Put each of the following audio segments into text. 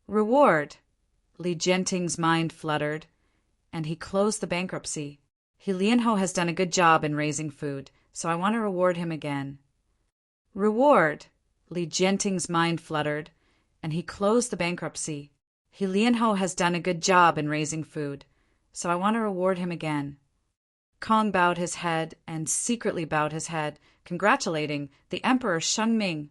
Reward. Li Jianting's mind fluttered, and he closed the bankruptcy. He Lianhou has done a good job in raising food, so I want to reward him again. Reward. Li Jianting's mind fluttered, and he closed the bankruptcy. He Lianhou has done a good job in raising food, so I want to reward him again. Kong bowed his head and secretly bowed his head, congratulating the Emperor Shengming.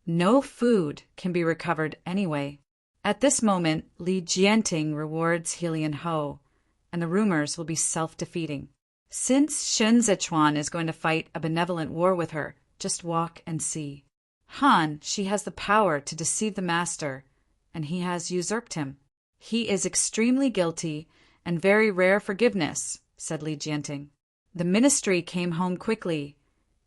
No food can be recovered anyway. At this moment, Li Jianting rewards He Lianhou, and the rumors will be self-defeating. Since Shen Zichuan is going to fight a benevolent war with her, just walk and see. Han, she has the power to deceive the master, and he has usurped him. He is extremely guilty and very rare forgiveness, said Li Jianting. The ministry came home quickly,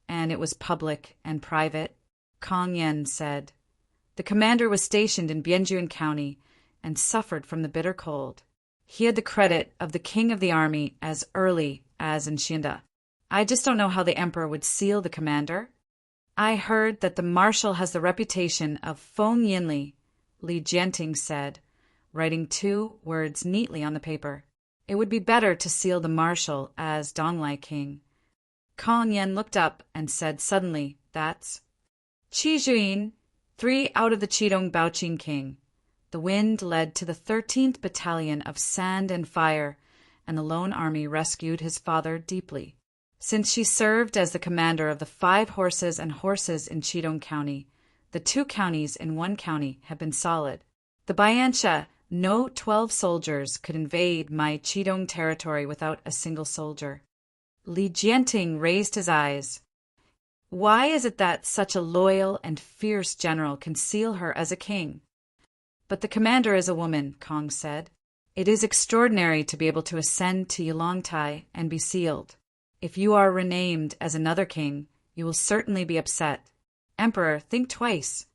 and it was public and private, Kong Yen said. The commander was stationed in Bianjun County and suffered from the bitter cold. He had the credit of the king of the army as early as in Xinda. I just don't know how the emperor would seal the commander. I heard that the marshal has the reputation of Feng Yinli, Li Jianting said, writing 2 words neatly on the paper. It would be better to seal the marshal as Donglai king. Kong Yen looked up and said suddenly, That's Qi Juyin, 3 out of the Qidong Baoqin king. The wind led to the 13th Battalion of Sand and Fire, and the lone army rescued his father deeply. Since she served as the commander of the 5 horses and horses in Qidong County, the 2 counties in 1 county have been solid. The Bianxia, no 12 soldiers could invade my Qidong territory without a single soldier. Li Jianting raised his eyes. Why is it that such a loyal and fierce general can seal her as a king? But the commander is a woman, Kong said. It is extraordinary to be able to ascend to Yulongtai and be sealed. If you are renamed as another king, you will certainly be upset. Emperor, think twice.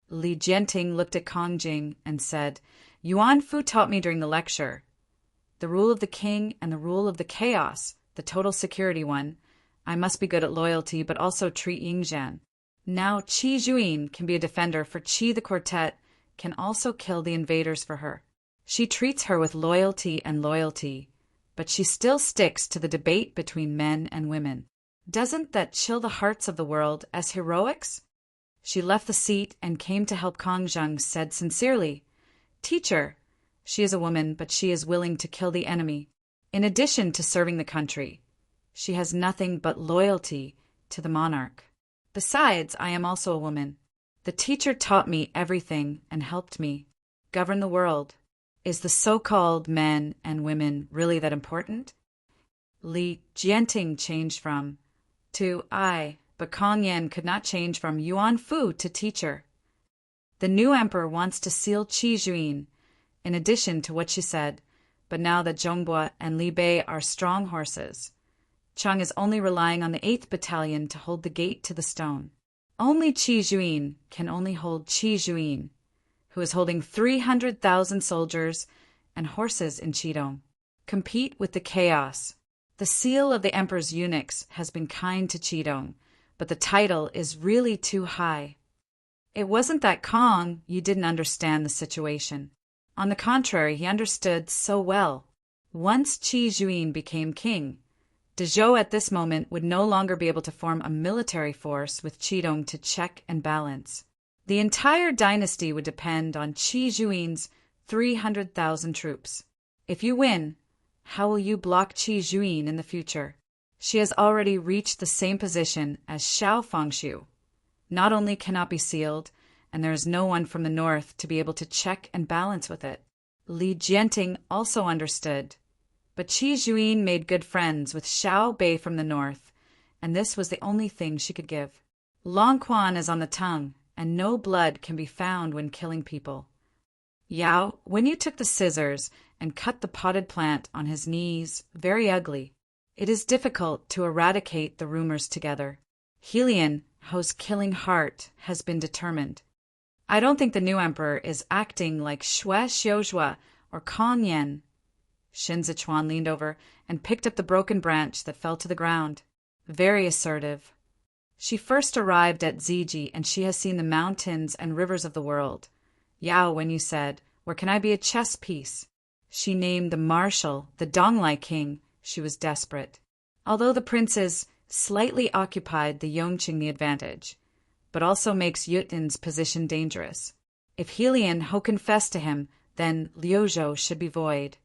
Li Jianting looked at Kong Jing and said, Yuan Fu taught me during the lecture. The rule of the king and the rule of the chaos, the total security one. I must be good at loyalty, but also treat Yingzhan. Now Qi Juyin can be a defender for Qi the quartet, can also kill the invaders for her. She treats her with loyalty, but she still sticks to the debate between men and women. Doesn't that chill the hearts of the world as heroics? She left the seat and came to help Kong Zheng, said sincerely, Teacher, she is a woman, but she is willing to kill the enemy. In addition to serving the country, she has nothing but loyalty to the monarch. Besides, I am also a woman. The teacher taught me everything and helped me govern the world. Is the so-called men and women really that important? Li Jianting changed from to I, but Kong Yen could not change from Yuan Fu to teacher. The new emperor wants to seal Qi Juyin, in addition to what she said, but now that Zhongbua and Li Bei are strong horses, Chang is only relying on the 8th Battalion to hold the gate to the stone. Only Qi Juyin can only hold Qi Juyin, who is holding 300,000 soldiers and horses in Qidong. Compete with the chaos. The seal of the emperor's eunuchs has been kind to Qidong, but the title is really too high. It wasn't that Kong, you didn't understand the situation. On the contrary, he understood so well. Once Qi Juyin became king, Dezhou at this moment would no longer be able to form a military force with Qidong to check and balance. The entire dynasty would depend on Qi Juyin's 300,000 troops. If you win, how will you block Qi Juyin in the future? She has already reached the same position as Xiao Fengshu. Not only cannot be sealed, and there is no one from the north to be able to check and balance with it. Li Jianting also understood. But Qi Juyin made good friends with Xiao Bei from the north, and this was the only thing she could give. Long Quan is on the tongue, and no blood can be found when killing people. Yao, when you took the scissors and cut the potted plant on his knees, very ugly. It is difficult to eradicate the rumors together. Helian, whose killing heart has been determined. I don't think the new emperor is acting like Xue Xiuzhua or Kong Yen. Shen Zichuan leaned over and picked up the broken branch that fell to the ground. Very assertive. She first arrived at Ziji, and she has seen the mountains and rivers of the world. Yao Wenyu said, "Where can I be a chess piece?" She named the marshal, the Donglai king. She was desperate. Although the princes slightly occupied the Yongqing the advantage, but also makes Yutin's position dangerous. If Helian Ho confessed to him, then Liuzhou should be void.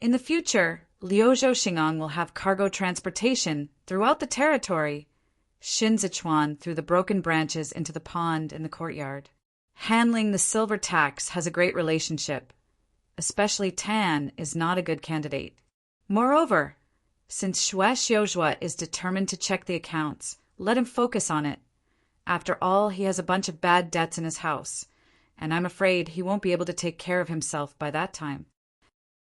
In the future, Liuzhou Xing'an will have cargo transportation throughout the territory. Xin Zichuan threw the broken branches into the pond in the courtyard. Handling the silver tax has a great relationship. Especially Tan is not a good candidate. Moreover, since Xue Xiuzhua is determined to check the accounts, let him focus on it. After all, he has a bunch of bad debts in his house, and I'm afraid he won't be able to take care of himself by that time.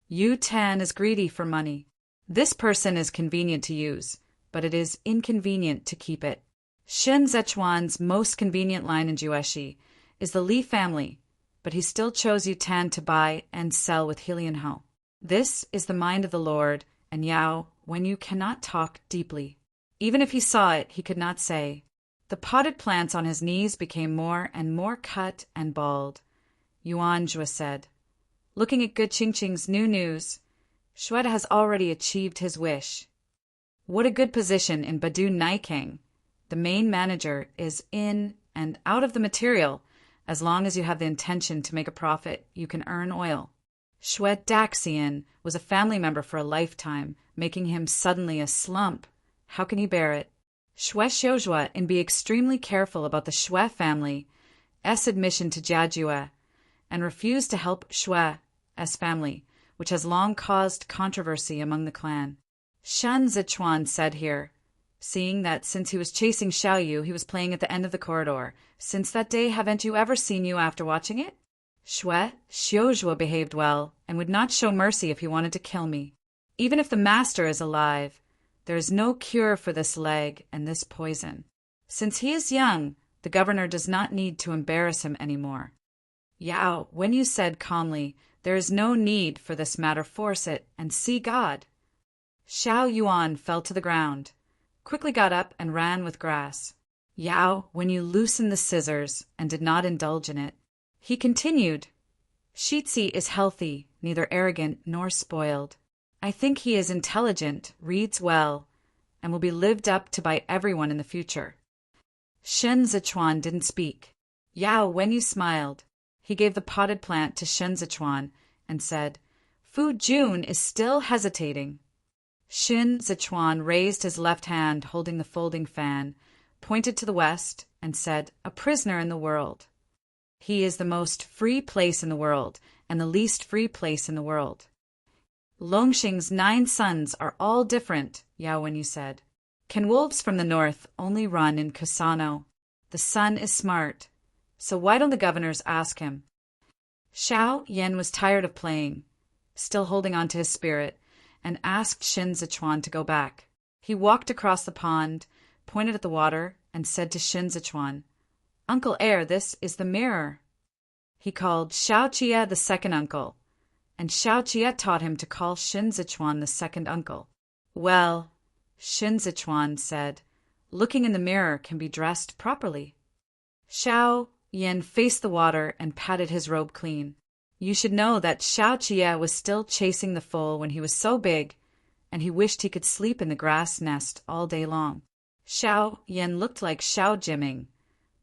Yu Tan is greedy for money. This person is convenient to use, but it is inconvenient to keep it. Shen Zechuan's most convenient line in Jueshi is the Li family, but he still chose Yu Tan to buy and sell with Helian Ho. This is the mind of the Lord, and Yao Wenyu cannot talk deeply. Even if he saw it, he could not say. The potted plants on his knees became more and more cut and bald. Yuan Jue said, "Looking at Good Qingqing's new news, Shueda has already achieved his wish. What a good position in Badu Naikang. The main manager is in and out of the material. As long as you have the intention to make a profit, you can earn oil." Shue Daxian was a family member for a lifetime, making him suddenly a slump. How can he bear it? Xue Xiuzhua and be extremely careful about the Xue family's admission to Jiajue, and refuse to help Xue's family, which has long caused controversy among the clan. Shan Zichuan said here, seeing that since he was chasing Xiaoyu, he was playing at the end of the corridor. "Since that day, haven't you ever seen you after watching it?" Xue Xiuzhua behaved well, and would not show mercy if he wanted to kill me. Even if the master is alive, there is no cure for this leg and this poison. Since he is young, the governor does not need to embarrass him anymore. Yao, when you said calmly, "There is no need for this matter, force it, and see God." Xiao Yuan fell to the ground, quickly got up and ran with grass. Yao, when you loosened the scissors and did not indulge in it. He continued, "Shitzi is healthy, neither arrogant nor spoiled. I think he is intelligent, reads well, and will be lived up to by everyone in the future." Shen Zichuan didn't speak. Yao, when you smiled, he gave the potted plant to Shen Zichuan and said, "Fu Jun is still hesitating." Shen Zichuan raised his left hand holding the folding fan, pointed to the west, and said, "A prisoner in the world. He is the most free place in the world, and the least free place in the world." Longxing's 9 sons are all different, Yao Wenyu said. Can wolves from the north only run in Kusano? The son is smart, so why don't the governors ask him? Xiao Yan was tired of playing, still holding on to his spirit, and asked Shin Zichuan to go back. He walked across the pond, pointed at the water, and said to Shin Zichuan, "Uncle Heir, this is the mirror." He called Xiao Jie the second uncle, and Xiao Jie taught him to call Shin Zichuan the second uncle. Well, Shin Zichuan said, "Looking in the mirror can be dressed properly." Xiao Yan faced the water and patted his robe clean. You should know that Xiao Jie was still chasing the foal when he was so big, and he wished he could sleep in the grass nest all day long. Xiao Yan looked like Xiao Jiming,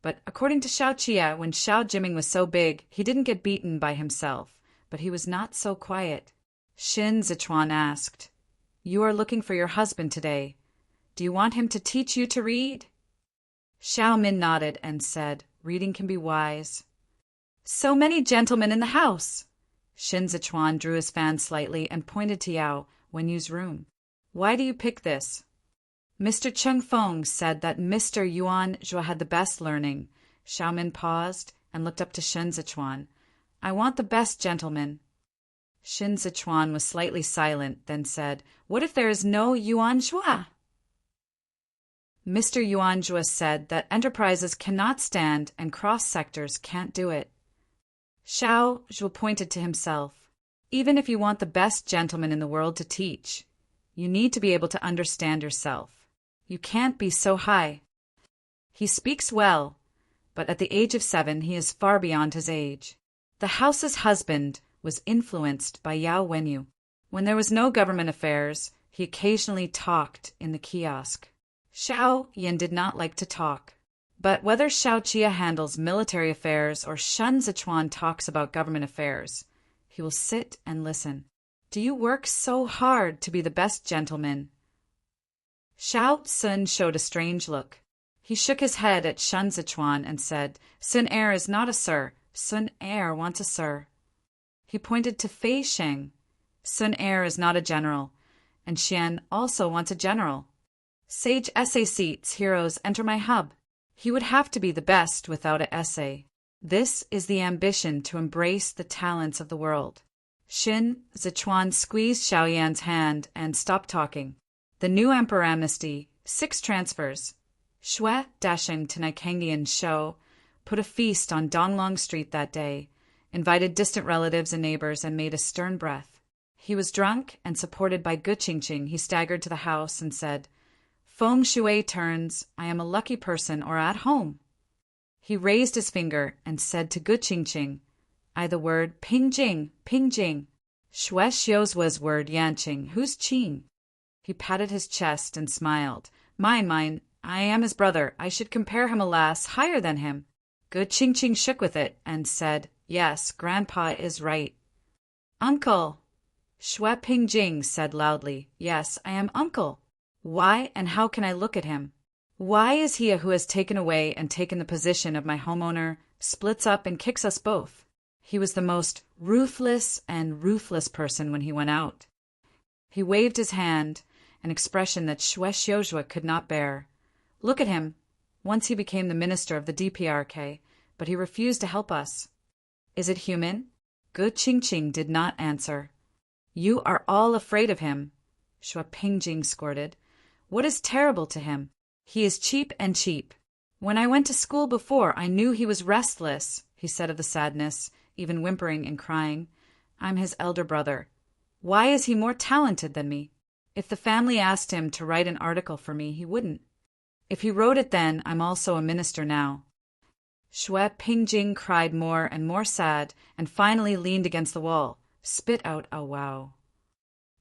but according to Xiao Jie, when Xiao Jiming was so big, he didn't get beaten by himself, but he was not so quiet. Shin Zichuan asked, "You are looking for your husband today. Do you want him to teach you to read?" Xiao Min nodded and said, "Reading can be wise." "So many gentlemen in the house!" Shin Zichuan drew his fan slightly and pointed to Yao Wenyu's room. "Why do you pick this?" Mr. Cheng Feng said that Mr. Yuan Zhua had the best learning. Xiao Min paused and looked up to Shin Zichuan. "I want the best gentleman." Shin Zichuan was slightly silent, then said, "What if there is no Yuan Zhua?" Mr. Yuan Zhua said that enterprises cannot stand and cross-sectors can't do it. Xiao Zhua pointed to himself. Even if you want the best gentleman in the world to teach, you need to be able to understand yourself. You can't be so high. He speaks well, but at the age of 7 he is far beyond his age. The house's husband was influenced by Yao Wenyu. When there was no government affairs, he occasionally talked in the kiosk. Xiao Yin did not like to talk. But whether Xiao Jia handles military affairs or Shen Zichuan talks about government affairs, he will sit and listen. Do you work so hard to be the best gentleman? Xiao Sun showed a strange look. He shook his head at Shen Zichuan and said, Sun Er is not a sir. Sun Er wants a sir. He pointed to Fei Sheng. Sun Er is not a general, and Xian also wants a general. Sage essay seats, heroes, enter my hub. He would have to be the best without an essay. This is the ambition to embrace the talents of the world. Shen Zichuan squeezed Xiaoyan's hand and stopped talking. The new emperor amnesty, 6 transfers. Xue, dashing to Nikangian show, put a feast on Donglong Street that day, invited distant relatives and neighbors, and made a stern breath. He was drunk, and supported by Gu Qingqing, he staggered to the house and said, Feng Shui turns, I am a lucky person or at home. He raised his finger and said to Gu Qingqing, I the word Ping Jing, Ping Jing. Xue Xiu's word Yanqing, who's Qing? He patted his chest and smiled. Mine, I am his brother. I should compare him, alas, higher than him. Gu Qingqing shook with it and said, Yes, Grandpa is right. Uncle. Xue Pingjing said loudly, Yes, I am uncle. Why and how can I look at him? Why is he who has taken away and taken the position of my homeowner, splits up and kicks us both? He was the most ruthless person when he went out. He waved his hand, an expression that Xue Xiuzhua could not bear. Look at him. Once he became the minister of the DPRK, but he refused to help us. Is it human? Gu Qingqing did not answer. You are all afraid of him, Xue Pingjing squirted. What is terrible to him? He is cheap and cheap. When I went to school before, I knew he was restless, he said of the sadness, even whimpering and crying. I'm his elder brother. Why is he more talented than me? If the family asked him to write an article for me, he wouldn't. If he wrote it then, I'm also a minister now. Xue Pingjing cried more and more sad, and finally leaned against the wall, spit out a wow.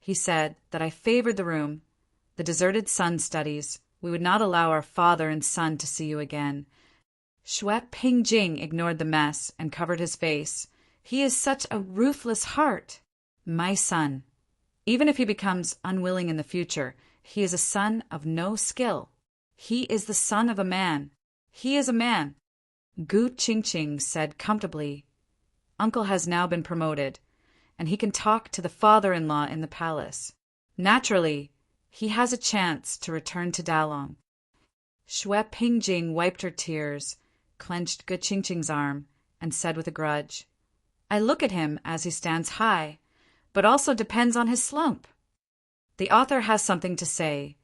He said that I favored the room, the deserted son studies. We would not allow our father and son to see you again. Xue Pingjing ignored the mess and covered his face. He is such a ruthless heart. My son. Even if he becomes unwilling in the future, he is a son of no skill. He is the son of a man. He is a man. Gu Qingqing said comfortably, Uncle has now been promoted, and he can talk to the father-in-law in the palace. Naturally, he has a chance to return to Dalong. Xue Pingjing wiped her tears, clenched Gu Qingqing's arm, and said with a grudge, I look at him as he stands high, but also depends on his slump. The author has something to say.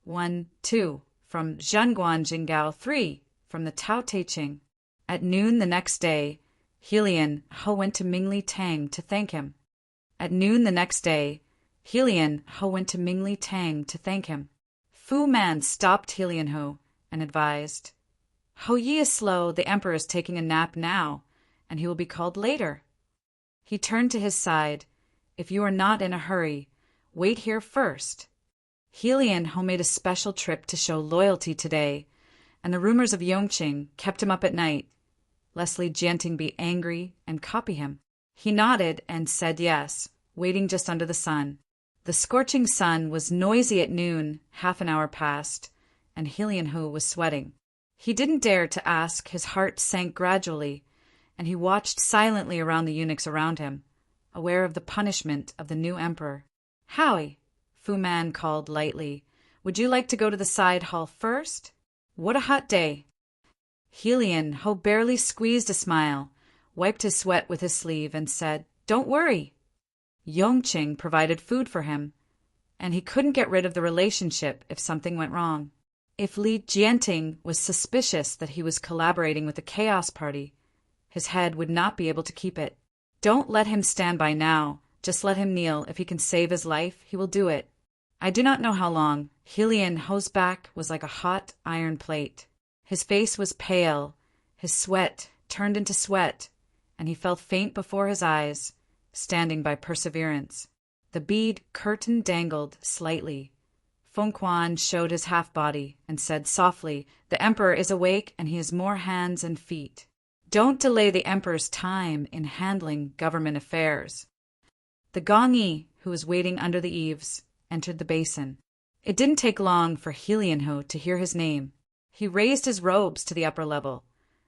1, 2, from Zhenguan Jingao. 3, from the Tao Te Ching. At noon the next day, Helian Ho went to Mingli Tang to thank him. At noon the next day, Helian Ho went to Mingli Tang to thank him. Fu Man stopped Helian Ho and advised, Ho Yi is slow, the emperor is taking a nap now, and he will be called later. He turned to his side. If you are not in a hurry, wait here first. Helian Ho made a special trip to show loyalty today, and the rumors of Yongqing kept him up at night, lest Li Jianting be angry and copy him. He nodded and said yes, waiting just under the sun. The scorching sun was noisy at noon, half an hour passed, and Helian Ho was sweating. He didn't dare to ask, his heart sank gradually, and he watched silently around the eunuchs around him, aware of the punishment of the new emperor. Howie, Fu Man called lightly, would you like to go to the side hall first? What a hot day. Helian Ho barely squeezed a smile, wiped his sweat with his sleeve, and said, Don't worry. Yongqing provided food for him, and he couldn't get rid of the relationship if something went wrong. If Li Jianting was suspicious that he was collaborating with the Chaos Party, his head would not be able to keep it. Don't let him stand by now. Just let him kneel. If he can save his life, he will do it. I do not know how long. Helian Ho's back was like a hot iron plate. His face was pale. His sweat turned into sweat, and he fell faint before his eyes, standing by perseverance. The bead curtain dangled slightly. Feng Quan showed his half-body and said softly, "The emperor is awake and he has more hands and feet. Don't delay the emperor's time in handling government affairs." The Gongyi, who was waiting under the eaves, entered the basin. It didn't take long for Helianho to hear his name. He raised his robes to the upper level,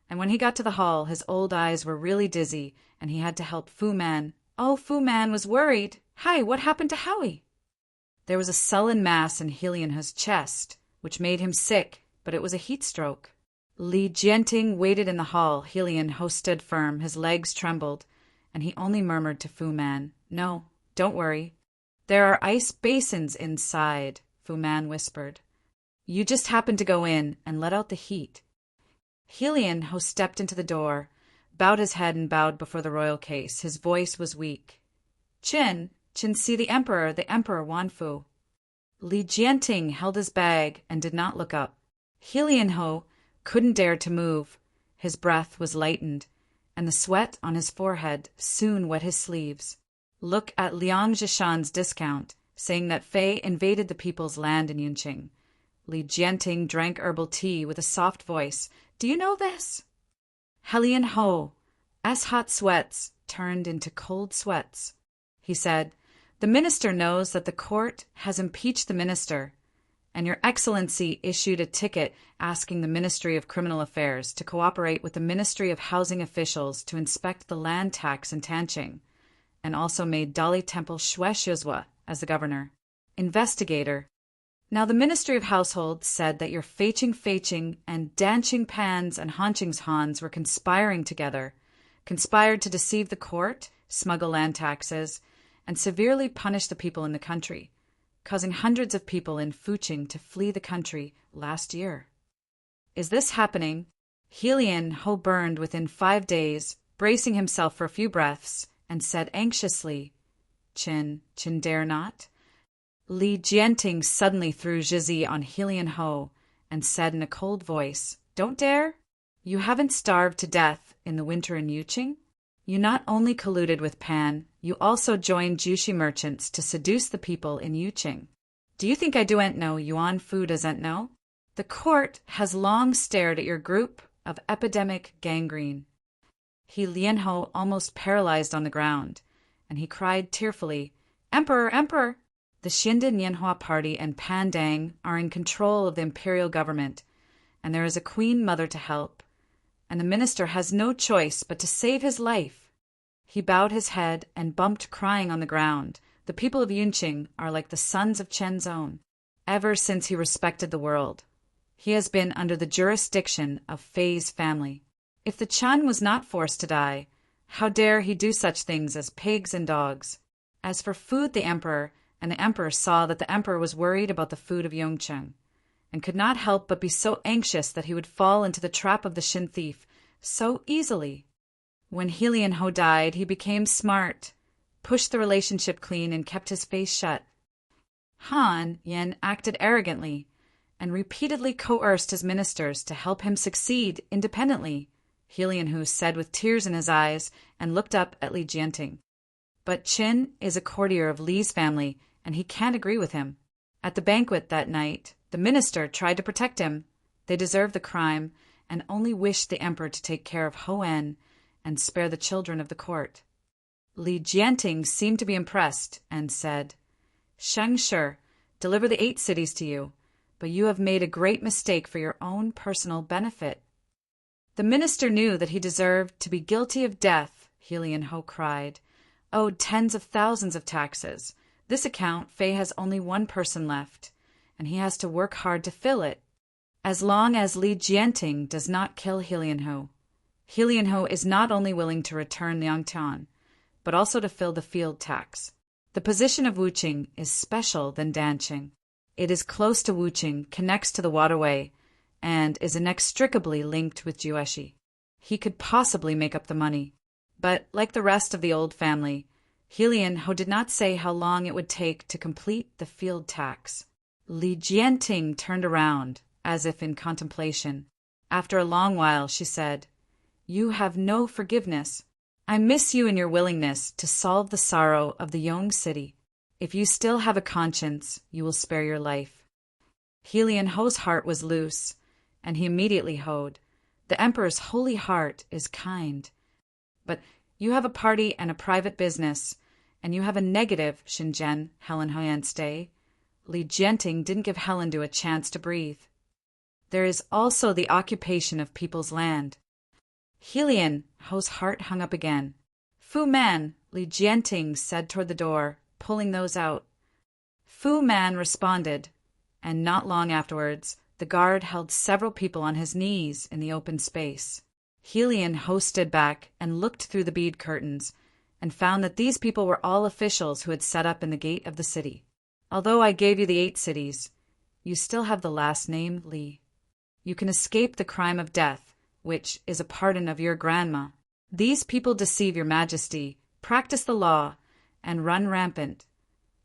and when he got to the hall, his old eyes were really dizzy, and he had to help Fu Man. Oh, Fu Man was worried. "Hi, what happened to Howie?" There was a sullen mass in Helianho's chest, which made him sick, but it was a heat stroke. Li Jianting waited in the hall. Helianho stood firm, his legs trembled, and he only murmured to Fu Man, "No, don't worry. There are ice basins inside," Fu Man whispered. "You just happen to go in and let out the heat." Helianho stepped into the door, bowed his head and bowed before the royal case. His voice was weak. Qin, see the Emperor Wanfu." Li Jianting held his bag and did not look up. Helianho couldn't dare to move. His breath was lightened, and the sweat on his forehead soon wet his sleeves. Look at Liang Zhishan's discount, saying that Fei invaded the people's land in Yunqing. Li Jianting drank herbal tea with a soft voice. "Do you know this?" Helianho, hot sweats turned into cold sweats. He said, "The minister knows that the court has impeached the minister, and Your Excellency issued a ticket asking the Ministry of Criminal Affairs to cooperate with the Ministry of Housing officials to inspect the land tax in Tanqing, and also made Dali Temple Xue Shizhua as the governor. Investigator. Now the Ministry of Household said that your Feiqing and Danqing Pans and Hanqing's Hans were conspired to deceive the court, smuggle land taxes, and severely punish the people in the country, causing hundreds of people in Fuqing to flee the country last year. Is this happening?" Helianho burned within 5 days, bracing himself for a few breaths, and said anxiously, Qin dare not?" Li Jianting suddenly threw Jizi on Helianho and said in a cold voice, "Don't dare? You haven't starved to death in the winter in Yuqing? You not only colluded with Pan, you also joined Jushi merchants to seduce the people in Yuqing. Do you think I don't know Yuan Fu doesn't know? The court has long stared at your group of epidemic gangrene." Helianho almost paralyzed on the ground, and he cried tearfully, "Emperor, Emperor!" The Xindan Yanhua Party and Pandang are in control of the imperial government, and there is a queen mother to help, and the minister has no choice but to save his life. He bowed his head and bumped crying on the ground. The people of Yunqing are like the sons of Chenzhou. Ever since he respected the world, he has been under the jurisdiction of Fei's family. If the Chan was not forced to die, how dare he do such things as pigs and dogs? As for food, the emperor saw that the emperor was worried about the food of Yongcheng, and could not help but be so anxious that he would fall into the trap of the Shin thief so easily. When Helianho died, he became smart, pushed the relationship clean, and kept his face shut. Han Yen acted arrogantly, and repeatedly coerced his ministers to help him succeed independently, Helianho said with tears in his eyes, and looked up at Li Jianting. But Qin is a courtier of Li's family, and he can't agree with him. At the banquet that night, the minister tried to protect him. They deserved the crime, and only wished the emperor to take care of Hoen and spare the children of the court. Li Jianting seemed to be impressed, and said, "Sheng Shi, deliver the 8 cities to you, but you have made a great mistake for your own personal benefit." The minister knew that he deserved to be guilty of death, Helianho cried, owed tens of thousands of taxes. This account, Fei has only one person left, and he has to work hard to fill it. As long as Li Jianting does not kill Helianho, Helianho is not only willing to return Liangtan, but also to fill the field tax. The position of Wuqing is special than Danqing. It is close to Wuqing, connects to the waterway, and is inextricably linked with Jueshi. He could possibly make up the money. But, like the rest of the old family, Helianho did not say how long it would take to complete the field tax. Li Jianting turned around, as if in contemplation. After a long while, she said, "You have no forgiveness." I miss you and your willingness to solve the sorrow of the Yong city. If you still have a conscience, you will spare your life." Helian Ho's heart was loose, and he immediately hoed. The emperor's holy heart is kind. But you have a party and a private business, and you have a negative, Shingen, Helen Hoyanstay. Li Jianting didn't give Helendu a chance to breathe. There is also the occupation of people's land. Helian Ho's heart hung up again. "Fu Man," Li Jianting said toward the door, pulling those out. Fu Man responded, and not long afterwards, the guard held several people on his knees in the open space. Helian Ho stood back and looked through the bead curtains, and found that these people were all officials who had set up in the gate of the city. "Although I gave you the 8 cities, you still have the last name, Li. You can escape the crime of death, which is a pardon of your grandma. These people deceive your majesty, practice the law, and run rampant."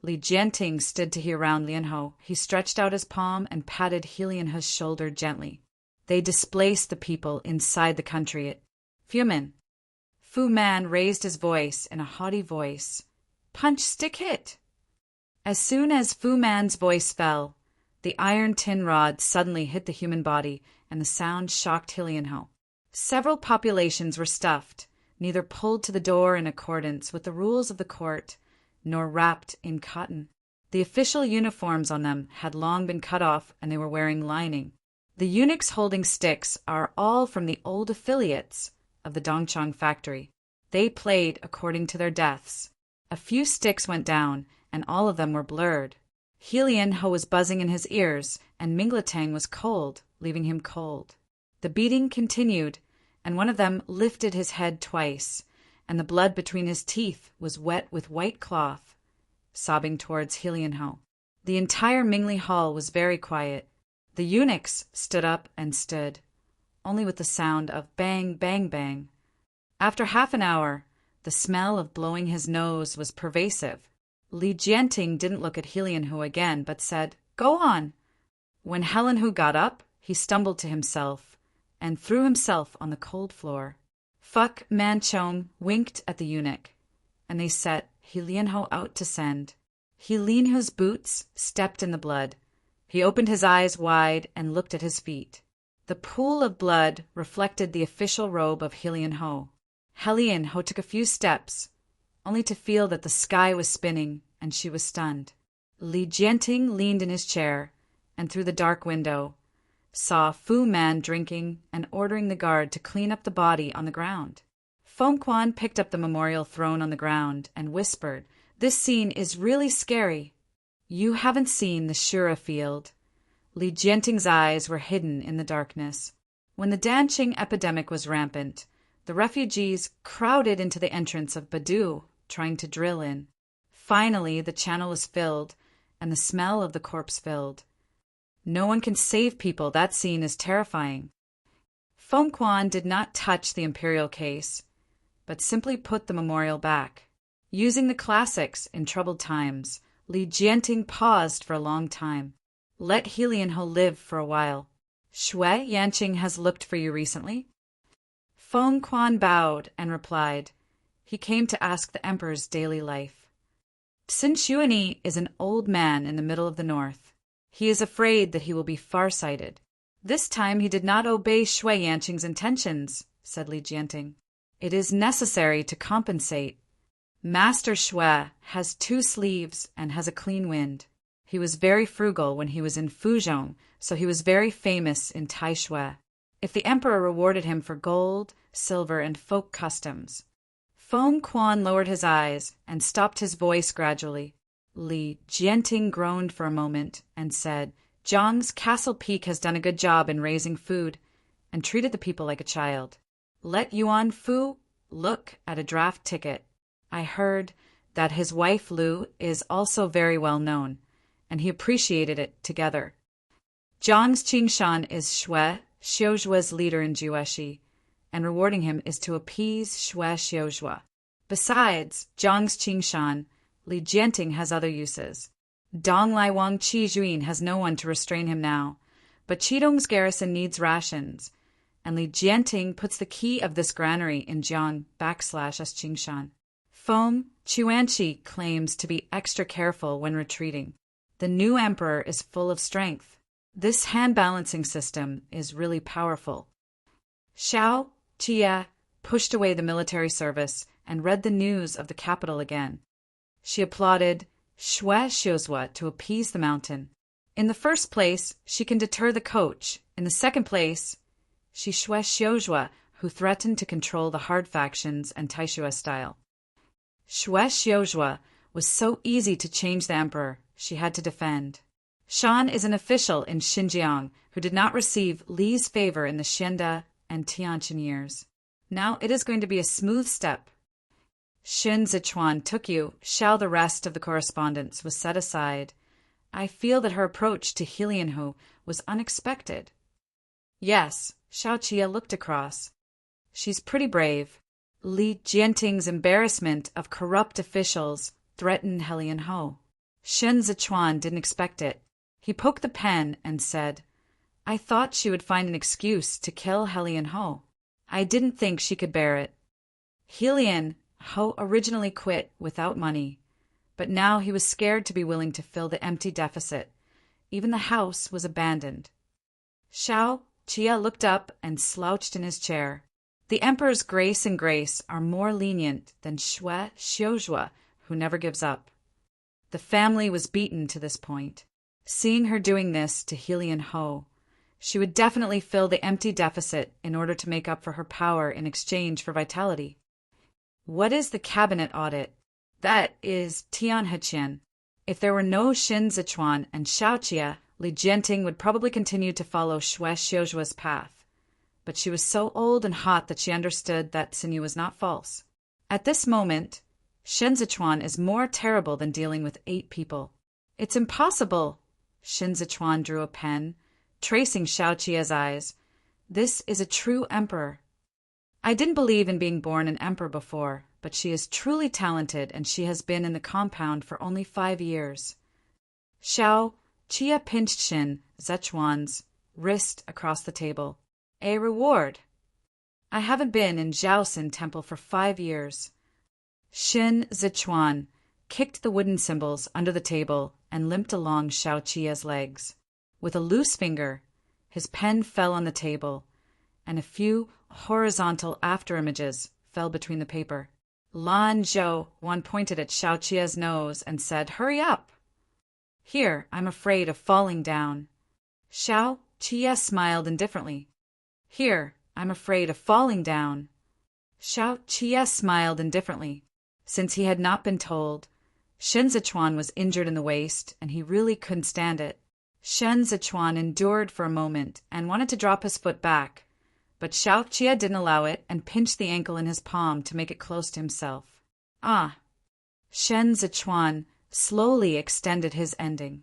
Li Jianting stood to hear round Lian Ho. He stretched out his palm and patted Helian Ho's shoulder gently. "They displace the people inside the country. Fumin." Fu Man raised his voice in a haughty voice. "Punch, stick, hit." As soon as Fu Man's voice fell, the iron tin rod suddenly hit the human body, and the sound shocked Helian Ho. Several populations were stuffed, neither pulled to the door in accordance with the rules of the court, nor wrapped in cotton. The official uniforms on them had long been cut off, and they were wearing lining. The eunuchs holding sticks are all from the old affiliates of the Dongchang factory. They played according to their deaths. A few sticks went down, and all of them were blurred. Helian Ho was buzzing in his ears, and Mingletang was cold, leaving him cold. The beating continued, and one of them lifted his head twice, and the blood between his teeth was wet with white cloth, sobbing towards Helian Ho. The entire Mingli Hall was very quiet. The eunuchs stood up and stood, only with the sound of bang, bang, bang. After half an hour, the smell of blowing his nose was pervasive. Li Jianting didn't look at Helian Ho again, but said, "Go on." When Helen Hu got up, he stumbled to himself and threw himself on the cold floor. Fuck Manchong winked at the eunuch, and they set Helian Ho out to send. Helian Ho's boots stepped in the blood. He opened his eyes wide and looked at his feet. The pool of blood reflected the official robe of Helian Ho. Helian Ho took a few steps, only to feel that the sky was spinning, and she was stunned. Li Jianting leaned in his chair, and through the dark window, saw Fu Man drinking and ordering the guard to clean up the body on the ground. Feng Quan picked up the memorial thrown on the ground and whispered, "This scene is really scary. You haven't seen the Shura field." Li Jianting's eyes were hidden in the darkness. When the Danqing epidemic was rampant, the refugees crowded into the entrance of Badu, trying to drill in. Finally, the channel was filled, and the smell of the corpse filled. No one can save people. That scene is terrifying. Feng Quan did not touch the imperial case, but simply put the memorial back. Using the classics in troubled times, Li Jianting paused for a long time. "Let Helian Ho live for a while. Shui Yanqing has looked for you recently?" Feng Quan bowed and replied, "He came to ask the emperor's daily life. Sin Shuani is an old man in the middle of the north. He is afraid that he will be farsighted." "This time he did not obey Shui Yanqing's intentions," said Li Jianting. "It is necessary to compensate. Master Shui has 2 sleeves and has a clean wind. He was very frugal when he was in Fuzhong, so he was very famous in Taishui. If the emperor rewarded him for gold, silver, and folk customs." Feng Quan lowered his eyes and stopped his voice gradually. Li Jianting groaned for a moment and said, "Zhang's Castle Peak has done a good job in raising food and treated the people like a child. Let Yuan Fu look at a draft ticket. I heard that his wife Lu is also very well known, and he appreciated it together. Zhang's Qingshan is Shui Xiuzhua's leader in Jueshi, and rewarding him is to appease Shui Xiuzhua. Besides Zhang's Qingshan, Li Jianting has other uses. Dong Lai Wang Qi Juin has no one to restrain him now, but Qidong's garrison needs rations, and Li Jianting puts the key of this granary in Jiang /Sjingshan. Feng Chuanqi claims to be extra careful when retreating. The new emperor is full of strength. This hand-balancing system is really powerful. Xiao Jie pushed away the military service and read the news of the capital again. She applauded Xue Xiuzhua to appease the mountain. In the first place, she can deter the coach. In the second place, she Xue Xiuzhua, who threatened to control the hard factions and Taishua style. Xue Xiuzhua was so easy to change the emperor, she had to defend. Shan is an official in Xinjiang who did not receive Li's favor in the Xiande and Tianjin years. Now it is going to be a smooth step. Xin Zichuan took you, Xiao. The rest of the correspondence was set aside. I feel that her approach to Helianhu was unexpected. Yes, Xiao Jie looked across. She's pretty brave. Li Jianting's embarrassment of corrupt officials threatened Helianhu. Xin Zichuan didn't expect it. He poked the pen and said, I thought she would find an excuse to kill Helianhu. I didn't think she could bear it. Helianhu originally quit without money, but now he was scared to be willing to fill the empty deficit. Even the house was abandoned. Xiao Jie looked up and slouched in his chair. The emperor's grace and grace are more lenient than Xue Xiuzhua, who never gives up. The family was beaten to this point. Seeing her doing this to Helianhu, she would definitely fill the empty deficit in order to make up for her power in exchange for vitality. What is the cabinet audit? That is Tianheqian. If there were no Xin Zichuan and Xiao Jie, Li Jianting would probably continue to follow Xue Xiuzhua's path. But she was so old and hot that she understood that sinew was not false. At this moment, Xin Zichuan is more terrible than dealing with 8 people. It's impossible. Xin Zichuan drew a pen, tracing Xiao Jie's eyes. This is a true emperor. I didn't believe in being born an emperor before, but she is truly talented and she has been in the compound for only 5 years. Xiao Jie pinched Xin Zichuan's wrist across the table. A reward. I haven't been in Zhaoxin Temple for 5 years. Xin Zichuan kicked the wooden cymbals under the table and limped along Xiao Jie's legs. With a loose finger, his pen fell on the table, and a few horizontal afterimages fell between the paper. Lan Zhou one pointed at Xiao Jie's nose and said, Hurry up! Here, I'm afraid of falling down. Xiao Jie smiled indifferently. Here, I'm afraid of falling down. Xiao Jie smiled indifferently. Since he had not been told, Xin Zichuan was injured in the waist, and he really couldn't stand it. Xin Zichuan endured for a moment and wanted to drop his foot back, but Xiao Jie didn't allow it and pinched the ankle in his palm to make it close to himself. Ah! Xin Zichuan slowly extended his ending.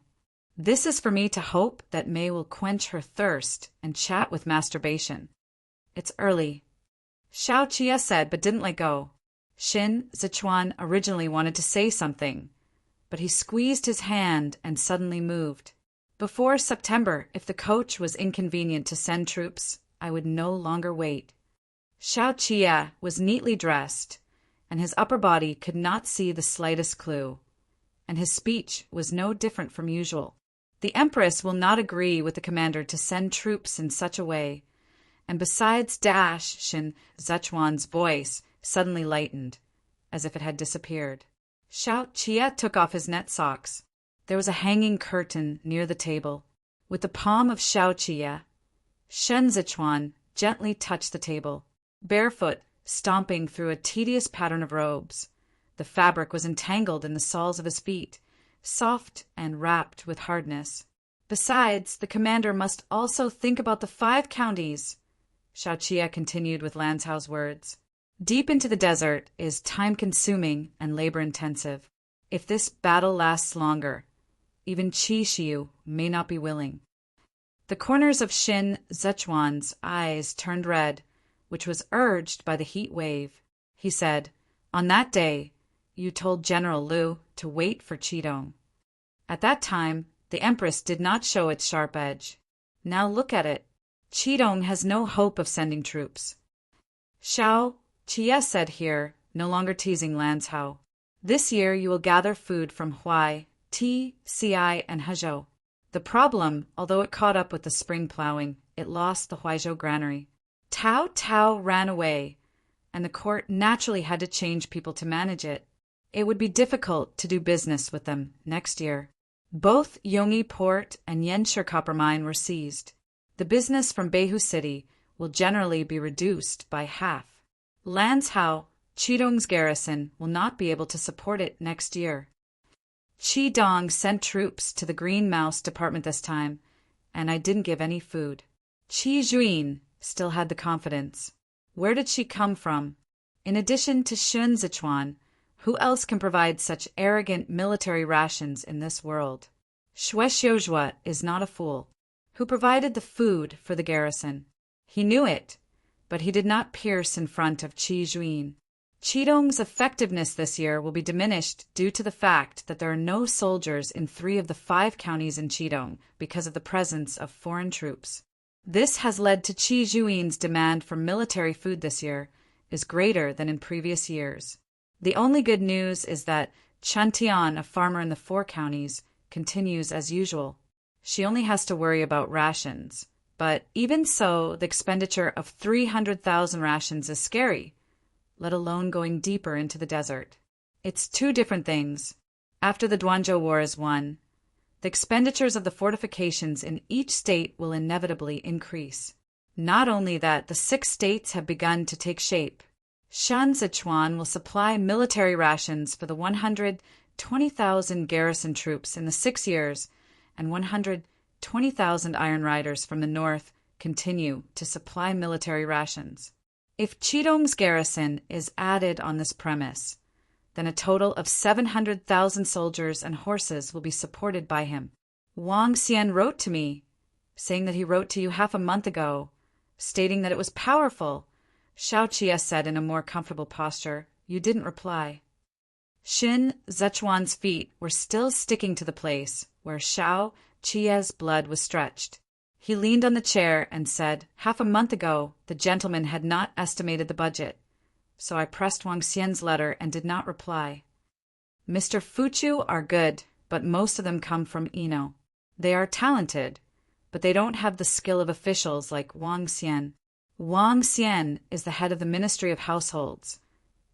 This is for me to hope that Mei will quench her thirst and chat with masturbation. It's early. Xiao Jie said but didn't let go. Xin Zichuan originally wanted to say something, but he squeezed his hand and suddenly moved. Before September, if the coach was inconvenient to send troops, I would no longer wait. Xiao Jie was neatly dressed, and his upper body could not see the slightest clue, and his speech was no different from usual. The Empress will not agree with the commander to send troops in such a way, and besides Xin Zichuan's voice suddenly lightened, as if it had disappeared. Xiao Jie took off his net socks. There was a hanging curtain near the table. With the palm of Xiao Jie, Xin Zichuan gently touched the table, barefoot, stomping through a tedious pattern of robes. The fabric was entangled in the soles of his feet, soft and wrapped with hardness. Besides, the commander must also think about the 5 counties, Xiao Jie continued with Lanzhao's words. Deep into the desert is time-consuming and labor-intensive. If this battle lasts longer, even Qi Xiu may not be willing. The corners of Xin Zichuan's eyes turned red, which was urged by the heat wave. He said, On that day, you told General Liu to wait for Qidong. At that time, the Empress did not show its sharp edge. Now look at it. Qidong has no hope of sending troops. Xiao Qie said here, no longer teasing Lan's Hao. This year you will gather food from Huai, Ti, Ci, and Hezhou. The problem, although it caught up with the spring plowing, it lost the Huaizhou granary. Tao Tao ran away, and the court naturally had to change people to manage it. It would be difficult to do business with them next year. Both Yongyi Port and Yanshi copper mine were seized. The business from Beihu City will generally be reduced by half. Lan's Hao, Qidong's garrison, will not be able to support it next year. Qidong sent troops to the Green Mouse department this time, and I didn't give any food. Qi Juin still had the confidence. Where did she come from? In addition to Shun Zichuan, who else can provide such arrogant military rations in this world? Xue Xiuzhua is not a fool. Who provided the food for the garrison? He knew it, but he did not pierce in front of Qi Juin. Qidong's effectiveness this year will be diminished due to the fact that there are no soldiers in 3 of the 5 counties in Qidong because of the presence of foreign troops. This has led to Qi Juin's demand for military food this year is greater than in previous years. The only good news is that Chen Tian, a farmer in the 4 counties, continues as usual. She only has to worry about rations. But even so, the expenditure of 300,000 rations is scary, let alone going deeper into the desert. It's 2 different things. After the Duanzhou War is won, the expenditures of the fortifications in each state will inevitably increase. Not only that, the 6 states have begun to take shape. Shan Sichuan will supply military rations for the 120,000 garrison troops in the 6 years, and 120,000 Iron Riders from the north continue to supply military rations. If Qidong's garrison is added on this premise, then a total of 700,000 soldiers and horses will be supported by him. Wang Xian wrote to me, saying that he wrote to you half a month ago, stating that it was powerful. Xiao Qie said in a more comfortable posture, "You didn't reply." Xin Zechuan's feet were still sticking to the place where Xiao Qie's blood was stretched. He leaned on the chair and said, "Half a month ago, the gentleman had not estimated the budget, so I pressed Wang Xian's letter and did not reply. Mr. Fuchu are good, but most of them come from Ino. They are talented, but they don't have the skill of officials like Wang Xian. Wang Xian is the head of the Ministry of Households,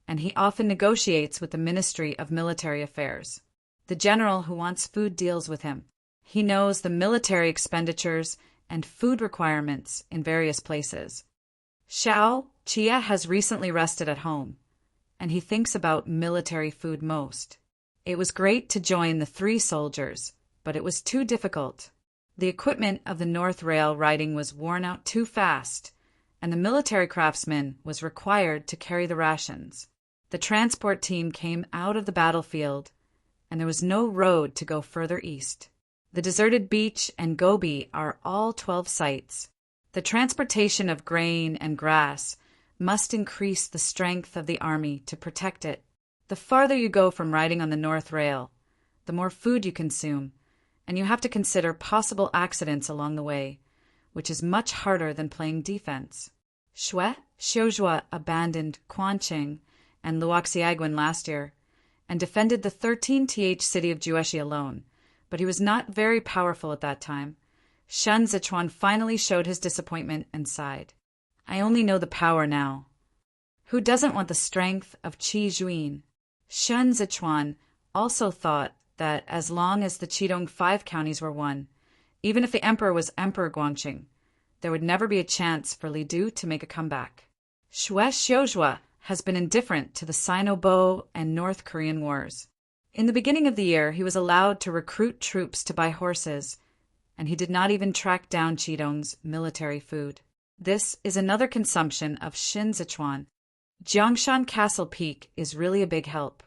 and he often negotiates with the Ministry of Military Affairs. The general who wants food deals with him. He knows the military expenditures and food requirements in various places. Xiao Qie has recently rested at home, and he thinks about military food most. It was great to join the 3 soldiers, but it was too difficult. The equipment of the North Rail riding was worn out too fast, and the military craftsman was required to carry the rations. The transport team came out of the battlefield, and there was no road to go further east. The deserted beach and Gobi are all 12 sites. The transportation of grain and grass must increase the strength of the army to protect it. The farther you go from riding on the North Rail, the more food you consume, and you have to consider possible accidents along the way, which is much harder than playing defense. Xue Xiuzhua abandoned Quanqing and Luoxiaguan last year and defended the 13th city of Jueshi alone, but he was not very powerful at that time. Shan Zichuan finally showed his disappointment and sighed. I only know the power now. Who doesn't want the strength of Qi Juin? Shan Zichuan also thought that as long as the Qidong 5 counties were won, even if the emperor was Emperor Guangqing, there would never be a chance for Li Du to make a comeback. Xue Xiuzhua has been indifferent to the Sino-Bo and North Korean wars. In the beginning of the year, he was allowed to recruit troops to buy horses, and he did not even track down Qidong's military food. This is another consumption of Xin Zichuan. Jiangshan Castle Peak is really a big help.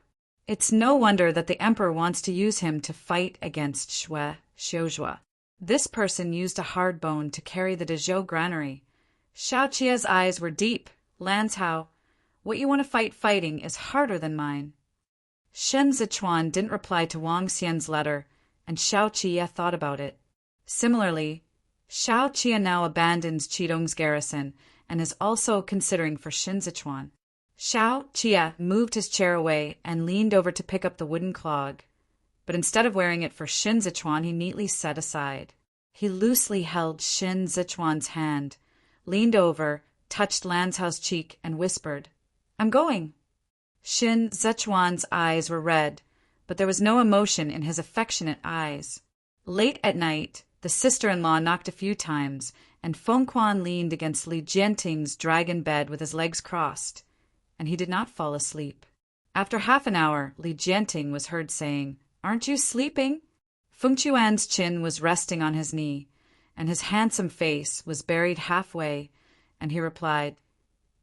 It's no wonder that the emperor wants to use him to fight against Xue Xiuzhua. This person used a hard bone to carry the Dezhou granary. Xiao Qie's eyes were deep. Lan's Hao, what you want to fighting is harder than mine. Shen Zichuan didn't reply to Wang Xian's letter, and Xiao Qie thought about it. Similarly, Xiao Qia now abandons Qidong's garrison and is also considering for Shinzichuan. Xiao Qia moved his chair away and leaned over to pick up the wooden clog, but instead of wearing it for Shinzichuan, he neatly set aside. He loosely held Shinzichuan's hand, leaned over, touched Lancao's cheek, and whispered, "I'm going." Shinzichuan's eyes were red, but there was no emotion in his affectionate eyes. Late at night, the sister-in-law knocked a few times, and Feng Quan leaned against Li Jianting's dragon bed with his legs crossed, and he did not fall asleep. After half an hour, Li Jianting was heard saying, "Aren't you sleeping?" Feng Chuan's chin was resting on his knee, and his handsome face was buried halfway, and he replied,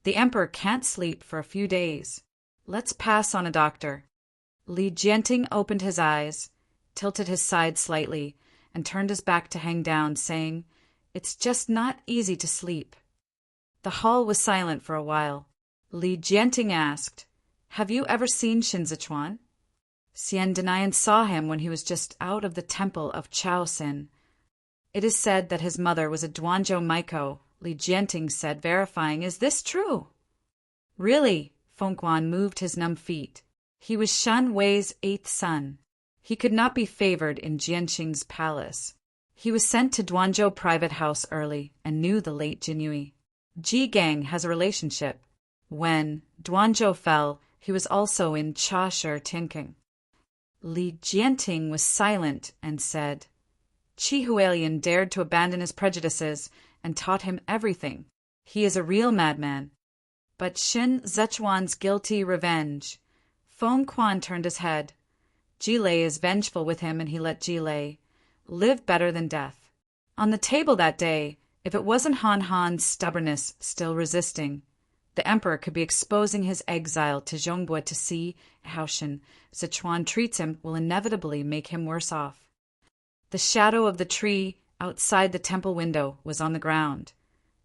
"The emperor can't sleep for a few days. Let's pass on a doctor." Li Jianting opened his eyes, tilted his side slightly, and turned his back to hang down, saying, "It's just not easy to sleep." The hall was silent for a while. Li Jianting asked, "Have you ever seen Shinzichuan?" Xian Denian saw him when he was just out of the temple of Chaosin. "It is said that his mother was a Duanzhou Maiko," Li Jianting said, verifying, "Is this true?" "Really?" Feng Quan moved his numb feet. He was Shan Wei's 8th son. He could not be favored in Jianqing's palace. He was sent to Duanzhou private house early and knew the late Jinyui. Ji Gang has a relationship. When Duanzhou fell, he was also in Chashi Tianqing. Li Jianting was silent and said, "Qi Hualien dared to abandon his prejudices and taught him everything. He is a real madman." But Shinzichuan's guilty revenge. Feng Quan turned his head. Jilei is vengeful with him, and he let Jilei live better than death. On the table that day, if it wasn't Han Han's stubbornness still resisting, the emperor could be exposing his exile to Zhongbui to see how Shinzichuan treats him will inevitably make him worse off. The shadow of the tree outside the temple window was on the ground,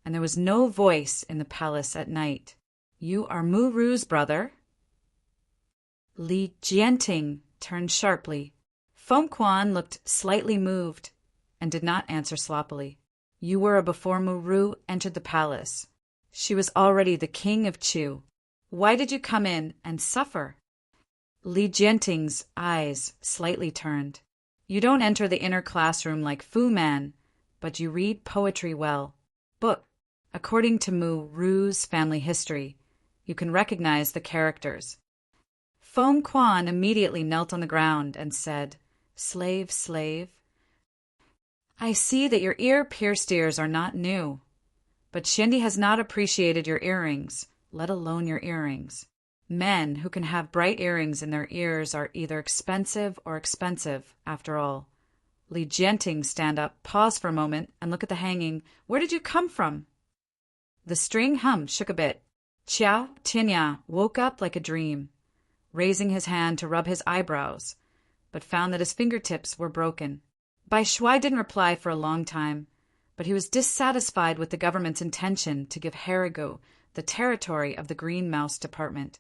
and there was no voice in the palace at night. "You are Mu Ru's brother?" Li Jianting turned sharply. Feng Quan looked slightly moved and did not answer sloppily. "You were before Mu Ru entered the palace. She was already the king of Chu. Why did you come in and suffer?" Li Jianting's eyes slightly turned. "You don't enter the inner classroom like Fu Man, but you read poetry well. Book. According to Mu Ru's family history, you can recognize the characters." Feng Quan immediately knelt on the ground and said, "Slave, slave. I see that your ear-pierced ears are not new, but Shindy has not appreciated your earrings, let alone your earrings. Men who can have bright earrings in their ears are either expensive or expensive, after all." Li Jianting stand up, pause for a moment, and look at the hanging. "Where did you come from?" The string shook a bit. Qiao Tianya woke up like a dream, raising his hand to rub his eyebrows, but found that his fingertips were broken. Bai Shuai didn't reply for a long time, but he was dissatisfied with the government's intention to give Harigu the territory of the Green Mouse Department.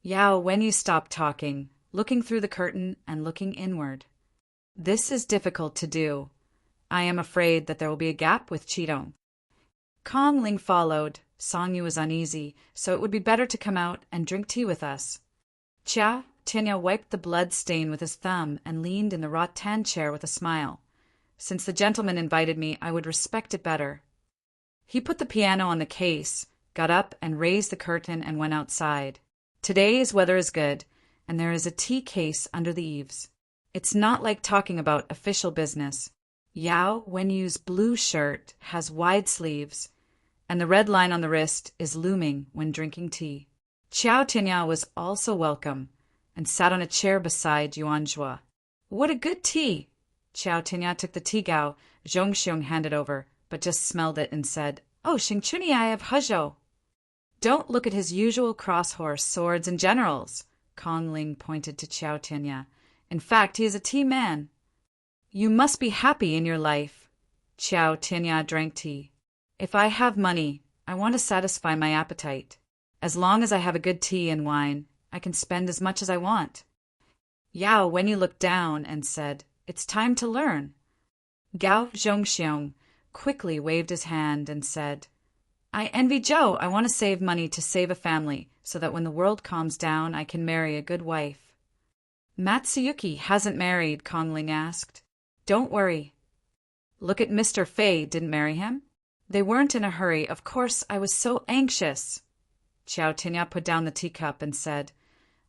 Yao Wenyu stopped talking, looking through the curtain and looking inward. "This is difficult to do. I am afraid that there will be a gap with Qidong." Kong Ling followed. Song Yu was uneasy, so it would be better to come out and drink tea with us. Chia Tianya wiped the blood stain with his thumb and leaned in the rattan chair with a smile. "Since the gentleman invited me, I would respect it better." He put the piano on the case, got up and raised the curtain and went outside. Today's weather is good, and there is a tea case under the eaves. It's not like talking about official business. Yao Wenyu's blue shirt has wide sleeves, and the red line on the wrist is looming when drinking tea. Qiao Tianya was also welcome and sat on a chair beside Yuan Zhua. "What a good tea!" Qiao Tianya took the tea gao Zhongxiong handed over, but just smelled it and said, "Oh, Xingchuni, I have huzhou." "Don't look at his usual cross-horse, swords, and generals." Kong Ling pointed to Qiao Tianya. "In fact, he is a tea man." "You must be happy in your life." Qiao Tianya drank tea. "If I have money, I want to satisfy my appetite. As long as I have a good tea and wine, I can spend as much as I want." Yao Wenyu looked down and said, "It's time to learn." Gao Zhongxiong quickly waved his hand and said, I envy Joe. I want to save money to save a family, so that when the world calms down, I can marry a good wife. Matsuyuki hasn't married, Kongling asked. Don't worry. Look at Mr. Fei didn't marry him. They weren't in a hurry. Of course, I was so anxious. Xiao Tinya put down the teacup and said,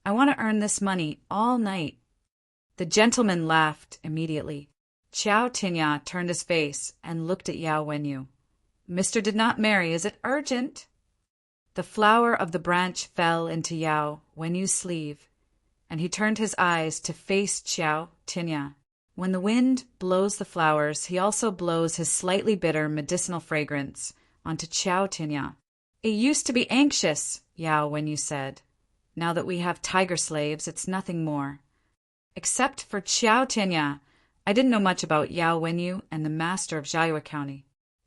I want to earn this money all night. The gentleman laughed immediately. Xiao Tinya turned his face and looked at Yao Wenyu. Mr. did not marry. Is it urgent? The flower of the branch fell into Yao Wenyu's sleeve, and he turned his eyes to face Xiao Tinya. When the wind blows the flowers, he also blows his slightly bitter medicinal fragrance onto Xiao Tinya. It used to be anxious, Yao Wenyu said. Now that we have tiger slaves, it's nothing more. Except for Xiao Tinya, I didn't know much about Yao Wenyu and the master of Jiayue County.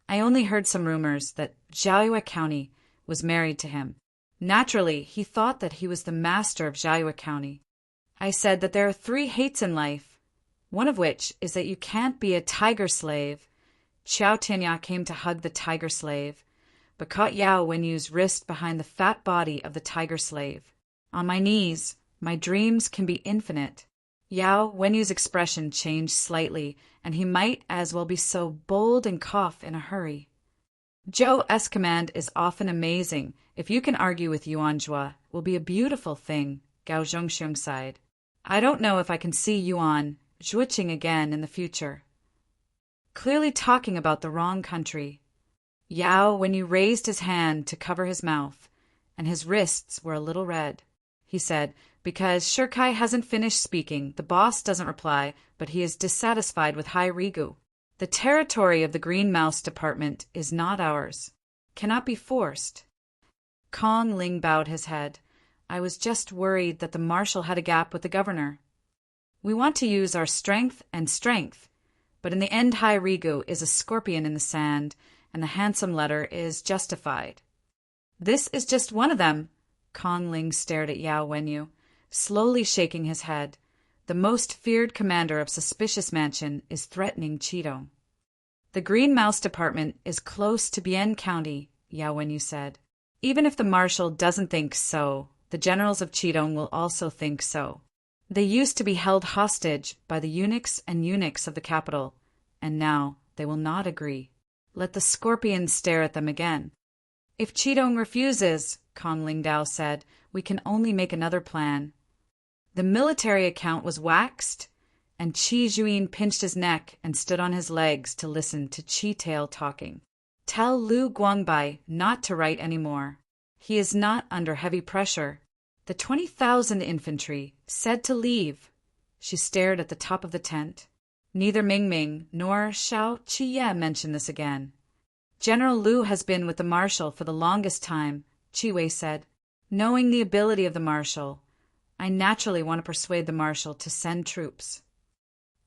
I only heard some rumors that Jiayue County was married to him. Naturally, he thought that he was the master of Jiayue County. I said that there are 3 hates in life, one of which is that you can't be a tiger slave. Xiao Tinya came to hug the tiger slave, but caught Yao Wenyu's wrist behind the fat body of the tiger slave. On my knees, my dreams can be infinite. Yao Wenyu's expression changed slightly, and he might as well be so bold and cough in a hurry. Zhou's command is often amazing. If you can argue with Yuan Jua, it will be a beautiful thing, Gao Zhongxiong sighed. I don't know if I can see Yuan Zhuoqing again in the future. Clearly talking about the wrong country. Yao Wenyu raised his hand to cover his mouth, and his wrists were a little red. He said, because Shirkai hasn't finished speaking, the boss doesn't reply, but he is dissatisfied with Hai Rigu. The territory of the Green Mouse Department is not ours. Cannot be forced. Kong Ling bowed his head. I was just worried that the marshal had a gap with the governor. We want to use our strength, but in the end Hai Rigu is a scorpion in the sand, and the handsome letter is justified. This is just one of them. Kong Ling stared at Yao Wenyu, slowly shaking his head. The most feared commander of Suspicious Mansion is threatening Qidong. The Green Mouse Department is close to Bian County, Yao Wenyu said. Even if the marshal doesn't think so, the generals of Qidong will also think so. They used to be held hostage by the eunuchs and eunuchs of the capital, and now they will not agree. Let the scorpions stare at them again. If Qidong refuses, Kong Lingdao said, we can only make another plan. The military account was waxed, and Qi Juin pinched his neck and stood on his legs to listen to Qi Tail talking. Tell Lu Guangbai not to write any more. He is not under heavy pressure. The 20,000 infantry said to leave. She stared at the top of the tent. Neither Ming Ming nor Xiao Qiye mentioned this again. General Lu has been with the marshal for the longest time, Qi Wei said. Knowing the ability of the marshal, I naturally want to persuade the marshal to send troops.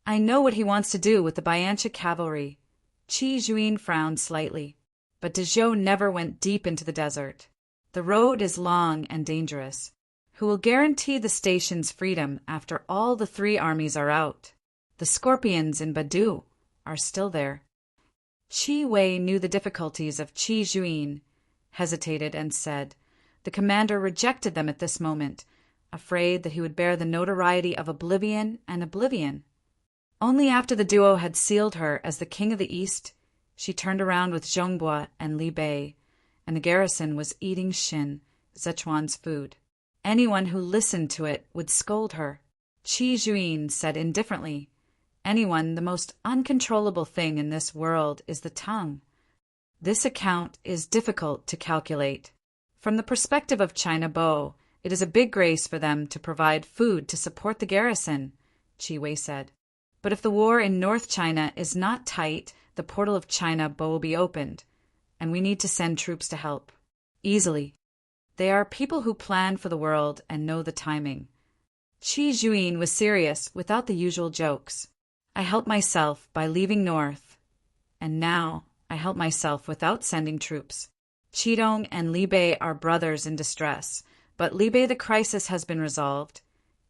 I know what he wants to do with the Biancha cavalry. Qi Juin frowned slightly, but de Zhou never went deep into the desert. The road is long and dangerous. Who will guarantee the station's freedom after all the 3 armies are out? The scorpions in Badu are still there. Qi Wei knew the difficulties of Qi Juin, hesitated and said, the commander rejected them at this moment, afraid that he would bear the notoriety of oblivion and oblivion. Only after the duo had sealed her as the king of the East, she turned around with Zhongbua and Li Bei, and the garrison was eating Xin, Sichuan's food. Anyone who listened to it would scold her. Qi Juin said indifferently, anyone, the most uncontrollable thing in this world is the tongue. This account is difficult to calculate. From the perspective of China Bo, it is a big grace for them to provide food to support the garrison, Qi Wei said. But if the war in North China is not tight, the portal of China Bo will be opened, and we need to send troops to help. Easily. They are people who plan for the world and know the timing. Qi Juin was serious without the usual jokes. I helped myself by leaving north, and now I help myself without sending troops. Qidong and Li Bei are brothers in distress, but Li Bei the crisis has been resolved,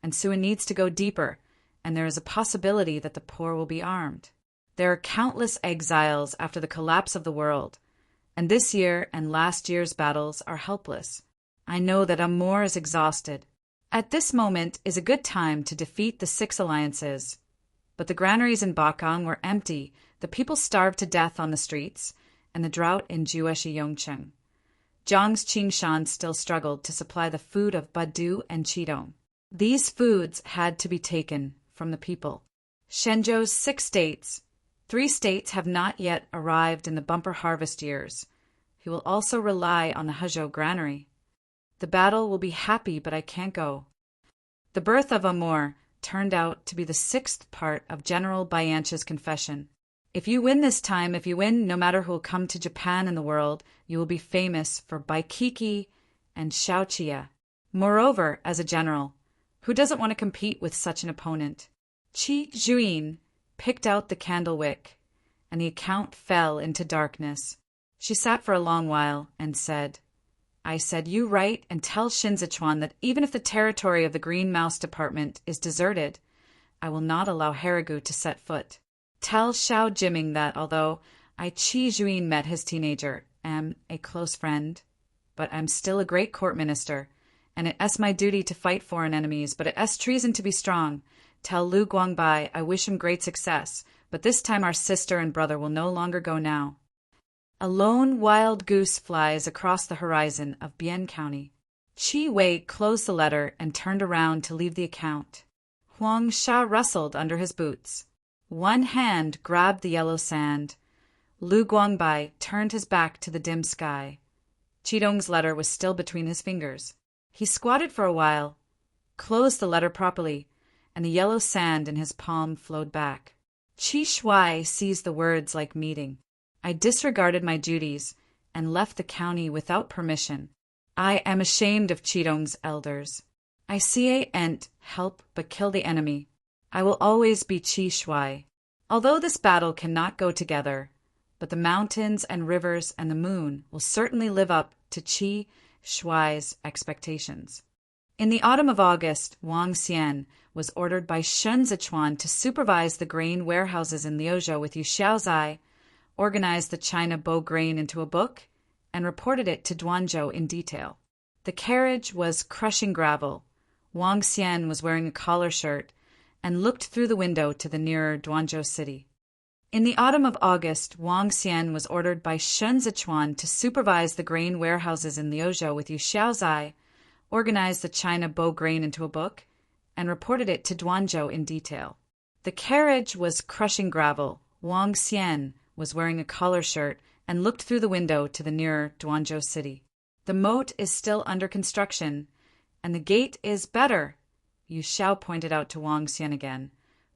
and Suen needs to go deeper, and there is a possibility that the poor will be armed. There are countless exiles after the collapse of the world, and this year and last year's battles are helpless. I know that Amor is exhausted. At this moment is a good time to defeat the 6 alliances. But the granaries in Bakang were empty, the people starved to death on the streets, and the drought in Jueshi Yongcheng. Jiang's Qingshan still struggled to supply the food of Badu and Qidong. These foods had to be taken from the people. Shenzhou's 6 states, 3 states have not yet arrived in the bumper harvest years. He will also rely on the Hezhou granary. The battle will be happy, but I can't go. The birth of Amor turned out to be the 6th part of General Biancha's confession. If you win this time, if you win, no matter who will come to Japan and the world, you will be famous for Baikiki and Shaoqia. Moreover, as a general, who doesn't want to compete with such an opponent? Qi Juyin picked out the candle wick, and the account fell into darkness. She sat for a long while and said, I said, you write and tell Shinzichuan that even if the territory of the Green Mouse Department is deserted, I will not allow Harigu to set foot. Tell Xiao Jiming that although I Qi Juyin met his teenager, am a close friend, but I'm still a great court minister, and it is my duty to fight foreign enemies, but it is treason to be strong. Tell Lu Guangbai I wish him great success, but this time our sister and brother will no longer go now. A lone wild goose flies across the horizon of Bian County. Qi Wei closed the letter and turned around to leave the account. Huang Sha rustled under his boots. One hand grabbed the yellow sand. Lu Guangbai turned his back to the dim sky. Qidong's letter was still between his fingers. He squatted for a while, closed the letter properly, and the yellow sand in his palm flowed back. Qi Shuai seized the words like meeting. I disregarded my duties and left the county without permission. I am ashamed of Qidong's elders. I can't help but kill the enemy. I will always be Qi Shuai. Although this battle cannot go together, but the mountains and rivers and the moon will certainly live up to Qi Shuai's expectations. In the autumn of August, Wang Xian was ordered by Shun Zichuan to supervise the grain warehouses in Liuzhou with Yu Xiaozai, organized the China bow grain into a book, and reported it to Duanzhou in detail. The carriage was crushing gravel. Wang Xian was wearing a collar shirt and looked through the window to the nearer Duanzhou city. In the autumn of August, Wang Xian was ordered by Shun Zichuan to supervise the grain warehouses in Liuzhou with Yu Xiaozai, organized the China bow grain into a book, and reported it to Duanzhou in detail. The carriage was crushing gravel. Wang Xian was wearing a collar shirt and looked through the window to the nearer Duanzhou city. The moat is still under construction, and the gate is better. Yu Xiao pointed out to Wang Xian again.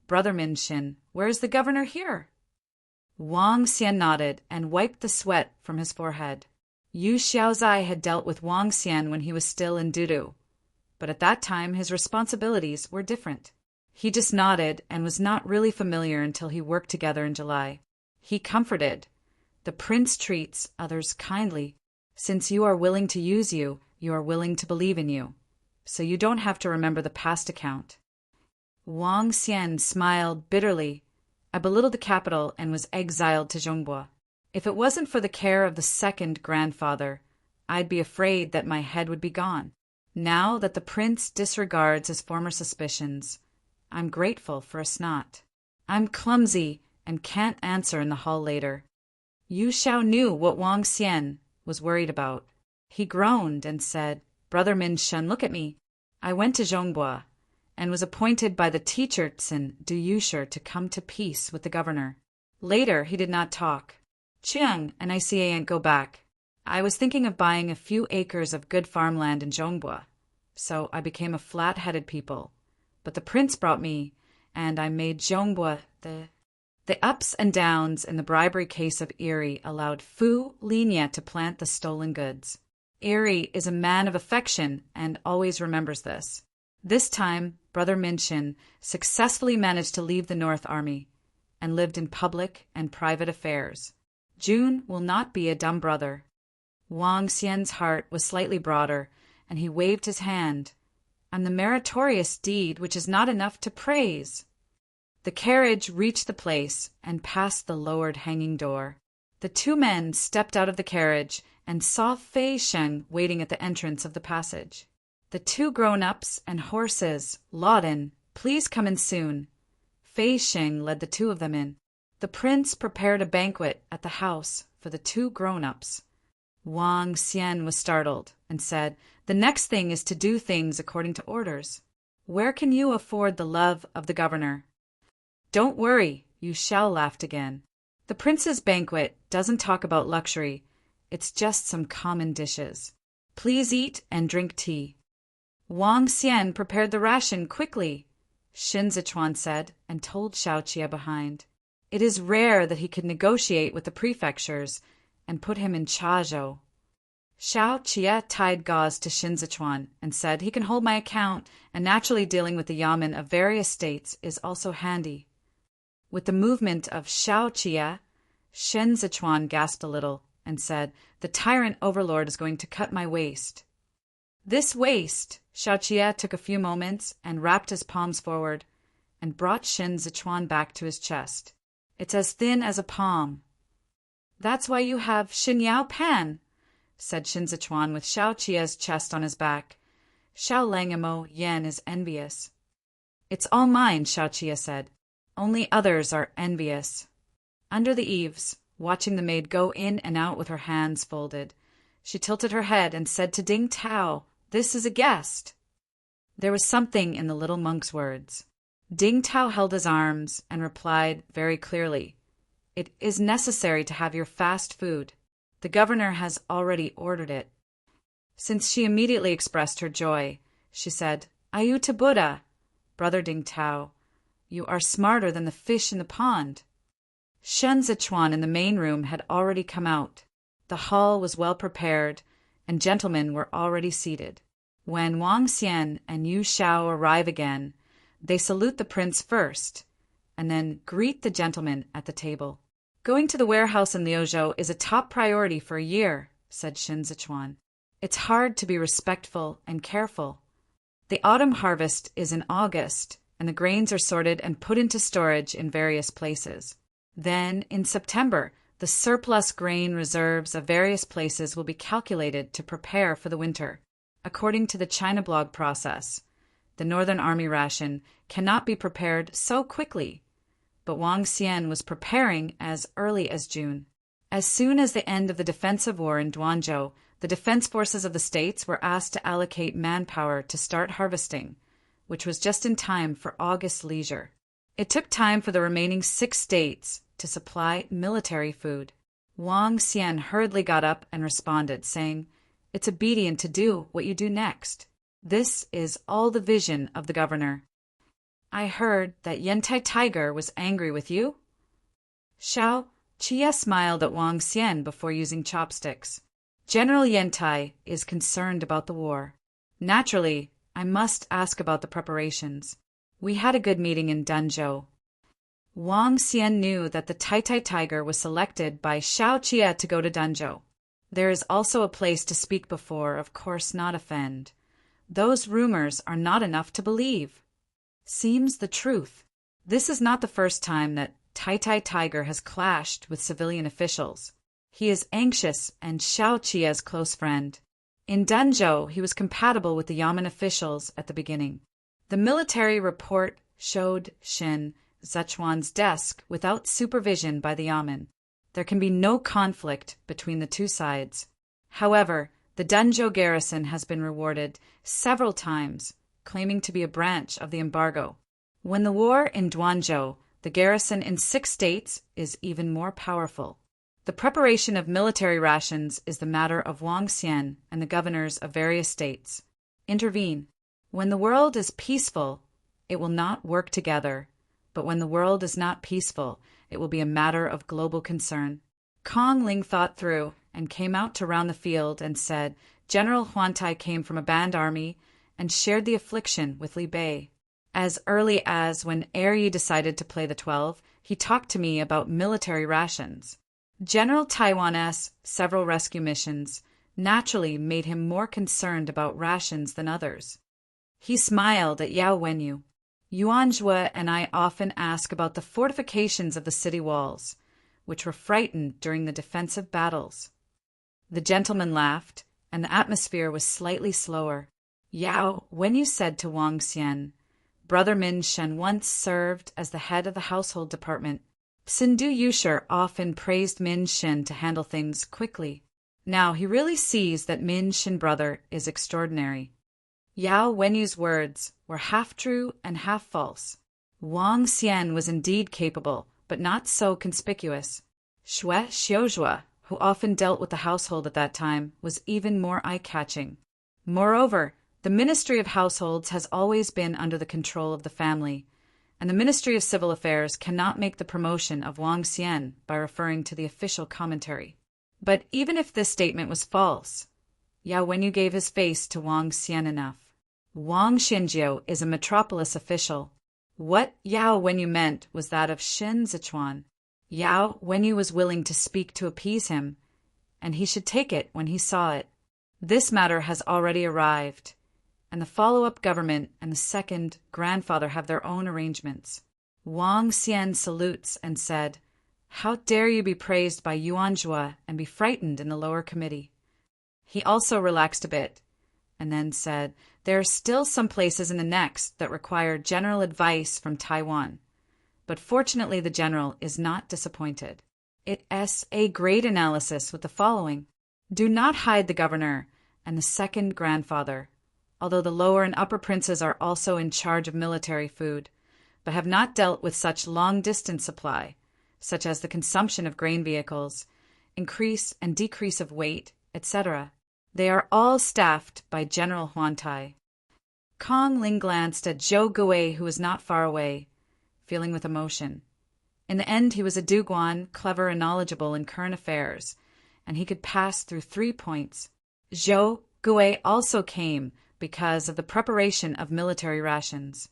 Brother Min-shin, where is the governor here? Wang Xian nodded and wiped the sweat from his forehead. Yu Xiaozai had dealt with Wang Xian when he was still in Dudu, but at that time his responsibilities were different. He just nodded and was not really familiar until he worked together in July. He comforted. The prince treats others kindly. Since you are willing to use you, you are willing to believe in you. So you don't have to remember the past account. Wang Xian smiled bitterly. I belittled the capital and was exiled to Zhongbua. If it wasn't for the care of the second grandfather, I'd be afraid that my head would be gone. Now that the prince disregards his former suspicions, I'm grateful for a snot. I'm clumsy and can't answer in the hall later. Yu Xiao knew what Wang Xian was worried about. He groaned and said, Brother Min-shun, look at me. I went to Zhongbua and was appointed by the teacher Tsin Du Yusher to come to peace with the governor. Later, he did not talk. Chiang and I can't go back. I was thinking of buying a few acres of good farmland in Zhongbua, so I became a flat-headed people. But the prince brought me, and I made Zhongbua The ups and downs in the bribery case of Erie allowed Fu Linya to plant the stolen goods. Erie is a man of affection and always remembers this. This time, Brother Minshin successfully managed to leave the North Army and lived in public and private affairs. June will not be a dumb brother. Wang Xian's heart was slightly broader, and he waved his hand. I'm the meritorious deed which is not enough to praise. The carriage reached the place and passed the lowered hanging door. The two men stepped out of the carriage and saw Fei Sheng waiting at the entrance of the passage. The two grown-ups and horses, Lauden, please come in soon. Fei Sheng led the two of them in. The prince prepared a banquet at the house for the two grown-ups. Wang Xian was startled and said, "The next thing is to do things according to orders. Where can you afford the love of the governor?" "Don't worry," Yu Xiao laughed again. "The prince's banquet doesn't talk about luxury. It's just some common dishes. Please eat and drink tea." Wang Xian prepared the ration quickly, Shin Zichuan said, and told Xiao Qie behind. It is rare that he could negotiate with the prefectures and put him in Chazhou. Xiao Qie tied gauze to Shin Zichuan and said, "He can hold my account, and naturally dealing with the yamen of various states is also handy." With the movement of Xiao Qie, Shin Zichuan gasped a little and said, "The tyrant overlord is going to cut my waist." This waist, Xiao Qie took a few moments and wrapped his palms forward and brought Shin Zichuan back to his chest. "It's as thin as a palm." "That's why you have Xin Yao Pan," said Shin Zichuan with Xiao Qie's chest on his back. Xiao Langamo Yan is envious. "It's all mine," Xiao Qie said. "Only others are envious." Under the eaves, watching the maid go in and out with her hands folded, she tilted her head and said to Ding Tao, "This is a guest." There was something in the little monk's words. Ding Tao held his arms and replied very clearly, "It is necessary to have your fast food. The governor has already ordered it." Since she immediately expressed her joy, she said, "Ayuta Buddha, Brother Ding Tao, you are smarter than the fish in the pond." Shen Zichuan in the main room had already come out. The hall was well prepared, and gentlemen were already seated. When Wang Xian and Yu Xiao arrive again, they salute the prince first, and then greet the gentlemen at the table. "Going to the warehouse in Liuzhou is a top priority for a year," said Shin Zichuan. "It's hard to be respectful and careful. The autumn harvest is in August, and the grains are sorted and put into storage in various places. Then, in September, the surplus grain reserves of various places will be calculated to prepare for the winter. According to the China blog process, the Northern Army ration cannot be prepared so quickly, but Wang Xian was preparing as early as June. As soon as the end of the defensive war in Duanzhou, the defense forces of the states were asked to allocate manpower to start harvesting, which was just in time for August leisure. It took time for the remaining 6 states to supply military food. Wang Xian hurriedly got up and responded, saying, "It's obedient to do what you do next. This is all the vision of the governor." "I heard that Yantai Tiger was angry with you?" Xiao Qie smiled at Wang Xian before using chopsticks. "General Yantai is concerned about the war. Naturally, I must ask about the preparations. We had a good meeting in Danzhou." Wang Xian knew that the Tai Tiger was selected by Xiao Qie to go to Danzhou. There is also a place to speak before, of course not offend. Those rumors are not enough to believe. Seems the truth. This is not the first time that Tai Tiger has clashed with civilian officials. He is anxious and Xiao Qie's close friend. In Danzhou, he was compatible with the yamen officials at the beginning. The military report showed Shin Zichuan's desk without supervision by the yamen. There can be no conflict between the two sides. However, the Danzhou garrison has been rewarded several times, claiming to be a branch of the embargo. When the war in Duanzhou, the garrison in 6 states is even more powerful. The preparation of military rations is the matter of Wang Xian and the governors of various states. Intervene. When the world is peaceful, it will not work together. But when the world is not peaceful, it will be a matter of global concern. Kong Ling thought through and came out to round the field and said, "General Huantai came from a banned army and shared the affliction with Li Bei. As early as when Yi decided to play the 12, he talked to me about military rations. General Taiwan's several rescue missions naturally made him more concerned about rations than others." He smiled at Yao Wenyu. Yuan Jue and I often ask about the fortifications of the city walls, which were frightened during the defensive battles. The gentleman laughed, and the atmosphere was slightly slower. Yao, when you said to Wang Xian, Brother Min Shen once served as the head of the household department. Sindu Yusher often praised Min Shen to handle things quickly. Now he really sees that Min Shen brother is extraordinary. Yao Wenyu's words were half true and half false. Wang Xian was indeed capable, but not so conspicuous. Xue Xiuzhua, who often dealt with the household at that time, was even more eye-catching. Moreover, the Ministry of Households has always been under the control of the family, and the Ministry of Civil Affairs cannot make the promotion of Wang Xian by referring to the official commentary. But even if this statement was false, Yao Wenyu gave his face to Wang Xian enough. Wang Xinjiu is a metropolis official. What Yao Wenyu meant was that of Shen Zichuan. Yao Wenyu was willing to speak to appease him, and he should take it when he saw it. This matter has already arrived, and the follow-up government and the second grandfather have their own arrangements. Wang Xian salutes and said, How dare you be praised by Yuan Jue and be frightened in the lower committee? He also relaxed a bit, and then said, There are still some places in the next that require general advice from Taiwan. But fortunately the general is not disappointed. It is a great analysis with the following. Do not hide the governor and the second grandfather, although the lower and upper princes are also in charge of military food, but have not dealt with such long-distance supply, such as the consumption of grain vehicles, increase and decrease of weight, etc. They are all staffed by General Huantai. Kong Ling glanced at Zhou Gui, who was not far away, feeling with emotion. In the end, he was a Duguan, clever and knowledgeable in current affairs, and he could pass through 3 points. Zhou Gui also came because of the preparation of military rations.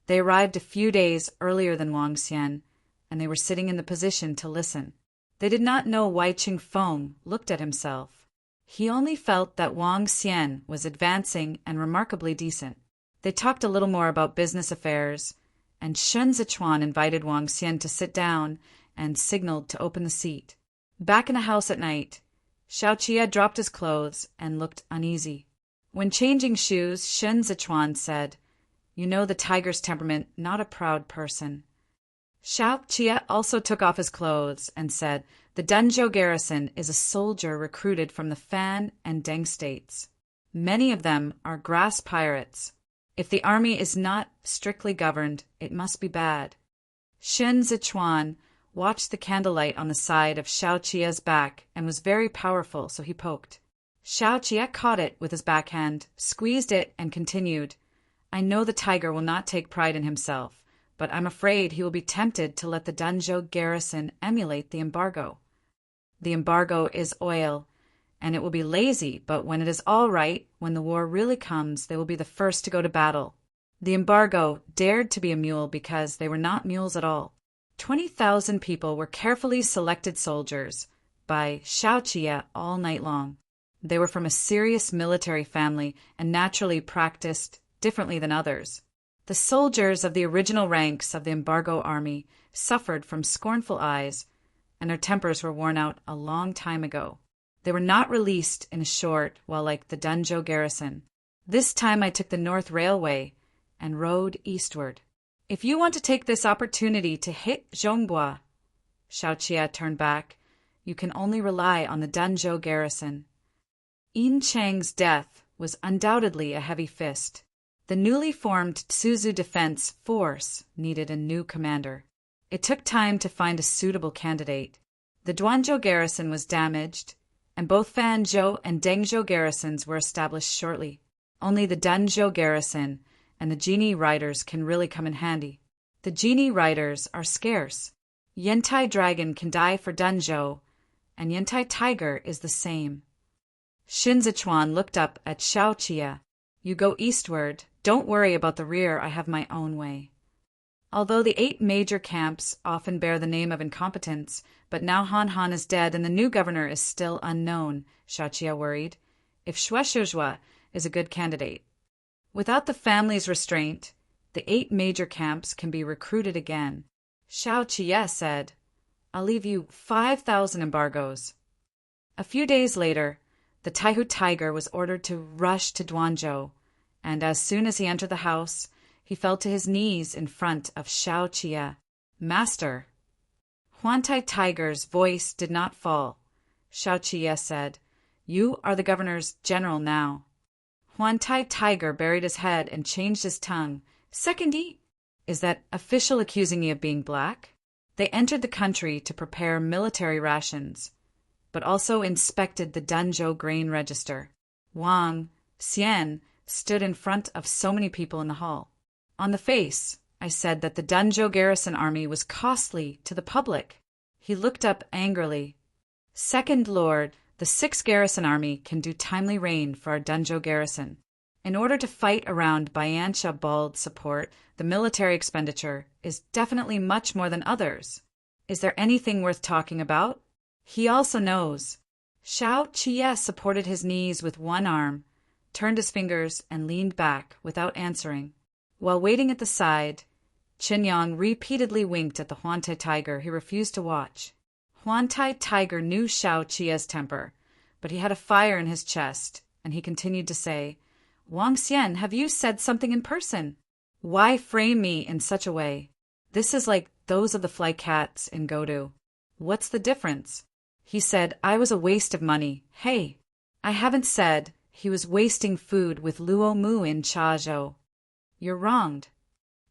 They arrived a few days earlier than Wang Xian, and they were sitting in the position to listen. They did not know Wai Qingfeng looked at himself. He only felt that Wang Xian was advancing and remarkably decent. They talked a little more about business affairs, and Shen Zichuan invited Wang Xian to sit down and signaled to open the seat. Back in the house at night, Xiao Qie dropped his clothes and looked uneasy. When changing shoes, Shen Zichuan said, You know the tiger's temperament, not a proud person. Xiao Qie also took off his clothes and said, The Danzhou garrison is a soldier recruited from the Fan and Deng states. Many of them are grass pirates. If the army is not strictly governed, it must be bad. Shen Zichuan watched the candlelight on the side of Xiao Qie's back and was very powerful, so he poked. Xiao Qie caught it with his backhand, squeezed it, and continued, I know the tiger will not take pride in himself, but I'm afraid he will be tempted to let the Danzhou garrison emulate the embargo. The embargo is oil, and it will be lazy, but when it is all right, when the war really comes, they will be the first to go to battle. The embargo dared to be a mule because they were not mules at all. 20,000 people were carefully selected soldiers by Xiao Qie all night long. They were from a serious military family and naturally practiced differently than others. The soldiers of the original ranks of the embargo army suffered from scornful eyes, and their tempers were worn out a long time ago. They were not released in a short while like the Danzhou garrison. This time I took the North Railway and rode eastward. If you want to take this opportunity to hit Zhongbua, Xiao Qie turned back, you can only rely on the Danzhou garrison. Yin Chang's death was undoubtedly a heavy fist. The newly formed Tsuzu Defense Force needed a new commander. It took time to find a suitable candidate. The Duanzhou garrison was damaged, and both Fanzhou and Dengzhou garrisons were established shortly. Only the Danzhou garrison and the genie riders can really come in handy. The genie riders are scarce. Yantai Dragon can die for Danzhou, and Yantai Tiger is the same. Shen Zichuan looked up at Xiao Qie. You go eastward. Don't worry about the rear. I have my own way. Although the 8 major camps often bear the name of incompetence, but now Han Han is dead and the new governor is still unknown, Xiao Qie worried, if Xue Shuzhua is a good candidate. Without the family's restraint, The 8 major camps can be recruited again. Xiao Qiye said, I'll leave you 5,000 embargoes. A few days later, the Taihu tiger was ordered to rush to Duanzhou, and as soon as he entered the house, he fell to his knees in front of Xiao Qiye. Master. Huantai tiger's voice did not fall. Xiao Qiye said, You are the governor's general now. Huantai tiger buried his head and changed his tongue. Secondly, is that official accusing me of being black? They entered the country to prepare military rations, but also inspected the Danzhou grain register. Wang Xian stood in front of so many people in the hall. On the face, I said that the Danzhou garrison army was costly to the public. He looked up angrily. Second Lord, the 6th garrison army can do timely rain for our Danzhou garrison. In order to fight around Bayansha Bald support, the military expenditure is definitely much more than others. Is there anything worth talking about? He also knows. Xiao Qiye supported his knees with one arm, turned his fingers, and leaned back without answering. While waiting at the side, Qinyang repeatedly winked at the Huantai tiger. He refused to watch. Huantai tiger knew Xiao Qiye's temper, but he had a fire in his chest, and he continued to say, Wang Xian, have you said something in person? Why frame me in such a way? This is like those of the fly cats in Godu. What's the difference? He said I was a waste of money. Hey, I haven't said he was wasting food with Luo Mu in Chazhou. You're wronged.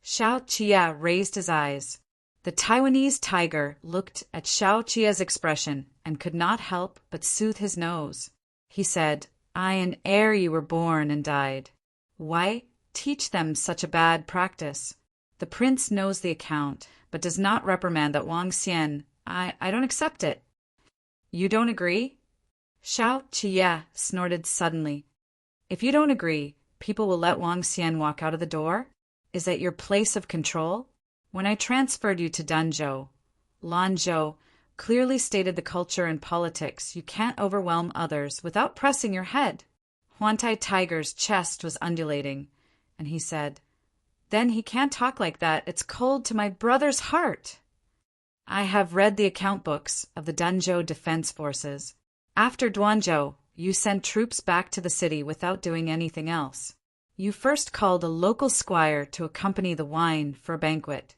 Xiao Qiye raised his eyes. The Taiwanese tiger looked at Xiao Qiye's expression and could not help but soothe his nose. He said, I and ere you were born and died. Why teach them such a bad practice? The prince knows the account, but does not reprimand that Wang Xian. I don't accept it. You don't agree? Xiao Qiye snorted suddenly. If you don't agree, people will let Wang Xian walk out of the door? Is that your place of control? When I transferred you to Danzhou, Lanzhou clearly stated the culture and politics. You can't overwhelm others without pressing your head. Huantai tiger's chest was undulating, and he said, Then he can't talk like that. It's cold to my brother's heart. I have read the account books of the Danzhou Defense Forces. After Duanzhou, you sent troops back to the city without doing anything else. You first called a local squire to accompany the wine for a banquet.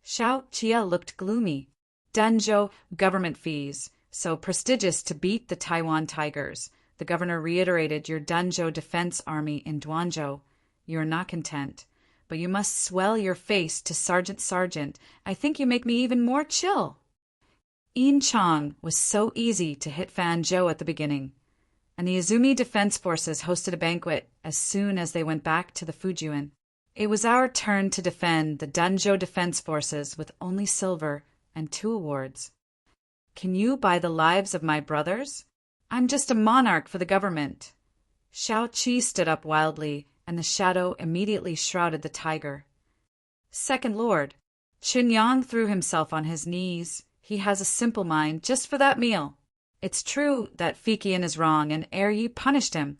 Xiao Qiye looked gloomy. Danzhou government fees, so prestigious to beat the Taiwan tigers. The governor reiterated your Danzhou defense army in Duanzhou. You are not content, but you must swell your face to sergeant. I think you make me even more chill. Yin Chang was so easy to hit Fan Zhou at the beginning, and the Izumi Defense Forces hosted a banquet as soon as they went back to the Fujian. It was our turn to defend the Danzhou Defense Forces with only silver and 2 awards. Can you buy the lives of my brothers? I'm just a monarch for the government. Xiao Qi stood up wildly, and the shadow immediately shrouded the tiger. Second Lord, Qinyang threw himself on his knees. He has a simple mind just for that meal. It's true that Fikian is wrong, and ere ye punished him.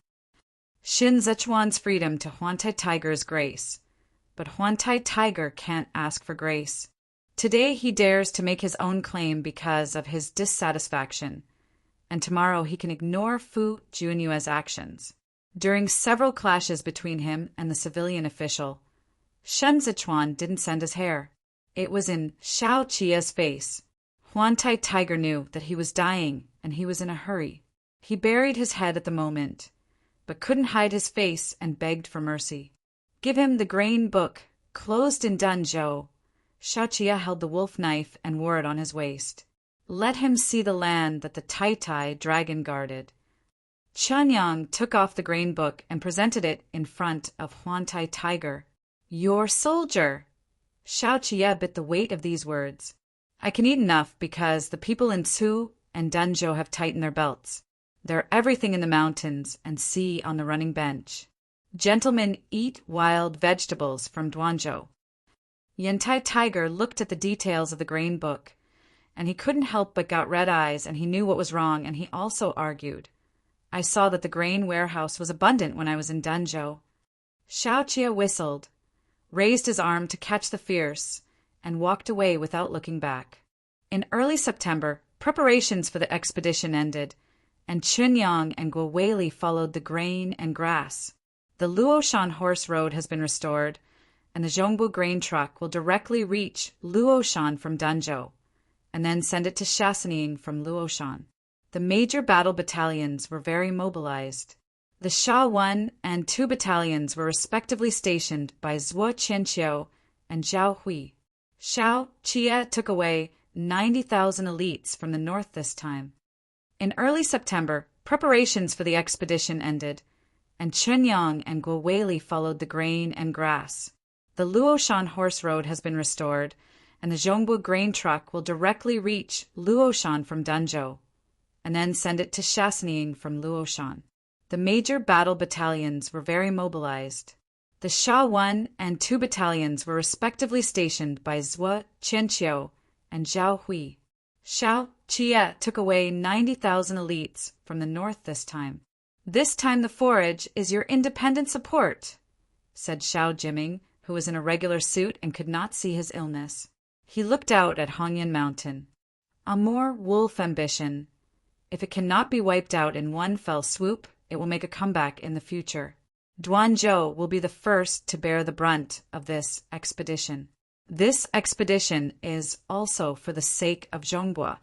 Xin Zechuan's freedom to Huantai tiger's grace. But Huantai tiger can't ask for grace. Today he dares to make his own claim because of his dissatisfaction, and tomorrow he can ignore Fu Junyue's actions. During several clashes between him and the civilian official, Shen Zichuan didn't send his hair. It was in Xiao Qiye's face. Huantai tiger knew that he was dying, and he was in a hurry. He buried his head at the moment, but couldn't hide his face and begged for mercy. Give him the grain book, closed in Danzhou. Xiao Qiye held the wolf knife and wore it on his waist. Let him see the land that the Tai dragon guarded. Qianyang took off the grain book and presented it in front of Huantai tiger. Your soldier! Xiao Qiye bit the weight of these words. I can eat enough because the people in Tsu and Danzhou have tightened their belts. They're everything in the mountains and sea on the running bench. Gentlemen eat wild vegetables from Duanzhou. Yantai tiger looked at the details of the grain book, and he couldn't help but got red eyes, and he knew what was wrong, and he also argued. I saw that the grain warehouse was abundant when I was in Danzhou. Xiao Qiye whistled. raised his arm to catch the fierce, and walked away without looking back. In early September, preparations for the expedition ended, and Chunyang and Gwaweli followed the grain and grass. The Luoshan horse road has been restored, and the Zhongbu grain truck will directly reach Luoshan from Danzhou, and then send it to Chassaning from Luoshan. The major battle battalions were very mobilized. The Sha 1 and 2 battalions were respectively stationed by Zhuo Qianqiu and Zhao Hui. Xiao Qie took away 90,000 elites from the north this time. In early September, preparations for the expedition ended, and Chunyang and Gwaweli followed the grain and grass. The Luoshan horse road has been restored, and the Zhongbu grain truck will directly reach Luoshan from Danzhou, and then send it to Chassaning from Luoshan. The major battle battalions were very mobilized. The Sha 1 and 2 battalions were respectively stationed by Zhuo Qianqiu and Zhao Hui. Xiao Qie took away 90,000 elites from the north this time. "This time the forage is your independent support," said Xiao Jiming, who was in a regular suit and could not see his illness. He looked out at Hongyan Mountain. A more wolf ambition. If it cannot be wiped out in one fell swoop, it will make a comeback in the future. Duanzhou will be the first to bear the brunt of this expedition. This expedition is also for the sake of Zhongbua.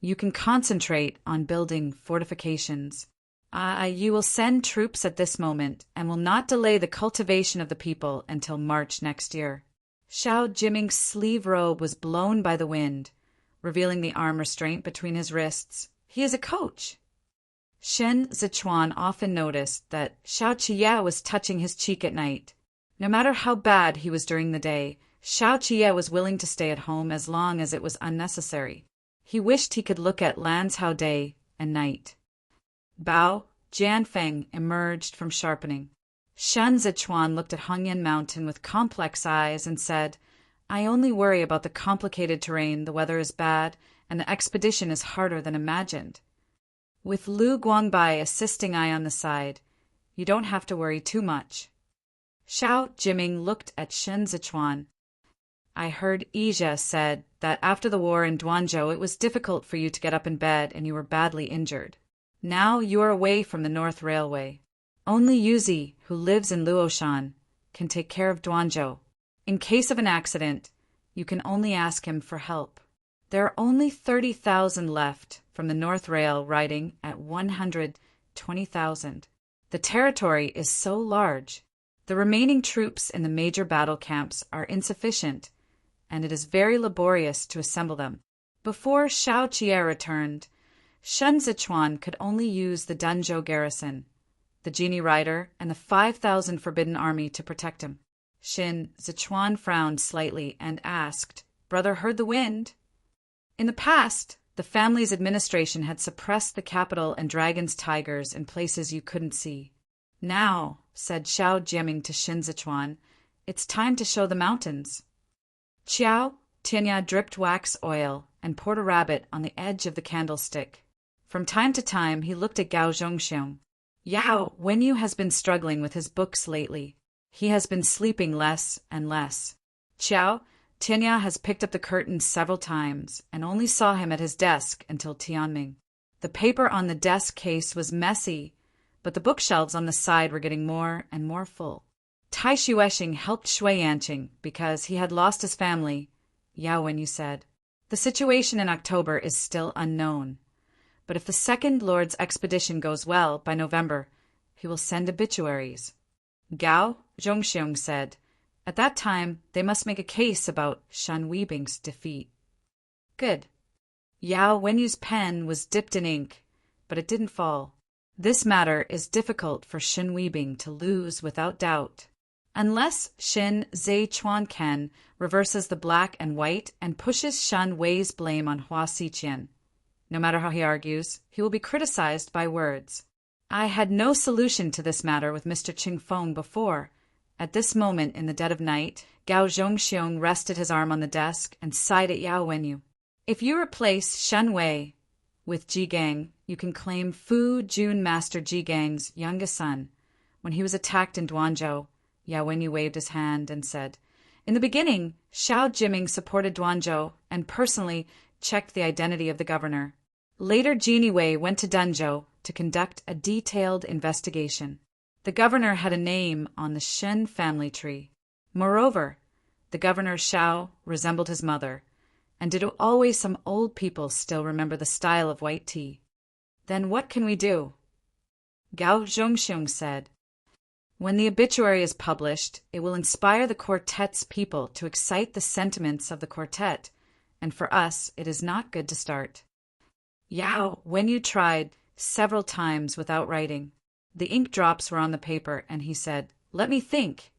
You can concentrate on building fortifications. You will send troops at this moment and will not delay the cultivation of the people until March next year. Xiao Jiming's sleeve robe was blown by the wind, revealing the arm restraint between his wrists. He is a coach. Shen Zichuan often noticed that Xiao Qie was touching his cheek at night. No matter how bad he was during the day, Xiao Qie was willing to stay at home as long as it was unnecessary. He wished he could look at Lanzhou day and night. Bao Jianfeng emerged from sharpening. Shen Zichuan looked at Hongyan Mountain with complex eyes and said, "I only worry about the complicated terrain, the weather is bad, and the expedition is harder than imagined. With Lu Guangbai assisting I on the side, you don't have to worry too much." Xiao Jiming looked at Shen Zichuan. "I heard Ija said that after the war in Duanzhou it was difficult for you to get up in bed and you were badly injured. Now you are away from the North Railway. Only Yuzi, who lives in Luoshan, can take care of Duanzhou. In case of an accident, you can only ask him for help. There are only 30,000 left from the North Rail riding at 120,000. The territory is so large. The remaining troops in the major battle camps are insufficient, and it is very laborious to assemble them." Before Xiao Qie returned, Shen Zichuan could only use the Danzhou garrison, the genie rider, and the 5,000 forbidden army to protect him. Shen Zichuan frowned slightly and asked, "Brother heard the wind?" In the past, the family's administration had suppressed the capital and dragon's tigers in places you couldn't see. "Now," said Xiao Jiming to Shen Zichuan, "it's time to show the mountains." Qiao Tianya dripped wax oil and poured a rabbit on the edge of the candlestick. From time to time, he looked at Gao Zhongxiong. Yao Wenyu has been struggling with his books lately. He has been sleeping less and less. Qiao Tianya has picked up the curtains several times and only saw him at his desk until Tianming. The paper on the desk case was messy, but the bookshelves on the side were getting more and more full. Tai Shueshing helped Shui Yanqing because he had lost his family, Yao Wenyu said. The situation in October is still unknown, but if the Second Lord's expedition goes well by November, he will send obituaries. Gao Zhongxiong said, at that time they must make a case about Shan Weibing's defeat. Good. Yao Wenyu's pen was dipped in ink, but it didn't fall. This matter is difficult for Shen Weibing to lose without doubt. Unless Shen Zaichuan reverses the black and white and pushes Shan Wei's blame on Hua Xiqian. No matter how he argues, he will be criticized by words. I had no solution to this matter with Mr. Qingfeng before. At this moment in the dead of night, Gao Zhongxiong rested his arm on the desk and sighed at Yao Wenyu. If you replace Shen Wei with Ji Gang, you can claim Fu Jun Master Ji Gang's youngest son when he was attacked in Duanzhou Yao Wenyu waved his hand and said, "In the beginning, Xiao Jiming supported Duanzhou and personally checked the identity of the governor. Later, Jini Wei went to Denzhou to conduct a detailed investigation. The governor had a name on the Shen family tree. Moreover, the governor Xiao resembled his mother, and did always some old people still remember the style of white tea? Then what can we do?" Gao Zhongxiong said, "When the obituary is published, it will inspire the quartet's people to excite the sentiments of the quartet, and for us it is not good to start." Yao Wenyu tried several times without writing. The ink drops were on the paper, and he said, "Let me think."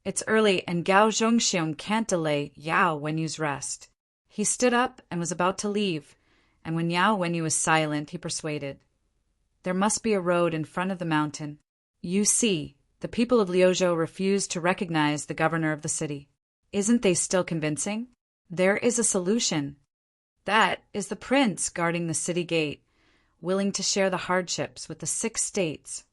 It's early, and Gao Zhongxiong can't delay Yao Wenyu's rest. He stood up and was about to leave, and when Yao Wenyu was silent, he persuaded, "There must be a road in front of the mountain. You see, the people of Liuzhou refused to recognize the governor of the city. Isn't they still convincing? There is a solution. That is the prince guarding the city gate, willing to share the hardships with the 6 states."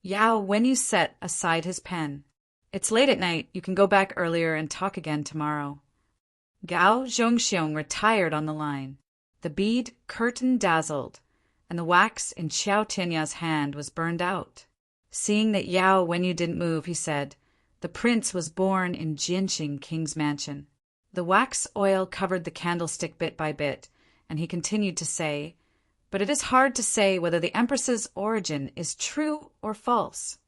Yao Wenyu set aside his pen. "It's late at night. You can go back earlier and talk again tomorrow." Gao Zhongxiong retired on the line. The bead curtain dazzled, and the wax in Xiao Tianya's hand was burned out. Seeing that Yao Wenyu didn't move, he said, "The prince was born in Jinxing King's mansion." The wax oil covered the candlestick bit by bit, and he continued to say, "But it is hard to say whether the empress's origin is true or false."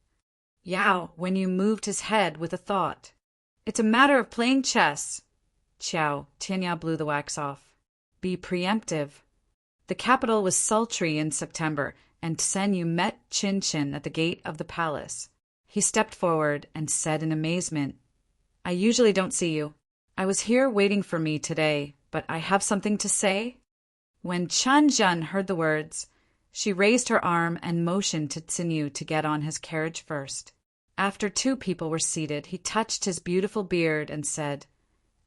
Yao Wenyu moved his head with a thought. "It's a matter of playing chess." Xiao Tianya blew the wax off. "Be preemptive." The capital was sultry in September, and Sen Yu met Qin Qin at the gate of the palace. He stepped forward and said in amazement, "I usually don't see you. I was here waiting for me today, but I have something to say." When Chen Zhen heard the words, she raised her arm and motioned to Tsinyu to get on his carriage first. After 2 people were seated, he touched his beautiful beard and said,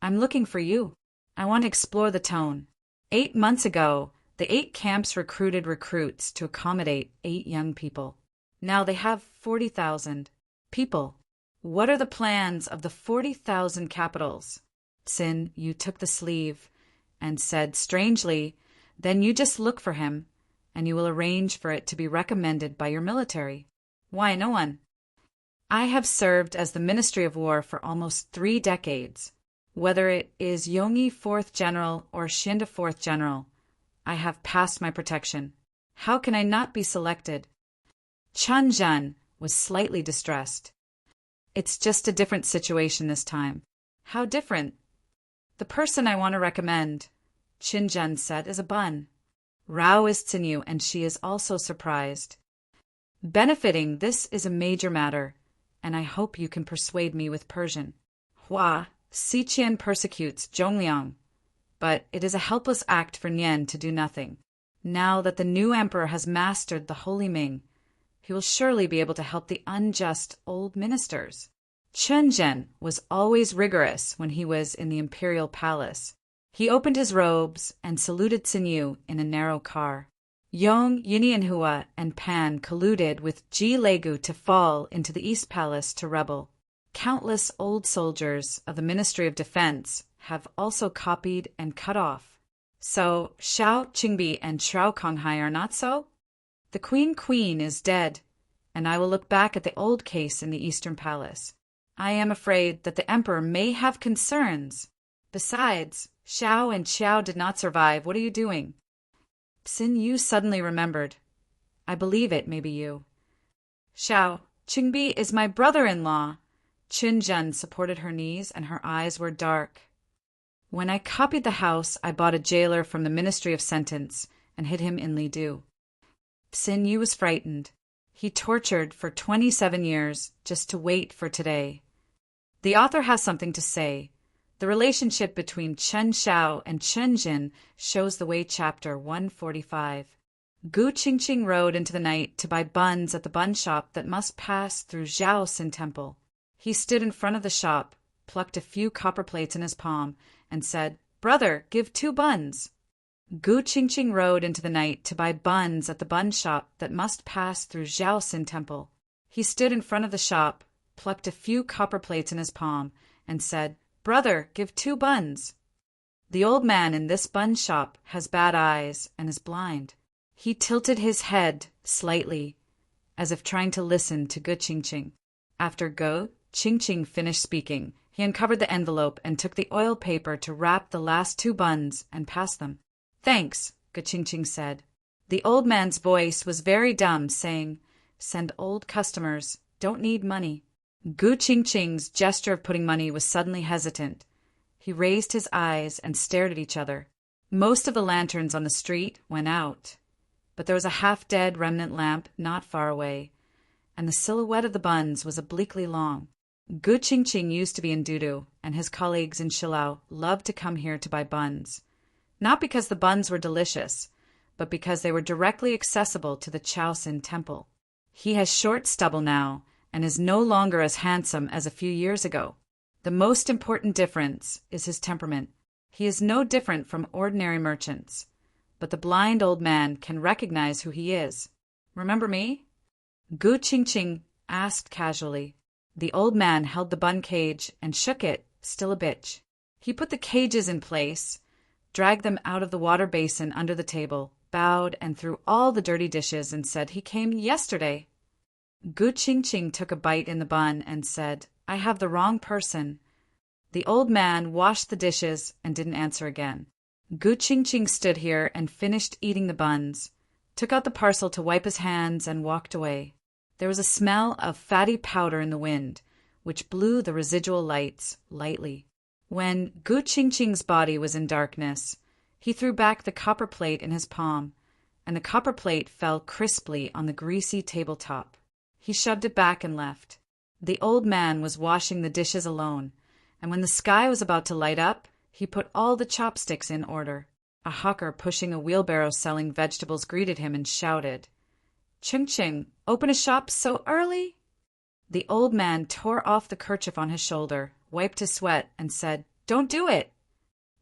"I'm looking for you. I want to explore the tone. 8 months ago, the 8 camps recruited recruits to accommodate 8 young people. Now they have 40,000 people. What are the plans of the 40,000 capitals?" Tsin Yu took the sleeve and said strangely, "Then you just look for him, and you will arrange for it to be recommended by your military." "Why no one?" "I have served as the Ministry of War for almost 3 decades. Whether it is Yongyi 4th General or Shinda 4th General, I have passed my protection. How can I not be selected?" Chen Zhen was slightly distressed. "It's just a different situation this time." "How different?" "The person I want to recommend," Qin Zhen said, "is a bun. Rao is Tsinyu, and she is also surprised. Benefiting this is a major matter, and I hope you can persuade me with Persian. Hua Xiqian persecutes Zhongliang, but it is a helpless act for Nian to do nothing. Now that the new emperor has mastered the Holy Ming, he will surely be able to help the unjust old ministers." Chen Zhen was always rigorous when he was in the imperial palace. He opened his robes and saluted Tsinyu in a narrow car. Yong, Yinianhua, and Pan colluded with Ji Legu to fall into the East Palace to rebel. Countless old soldiers of the Ministry of Defense have also copied and cut off. So Xiao Qingbi and Shao Konghai are not so? The Queen is dead, and I will look back at the old case in the Eastern Palace. I am afraid that the Emperor may have concerns. Besides, Xiao and Xiao did not survive. What are you doing?" Xin Yu suddenly remembered. "I believe it may be you." "Xiao, Qingbi is my brother-in-law." Qin Zhen supported her knees, and her eyes were dark. "When I copied the house, I bought a jailer from the Ministry of Sentence and hid him in Lidu." Xin Yu was frightened. He tortured for 27 years just to wait for today. The author has something to say. The relationship between Chen Xiao and Chen Jin shows the way. Chapter 145. Gu Qingqing rode into the night to buy buns at the bun shop that must pass through Zhao Xin Temple. He stood in front of the shop, plucked a few copper plates in his palm, and said, "Brother, give 2 buns." Gu Qingqing rode into the night to buy buns at the bun shop that must pass through Zhao Xin Temple. He stood in front of the shop, plucked a few copper plates in his palm, and said, "Brother, give 2 buns." The old man in this bun shop has bad eyes and is blind. He tilted his head slightly, as if trying to listen to Go Ching Ching. After Go Ching Ching finished speaking, he uncovered the envelope and took the oil paper to wrap the last 2 buns and pass them. "Thanks," Go Ching Ching said. The old man's voice was very dumb, saying, "Send old customers, don't need money." Go Ching Ching's gesture of putting money was suddenly hesitant. He raised his eyes and stared at each other. Most of the lanterns on the street went out, but there was a half-dead remnant lamp not far away, and the silhouette of the buns was obliquely long. Go Ching Ching used to be in Dudu, and his colleagues in Shilao loved to come here to buy buns, not because the buns were delicious, but because they were directly accessible to the Chaosin temple. He has short stubble now, and is no longer as handsome as a few years ago. The most important difference is his temperament. He is no different from ordinary merchants, but the blind old man can recognize who he is. "Remember me?" Go Ching Ching asked casually. The old man held the bun cage and shook it, still a bitch. He put the cages in place, dragged them out of the water basin under the table, bowed and threw all the dirty dishes, and said he came yesterday. Go Ching Ching took a bite in the bun and said, "I have the wrong person." The old man washed the dishes and didn't answer again. Go Ching Ching stood here and finished eating the buns, took out the parcel to wipe his hands, and walked away. There was a smell of fatty powder in the wind, which blew the residual lights lightly. When Go Ching Ching's body was in darkness, he threw back the copper plate in his palm, and the copper plate fell crisply on the greasy tabletop. He shoved it back and left. The old man was washing the dishes alone, and when the sky was about to light up, he put all the chopsticks in order. A hawker pushing a wheelbarrow selling vegetables greeted him and shouted, "Ching Ching, open a shop so early?" The old man tore off the kerchief on his shoulder, wiped his sweat, and said, "Don't do it!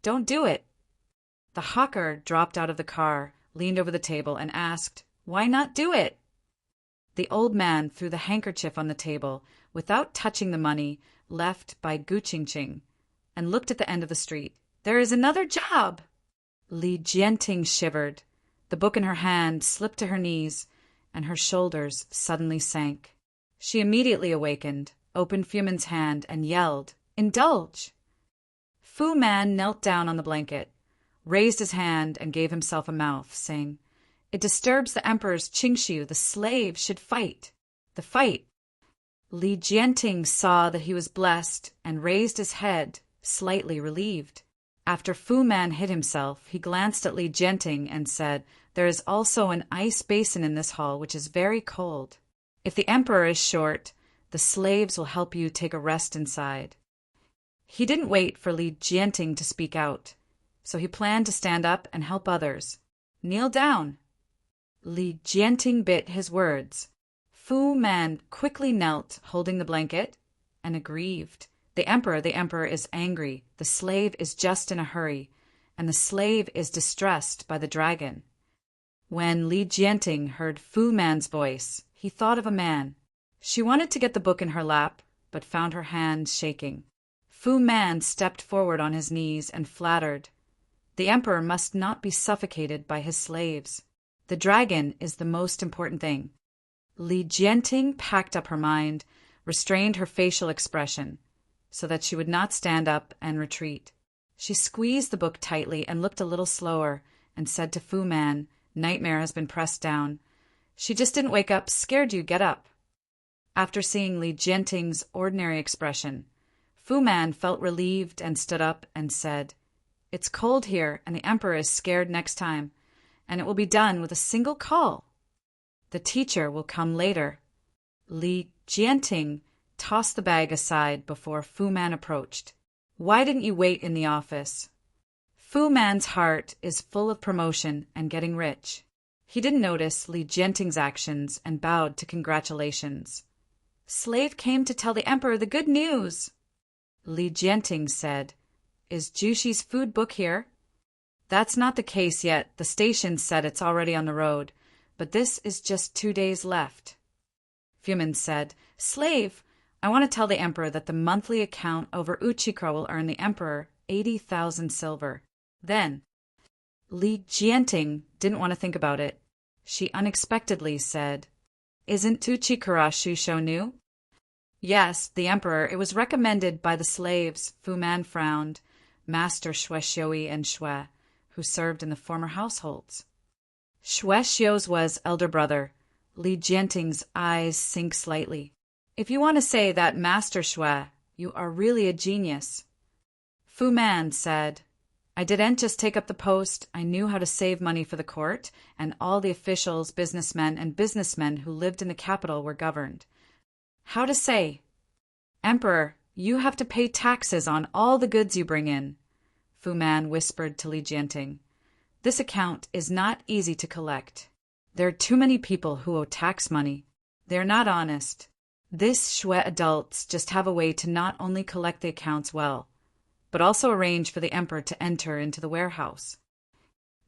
Don't do it!" The hawker dropped out of the car, leaned over the table, and asked, "Why not do it?" The old man threw the handkerchief on the table, without touching the money left by Go Ching Ching, and looked at the end of the street. "There is another job!" Li Jianting shivered. The book in her hand slipped to her knees, and her shoulders suddenly sank. She immediately awakened, opened Fu Man's hand, and yelled, "Indulge!" Fu Man knelt down on the blanket, raised his hand, and gave himself a mouth, saying, "It disturbs the Emperor's Qingshu. The slave should fight." The fight. Li Jianting saw that he was blessed and raised his head, slightly relieved. After Fu Man hid himself, he glanced at Li Jianting and said, "There is also an ice basin in this hall which is very cold. If the Emperor is short, the slaves will help you take a rest inside." He didn't wait for Li Jianting to speak out, so he planned to stand up and help others. "Kneel down." Li Jianting bit his words. Fu Man quickly knelt, holding the blanket, and aggrieved. The Emperor is angry. The slave is just in a hurry, and the slave is distressed by the dragon. When Li Jianting heard Fu Man's voice, he thought of a man. She wanted to get the book in her lap, but found her hands shaking. Fu Man stepped forward on his knees and flattered. The Emperor must not be suffocated by his slaves. The dragon is the most important thing. Li Jianting packed up her mind, restrained her facial expression, so that she would not stand up and retreat. She squeezed the book tightly and looked a little slower, and said to Fu Man, "Nightmare has been pressed down. She just didn't wake up. Scared you. Get up." After seeing Li Jianting's ordinary expression, Fu Man felt relieved and stood up and said, "It's cold here, and the Emperor is scared next time, and it will be done with a single call. The teacher will come later." Li Jianting tossed the bag aside before Fu Man approached. "Why didn't you wait in the office?" Fu Man's heart is full of promotion and getting rich. He didn't notice Li Jianting's actions and bowed to congratulations. "Slave came to tell the Emperor the good news." Li Jianting said, "Is Jushi's food book here?" "That's not the case yet. The station said it's already on the road, but this is just 2 days left." Fu Man said, "Slave, I want to tell the emperor that the monthly account over Uchikro will earn the emperor 80,000 silver. Then, Li Jianting didn't want to think about it. She unexpectedly said, "Isn't Uchikura Shusho new?" "Yes, the emperor. It was recommended by the slaves," Fu Man frowned, Master Shuexiui and Shue, who served in the former households. Shuexiu's was elder brother. Li Jianting's eyes sink slightly. "If you want to say that, Master Shue, you are really a genius." Fu Man said, "I didn't just take up the post, I knew how to save money for the court, and all the officials, businessmen who lived in the capital were governed. How to say? Emperor, you have to pay taxes on all the goods you bring in," Fu Man whispered to Li Jianting. "This account is not easy to collect. There are too many people who owe tax money. They are not honest. This Shue adults just have a way to not only collect the accounts well, but also arrange for the emperor to enter into the warehouse.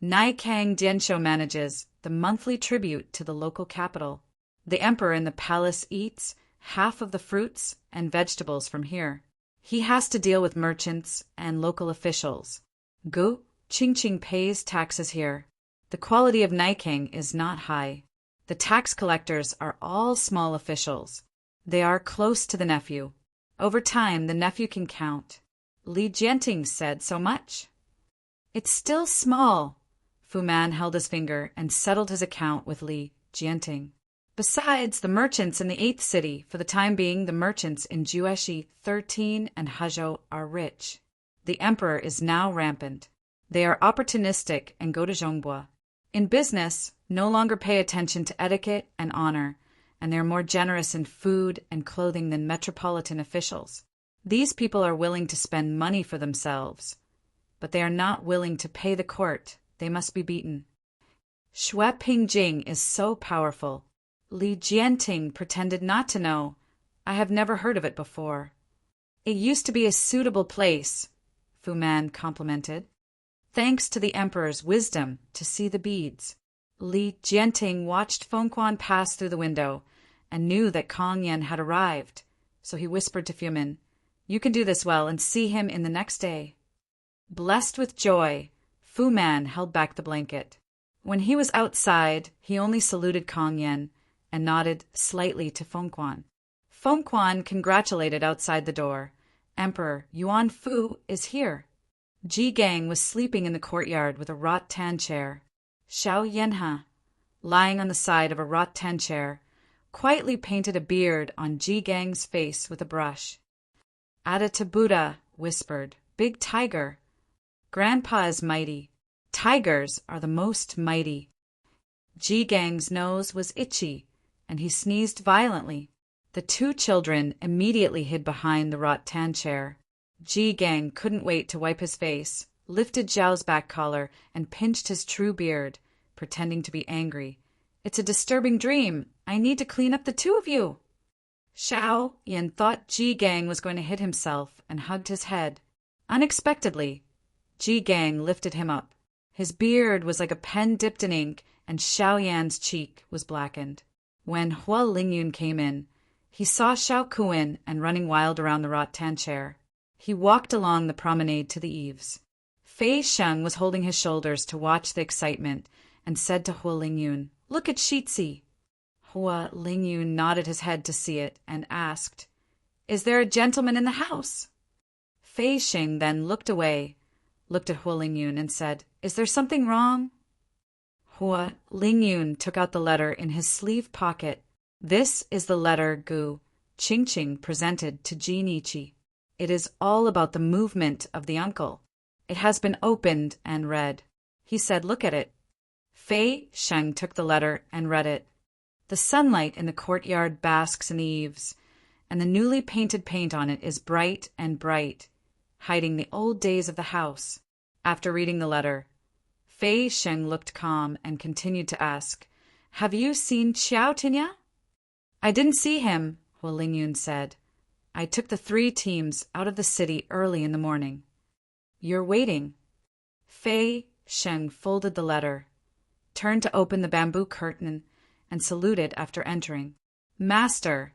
Naikang Dianshou manages the monthly tribute to the local capital. The emperor in the palace eats half of the fruits and vegetables from here. He has to deal with merchants and local officials. Gu Qingqing pays taxes here. The quality of Naikang is not high. The tax collectors are all small officials. They are close to the nephew. Over time, the nephew can count." Li Jianting said, "So much?" "It's still small." Fu Man held his finger and settled his account with Li Jianting. "Besides, the merchants in the 8th city, for the time being the merchants in Jueshi 13 and Hezhou are rich. The emperor is now rampant. They are opportunistic and go to Zhongbua. In business, no longer pay attention to etiquette and honor, and they are more generous in food and clothing than metropolitan officials. These people are willing to spend money for themselves, but they are not willing to pay the court. They must be beaten. Shue Pingjing is so powerful." Li Jianting pretended not to know. "I have never heard of it before." "It used to be a suitable place," Fu Man complimented. "Thanks to the emperor's wisdom to see the beads." Li Jianting watched Feng Quan pass through the window and knew that Kong Yen had arrived, so he whispered to Fu Man, "You can do this well and see him in the next day." Blessed with joy, Fu Man held back the blanket. When he was outside, he only saluted Kong Yen and nodded slightly to Feng Quan. Feng Quan congratulated outside the door. "Emperor Yuan Fu is here." Ji Gang was sleeping in the courtyard with a rattan chair. Xiao Yanha, lying on the side of a rattan chair, quietly painted a beard on Ji Gang's face with a brush. Adita Buddha whispered, "Big tiger." "Grandpa is mighty. Tigers are the most mighty." Ji Gang's nose was itchy, and he sneezed violently. The two children immediately hid behind the rattan chair. Ji Gang couldn't wait to wipe his face, lifted Zhao's back collar, and pinched his true beard, pretending to be angry. "It's a disturbing dream. I need to clean up the two of you." Xiao Yan thought Ji Gang was going to hit himself and hugged his head. Unexpectedly, Ji Gang lifted him up. His beard was like a pen dipped in ink, and Xiao Yan's cheek was blackened. When Hua Lingyun came in, he saw Xiao Kuan and running wild around the rattan chair. He walked along the promenade to the eaves. Fei Sheng was holding his shoulders to watch the excitement and said to Hua Lingyun, "Look at Shitzi." Hua Lingyun nodded his head to see it and asked, "Is there a gentleman in the house?" Fei Sheng then looked away, looked at Hua Lingyun and said, "Is there something wrong?" Hua Lingyun took out the letter in his sleeve pocket. "This is the letter Gu Qingqing presented to Ji Niqi. It is all about the movement of the uncle. It has been opened and read." He said, "Look at it." Fei Sheng took the letter and read it. The sunlight in the courtyard basks in the eaves, and the newly painted paint on it is bright and bright, hiding the old days of the house. After reading the letter, Fei Sheng looked calm and continued to ask, "Have you seen Xiao Tinya?" "I didn't see him," Hua Lingyun said. "I took the 3 teams out of the city early in the morning." "You're waiting." Fei Sheng folded the letter, turned to open the bamboo curtain, and saluted after entering. "Master,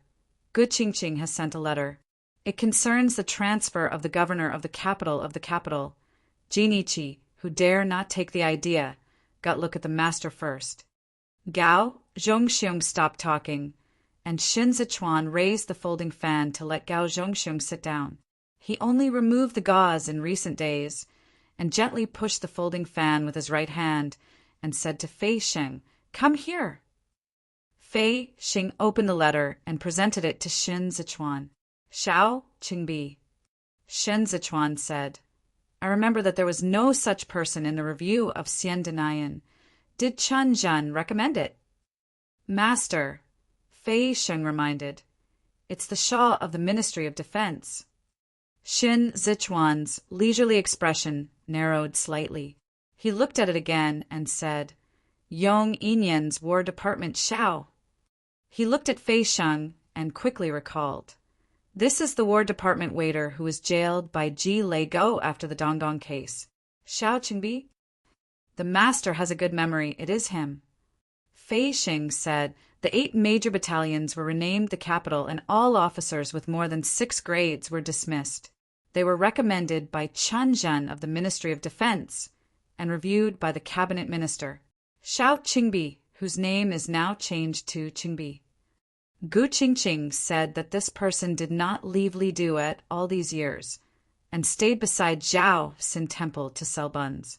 Gu Qingqing has sent a letter. It concerns the transfer of the governor of the capital, Jinichi, who dare not take the idea, got look at the master first. Gao Zhongxiong stopped talking, and Xin Zichuan raised the folding fan to let Gao Zhongxiong sit down. He only removed the gauze in recent days, and gently pushed the folding fan with his right hand, and said to Fei Sheng, "Come here." Fei Sheng opened the letter and presented it to Xin Zichuan. "Xiao Qingbi." Xin Zichuan said, "I remember that there was no such person in the review of Xian Denayan. Did Chen Zhen recommend it?" "Master," Fei Sheng reminded, "it's the Shah of the Ministry of Defense." Xin Zichuan's leisurely expression narrowed slightly. He looked at it again and said, "Yong Yinyan's War Department Xiao." He looked at Fei Sheng and quickly recalled, "This is the War Department waiter who was jailed by Ji Lei Go after the Dongdong case. Xiao Qingbi?" "The master has a good memory. It is him." Fei Sheng said the 8 major battalions were renamed the capital and all officers with more than 6 grades were dismissed. They were recommended by Chen Zhen of the Ministry of Defense and reviewed by the cabinet minister, Xiao Qingbi, whose name is now changed to Qingbi. Gu Qingqing said that this person did not leave Lidu at all these years and stayed beside Zhao Xin Temple to sell buns.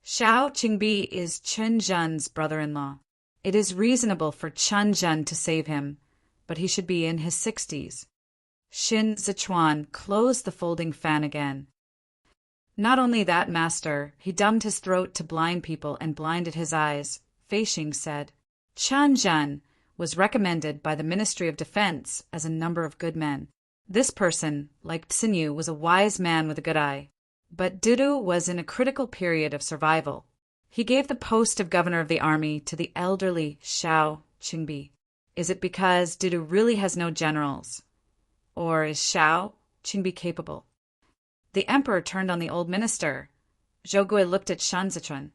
Xiao Qingbi is Chen Zhen's brother-in-law. It is reasonable for Chen Zhen to save him, but he should be in his 60s. Xin Zichuan closed the folding fan again. "Not only that, master, he dumbed his throat to blind people and blinded his eyes," Fei Sheng said. "Chen Zhen was recommended by the Ministry of Defense as a number of good men. This person, like Tsinyu, was a wise man with a good eye. But Dudu was in a critical period of survival. He gave the post of governor of the army to the elderly Xiao Qingbi. Is it because Dudu really has no generals? Or is Xiao Qingbi capable?" The emperor turned on the old minister. Zhou Gui looked at Shan Zichuan.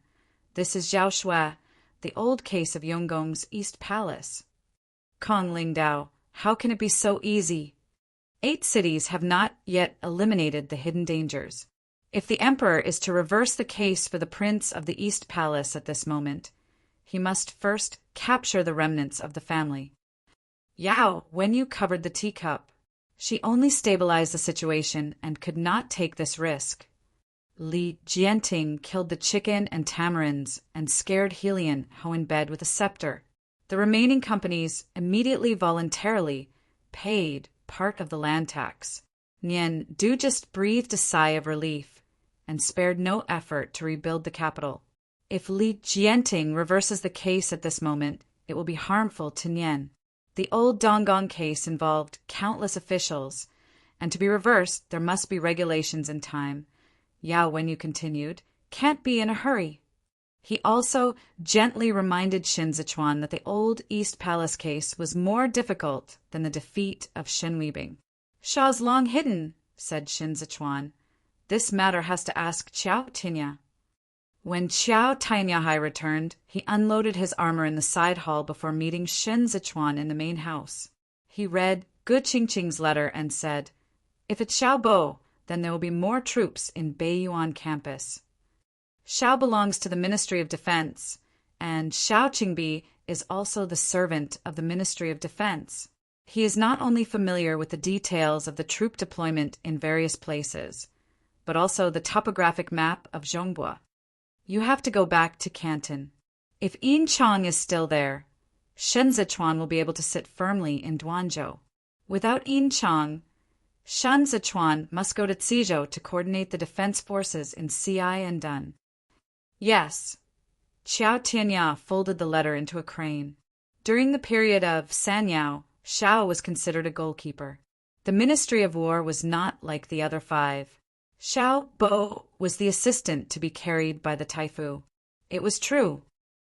"This is Zhao Shui, the old case of Yonggong's East Palace." Kong Lingdao, "How can it be so easy? 8 cities have not yet eliminated the hidden dangers. If the emperor is to reverse the case for the prince of the East Palace at this moment, he must first capture the remnants of the family." Yao Wenyu covered the teacup. She only stabilized the situation and could not take this risk. Li Jianting killed the chicken and tamarinds and scared Helian Ho in bed with a scepter. The remaining companies immediately voluntarily paid part of the land tax. Nian Du just breathed a sigh of relief and spared no effort to rebuild the capital. If Li Jianting reverses the case at this moment, it will be harmful to Nian. The old Donggong case involved countless officials, and to be reversed there must be regulations in time. Yao Wenyu continued, "Can't be in a hurry." He also gently reminded Xin Zichuan that the old East Palace case was more difficult than the defeat of Shen Weibing. "Shaw's long hidden," said Xin Zichuan. "This matter has to ask Qiao Tinya." When Qiao Tianyahai returned, he unloaded his armor in the side hall before meeting Xin Zichuan in the main house. He read Gu Qingqing's letter and said, "If it's Xiao Bo, then there will be more troops in Beiyuan campus. Xiao belongs to the Ministry of Defense, and Xiao Qingbi is also the servant of the Ministry of Defense. He is not only familiar with the details of the troop deployment in various places, but also the topographic map of Zhongbua. You have to go back to Canton. If Yin Chong is still there, Shen Zichuan will be able to sit firmly in Duanzhou. Without Yin Chong, Shan Zichuan must go to Cizhou to coordinate the defense forces in Ci and Dun." "Yes." Qiao Tianya folded the letter into a crane. During the period of Sanyao, Xiao was considered a goalkeeper. The Ministry of War was not like the other 5. Xiao Bo was the assistant to be carried by the Taifu. It was true.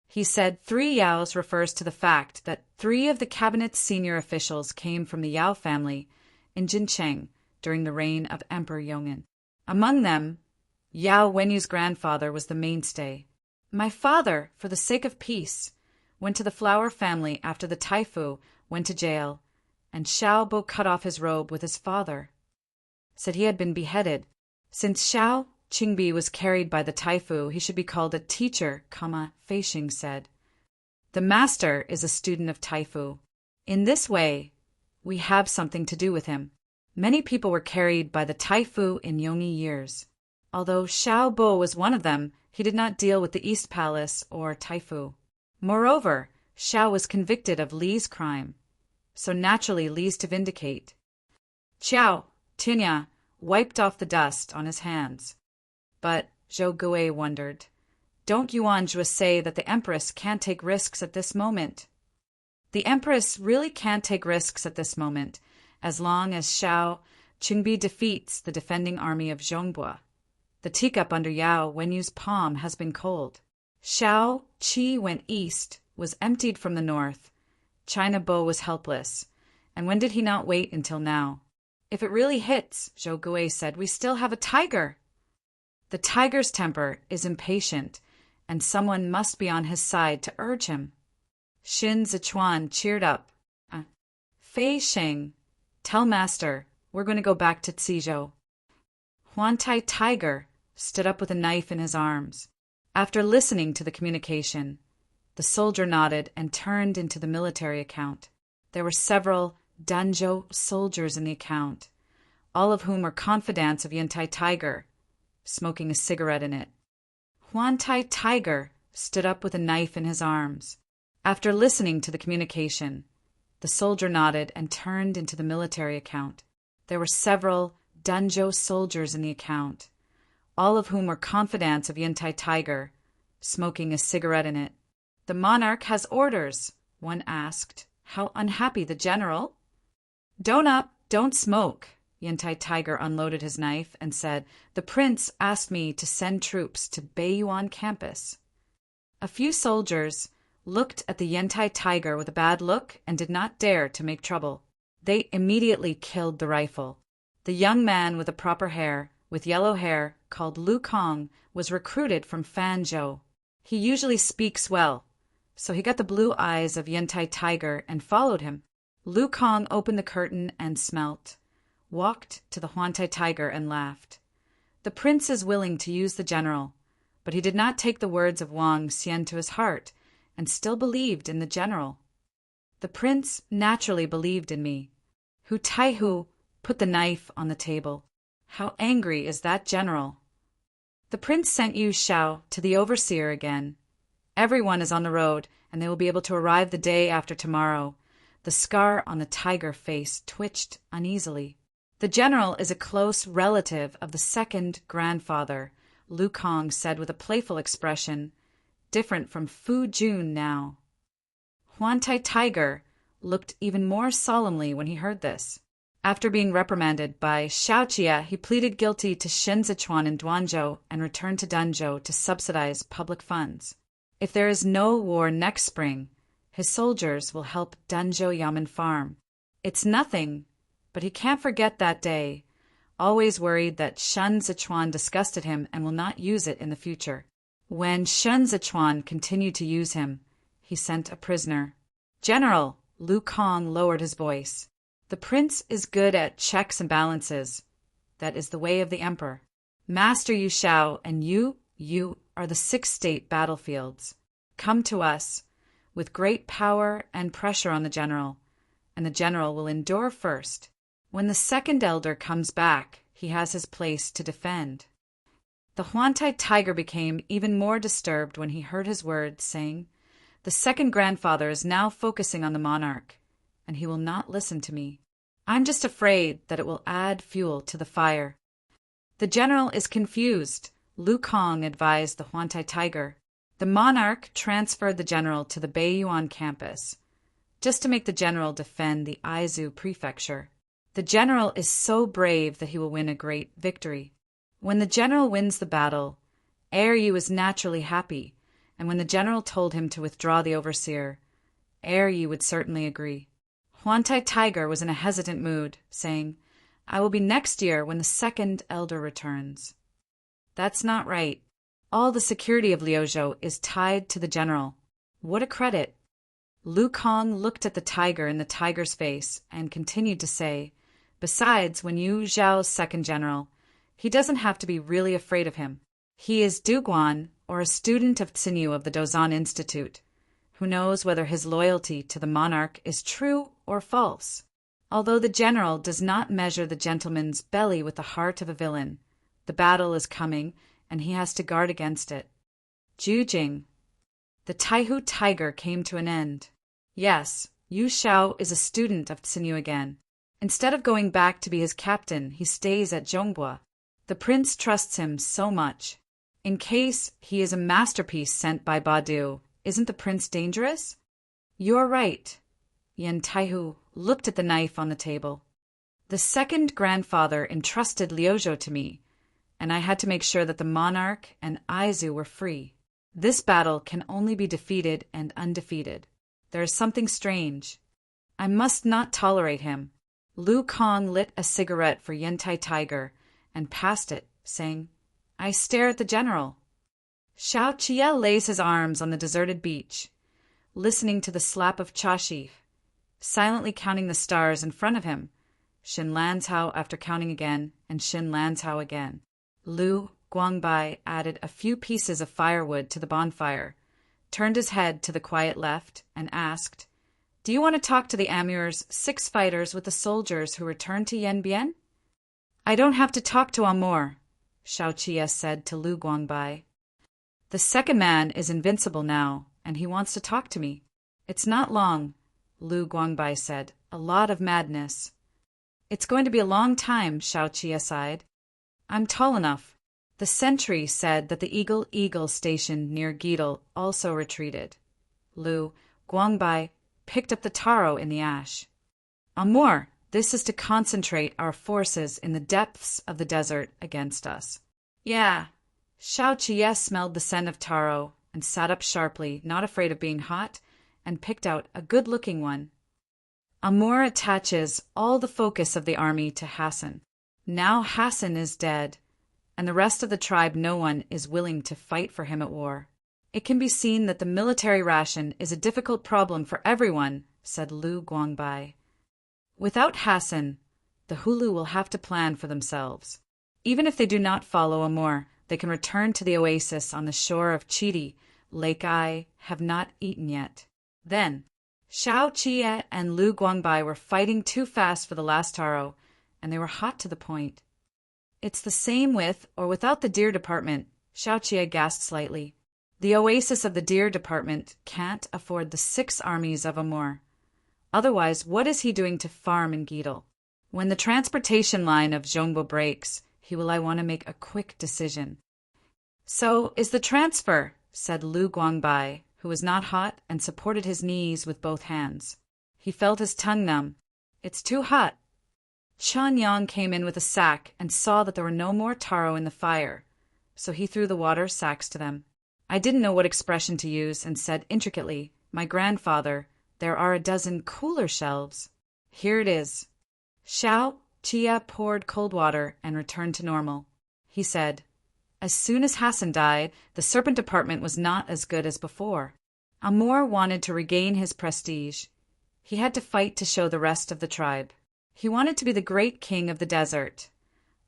He said 3 Yaos refers to the fact that 3 of the cabinet's senior officials came from the Yao family in Jincheng during the reign of Emperor Yongin. Among them, Yao Wenyu's grandfather was the mainstay. "My father, for the sake of peace, went to the Flower family after the Taifu went to jail and Xiao Bo cut off his robe with his father. Said he had been beheaded. Since Xiao Qingbi was carried by the Taifu, he should be called a teacher, Fei Xing said. The master is a student of Taifu. In this way, we have something to do with him. Many people were carried by the Taifu in Yongyi years. Although Xiao Bo was one of them, he did not deal with the East Palace or Taifu. Moreover, Xiao was convicted of Li's crime, so naturally Li's to vindicate. Qiao Tinya wiped off the dust on his hands. But Zhou Gui wondered, don't Yuan Jue say that the Empress can't take risks at this moment? The Empress really can't take risks at this moment, as long as Xiao Qingbi defeats the defending army of Zhongbua. The teacup under Yao Wenyu's palm has been cold. Xiao Qi went east, was emptied from the north. China Bo was helpless. And when did he not wait until now? If it really hits, Zhou Gui said, we still have a tiger. The tiger's temper is impatient, and someone must be on his side to urge him. Xin Zichuan cheered up. Fei Xing, tell master, we're going to go back to Cizhou. Huantai Tiger stood up with a knife in his arms. After listening to the communication, the soldier nodded and turned into the military account. There were several Danzhou soldiers in the account, all of whom were confidants of Yantai Tiger, smoking a cigarette in it. Huantai Tiger stood up with a knife in his arms. After listening to the communication, the soldier nodded and turned into the military account. There were several Danzhou soldiers in the account, all of whom were confidants of Yantai Tiger, smoking a cigarette in it. The monarch has orders, one asked. How unhappy the general? Don't smoke. Yantai Tiger unloaded his knife and said, the prince asked me to send troops to Beiyuan campus. A few soldiers looked at the Yantai Tiger with a bad look and did not dare to make trouble. They immediately killed the rifle. The young man with the proper hair, with yellow hair, called Lu Kong, was recruited from Fanzhou. He usually speaks well, so he got the blue eyes of Yantai Tiger and followed him. Lu Kong opened the curtain and smelt, walked to the Huantai Tiger and laughed. The prince is willing to use the general, but he did not take the words of Wang Xian to his heart and still believed in the general. The prince naturally believed in me. Hu Taihu put the knife on the table. How angry is that general? The prince sent Yu Xiao to the overseer again. Everyone is on the road, and they will be able to arrive the day after tomorrow. The scar on the tiger face twitched uneasily. The general is a close relative of the second grandfather, Lu Kong said with a playful expression, different from Fu Jun now. Huantai Tiger looked even more solemnly when he heard this. After being reprimanded by Xiaoqia, he pleaded guilty to Shen Zichuan in Duanzhou and returned to Danzhou to subsidize public funds. If there is no war next spring, his soldiers will help Danzhou Yamen farm. It's nothing, but he can't forget that day, always worried that Shen Zichuan disgusted him and will not use it in the future. When Shen Zichuan continued to use him, he sent a prisoner. General, Lu Kong lowered his voice. The prince is good at checks and balances. That is the way of the emperor. Master Yu Xiao and you are the 6 state battlefields. Come to us with great power and pressure on the general, and the general will endure first. When the second elder comes back, he has his place to defend. The Huantai Tiger became even more disturbed when he heard his words, saying, the second grandfather is now focusing on the monarch, and he will not listen to me. I'm just afraid that it will add fuel to the fire. The general is confused, Lu Kong advised the Huantai Tiger. The monarch transferred the general to the Beiyuan campus, just to make the general defend the Aizu prefecture. The general is so brave that he will win a great victory. When the general wins the battle, Yu is naturally happy, and when the general told him to withdraw the overseer, Yu would certainly agree. Huantai Tiger was in a hesitant mood, saying, I will be next year when the second elder returns. That's not right. All the security of Liuzhou is tied to the general. What a credit. Lu Kong looked at the tiger in the tiger's face and continued to say, "Besides, when Yu Zhao's second general, he doesn't have to be really afraid of him. He is Duguan, or a student of Tsinyu of the Dozan Institute. Who knows whether his loyalty to the monarch is true or false? Although the general does not measure the gentleman's belly with the heart of a villain, the battle is coming, and he has to guard against it." Jujing. The Taihu tiger came to an end. Yes, Yu Xiao is a student of Tsinyu again. Instead of going back to be his captain, he stays at Zhongbua. The prince trusts him so much. In case he is a masterpiece sent by Badu, isn't the prince dangerous? You're right. Yen Taihu looked at the knife on the table. The second grandfather entrusted Liuzhou to me, and I had to make sure that the monarch and Aizu were free. This battle can only be defeated and undefeated. There is something strange. I must not tolerate him. Lu Kong lit a cigarette for Yentai Tiger and passed it, saying, "I stare at the general." Xiao Qie lays his arms on the deserted beach, listening to the slap of Chashi, silently counting the stars in front of him. Xin Lanzhao after counting again, and Xin Lanzhao again. Lu Guangbai added a few pieces of firewood to the bonfire, turned his head to the quiet left, and asked, "Do you want to talk to the Amur's 6 fighters with the soldiers who returned to Yanbian?" "I don't have to talk to Amur," Xiao Qie said to Lu Guangbai. "The second man is invincible now, and he wants to talk to me." "It's not long," Lu Guangbai said. "A lot of madness." "It's going to be a long time," Xiao Qie sighed. "I'm tall enough." The sentry said that the Eagle station near Gidal also retreated. Lu Guangbai picked up the taro in the ash. "Amur, this is to concentrate our forces in the depths of the desert against us." "Yeah." Xiao Qie smelled the scent of taro and sat up sharply, not afraid of being hot, and picked out a good-looking one. "Amur attaches all the focus of the army to Hassan. Now Hassan is dead, and the rest of the tribe no one is willing to fight for him at war. It can be seen that the military ration is a difficult problem for everyone," said Lu Guangbai. "Without Hassan, the Hulu will have to plan for themselves. Even if they do not follow Amur, they can return to the oasis on the shore of Chidi, Lake I have not eaten yet. Then, Xiao Qie and Lu Guangbai were fighting too fast for the last taro, and they were hot to the point." "It's the same with or without the deer department," Xiao Qie gasped slightly. "The oasis of the deer department can't afford the 6 armies of Amur. Otherwise, what is he doing to farm in Gidal? When the transportation line of Zhongbo breaks, he will want to make a quick decision." "So is the transfer," said Lu Guangbai, who was not hot and supported his knees with both hands. He felt his tongue numb. "It's too hot." Chen Yang came in with a sack and saw that there were no more taro in the fire, so he threw the water sacks to them. I didn't know what expression to use and said intricately, "My grandfather, there are a dozen cooler shelves." "Here it is." Xiao Qie poured cold water and returned to normal. He said, "As soon as Hassan died, the serpent department was not as good as before. Amur wanted to regain his prestige. He had to fight to show the rest of the tribe. He wanted to be the great king of the desert.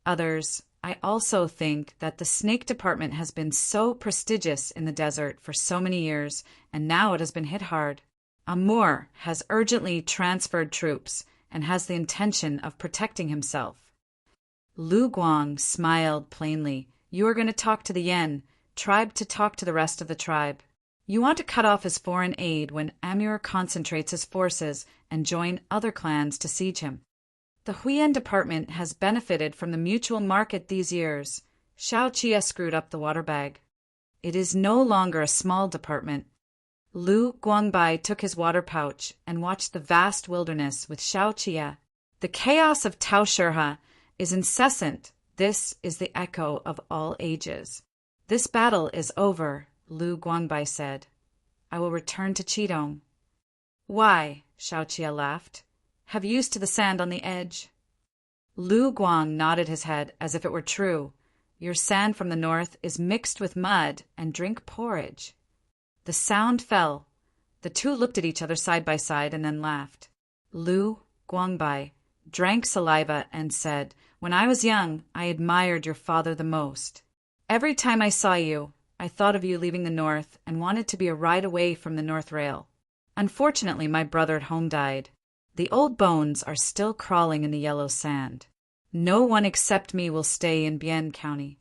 Others, I also think that the snake department has been so prestigious in the desert for so many years, and now it has been hit hard. Amur has urgently transferred troops and has the intention of protecting himself." Lu Guang smiled plainly. "You are going to talk to the Yen, tribe to talk to the rest of the tribe. You want to cut off his foreign aid when Amur concentrates his forces and join other clans to siege him. The Huiyan department has benefited from the mutual market these years." Xiao Qie screwed up the water bag. "It is no longer a small department." Lu Guangbai took his water pouch and watched the vast wilderness with Xiao Qie. "The chaos of Tao Shurha is incessant. This is the echo of all ages." "This battle is over," Lu Guangbai said. "I will return to Qidong." "Why?" Xiao Qie laughed. "Have you used to the sand on the edge?" Lu Guang nodded his head as if it were true. "Your sand from the north is mixed with mud and drink porridge." The sound fell. The two looked at each other side by side and then laughed. Lu Guangbai drank saliva and said, "When I was young, I admired your father the most. Every time I saw you, I thought of you leaving the north and wanted to be a ride away from the North Rail. Unfortunately, my brother at home died. The old bones are still crawling in the yellow sand. No one except me will stay in Bien County."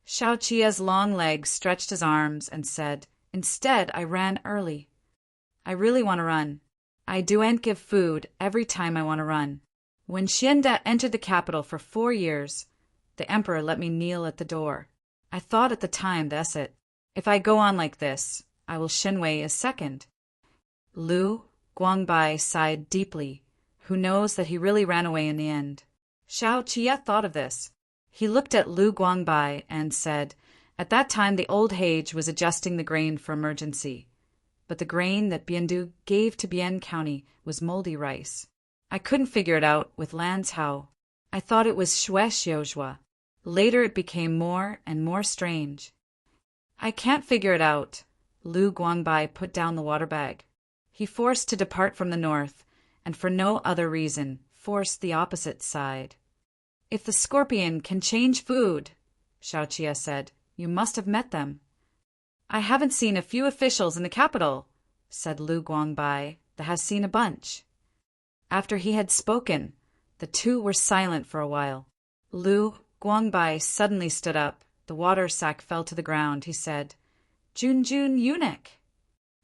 Xiao Chia's long legs stretched his arms and said, "Instead, I ran early. I really want to run. I don't give food every time I want to run. When Xianda entered the capital for 4 years, the emperor let me kneel at the door. I thought at the time, that's it. If I go on like this, I will Shenwei as second." Lu Guangbai sighed deeply. Who knows that he really ran away in the end? Xiao Chia thought of this. He looked at Lu Guangbai and said, "At that time the old Hage was adjusting the grain for emergency. But the grain that Biendu gave to Bien County was moldy rice. I couldn't figure it out with Lan's Hao. I thought it was Xue Xiuzhua. Later it became more and more strange. I can't figure it out." Lu Guangbai put down the water bag. He forced to depart from the north, and for no other reason, forced the opposite side. "If the scorpion can change food," Xiao Chia said, "you must have met them." "I haven't seen a few officials in the capital," said Lu Guangbai, "that has seen a bunch." After he had spoken, the two were silent for a while. Lu Guangbai suddenly stood up. The water sack fell to the ground. He said, "Junjun eunuch."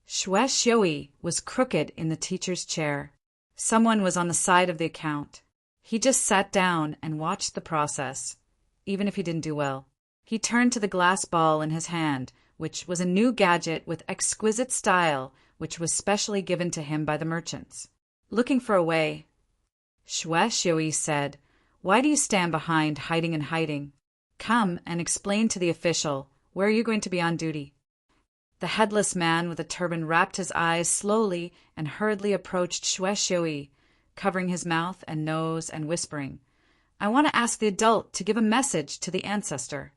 Xue Xiui was crooked in the teacher's chair. Someone was on the side of the account. He just sat down and watched the process, even if he didn't do well. He turned to the glass ball in his hand, which was a new gadget with exquisite style, which was specially given to him by the merchants. Looking for a way, Xue Xiui said, "Why do you stand behind, hiding and hiding? Come and explain to the official, where are you going to be on duty?" The headless man with a turban wrapped his eyes slowly and hurriedly approached Xue Xiui, covering his mouth and nose and whispering, "I want to ask the adult to give a message to the ancestor."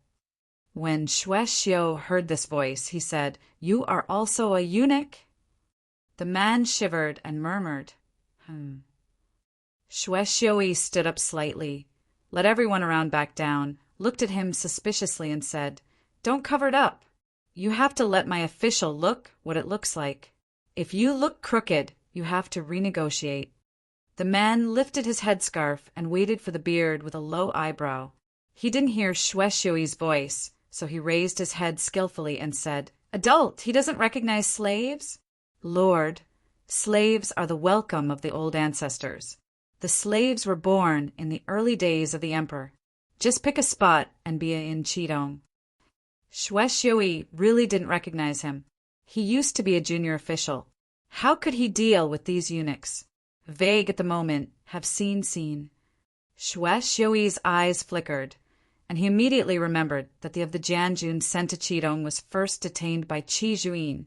When Xue Xiu heard this voice, he said, "You are also a eunuch?" The man shivered and murmured, Xue Xiui stood up slightly, let everyone around back down, looked at him suspiciously and said, "Don't cover it up. You have to let my official look what it looks like. If you look crooked, you have to renegotiate." The man lifted his headscarf and waited for the beard with a low eyebrow. He didn't hear Xue Xiui's voice, so he raised his head skillfully and said, "Adult, he doesn't recognize slaves?" "Lord, slaves are the welcome of the old ancestors. The slaves were born in the early days of the emperor. Just pick a spot and be in Qidong." Xue Xiui really didn't recognize him. He used to be a junior official. How could he deal with these eunuchs? Vague at the moment, have seen. Xue Xiui's eyes flickered, and he immediately remembered that the Jianjun sent to Qidong was first detained by Qi Juin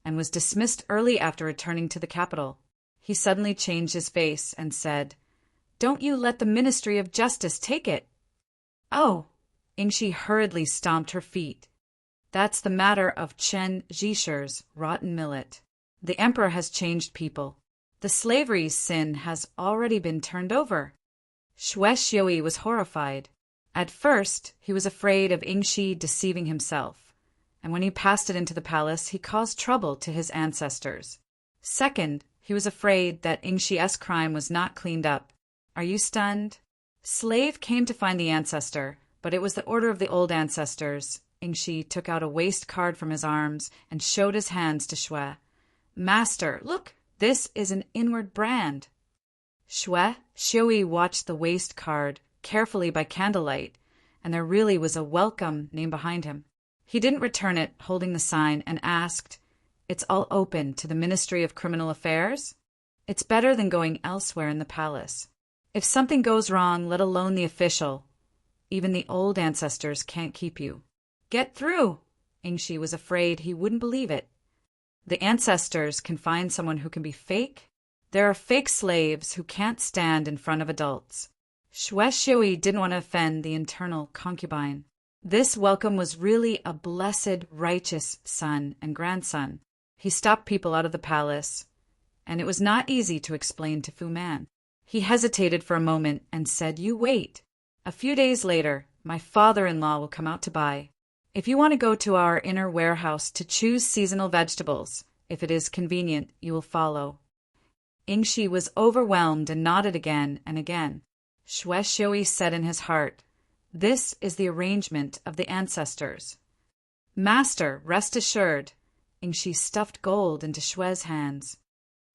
and was dismissed early after returning to the capital. He suddenly changed his face and said, "Don't you let the Ministry of Justice take it." "Oh!" Ingshi hurriedly stomped her feet. "That's the matter of Chen Zhishir's rotten millet. The emperor has changed people. The slavery sin has already been turned over." Xue Xiui was horrified. At first, he was afraid of Ingshi deceiving himself, and when he passed it into the palace, he caused trouble to his ancestors. Second, he was afraid that Ingshi's crime was not cleaned up. Are you stunned? Slave came to find the ancestor, but it was the order of the old ancestors. Ingshi took out a waist card from his arms and showed his hands to Xue. "Master, look, this is an inward brand." Xue Xiui watched the waist card carefully by candlelight, and there really was a welcome name behind him. He didn't return it, holding the sign, and asked, "It's all open to the Ministry of Criminal Affairs?" "It's better than going elsewhere in the palace. If something goes wrong, let alone the official. Even the old ancestors can't keep you." "Get through!" Ingshi was afraid he wouldn't believe it. The ancestors can find someone who can be fake? There are fake slaves who can't stand in front of adults. Xue Xiui didn't want to offend the internal concubine. This welcome was really a blessed, righteous son and grandson. He stopped people out of the palace, and it was not easy to explain to Fu Man. He hesitated for a moment and said, "You wait. A few days later, my father-in-law will come out to buy. If you want to go to our inner warehouse to choose seasonal vegetables, if it is convenient, you will follow." Ingshi was overwhelmed and nodded again and again. Xue Xiui said in his heart, "This is the arrangement of the ancestors." "Master, rest assured." Ingshi stuffed gold into Xue's hands.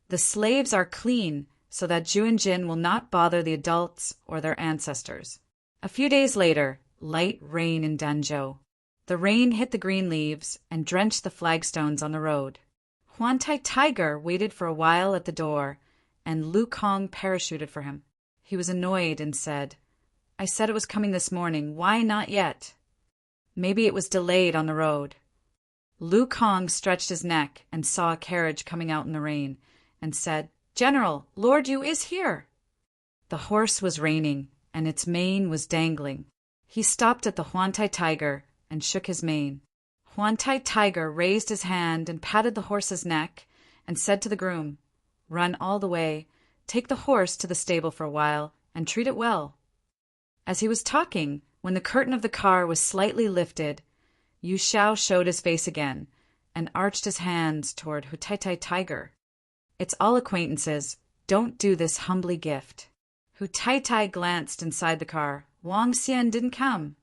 "The slaves are clean, so that Juanjin will not bother the adults or their ancestors." A few days later, light rain in Danzhou. The rain hit the green leaves and drenched the flagstones on the road. Huantai Tiger waited for a while at the door, and Lu Kong parachuted for him. He was annoyed and said, "I said it was coming this morning. Why not yet?" "Maybe it was delayed on the road." Lu Kong stretched his neck and saw a carriage coming out in the rain, and said, "General, Lord Yu is here." The horse was reining, and its mane was dangling. He stopped at the Huantai Tiger and shook his mane. Huantai Tiger raised his hand and patted the horse's neck and said to the groom, "Run all the way, take the horse to the stable for a while, and treat it well." As he was talking, when the curtain of the car was slightly lifted, Yu Xiao showed his face again and arched his hands toward Huaitai Tiger. "It's all acquaintances. Don't do this humbly gift." Huaitai glanced inside the car. Wang Xian didn't come.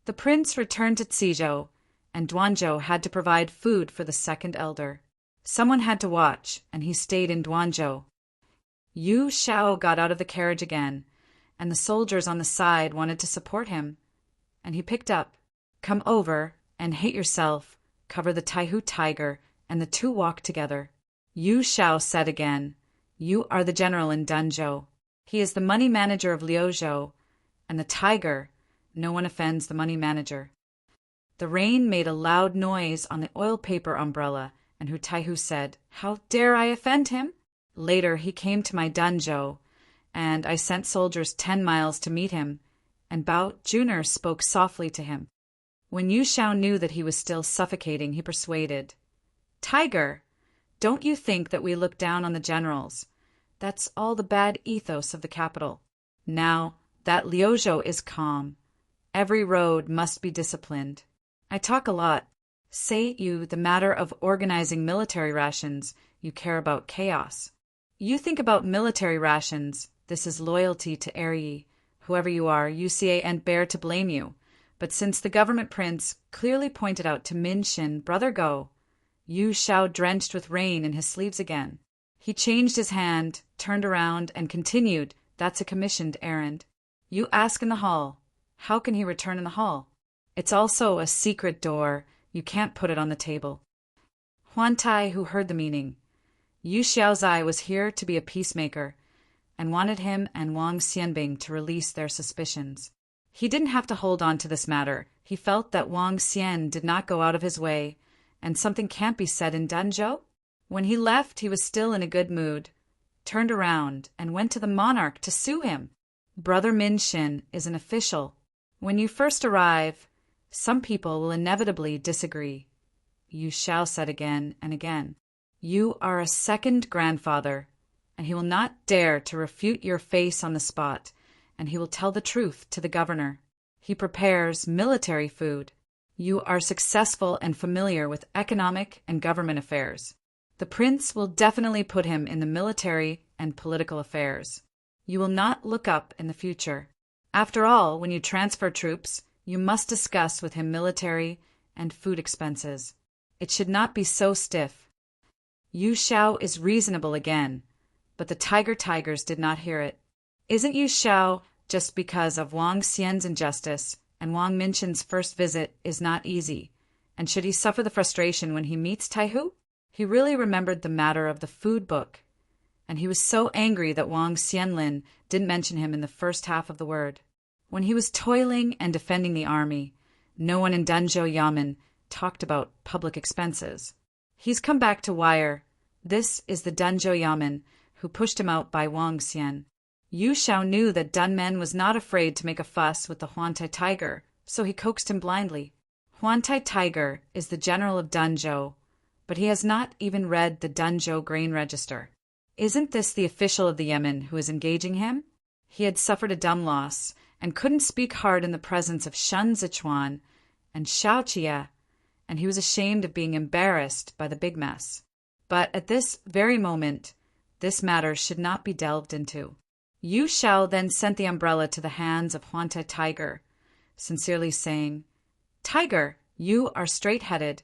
The prince returned to Cizhou, and Duanzhou had to provide food for the second elder. Someone had to watch, and he stayed in Duanzhou. Yu Xiao got out of the carriage again, and the soldiers on the side wanted to support him, and he picked up, "Come over and hate yourself, cover the Taihu Tiger," and the two walked together. Yu Xiao said again, "You are the general in Danzhou. He is the money manager of Liuzhou, and the tiger, no one offends the money manager." The rain made a loud noise on the oil paper umbrella, and Taihu said, "How dare I offend him?" Later he came to my Danzhou, and I sent soldiers 10 miles to meet him, and Bao Juner spoke softly to him. When Yu Xiao knew that he was still suffocating, he persuaded, "Tiger, don't you think that we look down on the generals? That's all the bad ethos of the capital. Now that Liuzhou is calm, every road must be disciplined. I talk a lot. Say you the matter of organizing military rations, you care about chaos. You think about military rations, this is loyalty to Eryi. Whoever you are, you see and bear to blame you. But since the government prince clearly pointed out to Min Shin, brother go, Yu Xiao drenched with rain in his sleeves again. He changed his hand, turned around, and continued, "That's a commissioned errand. You ask in the hall. How can he return in the hall? It's also a secret door. You can't put it on the table." Huantai, who heard the meaning, Yu Xiao's eye was here to be a peacemaker, and wanted him and Wang Xianbing to release their suspicions. He didn't have to hold on to this matter. He felt that Wang Xian did not go out of his way, and something can't be said in Danzhou. When he left, he was still in a good mood, turned around, and went to the monarch to sue him. Brother Min Shin is an official. When you first arrive, some people will inevitably disagree. Yu Xiao said again and again, "You are a second grandfather, and he will not dare to refute your face on the spot, and he will tell the truth to the governor. He prepares military food. You are successful and familiar with economic and government affairs. The prince will definitely put him in the military and political affairs. You will not look up in the future. After all, when you transfer troops, you must discuss with him military and food expenses. It should not be so stiff." Yu Xiao is reasonable again, but the tigers did not hear it. Isn't Yu Xiao just because of Wang Xian's injustice, and Wang Minshin's first visit is not easy, and should he suffer the frustration when he meets Taihu? He really remembered the matter of the food book, and he was so angry that Wang Xianlin didn't mention him in the first half of the word. When he was toiling and defending the army, no one in Danzhou Yamen talked about public expenses. He's come back to wire. This is the Danzhou Yamen who pushed him out by Wang Xian. Yu Xiao knew that Dunmen was not afraid to make a fuss with the Huantai Tiger, so he coaxed him blindly. Huantai Tiger is the general of Danzhou, but he has not even read the Danzhou grain register. Isn't this the official of the Yemen who is engaging him? He had suffered a dumb loss, and couldn't speak hard in the presence of Shen Zichuan and Xiao Jie, and he was ashamed of being embarrassed by the big mess. But at this very moment, this matter should not be delved into. Yu Shao then sent the umbrella to the hands of Huantai Tiger, sincerely saying, "Tiger, you are straight-headed,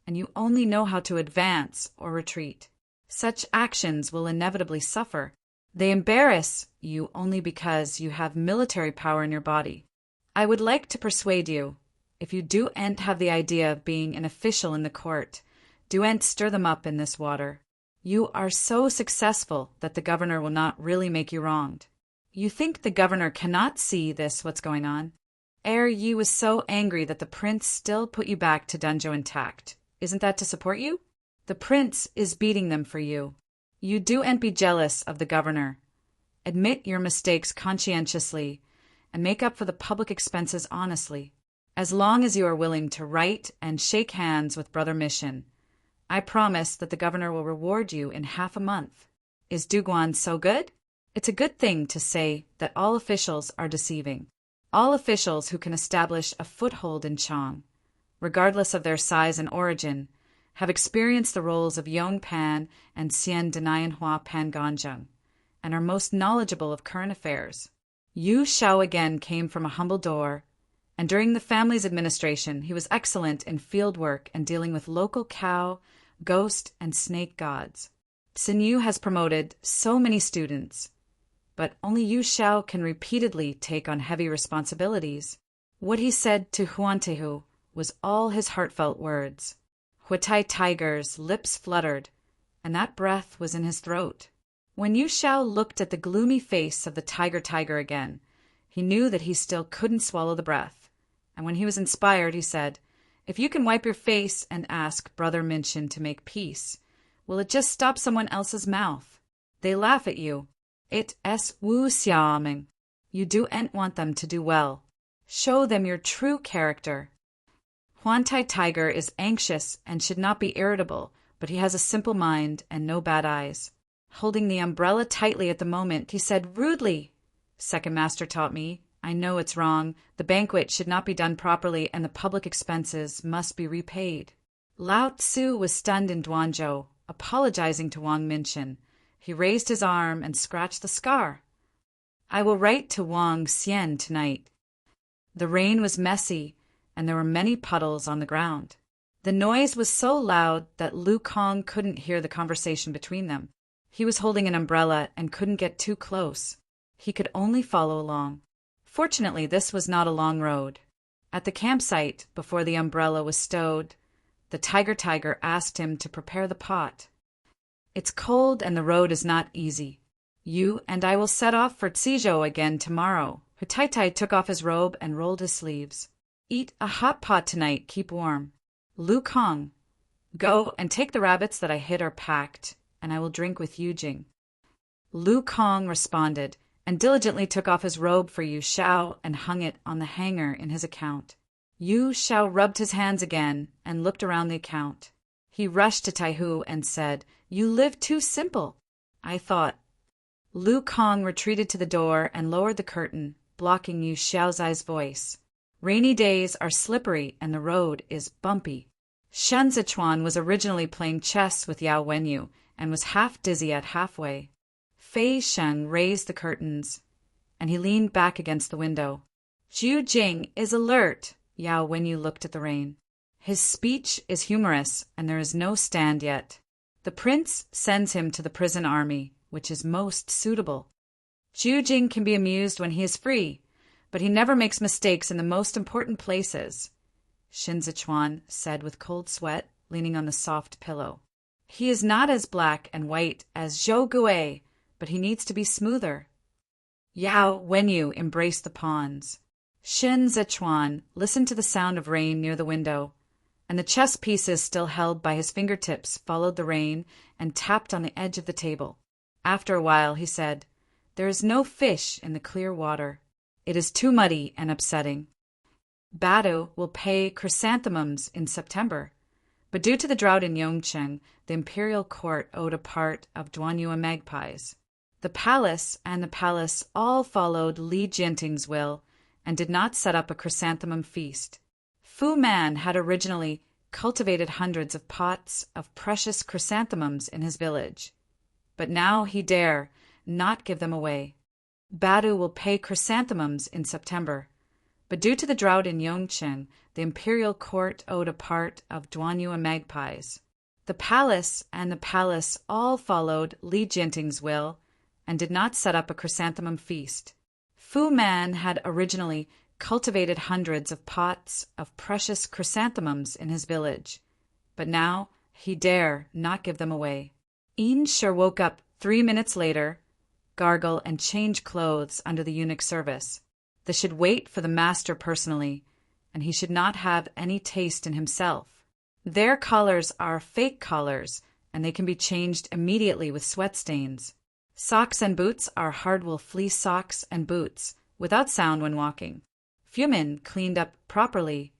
and you only know how to advance or retreat. Such actions will inevitably suffer. They embarrass you only because you have military power in your body. I would like to persuade you, if you do'n't have the idea of being an official in the court, do'n't stir them up in this water. You are so successful that the governor will not really make you wronged. You think the governor cannot see what's going on? You was so angry that the prince still put you back to Danzhou intact. Isn't that to support you? The prince is beating them for you. You do'n't be jealous of the governor. Admit your mistakes conscientiously and make up for the public expenses honestly. As long as you are willing to write and shake hands with Brother Mission, I promise that the governor will reward you in half a month. Is Duguan so good? It's a good thing to say that all officials are deceiving. All officials who can establish a foothold in Chang, regardless of their size and origin, have experienced the roles of Yong Pan and Xian Denayanhua Panganzheng, and are most knowledgeable of current affairs. Yu Shao again came from a humble door, and during the family's administration he was excellent in field work and dealing with local cow, ghost, and snake gods. Xin Yu has promoted so many students, but only Yu Shao can repeatedly take on heavy responsibilities. What he said to Huantehu was all his heartfelt words. Huatai Tiger's lips fluttered, and that breath was in his throat. When Yu Shao looked at the gloomy face of the tiger again, he knew that he still couldn't swallow the breath, and when he was inspired, he said, "If you can wipe your face and ask Brother Minchin to make peace, will it just stop someone else's mouth? They laugh at you. It es wu xiaoming. You do'n't want them to do well. Show them your true character." Huantai Tiger is anxious and should not be irritable, but he has a simple mind and no bad eyes. Holding the umbrella tightly at the moment, he said rudely, "Second master taught me. I know it's wrong. The banquet should not be done properly, and the public expenses must be repaid." Lao Tzu was stunned in Duanzhou, apologizing to Wang Minchin. He raised his arm and scratched the scar. "I will write to Wang Xian tonight." The rain was messy, and there were many puddles on the ground. The noise was so loud that Lu Kong couldn't hear the conversation between them. He was holding an umbrella and couldn't get too close. He could only follow along. Fortunately, this was not a long road. At the campsite, before the umbrella was stowed, the tiger asked him to prepare the pot. "It's cold and the road is not easy. You and I will set off for Tizhou again tomorrow." Hutaitai took off his robe and rolled his sleeves. "Eat a hot pot tonight, keep warm. Lu Kong, go and take the rabbits that I hid are packed, and I will drink with Yujing." Lu Kong responded, and diligently took off his robe for Yu Shao and hung it on the hanger in his account. Yu Shao rubbed his hands again and looked around the account. He rushed to Taihu and said, "You live too simple. I thought." Lu Kong retreated to the door and lowered the curtain, blocking Yu Shaozai's voice. "Rainy days are slippery and the road is bumpy." Shen Zichuan was originally playing chess with Yao Wenyu and was half dizzy at halfway. Fei Sheng raised the curtains, and he leaned back against the window. "Zhu Jing is alert." Yao Wenyu looked at the rain. "His speech is humorous, and there is no stand yet. The prince sends him to the prison army, which is most suitable. Zhu Jing can be amused when he is free, but he never makes mistakes in the most important places," Shin Zichuan said with cold sweat, leaning on the soft pillow. "He is not as black and white as Zhou Gui, but he needs to be smoother." Yao Wenyu embraced the pawns. Shin Zichuan listened to the sound of rain near the window, and the chess pieces still held by his fingertips followed the rain and tapped on the edge of the table. After a while he said, "There is no fish in the clear water. It is too muddy and upsetting. Badu will pay chrysanthemums in September, But due to the drought in Yongcheng, the imperial court owed a part of Duanyuan magpies. The palace all followed Li Jianting's will and did not set up a chrysanthemum feast. Fu Man had originally cultivated hundreds of pots of precious chrysanthemums in his village, but now he dare not give them away. Badu will pay chrysanthemums in September, but due to the drought in Yongcheng, the imperial court owed a part of Duanyuan magpies. The palace all followed Li Jianting's will and did not set up a chrysanthemum feast. Fu Man had originally cultivated hundreds of pots of precious chrysanthemums in his village, but now he dare not give them away. Yin Shi woke up 3 minutes later, gargle and change clothes under the eunuch's service. They should wait for the master personally, and he should not have any taste in himself. Their collars are fake collars, and they can be changed immediately with sweat stains. Socks and boots are hardwool fleece socks and boots, without sound when walking. Fumin cleaned up properly,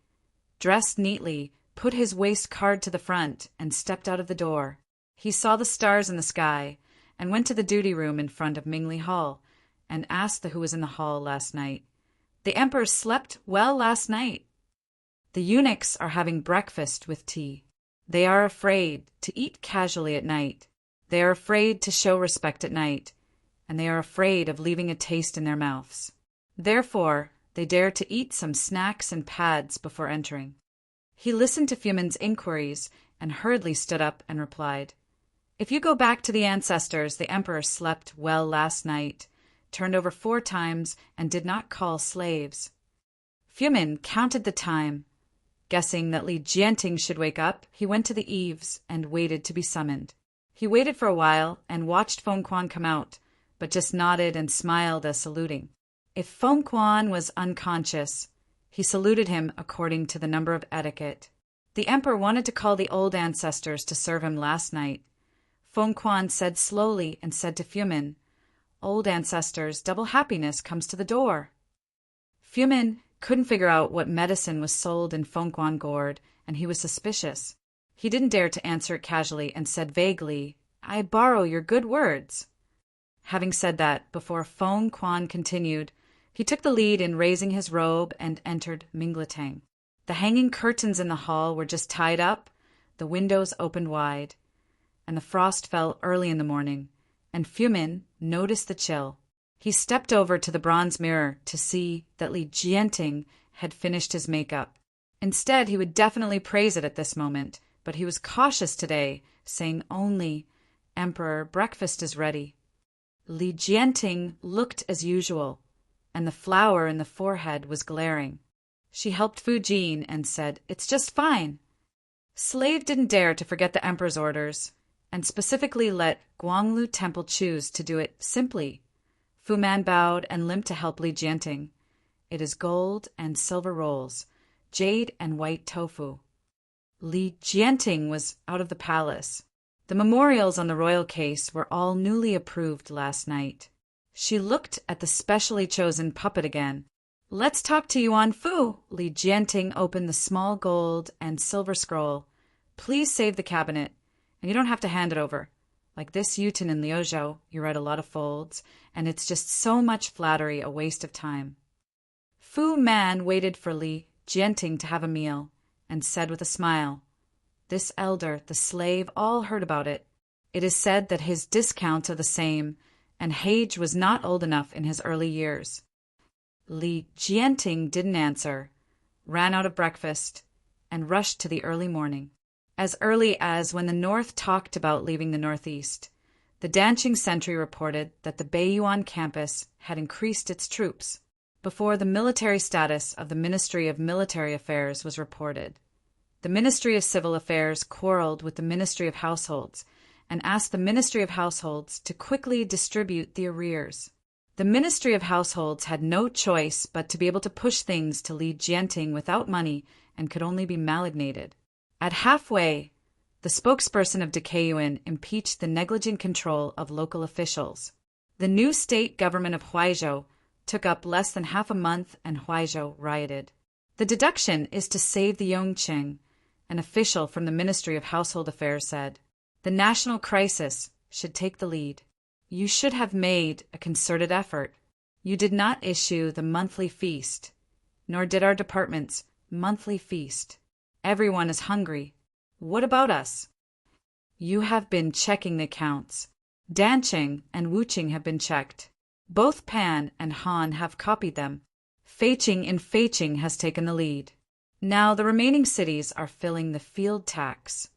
dressed neatly, put his waist card to the front, and stepped out of the door. He saw the stars in the sky, and went to the duty room in front of Mingli Hall, and asked who was in the hall last night. The emperor slept well last night. The eunuchs are having breakfast with tea. They are afraid to eat casually at night. They are afraid to show respect at night, and they are afraid of leaving a taste in their mouths. Therefore, they dare to eat some snacks and pads before entering. He listened to Fumin's inquiries and hurriedly stood up and replied, "If you go back to the ancestors, the emperor slept well last night, turned over 4 times, and did not call slaves." Fumin counted the time. Guessing that Li Jianting should wake up, he went to the eaves and waited to be summoned. He waited for a while and watched Feng Quan come out, but just nodded and smiled as saluting. If Feng Quan was unconscious, he saluted him according to the number of etiquette. The emperor wanted to call the old ancestors to serve him last night. Feng Quan said slowly and said to Fumin, "Old ancestors, double happiness comes to the door." Fumin couldn't figure out what medicine was sold in Feng Quan gourd, and he was suspicious. He didn't dare to answer it casually and said vaguely, "I borrow your good words." Having said that, before Feng Quan continued, he took the lead in raising his robe and entered Mingletang. The hanging curtains in the hall were just tied up, the windows opened wide, and the frost fell early in the morning, and Fumin noticed the chill. He stepped over to the bronze mirror to see that Li Jianting had finished his makeup. Instead, he would definitely praise it at this moment, but he was cautious today, saying only, "Emperor, breakfast is ready." Li Jianting looked as usual, and the flour in the forehead was glaring. She helped Fu Jin and said, "It's just fine." Slave didn't dare to forget the emperor's orders, and specifically let Guanglu Temple choose to do it simply. Fu Man bowed and limped to help Li Jianting. "It is gold and silver rolls, jade and white tofu." Li Jianting was out of the palace. The memorials on the royal case were all newly approved last night. She looked at the specially chosen puppet again. "Let's talk to Yuan Fu." Li Jianting opened the small gold and silver scroll. "Please save the cabinet, and you don't have to hand it over. Like this Yuten in Liuzhou, you write a lot of folds, and it's just so much flattery, a waste of time." Fu Man waited for Li Jianting to have a meal, and said with a smile, "This elder, the slave, all heard about it. It is said that his discounts are the same, and Hage was not old enough in his early years." Li Jianting didn't answer, ran out of breakfast, and rushed to the early morning. As early as when the North talked about leaving the Northeast, the Danqing Sentry reported that the Beiyuan campus had increased its troops, before the military status of the Ministry of Military Affairs was reported. The Ministry of Civil Affairs quarreled with the Ministry of Households and asked the Ministry of Households to quickly distribute the arrears. The Ministry of Households had no choice but to be able to push things to Li Jianting without money and could only be malignated. At halfway, the spokesperson of Decayuan impeached the negligent control of local officials. The new state government of Huaizhou took up less than half a month, and Huaizhou rioted. The deduction is to save the Yongqing, An official from the Ministry of Household Affairs said. The national crisis should take the lead. You should have made a concerted effort. You did not issue the monthly feast, nor did our department's monthly feast. Everyone is hungry. What about us? You have been checking the accounts. Dancheng and Wuching have been checked. Both Pan and Han have copied them. Feiqing in Feiqing has taken the lead. Now the remaining cities are filling the field tax.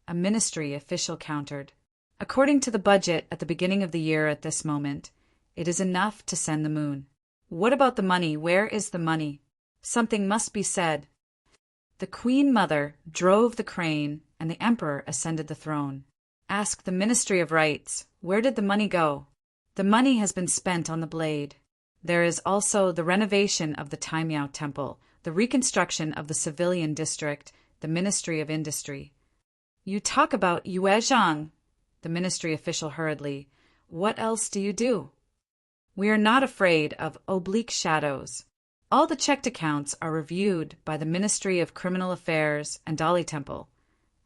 A ministry official countered. According to the budget at the beginning of the year at this moment, it is enough to send the moon. What about the money? Where is the money? Something must be said. The Queen Mother drove the crane and the Emperor ascended the throne. Ask the Ministry of Rights, where did the money go? The money has been spent on the blade. There is also the renovation of the Taimiao Temple, the reconstruction of the civilian district, the Ministry of Industry. You talk about Yuezhang, the ministry official hurriedly. What else do you do? We are not afraid of oblique shadows. All the checked accounts are reviewed by the Ministry of Criminal Affairs and Dali Temple,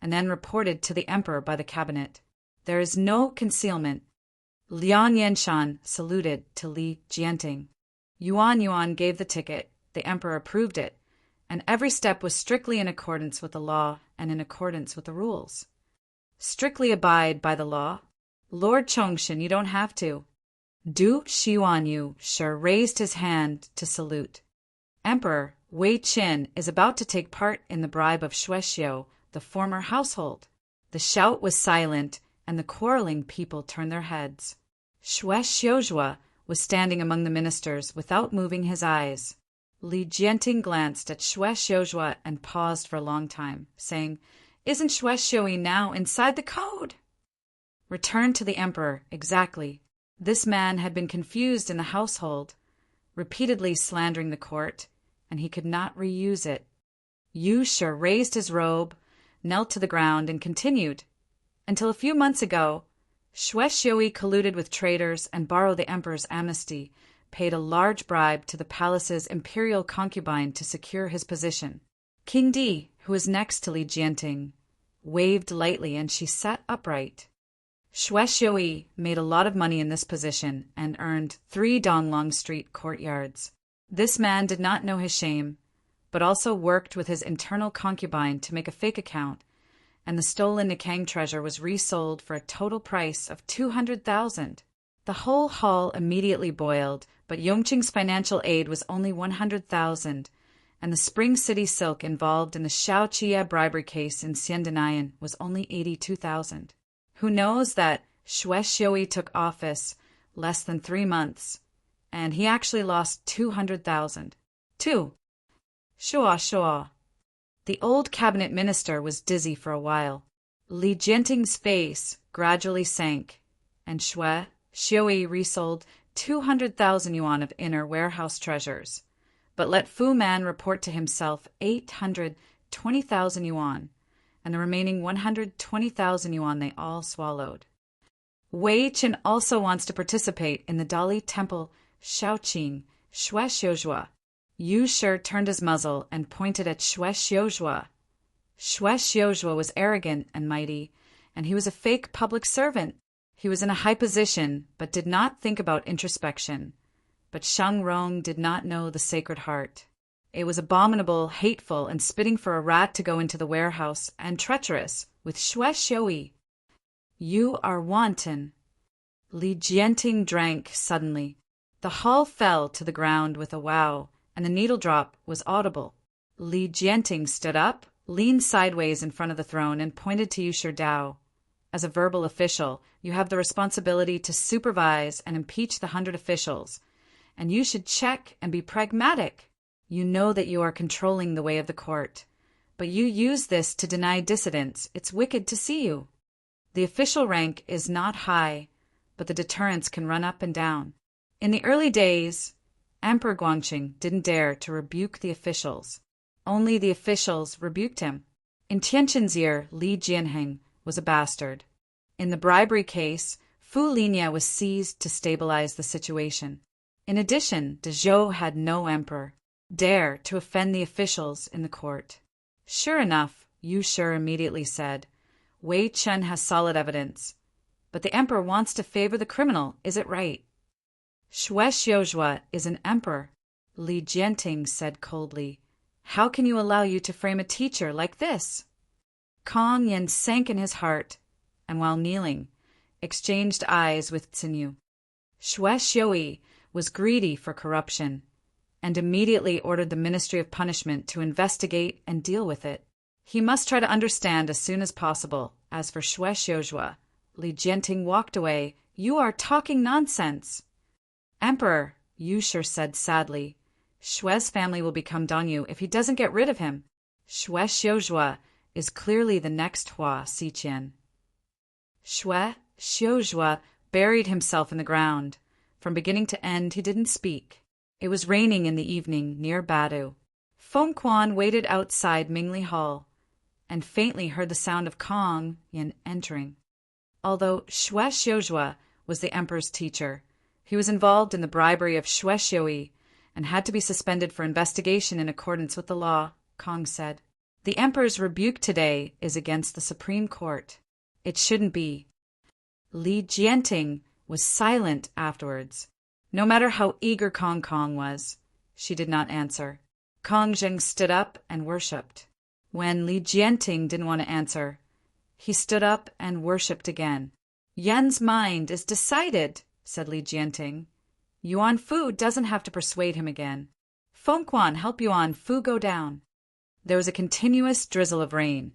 and then reported to the Emperor by the cabinet. There is no concealment. Lian Yenshan saluted to Li Jianting. Yuan gave the ticket, the Emperor approved it, and every step was strictly in accordance with the law and in accordance with the rules. Strictly abide by the law. Lord Chongshin, you don't have to. Du Xiuanyu sure raised his hand to salute. Emperor Wei Qin is about to take part in the bribe of Shuexiu, the former household. The shout was silent, and the quarreling people turned their heads. Shuexiuzhua was standing among the ministers without moving his eyes. Li Jianting glanced at Shuexiuzhua and paused for a long time, saying, Isn't Shuexiu now inside the code? Return to the Emperor, exactly. This man had been confused in the household, repeatedly slandering the court, and he could not reuse it. Yu Shi raised his robe, knelt to the ground, and continued. Until a few months ago, Shuexiu colluded with traitors and borrowed the emperor's amnesty, paid a large bribe to the palace's imperial concubine to secure his position. King Di, who was next to Li Jianting, waved lightly and she sat upright. Shuexiu made a lot of money in this position and earned 3 Donglong Street courtyards. This man did not know his shame, but also worked with his internal concubine to make a fake account, and the stolen Nikang treasure was resold for a total price of 200,000. The whole hall immediately boiled, but Yongqing's financial aid was only 100,000, and the Spring City silk involved in the Xiaoqia bribery case in Xiandanayan was only 82,000. Who knows that Shuexiu took office less than 3 months, and he actually lost 200,000. 2. Shua. The old cabinet minister was dizzy for a while. Li Jianting's face gradually sank, and Shuexiu resold 200,000 yuan of inner warehouse treasures, but let Fu Man report to himself 820,000 yuan, and the remaining 120,000 yuan they all swallowed. Wei Qin also wants to participate in the Dali Temple Shaoqing, Shuexiuzhua. Yu Shi turned his muzzle and pointed at Shuexiuzhua. Shuexiuzhua was arrogant and mighty, and he was a fake public servant. He was in a high position, but did not think about introspection. But Shang Rong did not know the Sacred Heart. It was abominable, hateful, and spitting for a rat to go into the warehouse, and treacherous, with Shuexiu. You are wanton. Li Jianting drank suddenly. The hall fell to the ground with a wow, and the needle drop was audible. Li Jianting stood up, leaned sideways in front of the throne, and pointed to Yu Shi Dao. As a verbal official, you have the responsibility to supervise and impeach the 100 officials, and you should check and be pragmatic. You know that you are controlling the way of the court, but you use this to deny dissidents. It's wicked to see you. The official rank is not high, but the deterrence can run up and down. In the early days, Emperor Guangqing didn't dare to rebuke the officials. Only the officials rebuked him. In Tianqin's year, Li Jianheng was a bastard. In the bribery case, Fu Linya was seized to stabilize the situation. In addition, De Zhou had no emperor dare to offend the officials in the court. Sure enough, Yu Shi immediately said. Wei Chen has solid evidence. But the emperor wants to favor the criminal, is it right? Xue Xiuzhua is an emperor, Li Jianting said coldly. How can you allow you to frame a teacher like this? Kong Yin sank in his heart, and while kneeling, exchanged eyes with Tsinyu. Xue Xiui was greedy for corruption, and immediately ordered the Ministry of Punishment to investigate and deal with it. He must try to understand as soon as possible. As for Xue Xiuzhua, Li Jianting walked away. You are talking nonsense. Emperor, Yu Shi said sadly, Xue's family will become Danyu if he doesn't get rid of him. Xue Xiuzhua is clearly the next Hua Xiqian. Xue Xiuzhua buried himself in the ground. From beginning to end, he didn't speak. It was raining in the evening near Badu. Feng Quan waited outside Mingli Hall and faintly heard the sound of Kong Yin entering. Although Xue Xiuzhua was the emperor's teacher, he was involved in the bribery of Xue Xiui and had to be suspended for investigation in accordance with the law, Kong said. The emperor's rebuke today is against the Supreme Court. It shouldn't be. Li Jianting was silent afterwards. No matter how eager Kong was, she did not answer. Kong Zheng stood up and worshipped. When Li Jianting didn't want to answer, he stood up and worshipped again. Yan's mind is decided, said Li Jianting. Yuan Fu doesn't have to persuade him again. Feng Quan, help Yuan Fu go down. There was a continuous drizzle of rain,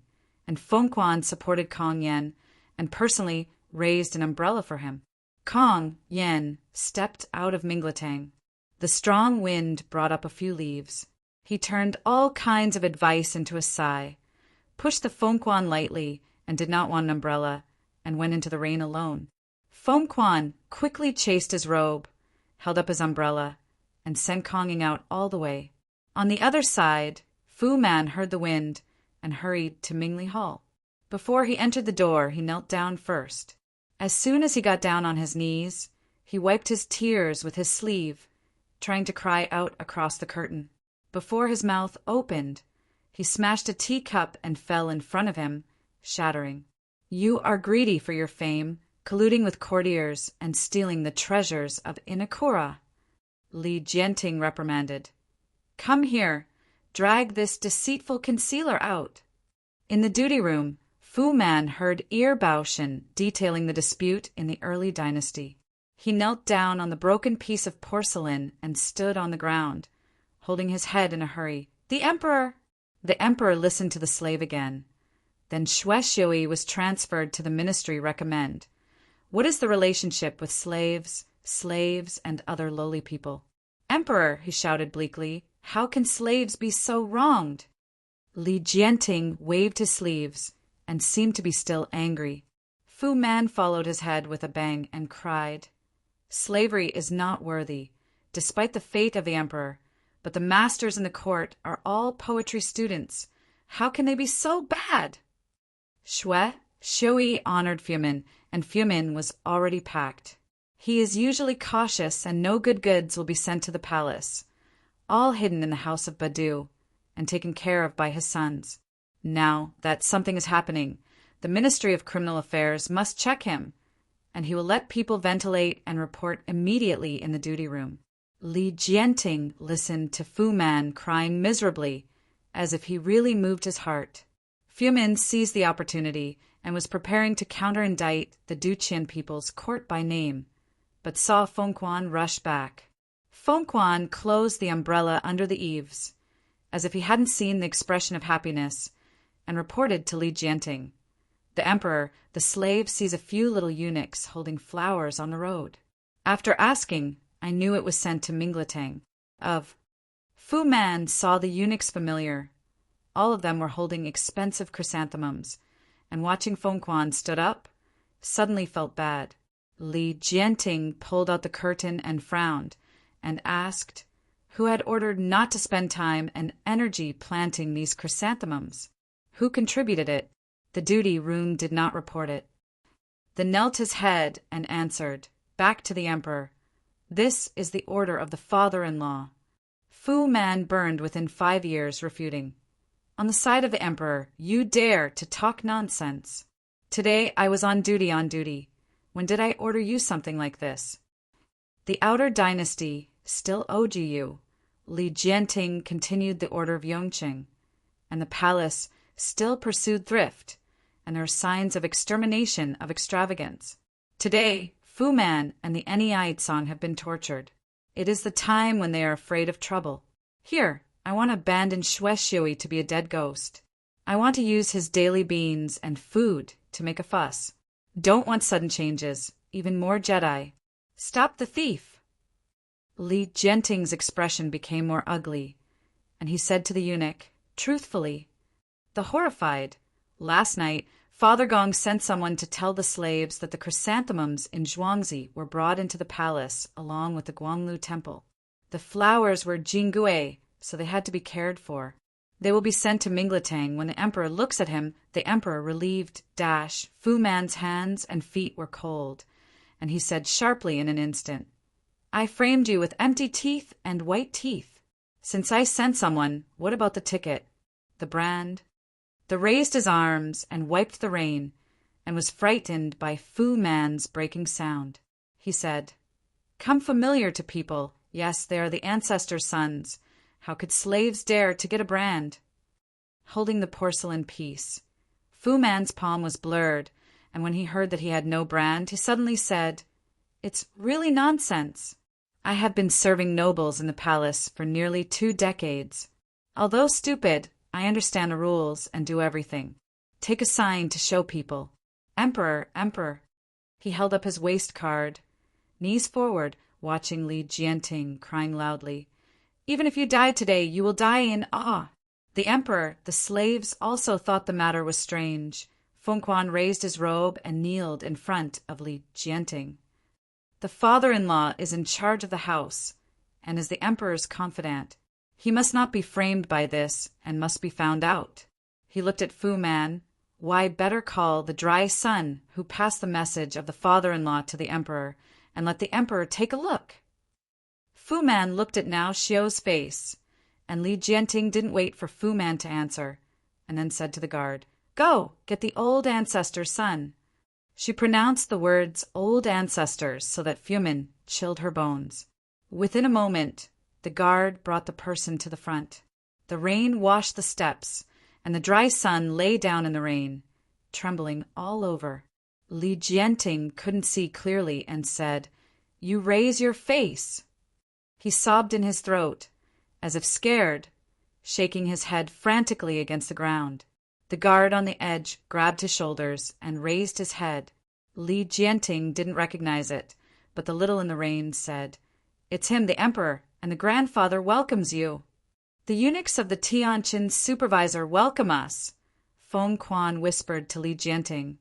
and Feng Quan supported Kong Yen and personally raised an umbrella for him. Kong Yen stepped out of Mingletang. The strong wind brought up a few leaves. He turned all kinds of advice into a sigh, pushed the Feng Quan lightly and did not want an umbrella, and went into the rain alone. Feng Quan quickly chased his robe, held up his umbrella, and sent Konging out all the way. On the other side, Fu Man heard the wind and hurried to Mingli Hall. Before he entered the door, he knelt down first. As soon as he got down on his knees, he wiped his tears with his sleeve, trying to cry out across the curtain. Before his mouth opened, he smashed a teacup and fell in front of him, shattering. You are greedy for your fame, colluding with courtiers and stealing the treasures of Inakura, Li Jianting reprimanded. Come here, drag this deceitful concealer out. In the duty room, Fu Man heard Ir Baoshan detailing the dispute in the early dynasty. He knelt down on the broken piece of porcelain and stood on the ground, holding his head in a hurry. The emperor! The emperor listened to the slave again. Then Xue Xiui was transferred to the ministry recommend. What is the relationship with slaves, and other lowly people? Emperor, he shouted bleakly, how can slaves be so wronged? Li Jianting waved his sleeves and seemed to be still angry. Fu Man followed his head with a bang and cried, Slavery is not worthy, despite the fate of the emperor, but the masters in the court are all poetry students. How can they be so bad? Xue Xiui honored Fu Man, and Fu Man was already packed. He is usually cautious, and no good goods will be sent to the palace, all hidden in the house of Badu and taken care of by his sons. Now that something is happening, the Ministry of Criminal Affairs must check him, and he will let people ventilate and report immediately in the duty room. Li Jianting listened to Fu Man crying miserably, as if he really moved his heart. Fu Man seized the opportunity and was preparing to counter-indict the Duqian people's court by name, but saw Feng Quan rush back. Feng Quan closed the umbrella under the eaves, as if he hadn't seen the expression of happiness, and reported to Li Jianting. The emperor, the slave, sees a few little eunuchs holding flowers on the road. After asking, I knew it was sent to Mingletang. Fu Man saw the eunuchs familiar. All of them were holding expensive chrysanthemums, and watching Feng Quan stood up, suddenly felt bad. Li Jianting pulled out the curtain and frowned, and asked who had ordered not to spend time and energy planting these chrysanthemums. Who contributed it? The duty room did not report it. Then knelt his head and answered, back to the emperor, This is the order of the father-in-law. Fu Man burned within 5 years, refuting. On the side of the emperor, you dare to talk nonsense. Today I was on duty. When did I order you something like this? The outer dynasty still owed you. Li Jianting continued the order of Yongqing, and the palace still pursued thrift, and there are signs of extermination of extravagance. Today, Fu Man and the Nei Song have been tortured. It is the time when they are afraid of trouble. Here, I want to abandon Xue Shui to be a dead ghost. I want to use his daily beans and food to make a fuss. Don't want sudden changes, even more Jedi. Stop the thief. Li Jianting's expression became more ugly, and he said to the eunuch, truthfully, the horrified, last night, Father Gong sent someone to tell the slaves that the chrysanthemums in Zhuangzi were brought into the palace along with the Guanglu temple. The flowers were Jingui, so they had to be cared for. They will be sent to Mingletang. When the emperor looks at him, the emperor relieved Fu Man's hands and feet were cold, and he said sharply in an instant, I framed you with empty teeth and white teeth. Since I sent someone, what about the ticket? The brand? The raised his arms and wiped the rain, and was frightened by Fu Man's breaking sound. He said, come familiar to people. Yes, they are the ancestors' sons. How could slaves dare to get a brand? Holding the porcelain piece, Fu Man's palm was blurred, and when he heard that he had no brand, he suddenly said, it's really nonsense. I have been serving nobles in the palace for nearly 2 decades. Although stupid, I understand the rules and do everything. Take a sign to show people. Emperor, emperor. He held up his waist card, knees forward, watching Li Jianting crying loudly. Even if you die today, you will die in awe. The emperor, the slaves also thought the matter was strange. Feng Quan raised his robe and kneeled in front of Li Jianting. The father-in-law is in charge of the house and is the emperor's confidant. He must not be framed by this and must be found out. He looked at Fu Man. Why better call the dry son who passed the message of the father-in-law to the emperor and let the emperor take a look? Fu Man looked at Now Xiu's face, and Li Jianting didn't wait for Fu Man to answer, and then said to the guard, go, get the old ancestor's son. She pronounced the words old ancestors so that Fu Man chilled her bones. Within a moment, the guard brought the person to the front. The rain washed the steps, and the dry sun lay down in the rain, trembling all over. Li Jianting couldn't see clearly and said, you raise your face. He sobbed in his throat, as if scared, shaking his head frantically against the ground. The guard on the edge grabbed his shoulders and raised his head. Li Jianting didn't recognize it, but the little in the rain said, it's him, the emperor, and the grandfather welcomes you. The eunuchs of the Tianjin supervisor welcome us, Feng Quan whispered to Li Jianting.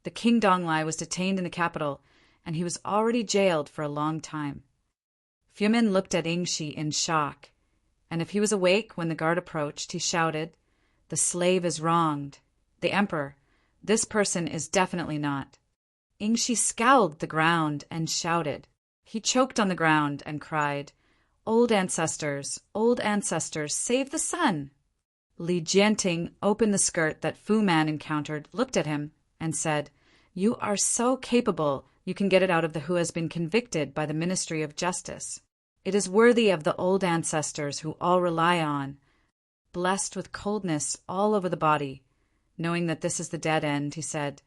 The King Donglai was detained in the capital, and he was already jailed for a long time. Fu Man looked at Yingxi in shock, and if he was awake when the guard approached, he shouted, the slave is wronged. The emperor, this person is definitely not. Yingxi scowled at the ground and shouted. He choked on the ground and cried, old ancestors, save the sun. Li Jianting opened the skirt that Fu Man encountered, looked at him, and said, you are so capable you can get it out of the who has been convicted by the Ministry of Justice. It is worthy of the old ancestors who all rely on, blessed with coldness all over the body. Knowing that this is the dead end, he said,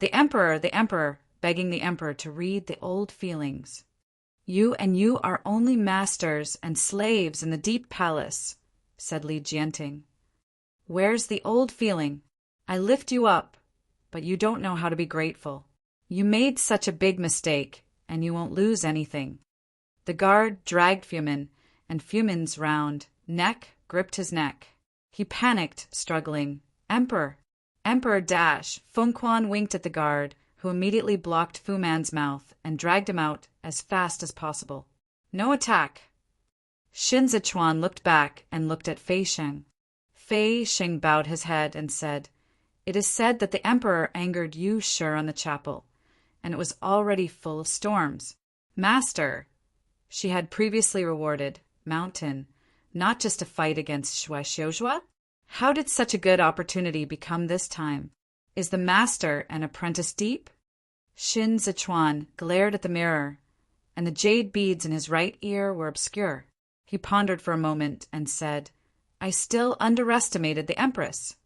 the emperor, begging the emperor to read the old feelings. You are only masters and slaves in the deep palace, said Li Jianting. Where's the old feeling? I lift you up, but you don't know how to be grateful. You made such a big mistake, and you won't lose anything. The guard dragged Fu Man, and Fu Man's round neck gripped his neck. He panicked, struggling. Emperor! Feng Quan winked at the guard, who immediately blocked Fu Man's mouth and dragged him out as fast as possible. No attack! Xin Zichuan looked back and looked at Fei Sheng. Fei Sheng bowed his head and said, it is said that the emperor angered you, sure, on the chapel, and it was already full of storms. Master! She had previously rewarded Mountain, not just to fight against Xue Xiuzhua, How did such a good opportunity become this time? Is the master and apprentice deep? Shin Zichuan glared at the mirror, and the jade beads in his right ear were obscure. He pondered for a moment and said, I still underestimated the Empress.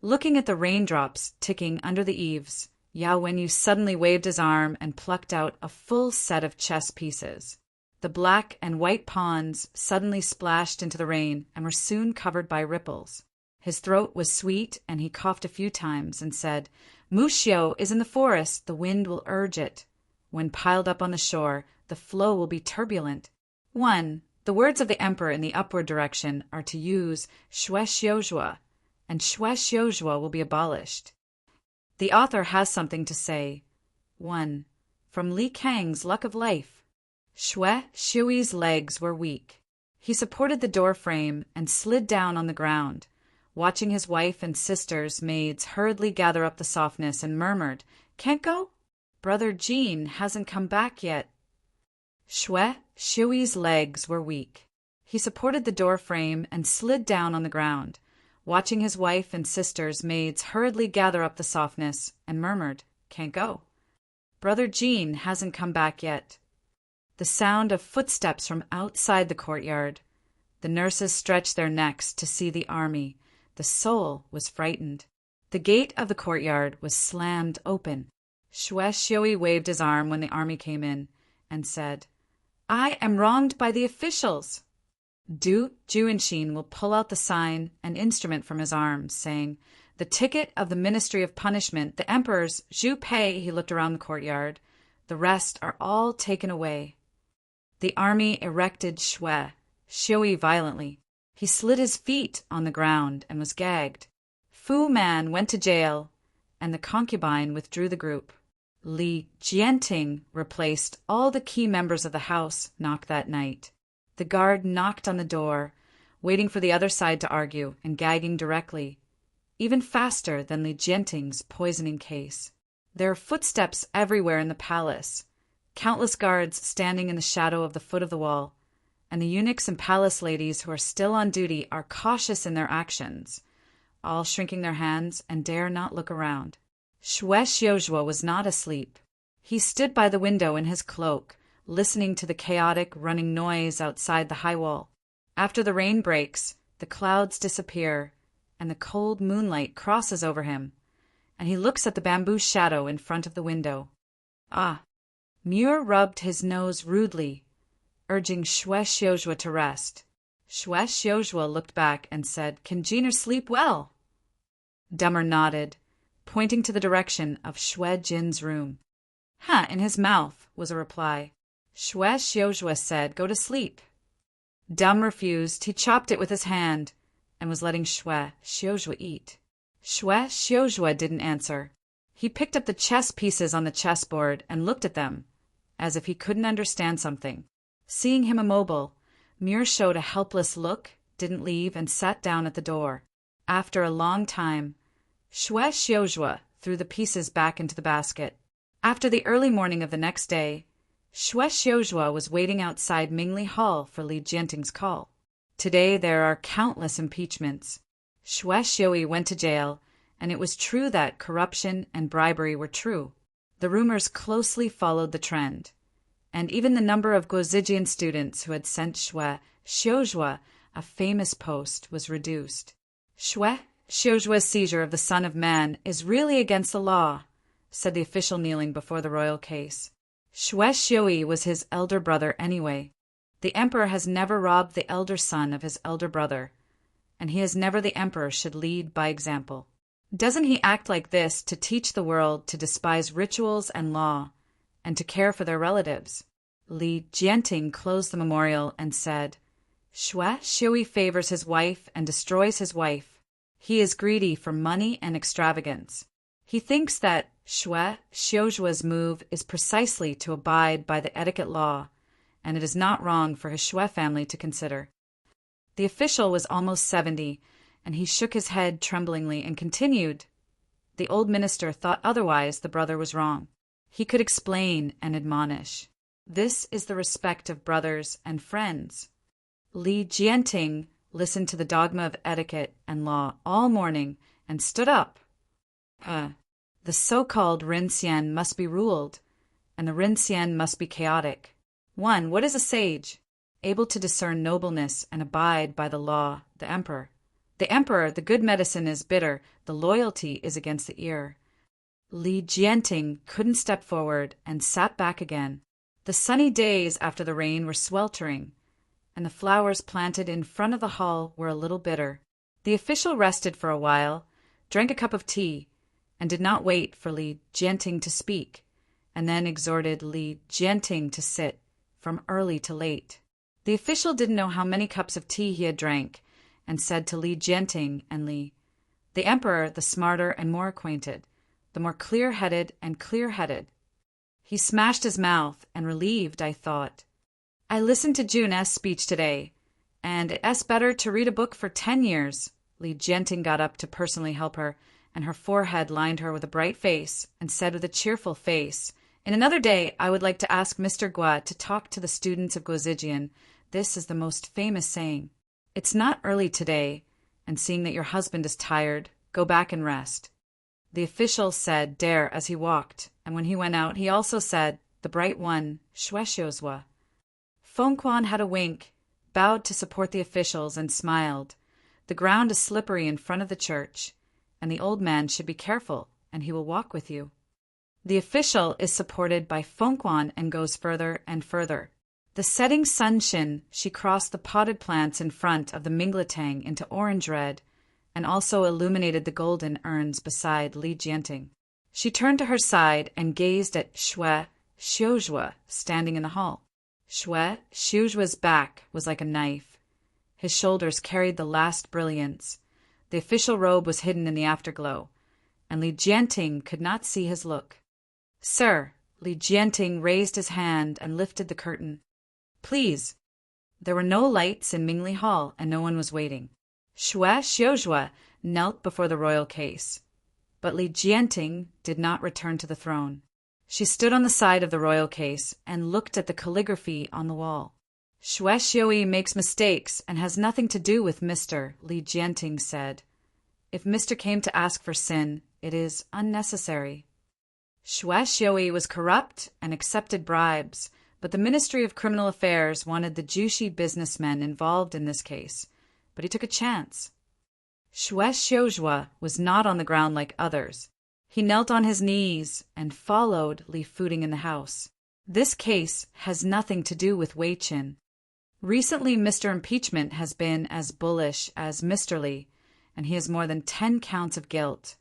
Looking at the raindrops ticking under the eaves, Yao Wenyu suddenly waved his arm and plucked out a full set of chess pieces. The black and white pawns suddenly splashed into the rain and were soon covered by ripples. His throat was sweet, and he coughed a few times and said, Mushio is in the forest, the wind will urge it. When piled up on the shore, the flow will be turbulent. 1. The words of the emperor in the upward direction are to use Shui Xiuzhua, and Shui Xiuzhua will be abolished. The author has something to say. 1. From Li Kang's Luck of Life. Shui Xiuyi's legs were weak. He supported the door frame and slid down on the ground, watching his wife and sisters' maids hurriedly gather up the softness, and murmured, Can't go? Brother Jean hasn't come back yet. Shui Xiuyi's legs were weak. He supported the door frame and slid down on the ground, watching his wife and sisters' maids hurriedly gather up the softness, and murmured, Can't go. Brother Jean hasn't come back yet. The sound of footsteps from outside the courtyard. The nurses stretched their necks to see the army. The soul was frightened. The gate of the courtyard was slammed open. Shui Xiuyi waved his arm when the army came in and said, I am wronged by the officials. Du Juanxin will pull out the sign and instrument from his arms, saying, The ticket of the Ministry of Punishment, the Emperor's Zhu Pei, he looked around the courtyard. The rest are all taken away. The army erected Shui Xiuyi violently. He slid his feet on the ground and was gagged. Fu Man went to jail, and the concubine withdrew the group. Li Jianting replaced all the key members of the house knocked that night. The guard knocked on the door, waiting for the other side to argue and gagging directly, even faster than Li Jianting's poisoning case. There are footsteps everywhere in the palace, countless guards standing in the shadow of the foot of the wall, and the eunuchs and palace ladies who are still on duty are cautious in their actions, all shrinking their hands and dare not look around. Shui Xiuzhua was not asleep. He stood by the window in his cloak, listening to the chaotic running noise outside the high wall. After the rain breaks, the clouds disappear, and the cold moonlight crosses over him, and he looks at the bamboo shadow in front of the window. Ah! Muir rubbed his nose rudely, urging Shui Xiuzhua to rest. Shui Xiuzhua looked back and said, Can Jeaner sleep well? Dummer nodded, pointing to the direction of Shui Jin's room. In his mouth, was a reply. Shui Xiuzhua said, Go to sleep. Dum refused. He chopped it with his hand and was letting Shui Xiuzhua eat. Shui Xiuzhua didn't answer. He picked up the chess pieces on the chessboard and looked at them, as if he couldn't understand something. Seeing him immobile, Muir showed a helpless look, didn't leave, and sat down at the door. After a long time, Shui Xiuzhua threw the pieces back into the basket. After the early morning of the next day, Shui Xiuzhua was waiting outside Mingli Hall for Li Jianting's call. Today there are countless impeachments. Shui Xiuyi went to jail, and it was true that corruption and bribery were true. The rumors closely followed the trend, and even the number of Guozijian students who had sent Shui Xiuzhua a famous post was reduced. Shui Xiuzhua's seizure of the Son of Man is really against the law, said the official kneeling before the royal case. Shui Xiuyi was his elder brother anyway. The emperor has never robbed the elder son of his elder brother, and he has never the emperor should lead by example. Doesn't he act like this to teach the world to despise rituals and law, and to care for their relatives? Li Jianting closed the memorial and said, Shui Xiuyi favors his wife and destroys his wife. He is greedy for money and extravagance. He thinks that Shui Xiuzhua's move is precisely to abide by the etiquette law, and it is not wrong for his Shui family to consider. The official was almost 70, and he shook his head tremblingly and continued. The old minister thought otherwise. The brother was wrong. He could explain and admonish. This is the respect of brothers and friends. Li Jianting listened to the dogma of etiquette and law all morning, and stood up. The so-called Rinxian must be ruled, and the Rinxian must be chaotic. 1. What is a sage? Able to discern nobleness and abide by the law, the emperor. The emperor, the good medicine is bitter, the loyalty is against the ear. Li Jianting couldn't step forward and sat back again. The sunny days after the rain were sweltering, and the flowers planted in front of the hall were a little bitter. The official rested for a while, drank a cup of tea, and did not wait for Li Jianting to speak, and then exhorted Li Jianting to sit from early to late. The official didn't know how many cups of tea he had drank, and said to Li Jianting and Li, the emperor, the smarter and more acquainted, the more clear-headed and clear-headed. He smashed his mouth, and relieved, I thought. I listened to Jun's speech today, and it's better to read a book for 10 years. Li Jianting got up to personally help her, and her forehead lined her with a bright face, and said with a cheerful face, in another day I would like to ask Mr. Gua to talk to the students of Guozijian. This is the most famous saying. It's not early today, and seeing that your husband is tired, go back and rest. The official said dare as he walked, and when he went out he also said, the bright one, Shueshiozwa. Feng Quan had a wink, bowed to support the officials, and smiled. The ground is slippery in front of the church, and the old man should be careful, and he will walk with you. The official is supported by Feng Quan and goes further and further. The setting sun shone, she crossed the potted plants in front of the Mingletang into orange red, and also illuminated the golden urns beside Li Jianting. She turned to her side and gazed at Shueshiozwa standing in the hall. Shueshiozwa's back was like a knife. His shoulders carried the last brilliance. The official robe was hidden in the afterglow, and Li Jianting could not see his look. Sir, Li Jianting raised his hand and lifted the curtain. Please. There were no lights in Mingli Hall, and no one was waiting. Shueshiozwa knelt before the royal case, but Li Jianting did not return to the throne. She stood on the side of the royal case and looked at the calligraphy on the wall. Shueshiozwa makes mistakes and has nothing to do with Mr. Li Jianting said. If Mr. came to ask for sin, it is unnecessary. Shueshiozwa was corrupt and accepted bribes, but the Ministry of Criminal Affairs wanted the Jushi businessmen involved in this case, but he took a chance. Shueshiozwa was not on the ground like others. He knelt on his knees and followed Li Fuding in the house. This case has nothing to do with Wei Qin. Recently, Mr. Impeachment has been as bullish as Mr. Li, and he has more than 10 counts of guilt.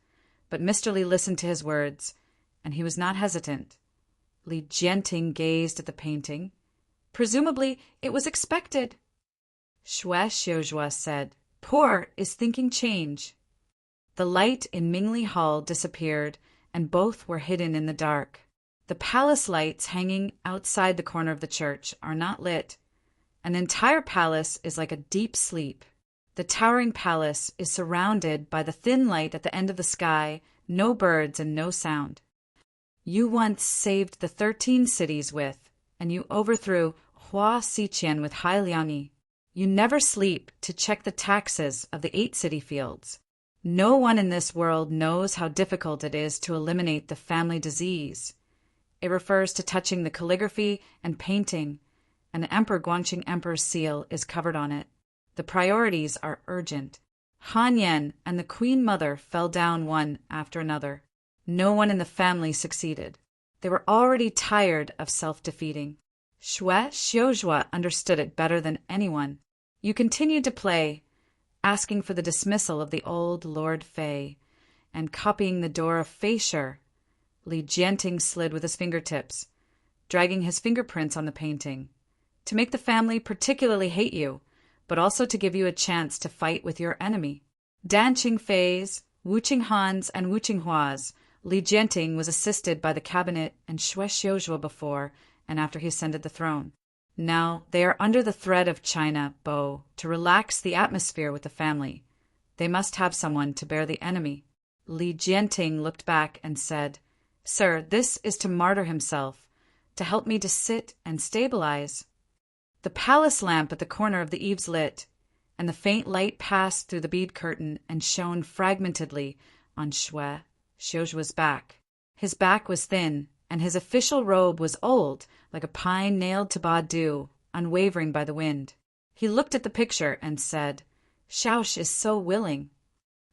But Mr. Li listened to his words, and he was not hesitant. Li Jianting gazed at the painting. Presumably, it was expected. Shueshiozwa said, Poor is thinking change. The light in Mingli Hall disappeared, and both were hidden in the dark. The palace lights hanging outside the corner of the church are not lit. An entire palace is like a deep sleep. The towering palace is surrounded by the thin light at the end of the sky, no birds and no sound. You once saved the 13 cities with, and you overthrew Hua Xiqian with Hai Liangyi. You never sleep to check the taxes of the 8 city fields. No one in this world knows how difficult it is to eliminate the family disease. It refers to touching the calligraphy and painting, and the Emperor Guangqing Emperor's seal is covered on it. The priorities are urgent. Han Yan and the Queen Mother fell down one after another. No one in the family succeeded. They were already tired of self-defeating. Shueshiozwa understood it better than anyone. You continued to play, asking for the dismissal of the old Lord Fei, and copying the door of Feisher. Li Jianting slid with his fingertips, dragging his fingerprints on the painting, to make the family particularly hate you, but also to give you a chance to fight with your enemy. Dan Qingfei's, Wu Qinghan's, and Wu Qinghua's, Li Jianting was assisted by the cabinet and Shueshiozwa before and after he ascended the throne. Now they are under the threat of China, Bo, to relax the atmosphere with the family. They must have someone to bear the enemy. Li Jianting looked back and said, Sir, this is to martyr himself, to help me to sit and stabilize. The palace lamp at the corner of the eaves lit, and the faint light passed through the bead curtain and shone fragmentedly on Xiujua's back. His back was thin, and his official robe was old, like a pine nailed to Badu, unwavering by the wind. He looked at the picture and said, "Xiaosh is so willing."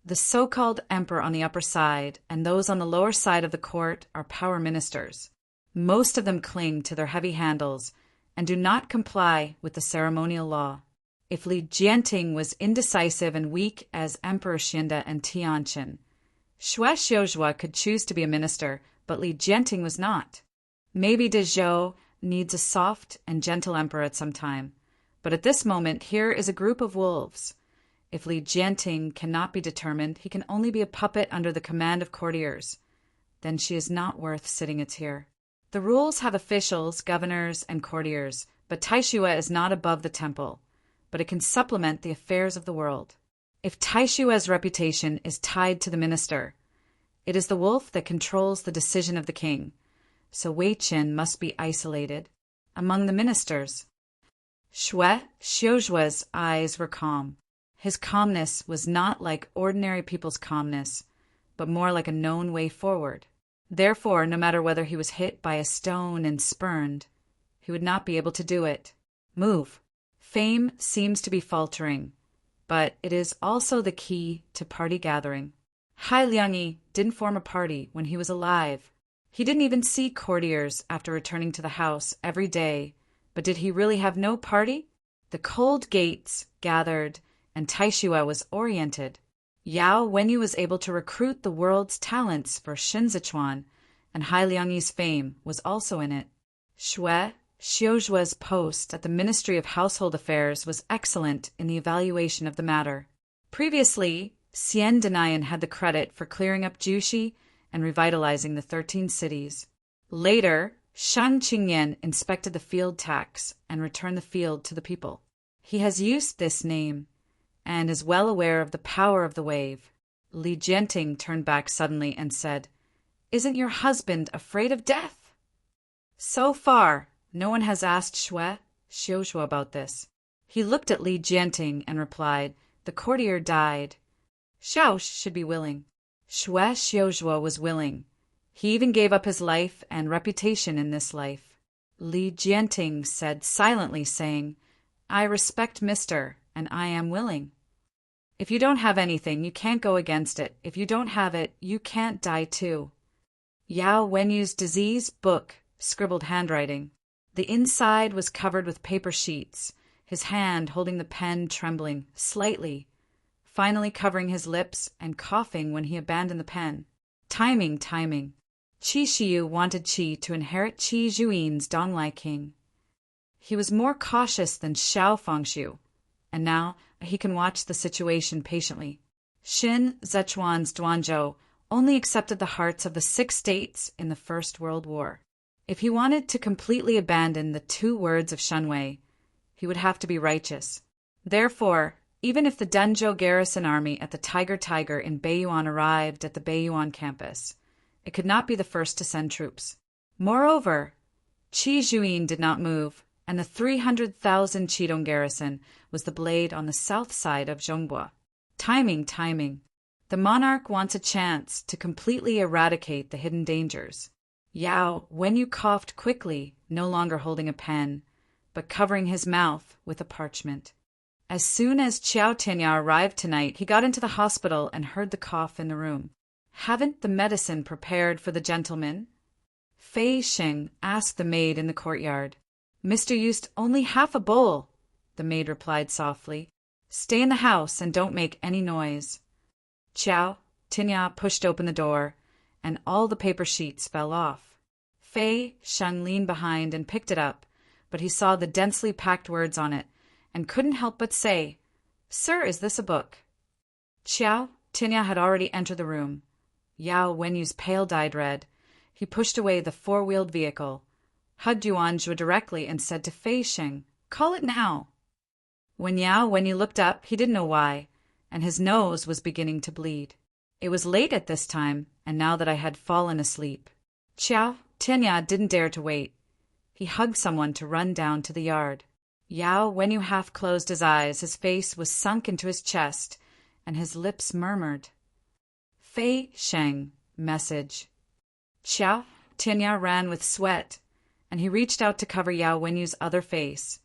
The so-called emperor on the upper side and those on the lower side of the court are power ministers. Most of them cling to their heavy handles and do not comply with the ceremonial law. If Li Jianting was indecisive and weak as Emperor Xinda and Tianqin, Xiujua could choose to be a minister, but Li Jianting was not. Maybe De Zhou needs a soft and gentle emperor at some time, but at this moment here is a group of wolves. If Li Jianting cannot be determined, he can only be a puppet under the command of courtiers. Then she is not worth sitting a tier. The rules have officials, governors, and courtiers, but Taishua is not above the temple, but it can supplement the affairs of the world. If Taishua's reputation is tied to the minister, it is the wolf that controls the decision of the king, so Wei Qin must be isolated among the ministers. Xiujua's eyes were calm. His calmness was not like ordinary people's calmness, but more like a known way forward. Therefore, no matter whether he was hit by a stone and spurned, he would not be able to do it. Move. Fame seems to be faltering, but it is also the key to party gathering. Hai Liangyi didn't form a party when he was alive. He didn't even see courtiers after returning to the house every day, but did he really have no party? The cold gates gathered, and Taishua was oriented. Yao Wenyu was able to recruit the world's talents for Shinzichuan, and Hai Liangyi's fame was also in it. Xiujua's post at the Ministry of Household Affairs was excellent in the evaluation of the matter. Previously, Xian Denayan had the credit for clearing up Jushi and revitalizing the 13 cities. Later, Shang Qingyan inspected the field tax and returned the field to the people. He has used this name and is well aware of the power of the wave. Li Jianting turned back suddenly and said, "Isn't your husband afraid of death?" So far, no one has asked Xiujua about this. He looked at Li Jianting and replied, "The courtier died. Xiao should be willing." Xiujua was willing. He even gave up his life and reputation in this life. Li Jianting said silently, saying, "I respect Mr., and I am willing. If you don't have anything, you can't go against it. If you don't have it, you can't die too." Yao Wenyu's disease book scribbled handwriting. The inside was covered with paper sheets, his hand holding the pen trembling slightly, finally covering his lips and coughing when he abandoned the pen. Timing. Qi Shiyu wanted Qi to inherit Qi Zhuin's Donglai king. He was more cautious than Xiao Fengshu, and now he can watch the situation patiently. Xin Zechuan's Duanzhou only accepted the hearts of the 6 states in the First World War. If he wanted to completely abandon the 2 words of Shenwei, he would have to be righteous. Therefore, even if the Denzhou garrison army at the Tiger in Beiyuan arrived at the Beiyuan campus, it could not be the first to send troops. Moreover, Qi Zhuin did not move, and the 300,000 Qidong garrison was the blade on the south side of Zhongbua. Timing. The monarch wants a chance to completely eradicate the hidden dangers. Yao Wenyu coughed quickly, no longer holding a pen, but covering his mouth with a parchment. As soon as Qiao Tianya arrived tonight, he got into the hospital and heard the cough in the room. "Haven't the medicine prepared for the gentleman?" Fei Sheng asked the maid in the courtyard. "Mr. used only half a bowl," the maid replied softly. "Stay in the house and don't make any noise." Qiao Tianya pushed open the door, and all the paper sheets fell off. Fei Sheng leaned behind and picked it up, but he saw the densely packed words on it and couldn't help but say, "Sir, is this a book?" Qiao Tianya had already entered the room. Yao Wenyu's pale dyed red. He pushed away the 4-wheeled vehicle, hugged Yuanzhou directly and said to Fei Sheng, "Call it now." When Yao Wenyu looked up, he didn't know why, and his nose was beginning to bleed. It was late at this time, and now that I had fallen asleep. Qiao Tianya didn't dare to wait. He hugged someone to run down to the yard. Yao Wenyu half closed his eyes, his face was sunk into his chest, and his lips murmured. Fei Sheng, message. Xiao Tianya ran with sweat, and he reached out to cover Yao Wenyu's other face,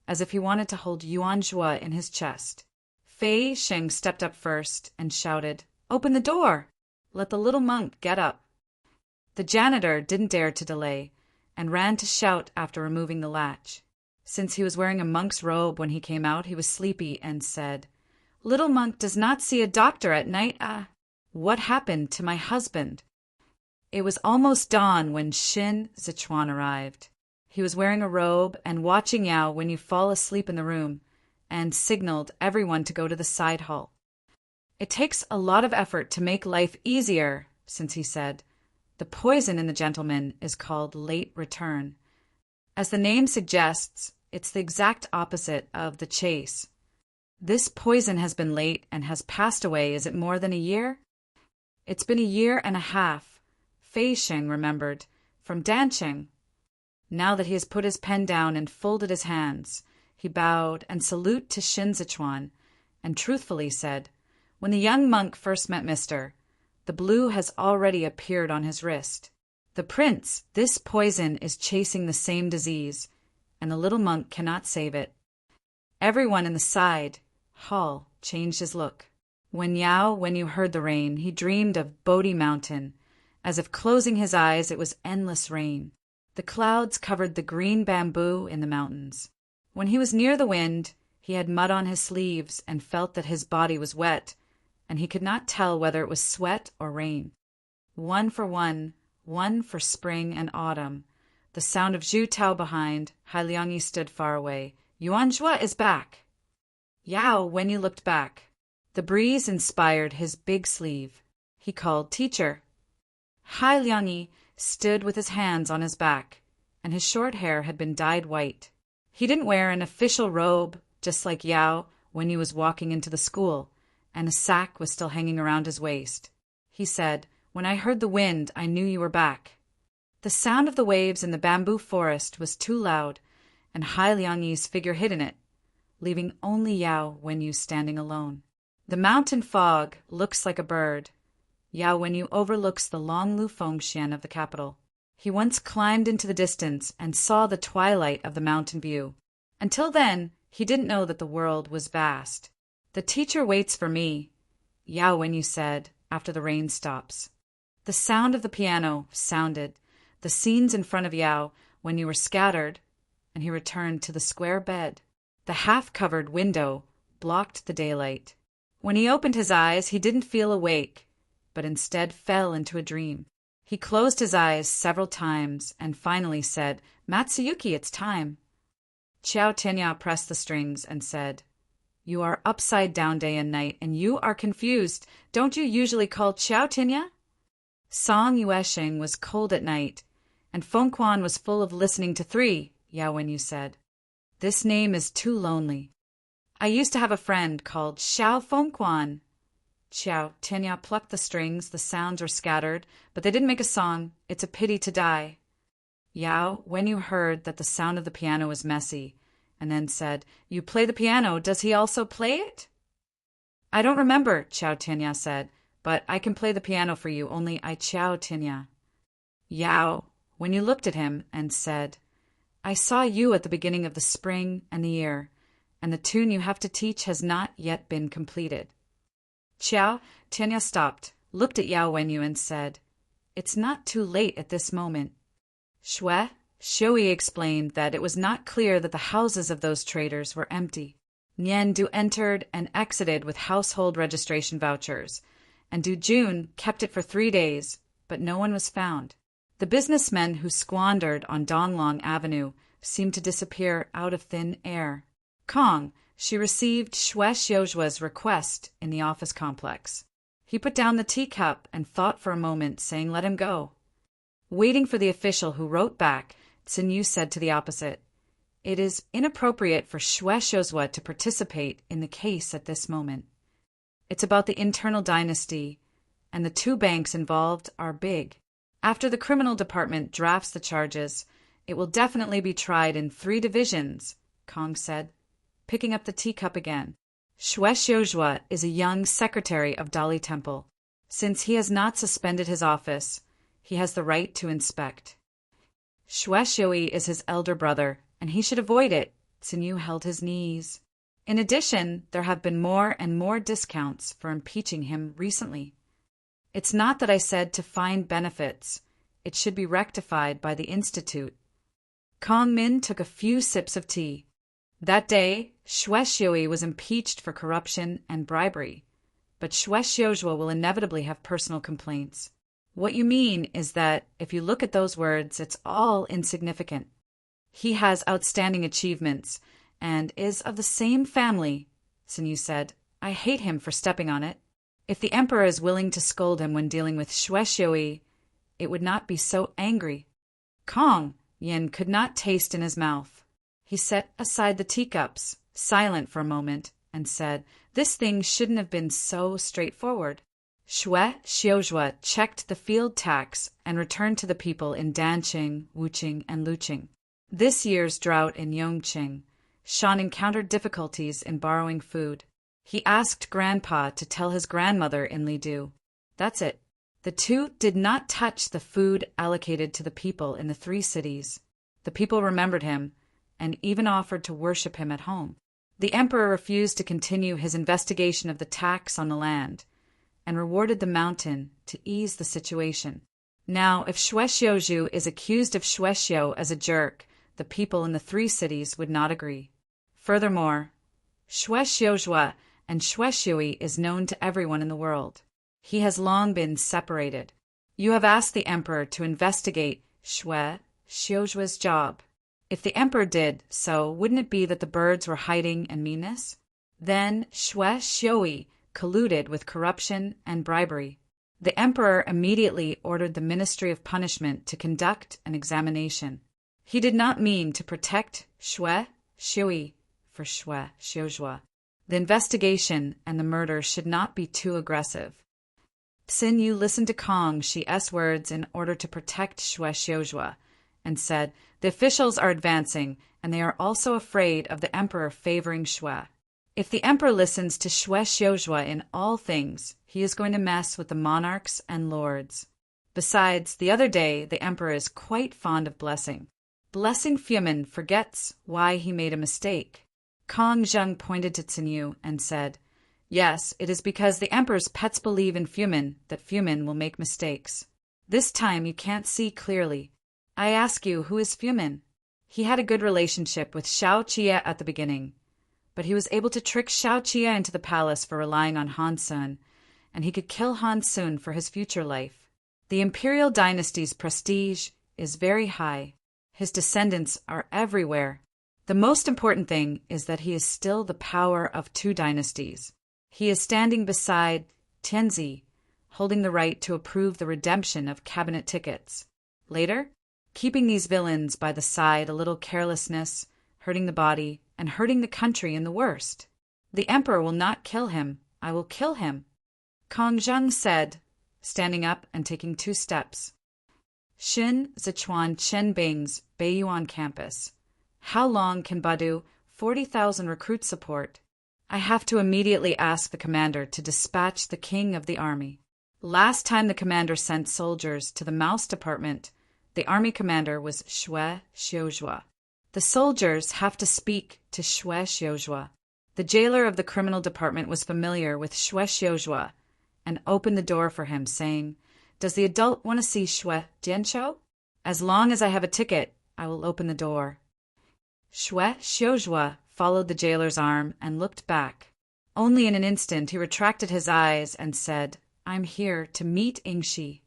as if he wanted to hold Yuan Zhuo in his chest. Fei Sheng stepped up first and shouted, "Open the door! Let the little monk get up." The janitor didn't dare to delay, and ran to shout after removing the latch. Since he was wearing a monk's robe when he came out, he was sleepy and said, "Little monk does not see a doctor at night. What happened to my husband?" It was almost dawn when Xin Zichuan arrived. He was wearing a robe and watching Yao when you fall asleep in the room, and signaled everyone to go to the side hall. "It takes a lot of effort to make life easier," since he said, "the poison in the gentleman is called late return. As the name suggests, it's the exact opposite of the chase. This poison has been late and has passed away. Is it more than a year?" "It's been a year and a half," Fei Sheng remembered, "from dancing." Now that he has put his pen down and folded his hands, he bowed and saluted to Xin Zichuan, and truthfully said, "When the young monk first met Mr. The blue has already appeared on his wrist. The prince, this poison is chasing the same disease, and the little monk cannot save it." Everyone in the side hall changed his look. When you heard the rain, he dreamed of Bodhi Mountain. As if closing his eyes, it was endless rain. The clouds covered the green bamboo in the mountains. When he was near the wind, he had mud on his sleeves and felt that his body was wet, and he could not tell whether it was sweat or rain. One for spring and autumn. The sound of Zhu Tao behind, Hai Liangyi stood far away. "Yuan Zhuo is back." Yao Wenyu looked back. The breeze inspired his big sleeve. He called, "Teacher." Hai Liangyi stood with his hands on his back, and his short hair had been dyed white. He didn't wear an official robe, just like Yao when he was walking into the school, and a sack was still hanging around his waist. He said, "When I heard the wind, I knew you were back." The sound of the waves in the bamboo forest was too loud, and Hai Liangyi's figure hid in it, leaving only Yao Wenyu standing alone. The mountain fog looks like a bird. Yao Wenyu overlooks the long Lufengxian of the capital. He once climbed into the distance and saw the twilight of the mountain view. Until then, he didn't know that the world was vast. "The teacher waits for me," Yao Wenyu said after the rain stops. The sound of the piano sounded. The scenes in front of Yao Wenyu were scattered, and he returned to the square bed. The half-covered window blocked the daylight. When he opened his eyes, he didn't feel awake, but instead fell into a dream. He closed his eyes several times and finally said, "Matsuyuki, it's time." Xiao Tianya pressed the strings and said, "You are upside down day and night, and you are confused. Don't you usually call Xiao Tianya?" Song Yuesheng was cold at night, and Fengquan was full of listening to 3, Yao Wenyu said. "This name is too lonely. I used to have a friend called Xiao Fengquan." Xiao Tianya plucked the strings. The sounds were scattered, but they didn't make a song. "It's a pity to die." Yao Wenyu heard that the sound of the piano was messy, and then said, "You play the piano. Does he also play it?" "I don't remember," Xiao Tianya said, "but I can play the piano for you, only I Xiao Tianya." Yao Wenyu looked at him and said, "I saw you at the beginning of the spring and the year, and the tune you have to teach has not yet been completed." Xiao Tianya stopped, looked at Yao Wenyu and said, "It's not too late at this moment." Shui explained that it was not clear that the houses of those traders were empty. Nian Du entered and exited with household registration vouchers, and Du Jun kept it for 3 days, but no one was found. The businessmen who squandered on Donglong Avenue seemed to disappear out of thin air. She received Shui Xiuzhua's request in the office complex. He put down the teacup and thought for a moment, saying, "Let him go." Waiting for the official who wrote back, Tsinyu said to the opposite, "It is inappropriate for Shui Xiuzhua to participate in the case at this moment. It's about the internal dynasty, and the 2 banks involved are big. After the criminal department drafts the charges, it will definitely be tried in 3 divisions, Kong said, picking up the teacup again. Shue is a young secretary of Dali Temple. Since he has not suspended his office, he has the right to inspect. Shue is his elder brother, and he should avoid it. Tsinyu held his knees. In addition, there have been more and more discounts for impeaching him recently. It's not that I said to find benefits. It should be rectified by the Institute. Kong Min took a few sips of tea. That day, Shue was impeached for corruption and bribery, but Shue will inevitably have personal complaints. What you mean is that, if you look at those words, it's all insignificant. He has outstanding achievements, and is of the same family, Tsinyu said. I hate him for stepping on it. If the emperor is willing to scold him when dealing with Shue, it would not be so angry. Kong, Yin could not taste in his mouth. He set aside the teacups, silent for a moment, and said, "This thing shouldn't have been so straightforward." Shue checked the field tax and returned to the people in Danqing, Wuqing, and Luqing. This year's drought in Yongqing, Shan encountered difficulties in borrowing food. He asked Grandpa to tell his grandmother in Lidu. That's it. The two did not touch the food allocated to the people in the 3 cities. The people remembered him and even offered to worship him at home. The emperor refused to continue his investigation of the tax on the land and rewarded the mountain to ease the situation. Now, if Shue is accused of Shue as a jerk, the people in the 3 cities would not agree. Furthermore, Shue and Shue is known to everyone in the world. He has long been separated. You have asked the emperor to investigate Shue's job. If the emperor did so, wouldn't it be that the birds were hiding in meanness? Then Shue colluded with corruption and bribery. The emperor immediately ordered the Ministry of Punishment to conduct an examination. He did not mean to protect Shue for Shue. The investigation and the murder should not be too aggressive. Tsinyu listened to Kong Shi's words in order to protect Shue and said, "The officials are advancing, and they are also afraid of the emperor favoring Shue. If the emperor listens to Shue in all things, he is going to mess with the monarchs and lords. Besides, the other day, the emperor is quite fond of blessing. Blessing Fumin forgets why he made a mistake." Kong Zheng pointed to Tsinyu and said, "Yes, it is because the emperor's pets believe in Fumin that Fumin will make mistakes. This time you can't see clearly. I ask you, who is Fumin? He had a good relationship with Shao Qie at the beginning, but he was able to trick Shao Qie into the palace for relying on Han Sun, and he could kill Han Sun for his future life. The imperial dynasty's prestige is very high. His descendants are everywhere. The most important thing is that he is still the power of 2 dynasties. He is standing beside Tianzi, holding the right to approve the redemption of cabinet tickets. Later, keeping these villains by the side, a little carelessness, hurting the body, and hurting the country in the worst. The emperor will not kill him. I will kill him." Kong Zheng said, standing up and taking 2 steps. Xin Sichuan Chenbing's Beiyuan campus. How long can Badu 40,000 recruits support? I have to immediately ask the commander to dispatch the king of the army. Last time the commander sent soldiers to the mouse department, the army commander was Shue. The soldiers have to speak to Shue. The jailer of the criminal department was familiar with Shue and opened the door for him, saying, "Does the adult want to see Shue Jianshou? As long as I have a ticket, I will open the door." Shue followed the jailer's arm and looked back. Only in an instant he retracted his eyes and said, "I'm here to meet Ingshi."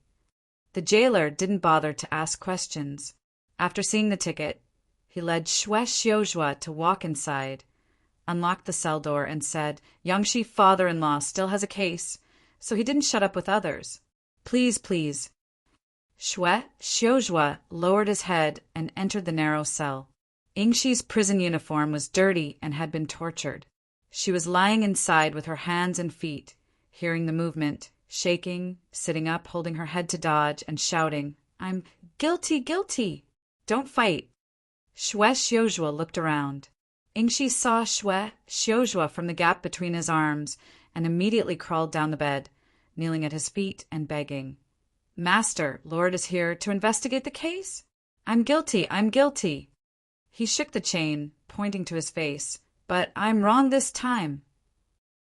The jailer didn't bother to ask questions. After seeing the ticket, he led Shue to walk inside, unlocked the cell door, and said, "Yangshi father-in-law still has a case, so he didn't shut up with others. Please, please." Shue lowered his head and entered the narrow cell. Ingshi's prison uniform was dirty and had been tortured. She was lying inside with her hands and feet, hearing the movement, shaking, sitting up, holding her head to dodge, and shouting, "I'm guilty, guilty! Don't fight!" Shue looked around. Ingshi saw Shui Xiuzhua from the gap between his arms and immediately crawled down the bed, kneeling at his feet and begging. Master, Lord is here to investigate the case. I'm guilty, I'm guilty. He shook the chain, pointing to his face, but I'm wrong this time.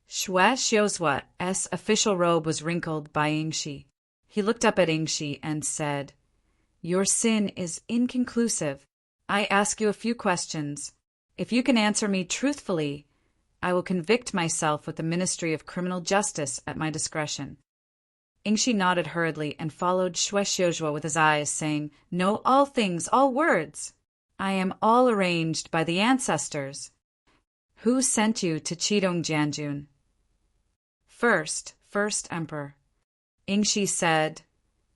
Shui Xiuzua's official robe was wrinkled by Ingshi. He looked up at Ingshi and said, Your sin is inconclusive. I ask you a few questions. If you can answer me truthfully, I will convict myself with the Ministry of Criminal Justice at my discretion. Ingshi nodded hurriedly and followed Shui Xiuzhua with his eyes, saying, Know all things, all words. I am all arranged by the ancestors. Who sent you to Chidong Jianjun? First Emperor. Ingshi said,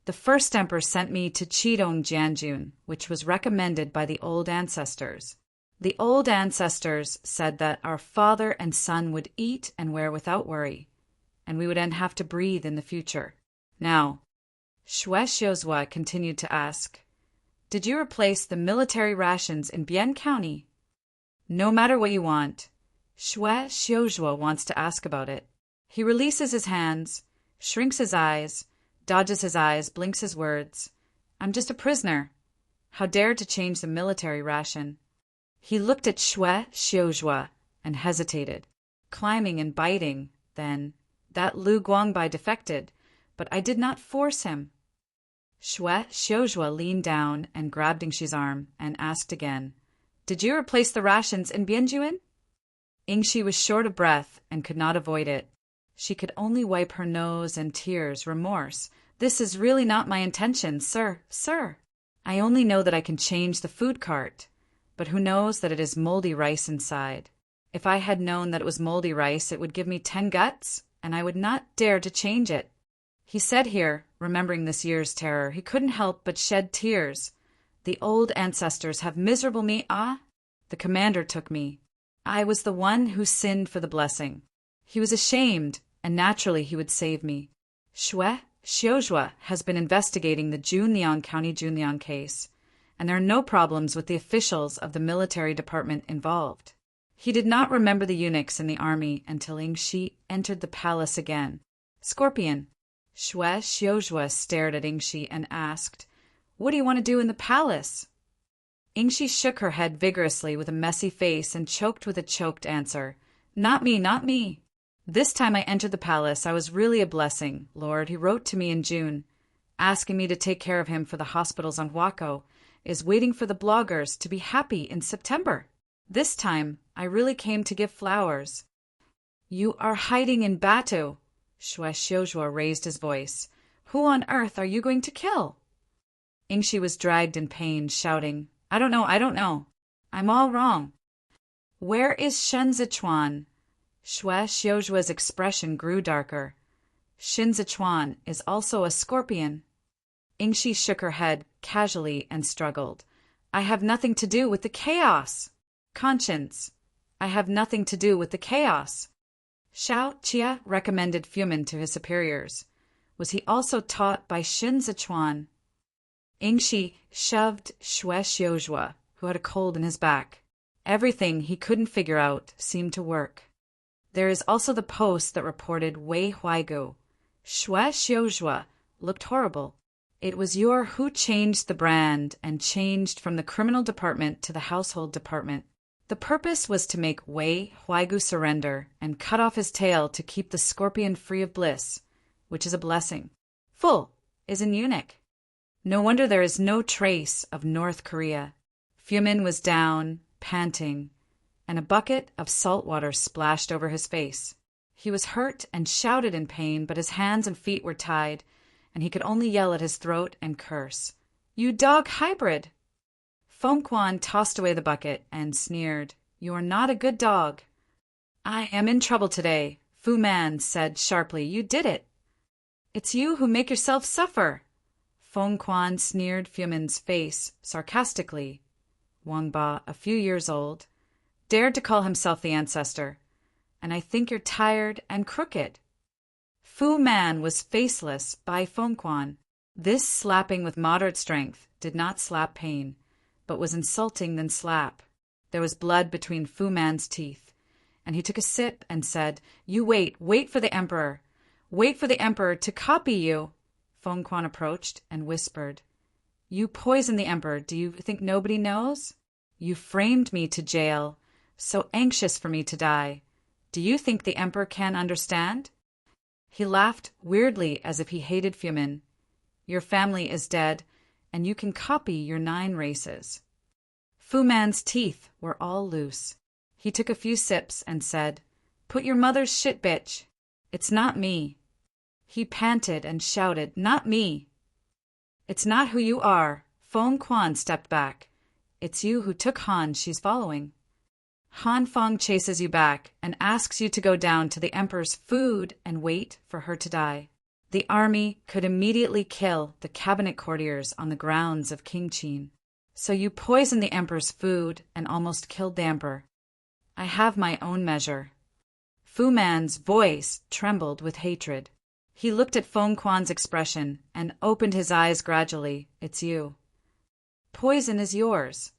The first emperor sent me to Chidong Jianjun, which was recommended by the old ancestors. The old ancestors said that our father and son would eat and wear without worry, and we would then have to breathe in the future. Now, Shui Xiuzhua continued to ask, Did you replace the military rations in Bian County? No matter what you want, Shui Xiuzhua wants to ask about it. He releases his hands, shrinks his eyes, dodges his eyes, blinks his words. I'm just a prisoner. How dare to change the military ration? He looked at Shui Xiuzhua and hesitated, climbing and biting. Then, that Lu Guangbai defected, but I did not force him. Shui Xiuzhua leaned down and grabbed Ingshi's arm and asked again, Did you replace the rations in Bianjuan? Ingshi was short of breath and could not avoid it. She could only wipe her nose and tears, remorse. This is really not my intention, sir. I only know that I can change the food cart. But who knows that it is moldy rice inside? If I had known that it was moldy rice, it would give me 10 guts, and I would not dare to change it. He said here, remembering this year's terror, he couldn't help but shed tears. The old ancestors have miserable me, The commander took me. I was the one who sinned for the blessing. He was ashamed, and naturally he would save me. Shui Xiuzhua has been investigating the Junliang County Junliang case, and there are no problems with the officials of the military department involved. He did not remember the eunuchs in the army until Ingshi entered the palace again. Scorpion. Shui Xiuzhua stared at Ingshi and asked, What do you want to do in the palace? Ingshi shook her head vigorously with a messy face and choked with a choked answer. Not me, not me. This time I entered the palace, I was really a blessing, Lord. He wrote to me in June, asking me to take care of him for the hospitals on Huakou, is waiting for the bloggers to be happy in September. This time, I really came to give flowers. You are hiding in Batu. Shui Xiuzhua raised his voice. Who on earth are you going to kill? Ingshi was dragged in pain, shouting, I don't know. I'm all wrong. Where is Shen Zichuan? Shui Xiuzhua's expression grew darker. Shen Zichuan is also a scorpion. Ingshi shook her head casually and struggled. I have nothing to do with the chaos. Conscience. I have nothing to do with the chaos. Xiao Chia recommended Fumin to his superiors. Was he also taught by Shen Zichuan? Ingshi shoved Shui Xiuzhua, who had a cold in his back. Everything he couldn't figure out seemed to work. There is also the post that reported Wei Huaigu. Shui Xiuzhua looked horrible. It was who changed the brand and changed from the criminal department to the household department. The purpose was to make Wei Huaigu surrender and cut off his tail to keep the scorpion free of bliss, which is a blessing. Full is an eunuch. No wonder there is no trace of North Korea. Fumin was down, panting, and a bucket of salt water splashed over his face. He was hurt and shouted in pain, but his hands and feet were tied, and he could only yell at his throat and curse. You dog hybrid! Feng Quan tossed away the bucket and sneered. You are not a good dog. I am in trouble today, Fu Man said sharply. You did it. It's you who make yourself suffer. Feng Quan sneered Fumin's face sarcastically. Wang Ba, a few years old, dared to call himself the ancestor. And I think you're tired and crooked. Fu Man was faceless by Feng Quan. This slapping with moderate strength did not slap pain, but was insulting than slap. There was blood between Fu Man's teeth, and he took a sip and said, "You wait for the emperor. Wait for the emperor to copy you." Feng Quan approached and whispered, "You poisoned the emperor. Do you think nobody knows? You framed me to jail, so anxious for me to die. Do you think the emperor can understand?" He laughed weirdly as if he hated Fu Man. "Your family is dead, and you can copy your 9 races." Fu Man's teeth were all loose. He took a few sips and said, "Put your mother's shit, bitch. It's not me." He panted and shouted, "Not me." "It's not who you are." Feng Quan stepped back. "It's you who took Han she's following. Han Feng chases you back and asks you to go down to the emperor's food and wait for her to die. The army could immediately kill the cabinet courtiers on the grounds of King Qin. So you poisoned the emperor's food and almost killed the emperor. I have my own measure." Fu Man's voice trembled with hatred. He looked at Feng Quan's expression and opened his eyes gradually. "It's you. Poison is yours."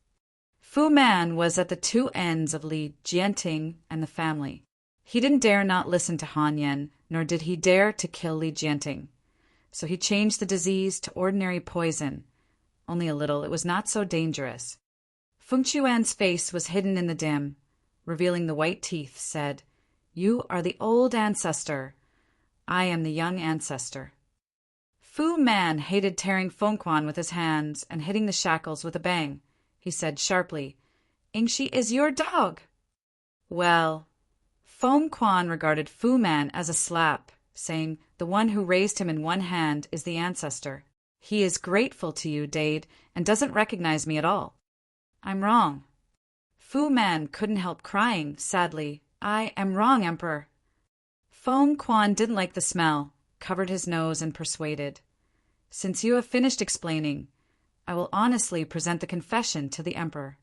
Fu Man was at the two ends of Li Jianting and the family. He didn't dare not listen to Han Yen, nor did he dare to kill Li Jianting. So he changed the disease to ordinary poison. Only a little, it was not so dangerous. Feng Chuan's face was hidden in the dim, revealing the white teeth, said, "You are the old ancestor. I am the young ancestor." Fu Man hated tearing Feng Quan with his hands and hitting the shackles with a bang. He said sharply, "Ingshi is your dog." Well, Feng Quan regarded Fu Man as a slap, saying, "The one who raised him in one hand is the ancestor. He is grateful to you, Dade, and doesn't recognize me at all." "I'm wrong." Fu Man couldn't help crying, sadly. "I am wrong, Emperor." Feng Quan didn't like the smell, covered his nose, and persuaded, "Since you have finished explaining, I will honestly present the confession to the Emperor."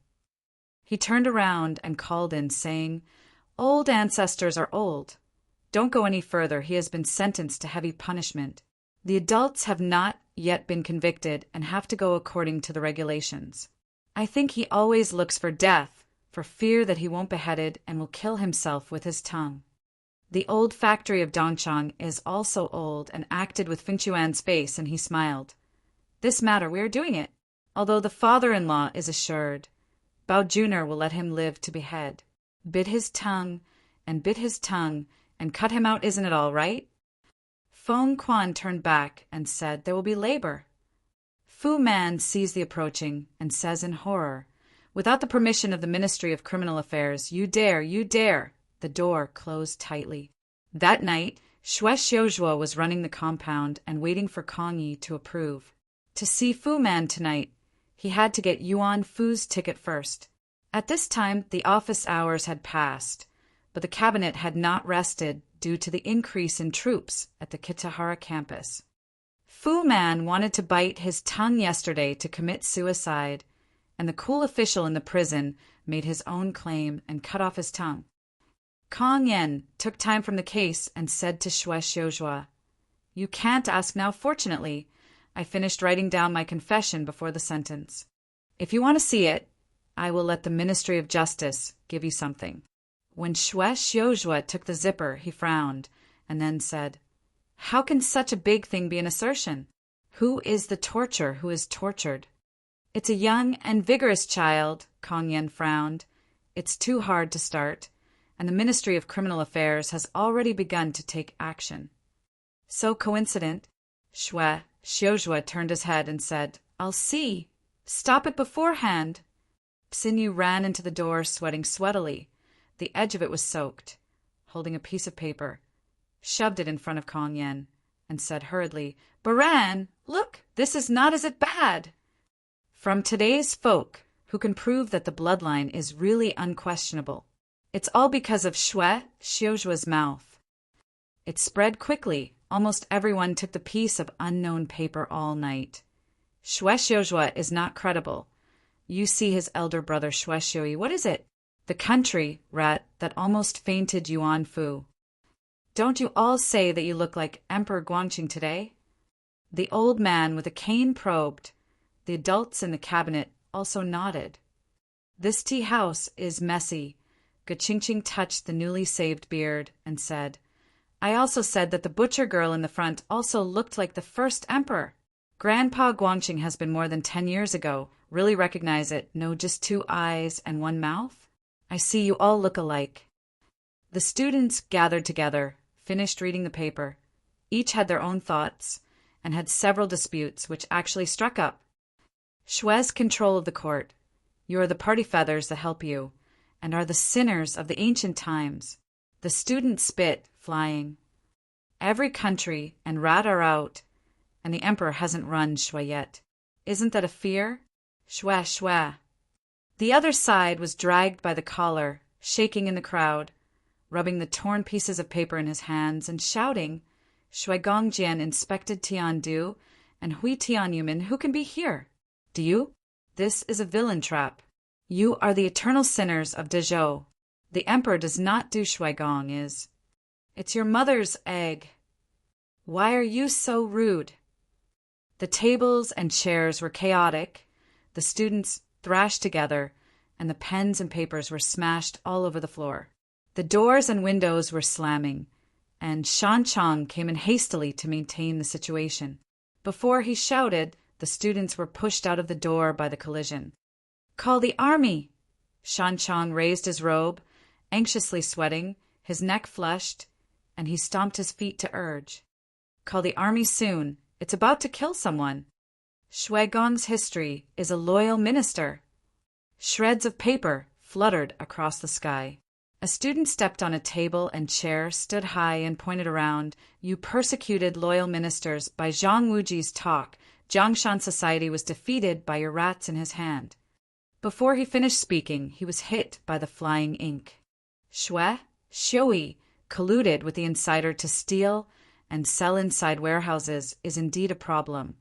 He turned around and called in, saying, "Old ancestors are old. Don't go any further. He has been sentenced to heavy punishment. The adults have not yet been convicted and have to go according to the regulations. I think he always looks for death, for fear that he won't be beheaded and will kill himself with his tongue. The old factory of Dongchang is also old and acted with Finchuan's face, and he smiled. This matter, we are doing it, although the father-in-law is assured. Bao Juner will let him live to behead. Bit his tongue, and cut him out, isn't it all right?" Feng Quan turned back and said, "There will be labor." Fu Man sees the approaching and says in horror, "Without the permission of the Ministry of Criminal Affairs, you dare." The door closed tightly. That night, Xue Xiuzhua was running the compound and waiting for Kong Yi to approve. To see Fu Man tonight, he had to get Yuan Fu's ticket first. At this time, the office hours had passed, but the cabinet had not rested due to the increase in troops at the Kitahara campus. Fu Man wanted to bite his tongue yesterday to commit suicide, and the cool official in the prison made his own claim and cut off his tongue. Kong Yen took time from the case and said to Xue Xiuzhua, "You can't ask now, fortunately. I finished writing down my confession before the sentence. If you want to see it, I will let the Ministry of Justice give you something." When Xue Xiuzhua took the zipper, he frowned, and then said, "How can such a big thing be an assertion? Who is the torturer who is tortured?" "It's a young and vigorous child," Kong Yen frowned. "It's too hard to start, and the Ministry of Criminal Affairs has already begun to take action." "So coincident." Xue Xiuzhua turned his head and said, "I'll see. Stop it beforehand." Xinyu ran into the door, sweating sweatily. The edge of it was soaked. Holding a piece of paper, shoved it in front of Kong Yen, and said hurriedly, "Baran, look, this is not as it bad. From today's folk, who can prove that the bloodline is really unquestionable. It's all because of Xue Xiuzhua's mouth." It spread quickly. Almost everyone took the piece of unknown paper all night. Xue Xiuzhua is not credible. You see his elder brother Xue Xiuyi. What is it? The country rat that almost fainted Yuan Fu. Don't you all say that you look like Emperor Guangqing today? The old man with a cane probed. The adults in the cabinet also nodded. This tea house is messy. Gachingching touched the newly saved beard and said, I also said that the butcher girl in the front also looked like the first emperor. Grandpa Guangqing has been more than 10 years ago. Really recognize it? No, just 2 eyes and 1 mouth? I see you all look alike. The students gathered together, finished reading the paper. Each had their own thoughts, and had several disputes which actually struck up. Shue's control of the court. You are the party feathers that help you, and are the sinners of the ancient times. The students spit, flying. Every country and rat are out, and the emperor hasn't run Shue yet. Isn't that a fear? Shue. The other side was dragged by the collar, shaking in the crowd, rubbing the torn pieces of paper in his hands and shouting. Shui Gongjian inspected Tian Du, and Hui Tian Yumin, who can be here? Do you? This is a villain trap. You are the eternal sinners of Dezhou. The emperor does not do Shui Gong is. It's your mother's egg. Why are you so rude? The tables and chairs were chaotic. The students thrashed together, and the pens and papers were smashed all over the floor. The doors and windows were slamming, and Shan Chang came in hastily to maintain the situation. Before he shouted, the students were pushed out of the door by the collision. Call the army! Shan Chang raised his robe, anxiously sweating, his neck flushed, and he stomped his feet to urge. Call the army soon. It's about to kill someone. Shui Gong's history is a loyal minister. Shreds of paper fluttered across the sky. A student stepped on a table and chair, stood high, and pointed around. You persecuted loyal ministers. By Zhang Wuji's talk, Jiangshan society was defeated by your rats in his hand. Before he finished speaking, he was hit by the flying ink. Shui colluded with the insider to steal and sell inside warehouses is indeed a problem.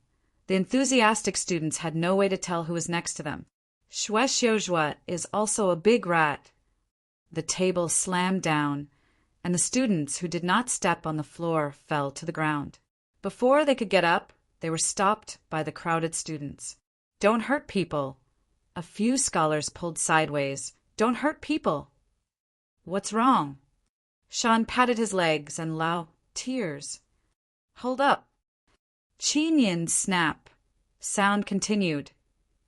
The enthusiastic students had no way to tell who was next to them. Shui Xiuzhua is also a big rat. The table slammed down, and the students who did not step on the floor fell to the ground. Before they could get up, they were stopped by the crowded students. Don't hurt people. A few scholars pulled sideways. Don't hurt people. What's wrong? Shan patted his legs and Lao, tears. Hold up. Qinyin snap. Sound continued.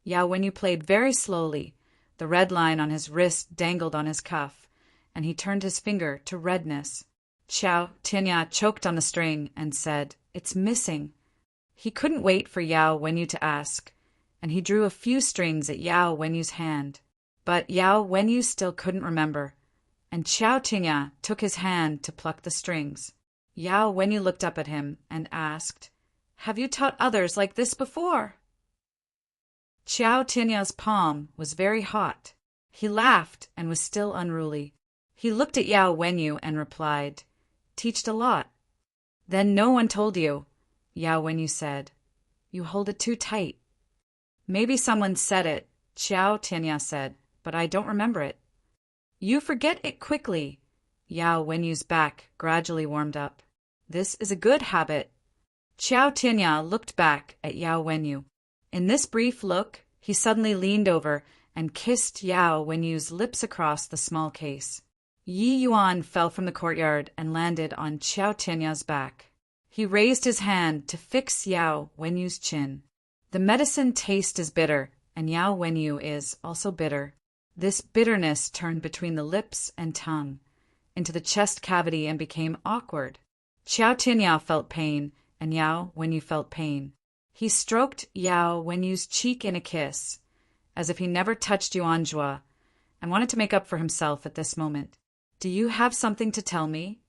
Yao Wenyu played very slowly. The red line on his wrist dangled on his cuff, and he turned his finger to redness. Xiao Tianya choked on the string and said, It's missing. He couldn't wait for Yao Wenyu to ask, and he drew a few strings at Yao Wenyu's hand. But Yao Wenyu still couldn't remember, and Xiao Tianya took his hand to pluck the strings. Yao Wenyu looked up at him and asked, Have you taught others like this before? Xiao Tianya's palm was very hot. He laughed and was still unruly. He looked at Yao Wenyu and replied, Teached a lot. Then no one told you, Yao Wenyu said. You hold it too tight. Maybe someone said it, Xiao Tianya said, but I don't remember it. You forget it quickly. Yao Wenyu's back gradually warmed up. This is a good habit. Xiao Tianya looked back at Yao Wenyu. In this brief look, he suddenly leaned over and kissed Yao Wenyu's lips across the small case. Yi Yuan fell from the courtyard and landed on Xiao Tianya's back. He raised his hand to fix Yao Wenyu's chin. The medicine taste is bitter, and Yao Wenyu is also bitter. This bitterness turned between the lips and tongue, into the chest cavity and became awkward. Xiao Tianya felt pain, and Yao Wenyu felt pain. He stroked Yao Wenyu's cheek in a kiss, as if he never touched Yuanjua, and wanted to make up for himself at this moment. Do you have something to tell me?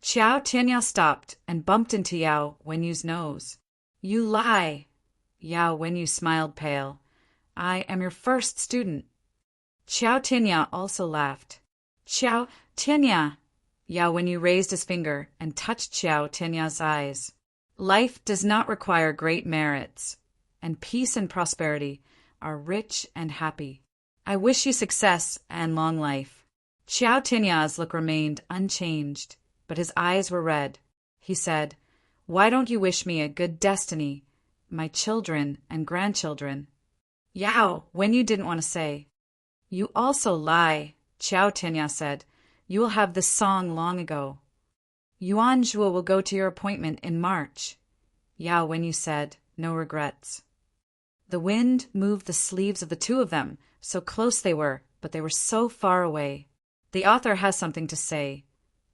Xiao Tianya stopped and bumped into Yao Wenyu's nose. You lie. Yao Wenyu smiled pale. I am your first student. Xiao Tianya also laughed. Xiao Tianya. Yao Wenyu raised his finger and touched Xiao Tianya's eyes. Life does not require great merits, and peace and prosperity are rich and happy. I wish you success and long life. Xiao Tianya's look remained unchanged, but his eyes were red. He said, Why don't you wish me a good destiny, my children and grandchildren? Yao Wenyu didn't want to say. You also lie, Qiao Tianya said. You will have this song long ago. Yuan Zhuo will go to your appointment in March. Yao Wenyu said, no regrets. The wind moved the sleeves of the two of them, so close they were, but they were so far away. The author has something to say.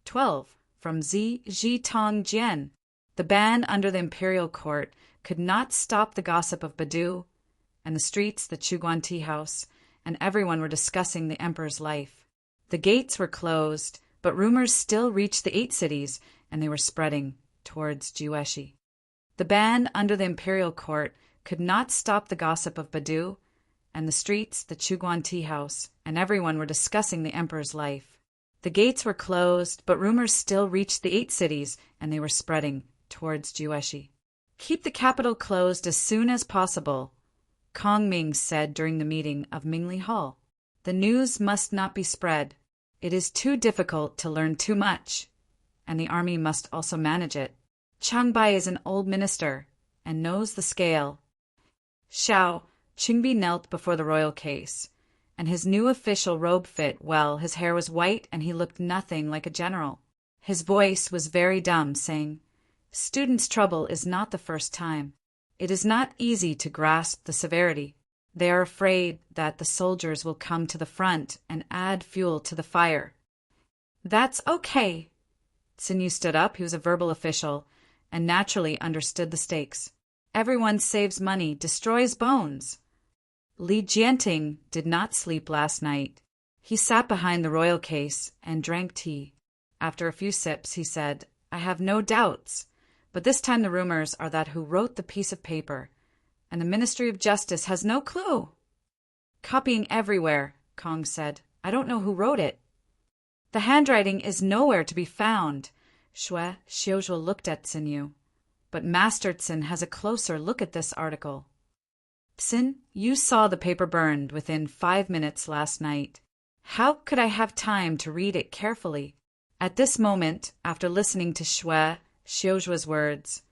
12. From Ji Tong Jian. The ban under the imperial court could not stop the gossip of Badu, and the streets, the Chuguan tea house, and everyone were discussing the emperor's life. The gates were closed, but rumors still reached the 8 cities, and they were spreading towards Jueshi. The ban under the imperial court could not stop the gossip of Badu, and the streets, the Chuguan tea house, and everyone were discussing the emperor's life. The gates were closed, but rumors still reached the 8 cities, and they were spreading towards Jueshi. Keep the capital closed as soon as possible, Kong Ming said during the meeting of Mingli Hall. The news must not be spread. It is too difficult to learn too much, and the army must also manage it. Chang Bai is an old minister and knows the scale. Xiao Qingbi knelt before the royal case, and his new official robe fit well. His hair was white and he looked nothing like a general. His voice was very dumb, saying, Students' trouble is not the first time. It is not easy to grasp the severity. They are afraid that the soldiers will come to the front and add fuel to the fire. That's okay. Xinyu stood up. He was a verbal official and naturally understood the stakes. Everyone saves money, destroys bones. Li Jianting did not sleep last night. He sat behind the royal case and drank tea. After a few sips, he said, I have no doubts, but this time the rumors are that who wrote the piece of paper, and the Ministry of Justice has no clue. Copying everywhere, Kong said. I don't know who wrote it. The handwriting is nowhere to be found. Shui Xiuzhuo looked at Xinyu. But Master Tsin has a closer look at this article. Tsin, you saw the paper burned within 5 minutes last night. How could I have time to read it carefully? At this moment, after listening to Shui Xiuzhuo's words,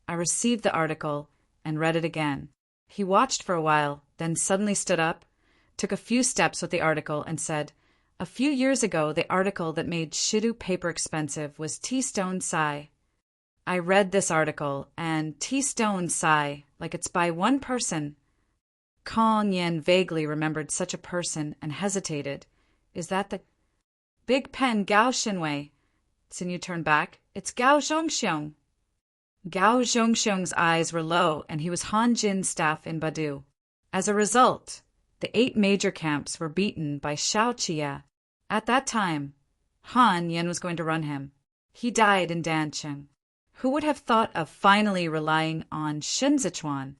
I received the article and read it again. He watched for a while, then suddenly stood up, took a few steps with the article, and said, A few years ago, the article that made Shidu paper expensive was T-Stone Sai. I read this article, and T-Stone Sai, like it's by one person. Kong Yen vaguely remembered such a person and hesitated. Is that the Big Pen Gao Shinwei? Xinyu turned back. It's Gao Zhongxiong. Gao Zhongxiong's eyes were low, and he was Han Jin's staff in Badu. As a result, the 8 major camps were beaten by Shao Qia. At that time, Han Yen was going to run him. He died in Dancheng. Who would have thought of finally relying on Shen Zichuan?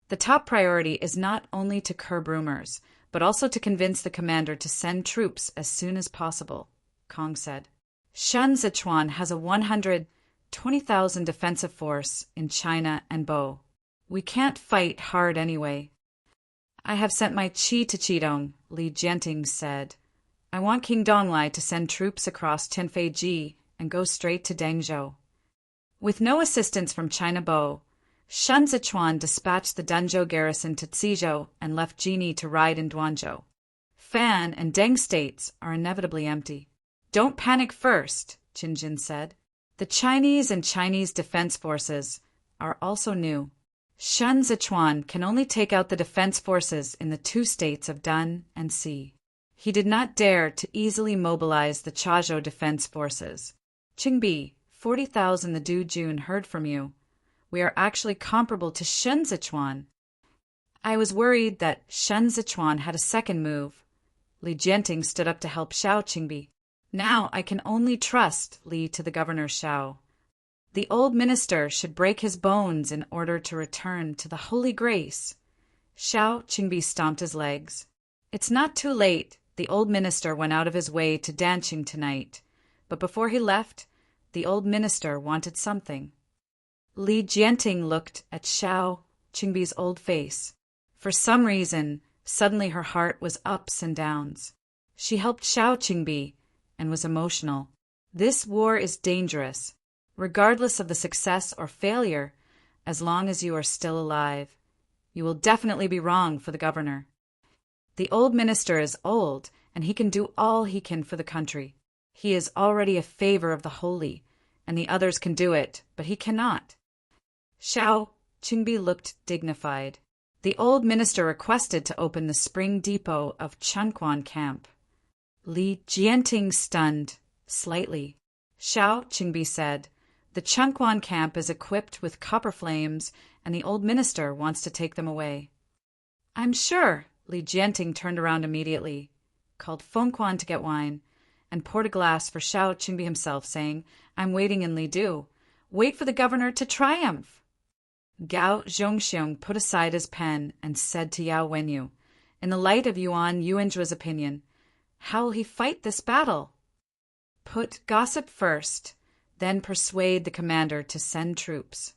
The top priority is not only to curb rumors, but also to convince the commander to send troops as soon as possible, Kong said. Shen Zichuan has a 120,000 defensive force in China and Bo. We can't fight hard anyway. I have sent my Qi to Qidong, Li Jianting said. I want King Donglai to send troops across Tianfei-ji and go straight to Dengzhou. With no assistance from China Bo, Shen Zichuan dispatched the Denzhou garrison to Cizhou and left Jini to ride in Duanzhou. Fan and Deng states are inevitably empty. Don't panic first, Qinjin said. The Chinese and Chinese defense forces are also new. Shen Zichuan can only take out the defense forces in the 2 states of Dan and Si. He did not dare to easily mobilize the Chazhou defense forces. Qingbi, 40,000 the Du Jun heard from you. We are actually comparable to Shen Zichuan. I was worried that Shen Zichuan had a second move. Li Jianting stood up to help Xiao Qingbi. Now I can only trust Li to the governor Xiao. The old minister should break his bones in order to return to the holy grace. Xiao Qingbi stomped his legs. It's not too late. The old minister went out of his way to Danqing tonight. But before he left, the old minister wanted something. Li Jianting looked at Xiao Qingbi's old face. For some reason, suddenly her heart was ups and downs. She helped Xiao Qingbi and was emotional. This war is dangerous. Regardless of the success or failure, as long as you are still alive, you will definitely be wrong for the governor. The old minister is old, and he can do all he can for the country. He is already a favor of the holy, and the others can do it, but he cannot. Xiao Qingbi looked dignified. The old minister requested to open the spring depot of Chunquan camp. Li Jianting stunned slightly. Xiao Qingbi said, "The Chunquan camp is equipped with copper flames, and the old minister wants to take them away." "I'm sure." Li Jianting turned around immediately, called Fengquan to get wine, and poured a glass for Xiao Qingbi himself, saying, "I'm waiting in Lidu. Wait for the governor to triumph." Gao Zhongxiong put aside his pen and said to Yao Wenyu, in the light of Yuan Yuanjua's opinion, "How will he fight this battle?" "Put gossip first, then persuade the commander to send troops."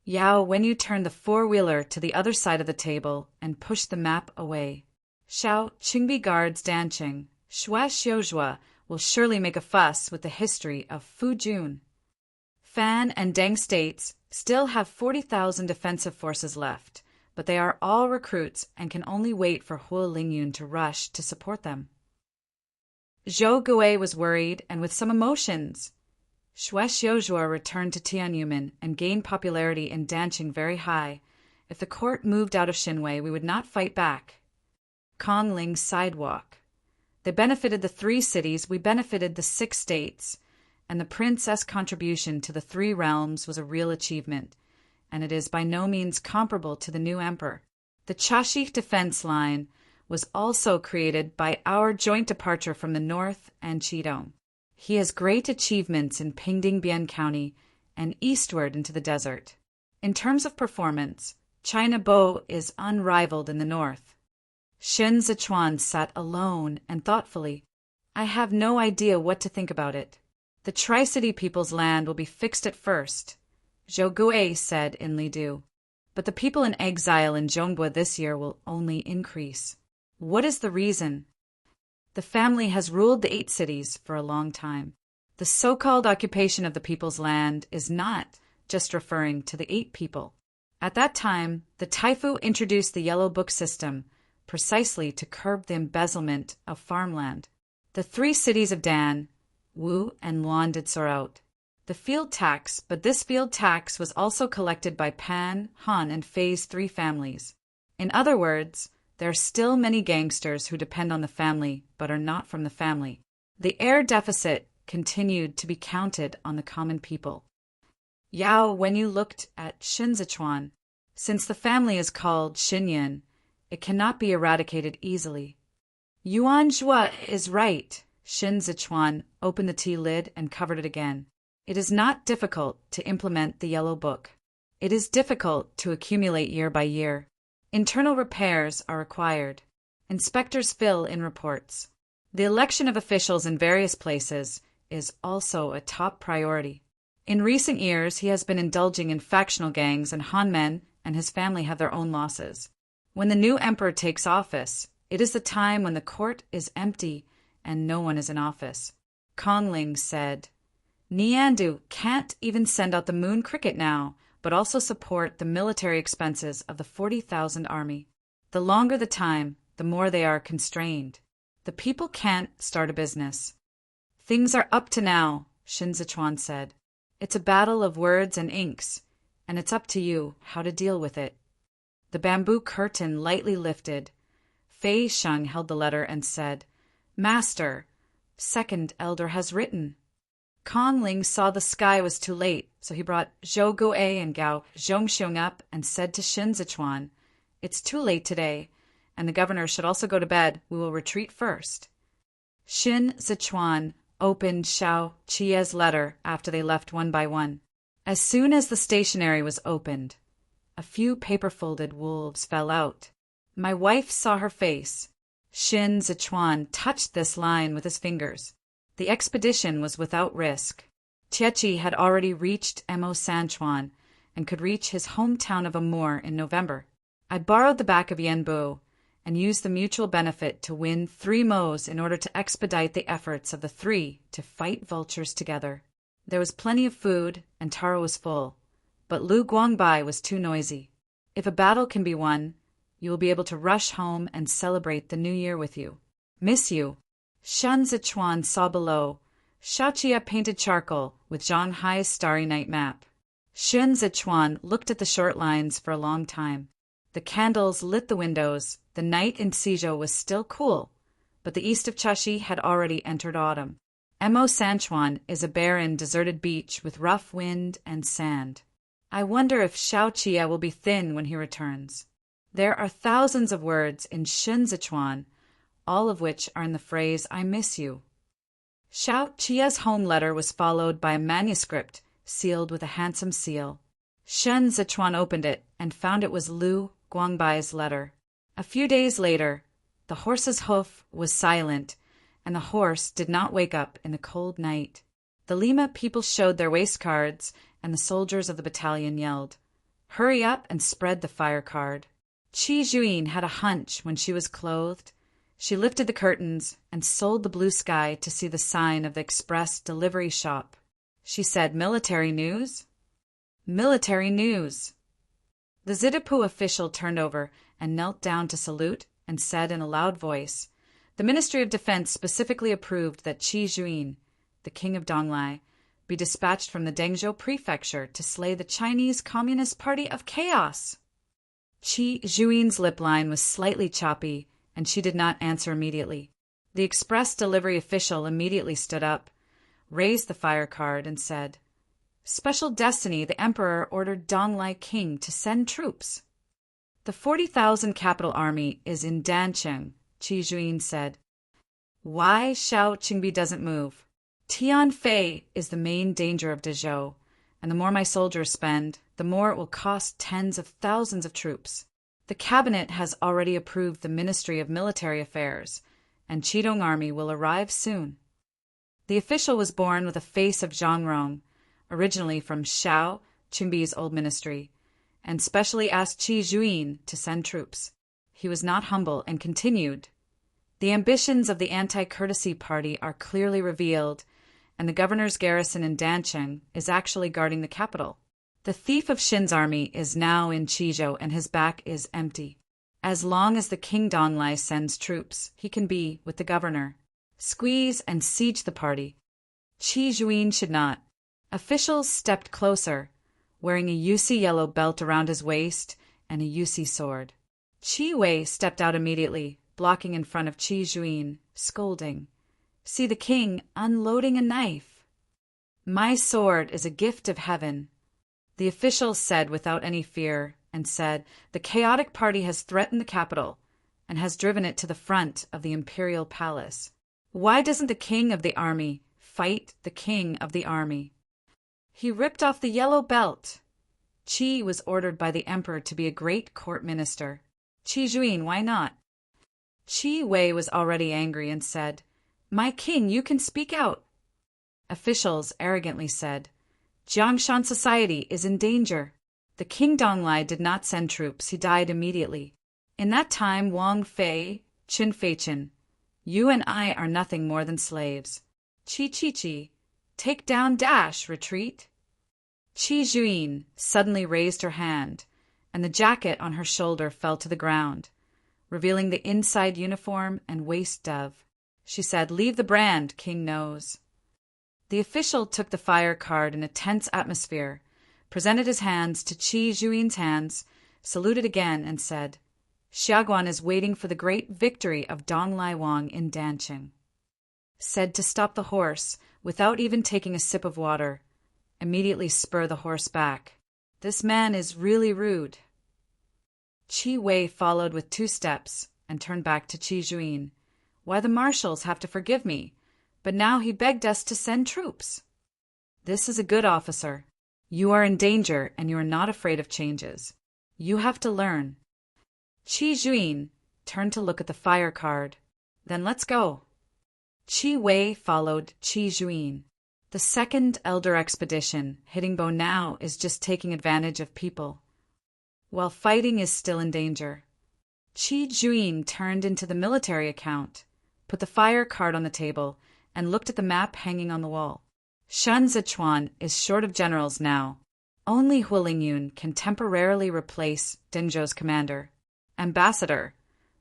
Yao Wenyu turned the four-wheeler to the other side of the table and pushed the map away. "Xiao Qingbi guards Danqing. Shua Xiuzhua will surely make a fuss with the history of Fujun." Fan and Deng states still have 40,000 defensive forces left, but they are all recruits and can only wait for Huo Lingyun to rush to support them. Zhou Gui was worried and with some emotions. Shua Xiuzhua returned to Tianyumen and gained popularity in Danqing very high. If the court moved out of Xinwei, we would not fight back. Kongling sidewalk. They benefited the 3 cities, we benefited the 6 states, and the princess' contribution to the 3 realms was a real achievement, and it is by no means comparable to the new emperor. The Chashik defense line was also created by our joint departure from the north and Qidong. He has great achievements in Pingdingbian County and eastward into the desert. In terms of performance, China Bo is unrivaled in the north. Shen Zichuan sat alone and thoughtfully. "I have no idea what to think about it. The Tri-City people's land will be fixed at first," Zhou Gui said in Lidu. "But the people in exile in Zhongbua this year will only increase. What is the reason? The family has ruled the 8 cities for a long time. The so-called occupation of the people's land is not just referring to the 8 people. At that time, the Taifu introduced the Yellow Book system precisely to curb the embezzlement of farmland. The 3 cities of Dan, Wu, and Luan did sort out the field tax, but this field tax was also collected by Pan, Han, and Fei's 3 families. In other words, there are still many gangsters who depend on the family but are not from the family. The heir deficit continued to be counted on the common people." Yao, when you looked at Shinzichuan, since the family is called Xinyan, it cannot be eradicated easily. Yuan Zhua is right. Shin Zichuan opened the tea lid and covered it again. It is not difficult to implement the Yellow Book. It is difficult to accumulate year by year. Internal repairs are required. Inspectors fill in reports. The election of officials in various places is also a top priority. In recent years, he has been indulging in factional gangs, and Han Men and his family have their own losses. When the new emperor takes office, it is the time when the court is empty and no one is in office. Kongling said, "Niandu can't even send out the moon cricket now, but also support the military expenses of the 40,000 army. The longer the time, the more they are constrained. The people can't start a business." "Things are up to now," Shin Zichuan said. "It's a battle of words and inks, and it's up to you how to deal with it." The bamboo curtain lightly lifted. Fei Sheng held the letter and said, "Master, 2nd elder has written." Kongling saw the sky was too late, so he brought Zhou Gui and Gao Zhongxiong up and said to Shin Zichuan, "It's too late today, and the governor should also go to bed. We will retreat first." Shin Zichuan opened Xiao Qie's letter after they left one by one. As soon as the stationery was opened, a few paper-folded wolves fell out. My wife saw her face. Shin Zichuan touched this line with his fingers. The expedition was without risk. Tietchi had already reached Mo Sanchuan and could reach his hometown of Amur in November. I borrowed the back of Yanbu and used the mutual benefit to win 3 mo's in order to expedite the efforts of the 3 to fight vultures together. There was plenty of food and Taro was full, but Lu Guangbai was too noisy. If a battle can be won, You will be able to rush home and celebrate the new year with you. Miss you. Shen Zichuan saw below. Xiaoqia painted charcoal with Zhang Hai's starry night map. Shen Zichuan looked at the short lines for a long time. The candles lit the windows. The night in Suzhou was still cool, but the east of Chashi had already entered autumn. Mo Sanchuan is a barren, deserted beach with rough wind and sand. I wonder if Xiaoqia will be thin when he returns. There are thousands of words in Shen Zichuan, all of which are in the phrase, I miss you. Xiaoqia's home letter was followed by a manuscript sealed with a handsome seal. Shen Zichuan opened it and found it was Lu Guangbai's letter. A few days later, the horse's hoof was silent, and the horse did not wake up in the cold night. The Lima people showed their waist cards, and the soldiers of the battalion yelled, "Hurry up and spread the fire card." Qi Juyin had a hunch when she was clothed. She lifted the curtains and sold the blue sky to see the sign of the express delivery shop. She said, "Military news?" "Military news." The Zidipu official turned over and knelt down to salute and said in a loud voice, "The Ministry of Defense specifically approved that Qi Juyin, the king of Donglai, be dispatched from the Dengzhou prefecture to slay the Chinese Communist Party of Chaos." Qi Juyin's lip line was slightly choppy, and she did not answer immediately. The express delivery official immediately stood up, raised the fire card, and said, "Special destiny, the emperor ordered Donglai king to send troops." "The 40,000 capital army is in Dancheng," Qi Juyin said. "Why Xiao Qingbi doesn't move? Tianfei is the main danger of Dezhou, and the more my soldiers spend, the more it will cost tens of thousands of troops. The cabinet has already approved the Ministry of Military Affairs, and Qidong army will arrive soon." The official was born with a face of Zhangrong, originally from Xiao Qingbi's old ministry, and specially asked Qi Juyin to send troops. He was not humble and continued, "The ambitions of the anti-courtesy party are clearly revealed, and the governor's garrison in Dancheng is actually guarding the capital. The thief of Shin's army is now in Qizhou and his back is empty. As long as the King Donglai sends troops, he can be with the governor. Squeeze and siege the party." Qi Juyin should not. Officials stepped closer, wearing a Yusi yellow belt around his waist and a Yusi sword. Qi Wei stepped out immediately, blocking in front of Qi Juyin, scolding, "See the king unloading a knife." "My sword is a gift of heaven," the official said without any fear, and said, "The chaotic party has threatened the capital and has driven it to the front of the imperial palace. Why doesn't the king of the army fight the king of the army?" He ripped off the yellow belt. Qi was ordered by the emperor to be a great court minister. "Qi Juyin, why not?" Qi Wei was already angry and said, "My king, you can speak out." Officials arrogantly said, "Jiangshan society is in danger. The King Donglai did not send troops, he died immediately. In that time Wang Fei, Qin Feiqin, you and I are nothing more than slaves. Qi Qi Qi, take down dash, retreat." Qi Juyin suddenly raised her hand, and the jacket on her shoulder fell to the ground, revealing the inside uniform and waist dove. She said, "Leave the brand, king knows." The official took the fire card in a tense atmosphere, presented his hands to Qi Juyin's hands, saluted again, and said, "Xiaguan is waiting for the great victory of Donglai Wang in Dancheng." Said to stop the horse, without even taking a sip of water, immediately spur the horse back. "This man is really rude." Qi Wei followed with 2 steps and turned back to Qi Juyin. "Why, the marshals have to forgive me, but now he begged us to send troops." "This is a good officer. You are in danger and you are not afraid of changes. You have to learn." Qi Juyin turned to look at the fire card. "Then let's go." Qi Wei followed Qi Juyin. The second elder expedition, hitting Bo now, is just taking advantage of people, while fighting is still in danger. Qi Juyin turned into the military account, put the fire card on the table, and looked at the map hanging on the wall. Shen Zichuan is short of generals now. Only Hulingyun can temporarily replace Dengzhou's commander. ambassador,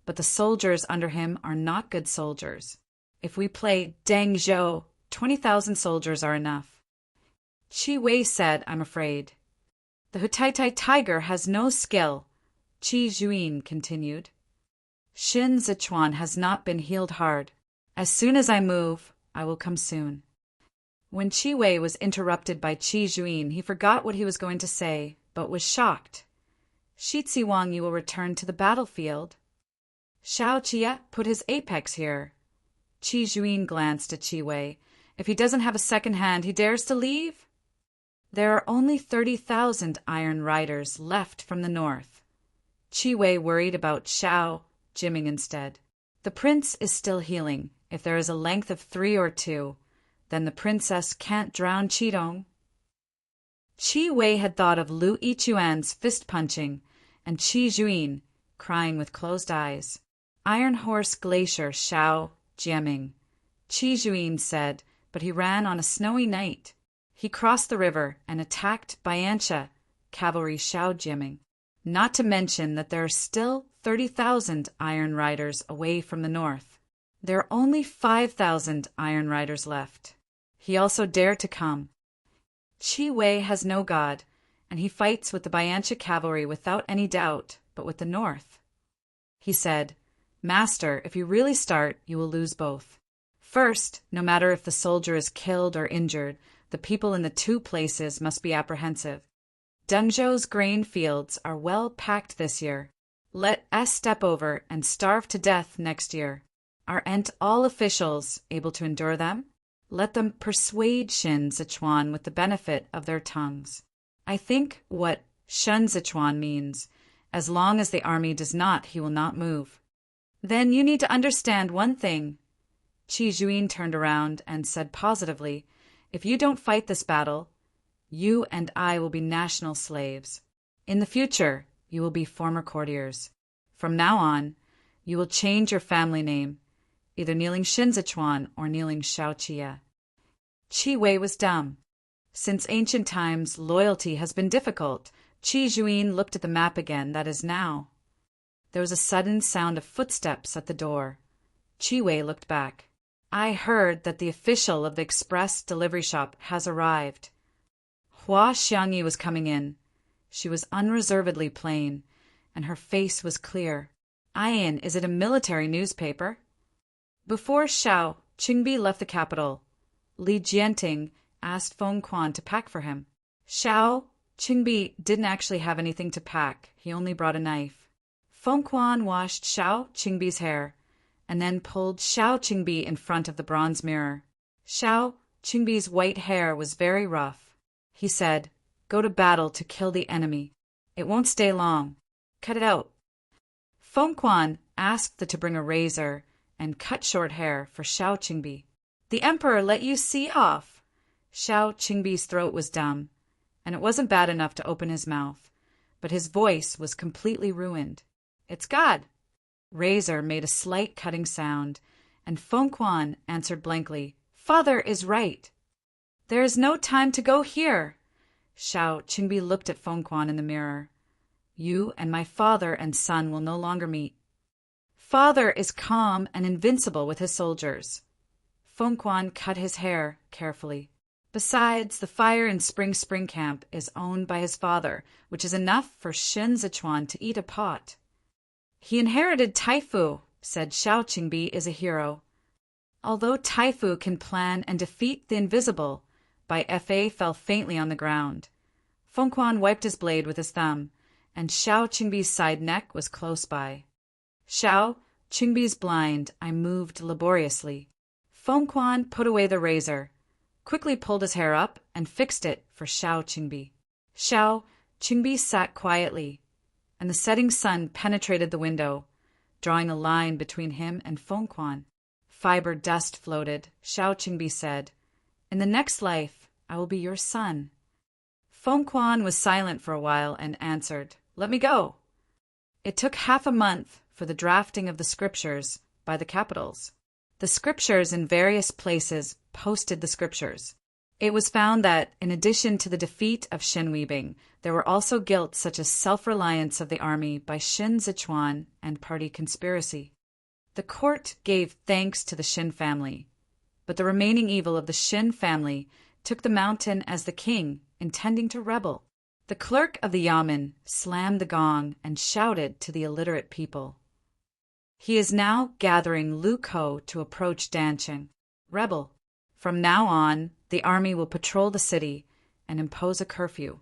but the soldiers under him are not good soldiers. If we play Deng Zhou, 20,000 soldiers are enough. Qi Wei said, I'm afraid. The Huttite tiger has no skill, Qi Juin continued. Xin Zichuan has not been healed hard. As soon as I move, I will come soon. When Qi Wei was interrupted by Qi Juin, he forgot what he was going to say, but was shocked. Shi Wang, you will return to the battlefield. Shao Jie put his apex here. Qi Juin glanced at Qi Wei. If he doesn't have a second hand, he dares to leave? There are only 30,000 iron riders left from the north. Qi Wei worried about Shao Jiming instead. The prince is still healing. If there is a length of 3 or 2, then the princess can't drown Qidong. Qi Wei had thought of Lu Yichuan's fist-punching and Qi Juin crying with closed eyes. Iron Horse Glacier Shao Jiaming, Qi Juin said, but he ran on a snowy night. He crossed the river and attacked Biancha cavalry Shao Jiaming. Not to mention that there are still 30,000 iron riders away from the north. There are only 5,000 iron riders left. He also dared to come. Qi Wei has no god, and he fights with the Biancha cavalry without any doubt, but with the north. He said, Master, if you really start, you will lose both. First, no matter if the soldier is killed or injured, the people in the 2 places must be apprehensive. Dengzhou's grain fields are well packed this year. Let us step over and starve to death next year. Aren't all officials able to endure them? Let them persuade Xin Zichuan with the benefit of their tongues. I think what Xin Zichuan means, as long as the army does not, he will not move. Then you need to understand one thing. Qi Juin turned around and said positively, if you don't fight this battle, you and I will be national slaves. In the future, you will be former courtiers. From now on, you will change your family name, either kneeling Xin Zichuan or kneeling Shao Jie. Qi Wei was dumb. Since ancient times, loyalty has been difficult. Qi Juin looked at the map again, that is now. There was a sudden sound of footsteps at the door. Qi Wei looked back. I heard that the official of the express delivery shop has arrived. Hua Xiangyi was coming in. She was unreservedly plain, and her face was clear. Ayan, is it a military newspaper? Before Shao Qingbi left the capital, Li Jianting asked Feng Quan to pack for him. Shao Qingbi didn't actually have anything to pack. He only brought a knife. Feng Quan washed Shao Qingbi's hair, and then pulled Shao Qingbi in front of the bronze mirror. Shao Qingbi's white hair was very rough. He said, Go to battle to kill the enemy. It won't stay long. Cut it out. Feng Quan asked to bring a razor and cut short hair for Shao Qingbi. The emperor let you see off. Shao Qingbi's throat was dumb, and it wasn't bad enough to open his mouth, but his voice was completely ruined. It's God. Razor made a slight cutting sound, and Feng Quan answered blankly, Father is right. There is no time to go here. Shao Qingbi looked at Feng Quan in the mirror. You and my father and son will no longer meet. Father is calm and invincible with his soldiers. Feng Quan cut his hair carefully. Besides, the fire in Spring Camp is owned by his father, which is enough for Xin Zichuan to eat a pot. He inherited Taifu, said Shao Qingbi is a hero. Although Taifu can plan and defeat the invisible, Bai Fa fell faintly on the ground. Feng Quan wiped his blade with his thumb, and Shao Qingbi's side neck was close by. Shao Qingbi's blind, I moved laboriously. Feng Quan put away the razor, quickly pulled his hair up, and fixed it for Shao Qingbi. Shao Qingbi sat quietly, and the setting sun penetrated the window, drawing a line between him and Feng Quan. Fiber dust floated. Shao Qingbi said, In the next life, I will be your son. Feng Quan was silent for a while and answered, Let me go. It took half a month for the drafting of the scriptures by the capitals. The scriptures in various places posted the scriptures. It was found that, in addition to the defeat of Xin Weibing, there were also guilt such as self-reliance of the army by Xin Zichuan and party conspiracy. The court gave thanks to the Xin family, but the remaining evil of the Xin family took the mountain as the king, intending to rebel. The clerk of the yamen slammed the gong and shouted to the illiterate people. He is now gathering Lu Ko to approach Danqing. Rebel. From now on, the army will patrol the city and impose a curfew.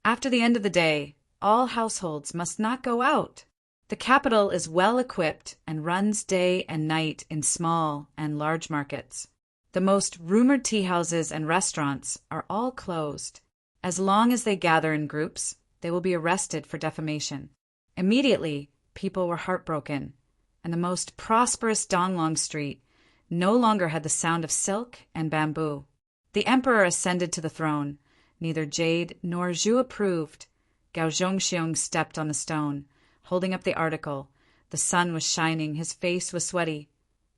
After the end of the day, all households must not go out. The capital is well equipped and runs day and night in small and large markets. The most rumored tea houses and restaurants are all closed. As long as they gather in groups, they will be arrested for defamation. Immediately, people were heartbroken, and the most prosperous Donglong Street no longer had the sound of silk and bamboo. The emperor ascended to the throne. Neither Jade nor Zhu approved. Gao Zhongxiong stepped on the stone, holding up the article. The sun was shining, his face was sweaty.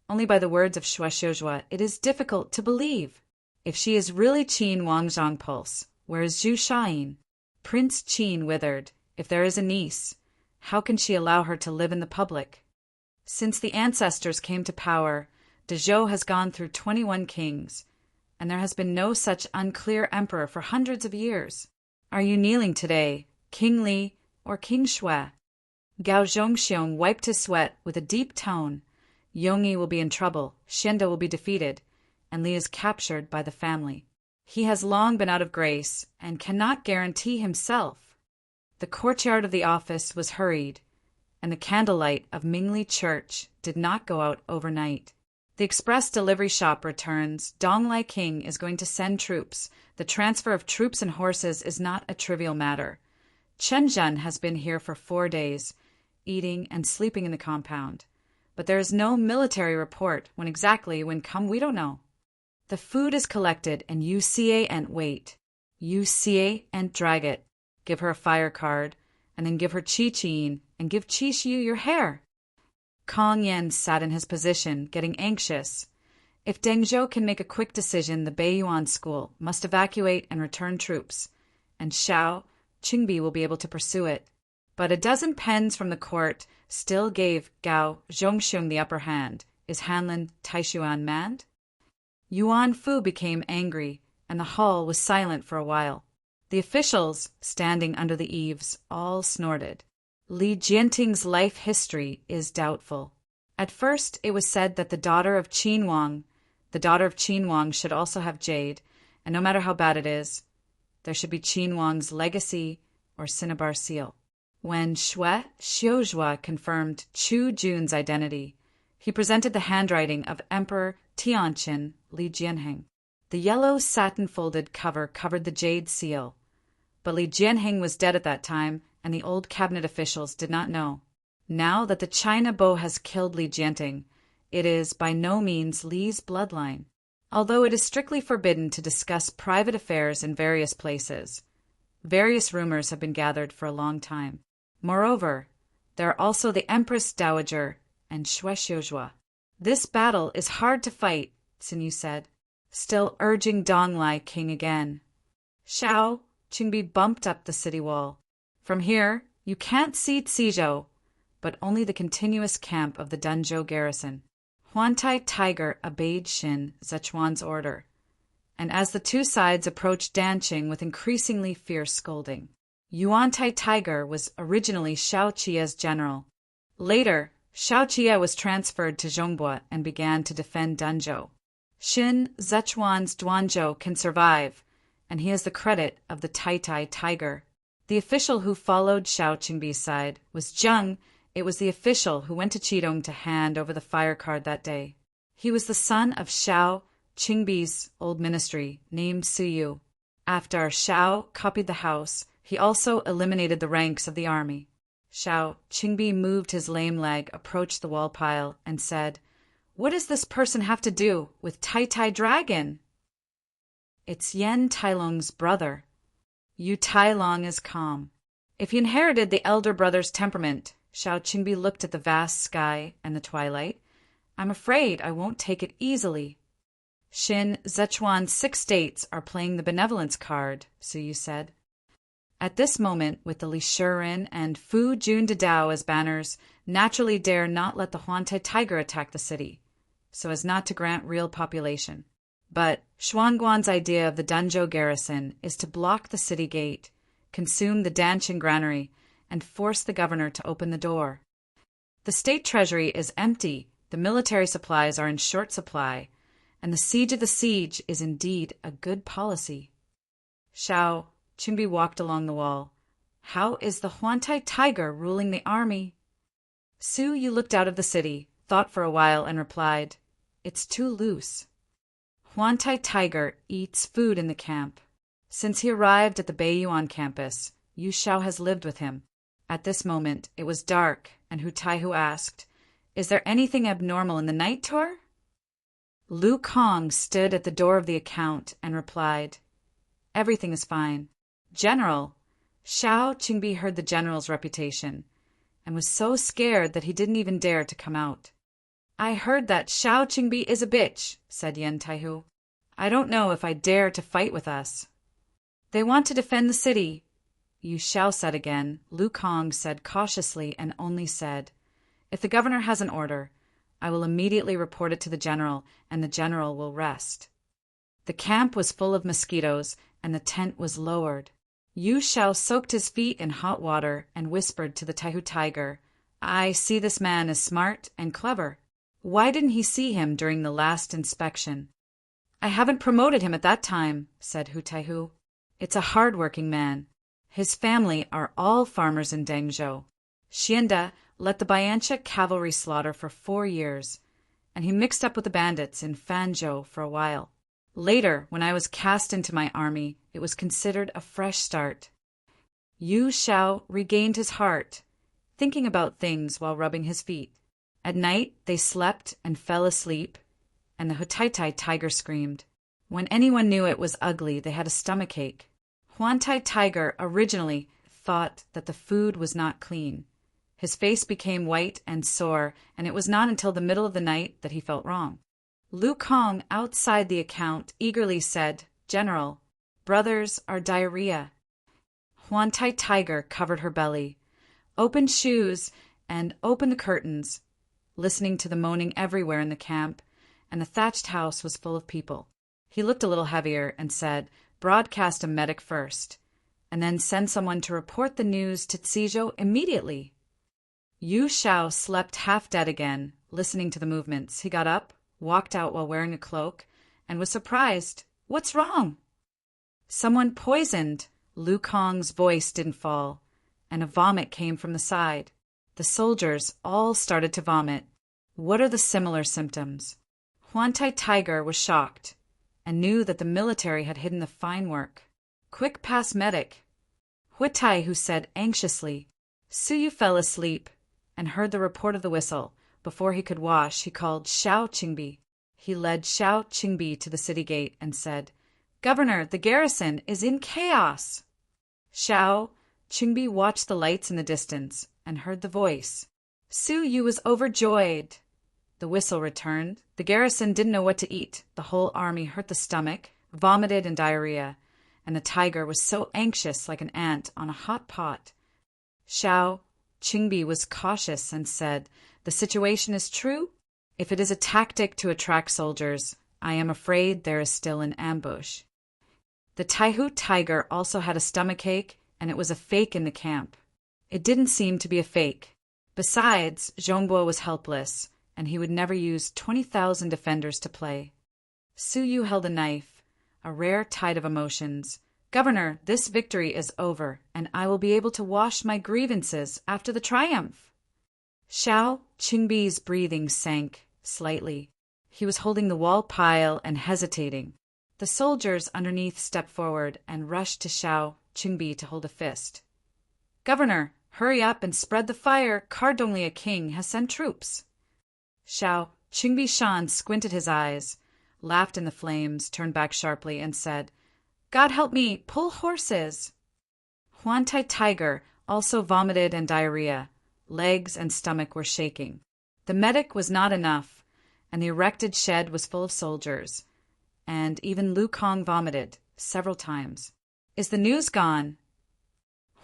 Only by the words of Xue Xiuzhua, it is difficult to believe. If she is really Qin Wangzhong Pulse, where is Zhu Shayin? Prince Qin withered. If there is a niece, how can she allow her to live in the public? Since the ancestors came to power, Dezhou has gone through 21 kings, and there has been no such unclear emperor for hundreds of years. Are you kneeling today, King Li or King Xue? Gao Zhongxiong wiped his sweat with a deep tone. Yongyi will be in trouble, Xianda will be defeated, and Li is captured by the family. He has long been out of grace and cannot guarantee himself. The courtyard of the office was hurried, and the candlelight of Mingli Church did not go out overnight. The express delivery shop returns. Donglai King is going to send troops. The transfer of troops and horses is not a trivial matter. Chen Zhen has been here for 4 days, eating and sleeping in the compound. But there is no military report. When come, we don't know. The food is collected, and you see and wait. You see and drag it. Give her a fire card, and then give her Qi Qin, and give Qi Xiu your hair. Kong Yen sat in his position, getting anxious. If Deng Zhou can make a quick decision, the Beiyuan school must evacuate and return troops, and Xiao, Qingbi will be able to pursue it. But a dozen pens from the court still gave Gao Zhongxiong the upper hand. Is Hanlin Taishuan manned? Yuan Fu became angry, and the hall was silent for a while. The officials, standing under the eaves, all snorted. Li Jianting's life history is doubtful. At first, it was said that the daughter of Qin Wang should also have jade, and no matter how bad it is, there should be Qin Wang's legacy or cinnabar seal. When Xue Xiuzhua confirmed Chu Jun's identity, he presented the handwriting of Emperor Tianqin Li Jianheng. The yellow satin-folded cover covered the jade seal, but Li Jianheng was dead at that time, and the old cabinet officials did not know. Now that the China Bo has killed Li Jianting, it is by no means Li's bloodline. Although it is strictly forbidden to discuss private affairs in various places, various rumors have been gathered for a long time. Moreover, there are also the Empress Dowager and Xue Xiuzhua. This battle is hard to fight, Xin Yu said, still urging Donglai King again. Xiao, Qingbi bumped up the city wall. From here, you can't see Cizhou, but only the continuous camp of the Danzhou garrison. Huantai Tiger obeyed Xin Zechuan's order, and as the two sides approached Danqing with increasingly fierce scolding. Yuantai Tiger was originally Xiao Qia's general. Later, Xiao Qia was transferred to Zhongbua and began to defend Danzhou. Xin Zechuan's Duanzhou can survive, and he has the credit of the Tai Tiger. The official who followed Xiao Qingbi's side was Zheng. It was the official who went to Qidong to hand over the fire card that day. He was the son of Xiao Qingbi's old ministry, named Siyu. After Xiao copied the house, he also eliminated the ranks of the army. Xiao Qingbi moved his lame leg, approached the wall pile, and said, "What does this person have to do with Tai Dragon?" "It's Yen Tailong's brother." Yu Tailong is calm. If he inherited the elder brother's temperament, Xiao Qingbi looked at the vast sky and the twilight. "I'm afraid I won't take it easily." Xin, Sichuan's 6 states are playing the benevolence card, Suyu said. At this moment, with the Li Shiren and Fu Jun Dadao as banners, naturally dare not let the Huantai tiger attack the city, so as not to grant real population. But Xuanguan's idea of the Danzhou garrison is to block the city gate, consume the Danqing granary, and force the governor to open the door. The state treasury is empty, the military supplies are in short supply, and the siege of the siege is indeed a good policy. Xiao, Qingbi walked along the wall. How is the Huantai tiger ruling the army? Su Yu looked out of the city, thought for a while, and replied, It's too loose. Huantai tiger eats food in the camp. Since he arrived at the Beiyuan campus, Yu Xiao has lived with him. At this moment, it was dark, and Hu Taihu asked, Is there anything abnormal in the night tour? Lu Kong stood at the door of the account and replied, Everything is fine. General, Xiao Qingbi heard the general's reputation, and was so scared that he didn't even dare to come out. I heard that Xiao Qingbi is a bitch, said Yan Taihu. I don't know if I dare to fight with us. They want to defend the city, Yu Xiao said again. Lu Kong said cautiously and only said, If the governor has an order, I will immediately report it to the general, and the general will rest. The camp was full of mosquitoes, and the tent was lowered. Yu Xiao soaked his feet in hot water and whispered to the Taihu tiger, I see this man is smart and clever. Why didn't he see him during the last inspection? I haven't promoted him at that time, said Hu Taihu. It's a hard-working man. His family are all farmers in Dengzhou. Xianda let the Biancha cavalry slaughter for 4 years, and he mixed up with the bandits in Fanzhou for a while. Later, when I was cast into my army, it was considered a fresh start. Yu Xiao regained his heart, thinking about things while rubbing his feet. At night, they slept and fell asleep, and the Hutaitai tiger screamed. When anyone knew it was ugly, they had a stomachache. Huantai tiger originally thought that the food was not clean. His face became white and sore, and it was not until the middle of the night that he felt wrong. Lu Kong, outside the account, eagerly said, General, brothers are diarrhea. Huantai tiger covered her belly, opened shoes, and opened the curtains, listening to the moaning everywhere in the camp, and the thatched house was full of people. He looked a little heavier and said, Broadcast a medic first, and then send someone to report the news to Cizhou immediately. Yu Xiao slept half dead again, listening to the movements. He got up, walked out while wearing a cloak, and was surprised. What's wrong? Someone poisoned. Lu Kong's voice didn't fall, and a vomit came from the side. The soldiers all started to vomit. What are the similar symptoms? Huantai tiger was shocked, and knew that the military had hidden the fine work. Quick pass medic. Huitai, who said anxiously. Suyu fell asleep, and heard the report of the whistle. Before he could wash, he called Xiao Qingbi. He led Xiao Qingbi to the city gate and said, Governor, the garrison is in chaos. Xiao Qingbi watched the lights in the distance and heard the voice. Su Yu was overjoyed. The whistle returned. The garrison didn't know what to eat. The whole army hurt the stomach, vomited and diarrhea, and the tiger was so anxious like an ant on a hot pot. Xiao Qingbi was cautious and said, The situation is true. If it is a tactic to attract soldiers, I am afraid there is still an ambush. The Taihu tiger also had a stomachache, and it was a fake in the camp. It didn't seem to be a fake. Besides, Zhongguo was helpless, and he would never use 20,000 defenders to play. Su Yu held a knife, a rare tide of emotions. Governor, this victory is over, and I will be able to wash my grievances after the triumph. Xiao Qingbi's breathing sank slightly. He was holding the wall pile and hesitating. The soldiers underneath stepped forward and rushed to Xiao Qingbi to hold a fist. Governor, hurry up and spread the fire. Cardonglia King has sent troops. Xiao Qingbi Shan squinted his eyes, laughed in the flames, turned back sharply, and said, God help me, pull horses. Huantai tiger also vomited and diarrhea. Legs and stomach were shaking. The medic was not enough, and the erected shed was full of soldiers. and even Lu Kong vomited several times. "Is the news gone?"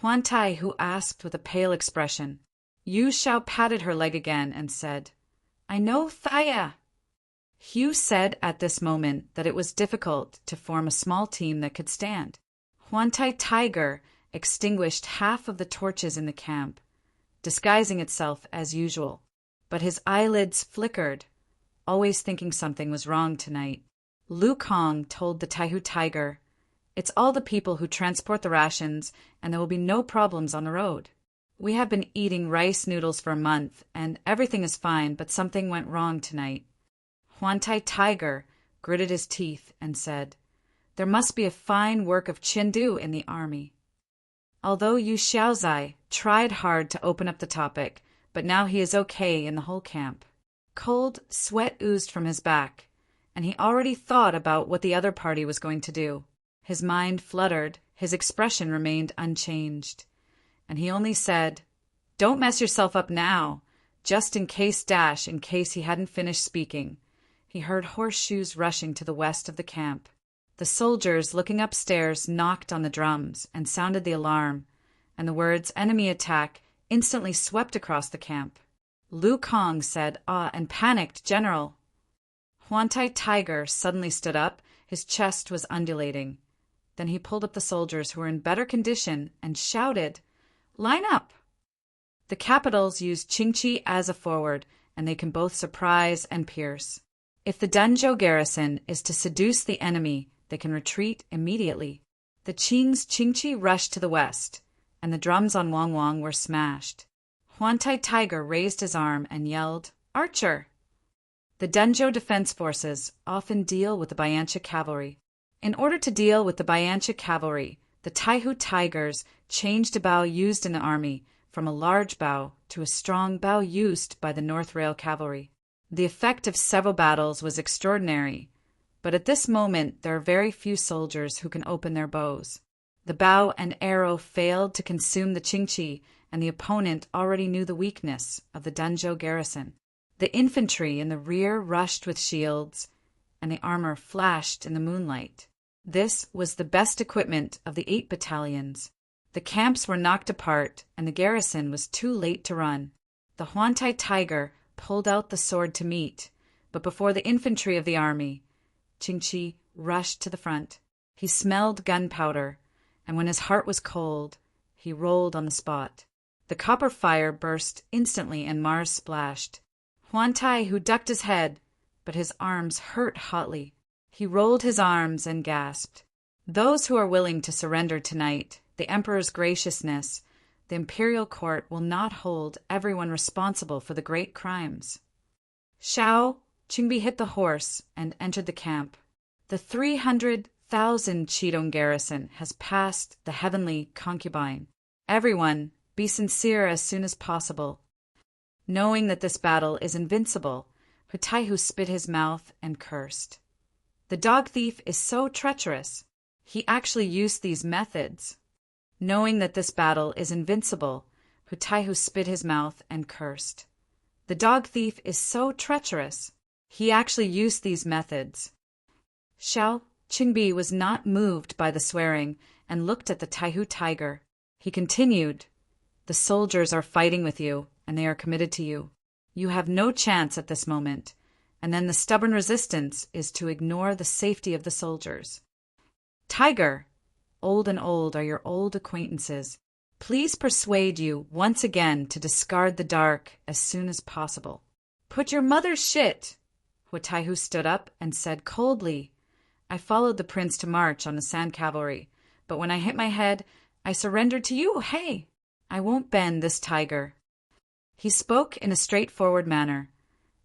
Huan Tai Hu asked with a pale expression. Yu Shao patted her leg again and said, "I know Thaya." Hugh said at this moment that it was difficult to form a small team that could stand. Huan Tai Tiger extinguished half of the torches in the camp, disguising itself as usual, but his eyelids flickered, always thinking something was wrong tonight. Lu Kong told the Taihu Tiger, "It's all the people who transport the rations, and there will be no problems on the road. We have been eating rice noodles for a month, and everything is fine, but something went wrong tonight." Huan Tai Tiger gritted his teeth and said, "There must be a fine work of Chindu in the army." Although Yu Xiaozai tried hard to open up the topic, but now he is okay in the whole camp. Cold sweat oozed from his back, and he already thought about what the other party was going to do. His mind fluttered, his expression remained unchanged, and he only said, "Don't mess yourself up now," just in case he hadn't finished speaking. He heard horseshoes rushing to the west of the camp. The soldiers looking upstairs knocked on the drums and sounded the alarm, and the words "enemy attack" instantly swept across the camp. Lu Kong said, "Ah," and panicked, "General." Huan Tai Tiger suddenly stood up, his chest was undulating. Then he pulled up the soldiers who were in better condition and shouted, "Line up!" The capitals use Qingqi as a forward, and they can both surprise and pierce. If the Danzhou garrison is to seduce the enemy, they can retreat immediately. The Qing's Qingqi rushed to the west, and the drums on Wang Wang were smashed. Huan Tai Tiger raised his arm and yelled, "Archer!" The Danzhou defense forces often deal with the Bianchi cavalry. In order to deal with the Bianchi cavalry, the Taihu Tigers changed a bow used in the army from a large bow to a strong bow used by the North Rail cavalry. The effect of several battles was extraordinary, but at this moment there are very few soldiers who can open their bows. The bow and arrow failed to consume the Qingqi, and the opponent already knew the weakness of the Danzhou garrison. The infantry in the rear rushed with shields, and the armor flashed in the moonlight. This was the best equipment of the 8 battalions. The camps were knocked apart, and the garrison was too late to run. The Huan Tai Tiger pulled out the sword to meet, but before the infantry of the army, Qingqi rushed to the front. He smelled gunpowder, and when his heart was cold, he rolled on the spot. The copper fire burst instantly and Mars splashed. Huan Tai, who ducked his head, but his arms hurt hotly. He rolled his arms and gasped. "Those who are willing to surrender tonight, the Emperor's graciousness, the imperial court will not hold everyone responsible for the great crimes." Shao Qingbi hit the horse and entered the camp. The 300,000 Qidong garrison has passed the heavenly concubine. Everyone, be sincere as soon as possible. Knowing that this battle is invincible, Hutaihu spit his mouth and cursed. The dog thief is so treacherous. He actually used these methods. Knowing that this battle is invincible, Hutaihu spit his mouth and cursed. The dog thief is so treacherous. He actually used these methods. Shao Qingbi was not moved by the swearing and looked at the Taihu Tiger. He continued, "The soldiers are fighting with you, and they are committed to you. You have no chance at this moment, and then the stubborn resistance is to ignore the safety of the soldiers. Tiger, old and old are your old acquaintances. Please persuade you once again to discard the dark as soon as possible." "Put your mother's shit!" Hutaihu stood up and said coldly, "I followed the prince to march on the sand cavalry, but when I hit my head, I surrendered to you, hey! I won't bend this tiger." He spoke in a straightforward manner,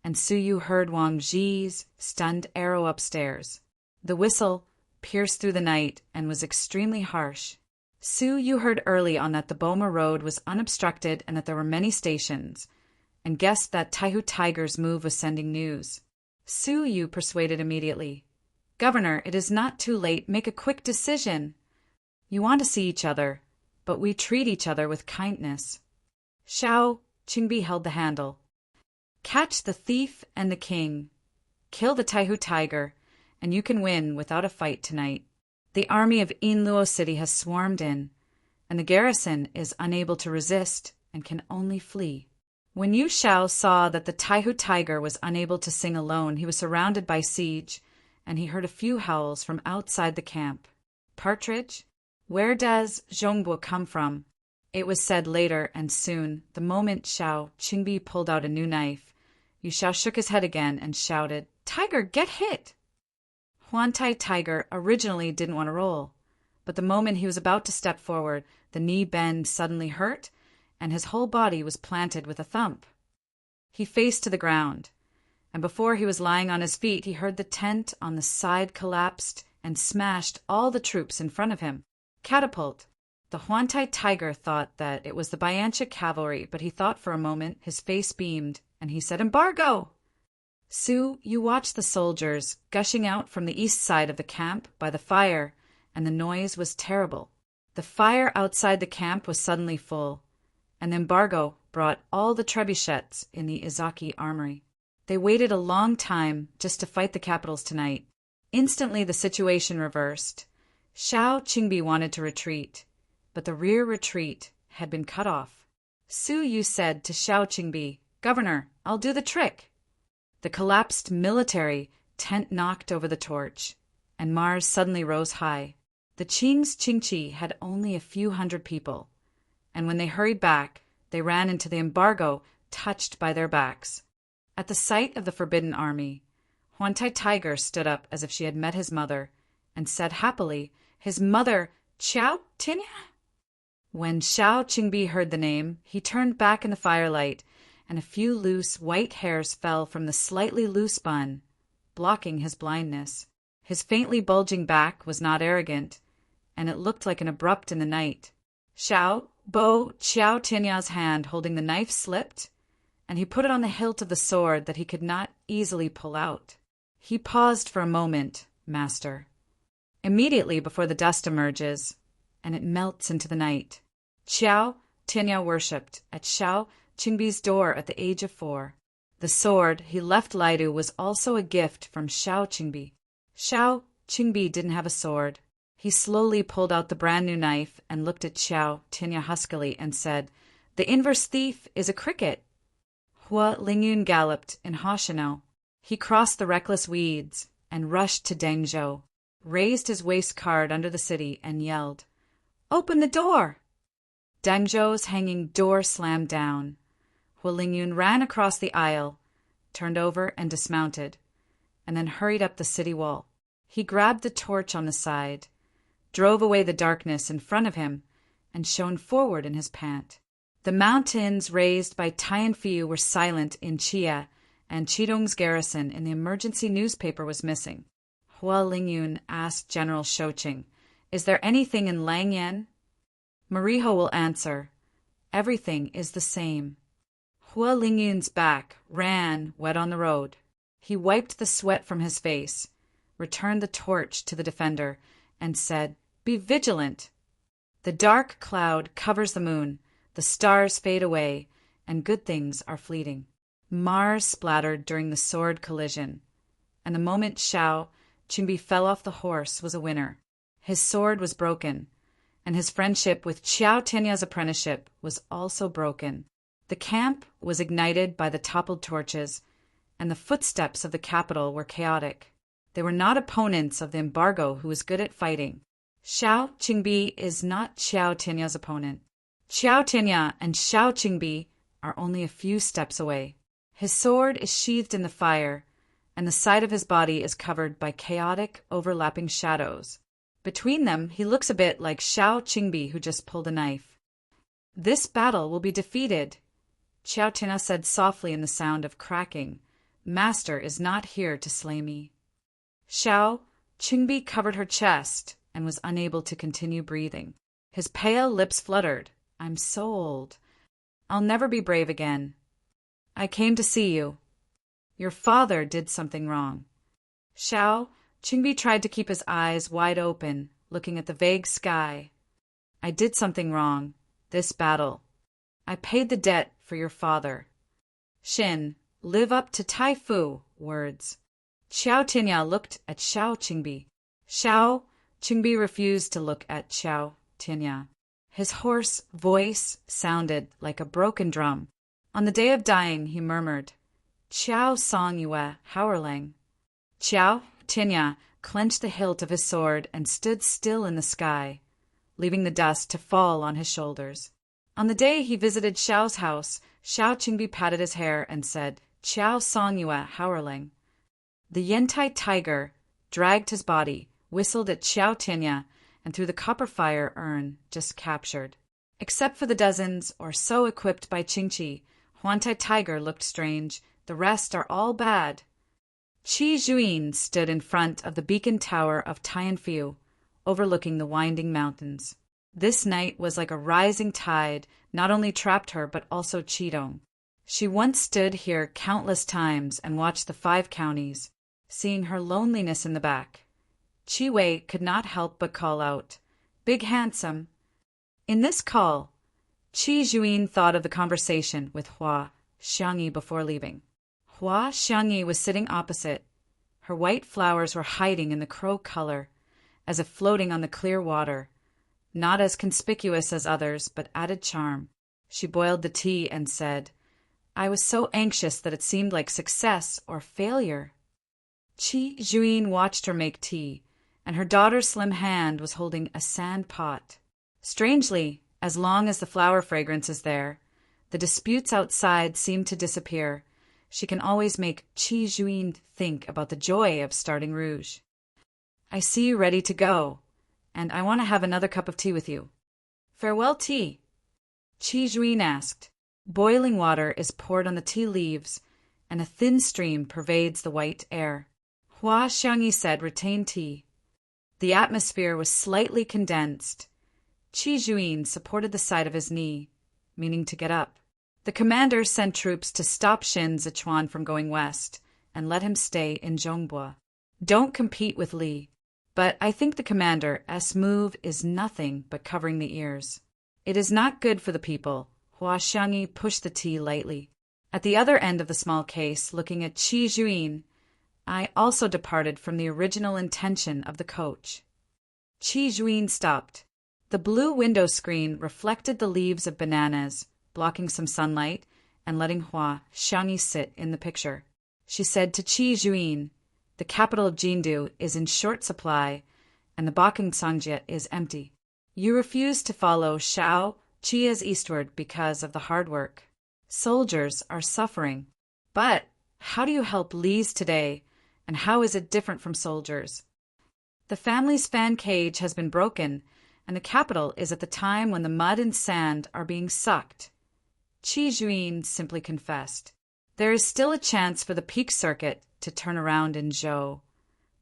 and Su Yu heard Wang Zhi's stunned arrow upstairs. The whistle pierced through the night and was extremely harsh. Su Yu heard early on that the Boma Road was unobstructed and that there were many stations, and guessed that Taihu Tiger's move was sending news. Su Yu persuaded immediately, "Governor, it is not too late. Make a quick decision. You want to see each other, but we treat each other with kindness." Shao Qingbi held the handle. "Catch the thief and the king. Kill the Taihu Tiger, and you can win without a fight tonight. The army of Inluo City has swarmed in, and the garrison is unable to resist and can only flee. When Yu Shao saw that the Taihu tiger was unable to sing alone, he was surrounded by siege, and he heard a few howls from outside the camp. Partridge? Where does Zhongbo come from? It was said later and soon, the moment Xiao Qingbi pulled out a new knife. Yu Shao shook his head again and shouted, "Tiger, get hit!" Huantai Tiger originally didn't want to roll, but the moment he was about to step forward, the knee bend suddenly hurt, and his whole body was planted with a thump. He faced to the ground, and before he was lying on his feet, he heard the tent on the side collapsed and smashed all the troops in front of him. Catapult! The Huantai Tiger thought that it was the Biancha cavalry, but he thought for a moment, his face beamed, and he said, "Embargo!" Su, you watched the soldiers gushing out from the east side of the camp by the fire, and the noise was terrible. The fire outside the camp was suddenly full, and the embargo brought all the trebuchets in the Izaki armory. They waited a long time just to fight the capitals tonight. Instantly the situation reversed. Xiao Qingbi wanted to retreat, but the rear retreat had been cut off. Su Yu said to Xiao Qingbi, "Governor, I'll do the trick." The collapsed military tent knocked over the torch, and Mars suddenly rose high. The Qing's Qingqi had only a few hundred people, and when they hurried back, they ran into the embargo, touched by their backs. At the sight of the forbidden army, Huantai Tiger stood up as if she had met his mother, and said happily, "His mother, Xiao Tinya?" When Xiao Qingbi heard the name, he turned back in the firelight, and a few loose white hairs fell from the slightly loose bun, blocking his blindness. His faintly bulging back was not arrogant, and it looked like an abrupt in the night. Xiao Tinya's hand holding the knife slipped, and he put it on the hilt of the sword that he could not easily pull out. He paused for a moment, master. Immediately before the dust emerges, and it melts into the night. Xiao Tinya worshipped at Xiao Qingbi's door at the age of 4. The sword he left Laidu was also a gift from Xiao Qingbi. Xiao Qingbi didn't have a sword. He slowly pulled out the brand new knife and looked at Xiao Tinya huskily and said, "The inverse thief is a cricket." Hua Lingyun galloped in Hoshino. He crossed the reckless weeds and rushed to Dengzhou, raised his waist card under the city and yelled, "Open the door!" Dengzhou's hanging door slammed down. Hua Lingyun ran across the aisle, turned over and dismounted, and then hurried up the city wall. He grabbed the torch on the side, drove away the darkness in front of him, and shone forward in his pant. The mountains raised by Tianfiu were silent in Chia, and Qidong's garrison in the emergency newspaper was missing. Hua Lingyun asked General Shouqing, "Is there anything in Langyan?" Mariho will answer, "Everything is the same." Hua Lingyun's back ran wet on the road. He wiped the sweat from his face, returned the torch to the defender, and said, "Be vigilant." The dark cloud covers the moon, the stars fade away, and good things are fleeting. Mars splattered during the sword collision, and the moment Xiao Qingbi fell off the horse was a winner. His sword was broken, and his friendship with Xiao Tinya's apprenticeship was also broken. The camp was ignited by the toppled torches, and the footsteps of the capital were chaotic. They were not opponents of the embargo who was good at fighting. Xiao Qingbi is not Xiao Tinya's opponent. Xiao Tinya and Xiao Qingbi are only a few steps away. His sword is sheathed in the fire, and the side of his body is covered by chaotic, overlapping shadows. Between them, he looks a bit like Xiao Qingbi who just pulled a knife. "This battle will be defeated," Xiao Tinya said softly in the sound of cracking. "Master is not here to slay me." Xiao Qingbi covered her chest and was unable to continue breathing. His pale lips fluttered. "I'm so old. I'll never be brave again. I came to see you. Your father did something wrong." Xiao Qingbi tried to keep his eyes wide open, looking at the vague sky. "I did something wrong. This battle. I paid the debt for your father. Shin, live up to Tai Fu words. Xiao Tinya looked at Xiao Qingbi. Xiao Qingbi refused to look at Xiao Tinya. His hoarse voice sounded like a broken drum. On the day of dying, he murmured, Qiao Song Yue Hauerlang. Xiao Tinya clenched the hilt of his sword and stood still in the sky, leaving the dust to fall on his shoulders. On the day he visited Xiao's house, Xiao Qingbi patted his hair and said, Qiao Song Yue Hauerlang. The Yantai tiger dragged his body, whistled at Xiao Tinya, and threw the copper fire urn just captured. Except for the dozens or so equipped by Qingqi, Huantai tiger looked strange. The rest are all bad. Qi Juyin stood in front of the beacon tower of Tianfiu, overlooking the winding mountains. This night was like a rising tide, not only trapped her but also Qidong. She once stood here countless times and watched the 5 counties, seeing her loneliness in the back. Qi Wei could not help but call out, Big Handsome. In this call, Qi Juyin thought of the conversation with Hua Xiangyi before leaving. Hua Xiangyi was sitting opposite. Her white flowers were hiding in the crow color, as if floating on the clear water, not as conspicuous as others, but added charm. She boiled the tea and said, I was so anxious that it seemed like success or failure. Qi Juyin watched her make tea, and her daughter's slim hand was holding a sand pot. Strangely, as long as the flower fragrance is there, the disputes outside seem to disappear. She can always make Qi Juyin think about the joy of starting Rouge. I see you ready to go, and I want to have another cup of tea with you. Farewell tea, Qi Juyin asked. Boiling water is poured on the tea leaves, and a thin stream pervades the white air. Hua Xiangyi said, retain tea. The atmosphere was slightly condensed. Qi Juyin supported the side of his knee, meaning to get up. The commander sent troops to stop Xin Zichuan from going west and let him stay in Zhongbua. Don't compete with Li, but I think the commander's move is nothing but covering the ears. It is not good for the people. Hua Xiangyi pushed the tea lightly. At the other end of the small case, looking at Qi Juyin, I also departed from the original intention of the coach. Qi Juyin stopped. The blue window screen reflected the leaves of bananas, blocking some sunlight and letting Hua Xiangyi sit in the picture. She said to Qi Juyin, the capital of Jindu is in short supply, and the Bakung Sangje is empty. You refuse to follow Xiao Qi's eastward because of the hard work. Soldiers are suffering. But how do you help Li's today, and how is it different from soldiers? The family's fan cage has been broken, and the capital is at the time when the mud and sand are being sucked. Qi Juyin simply confessed. There is still a chance for the peak circuit to turn around in Zhou,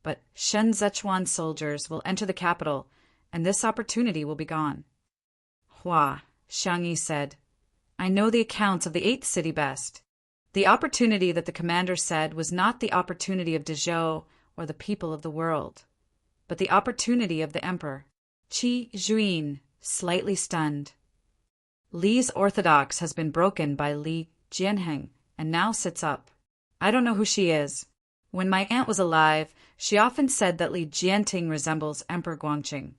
but Shen Zichuan soldiers will enter the capital, and this opportunity will be gone. Hua Xiangyi said, I know the accounts of the 8th city best. The opportunity that the commander said was not the opportunity of Dezhou or the people of the world, but the opportunity of the emperor. Qi Juyin, slightly stunned. Li's orthodox has been broken by Li Jianheng and now sits up. I don't know who she is. When my aunt was alive, she often said that Li Jianting resembles Emperor Guangqing.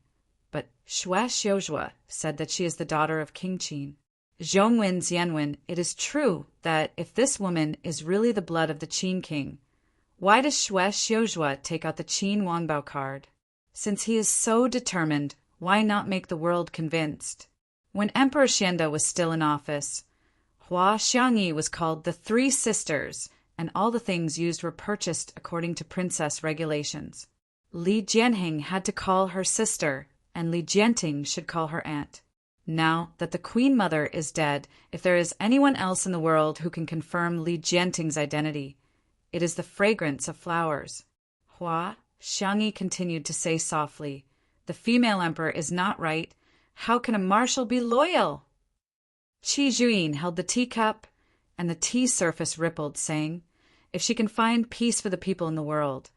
But Xue Xiuzhua said that she is the daughter of King Qin. Zhongwen Xianwen, it is true that if this woman is really the blood of the Qin king, why does Xue Xiuzhua take out the Qin Wangbao card? Since he is so determined, why not make the world convinced? When Emperor Xianda was still in office, Hua Xiangyi was called the Three Sisters, and all the things used were purchased according to princess regulations. Li Jianheng had to call her sister, and Li Jianting should call her aunt. Now that the Queen Mother is dead, if there is anyone else in the world who can confirm Li Jianting's identity, it is the fragrance of flowers. Hua Xiangyi continued to say softly, the female emperor is not right. How can a marshal be loyal? Qi Juyin held the teacup, and the tea surface rippled, saying, if she can find peace for the people in the world,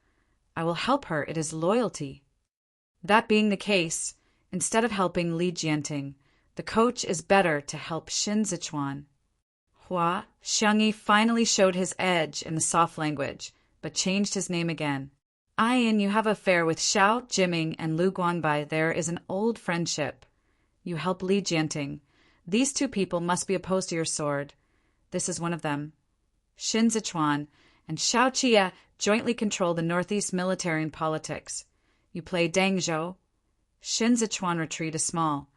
I will help her. It is loyalty. That being the case, instead of helping Li Jianting, the coach is better to help Xin Zichuan. Hua Xiangyi finally showed his edge in the soft language, but changed his name again. Ian, you have an affair with Xiao Jiming and Lu Guanbai. There is an old friendship. You help Li Jianting. These two people must be opposed to your sword. This is one of them. Xin Zichuan and Xiao Qia jointly control the Northeast military and politics. You play Deng Zhou. Xin Zichuan retreat is small.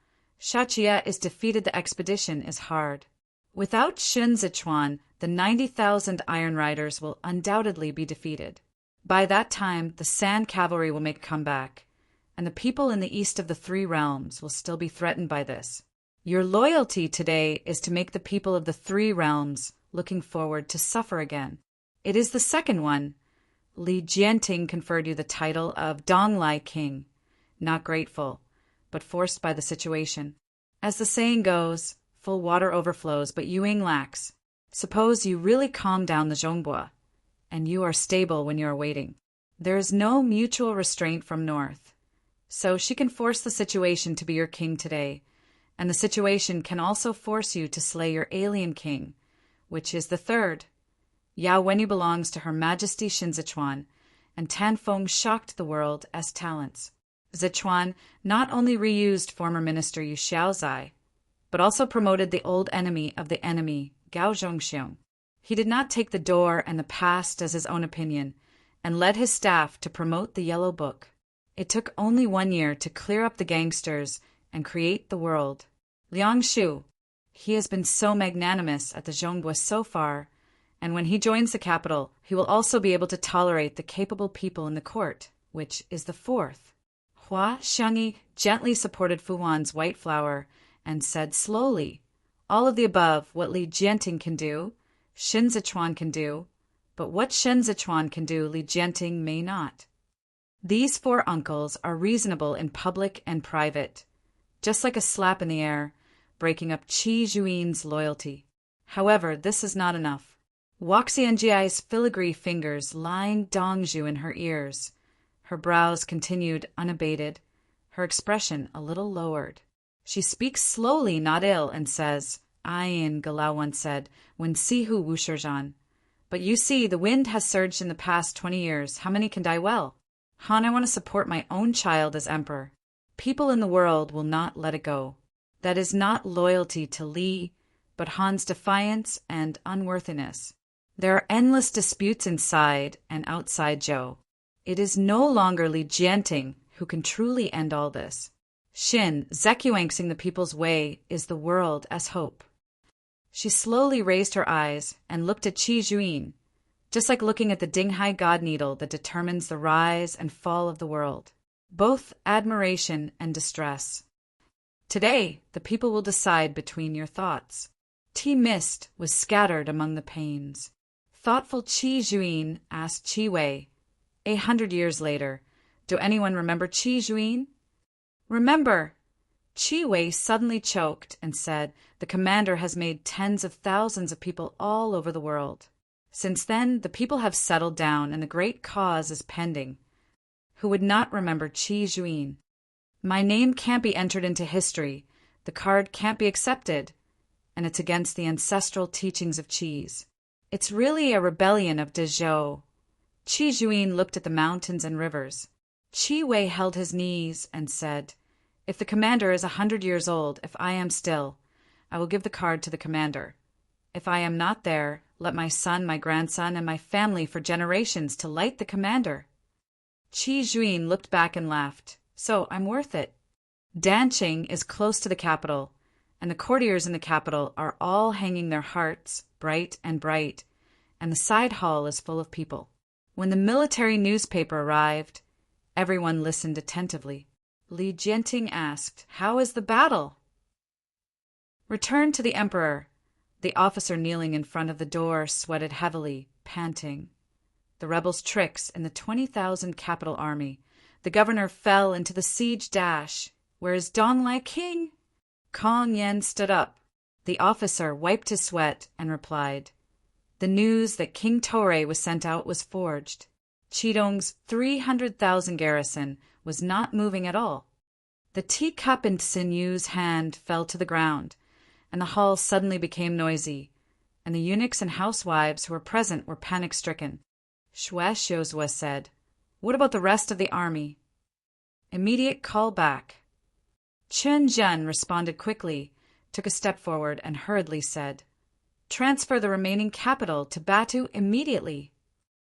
Xiao Qia is defeated. The expedition is hard. Without Xin Zichuan, the 90,000 Iron Riders will undoubtedly be defeated. By that time, the Sand Cavalry will make a comeback, and the people in the east of the Three Realms will still be threatened by this. Your loyalty today is to make the people of the Three Realms looking forward to suffer again. It is the second one. Li Jianting conferred you the title of Donglai King, not grateful, but forced by the situation. As the saying goes, full water overflows, but Yuing lacks. Suppose you really calm down the Zhongbua, and you are stable when you are waiting. There is no mutual restraint from North, so she can force the situation to be your king today, and the situation can also force you to slay your alien king, which is the third. Yao Wenyu belongs to Her Majesty Xin Zichuan, and Tan Feng shocked the world as talents. Zichuan not only reused former minister Yu Xiaozai, but also promoted the old enemy of the enemy, Gao Zhongxiong. He did not take the door and the past as his own opinion, and led his staff to promote the Yellow Book. It took only 1 year to clear up the gangsters and create the world. Liang Shu, he has been so magnanimous at the Zhongbua so far, and when he joins the capital, he will also be able to tolerate the capable people in the court, which is the fourth. Hua Xiangyi gently supported Fu Wan's white flower and said slowly, all of the above, what Li Jianting can do, Xin Zichuan can do, but what Xin Zichuan can do, Li Jianting may not. These four uncles are reasonable in public and private, just like a slap in the air, breaking up Qi Zhuin's loyalty. However, this is not enough. Waxianjiai's filigree fingers lined Dongzhu in her ears. Her brows continued unabated, her expression a little lowered. She speaks slowly, not ill, and says, Ayin, Galao once said, when Sihu Wusherzhan. But you see, the wind has surged in the past 20 years. How many can die well? Han, I want to support my own child as emperor. People in the world will not let it go. That is not loyalty to Li, but Han's defiance and unworthiness. There are endless disputes inside and outside Zhou. It is no longer Li Jianting who can truly end all this. Xin, zecuanxing the people's way, is the world as hope. She slowly raised her eyes and looked at Qi Zhuin, just like looking at the Dinghai God Needle that determines the rise and fall of the world. Both admiration and distress. Today, the people will decide between your thoughts. Tea mist was scattered among the panes. Thoughtful Qi Zhuin asked Qi Wei, 100 years later, do anyone remember Qi Zhuin? Remember! Qi Wei suddenly choked and said, the commander has made tens of thousands of people all over the world. Since then, the people have settled down and the great cause is pending. Who would not remember Qi Zhuin? My name can't be entered into history, the card can't be accepted, and it's against the ancestral teachings of Qis. It's really a rebellion of Dezhou. Qi Zhuin looked at the mountains and rivers. Qi Wei held his knees and said, if the commander is 100 years old, if I am still, I will give the card to the commander. If I am not there, let my son, my grandson, and my family for generations to light the commander. Qi Zhuin looked back and laughed. So I'm worth it. Danqing is close to the capital, and the courtiers in the capital are all hanging their hearts bright, and the side hall is full of people. When the military newspaper arrived, everyone listened attentively. Li Jianting asked, how is the battle? Return to the emperor. The officer kneeling in front of the door sweated heavily, panting. The rebels' tricks in the 20,000 capital army. The governor fell into the siege dash. Where is Donglai King? Kong Yen stood up. The officer wiped his sweat and replied, the news that King Torei was sent out was forged. Qidong's 300,000 garrison was not moving at all. The teacup in Xin Yu's hand fell to the ground, and the hall suddenly became noisy, and the eunuchs and housewives who were present were panic-stricken. Shue Xiuzhua said. What about the rest of the army? Immediate call back. Chen Zhen responded quickly, took a step forward, and hurriedly said, Transfer the remaining capital to Batu immediately.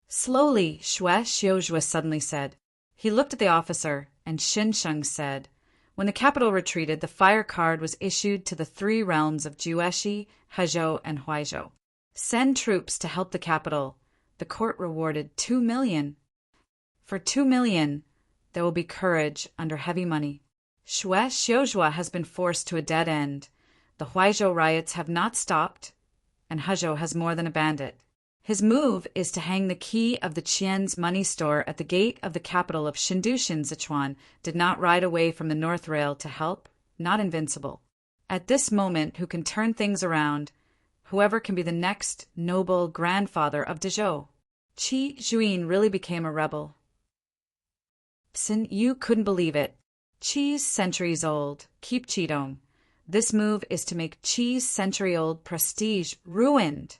Slowly, Shue Xiuzhua suddenly said. He looked at the officer, and Xinsheng said, When the capital retreated, the fire card was issued to the 3 realms of Jueshi, Hezhou, and Huaizhou. Send troops to help the capital. The court rewarded 2 million. For 2 million, there will be courage under heavy money. Shue Xiuzhua has been forced to a dead end. The Huaizhou riots have not stopped, and Hezhou has more than abandoned it. His move is to hang the key of the Qian's money store at the gate of the capital of Shindu. Sichuan did not ride away from the North Rail to help, not invincible. At this moment, who can turn things around? Whoever can be the next noble grandfather of Dezhou. Qi Juin really became a rebel. Psin, you couldn't believe it. Qi's centuries old. Keep Qidong. This move is to make Qi's century-old prestige ruined.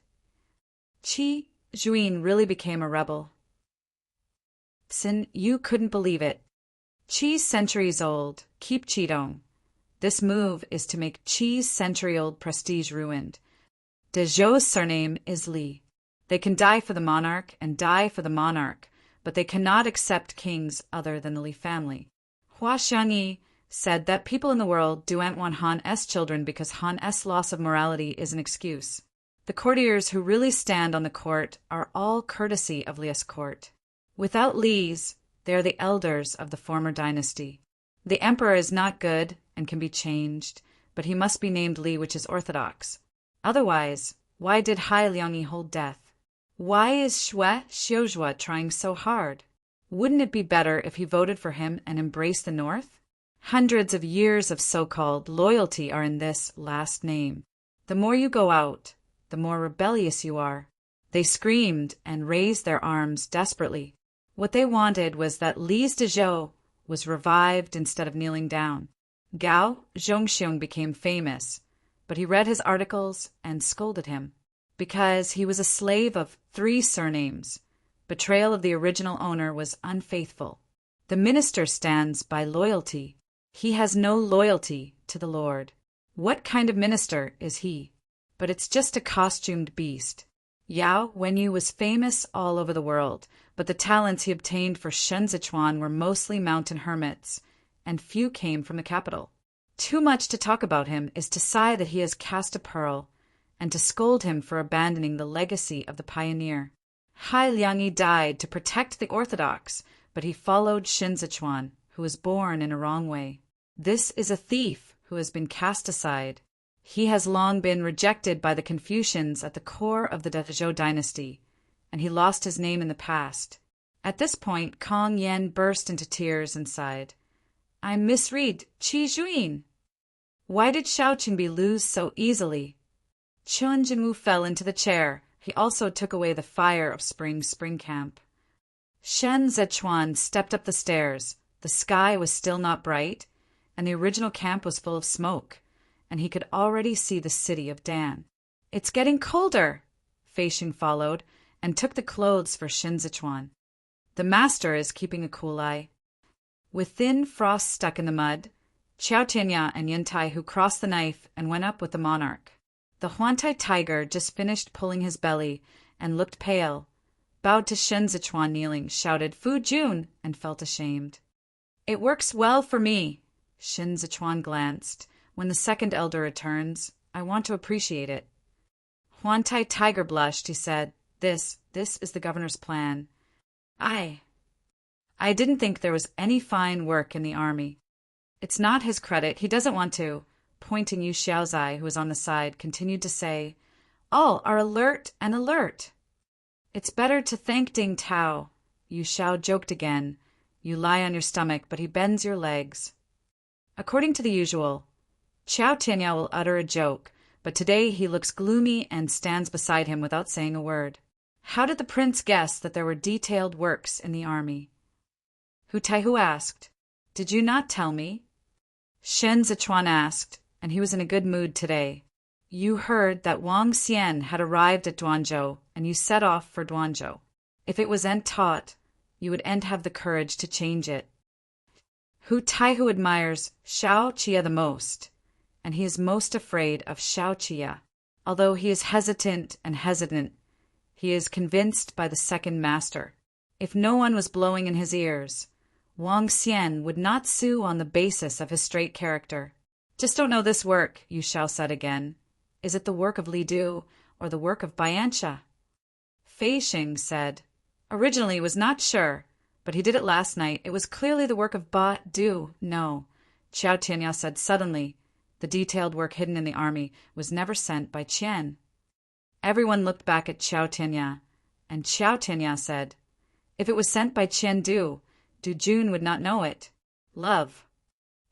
Qi Juin really became a rebel. Psin, you couldn't believe it. Qi's centuries old. Keep Qidong. This move is to make Qi's century-old prestige ruined. Dezhou's surname is Li. They can die for the monarch and die for the monarch, but they cannot accept kings other than the Li family. Hua Xiangyi said that people in the world don't want Han-S children because Han-S loss of morality is an excuse. The courtiers who really stand on the court are all courtesy of Li's court. Without Li's, they are the elders of the former dynasty. The emperor is not good and can be changed, but he must be named Li, which is orthodox. Otherwise, why did Hai Liangyi hold death? Why is Shue Xiuzhua trying so hard? Wouldn't it be better if he voted for him and embraced the North? Hundreds of years of so-called loyalty are in this last name. The more you go out, the more rebellious you are. They screamed and raised their arms desperately. What they wanted was that Li's Dezhou was revived instead of kneeling down. Gao Zhongxiong became famous, but he read his articles and scolded him. Because he was a slave of 3 surnames. Betrayal of the original owner was unfaithful. The minister stands by loyalty. He has no loyalty to the Lord. What kind of minister is he? But it's just a costumed beast. Yao Wenyu was famous all over the world, but the talents he obtained for Shen Sichuan were mostly mountain hermits, and few came from the capital. Too much to talk about him is to sigh that he has cast a pearl, and to scold him for abandoning the legacy of the pioneer. Hai Liangyi died to protect the orthodox, but he followed Shen Sichuan, who was born in a wrong way. This is a thief who has been cast aside. He has long been rejected by the Confucians at the core of the Dezhou dynasty, and he lost his name in the past. At this point, Kong Yen burst into tears and sighed. I misread Qi Juin. Why did Xiao Qingbi lose so easily? Chun Jinwu fell into the chair. He also took away the fire of spring camp. Shen Sichuan stepped up the stairs. The sky was still not bright, and the original camp was full of smoke, and he could already see the city of Dan. It's getting colder, Feixing followed, and took the clothes for Shen Sichuan. The master is keeping a cool eye. With thin frost stuck in the mud, Qiao Tianya and Yintai, who crossed the knife and went up with the monarch. The Huantai tiger just finished pulling his belly and looked pale, bowed to Shen Sichuan kneeling, shouted Fu Jun, and felt ashamed. It works well for me. Shen Sichuan glanced. When the second elder returns, I want to appreciate it. Huantai tiger blushed. He said, This is the governor's plan. I didn't think there was any fine work in the army. It's not his credit. He doesn't want to. Pointing Yu Xiaozai, who was on the side, continued to say, All are alert and alert. It's better to thank Ding Tao. Yu Xiao joked again. You lie on your stomach, but he bends your legs. According to the usual, Qiao Tianya will utter a joke, but today he looks gloomy and stands beside him without saying a word. How did the prince guess that there were detailed works in the army? Hu Taihu asked, Did you not tell me? Shen Sichuan asked, and he was in a good mood today. You heard that Wang Xian had arrived at Duanzhou, and you set off for Duanzhou. If it was taught, you would have the courage to change it. Hu Taihu admires Xiao Qia the most, and he is most afraid of Xiao Qia. Although he is hesitant, he is convinced by the second master. If no one was blowing in his ears, Wang Xian would not sue on the basis of his straight character. Just don't know this work, Yu Xiao said again. Is it the work of Li Du or the work of Bianxia? Fei Xing said, originally was not sure, but he did it last night. It was clearly the work of Ba Du. No, Qiao Tianya said suddenly. The detailed work hidden in the army was never sent by Qian. Everyone looked back at Qiao Tianya, and Qiao Tianya said, if it was sent by Qian Du Jun would not know it. Love.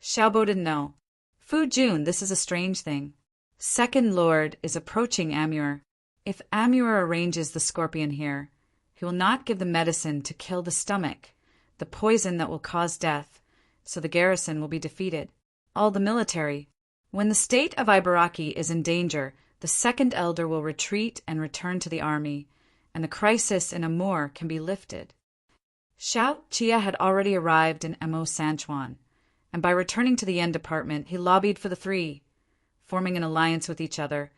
Xiaobo didn't know. Fu Jun, this is a strange thing. Second Lord is approaching Amur. If Amur arranges the scorpion here, he will not give the medicine to kill the stomach, the poison that will cause death, so the garrison will be defeated. All the military. When the state of Ibaraki is in danger, the second elder will retreat and return to the army, and the crisis in Amur can be lifted. Xiao Qia had already arrived in Mo Sanchuan, and by returning to the Yen department, he lobbied for the three, forming an alliance with each other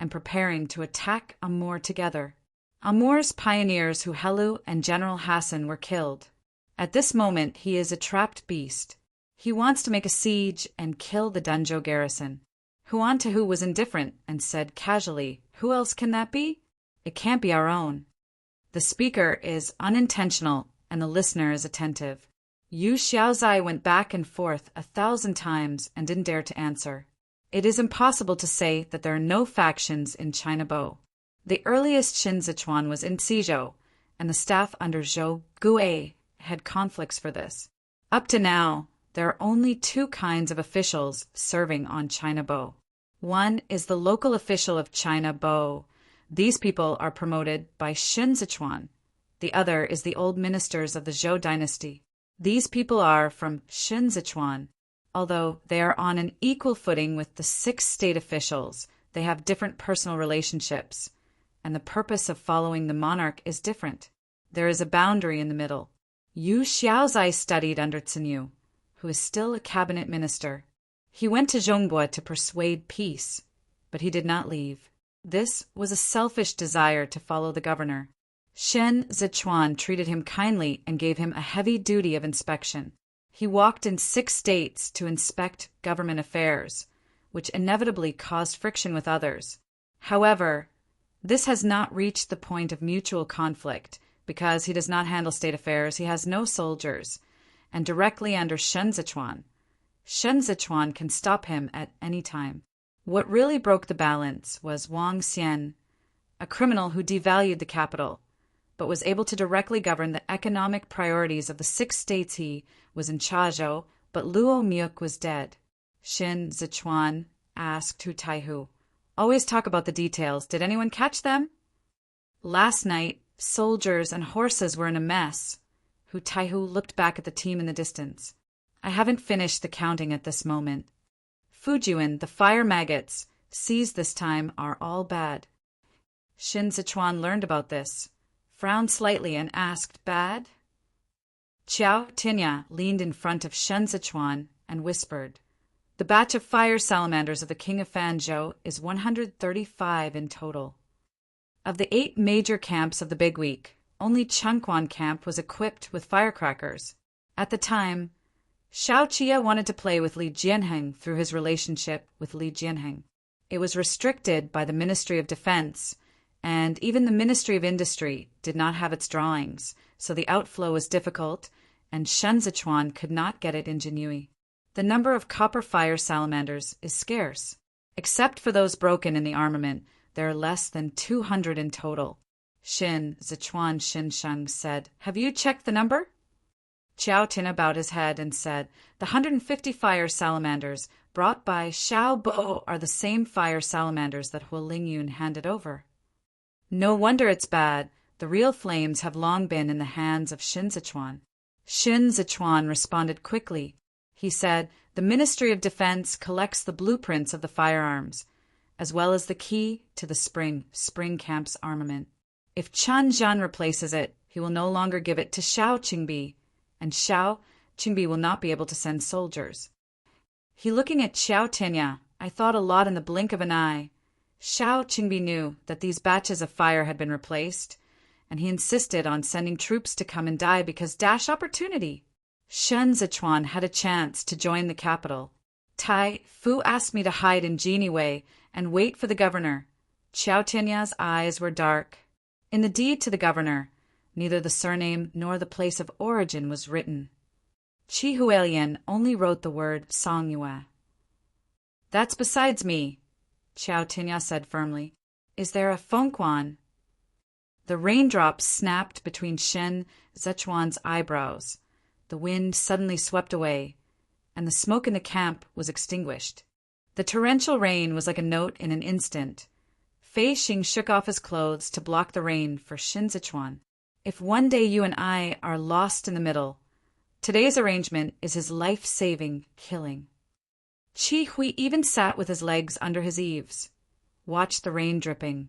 and preparing to attack Amur together. Amur's pioneers Huhelu and General Hassan were killed. At this moment, he is a trapped beast. He wants to make a siege and kill the Danzhou garrison. Huan Tahu was indifferent and said casually, who else can that be? It can't be our own. The speaker is unintentional and the listener is attentive. Yu Xiaozai went back and forth 1,000 times and didn't dare to answer. It is impossible to say that there are no factions in China Bo. The earliest Qin Sichuan was in Xizhou, and the staff under Zhou Gui had conflicts for this. Up to now, there are only two kinds of officials serving on China Bo. One is the local official of China Bo. These people are promoted by Qin Sichuan. The other is the old ministers of the Zhou dynasty. These people are from Qin Sichuan. Although they are on an equal footing with the 6 state officials, they have different personal relationships, and the purpose of following the monarch is different. There is a boundary in the middle. Yu Xiaozai studied under Tsinyu, who is still a cabinet minister. He went to Zhongbua to persuade peace, but he did not leave. This was a selfish desire to follow the governor. Shen Zichuan treated him kindly and gave him a heavy duty of inspection. He walked in 6 states to inspect government affairs, which inevitably caused friction with others. However, this has not reached the point of mutual conflict because he does not handle state affairs, he has no soldiers, and directly under Shen Zichuan. Shen Zichuan can stop him at any time. What really broke the balance was Wang Xian, a criminal who devalued the capital, but was able to directly govern the economic priorities of the 6 states he was in charge of, but Luo Miuk was dead. Shen Zichuan asked Hu Taihu, always talk about the details. Did anyone catch them? Last night, soldiers and horses were in a mess. Hu Taihu looked back at the team in the distance. I haven't finished the counting at this moment. Fujian, the fire maggots, seized this time are all bad. Shin Sichuan learned about this, frowned slightly and asked, bad? Qiao Tinya leaned in front of Shen Sichuan and whispered, the batch of fire salamanders of the king of Fanzhou is 135 in total. Of the 8 major camps of the Big Week, only Changquan camp was equipped with firecrackers. At the time, Xiao Qia wanted to play with Li Jianheng through his relationship with Li Jianheng. It was restricted by the Ministry of Defense, and even the Ministry of Industry did not have its drawings, so the outflow was difficult, and Shen Zichuan could not get it in Jinui. The number of copper fire salamanders is scarce. Except for those broken in the armament, there are less than 200 in total. Shin Zichuan Sheng said, have you checked the number? Qiao Tina bowed his head and said, the 150 fire salamanders brought by Xiao Bo are the same fire salamanders that Huo Lingyun handed over. No wonder it's bad. The real flames have long been in the hands of Shin Zichuan. Shin Zichuan responded quickly. He said, the Ministry of Defense collects the blueprints of the firearms, as well as the key to the Spring Camp's armament. If Chan Zhan replaces it, he will no longer give it to Xiao Qingbi, and Xiao Qingbi will not be able to send soldiers. He looking at Xiao Tianya, I thought a lot in the blink of an eye. Xiao Qingbi knew that these batches of fire had been replaced, and he insisted on sending troops to come and die because dash opportunity. Shen Zichuan had a chance to join the capital. Tai Fu asked me to hide in Genie Wei and wait for the governor. Xiao Tianya's eyes were dark. In the deed to the governor, neither the surname nor the place of origin was written. Qi Hualian only wrote the word Songyue. That's besides me, Xiao Tianya said firmly. Is there a Fengquan? The raindrops snapped between Shen Zichuan's eyebrows. The wind suddenly swept away, and the smoke in the camp was extinguished. The torrential rain was like a note in an instant. Fei Xing shook off his clothes to block the rain for Shen Zichuan. If one day you and I are lost in the middle, today's arrangement is his life-saving killing. Qi Hui even sat with his legs under his eaves, watched the rain dripping,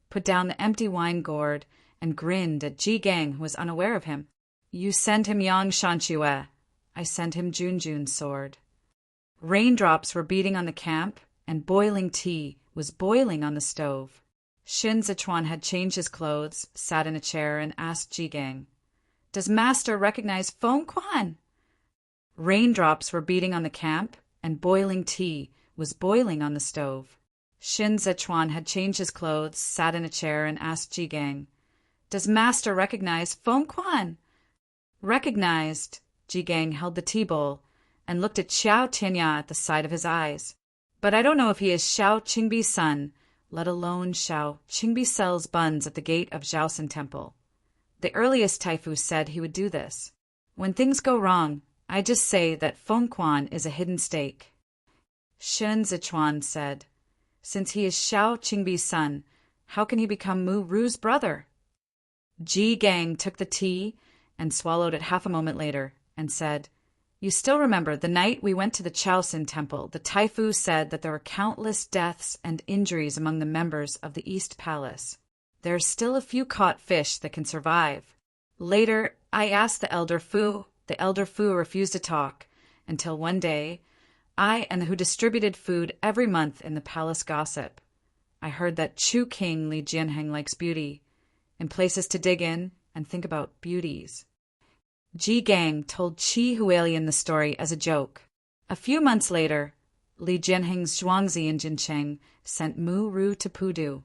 put down the empty wine gourd, and grinned at Ji Gang, who was unaware of him. You send him Yang Shanxue. I send him Junjun's sword. Raindrops were beating on the camp, and boiling tea was boiling on the stove. Shen Zichuan had changed his clothes, sat in a chair, and asked Ji Gang, Does Master recognize Fengquan? Raindrops were beating on the camp, and boiling tea was boiling on the stove. Shen Zichuan had changed his clothes, sat in a chair, and asked Ji Gang, Does Master recognize Fengquan? Recognized. Ji Gang held the tea bowl and looked at Xiao Tianya at the side of his eyes. But I don't know if he is Xiao Qingbi's son, let alone Xiao Qingbi sells buns at the gate of Zhaosin Temple. The earliest Taifu said he would do this. When things go wrong, I just say that Fengquan is a hidden stake. Shen Zichuan said, Since he is Xiao Qingbi's son, how can he become Mu Ru's brother? Ji Gang took the tea and swallowed it half a moment later and said, You still remember the night we went to the Zhaosin Temple, the Taifu said that there were countless deaths and injuries among the members of the East Palace. There are still a few caught fish that can survive. Later, I asked the Elder Fu. The Elder Fu refused to talk, until one day, I and who distributed food every month in the palace gossip. I heard that Chu King Li Jianheng likes beauty, and places to dig in and think about beauties. Ji Gang told Qi Hualian the story as a joke. A few months later, Li Jianheng's Zhuangzi in Jincheng sent Mu Ru to Pudu.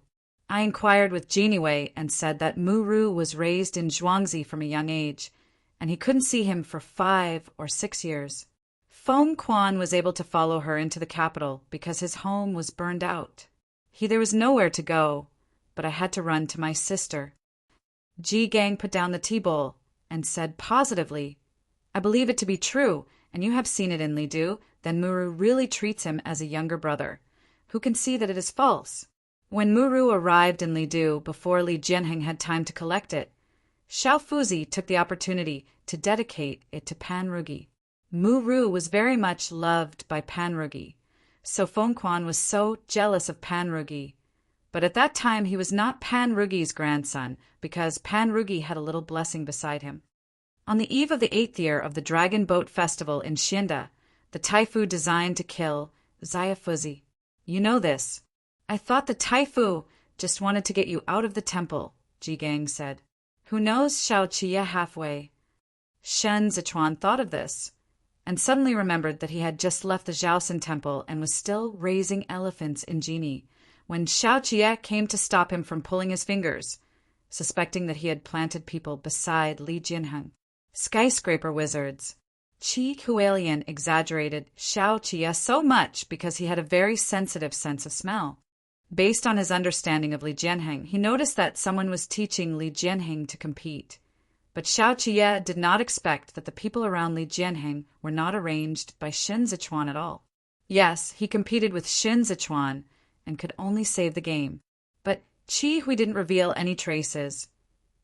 I inquired with Genie Wei and said that Mu Ru was raised in Zhuangzi from a young age, and he couldn't see him for 5 or 6 years. Fengquan was able to follow her into the capital because his home was burned out. There was nowhere to go, but I had to run to my sister. Ji Gang put down the tea bowl and said positively, I believe it to be true, and you have seen it in Lidu, then Muru really treats him as a younger brother. Who can see that it is false? When Muru arrived in Lidu before Li Jianheng had time to collect it, Xiao Fuzi took the opportunity to dedicate it to Panrugi. Muru was very much loved by Panrugi, so Fengquan was so jealous of Panrugi. But at that time he was not Panrugi's grandson, because Panrugi had a little blessing beside him. On the eve of the 8th year of the Dragon Boat Festival in Xinda, the Taifu designed to kill Xiafuzi. You know this. I thought the Taifu just wanted to get you out of the temple, Ji Gang said. Who knows Xiao Qie halfway? Shen Zichuan thought of this, and suddenly remembered that he had just left the Zhaosin Temple and was still raising elephants in Genie, when Xiao Qie came to stop him from pulling his fingers, suspecting that he had planted people beside Li Jianheng. Skyscraper wizards. Qi Hualian exaggerated Xiao Qie so much because he had a very sensitive sense of smell. Based on his understanding of Li Jianheng, he noticed that someone was teaching Li Jianheng to compete. But Xiao Qie did not expect that the people around Li Jianheng were not arranged by Shen Zichuan at all. Yes, he competed with Shen Zichuan and could only save the game. But Qi Hui didn't reveal any traces.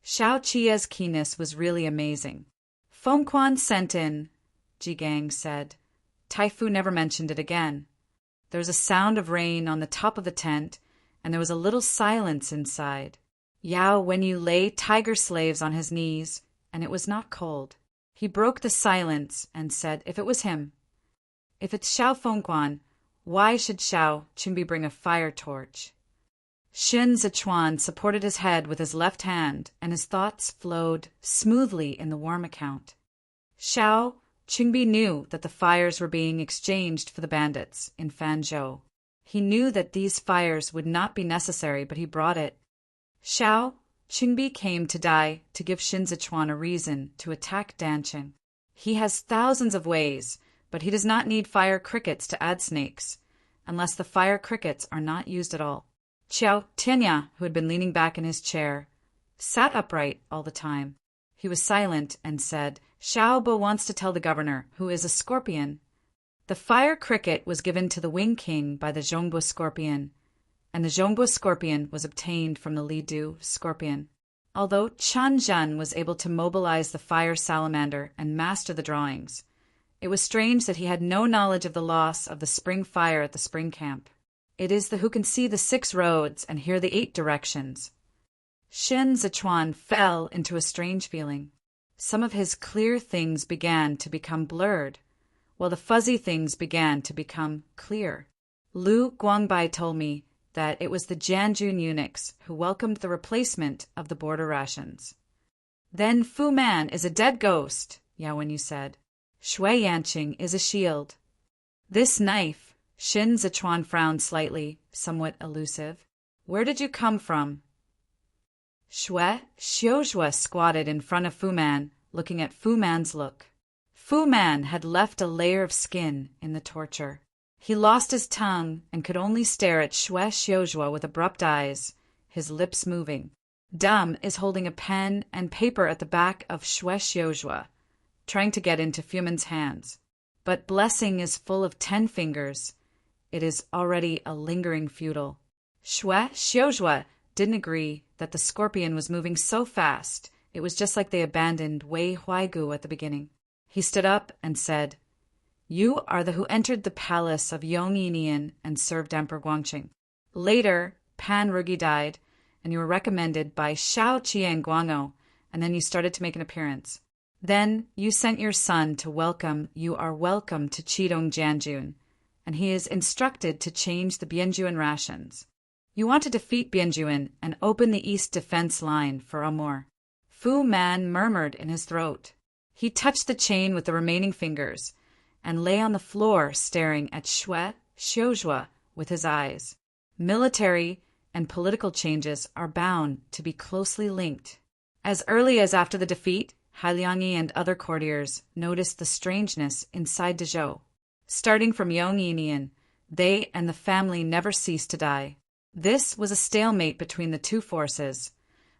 Xiao Qie's keenness was really amazing. Fengquan sent in, Ji Gang said. Taifu never mentioned it again. There was a sound of rain on the top of the tent, and there was a little silence inside. Yao Wenyu lay tiger slaves on his knees, and it was not cold. He broke the silence and said, if it was him, if it's Xiao Fengquan, why should Xiao Qingbi bring a fire torch? Shin Zichuan supported his head with his left hand, and his thoughts flowed smoothly in the warm account. Xiao Qingbi knew that the fires were being exchanged for the bandits in Fanzhou. He knew that these fires would not be necessary, but he brought it. Xiao Qingbi came to die to give Shin Zichuan a reason to attack Danqing. He has thousands of ways, but he does not need fire crickets to add snakes, unless the fire crickets are not used at all. Qiao Tianya, who had been leaning back in his chair, sat upright all the time. He was silent and said, Xiao Bo wants to tell the governor, who is a scorpion. The fire cricket was given to the Wing King by the Zhongbo scorpion, and the Zhongbo scorpion was obtained from the Lidu scorpion. Although Chan Zhan was able to mobilize the fire salamander and master the drawings, it was strange that he had no knowledge of the loss of the spring fire at the spring camp. It is the who can see the 6 roads and hear the 8 directions. Shin Zichuan fell into a strange feeling. Some of his clear things began to become blurred, while the fuzzy things began to become clear. Lu Guangbai told me that it was the Jianjun eunuchs who welcomed the replacement of the border rations. Then Fu Man is a dead ghost, Yao Wenyu said. Shui Yanqing is a shield. This knife, Shin Zichuan frowned slightly, somewhat elusive. Where did you come from? Shui Xiuzhua squatted in front of Fu Man, looking at Fu Man's look. Fu Man had left a layer of skin in the torture. He lost his tongue and could only stare at Shui Xiuzhua with abrupt eyes, his lips moving. Dam is holding a pen and paper at the back of Shui Xiuzhua, trying to get into Fu Man's hands. But Blessing is full of 10 fingers. It is already a lingering feudal. Shui Xiuzhua didn't agree that the scorpion was moving so fast. It was just like they abandoned Wei Huaigu at the beginning. He stood up and said, You are the who entered the palace of Yongyinian and served Emperor Guangqing. Later, Pan Rugi died, and you were recommended by Xiao Qian Guangou, and then you started to make an appearance. Then you sent your son to welcome you are welcome to Qidong Jianjun, and he is instructed to change the Bianjuan rations. You want to defeat Bianjuan and open the east defense line for Amur. Fu Man murmured in his throat. He touched the chain with the remaining fingers and lay on the floor staring at Shui Xiuzhua with his eyes. Military and political changes are bound to be closely linked. As early as after the defeat, Hailiangyi and other courtiers noticed the strangeness inside Dezhou. Starting from Yongyinian, they and the family never ceased to die. This was a stalemate between the two forces,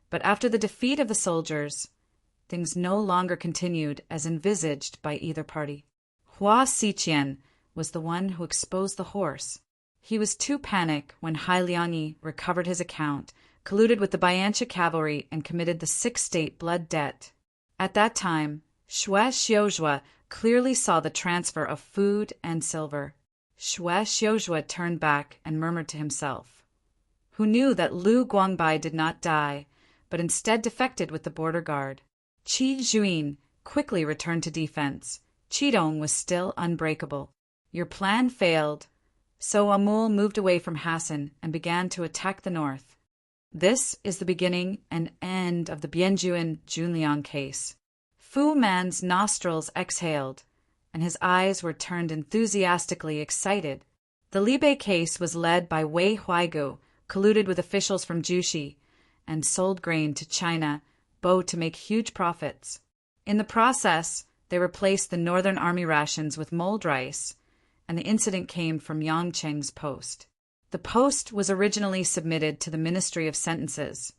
but after the defeat of the soldiers, things no longer continued as envisaged by either party. Hua Xiqian was the one who exposed the horse. He was too panicked when Hailiangyi recovered his account, colluded with the Bianchi cavalry, and committed the 6-state blood debt. At that time, Shui Xiuzhua clearly saw the transfer of food and silver. Shui Xiuzhua turned back and murmured to himself, who knew that Lu Guangbai did not die, but instead defected with the border guard. Qi Juin quickly returned to defense. Qidong was still unbreakable. Your plan failed, so Amul moved away from Hassan and began to attack the north. This is the beginning and end of the Bianjuan Junliang case. Fu Man's nostrils exhaled, and his eyes were turned enthusiastically excited. The Libe case was led by Wei Huaigu, colluded with officials from Jushi, and sold grain to China, Bo to make huge profits. In the process, they replaced the Northern Army rations with mulled rice, and the incident came from Yangcheng's post. The post was originally submitted to the Ministry of Sentences,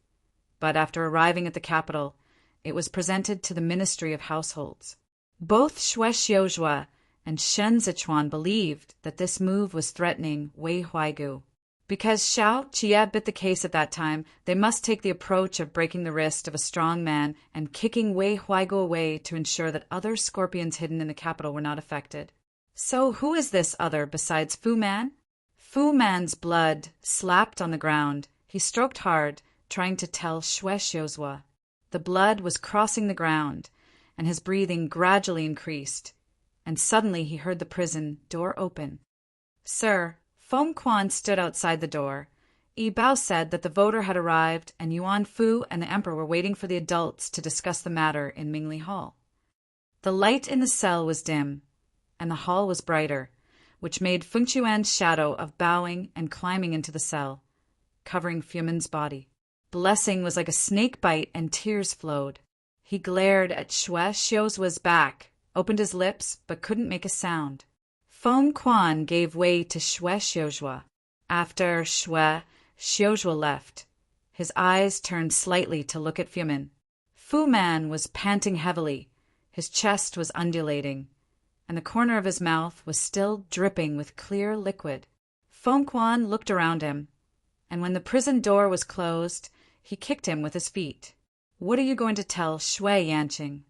but after arriving at the capital, it was presented to the Ministry of Households. Both Shui Xiuzhua and Shen Zichuan believed that this move was threatening Wei Huaigu. Because Xiao Jie bit the case at that time, they must take the approach of breaking the wrist of a strong man and kicking Wei Huaigu away to ensure that other scorpions hidden in the capital were not affected. So who is this other besides Fu Man? Fu Man's blood slapped on the ground. He stroked hard, trying to tell Shue. The blood was crossing the ground, and his breathing gradually increased, and suddenly he heard the prison door open. Sir, Feng Quan stood outside the door. Yi Bao said that the voter had arrived, and Yuan Fu and the emperor were waiting for the adults to discuss the matter in Mingli Hall. The light in the cell was dim, and the hall was brighter, which made Feng Chuan's shadow of bowing and climbing into the cell, covering Fumin's body. Blessing was like a snake bite, and tears flowed. He glared at Shue back, opened his lips, but couldn't make a sound. Feng Quan gave way to Shue. After Shue left, his eyes turned slightly to look at Fumin. Fu Man was panting heavily, his chest was undulating, and the corner of his mouth was still dripping with clear liquid. Feng Quan looked around him, and when the prison door was closed, he kicked him with his feet. What are you going to tell Shui Yanqing?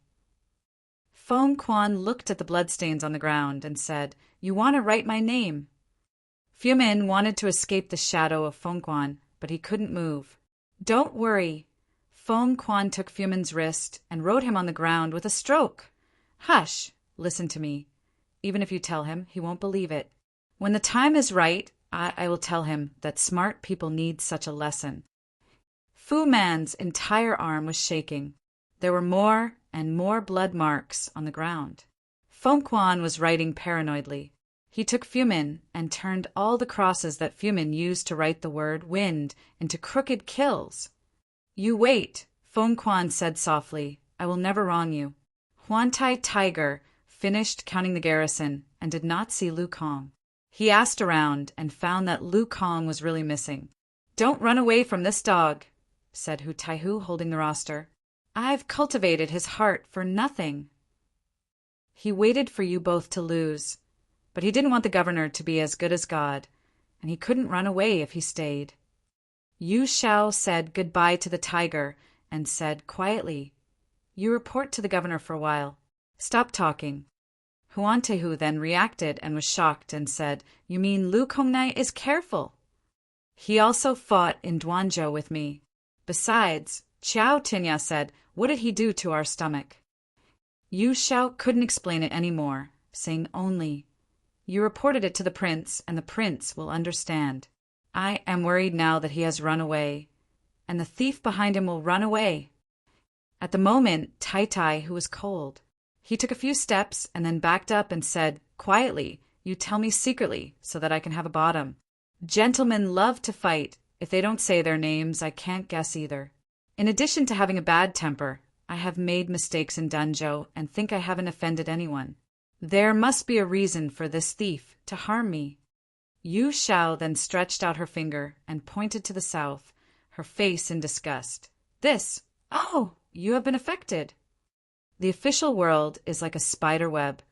Feng Quan looked at the bloodstains on the ground and said, You want to write my name. Fumin wanted to escape the shadow of Feng Quan, but he couldn't move. Don't worry. Feng Quan took Fumin's wrist and wrote him on the ground with a stroke. Hush, listen to me. Even if you tell him, he won't believe it. When the time is right, I will tell him that smart people need such a lesson. Fu Man's entire arm was shaking. There were more and more blood marks on the ground. Feng Quan was writing paranoidly. He took Fumin and turned all the crosses that Fumin used to write the word wind into crooked kills. You wait, Feng Quan said softly. I will never wrong you. Huantai Tiger finished counting the garrison and did not see Lu Kong. He asked around and found that Lu Kong was really missing. Don't run away from this dog, said Hu Taihu, holding the roster. I've cultivated his heart for nothing. He waited for you both to lose, but he didn't want the governor to be as good as God, and he couldn't run away if he stayed. Yu Shao said goodbye to the tiger and said quietly, You report to the governor for a while. Stop talking. Huan Tehu then reacted and was shocked and said, You mean Lu Kongnai is careful? He also fought in Duanzhou with me. Besides, Qiao Tinya said, What did he do to our stomach? Yu Shao couldn't explain it any more, saying only, You reported it to the prince, and the prince will understand. I am worried now that he has run away, and the thief behind him will run away. At the moment, Tai Tai, who was cold, he took a few steps and then backed up and said, quietly, You tell me secretly, so that I can have a bottom. Gentlemen love to fight. If they don't say their names, I can't guess either. In addition to having a bad temper, I have made mistakes in Danzhou and think I haven't offended anyone. There must be a reason for this thief to harm me. Yu Shao then stretched out her finger and pointed to the south, her face in disgust. This! Oh, you have been affected. The official world is like a spider web,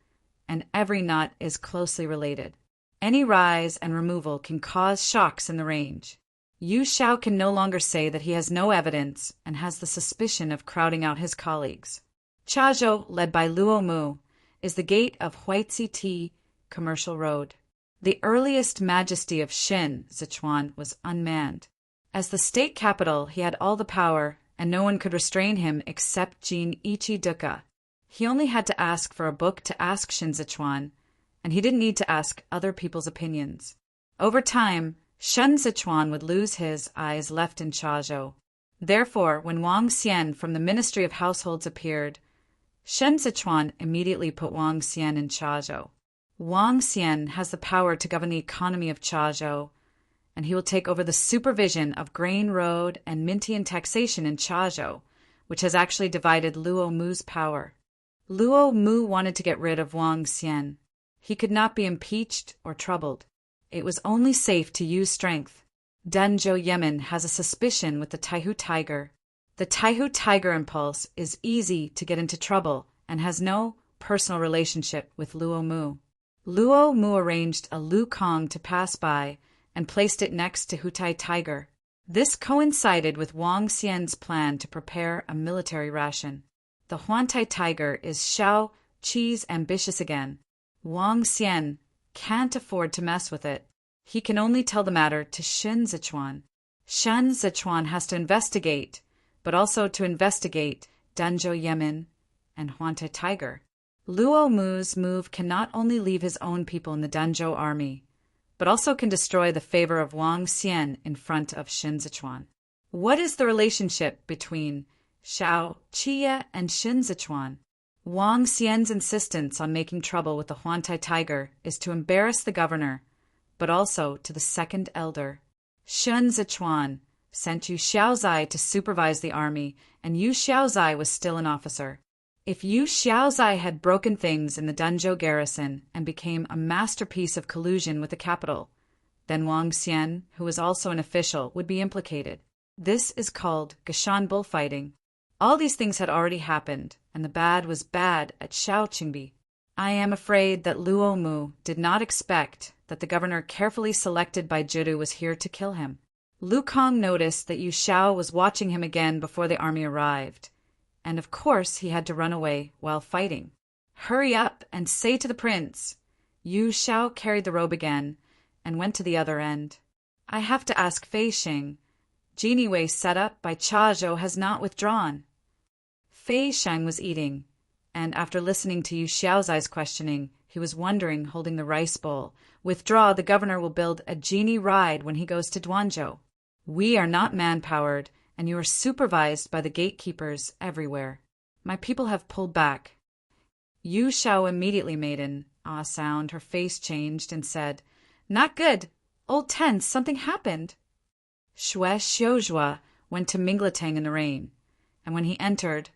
and every knot is closely related. Any rise and removal can cause shocks in the range. Yu Shao can no longer say that he has no evidence and has the suspicion of crowding out his colleagues. Chazhou, led by Luo Mu, is the gate of Huaizi Ti Commercial Road. The earliest majesty of Shin, Sichuan, was unmanned. As the state capital, he had all the power, and no one could restrain him except Jin Ichi Duka. He only had to ask for a book to ask Shin Sichuan, and he didn't need to ask other people's opinions. Over time, Shen Sichuan would lose his eyes left in Chazhou. Therefore, when Wang Xian from the Ministry of Households appeared, Shen Sichuan immediately put Wang Xian in Chazhou. Wang Xian has the power to govern the economy of Chazhou, and he will take over the supervision of grain road and Mintian taxation in Chazhou, which has actually divided Luo Mu's power. Luo Mu wanted to get rid of Wang Xian. He could not be impeached or troubled. It was only safe to use strength. Danzhou Yemen has a suspicion with the Taihu Tiger. The Taihu Tiger impulse is easy to get into trouble and has no personal relationship with Luo Mu. Luo Mu arranged a Lu Kong to pass by and placed it next to Hutai Tiger. This coincided with Wang Xian's plan to prepare a military ration. The Huantai Tiger is Xiao Qi's ambitious again. Wang Xian can't afford to mess with it. He can only tell the matter to Shin Sichuan. Shen Sichuan has to investigate, but also to investigate Danzhou Yemen and Huante Tiger. Luo Mu's move can not only leave his own people in the Danzhou army, but also can destroy the favor of Wang Xian in front of Shen Sichuan. What is the relationship between Xiao Qiye and Shen Sichuan? Wang Xian's insistence on making trouble with the Huantai tiger is to embarrass the governor, but also to the second elder. Shen Sichuan sent Yu Xiaozai to supervise the army, and Yu Xiaozai was still an officer. If Yu Xiaozai had broken things in the Danzhou garrison and became a masterpiece of collusion with the capital, then Wang Xian, who was also an official, would be implicated. This is called Gashan bullfighting. All these things had already happened, and the bad was bad at Shaoqingbi. I am afraid that Luo Mu did not expect that the governor carefully selected by Jidu was here to kill him. Lu Kong noticed that Yu Xiao was watching him again before the army arrived, and of course he had to run away while fighting. Hurry up and say to the prince. Yu Xiao carried the robe again and went to the other end. I have to ask Fei Xing. Genie Wei set up by Cha Zhou has not withdrawn. Fei Shang was eating, and after listening to Yu Xiaozai's questioning, he was wondering, holding the rice bowl. Withdraw, the governor will build a genie ride when he goes to Duanzhou. We are not man-powered, and you are supervised by the gatekeepers everywhere. My people have pulled back. Yu Xiao immediately made an ah sound. Her face changed and said, Not good. Old Tense, something happened. Xue Xiuzhua went to Mingletang in the rain, and when he entered,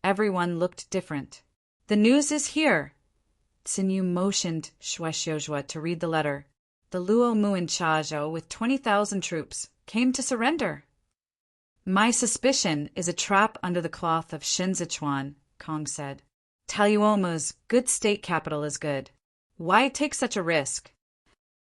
everyone looked different. The news is here. Xinyu motioned Xue Xiuzhua to read the letter. The Luo Mu in Chazhou, with 20,000 troops, came to surrender. My suspicion is a trap under the cloth of Shen Sichuan, Kong said. Taluomu's good state capital is good. Why take such a risk?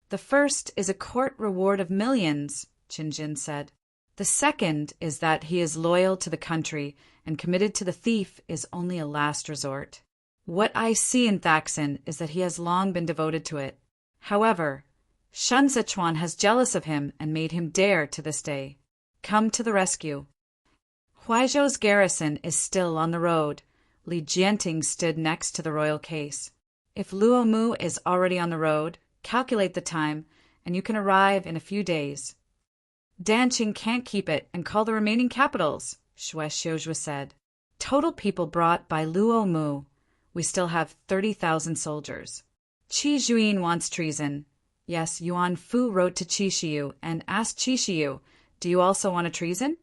The first is a court reward of millions, Qinjin said. The second is that he is loyal to the country and committed to the thief is only a last resort. What I see in Thaxin is that he has long been devoted to it. However, Shen Sichuan has jealous of him and made him dare to this day. Come to the rescue. Huaizhou's garrison is still on the road. Li Jianting stood next to the royal case. If Luo Mu is already on the road, calculate the time, and you can arrive in a few days. Danqing can't keep it and call the remaining capitals, Xue Xiuzhua said. Total people brought by Luo Mu. We still have 30,000 soldiers. Qi Juyin wants treason. Yes, Yuan Fu wrote to Qi Shiyu and asked Qi Shiyu, do you also want a treason?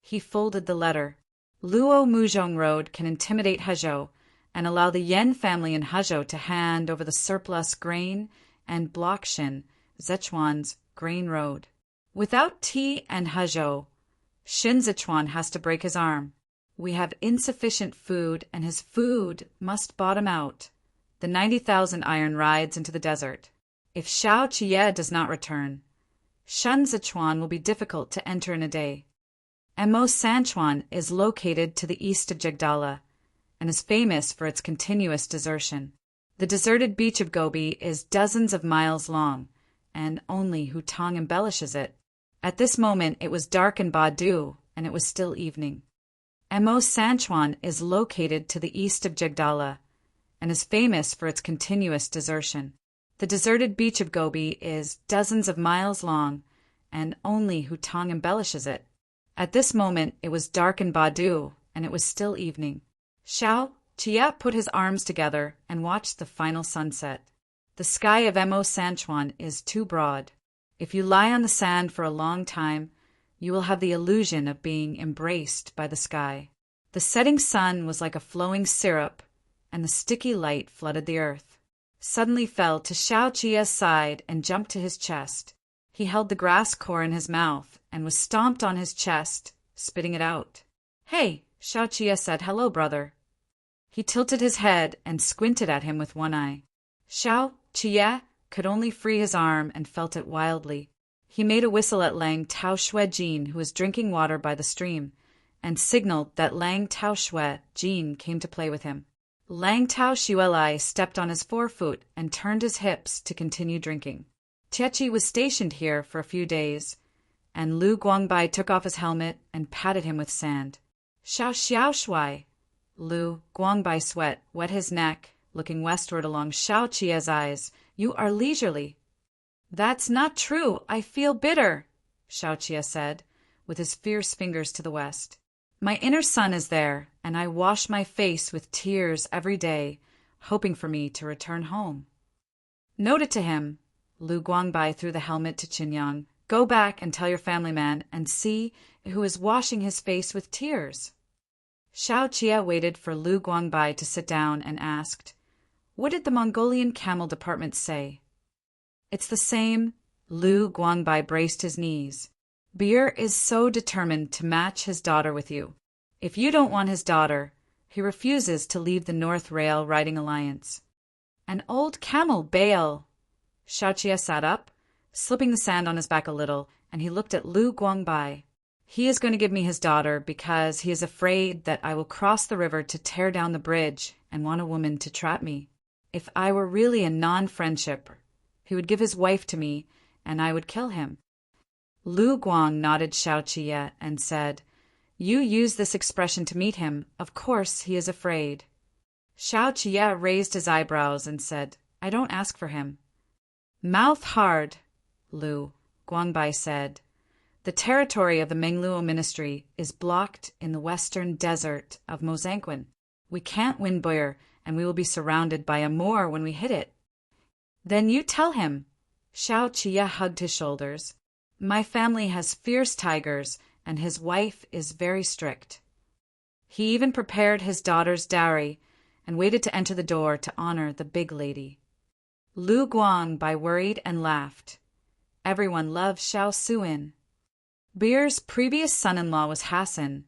He folded the letter. Luo Muzhong Road can intimidate Hezhou and allow the Yan family in Hezhou to hand over the surplus grain and block Xin, Sichuan's grain road. Without tea and Hezhou, Shen Sichuan has to break his arm. We have insufficient food, and his food must bottom out. The 90,000 iron rides into the desert. If Xiao Qiye does not return, Shen Sichuan will be difficult to enter in a day. Mo Sanchuan is located to the east of Jagdala and is famous for its continuous desertion. The deserted beach of Gobi is dozens of miles long, and only Hutong embellishes it. At this moment it was dark in Badu, and it was still evening. Mo Sanchuan is located to the east of Jagdala and is famous for its continuous desertion. The deserted beach of Gobi is dozens of miles long, and only Hutong embellishes it. At this moment it was dark in Badu, and it was still evening. Xiao Qiye put his arms together and watched the final sunset. The sky of Mo Sanchuan is too broad. If you lie on the sand for a long time, you will have the illusion of being embraced by the sky. The setting sun was like a flowing syrup, and the sticky light flooded the earth. Suddenly fell to Xiao Qiye's side and jumped to his chest. He held the grass core in his mouth and was stomped on his chest, spitting it out. Hey, Xiao Qiye said, hello, brother. He tilted his head and squinted at him with one eye. Xiao Qiye could only free his arm and felt it wildly. He made a whistle at Lang Tao Shui Jin, who was drinking water by the stream, and signaled that Lang Tao Shui Jin came to play with him. Lang Tao Shuelai stepped on his forefoot and turned his hips to continue drinking. Tietchi was stationed here for a few days, and Lu Guangbai took off his helmet and patted him with sand. Xiao xiao shuai. Lu Guangbai sweat wet his neck, looking westward along Xiao Qia's eyes. You are leisurely. That's not true. I feel bitter, Xiao Qia said, with his fierce fingers to the west. My inner sun is there, and I wash my face with tears every day, hoping for me to return home. Note it to him. Lu Guangbai threw the helmet to Qinyang. Go back and tell your family man and see who is washing his face with tears. Xiao Qia waited for Lu Guangbai to sit down and asked, What did the Mongolian camel department say? It's the same. Lu Guangbai braced his knees. Bir is so determined to match his daughter with you. If you don't want his daughter, he refuses to leave the North Rail Riding Alliance. An old camel, Baal. Xiao Qia sat up, slipping the sand on his back a little, and he looked at Lu Guangbai. He is going to give me his daughter because he is afraid that I will cross the river to tear down the bridge and want a woman to trap me. If I were really a non-friendship, he would give his wife to me, and I would kill him. Lu Guang nodded Xiao Qia and said, You use this expression to meet him. Of course he is afraid. Xiao Qia raised his eyebrows and said, I don't ask for him. Mouth hard, Lu Guangbai said. The territory of the Mengluo ministry is blocked in the western desert of Mozanquin. We can't win Bir, and we will be surrounded by a Moor when we hit it. Then you tell him. Xiao Qia hugged his shoulders. My family has fierce tigers, and his wife is very strict. He even prepared his daughter's dowry and waited to enter the door to honor the big lady. Lu Guangbai worried and laughed. Everyone loved Xiao Suin. Bir's previous son-in-law was Hassan,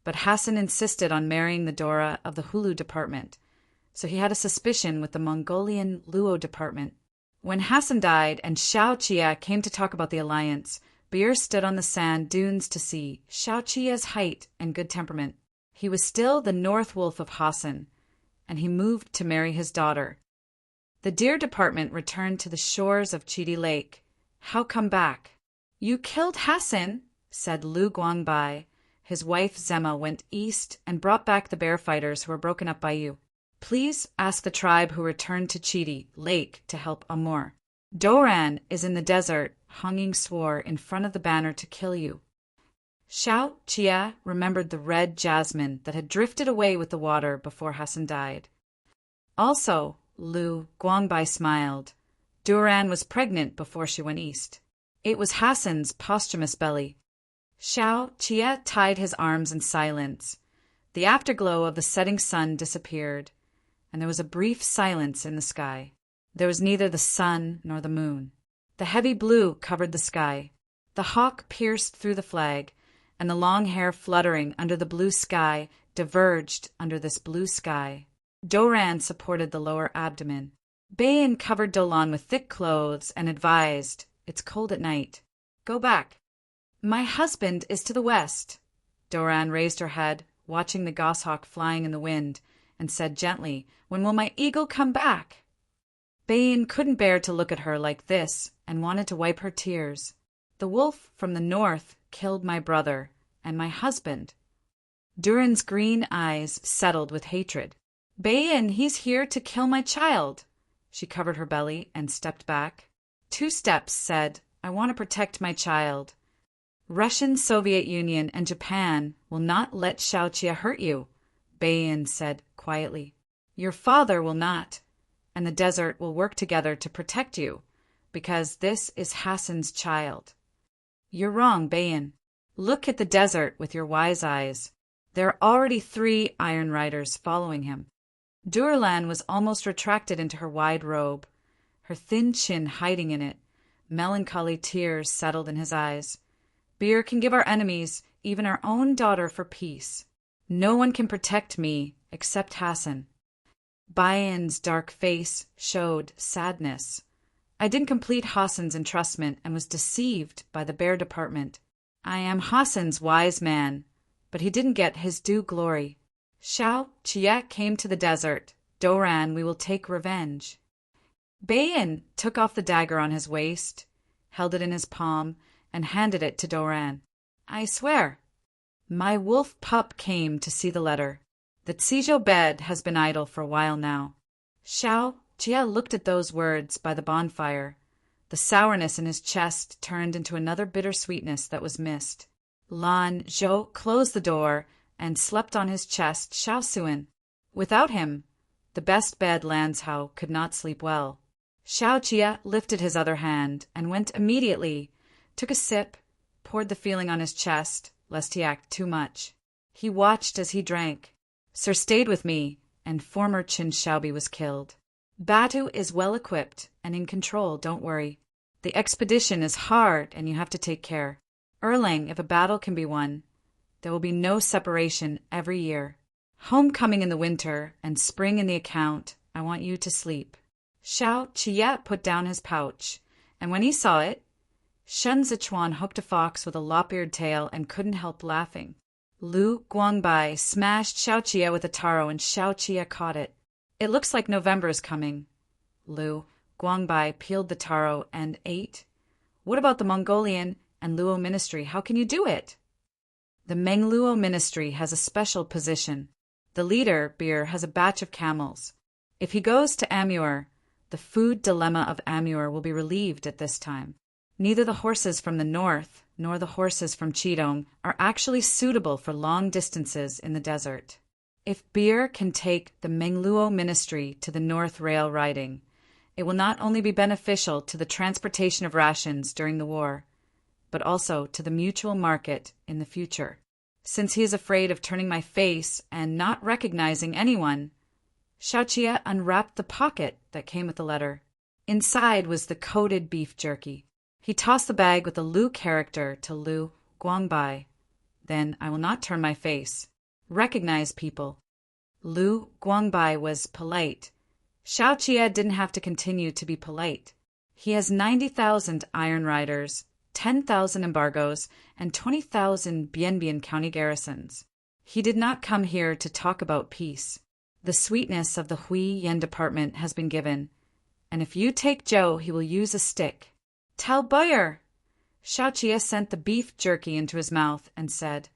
but Hassan insisted on marrying the Dora of the Hulu department, so he had a suspicion with the Mongolian Luo department. When Hassan died and Xiao Qia came to talk about the alliance, Bir stood on the sand dunes to see Xiao Qia's height and good temperament. He was still the North Wolf of Hassan, and he moved to marry his daughter. The deer department returned to the shores of Chidi Lake. How come back? You killed Hassan, said Lu Guangbai. His wife Zema went east and brought back the bear fighters who were broken up by you. Please ask the tribe who returned to Chidi Lake to help Amor. Doran is in the desert, hanging swore in front of the banner to kill you. Xiao Qia remembered the red jasmine that had drifted away with the water before Hassan died. Also, Lu Guangbai smiled. Doran was pregnant before she went east. It was Hassan's posthumous belly. Xiao Qia tied his arms in silence. The afterglow of the setting sun disappeared, and there was a brief silence in the sky. There was neither the sun nor the moon. The heavy blue covered the sky. The hawk pierced through the flag, and the long hair fluttering under the blue sky diverged under this blue sky. Doran supported the lower abdomen. Bayan covered Dolan with thick clothes and advised, It's cold at night. Go back. My husband is to the west. Doran raised her head, watching the goshawk flying in the wind, and said gently, When will my eagle come back? Bayan couldn't bear to look at her like this and wanted to wipe her tears. The wolf from the north killed my brother and my husband. Duran's green eyes settled with hatred. Bayan, he's here to kill my child. She covered her belly and stepped back. 2 steps said, I want to protect my child. Russian, Soviet Union, and Japan will not let Xiao Qia hurt you, Bayan said quietly. Your father will not, and the desert will work together to protect you, because this is Hassan's child. You're wrong, Bayan. Look at the desert with your wise eyes. There are already 3 Iron Riders following him. Durlan was almost retracted into her wide robe, her thin chin hiding in it. Melancholy tears settled in his eyes. Bir can give our enemies, even our own daughter, for peace. No one can protect me except Hassan. Bayan's dark face showed sadness. I didn't complete Hassan's entrustment and was deceived by the bear department. I am Hassan's wise man, but he didn't get his due glory. Xiao Qia came to the desert. Doran, we will take revenge. Bayan took off the dagger on his waist, held it in his palm, and handed it to Doran. I swear. My wolf pup came to see the letter. The Tsijo bed has been idle for a while now. Xiao Jia looked at those words by the bonfire. The sourness in his chest turned into another bitter sweetness that was missed. Lan Zhou closed the door and slept on his chest Xiao Suan. Without him, the best bed Lanzhou could not sleep well. Xiao Jia lifted his other hand and went immediately, took a sip, poured the feeling on his chest, lest he act too much. He watched as he drank. Sir stayed with me, and former Qin Shaobi was killed. Batu is well equipped and in control, don't worry. The expedition is hard and you have to take care. Erlang, if a battle can be won, there will be no separation every year. Homecoming in the winter and spring in the account, I want you to sleep. Xiao Qiyat put down his pouch, and when he saw it, Shen Zichuan hooked a fox with a lop-eared tail and couldn't help laughing. Lu Guangbai smashed Xiao Qia with a taro and Xiao Qia caught it. It looks like November is coming. Lu Guangbai peeled the taro and ate. What about the Mongolian and Luo ministry? How can you do it? The Mengluo ministry has a special position. The leader, Beer, has a batch of camels. If he goes to Amur, the food dilemma of Amur will be relieved at this time. Neither the horses from the north nor the horses from Qidong are actually suitable for long distances in the desert. If Beer can take the Mengluo ministry to the North Rail riding, it will not only be beneficial to the transportation of rations during the war, but also to the mutual market in the future. Since he is afraid of turning my face and not recognizing anyone, Xiao Qia unwrapped the pocket that came with the letter. Inside was the coated beef jerky. He tossed the bag with the Lu character to Lu Guangbai. Then I will not turn my face. Recognize people. Lu Guangbai was polite. Xiao Qia didn't have to continue to be polite. He has 90,000 iron riders, 10,000 embargoes, and 20,000 Bianbian county garrisons. He did not come here to talk about peace. The sweetness of the Hui Yen department has been given, and if you take Zhou, he will use a stick. Tell Boyer! Xiao Qia sent the beef jerky into his mouth and said,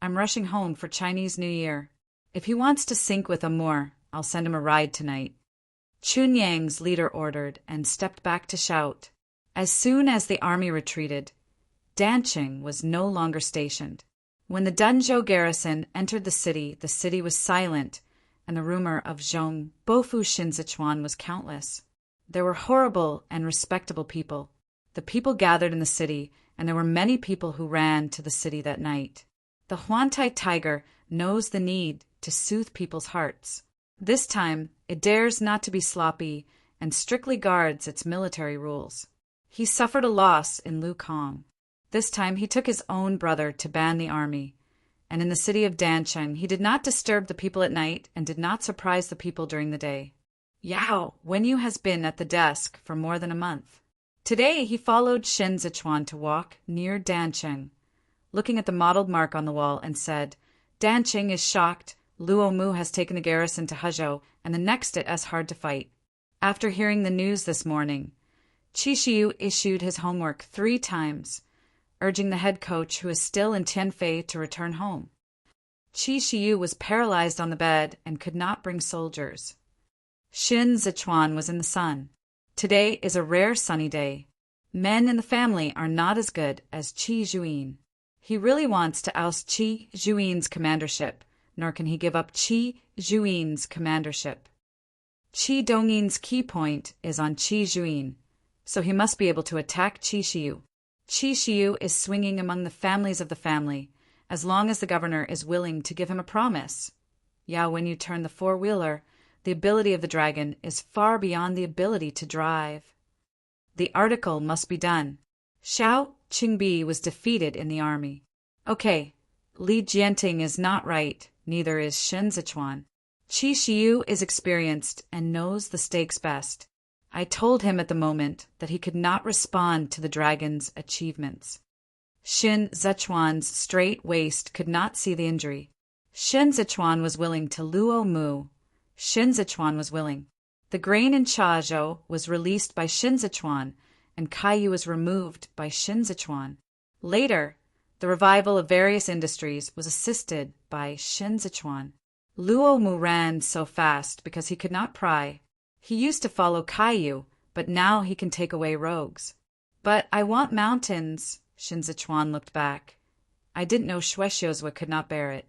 I'm rushing home for Chinese New Year. If he wants to sync with Amur, I'll send him a ride tonight. Chunyang's leader ordered and stepped back to shout. As soon as the army retreated, Danqing was no longer stationed. When the Dunzhou garrison entered the city was silent, and the rumor of Zhong Bofu Shinzichuan was countless. There were horrible and respectable people. The people gathered in the city, and there were many people who ran to the city that night. The Huantai tiger knows the need to soothe people's hearts. This time, it dares not to be sloppy and strictly guards its military rules. He suffered a loss in Lukong. This time he took his own brother to ban the army, and in the city of Dancheng he did not disturb the people at night and did not surprise the people during the day. Yao Wenyu has been at the desk for more than a month. Today he followed Shen Zichuan to walk near Dancheng, looking at the mottled mark on the wall, and said, Dancheng is shocked. Luo Mu has taken the garrison to Hezhou, and annexed it as hard to fight. After hearing the news this morning, Qi Shiyu issued his homework 3 times, urging the head coach, who is still in Tianfei, to return home. Qi Shiyu was paralyzed on the bed and could not bring soldiers. Shin Zichuan was in the sun. Today is a rare sunny day. Men in the family are not as good as Qi Zhuyin. He really wants to oust Qi Zhuyin's commandership, nor can he give up Qi Zhuyin's commandership. Qi Dongyin's key point is on Qi Zhuyin, so he must be able to attack Qi Shiyu. Qi Shiyu is swinging among the families of the family, as long as the governor is willing to give him a promise. Yao, when you turn the 4-wheeler, the ability of the dragon is far beyond the ability to drive. The article must be done. Xiao Qingbi was defeated in the army. Okay, Li Jianting is not right, neither is Shen Zichuan. Qi Shiyu is experienced and knows the stakes best. I told him at the moment that he could not respond to the dragon's achievements. Shin Zichuan's straight waist could not see the injury. Shin Zichuan was willing to Luo Mu. Shin Zichuan was willing. The grain in Chazhou was released by Shin Zichuan, and Kaiyu was removed by Shin Zichuan. Later, the revival of various industries was assisted by Shen Zichuan. Luo Mu ran so fast because he could not pry. He used to follow Kaiyu, but now he can take away rogues. But I want mountains, Shen Zichuan looked back. I didn't know Shuexiuzhua could not bear it.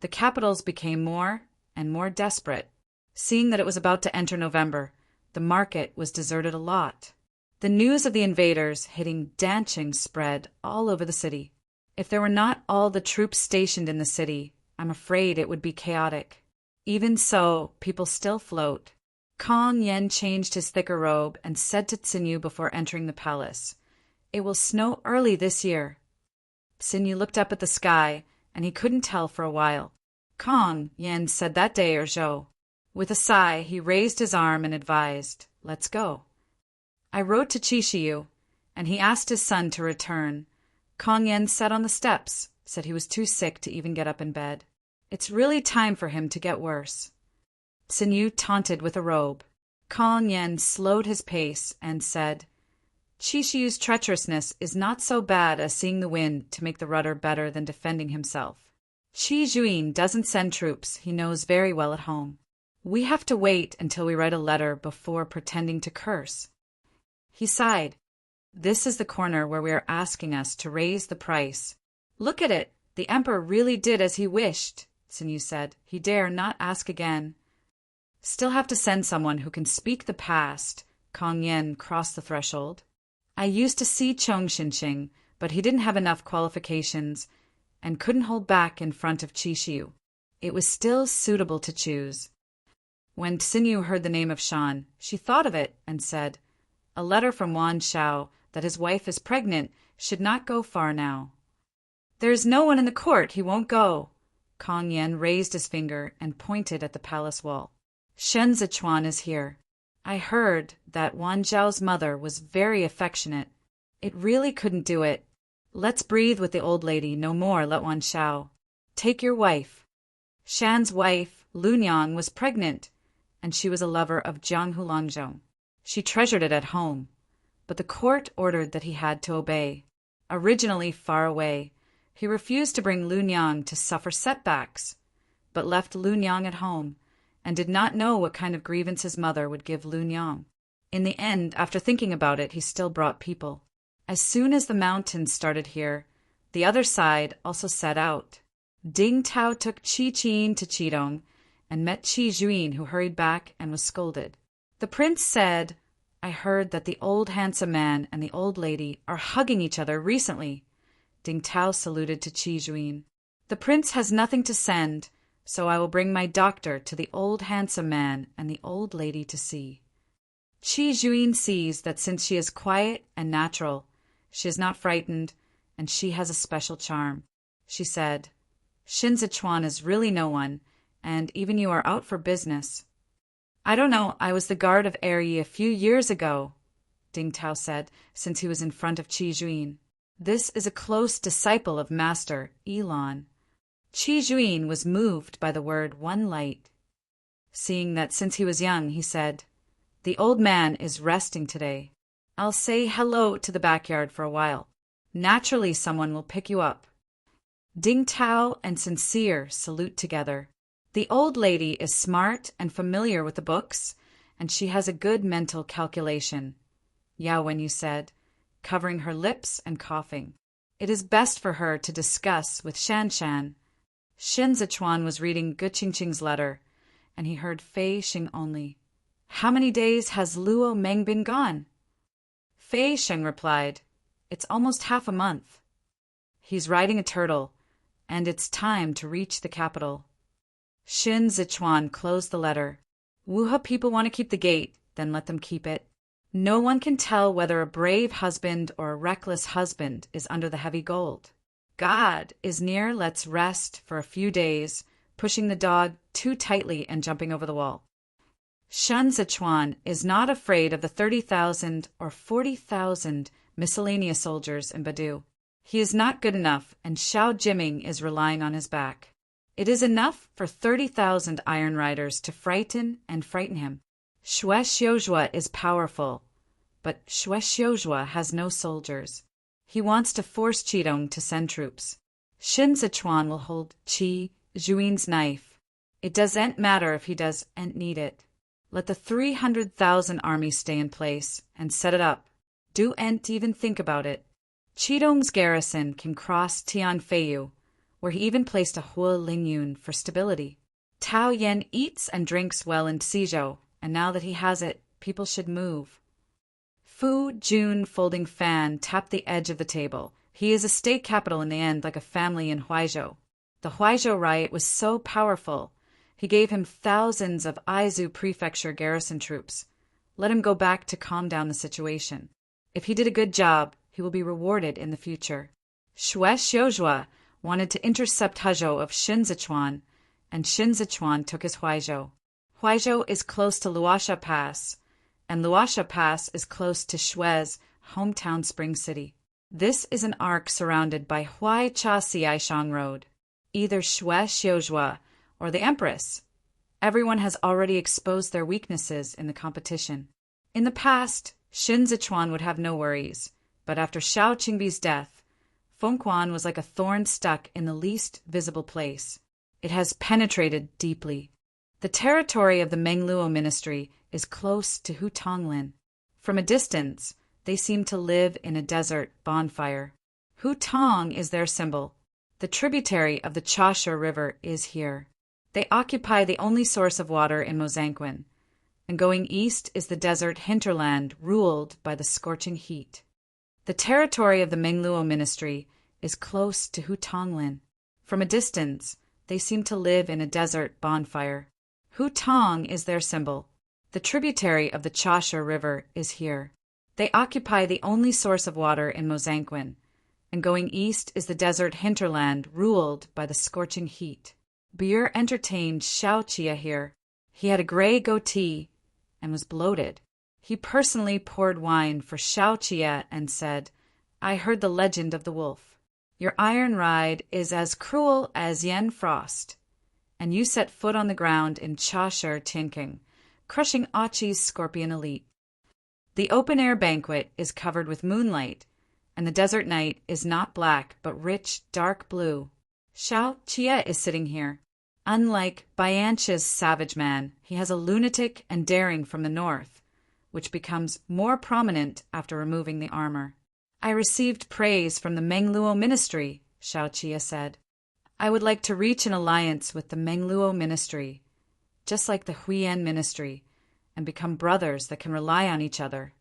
The capitals became more and more desperate. Seeing that it was about to enter November, the market was deserted a lot. The news of the invaders hitting Danqing spread all over the city. If there were not all the troops stationed in the city, I'm afraid it would be chaotic. Even so, people still float. Kong Yen changed his thicker robe and said to Xinyu before entering the palace, "It will snow early this year." Xinyu looked up at the sky, and he couldn't tell for a while. Kong Yen said that day or Zhou. With a sigh, he raised his arm and advised, "Let's go." I wrote to Chishiyu, and he asked his son to return. Kong Yen sat on the steps, said he was too sick to even get up in bed. It's really time for him to get worse. Xinyu taunted with a robe. Kong Yen slowed his pace and said, "Chishiyu's treacherousness is not so bad as seeing the wind to make the rudder better than defending himself. Qi Juin doesn't send troops he knows very well at home. We have to wait until we write a letter before pretending to curse." He sighed. "This is the corner where we are asking us to raise the price. Look at it, the emperor really did as he wished," Xinyu said. "He dare not ask again." "Still have to send someone who can speak the past." Kong Yen crossed the threshold. "I used to see Chong Xinqing, but he didn't have enough qualifications and couldn't hold back in front of Chishiyu. It was still suitable to choose." When Xinyu heard the name of Shan, she thought of it and said, "A letter from Wan Shao that his wife is pregnant should not go far now." "There is no one in the court, he won't go." Kong Yen raised his finger and pointed at the palace wall. "Shen Zichuan is here. I heard that Wan Zhao's mother was very affectionate. It really couldn't do it. Let's breathe with the old lady no more, let Wan Shao. Take your wife." Shan's wife, Lunyang, was pregnant, and she was a lover of Jiang Hulangzhong. She treasured it at home, but the court ordered that he had to obey. Originally far away, he refused to bring Lunyang to suffer setbacks, but left Lunyang at home, and did not know what kind of grievance his mother would give Lunyang. In the end, after thinking about it, he still brought people. As soon as the mountains started here, the other side also set out. Ding Tao took Qi Qin to Qidong and met Qi Juin, who hurried back and was scolded. The prince said, "I heard that the old handsome man and the old lady are hugging each other recently." Ding Tao saluted to Qi Juin. "The prince has nothing to send, so I will bring my doctor to the old handsome man and the old lady to see." Qi Juin sees that since she is quiet and natural, she is not frightened, and she has a special charm. She said, "Shen Zichuan is really no one, and even you are out for business." "I don't know, I was the guard of Yi a few years ago," Ding Tao said, since he was in front of Qi Juin. "This is a close disciple of Master Elon." Qi Juin was moved by the word "one light." Seeing that since he was young, he said, "The old man is resting today. I'll say hello to the backyard for a while. Naturally someone will pick you up." Ding Tao and Sincere salute together. The old lady is smart and familiar with the books, and she has a good mental calculation, Yao Wenyu said, covering her lips and coughing. It is best for her to discuss with Shan Shan. Shen Zichuan was reading Gu Qingqing's letter, and he heard Fei Xing only. "How many days has Luo Meng been gone?" Fei Xing replied, "It's almost half a month. He's riding a turtle, and it's time to reach the capital." Shen Zichuan closed the letter. Wuhe people want to keep the gate, then let them keep it. No one can tell whether a brave husband or a reckless husband is under the heavy gold. God is near, let's rest for a few days, pushing the dog too tightly and jumping over the wall. Shen Zichuan is not afraid of the 30,000 or 40,000 miscellaneous soldiers in Badu. He is not good enough, and Xiao Jiming is relying on his back. It is enough for 30,000 iron riders to frighten him. Shuexiuzhua is powerful, but Shuexiuzhua has no soldiers. He wants to force Qidong to send troops. Shin Sichuan will hold Qi Zhuin's knife. It doesn't matter if he doesn't need it. Let the 300,000 army stay in place and set it up. Don't even think about it. Qidong's garrison can cross Tianfeiyu, where he even placed a Hua Lingyun for stability. Tao Yen eats and drinks well in Xizhou, and now that he has it, people should move. Fu Jun, folding fan, tapped the edge of the table. He is a state capital in the end, like a family in Huaizhou. The Huaizhou riot was so powerful. He gave him thousands of Aizu prefecture garrison troops. Let him go back to calm down the situation. If he did a good job, he will be rewarded in the future. Xue Xiuzhua wanted to intercept Hezhou of Shin Sichuan, and Shin Sichuan took his Huaizhou. Huaizhou is close to Luosha Pass, and Luosha Pass is close to Xue's hometown Spring City. This is an arc surrounded by Huaicha Xiaishang Road. Either Xue Xiuzhua or the Empress. Everyone has already exposed their weaknesses in the competition. In the past, Shin Sichuan would have no worries, but after Xiao Qingbi's death, Fengquan was like a thorn stuck in the least visible place. It has penetrated deeply. The territory of the Mengluo ministry is close to Hutonglin. From a distance, they seem to live in a desert bonfire. Hutong is their symbol. The tributary of the Chasha River is here. They occupy the only source of water in Mozanquin, and going east is the desert hinterland ruled by the scorching heat. The territory of the Mengluo ministry is close to Hutonglin. From a distance, they seem to live in a desert bonfire. Hutong is their symbol. The tributary of the Chasha River is here. They occupy the only source of water in Mozanquin, and going east is the desert hinterland ruled by the scorching heat. Beer entertained Xiao Qia here. He had a gray goatee and was bloated. He personally poured wine for Xiao Qia and said, "I heard the legend of the wolf. Your iron ride is as cruel as yen frost, and you set foot on the ground in Chashir Tianking, crushing Achi's scorpion elite. The open-air banquet is covered with moonlight, and the desert night is not black but rich, dark blue. Xiao Qia is sitting here. Unlike Bianche's savage man, he has a lunatic and daring from the north, which becomes more prominent after removing the armor. I received praise from the Mengluo ministry," Xiao Qia said. "I would like to reach an alliance with the Mengluo ministry, just like the Huiyan ministry, and become brothers that can rely on each other.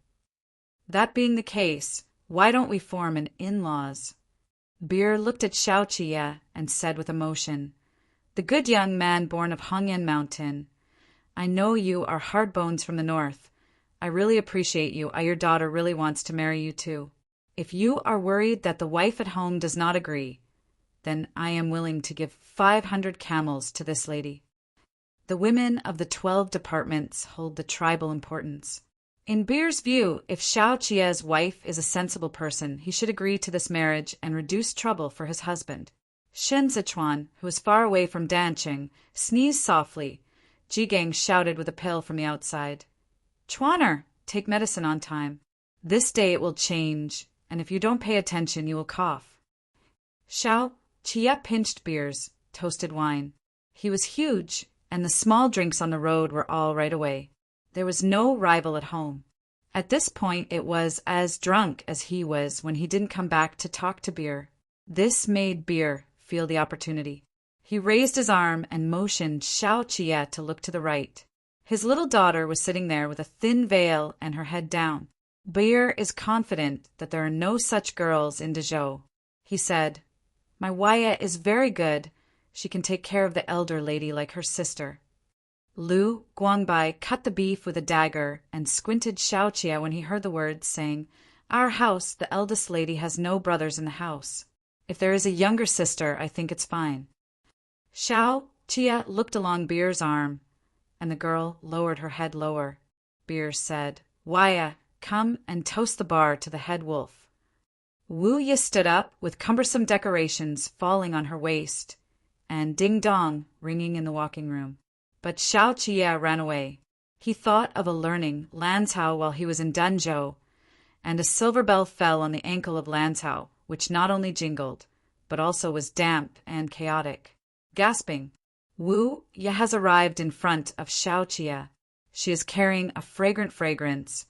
That being the case, why don't we form an in-laws?" Beer looked at Xiao Qia and said with emotion, "The good young man born of Hongyan Mountain, I know you are hard bones from the north. I really appreciate you. Your daughter really wants to marry you too. If you are worried that the wife at home does not agree, then I am willing to give 500 camels to this lady." The women of the 12 departments hold the tribal importance. In Beer's view, if Xiao Qia's wife is a sensible person, he should agree to this marriage and reduce trouble for his husband. Shin Sichuan, who was far away from Danqing, sneezed softly. Jigang shouted with a pill from the outside, "Chuaner, take medicine on time. This day it will change, and if you don't pay attention, you will cough." Xiao Qia pinched Beer's toasted wine. He was huge, and the small drinks on the road were all right away. There was no rival at home. At this point, it was as drunk as he was when he didn't come back to talk to Beer. This made Beer feel the opportunity. He raised his arm and motioned Xiao Qia to look to the right. His little daughter was sitting there with a thin veil and her head down. "Beer is confident that there are no such girls in Dezhou," he said. "My Waya is very good. She can take care of the elder lady like her sister." Lu Guangbai cut the beef with a dagger and squinted Xiao Qia when he heard the words, saying, "Our house, the eldest lady has no brothers in the house. If there is a younger sister, I think it's fine." Xiao Qia looked along Beer's arm, and the girl lowered her head lower. Beer said, "Waya, come and toast the bar to the head wolf." Wu Yi stood up with cumbersome decorations falling on her waist, and ding-dong ringing in the walking room. But Xiao Qia ran away. He thought of a learning Lanzhao while he was in Danzhou, and a silver bell fell on the ankle of Lanzhao, which not only jingled, but also was damp and chaotic. Gasping, Wu Ye has arrived in front of Xiao Qie. She is carrying a fragrant fragrance,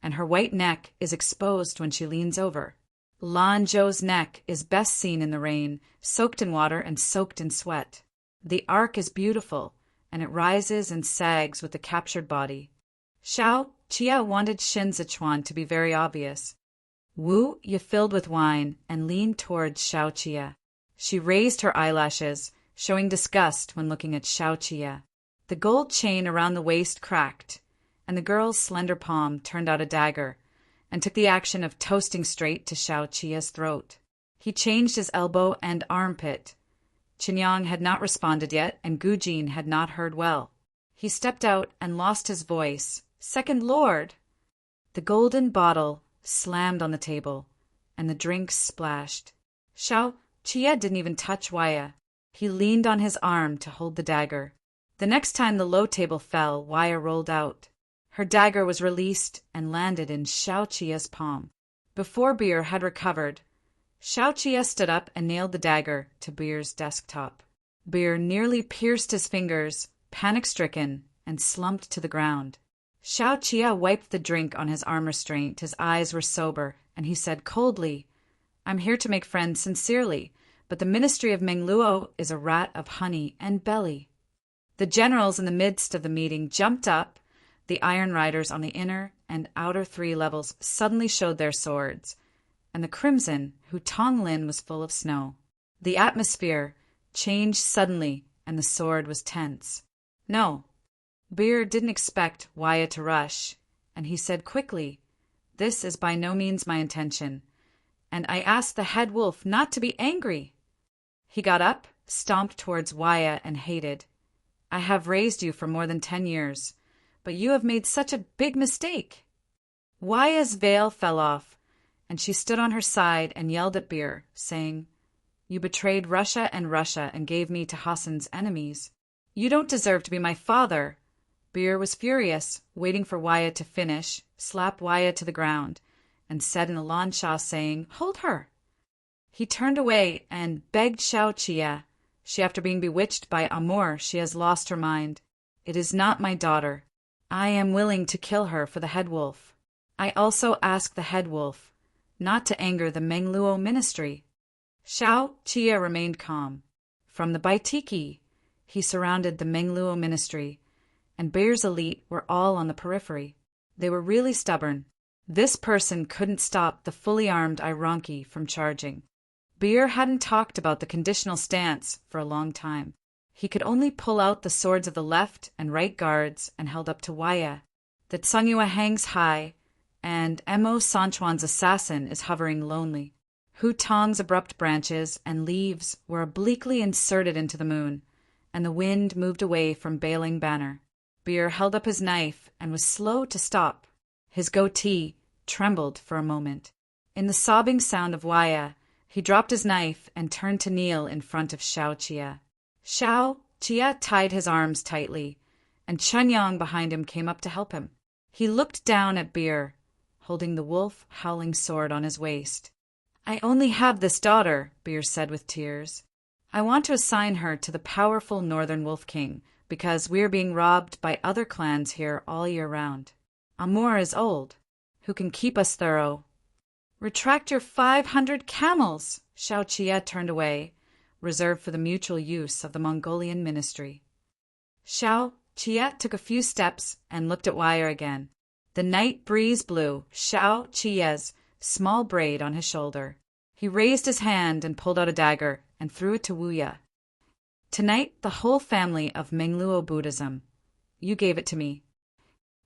and her white neck is exposed when she leans over. Lan Zhou's neck is best seen in the rain, soaked in water and soaked in sweat. The arc is beautiful, and it rises and sags with the captured body. Xiao Qie wanted Xin Zichuan to be very obvious. Wu Ye filled with wine and leaned towards Xiao Qie. She raised her eyelashes, showing disgust when looking at Xiao Qie. The gold chain around the waist cracked, and the girl's slender palm turned out a dagger and took the action of toasting straight to Xiao Qie's throat. He changed his elbow and armpit. Qinyang had not responded yet, and Gu Jin had not heard well. He stepped out and lost his voice. "Second Lord!" The golden bottle slammed on the table, and the drinks splashed. Xiao Qie didn't even touch Waya. He leaned on his arm to hold the dagger. The next time the low table fell, Waya rolled out. Her dagger was released and landed in Xiao Qie's palm. Before Beer had recovered, Xiao Qie stood up and nailed the dagger to Beer's desktop. Beer nearly pierced his fingers, panic-stricken, and slumped to the ground. Xiao Qie wiped the drink on his arm restraint. His eyes were sober, and he said coldly, "I'm here to make friends sincerely, but the ministry of Mengluo is a rat of honey and belly." The generals in the midst of the meeting jumped up. The Iron Riders on the inner and outer 3 levels suddenly showed their swords, and the Crimson, Hu Tonglin, was full of snow. The atmosphere changed suddenly, and the sword was tense. "No." Beer didn't expect Waya to rush, and he said quickly, "This is by no means my intention, and I ask the head wolf not to be angry." He got up, stomped towards Waya, and hated. "I have raised you for more than 10 years, but you have made such a big mistake." Waya's veil fell off, and she stood on her side and yelled at Beer, saying, "You betrayed Russia and gave me to Hassan's enemies. You don't deserve to be my father." Beer was furious, waiting for Waya to finish, slapped Waya to the ground, and said in a Lansha saying, "Hold her." He turned away and begged Xiao Qie. After being bewitched by Amour, she has lost her mind. "It is not my daughter. I am willing to kill her for the head wolf. I also ask the head wolf not to anger the Mengluo ministry." Xiao Qie remained calm. From the Baitiki, he surrounded the Mengluo ministry, and Beer's elite were all on the periphery. They were really stubborn. This person couldn't stop the fully armed Ironki from charging. Beer hadn't talked about the conditional stance for a long time. He could only pull out the swords of the left and right guards and held up to Waya. The Tsungyue hangs high, and Mo Sanchuan's assassin is hovering lonely. Hu Tong's abrupt branches and leaves were obliquely inserted into the moon, and the wind moved away from Bailing Banner. Beer held up his knife and was slow to stop. His goatee trembled for a moment. In the sobbing sound of Waya, he dropped his knife and turned to kneel in front of Xiao Qie. Xiao Qie tied his arms tightly, and Chunyang behind him came up to help him. He looked down at Beer, holding the wolf howling sword on his waist. "I only have this daughter," Beer said with tears. "I want to assign her to the powerful Northern Wolf King, because we are being robbed by other clans here all year round. Amour is old. Who can keep us thorough?" "Retract your 500 camels!" Xiao Qie turned away, reserved for the mutual use of the Mongolian ministry. Xiao Qie took a few steps and looked at Waya again. The night breeze blew Xiao Qie's small braid on his shoulder. He raised his hand and pulled out a dagger and threw it to Wu Ye. "Tonight, the whole family of Mengluo Buddhism. You gave it to me."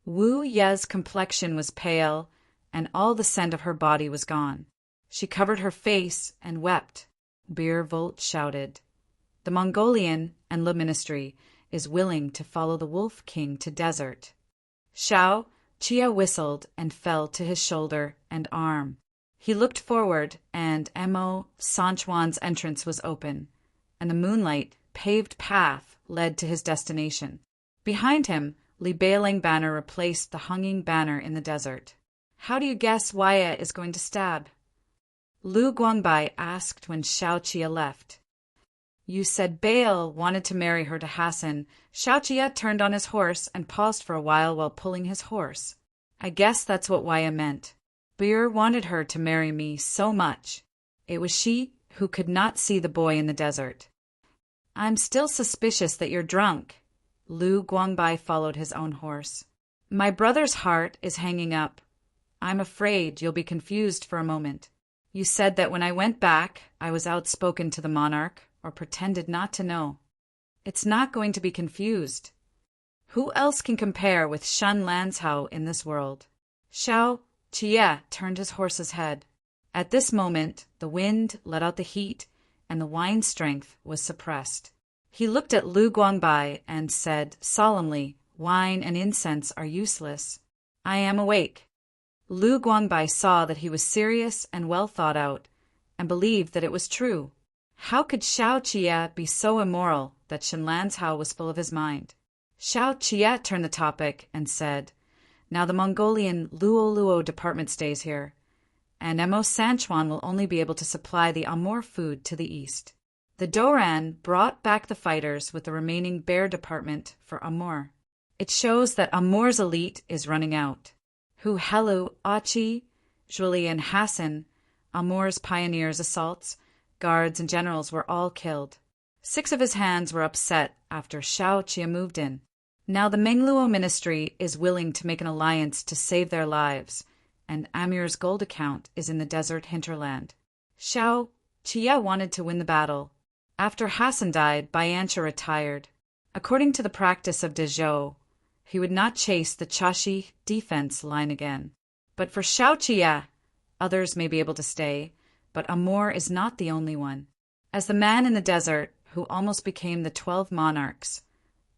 Wu Ye's complexion was pale, and all the scent of her body was gone. She covered her face and wept. Beer Volt shouted, "The Mongolian and Le Ministry is willing to follow the Wolf King to desert." Xiao Qie whistled and fell to his shoulder and arm. He looked forward, and Mo Sanchuan's entrance was open, and the moonlight paved path led to his destination. Behind him, Li Bailing Banner replaced the hanging banner in the desert. How do you guess Waya is going to stab? Lu Guangbai asked when Xiao Qia left. You said Baal wanted to marry her to Hassan. Xiao Qia turned on his horse and paused for a while pulling his horse. I guess that's what Waya meant. Bir wanted her to marry me so much. It was she who could not see the boy in the desert. I'm still suspicious that you're drunk. Lu Guangbai followed his own horse. My brother's heart is hanging up. I'm afraid you'll be confused for a moment. You said that when I went back, I was outspoken to the monarch, or pretended not to know. It's not going to be confused. Who else can compare with Shen Lanzhao in this world? Xiao Qia turned his horse's head. At this moment, the wind let out the heat, and the wine strength was suppressed. He looked at Lu Guangbai and said solemnly, Wine and incense are useless. I am awake. Lu Guangbai saw that he was serious and well thought out, and believed that it was true. How could Xiao Qia be so immoral that Shen Lanzhao was full of his mind? Xiao Qia turned the topic and said, Now the Mongolian Luo department stays here, and Emos Sanchuan will only be able to supply the Amur food to the east. The Doran brought back the fighters with the remaining Bear department for Amur. It shows that Amur's elite is running out. Hu Helu, Achi, Zhuili, and Hassan, Amur's pioneers' assaults, guards and generals were all killed. 6 of his hands were upset after Xiao Qia moved in. Now the Mengluo ministry is willing to make an alliance to save their lives, and Amir's gold account is in the desert hinterland. Xiao Qia wanted to win the battle. After Hassan died, Bayansha retired. According to the practice of Dezhou, he would not chase the Chashi defense line again. But for Xiao Qia, others may be able to stay, but Amur is not the only one. As the man in the desert who almost became the 12 monarchs,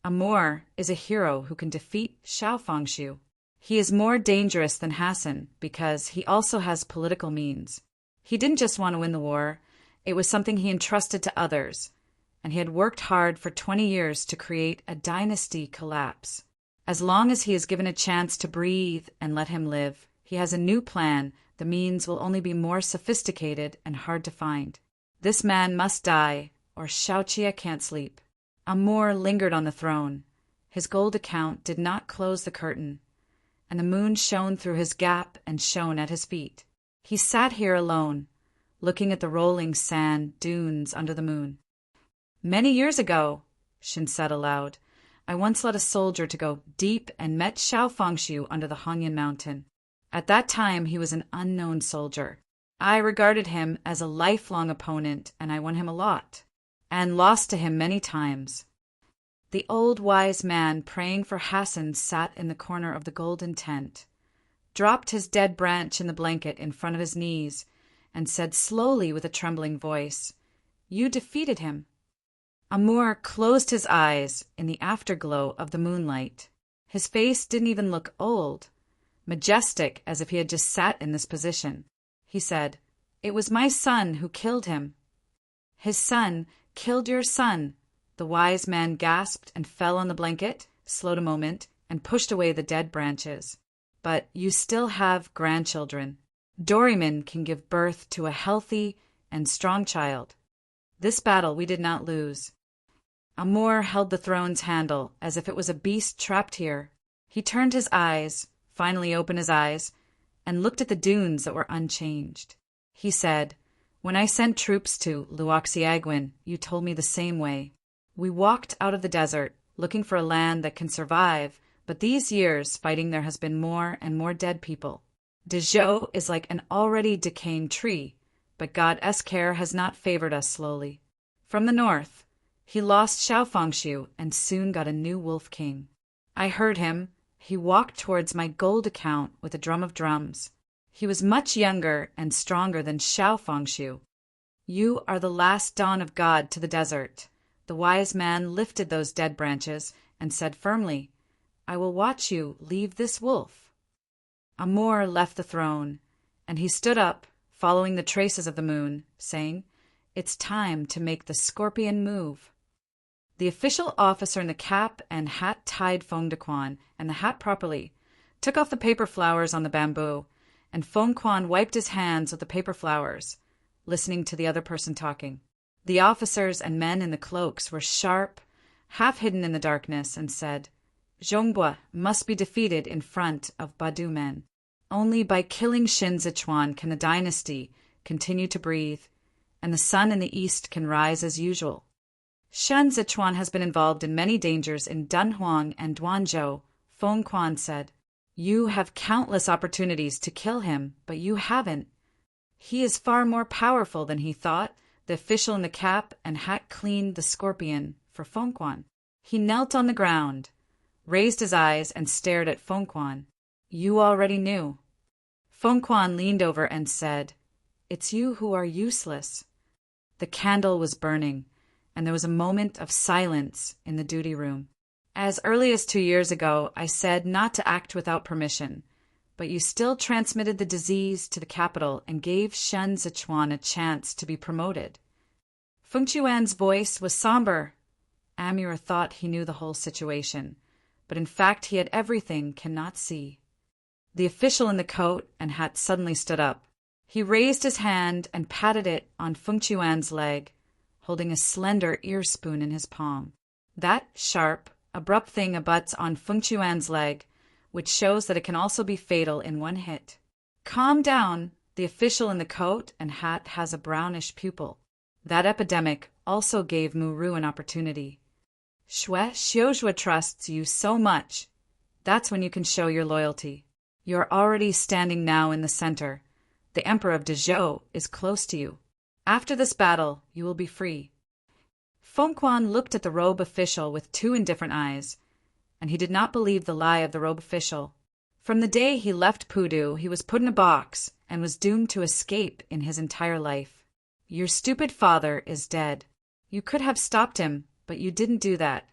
Amur is a hero who can defeat Xiao Fengshu. He is more dangerous than Hassan because he also has political means. He didn't just want to win the war, it was something he entrusted to others, and he had worked hard for 20 years to create a dynasty collapse. As long as he is given a chance to breathe and let him live, he has a new plan. The means will only be more sophisticated and hard to find. This man must die, or Xiao Qia can't sleep. Amur lingered on the throne. His gold account did not close the curtain, and the moon shone through his gap and shone at his feet. He sat here alone, looking at the rolling sand dunes under the moon. Many years ago, Shin said aloud, I once led a soldier to go deep and met Xiao Fengshu under the Hongyan mountain. At that time, he was an unknown soldier. I regarded him as a lifelong opponent, and I won him a lot, and lost to him many times. The old wise man praying for Hassan sat in the corner of the golden tent, dropped his dead branch in the blanket in front of his knees, and said slowly with a trembling voice, You defeated him. Amur closed his eyes in the afterglow of the moonlight. His face didn't even look old, majestic as if he had just sat in this position. He said, It was my son who killed him. His son killed your son. The wise man gasped and fell on the blanket, slowed a moment, and pushed away the dead branches. But you still have grandchildren. Doryman can give birth to a healthy and strong child. This battle we did not lose. Amur held the throne's handle as if it was a beast trapped here. He turned his eyes, finally opened his eyes, and looked at the dunes that were unchanged. He said, When I sent troops to Luoxiaguin, you told me the same way. We walked out of the desert, looking for a land that can survive, but these years fighting there has been more and more dead people. Dezhou is like an already decaying tree, but God's care has not favored us slowly. From the north, he lost Xiao Fengshu and soon got a new wolf king. I heard him. He walked towards my gold account with a drum of drums. He was much younger and stronger than Xiao Fengshu. You are the last dawn of God to the desert. The wise man lifted those dead branches and said firmly, I will watch you leave this wolf. Amur left the throne, and he stood up, following the traces of the moon, saying, It's time to make the scorpion move. The official officer in the cap and hat tied Feng de Quan, and the hat properly, took off the paper flowers on the bamboo, and Feng Quan wiped his hands with the paper flowers, listening to the other person talking. The officers and men in the cloaks were sharp, half hidden in the darkness, and said, Zhongbua must be defeated in front of Badu men. Only by killing Shin Zichuan can the dynasty continue to breathe, and the sun in the east can rise as usual. Shen Zichuan has been involved in many dangers in Dunhuang and Duanzhou, Feng Quan said. You have countless opportunities to kill him, but you haven't. He is far more powerful than he thought. The official in the cap and hat cleaned the scorpion for Feng Quan. He knelt on the ground, raised his eyes, and stared at Feng Quan. You already knew. Feng Quan leaned over and said, It's you who are useless. The candle was burning, and there was a moment of silence in the duty room. As early as 2 years ago, I said not to act without permission, but you still transmitted the disease to the capital and gave Shen Zichuan a chance to be promoted. Feng Chuan's voice was somber. Amur thought he knew the whole situation, but in fact he had everything cannot see. The official in the coat and hat suddenly stood up. He raised his hand and patted it on Feng Chuan's leg, holding a slender ear spoon in his palm. That sharp, abrupt thing abuts on Feng Chuan's leg, which shows that it can also be fatal in one hit. Calm down. The official in the coat and hat has a brownish pupil. That epidemic also gave Muru an opportunity. Xue Xiuzhua trusts you so much. That's when you can show your loyalty. You're already standing now in the center. The Emperor of Dezhou is close to you. After this battle, you will be free. Feng Quan looked at the robe official with 2 indifferent eyes, and he did not believe the lie of the robe official. From the day he left Pudu, he was put in a box and was doomed to escape in his entire life. Your stupid father is dead. You could have stopped him, but you didn't do that.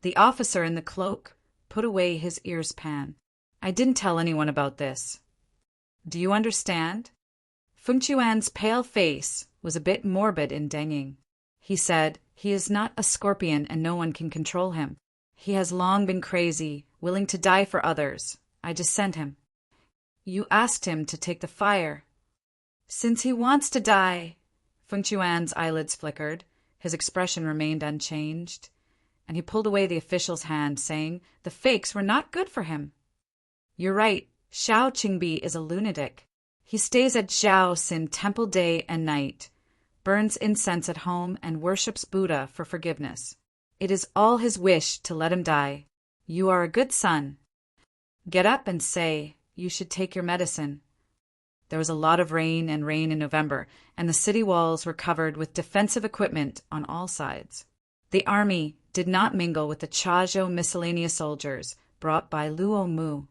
The officer in the cloak put away his ears pan. I didn't tell anyone about this. Do you understand? Feng Chuan's pale face was a bit morbid in Denging. He said, He is not a scorpion and no one can control him. He has long been crazy, willing to die for others. I just sent him. You asked him to take the fire. Since he wants to die. Feng Chuan's eyelids flickered. His expression remained unchanged, and he pulled away the official's hand, saying the fakes were not good for him. You're right. Xiao Qingbi is a lunatic. He stays at Zhao Xin Temple day and night, burns incense at home, and worships Buddha for forgiveness. It is all his wish to let him die. You are a good son. Get up and say, you should take your medicine. There was a lot of rain in November, and the city walls were covered with defensive equipment on all sides. The army did not mingle with the Chazhou miscellaneous soldiers brought by Luo Mu.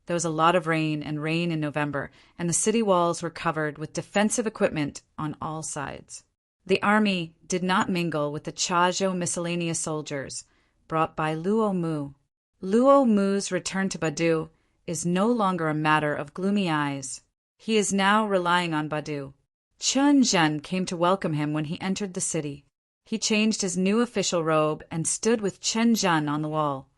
There was a lot of rain in November, and the city walls were covered with defensive equipment on all sides. The army did not mingle with the Chazhou miscellaneous soldiers brought by Luo Mu. Luo Mu's return to Badu is no longer a matter of gloomy eyes. He is now relying on Badu. Chun Zhen came to welcome him when he entered the city. He changed his new official robe and stood with Chen Zhen on the wall,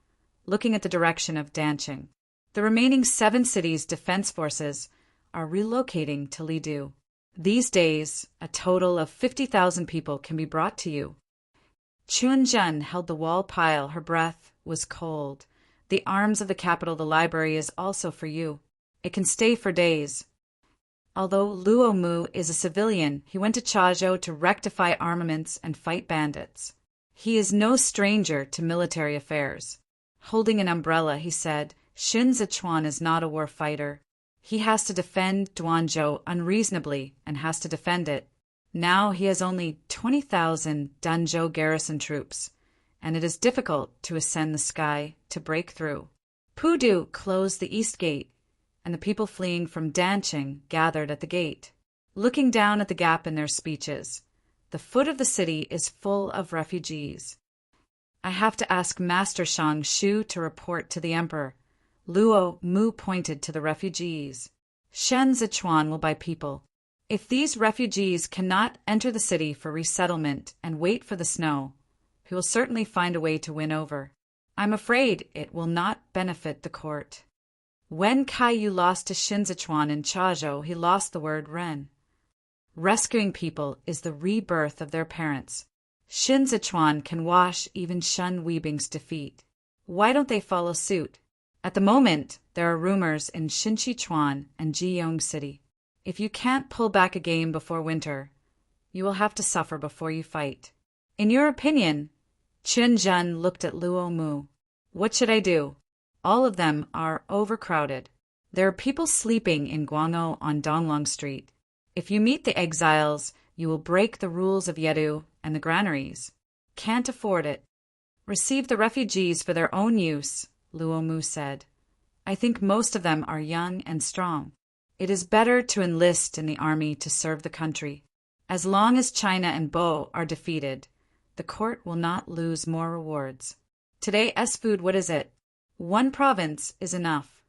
looking at the direction of Danqing. The remaining 7 cities' defense forces are relocating to Lidu. These days, a total of 50,000 people can be brought to you. Chun Zhen held the wall pile. Her breath was cold. The arms of the capital, the library, is also for you. It can stay for days. Although Luo Mu is a civilian, he went to Chazhou to rectify armaments and fight bandits. He is no stranger to military affairs. Holding an umbrella, he said, Shin Zichuan is not a war fighter. He has to defend Duanzhou unreasonably and has to defend it. Now he has only 20,000 Danzhou garrison troops, and it is difficult to ascend the sky to break through. Pudu closed the east gate, and the people fleeing from Danqing gathered at the gate, looking down at the gap in their speeches. The foot of the city is full of refugees. I have to ask Master Shang Shu to report to the Emperor. Luo Mu pointed to the refugees. Shen Zichuan will buy people. If these refugees cannot enter the city for resettlement and wait for the snow, he will certainly find a way to win over. I'm afraid it will not benefit the court. When Kaiyu lost to Shinzichuan in Chaozhou, he lost the word Ren. Rescuing people is the rebirth of their parents. Shinzichuan can wash even Shun Weibing's defeat. Why don't they follow suit? At the moment, there are rumors in Shinchichuan and Jiyong City. If you can't pull back a game before winter, you will have to suffer before you fight. In your opinion, Qin Zhen looked at Luo Mu. What should I do? All of them are overcrowded. There are people sleeping in Guangzhou on Donglong Street. If you meet the exiles, you will break the rules of Yedu and the granaries. Can't afford it. Receive the refugees for their own use, Luo Mu said. I think most of them are young and strong. It is better to enlist in the army to serve the country. As long as China and Bo are defeated, the court will not lose more rewards. Today's food, what is it? 1 province is enough.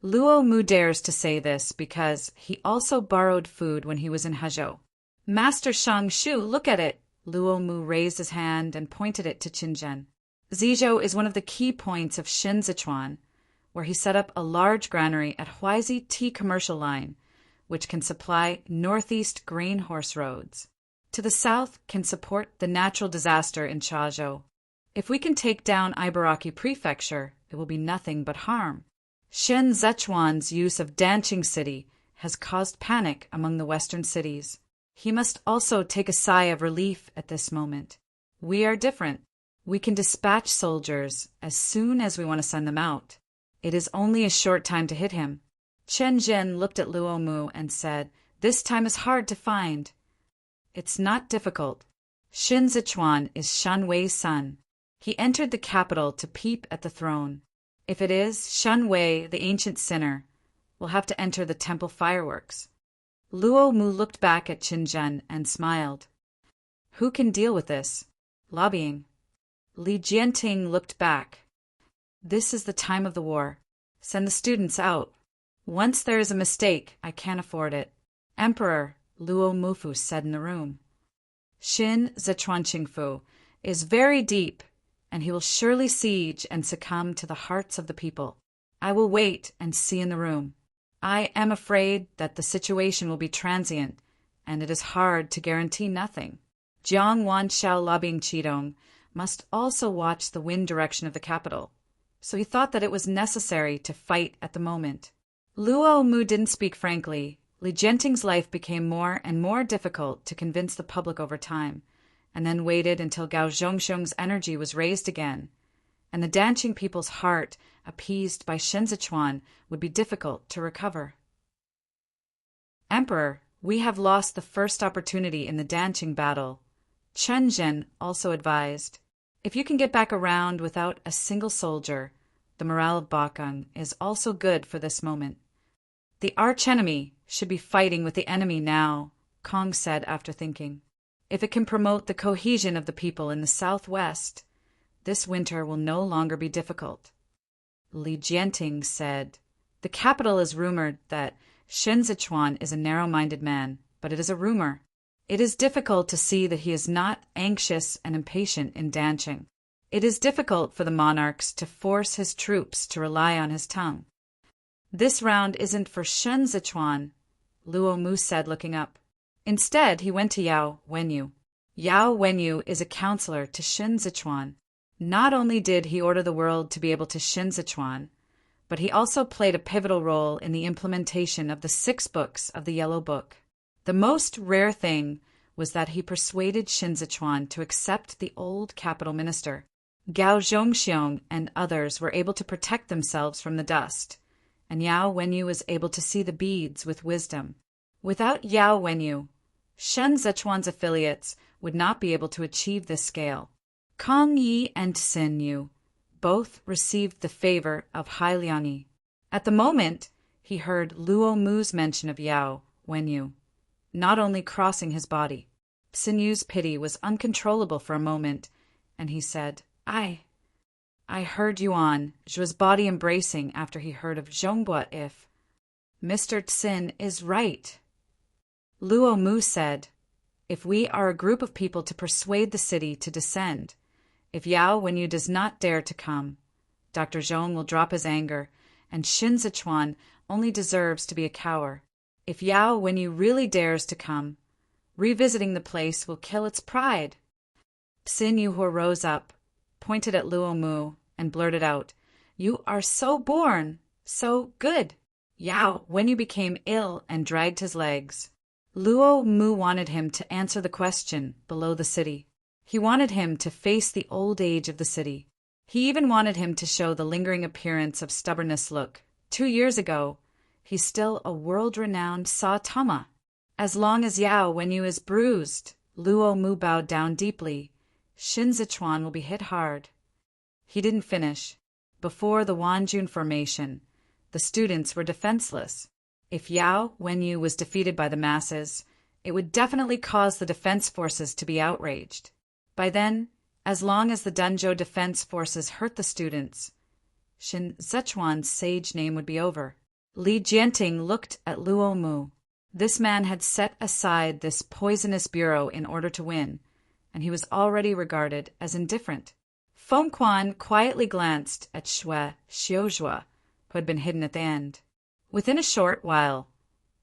Luo Mu dares to say this because he also borrowed food when he was in Hezhou. Master Shang Shu, look at it. Luo Mu raised his hand and pointed it to Qinzhen. Zizhou is one of the key points of Shinzichuan, where he set up a large granary at Huaizi Tea Commercial Line, which can supply northeast grain horse roads. To the south can support the natural disaster in Chaozhou. If we can take down Ibaraki Prefecture, it will be nothing but harm. Shinzichuan's use of Danqing City has caused panic among the western cities. He must also take a sigh of relief at this moment. We are different. We can dispatch soldiers as soon as we want to send them out. It is only a short time to hit him. Chen Jin looked at Luo Mu and said, This time is hard to find. It's not difficult. Shinzichuan is Shan Wei's son. He entered the capital to peep at the throne. If it is, Shan Wei, the ancient sinner, will have to enter the temple fireworks. Luo Mu looked back at Qin Zhen and smiled. Who can deal with this? Lobbying. Li Jianting looked back. This is the time of the war. Send the students out. Once there is a mistake, I can't afford it. Emperor, Luo Mufu said in the room. Shin Zichuan Qingfu is very deep, and he will surely siege and succumb to the hearts of the people. I will wait and see in the room. I am afraid that the situation will be transient, and it is hard to guarantee nothing. Jiang Wanshao lobbying Qidong must also watch the wind direction of the capital, so he thought that it was necessary to fight at the moment. Luo Mu didn't speak frankly. Li Jianting's life became more and more difficult to convince the public over time, and then waited until Gao Zhongxiong's energy was raised again, and the Danqing people's heart, appeased by Shinzichuan, would be difficult to recover. Emperor, we have lost the first opportunity in the Danqing battle. Chen Zhen also advised. If you can get back around without a single soldier, the morale of Bakang is also good for this moment. The archenemy should be fighting with the enemy now, Kong said after thinking. If it can promote the cohesion of the people in the southwest, this winter will no longer be difficult. Li Jianting said, The capital is rumored that Shinzichuan is a narrow-minded man, but it is a rumor. It is difficult to see that he is not anxious and impatient in Danqing. It is difficult for the monarchs to force his troops to rely on his tongue. This round isn't for Shinzichuan, Luo Mu said, looking up. Instead, he went to Yao Wenyu. Yao Wenyu is a counselor to Shinzichuan. Not only did he order the world to be able to Shinzichuan, but he also played a pivotal role in the implementation of the 6 books of the Yellow Book. The most rare thing was that he persuaded Shinzichuan to accept the old capital minister. Gao Zhongxiong and others were able to protect themselves from the dust, and Yao Wenyu was able to see the beads with wisdom. Without Yao Wenyu, Shinzichuan's affiliates would not be able to achieve this scale. Kong Yi and Xin Yu both received the favor of Hai Liangyi. At the moment, he heard Luo Mu's mention of Yao Wenyu, not only crossing his body. Xin Yu's pity was uncontrollable for a moment, and he said, I heard Yuan, Zhu's body embracing after he heard of Zhongbua if Mr. Xin is right. Luo Mu said, If we are a group of people to persuade the city to descend, if Yao Wenyu does not dare to come, Dr. Zhong will drop his anger and Shin Sichuan only deserves to be a coward. If Yao Wenyu really dares to come, revisiting the place will kill its pride. Psin Yuhor rose up, pointed at Luo Mu, and blurted out, "You are so born, so good." Yao Wenyu became ill and dragged his legs. Luo Mu wanted him to answer the question below the city. He wanted him to face the old age of the city. He even wanted him to show the lingering appearance of stubbornness. Look, 2 years ago, he's still a world-renowned Sa-Tama. As long as Yao Wenyu is bruised, Luo Mu bowed down deeply, Shin Sichuan will be hit hard. He didn't finish. Before the Wanjun formation, the students were defenseless. If Yao Wenyu was defeated by the masses, it would definitely cause the defense forces to be outraged. By then, as long as the Danzhou defense forces hurt the students, Shin Sichuan's sage name would be over. Li Jianting looked at Luo Mu. This man had set aside this poisonous bureau in order to win, and he was already regarded as indifferent. Feng Quan quietly glanced at Xue Xiuzhua, who had been hidden at the end. Within a short while,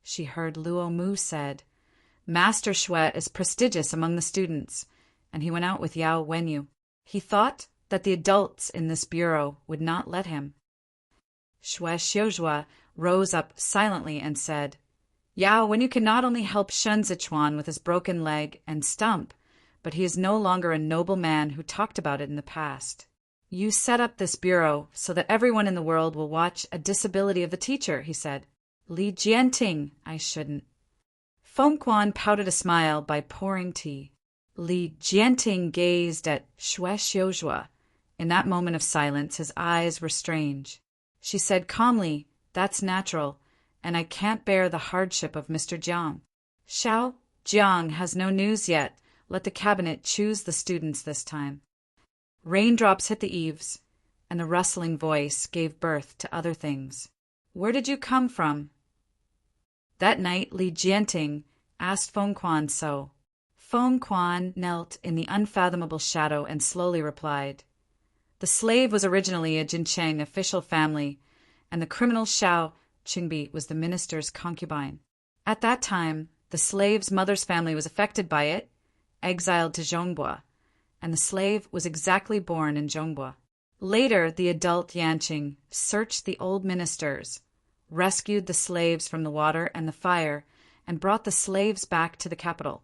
she heard Luo Mu said, "Master Xue is prestigious among the students, and he went out with Yao Wenyu. He thought that the adults in this bureau would not let him." Xue Xiuzhua rose up silently and said, "Yao Wenyu can not only help Shen Sichuan with his broken leg and stump, but he is no longer a noble man who talked about it in the past. You set up this bureau so that everyone in the world will watch a disability of the teacher," he said. "Li Jianting, I shouldn't." Feng Quan pouted a smile by pouring tea. Li Jianting gazed at Xue Xiuzhua. In that moment of silence, his eyes were strange. She said calmly, "That's natural, and I can't bear the hardship of Mr. Jiang. Xiao Jiang has no news yet. Let the cabinet choose the students this time." Raindrops hit the eaves, and the rustling voice gave birth to other things. "Where did you come from?" That night, Li Jianting asked Feng Quan so. Feng Quan knelt in the unfathomable shadow and slowly replied. The slave was originally a Jincheng official family, and the criminal Xiao Qingbi was the minister's concubine. At that time, the slave's mother's family was affected by it, exiled to Zhongbua, and the slave was exactly born in Zhongbua. Later, the adult Yanqing searched the old ministers, rescued the slaves from the water and the fire, and brought the slaves back to the capital.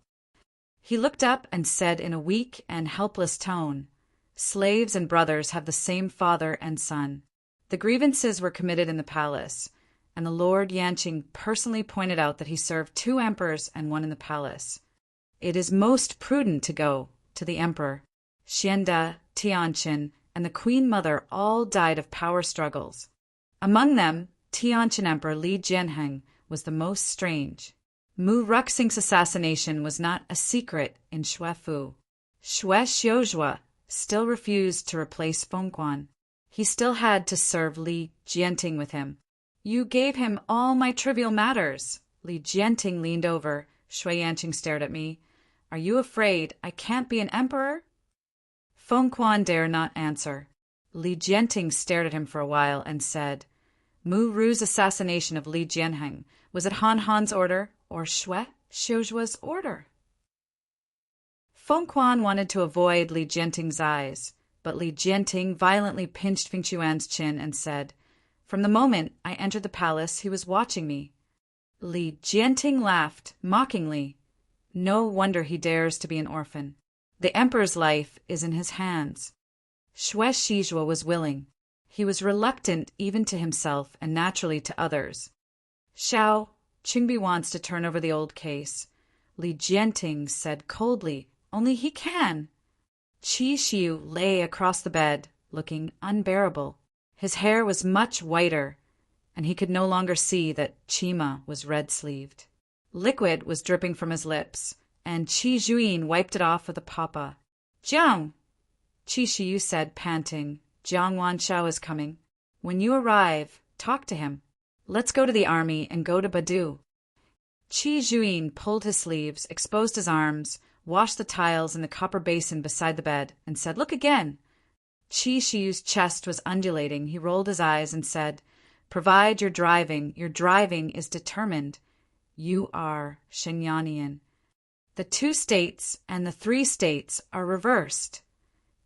He looked up and said in a weak and helpless tone, "Slaves and brothers have the same father and son." The grievances were committed in the palace, and the Lord Yanqing personally pointed out that he served 2 emperors and 1 in the palace. It is most prudent to go to the emperor. Xianda, Tianqin, and the queen mother all died of power struggles. Among them, Tianqin Emperor Li Jianheng was the most strange. Mu Ruxing's assassination was not a secret in Xuefu. Xue Xiuzhua still refused to replace Feng Quan. He still had to serve Li Jianting with him. "You gave him all my trivial matters." Li Jianting leaned over. Xue Yanqing stared at me. "Are you afraid I can't be an emperor?" Feng Quan dare not answer. Li Jianting stared at him for a while and said, "Mu Ru's assassination of Li Jianheng, was it Han Han's order or Xue Xiuzhua's order?" Feng Quan wanted to avoid Li Jianting's eyes, but Li Jianting violently pinched Feng Chuan's chin and said, "From the moment I entered the palace, he was watching me." Li Jianting laughed mockingly. "No wonder he dares to be an orphan. The emperor's life is in his hands." Xue Xiuzhua was willing. He was reluctant even to himself and naturally to others. "Xiao Qingbi wants to turn over the old case." Li Jianting said coldly, "Only he can." Qi Xiu lay across the bed, looking unbearable. His hair was much whiter, and he could no longer see that Qima was red-sleeved. Liquid was dripping from his lips, and Qi Juyin wiped it off with a papa. "Jiang!" Qi Xiu said, panting, "Jiang Wanshao is coming. When you arrive, talk to him. Let's go to the army and go to Badu." Qi Juyin pulled his sleeves, exposed his arms, washed the tiles in the copper basin beside the bed, and said, "Look again." Qi Xiu's chest was undulating. He rolled his eyes and said, Provide your driving. Your driving is determined. You are Shenyanian. The 2 states and the 3 states are reversed.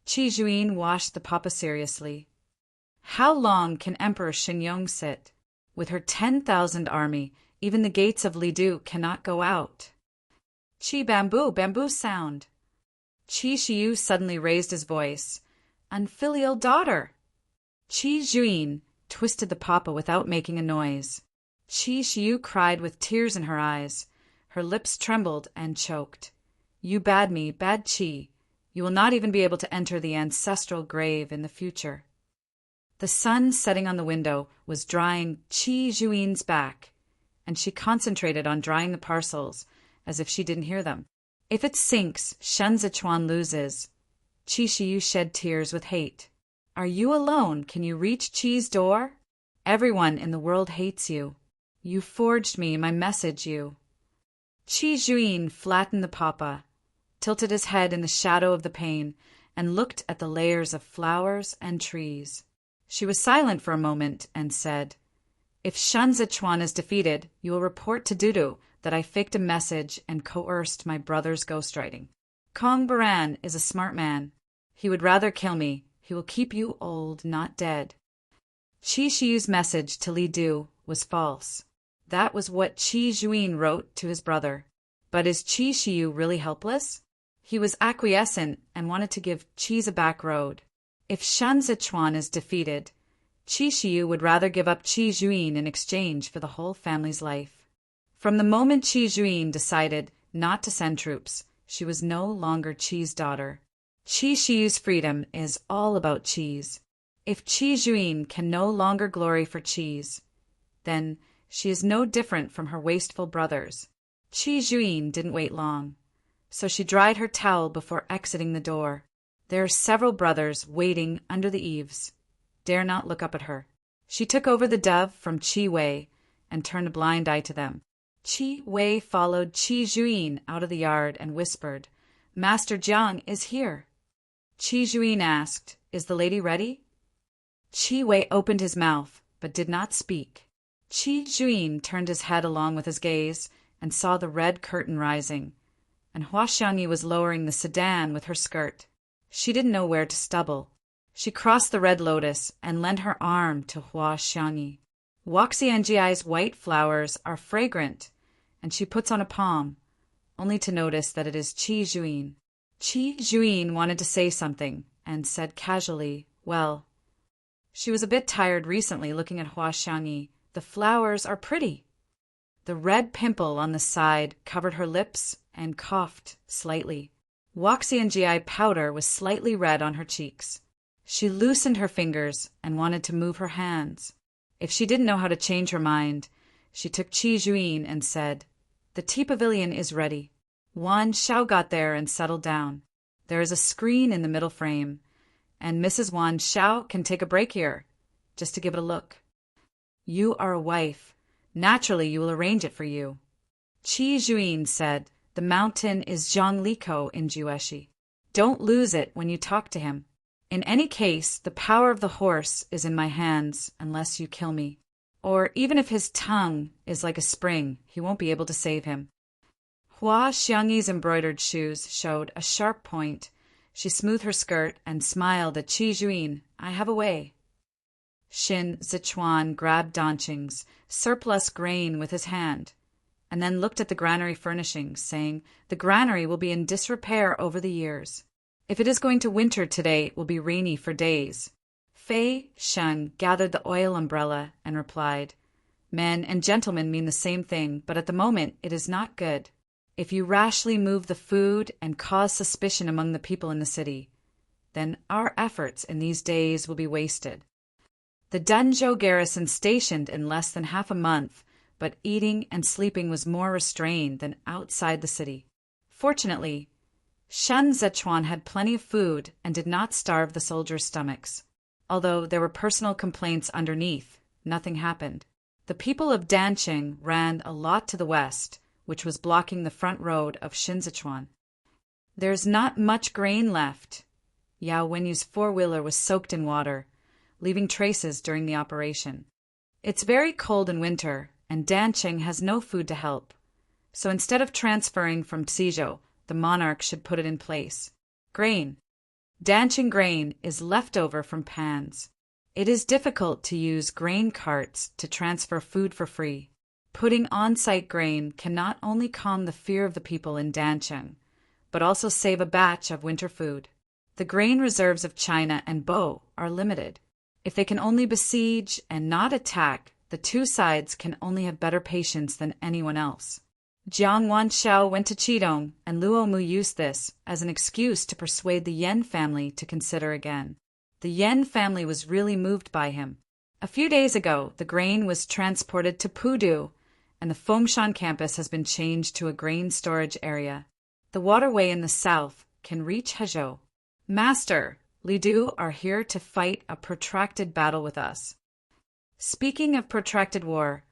Qi Juin washed the papa seriously. How long can Emperor Shenyong sit? With her 10,000 army, even the gates of Lidu cannot go out. Qi bamboo, bamboo sound. Qi Shiyu suddenly raised his voice. Unfilial daughter! Qi Juin twisted the papa without making a noise. Qi Shiyu cried with tears in her eyes. Her lips trembled and choked. You bade me, bad Qi. You will not even be able to enter the ancestral grave in the future. The sun setting on the window was drying Qi Juin's back, and she concentrated on drying the parcels as if she didn't hear them. If it sinks, Shen Zichuan loses. Qi Shiyu shed tears with hate. Are you alone? Can you reach Qi's door? Everyone in the world hates you. You forged me my message, you. Qi Juin flattened the papa, tilted his head in the shadow of the pane, and looked at the layers of flowers and trees. She was silent for a moment and said, If Shen Zichuan is defeated, you will report to Dudu that I faked a message and coerced my brother's ghostwriting. Kong Baran is a smart man. He would rather kill me. He will keep you old, not dead. Qi Shiyu's message to Li Du was false. That was what Qi Juin wrote to his brother. But is Qi Shiyu really helpless? He was acquiescent and wanted to give Qi's a back road. If Shen Zichuan is defeated, Qi Shiyu would rather give up Qi Juin in exchange for the whole family's life. From the moment Qi Juin decided not to send troops, she was no longer Qi's daughter. Qi Shiyu's freedom is all about Qi's. If Qi Juin can no longer glory for Qi's, then she is no different from her wasteful brothers. Qi Juin didn't wait long, so she dried her towel before exiting the door. There are several brothers waiting under the eaves. Dare not look up at her. She took over the dove from Qi Wei and turned a blind eye to them. Qi Wei followed Qi Juin out of the yard and whispered, Master Jiang is here. Qi Juin asked, Is the lady ready? Qi Wei opened his mouth, but did not speak. Qi Juin turned his head along with his gaze and saw the red curtain rising, and Hua Xiangyi was lowering the sedan with her skirt. She didn't know where to stubble. She crossed the red lotus and lent her arm to Hua Xiangyi. Waxianjiai's white flowers are fragrant, and she puts on a palm, only to notice that it is Qi Juin. Qi Juin wanted to say something, and said casually, Well, she was a bit tired recently looking at Hua Xiangyi. The flowers are pretty. The red pimple on the side covered her lips and coughed slightly. Waxianjiai powder was slightly red on her cheeks. She loosened her fingers and wanted to move her hands. If she didn't know how to change her mind, she took Qi Juin and said, The tea pavilion is ready. Wan Shao got there and settled down. There is a screen in the middle frame, and Mrs. Wan Shao can take a break here, just to give it a look. You are a wife. Naturally, you will arrange it for you. Qi Juin said, The mountain is Zhangliko in Jueshi. Don't lose it when you talk to him. In any case, the power of the horse is in my hands unless you kill me. Or even if his tongue is like a spring, he won't be able to save him. Hua Xiangyi's embroidered shoes showed a sharp point. She smoothed her skirt and smiled at Qi Juin. I have a way. Shen Zichuan grabbed Danqing's surplus grain with his hand, and then looked at the granary furnishings, saying, The granary will be in disrepair over the years. If it is going to winter today, it will be rainy for days. Fei Shen gathered the oil umbrella and replied, Men and gentlemen mean the same thing, but at the moment it is not good. If you rashly move the food and cause suspicion among the people in the city, then our efforts in these days will be wasted. The Denzhou garrison stationed in less than half a month, but eating and sleeping was more restrained than outside the city. Fortunately, Shen Zichuan had plenty of food and did not starve the soldiers' stomachs. Although there were personal complaints underneath, nothing happened. The people of Danqing ran a lot to the west, which was blocking the front road of Shinzichuan. There's not much grain left. Yao Wenyu's four-wheeler was soaked in water, leaving traces during the operation. It's very cold in winter, and Danqing has no food to help. So instead of transferring from Tzizhou, the monarch should put it in place. Grain. Danqing grain is left over from pans. It is difficult to use grain carts to transfer food for free. Putting on-site grain can not only calm the fear of the people in Danqing, but also save a batch of winter food. The grain reserves of China and Bo are limited. If they can only besiege and not attack, the two sides can only have better patience than anyone else. Jiang Wanshao went to Qidong, and Luo Mu used this as an excuse to persuade the Yan family to consider again. The Yan family was really moved by him. A few days ago, the grain was transported to Pudu, and the Fengshan campus has been changed to a grain storage area. The waterway in the south can reach Hezhou. Master, Li Du are here to fight a protracted battle with us. Speaking of protracted war,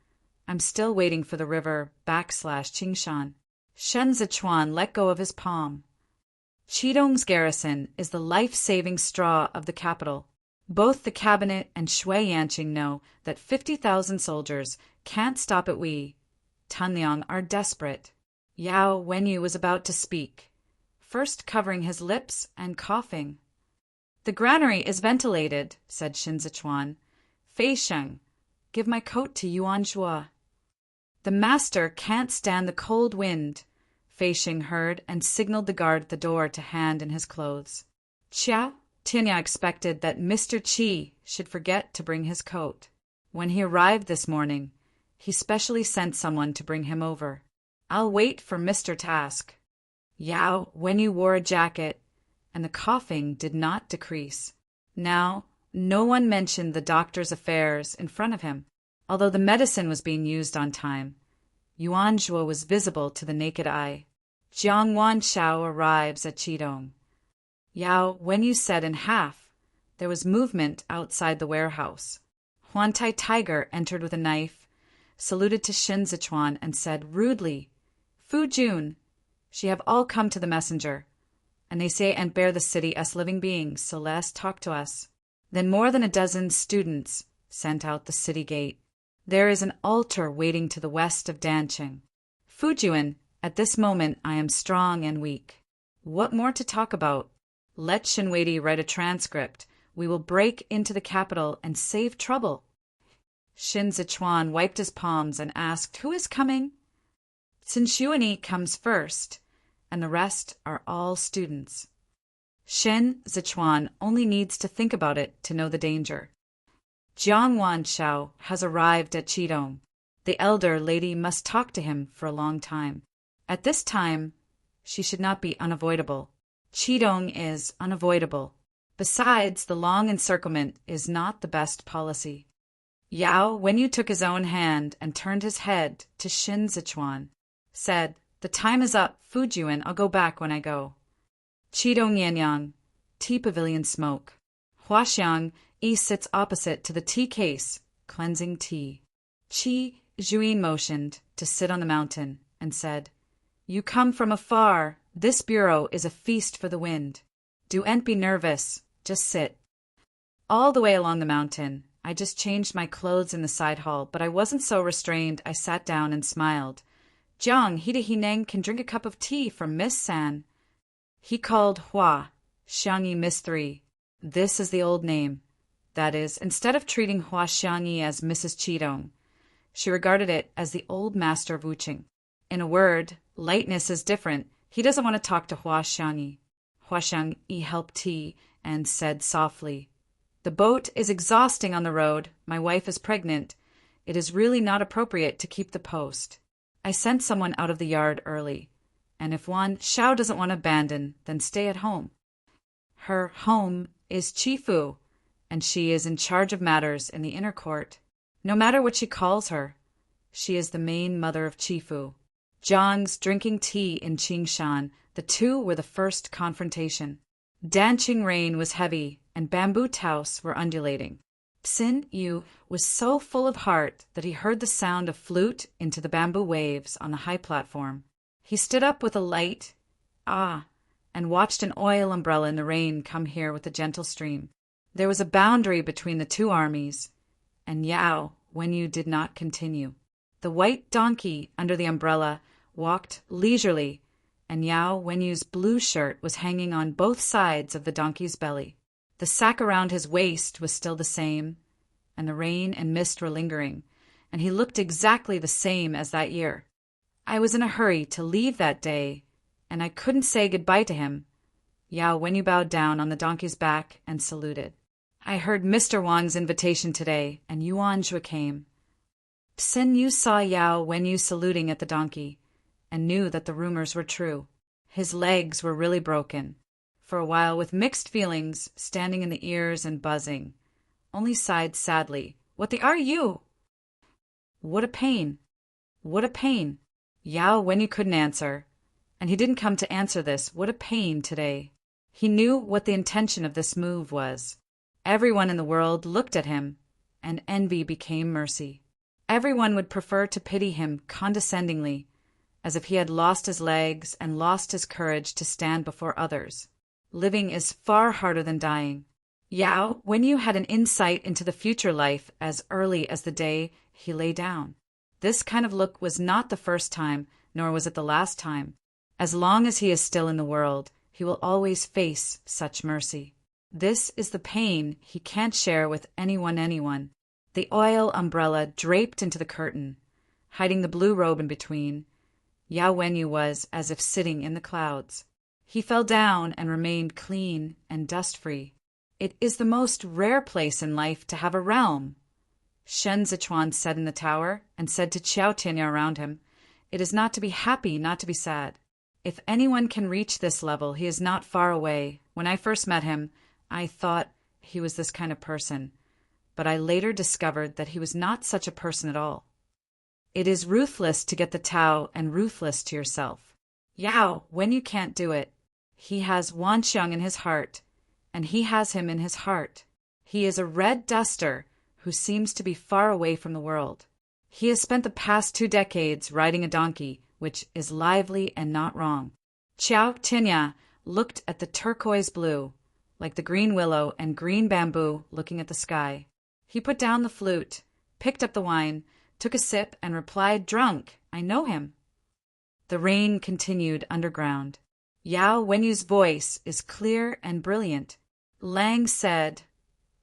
I'm still waiting for the river /Qingshan. Shen Zichuan let go of his palm. Qidong's garrison is the life-saving straw of the capital. Both the cabinet and Shui Yanqing know that 50,000 soldiers can't stop at we. Tanliang are desperate. Yao Wenyu was about to speak, first covering his lips and coughing. The granary is ventilated, said Shin Zichuan. Fei Sheng, give my coat to Yuan Zhuo. The master can't stand the cold wind, Fei Sheng heard and signaled the guard at the door to hand in his clothes. Chia, Tianya expected that Mr. Qi should forget to bring his coat. When he arrived this morning, he specially sent someone to bring him over. I'll wait for Mr. to ask. Yao Wenyu wore a jacket, and the coughing did not decrease. Now, no one mentioned the doctor's affairs in front of him. Although the medicine was being used on time, Yuan Zhuo was visible to the naked eye. Jiang Wanshao arrives at Qidong. Yao Wenyu said in half. There was movement outside the warehouse. Huantai Tiger entered with a knife, saluted to Shin Zichuan, and said rudely, Fu Jun, she have all come to the messenger, and they say and bear the city as living beings, so let us talk to us. Then more than a dozen students sent out the city gate. There is an altar waiting to the west of Danqing. Fujuan, at this moment I am strong and weak. What more to talk about? Let Shinweidi write a transcript. We will break into the capital and save trouble. Shin Zichuan wiped his palms and asked, Who is coming? Xinshuani comes first, and the rest are all students. Shin Zichuan only needs to think about it to know the danger. Jiang Wanshao has arrived at Qidong. The elder lady must talk to him for a long time. At this time, she should not be unavoidable. Qidong is unavoidable. Besides, the long encirclement is not the best policy. Yao Wenyu took his own hand and turned his head to Shin Zichuan, said, The time is up, Fujuan, I'll go back when I go. Qidong Yanyang, tea pavilion smoke. Huaxiang, East sits opposite to the tea case, cleansing tea. Qi Zhuyin motioned to sit on the mountain and said, You come from afar. This bureau is a feast for the wind. Don't be nervous. Just sit. All the way along the mountain, I just changed my clothes in the side hall, but I wasn't so restrained I sat down and smiled. Jiang, Hida Hineng can drink a cup of tea from Miss San. He called Hua, Xiangyi Miss 3. This is the old name. That is, instead of treating Hua Xiangyi as Mrs. Qidong, she regarded it as the old master of Wuqing. In a word, lightness is different. He doesn't want to talk to Hua Xiangyi. Hua Xiangyi helped tea and said softly, The boat is exhausting on the road. My wife is pregnant. It is really not appropriate to keep the post. I sent someone out of the yard early, and if Wan Shao doesn't want to abandon, then stay at home. Her home is Chifu, and she is in charge of matters in the inner court. No matter what she calls her, she is the main mother of Chifu. Zhang's drinking tea in Qingshan, the two were the first confrontation. Danqing rain was heavy, and bamboo tows were undulating. Xin Yu was so full of heart that he heard the sound of flute into the bamboo waves on the high platform. He stood up with a light, and watched an oil umbrella in the rain come here with a gentle stream. There was a boundary between the two armies, and Yao Wenyu did not continue. The white donkey under the umbrella walked leisurely, and Yao Wenyu's blue shirt was hanging on both sides of the donkey's belly. The sack around his waist was still the same, and the rain and mist were lingering, and he looked exactly the same as that year. I was in a hurry to leave that day, and I couldn't say goodbye to him. Yao Wenyu bowed down on the donkey's back and saluted. I heard Mr. Wang's invitation today, and Yuan Zhua came. Sin Yu saw Yao Wenyu saluting at the donkey, and knew that the rumors were true. His legs were really broken. For a while, with mixed feelings, standing in the ears and buzzing, only sighed sadly. What the are you? What a pain. What a pain. Yao Wenyu couldn't answer, and he didn't come to answer this. What a pain today. He knew what the intention of this move was. Everyone in the world looked at him, and envy became mercy. Everyone would prefer to pity him condescendingly, as if he had lost his legs and lost his courage to stand before others. Living is far harder than dying. Yao Wenyu had an insight into the future life as early as the day he lay down. This kind of look was not the first time, nor was it the last time. As long as he is still in the world, he will always face such mercy. This is the pain he can't share with anyone. The oil umbrella draped into the curtain, hiding the blue robe in between. Yao Wenyu was as if sitting in the clouds. He fell down and remained clean and dust-free. It is the most rare place in life to have a realm, Shen Zichuan said in the tower, and said to Qiao Tianya around him, it is not to be happy, not to be sad. If anyone can reach this level, he is not far away. When I first met him, I thought he was this kind of person, but I later discovered that he was not such a person at all. It is ruthless to get the Tao and ruthless to yourself. Yao, when you can't do it, he has Wanxiang in his heart, and he has him in his heart. He is a red duster who seems to be far away from the world. He has spent the past 2 decades riding a donkey, which is lively and not wrong. Qiao Tianya looked at the turquoise blue, like the green willow and green bamboo looking at the sky. He put down the flute, picked up the wine, took a sip, and replied, drunk, I know him. The rain continued underground. Yao Wenyu's voice is clear and brilliant. Lang said,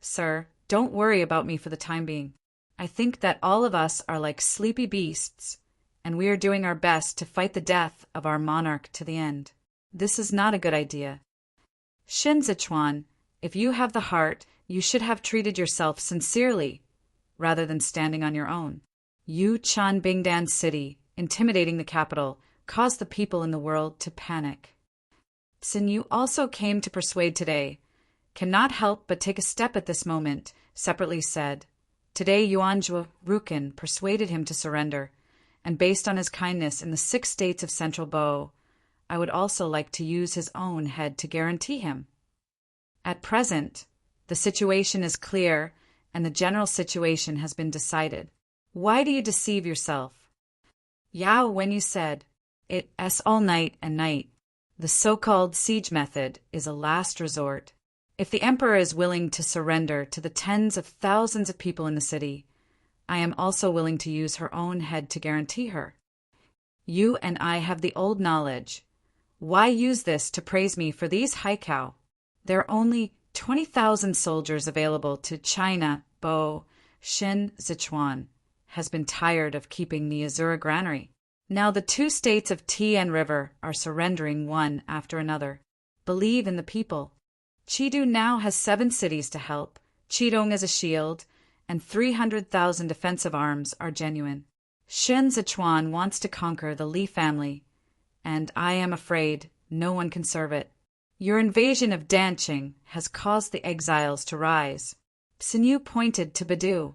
Sir, don't worry about me for the time being. I think that all of us are like sleepy beasts, and we are doing our best to fight the death of our monarch to the end. This is not a good idea. Shin Zichuan, if you have the heart, you should have treated yourself sincerely, rather than standing on your own. You Chan Bingdan City, intimidating the capital, caused the people in the world to panic. Sin Yu also came to persuade today, cannot help but take a step at this moment, separately said. Today Yuan Zhua Rukin persuaded him to surrender, and based on his kindness in the 6 states of Central Bo, I would also like to use his own head to guarantee him. At present, the situation is clear, and the general situation has been decided. Why do you deceive yourself? Yao Wenyu said, it's all night and night. The so-called siege method is a last resort. If the emperor is willing to surrender to the tens of thousands of people in the city, I am also willing to use her own head to guarantee her. You and I have the old knowledge. Why use this to praise me for these haikao? There are only 20,000 soldiers available to China. Bo Shin Zichuan has been tired of keeping the Azura granary. Now the 2 states of Tian River are surrendering one after another. Believe in the people. Chidu now has 7 cities to help. Chidong is a shield, and 300,000 defensive arms are genuine. Shin Zichuan wants to conquer the Li family, and I am afraid no one can serve it. Your invasion of Danqing has caused the exiles to rise. Sin Yu pointed to Badu.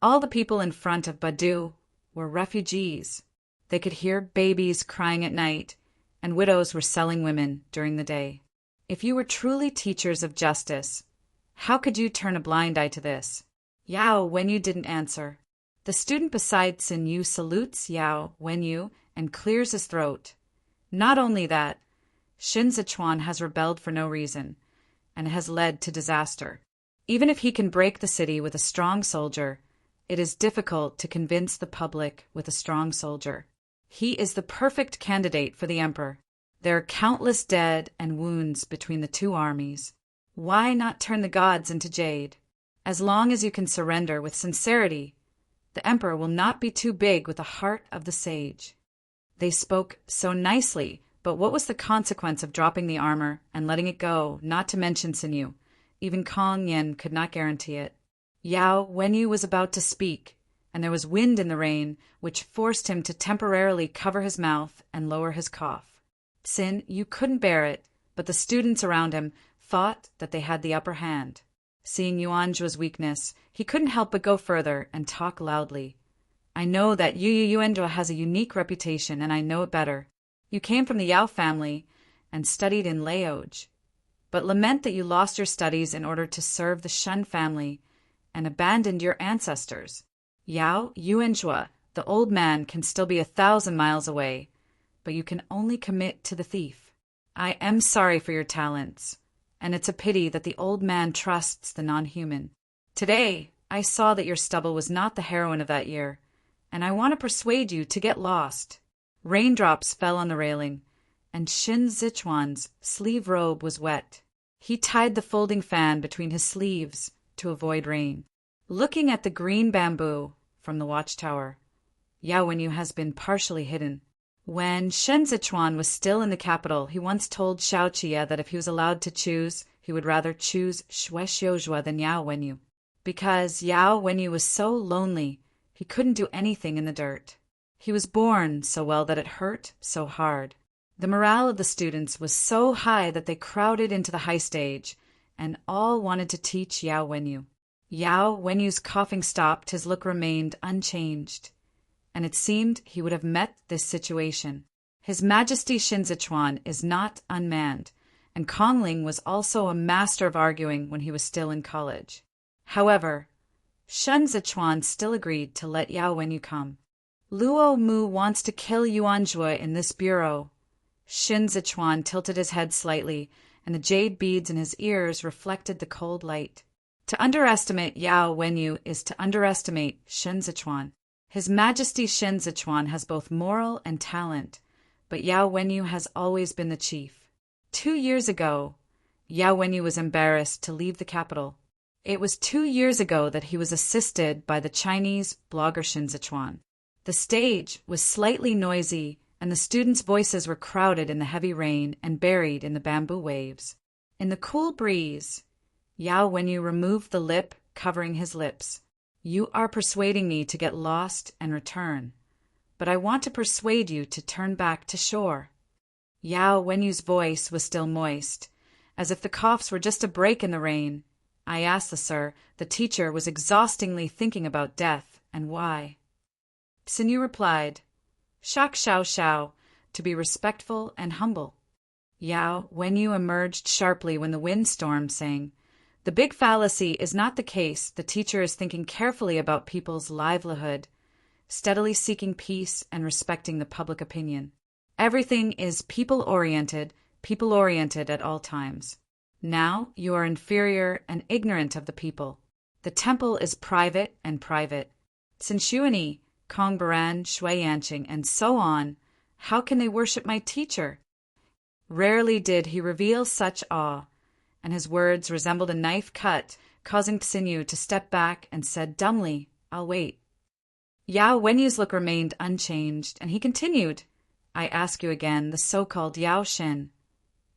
All the people in front of Badu were refugees. They could hear babies crying at night, and widows were selling women during the day. If you were truly teachers of justice, how could you turn a blind eye to this? Yao Wenyu didn't answer. The student beside Sin Yu salutes Yao Wenyu and clears his throat. Not only that, Shin Zichuan has rebelled for no reason, and has led to disaster. Even if he can break the city with a strong soldier, it is difficult to convince the public with a strong soldier. He is the perfect candidate for the emperor. There are countless dead and wounds between the two armies. Why not turn the gods into jade? As long as you can surrender with sincerity, the emperor will not be too big with the heart of the sage. They spoke so nicely, but what was the consequence of dropping the armor and letting it go, not to mention sinew? Even Kong Yin could not guarantee it. Yao Wenyu was about to speak, and there was wind in the rain, which forced him to temporarily cover his mouth and lower his cough. Sin, you couldn't bear it, but the students around him thought that they had the upper hand. Seeing Yuanzhua's weakness, he couldn't help but go further and talk loudly. I know that Yuanzhua has a unique reputation, and I know it better. You came from the Yao family and studied in Laoge, but lament that you lost your studies in order to serve the Shen family and abandoned your ancestors. Yao Yuanzhua, the old man, can still be 1,000 miles away, but you can only commit to the thief. I am sorry for your talents, and it's a pity that the old man trusts the non-human. Today, I saw that your stubble was not the heroine of that year, and I want to persuade you to get lost. Raindrops fell on the railing, and Shin Zichuan's sleeve robe was wet. He tied the folding fan between his sleeves to avoid rain. Looking at the green bamboo from the watchtower, Yao Wenyu has been partially hidden. When Shen Zichuan was still in the capital, he once told Xiao Qia that if he was allowed to choose, he would rather choose Xue Xiuzhua than Yao Wenyu. Because Yao Wenyu was so lonely, he couldn't do anything in the dirt. He was born so well that it hurt so hard. The morale of the students was so high that they crowded into the high stage, and all wanted to teach Yao Wenyu. Yao Wenyu's coughing stopped, his look remained unchanged, and it seemed he would have met this situation. His Majesty Shinzichuan is not unmanned, and Kongling was also a master of arguing when he was still in college. However, Shinzichuan still agreed to let Yao Wenyu come. Luo Mu wants to kill Yuanzhua in this bureau. Shinzichuan tilted his head slightly, and the jade beads in his ears reflected the cold light. To underestimate Yao Wenyu is to underestimate Shinzichuan. His Majesty Shinzichuan has both moral and talent, but Yao Wenyu has always been the chief. 2 years ago, Yao Wenyu was embarrassed to leave the capital. It was 2 years ago that he was assisted by the Chinese blogger Shinzichuan. The stage was slightly noisy, and the students' voices were crowded in the heavy rain and buried in the bamboo waves. In the cool breeze, Yao Wenyu removed the lip covering his lips. You are persuading me to get lost and return, but I want to persuade you to turn back to shore. Yao Wenyu's voice was still moist, as if the coughs were just a break in the rain. I asked the sir. The teacher was exhaustingly thinking about death and why. Sinew replied, Shak Shao Shao, to be respectful and humble. Yao Wenyu emerged sharply when the windstorm sang. The big fallacy is not the case. The teacher is thinking carefully about people's livelihood, steadily seeking peace and respecting the public opinion. Everything is people-oriented at all times. Now you are inferior and ignorant of the people. The temple is private and private. Cinshuani, Kong Baran, Shui Yanqing, and so on, how can they worship my teacher? Rarely did he reveal such awe, and his words resembled a knife cut, causing Xinyu to step back and said dumbly, I'll wait. Yao Wenyu's look remained unchanged, and he continued, I ask you again, the so-called Yao Shen,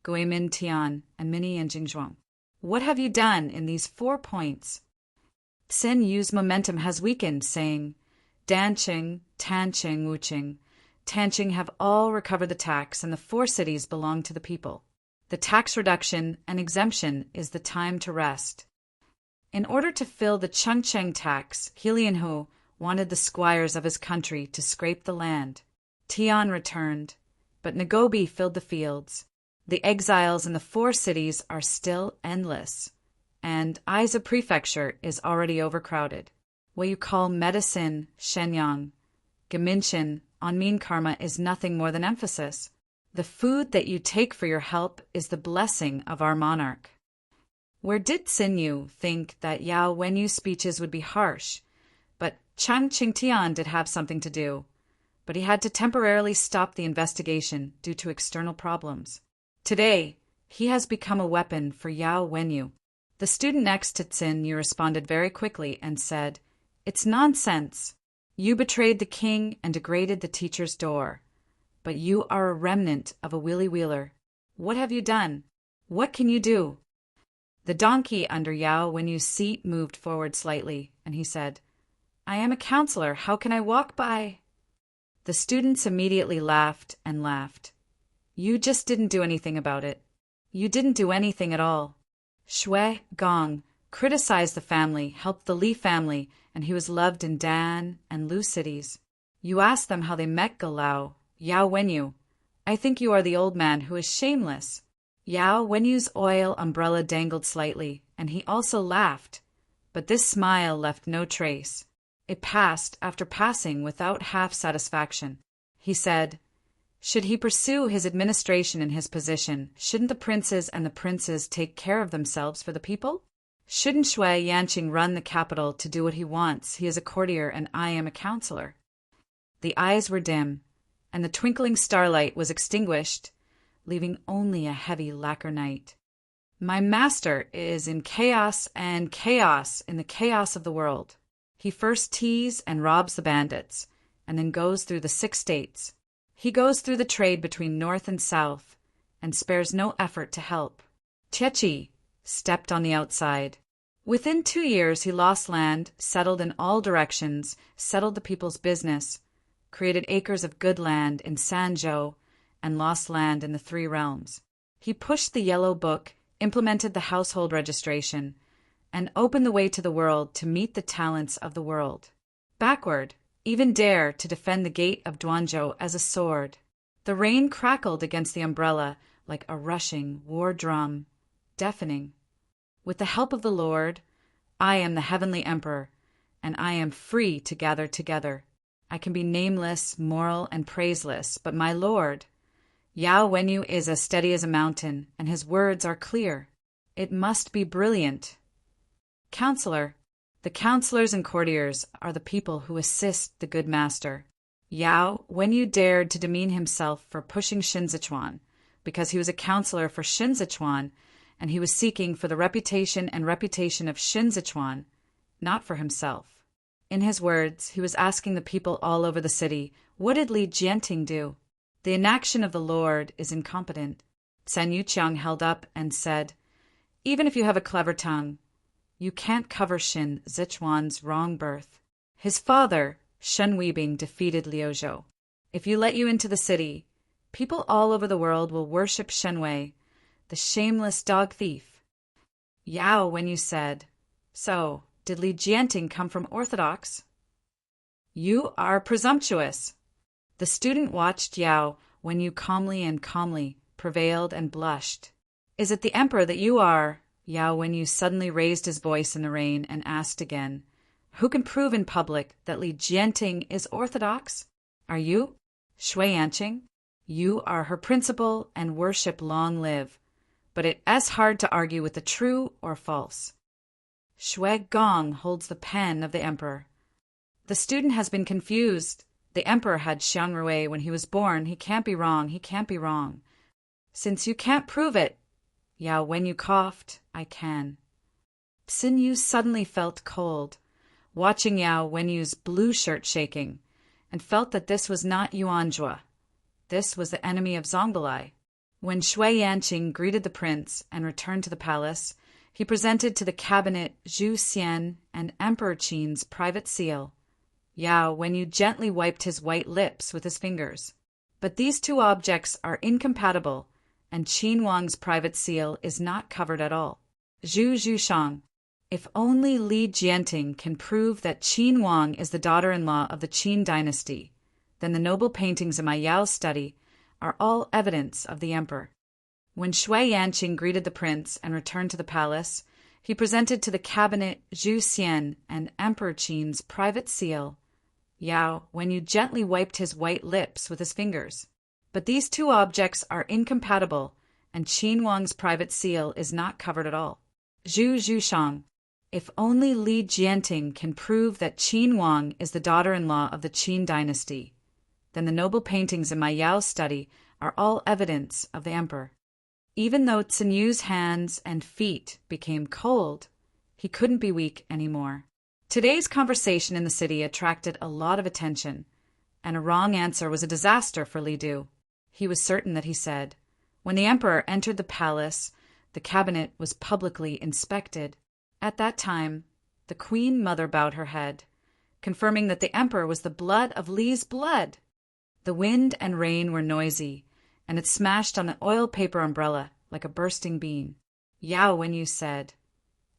Guimin Tian, and Mini and Jingzhuang. What have you done in these 4 points? Xin Yu's momentum has weakened, saying, Danqing, Tanqing, Wuqing, Tanqing have all recovered the tax, and the 4 cities belong to the people. The tax reduction and exemption is the time to rest. In order to fill the Chengcheng tax, Helianhu wanted the squires of his country to scrape the land. Tian returned, but Nagobi filled the fields. The exiles in the 4 cities are still endless, and Aiza Prefecture is already overcrowded. What you call medicine, Shenyang, Gaminshin, on mean karma is nothing more than emphasis. The food that you take for your help is the blessing of our monarch. Where did Xinyu think that Yao Wenyu's speeches would be harsh, but Chang Qingtian did have something to do, but he had to temporarily stop the investigation due to external problems. Today, he has become a weapon for Yao Wenyu. The student next to Xin Yu responded very quickly and said, "It's nonsense. You betrayed the king and degraded the teacher's door. But you are a remnant of a willy-wheeler. What have you done? What can you do?" The donkey under Yao Wenyu's seat moved forward slightly, and he said, "I am a counselor. How can I walk by?" The students immediately laughed and laughed. "You just didn't do anything about it. You didn't do anything at all." Shui Gong criticized the family, helped the Li family, and he was loved in Dan and Lu cities. You asked them how they met Galao, Yao Wenyu. I think you are the old man who is shameless. Yao Wenyu's oil umbrella dangled slightly, and he also laughed, but this smile left no trace. It passed after passing without half satisfaction. He said, "Should he pursue his administration in his position, shouldn't the princes and the princes take care of themselves for the people? Shouldn't Shui Yanqing run the capital to do what he wants? He is a courtier and I am a counselor." The eyes were dim, and the twinkling starlight was extinguished, leaving only a heavy lacquer night. My master is in chaos and chaos in the chaos of the world. He first teases and robs the bandits, and then goes through the 6 states. He goes through the trade between north and south, and spares no effort to help. Tiechi stepped on the outside. Within 2 years he lost land, settled in all directions, settled the people's business, created acres of good land in Sanzhou, and lost land in the 3 realms. He pushed the yellow book, implemented the household registration, and opened the way to the world to meet the talents of the world. Backward, even dare to defend the gate of Duanzhou as a sword. The rain crackled against the umbrella like a rushing war drum, deafening. With the help of the Lord, I am the heavenly emperor, and I am free to gather together. I can be nameless, moral, and praiseless, but my Lord, Yao Wenyu, is as steady as a mountain, and his words are clear. It must be brilliant. Counselor, the counselors and courtiers are the people who assist the good master. Yao Wenyu dared to demean himself for pushing Xin Zichuan, because he was a counselor for Xin Zichuan, and he was seeking for the reputation of Xin Zichuan, not for himself. In his words, he was asking the people all over the city, what did Li Jianting do? The inaction of the Lord is incompetent. San Yuqiang held up and said, "Even if you have a clever tongue, you can't cover Xin Zichuan's wrong birth. His father, Shen Weibing, defeated Liuzhou. If you let you into the city, people all over the world will worship Shen Wei, the shameless dog thief." Yao, when you said, "So, did Li Jianting come from orthodox?" "You are presumptuous." The student watched Yao when you calmly prevailed and blushed. "Is it the emperor that you are?" Yao Wenyu suddenly raised his voice in the rain and asked again, "Who can prove in public that Li Jianting is orthodox? Are you, Shui Yanqing? You are her principal, and worship long live. But it is hard to argue with the true or false." Shui Gong holds the pen of the emperor. The student has been confused. The emperor had Xiang Rui when he was born. He can't be wrong. He can't be wrong. Since you can't prove it, Yao Wenyu coughed, I can. Xin Yu suddenly felt cold, watching Yao Wenyu's blue shirt shaking, and felt that this was not Yuanjua. This was the enemy of Zhongbalai. When Shui Yanqing greeted the prince and returned to the palace, he presented to the cabinet Zhu Xian and Emperor Qin's private seal. Yao Wenyu gently wiped his white lips with his fingers. But these 2 objects are incompatible, and Qin Wang's private seal is not covered at all. Zhu Zhushang, if only Li Jianting can prove that Qin Wang is the daughter-in-law of the Qin dynasty, then the noble paintings in my Yao study are all evidence of the emperor. When Shui Yanqing greeted the prince and returned to the palace, he presented to the cabinet Zhu Xian and Emperor Qin's private seal. Yao Wenyu gently wiped his white lips with his fingers. But these 2 objects are incompatible, and Qin Wang's private seal is not covered at all. Zhu Zhushang, If only Li Jianting can prove that Qin Wang is the daughter-in-law of the Qin dynasty, then the noble paintings in my Yao study are all evidence of the emperor. Even though Tsinyu's hands and feet became cold, he couldn't be weak anymore. Today's conversation in the city attracted a lot of attention, and a wrong answer was a disaster for Li Du. He was certain that he said, when the emperor entered the palace, the cabinet was publicly inspected. At that time, the queen mother bowed her head, confirming that the emperor was the blood of Li's blood. The wind and rain were noisy, and it smashed on the oil paper umbrella like a bursting bean. Yao Wenyu said,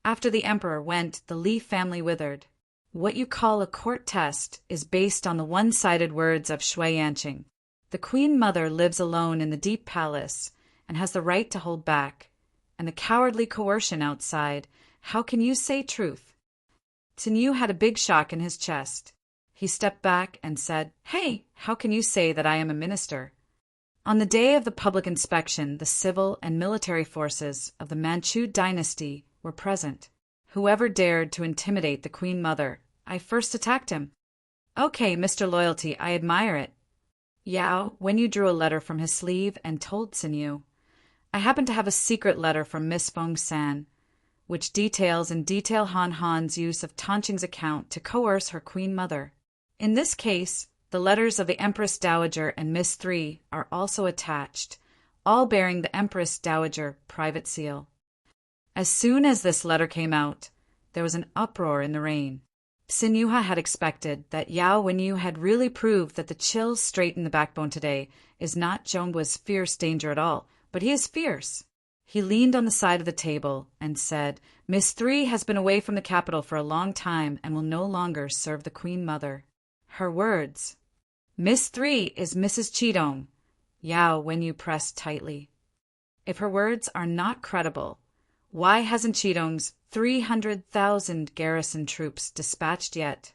after the emperor went, the Li family withered. What you call a court test is based on the one-sided words of Shui Yanqing. The queen mother lives alone in the deep palace and has the right to hold back, and the cowardly coercion outside. How can you say truth? Tsinyu had a big shock in his chest. He stepped back and said, Hey, how can you say that I am a minister? On the day of the public inspection, the civil and military forces of the Manchu dynasty were present. Whoever dared to intimidate the Queen Mother, I first attacked him. Okay, Mr. Loyalty, I admire it. Yao Wenyu drew a letter from his sleeve and told Tsinyu, I happen to have a secret letter from Miss Feng San, which details in detail Han Han's use of Tanqing's account to coerce her Queen Mother. In this case, the letters of the Empress Dowager and Miss Three are also attached, all bearing the Empress Dowager private seal. As soon as this letter came out, there was an uproar in the reign. Xinyuha had expected that Yao Wenyu had really proved that the chills straighten the backbone today is not Zhongguo's fierce danger at all, but he is fierce. He leaned on the side of the table and said, Miss Three has been away from the capital for a long time and will no longer serve the Queen Mother. Her words. Miss Three is Mrs. Qidong. Yao Wenyu pressed tightly. If her words are not credible, why hasn't Qidong's 300,000 garrison troops dispatched yet?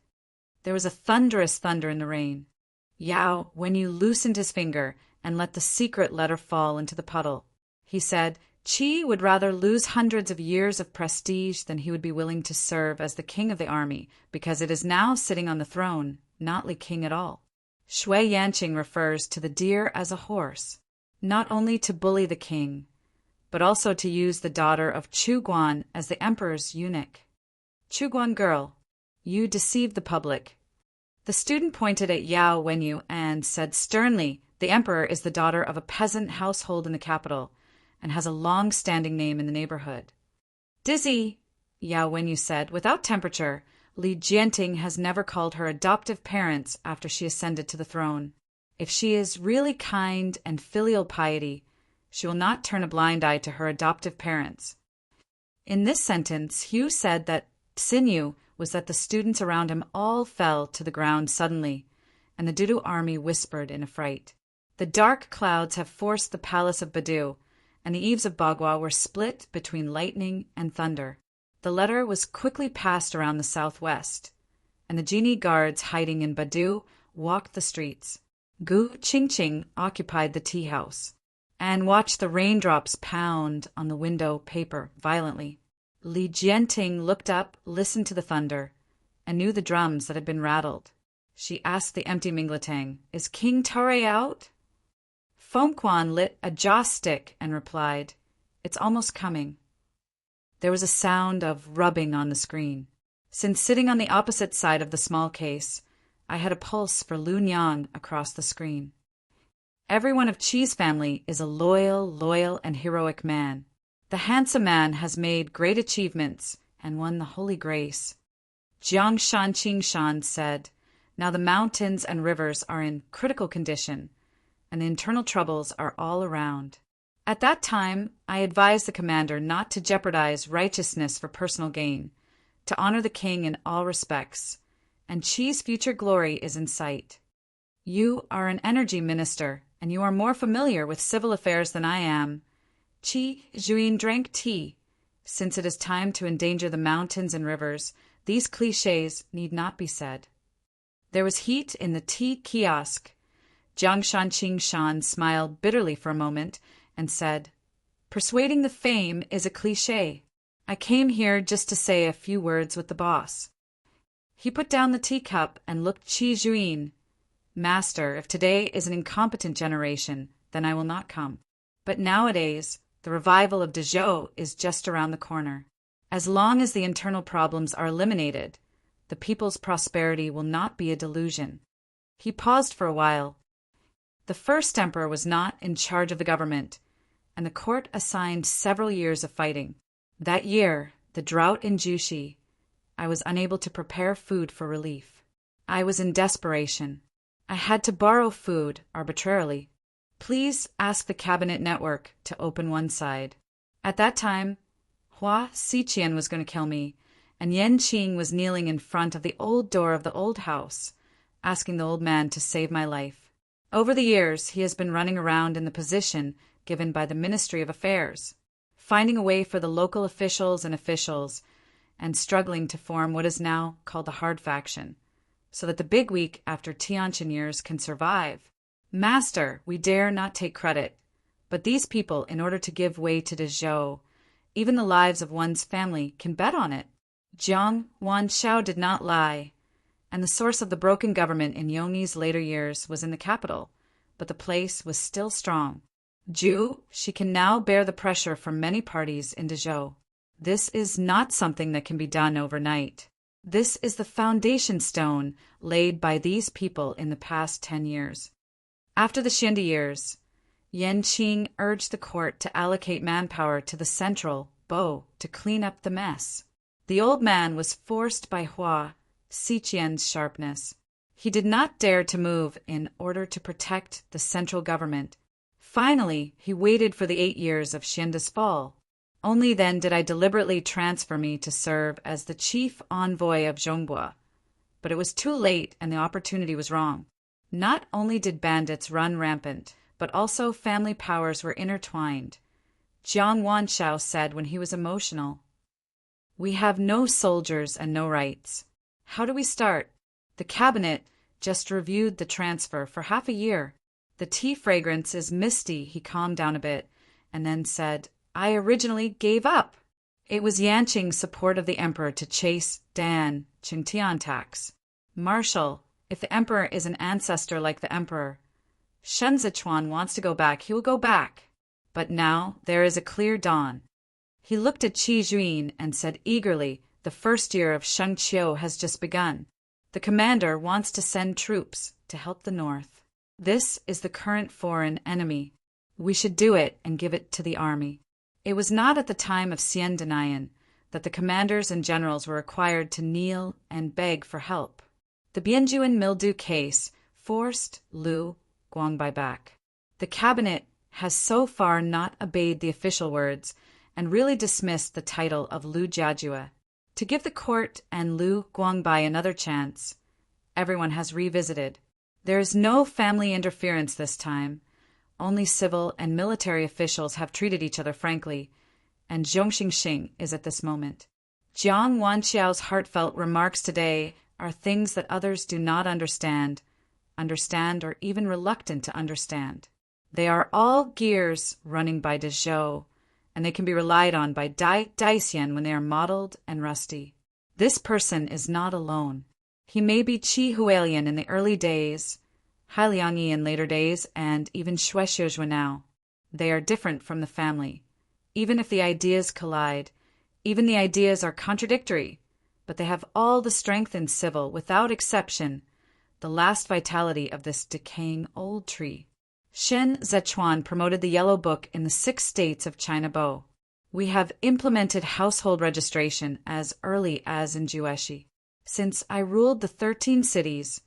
There was a thunderous thunder in the rain. Yao Wenyu loosened his finger and let the secret letter fall into the puddle. He said, Qi would rather lose hundreds of years of prestige than he would be willing to serve as the king of the army, because it is now sitting on the throne, not Li King at all. Shui Yanqing refers to the deer as a horse, not only to bully the king, but also to use the daughter of Chu Guan as the emperor's eunuch. Chu Guan girl, you deceived the public. The student pointed at Yao Wenyu and said sternly, the emperor is the daughter of a peasant household in the capital, and has a long-standing name in the neighborhood. Dizzy, Yao Wenyu said, without temperature, Li Jianting has never called her adoptive parents after she ascended to the throne. If she is really kind and filial piety, she will not turn a blind eye to her adoptive parents. In this sentence, Hugh said that Xinyu was that the students around him all fell to the ground suddenly, and the Dudu army whispered in affright. The dark clouds have forced the palace of Badu, and the eaves of Bagua were split between lightning and thunder. The letter was quickly passed around the southwest, and the genie guards hiding in Badu walked the streets. Gu Qingqing occupied the tea house and watched the raindrops pound on the window paper violently. Li Jianting looked up, listened to the thunder, and knew the drums that had been rattled. She asked the empty Mingletang, Is King Tore out? Fengquan lit a joss stick and replied, It's almost coming. There was a sound of rubbing on the screen. Since sitting on the opposite side of the small case, I had a pulse for Lu Nyang across the screen. Everyone of Qi's family is a loyal, and heroic man. The handsome man has made great achievements and won the Holy Grace. Jiang Shan Qingshan said, Now the mountains and rivers are in critical condition, and the internal troubles are all around. At that time, I advised the commander not to jeopardize righteousness for personal gain, to honor the king in all respects, and Qi's future glory is in sight. You are an energy minister, and you are more familiar with civil affairs than I am. Qi Juin drank tea. Since it is time to endanger the mountains and rivers, these clichés need not be said. There was heat in the tea kiosk. Jiang Shanqing Shan smiled bitterly for a moment and said, Persuading the fame is a cliché. I came here just to say a few words with the boss. He put down the teacup and looked Qi Juin. Master, if today is an incompetent generation, then I will not come. But nowadays, the revival of Dezhou is just around the corner. As long as the internal problems are eliminated, the people's prosperity will not be a delusion. He paused for a while. The first emperor was not in charge of the government, and the court assigned several years of fighting. That year, the drought in Jushi, I was unable to prepare food for relief. I was in desperation. I had to borrow food arbitrarily. Please ask the cabinet network to open one side. At that time, Hua Xiqian was going to kill me, and Yan Qing was kneeling in front of the old door of the old house, asking the old man to save my life. Over the years, he has been running around in the position given by the Ministry of Affairs, finding a way for the local officials and struggling to form what is now called the Hard Faction, so that the bigwig after Tianqian years can survive. Master, we dare not take credit, but these people, in order to give way to Dezhou, even the lives of one's family can bet on it. Jiang Wanshao did not lie, and the source of the broken government in Yongyi's later years was in the capital, but the place was still strong. She can now bear the pressure from many parties in Dezhou. This is not something that can be done overnight. This is the foundation stone laid by these people in the past 10 years. After the Xinde years, Yan Qing urged the court to allocate manpower to the central, Bo, to clean up the mess. The old man was forced by Hua Xiqian's sharpness. He did not dare to move in order to protect the central government. Finally, he waited for the 8 years of Xinde's fall. Only then did I deliberately transfer me to serve as the chief envoy of Zhongbua. But it was too late and the opportunity was wrong. Not only did bandits run rampant, but also family powers were intertwined. Jiang Wanshao said when he was emotional, "We have no soldiers and no rights. How do we start?" The cabinet just reviewed the transfer for half a year. The tea fragrance is misty, he calmed down a bit, and then said, "I originally gave up." It was Yanqing's support of the emperor to chase Dan Qingtian tax. Marshal, if the emperor is an ancestor like the emperor, Shen Zichuan wants to go back, he will go back. But now there is a clear dawn. He looked at Qi Juin and said eagerly, "The first year of Sheng Qiu has just begun. The commander wants to send troops to help the north. This is the current foreign enemy. We should do it and give it to the army." It was not at the time of Xian Denian that the commanders and generals were required to kneel and beg for help. The Bianjuan mildew case forced Lu Guangbai back. The cabinet has so far not obeyed the official words and really dismissed the title of Lu Jiajue. To give the court and Lu Guangbai another chance, everyone has revisited. There is no family interference this time. Only civil and military officials have treated each other frankly, and Zhong Xingxing is at this moment. Jiang Wanxiao's heartfelt remarks today are things that others do not understand, or even reluctant to understand. They are all gears running by Dezhou, and they can be relied on by Daisyan when they are mottled and rusty. This person is not alone. He may be Qi Hualian in the early days, Hailiangyi in later days, and even Shuexiuzhui now. They are different from the family. Even if the ideas collide, even the ideas are contradictory, but they have all the strength in civil, without exception, the last vitality of this decaying old tree. Shen Zichuan promoted the Yellow Book in the 6 states of China Bo. We have implemented household registration as early as in Jueshi. Since I ruled the 13 cities,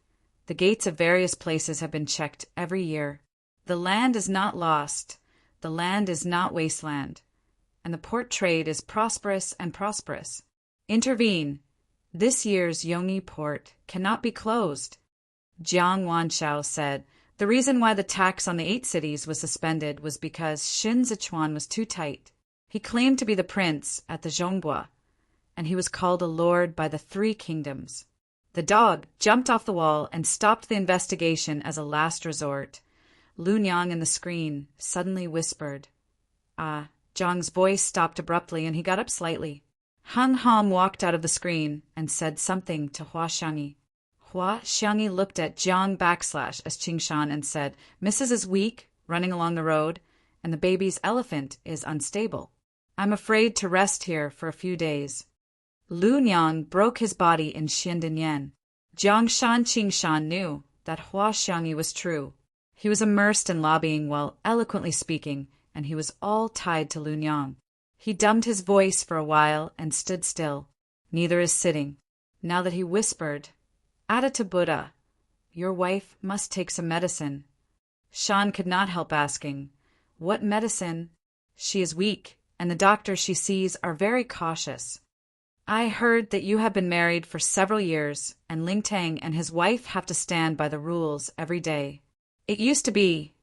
the gates of various places have been checked every year. The land is not lost, the land is not wasteland, and the port trade is prosperous and prosperous. Intervene. This year's Yongyi port cannot be closed. Jiang Wanshao said the reason why the tax on the 8 cities was suspended was because Xin Zichuan was too tight. He claimed to be the prince at the Zhongbua, and he was called a lord by the 3 kingdoms. The dog jumped off the wall and stopped the investigation as a last resort. Lu Niang in the screen suddenly whispered. Zhang's voice stopped abruptly and he got up slightly. Han Hom walked out of the screen and said something to Hua Xiangyi. Hua Xiangyi looked at Jiang / as Qingshan and said, Mrs. is weak, running along the road, and the baby's elephant is unstable. I'm afraid to rest here for a few days. Lu Niang broke his body in Xiandinyan. Jiangshan Qingshan knew that Hua Xiangyi was true. He was immersed in lobbying while eloquently speaking, and he was all tied to Lu Niang. He dumbed his voice for a while and stood still. Neither is sitting. Now that he whispered, Adita Buddha, your wife must take some medicine. Shan could not help asking, what medicine? She is weak, and the doctors she sees are very cautious. I heard that you have been married for several years, and Ling Tang and his wife have to stand by the rules every day. It used to be.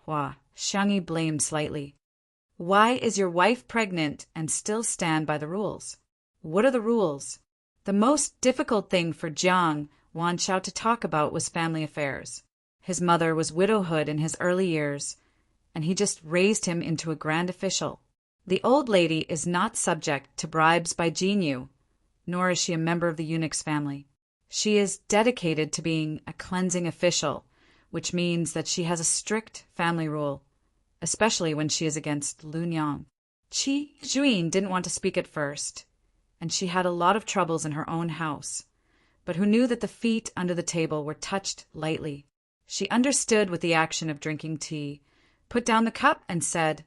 Hua Xiangyi blamed slightly. Why is your wife pregnant and still stand by the rules? What are the rules? The most difficult thing for Jiang Wanshao to talk about was family affairs. His mother was widowhood in his early years, and he just raised him into a grand official. The old lady is not subject to bribes by Jinyu, nor is she a member of the eunuch's family. She is dedicated to being a cleansing official, which means that she has a strict family rule, especially when she is against Lu Niang. Qi Juin didn't want to speak at first, and she had a lot of troubles in her own house, but who knew that the feet under the table were touched lightly. She understood with the action of drinking tea, put down the cup and said,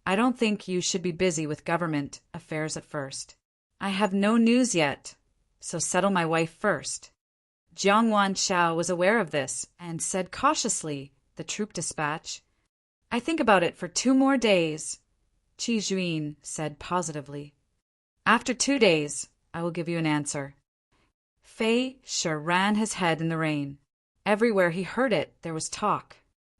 I don't think you should be busy with government affairs at first. I have no news yet, so settle my wife first. Jiang Wanshao was aware of this and said cautiously, the troop dispatch, I think about it for 2 more days. Qi Juin said positively. After 2 days, I will give you an answer. Fei Shi ran his head in the rain. Everywhere he heard it, there was talk.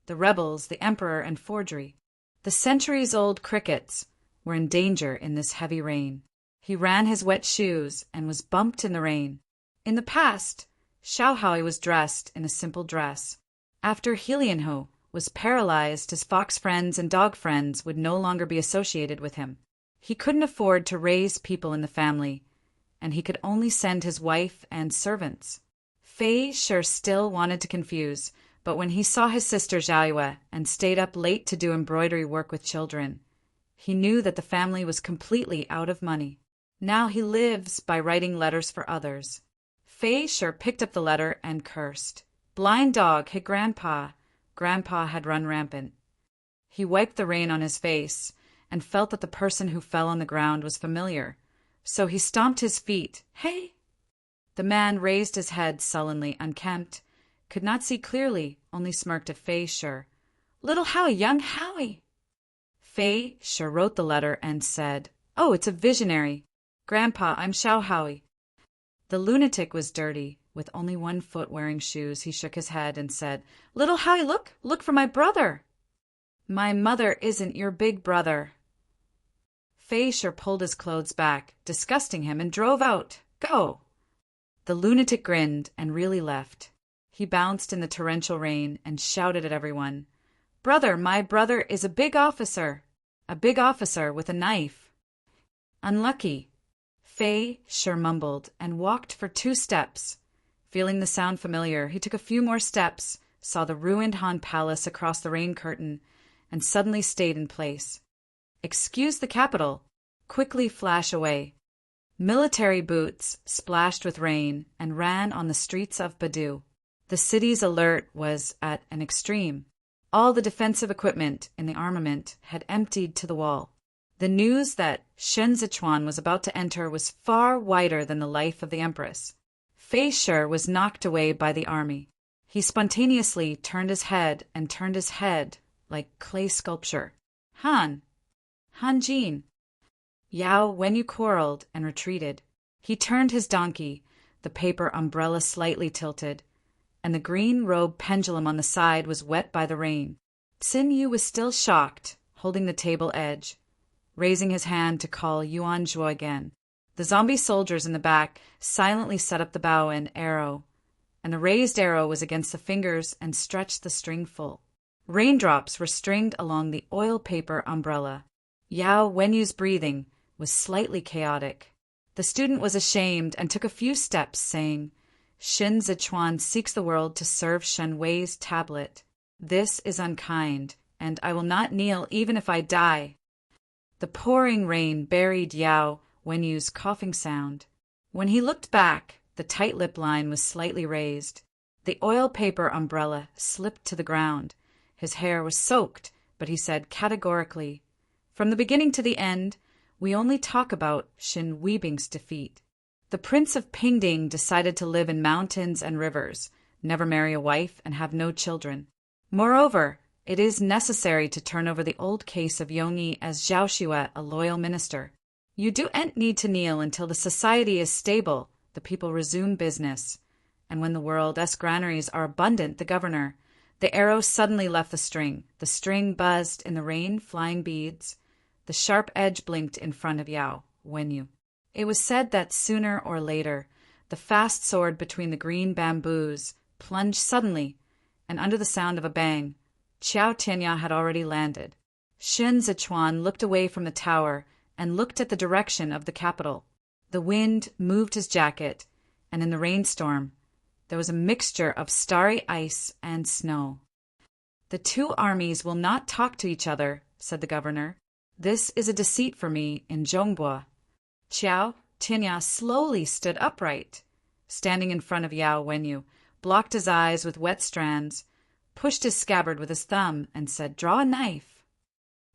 The rebels, the emperor, and forgery. The centuries-old crickets were in danger in this heavy rain. He ran his wet shoes and was bumped in the rain. In the past, Xiaohai was dressed in a simple dress. After Helianho was paralyzed, his fox friends and dog friends would no longer be associated with him. He couldn't afford to raise people in the family, and he could only send his wife and servants. Fei Shi still wanted to confuse, but when he saw his sister Zhaoyue and stayed up late to do embroidery work with children, he knew that the family was completely out of money. Now he lives by writing letters for others. Fei Shi picked up the letter and cursed. Blind dog hit Grandpa. Grandpa had run rampant. He wiped the rain on his face and felt that the person who fell on the ground was familiar, so he stomped his feet. Hey! The man raised his head sullenly, unkempt, could not see clearly, only smirked at Fei Shi. Little Howie, young Howie! Fei Shi wrote the letter and said, Oh, it's a visionary. Grandpa, I'm Xiao Howie. The lunatic was dirty, with only 1 foot wearing shoes. He shook his head and said, Little Howie, look for my brother. My mother isn't your big brother. Fei Shi pulled his clothes back, disgusting him, and drove out. Go! The lunatic grinned and really left. He bounced in the torrential rain and shouted at everyone, Brother, my brother is a big officer with a knife. Unlucky. Fei Shi mumbled and walked for 2 steps. Feeling the sound familiar, he took a few more steps, saw the ruined Han Palace across the rain curtain, and suddenly stayed in place. Excuse the capital. Quickly flash away. Military boots splashed with rain and ran on the streets of Badu. The city's alert was at an extreme. All the defensive equipment in the armament had emptied to the wall. The news that Shen Zichuan was about to enter was far wider than the life of the empress. Fei Shi was knocked away by the army. He spontaneously turned his head like clay sculpture. Han Jin. Yao Wenyu quarreled and retreated. He turned his donkey, the paper umbrella slightly tilted, and the green robe pendulum on the side was wet by the rain. Xin Yu was still shocked, holding the table edge, raising his hand to call Yuan Zhuo again. The zombie soldiers in the back silently set up the bow and arrow, and the raised arrow was against the fingers and stretched the string full. Raindrops were stringed along the oil paper umbrella. Yao Wenyu's breathing was slightly chaotic. The student was ashamed and took a few steps, saying, Shen Zichuan seeks the world to serve Shen Wei's tablet. This is unkind, and I will not kneel even if I die. The pouring rain buried Yao Wenyu's coughing sound. When he looked back, the tight lip line was slightly raised. The oil paper umbrella slipped to the ground. His hair was soaked, but he said categorically, From the beginning to the end, we only talk about Shin Weibing's defeat. The Prince of Pingding decided to live in mountains and rivers, never marry a wife, and have no children. Moreover, it is necessary to turn over the old case of Yongyi as Zhao Xue, a loyal minister. You don't need to kneel until the society is stable, the people resume business. And when the world's granaries are abundant, the governor. The arrow suddenly left the string buzzed in the rain, flying beads. The sharp edge blinked in front of Yao Wenyu. It was said that sooner or later, the fast sword between the green bamboos plunged suddenly, and under the sound of a bang, Qiao Tianya had already landed. Shen Zichuan looked away from the tower and looked at the direction of the capital. The wind moved his jacket, and in the rainstorm, there was a mixture of starry ice and snow. The two armies will not talk to each other, said the governor. This is a deceit for me in Zhongbua. Qiao Tianya slowly stood upright, standing in front of Yao Wenyu, blocked his eyes with wet strands, pushed his scabbard with his thumb, and said, Draw a knife.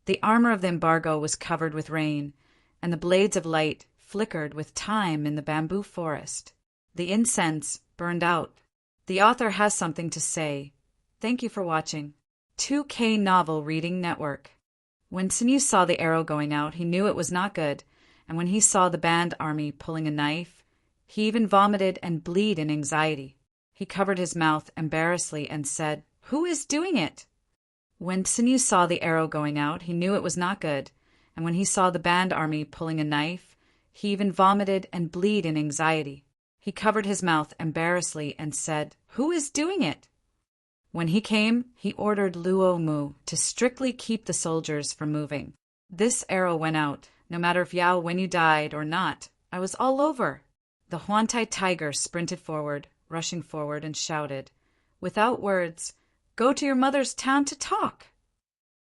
The armor of the embargo was covered with rain, and the blades of light flickered with time in the bamboo forest. The incense burned out. The author has something to say. Thank you for watching. 2K Novel Reading Network. When Sinyu saw the arrow going out, he knew it was not good, and when he saw the band army pulling a knife, he even vomited and bled in anxiety. He covered his mouth embarrassedly and said, Who is doing it? When Sinyu saw the arrow going out, he knew it was not good, and when he saw the band army pulling a knife, he even vomited and bled in anxiety. He covered his mouth embarrassedly and said, Who is doing it? When he came, he ordered Luo Mu to strictly keep the soldiers from moving. This arrow went out, no matter if Yao Wenyu died or not. I was all over. The Huantai tiger sprinted forward, rushing forward, and shouted, without words, Go to your mother's town to talk.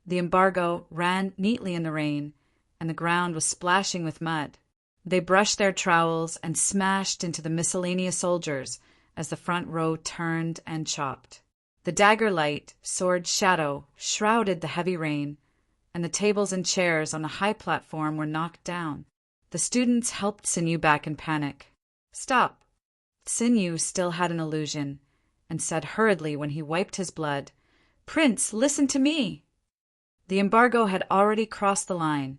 The embargo ran neatly in the rain, and the ground was splashing with mud. They brushed their trowels and smashed into the miscellaneous soldiers as the front row turned and chopped. The dagger light, sword shadow, shrouded the heavy rain, and the tables and chairs on a high platform were knocked down. The students helped Sinyu back in panic. Stop. Sinyu still had an illusion, and said hurriedly when he wiped his blood, Prince, listen to me. The embargo had already crossed the line,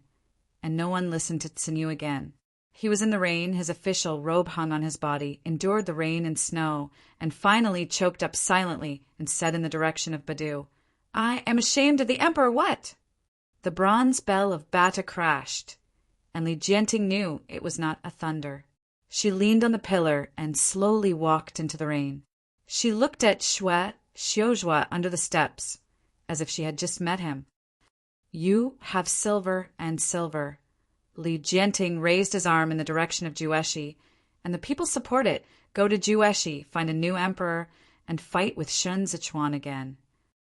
and no one listened to Sinyu again. He was in the rain, his official robe hung on his body, endured the rain and snow, and finally choked up silently and said in the direction of Badu, I am ashamed of the emperor, what? The bronze bell of Bata crashed, and Li Jianting knew it was not a thunder. She leaned on the pillar and slowly walked into the rain. She looked at Xue Xiuzhua under the steps, as if she had just met him. You have silver and silver. Li Jianting raised his arm in the direction of Jueshi, and the people support it. Go to Jueshi, find a new emperor, and fight with Shen Zichuan again.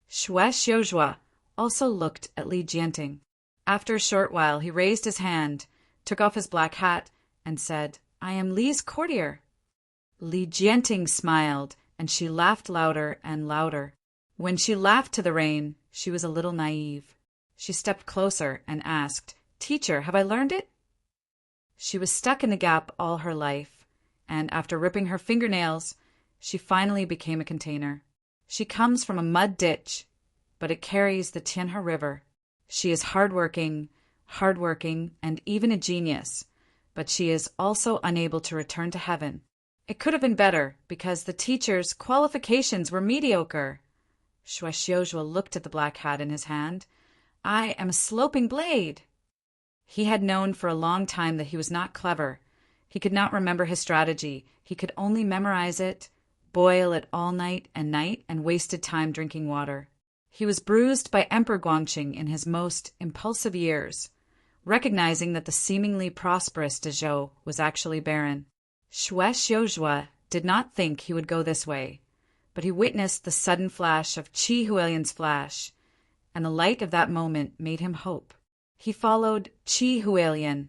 Xue Xiuzhua also looked at Li Jianting. After a short while, he raised his hand, took off his black hat, and said, I am Li's courtier. Li Jianting smiled, and she laughed louder and louder. When she laughed to the rain, she was a little naive. She stepped closer and asked, Teacher, have I learned it? She was stuck in the gap all her life, and after ripping her fingernails, she finally became a container. She comes from a mud ditch, but it carries the Tianhe River. She is hardworking, and even a genius, but she is also unable to return to heaven. It could have been better, because the teacher's qualifications were mediocre. Xue Xiuzhua looked at the black hat in his hand. I am a sloping blade. He had known for a long time that he was not clever. He could not remember his strategy. He could only memorize it, boil it all night, and wasted time drinking water. He was bruised by Emperor Guangqing in his most impulsive years. recognizing that the seemingly prosperous Dezhou was actually barren. Xue Xiuzhua did not think he would go this way, but he witnessed the sudden flash of Qi Hualian's flash, and the light of that moment made him hope. He followed Qi Hualian,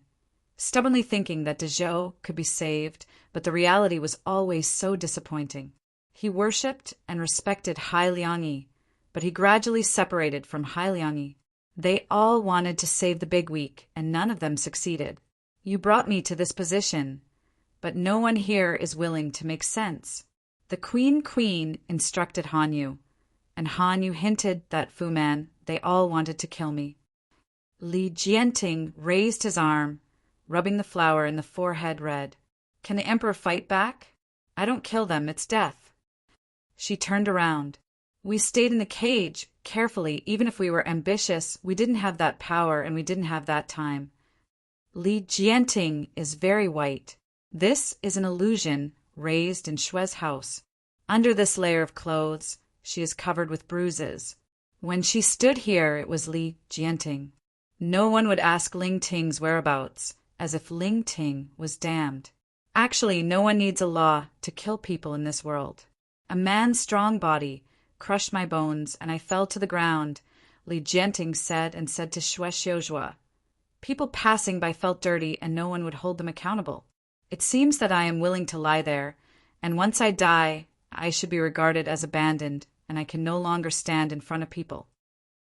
stubbornly thinking that Dezhou could be saved, but the reality was always so disappointing. He worshipped and respected Hai Liangyi, but he gradually separated from Hai Liangyi. They all wanted to save the big weak, and none of them succeeded. You brought me to this position, but no one here is willing to make sense. The Queen instructed Han Yu, and Han Yu hinted that Fu Man, they all wanted to kill me. Li Jianting raised his arm, rubbing the flower in the forehead red. Can the Emperor fight back? I don't kill them, it's death. She turned around. We stayed in the cage, carefully. Even if we were ambitious, we didn't have that power and we didn't have that time. Li Jianting is very white. This is an illusion raised in Xue's house. Under this layer of clothes, she is covered with bruises. When she stood here, it was Li Jianting. No one would ask Ling Ting's whereabouts, as if Ling Ting was damned. Actually, no one needs a law to kill people in this world. A man's strong body crushed my bones, and I fell to the ground, Li Jianting said, and said to Xue Xiuzhua. People passing by felt dirty, and no one would hold them accountable. It seems that I am willing to lie there, and once I die, I should be regarded as abandoned, and I can no longer stand in front of people.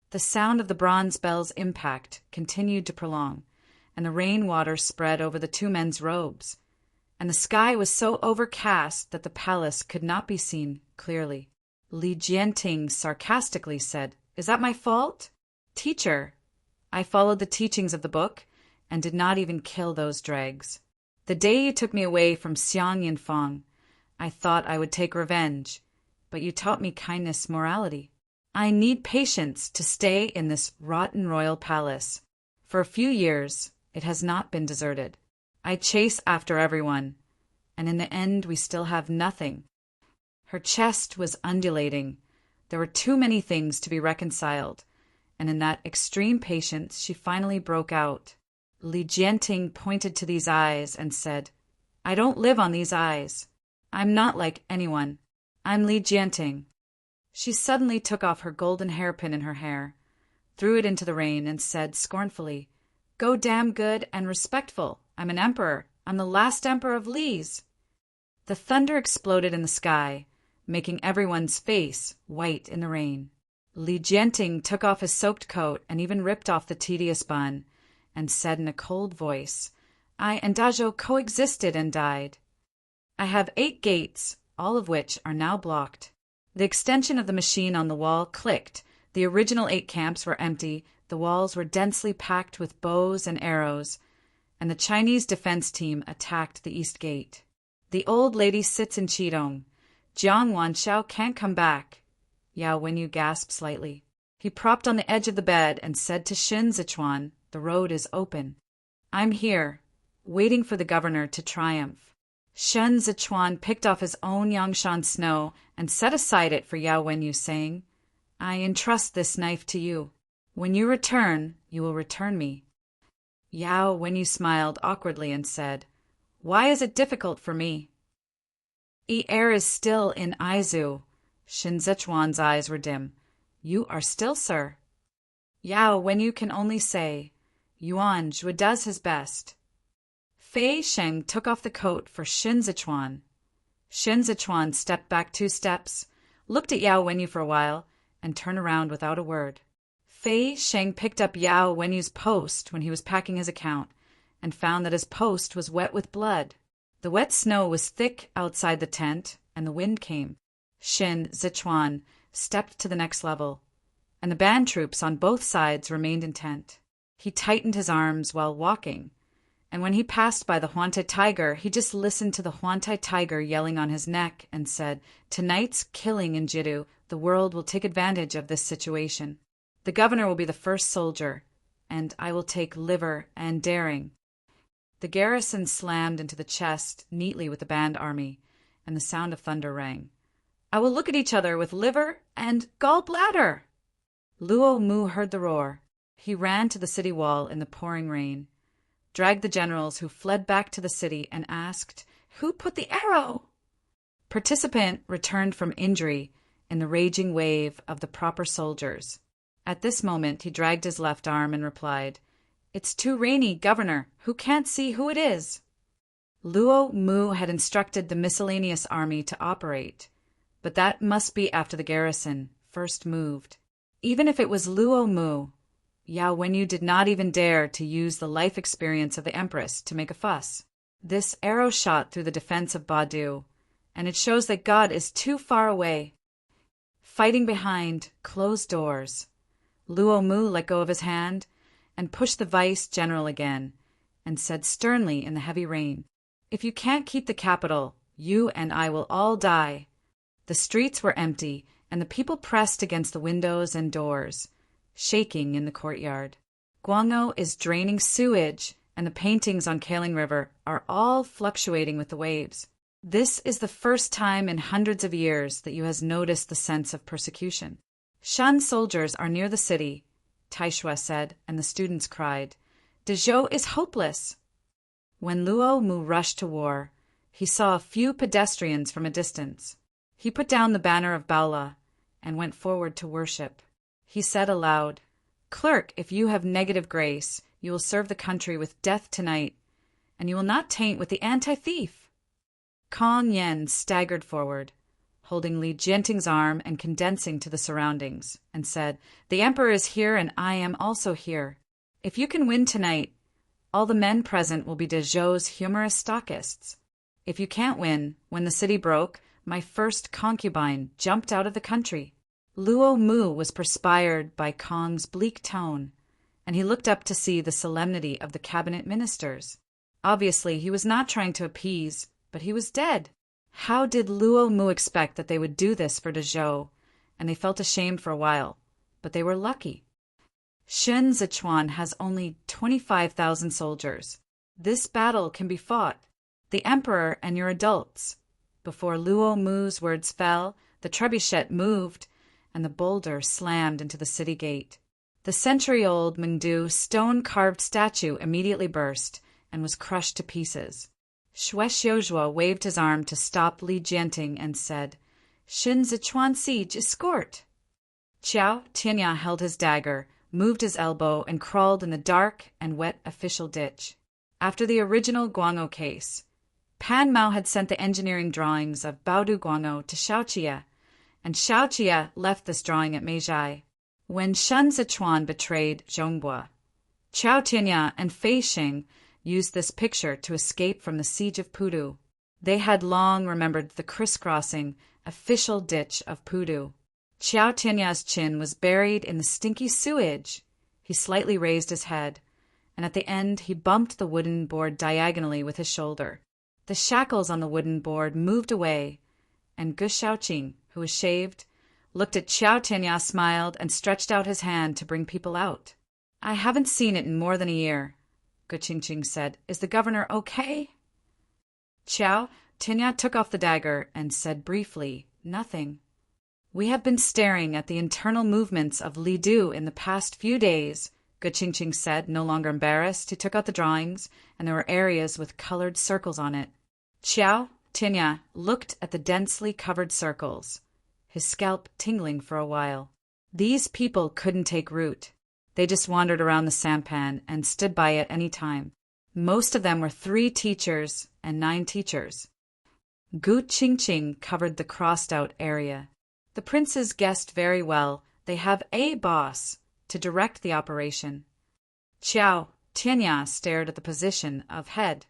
The sound of the bronze bell's impact continued to prolong, and the rainwater spread over the two men's robes, and the sky was so overcast that the palace could not be seen clearly. Li Jianting sarcastically said, "Is that my fault? Teacher, I followed the teachings of the book and did not even kill those dregs. The day you took me away from Xiang Yinfang, I thought I would take revenge, but you taught me kindness, morality. I need patience to stay in this rotten royal palace. For a few years, it has not been deserted. I chase after everyone, and in the end we still have nothing." Her chest was undulating. There were too many things to be reconciled, and in that extreme patience she finally broke out. Li Jianting pointed to these eyes and said, "I don't live on these eyes. I'm not like anyone. I'm Li Jianting." She suddenly took off her golden hairpin in her hair, threw it into the rain, and said scornfully, "Go damn good and respectful. I'm an emperor. I'm the last emperor of Li's." The thunder exploded in the sky, making everyone's face white in the rain. Li Jianting took off his soaked coat and even ripped off the tedious bun, and said in a cold voice, "I and Dazhou coexisted and died. I have 8 gates, all of which are now blocked." The extension of the machine on the wall clicked. The original 8 camps were empty, the walls were densely packed with bows and arrows, and the Chinese defense team attacked the east gate. The old lady sits in Qidong. Jiang Wanxiao can't come back. Yao Wenyu gasped slightly. He propped on the edge of the bed and said to Shin Zichuan, "The road is open. I'm here, waiting for the governor to triumph." Shen Zichuan picked off his own Yangshan snow and set aside it for Yao Wenyu, saying, "I entrust this knife to you. When you return, you will return me." Yao Wenyu smiled awkwardly and said, "Why is it difficult for me?" "Air is still in Aizu." Shin Zichuan's eyes were dim. "You are still, sir." Yao Wenyu can only say, "Yuan Zhui does his best." Fei Sheng took off the coat for Shin Zichuan. Shin Zichuan stepped back 2 steps, looked at Yao Wenyu for a while, and turned around without a word. Fei Sheng picked up Yao Wenyu's post when he was packing his account, and found that his post was wet with blood. The wet snow was thick outside the tent, and the wind came. Shin Zichuan stepped to the next level, and the band troops on both sides remained intent. He tightened his arms while walking, and when he passed by the Huantai tiger, he just listened to the Huantai tiger yelling on his neck and said, "Tonight's killing in Jiddu, the world will take advantage of this situation. The governor will be the first soldier, and I will take liver and daring." The garrison slammed into the chest neatly with the band army, and the sound of thunder rang. "I will look at each other with liver and gallbladder." Luo Mu heard the roar. He ran to the city wall in the pouring rain, dragged the generals who fled back to the city, and asked, "Who put the arrow?" Participant returned from injury in the raging wave of the proper soldiers. At this moment he dragged his left arm and replied, "It's too rainy, Governor. Who can't see who it is?" Luo Mu had instructed the miscellaneous army to operate, but that must be after the garrison first moved. Even if it was Luo Mu, Yao Wenyu did not even dare to use the life experience of the Empress to make a fuss. This arrow shot through the defense of Badu, and it shows that God is too far away. Fighting behind closed doors, Luo Mu let go of his hand and pushed the vice-general again, and said sternly in the heavy rain, "If you can't keep the capital, you and I will all die." The streets were empty, and the people pressed against the windows and doors, shaking in the courtyard. Guangzhou is draining sewage, and the paintings on Kaling River are all fluctuating with the waves. This is the first time in hundreds of years that you has noticed the sense of persecution. Shan soldiers are near the city, Taishua said, and the students cried, "Dezhou is hopeless." When Luo Mu rushed to war, he saw a few pedestrians from a distance. He put down the banner of Baola and went forward to worship. He said aloud, "Clerk, if you have negative grace, you will serve the country with death tonight, and you will not taint with the anti-thief." Kong Yen staggered forward, holding Li Jianting's arm and condensing to the surroundings, and said, "The emperor is here and I am also here. If you can win tonight, all the men present will be Dezhou's humorous stockists. If you can't win, when the city broke, my first concubine jumped out of the country." Luo Mu was perspired by Kong's bleak tone, and he looked up to see the solemnity of the cabinet ministers. Obviously, he was not trying to appease, but he was dead. How did Luo Mu expect that they would do this for Dezhou? And they felt ashamed for a while, but they were lucky. Shen Zichuan has only 25,000 soldiers. This battle can be fought. The emperor and your adults. Before Luo Mu's words fell, the trebuchet moved, and the boulder slammed into the city gate. The century-old Mengdu stone-carved statue immediately burst and was crushed to pieces. Xue Xiuzhuo waved his arm to stop Li Jianting and said, "Shin Zichuan siege escort." Qiao Tianya held his dagger, moved his elbow, and crawled in the dark and wet official ditch. After the original Guangzhou case, Pan Mao had sent the engineering drawings of Baodu Guangzhou to Xiaoqia, and Xiaoqia left this drawing at Meizhai. When Shen Zichuan betrayed Zhongbua, Qiao Tianya and Fei Xing used this picture to escape from the siege of Pudu. They had long remembered the crisscrossing, official ditch of Pudu. Qiao Tianya's chin was buried in the stinky sewage. He slightly raised his head, and at the end he bumped the wooden board diagonally with his shoulder. The shackles on the wooden board moved away, and Gu Shaoqing, who was shaved, looked at Qiao Tianya, smiled, and stretched out his hand to bring people out. "I haven't seen it in more than a year," Gu Qingqing said. "Is the governor okay?" Qiao Tianya took off the dagger and said briefly, "Nothing." "We have been staring at the internal movements of Li Du in the past few days," Gu Qingqing said, no longer embarrassed. He took out the drawings, and there were areas with colored circles on it. Qiao Tianya looked at the densely covered circles, his scalp tingling for a while. These people couldn't take root. They just wandered around the sampan and stood by at any time. Most of them were 3 teachers and 9 teachers. Gu Qingqing covered the crossed-out area. The princes guessed very well they have a boss to direct the operation. Qiao Tianya stared at the position of head.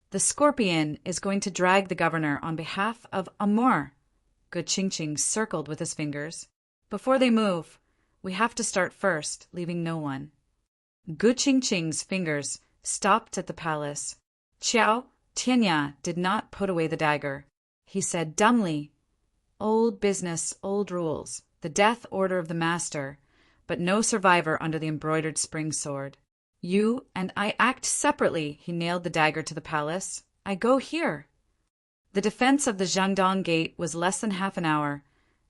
"The scorpion is going to drag the governor on behalf of Amor." Gu Qingqing circled with his fingers. "Before they move, we have to start first, leaving no one." Gu Qingqing's fingers stopped at the palace. Qiao Tianya did not put away the dagger. He said dumbly, "Old business, old rules, the death order of the master, but no survivor under the embroidered spring sword. You and I act separately." He nailed the dagger to the palace. "I go here." The defense of the Jiangdong Gate was less than half an hour,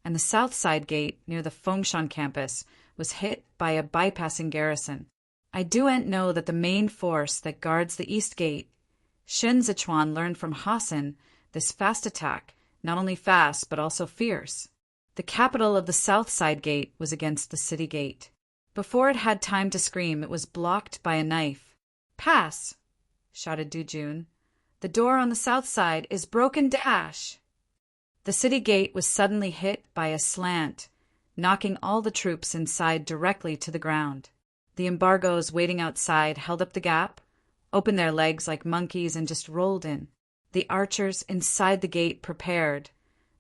and the south side gate, near the Fengshan campus, was hit by a bypassing garrison. I doen't know that the main force that guards the east gate, Shen Zichuan, learned from Hassan this fast attack, not only fast but also fierce. The capital of the south side gate was against the city gate. Before it had time to scream, it was blocked by a knife. "Pass!" shouted Du Jun. "The door on the south side is broken dash!" The city gate was suddenly hit by a slant, knocking all the troops inside directly to the ground. The embargoes waiting outside held up the gap, opened their legs like monkeys, and just rolled in. The archers inside the gate prepared,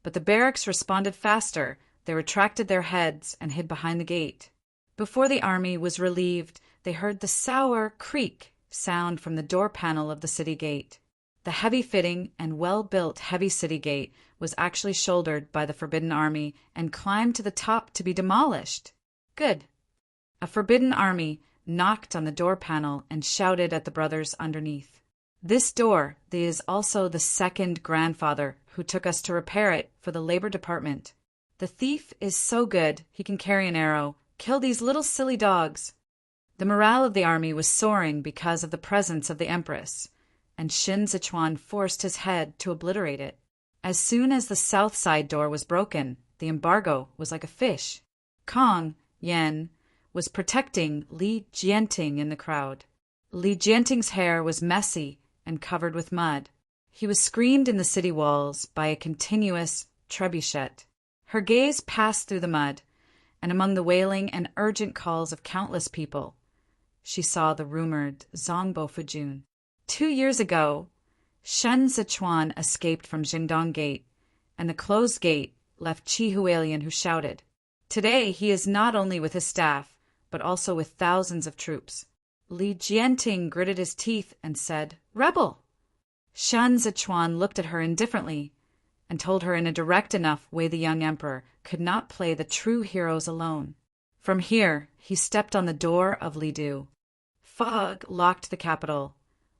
but the barracks responded faster. They retracted their heads and hid behind the gate. Before the army was relieved, they heard the sour creak sound from the door panel of the city gate. The heavy-fitting and well-built heavy city gate was actually shouldered by the Forbidden Army and climbed to the top to be demolished. Good. A Forbidden Army knocked on the door panel and shouted at the brothers underneath. "This door is also the second grandfather who took us to repair it for the Labor Department. The thief is so good he can carry an arrow. Kill these little silly dogs." The morale of the army was soaring because of the presence of the Empress, and Shen Zichuan forced his head to obliterate it. As soon as the south side door was broken, the embargo was like a fish. Kong Yen was protecting Li Jianting in the crowd. Li Jianting's hair was messy and covered with mud. He was screened in the city walls by a continuous trebuchet. Her gaze passed through the mud, and among the wailing and urgent calls of countless people, she saw the rumored Zongbo Fujun. 2 years ago, Shen Zichuan escaped from Jingdong Gate, and the closed gate left Qi Hualien, who shouted. Today he is not only with his staff, but also with thousands of troops. Li Jianting gritted his teeth and said, "Rebel!" Shen Zichuan looked at her indifferently and told her in a direct enough way the young emperor could not play the true heroes alone. From here, he stepped on the door of Lidu. Fog locked the capital.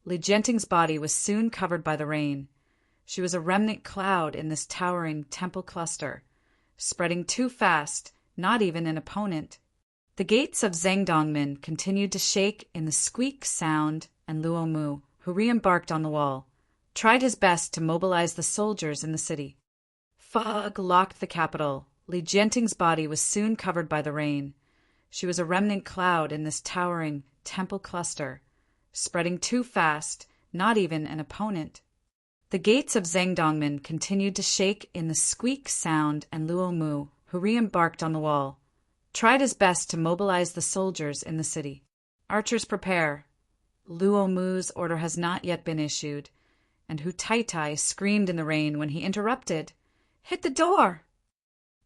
Li Jianting's body was soon covered by the rain. She was a remnant cloud in this towering temple cluster, spreading too fast, not even an opponent. The gates of Zhangdongmen continued to shake in the squeak sound, and Luo Mu, who re-embarked on the wall, tried his best to mobilize the soldiers in the city. Fog locked the capital. Li Jianting's body was soon covered by the rain. She was a remnant cloud in this towering temple cluster, spreading too fast, not even an opponent. The gates of Zhangdongmen continued to shake in the squeak sound, and Luo Mu, who re-embarked on the wall, tried his best to mobilize the soldiers in the city. Archers prepare. Luo Mu's order has not yet been issued, and Hu Taitai screamed in the rain when he interrupted. "Hit the door!"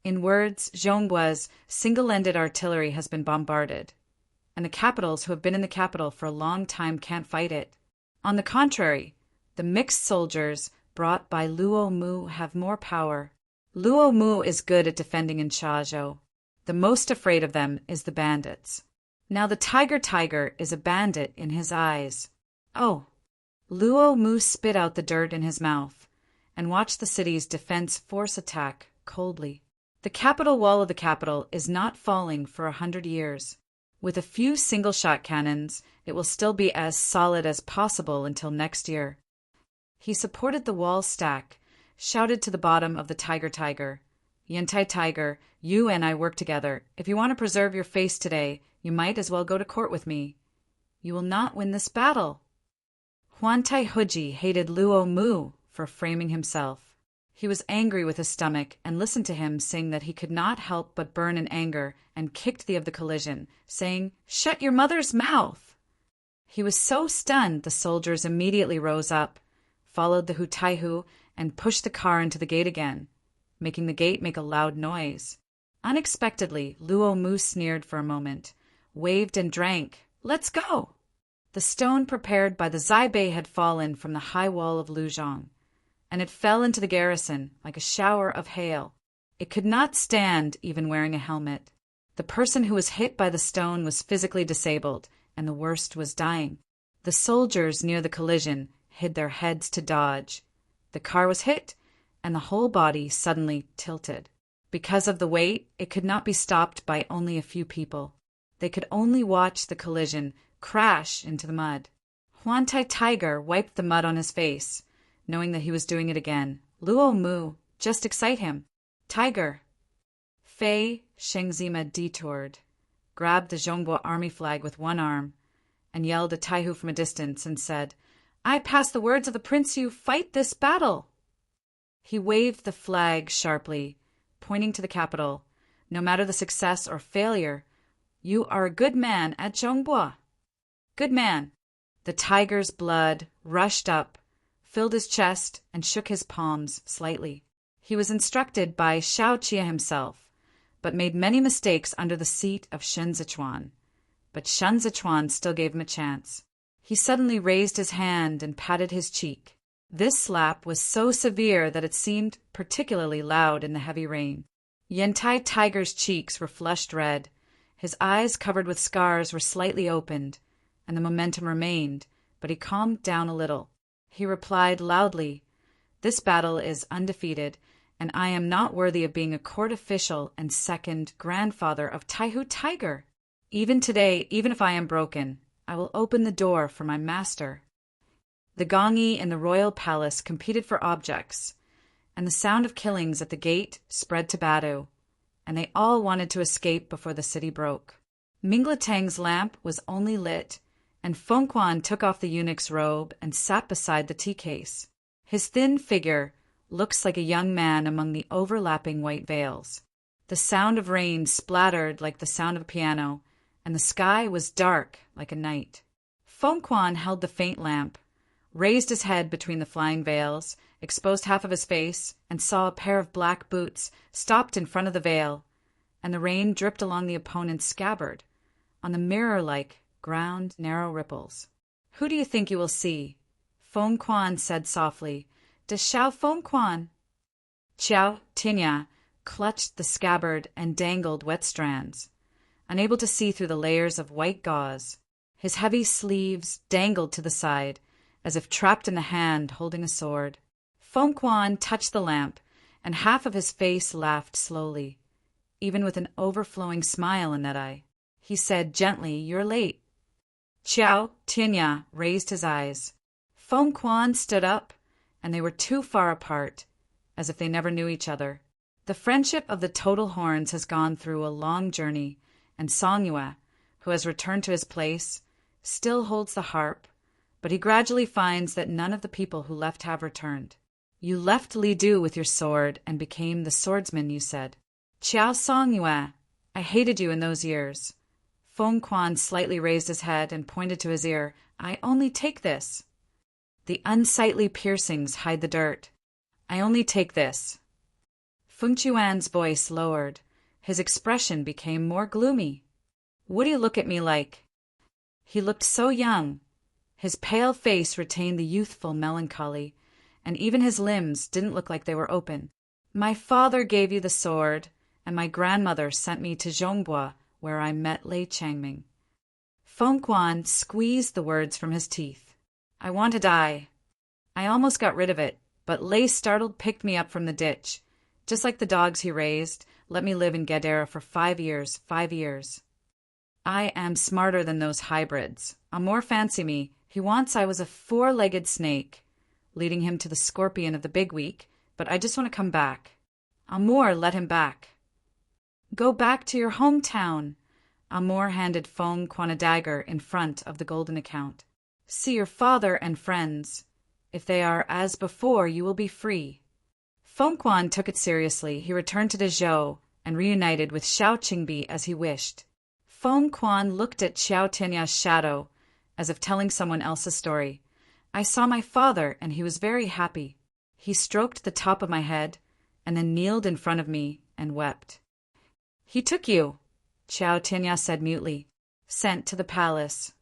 In words, Zhongguo's single-ended artillery has been bombarded, and the capitals who have been in the capital for a long time can't fight it. On the contrary, the mixed soldiers brought by Luo Mu have more power. Luo Mu is good at defending in Shazhou. The most afraid of them is the bandits. Now the tiger is a bandit in his eyes. Oh! Luo Mu spit out the dirt in his mouth and watched the city's defense force attack coldly. The capital wall of the capital is not falling for 100 years. With a few single-shot cannons, it will still be as solid as possible until next year. He supported the wall stack, shouted to the bottom of the tiger, "Yantai Tiger, you and I work together. If you want to preserve your face today, you might as well go to court with me. You will not win this battle." Huantai Huji hated Luo Mu for framing himself. He was angry with his stomach and listened to him sing that he could not help but burn in anger, and kicked the of the collision, saying, "Shut your mother's mouth!" He was so stunned the soldiers immediately rose up, followed the Hutaihu, and pushed the car into the gate again, making the gate make a loud noise. Unexpectedly, Luo Mu sneered for a moment, waved and drank. "Let's go!" The stone prepared by the Zaibei had fallen from the high wall of Luzhong, and it fell into the garrison like a shower of hail. It could not stand even wearing a helmet. The person who was hit by the stone was physically disabled, and the worst was dying. The soldiers near the collision hid their heads to dodge. The car was hit, and the whole body suddenly tilted. Because of the weight, it could not be stopped by only a few people. They could only watch the collision crash into the mud. Huan Tai Tiger wiped the mud on his face, knowing that he was doing it again. Luo Mu, just excite him. Tiger. Fei Shengzima detoured, grabbed the Zhongbua army flag with one arm, and yelled at Taihu from a distance and said, "I pass the words of the Prince Yu, fight this battle!" He waved the flag sharply, pointing to the capital. No matter the success or failure, you are a good man at Zhongbua. Good man. The tiger's blood rushed up, filled his chest, and shook his palms slightly. He was instructed by Shao Qia himself, but made many mistakes under the seat of Shen Zichuan. But Shen Zichuan still gave him a chance. He suddenly raised his hand and patted his cheek. This slap was so severe that it seemed particularly loud in the heavy rain. Yantai Tiger's cheeks were flushed red. His eyes, covered with scars, were slightly opened, and the momentum remained, but he calmed down a little. He replied loudly, "This battle is undefeated, and I am not worthy of being a court official and second grandfather of Taihu Tiger. Even today, even if I am broken, I will open the door for my master." The Gongyi in the royal palace competed for objects, and the sound of killings at the gate spread to Badu, and they all wanted to escape before the city broke. Mingletang's lamp was only lit, and Feng Quan took off the eunuch's robe and sat beside the tea case. His thin figure looks like a young man among the overlapping white veils. The sound of rain splattered like the sound of a piano, and the sky was dark like a night. Feng Quan held the faint lamp, raised his head between the flying veils, exposed half of his face, and saw a pair of black boots stopped in front of the veil, and the rain dripped along the opponent's scabbard, on the mirror-like ground narrow ripples. "Who do you think you will see?" Feng Quan said softly. "De Xiao Feng Quan." Xiao Tinya clutched the scabbard and dangled wet strands, unable to see through the layers of white gauze. His heavy sleeves dangled to the side, as if trapped in a hand holding a sword. Feng Quan touched the lamp, and half of his face laughed slowly, even with an overflowing smile in that eye. He said gently, "You're late." Xiao Tinya raised his eyes. Feng Quan stood up, and they were too far apart, as if they never knew each other. The friendship of the Total Horns has gone through a long journey, and Song Yue, who has returned to his place, still holds the harp, but he gradually finds that none of the people who left have returned. "You left Li Du with your sword and became the swordsman," you said. "Qiao Song Yue, I hated you in those years." Feng Quan slightly raised his head and pointed to his ear. "I only take this." "The unsightly piercings hide the dirt. I only take this." Feng Chuan's voice lowered. His expression became more gloomy. "What do you look at me like?" He looked so young. His pale face retained the youthful melancholy, and even his limbs didn't look like they were open. "My father gave you the sword, and my grandmother sent me to Zhongbua, where I met Lei Changming." Feng Quan squeezed the words from his teeth. "I want to die. I almost got rid of it, but Lei startled picked me up from the ditch. Just like the dogs he raised, let me live in Gadara for 5 years, 5 years. I am smarter than those hybrids. Amor fancy me. He wants I was a 4-legged snake, leading him to the scorpion of the big week, but I just want to come back. Amor let him back." "Go back to your hometown." Amor handed Feng Quan a dagger in front of the golden account. "See your father and friends. If they are as before, you will be free." Feng Quan took it seriously. He returned to Dezhou and reunited with Xiao Qingbi as he wished. Feng Quan looked at Xiao Tinya's shadow, as if telling someone else a story. "I saw my father, and he was very happy. He stroked the top of my head, and then kneeled in front of me and wept." "He took you," Xiao Tinya said mutely, "sent to the palace."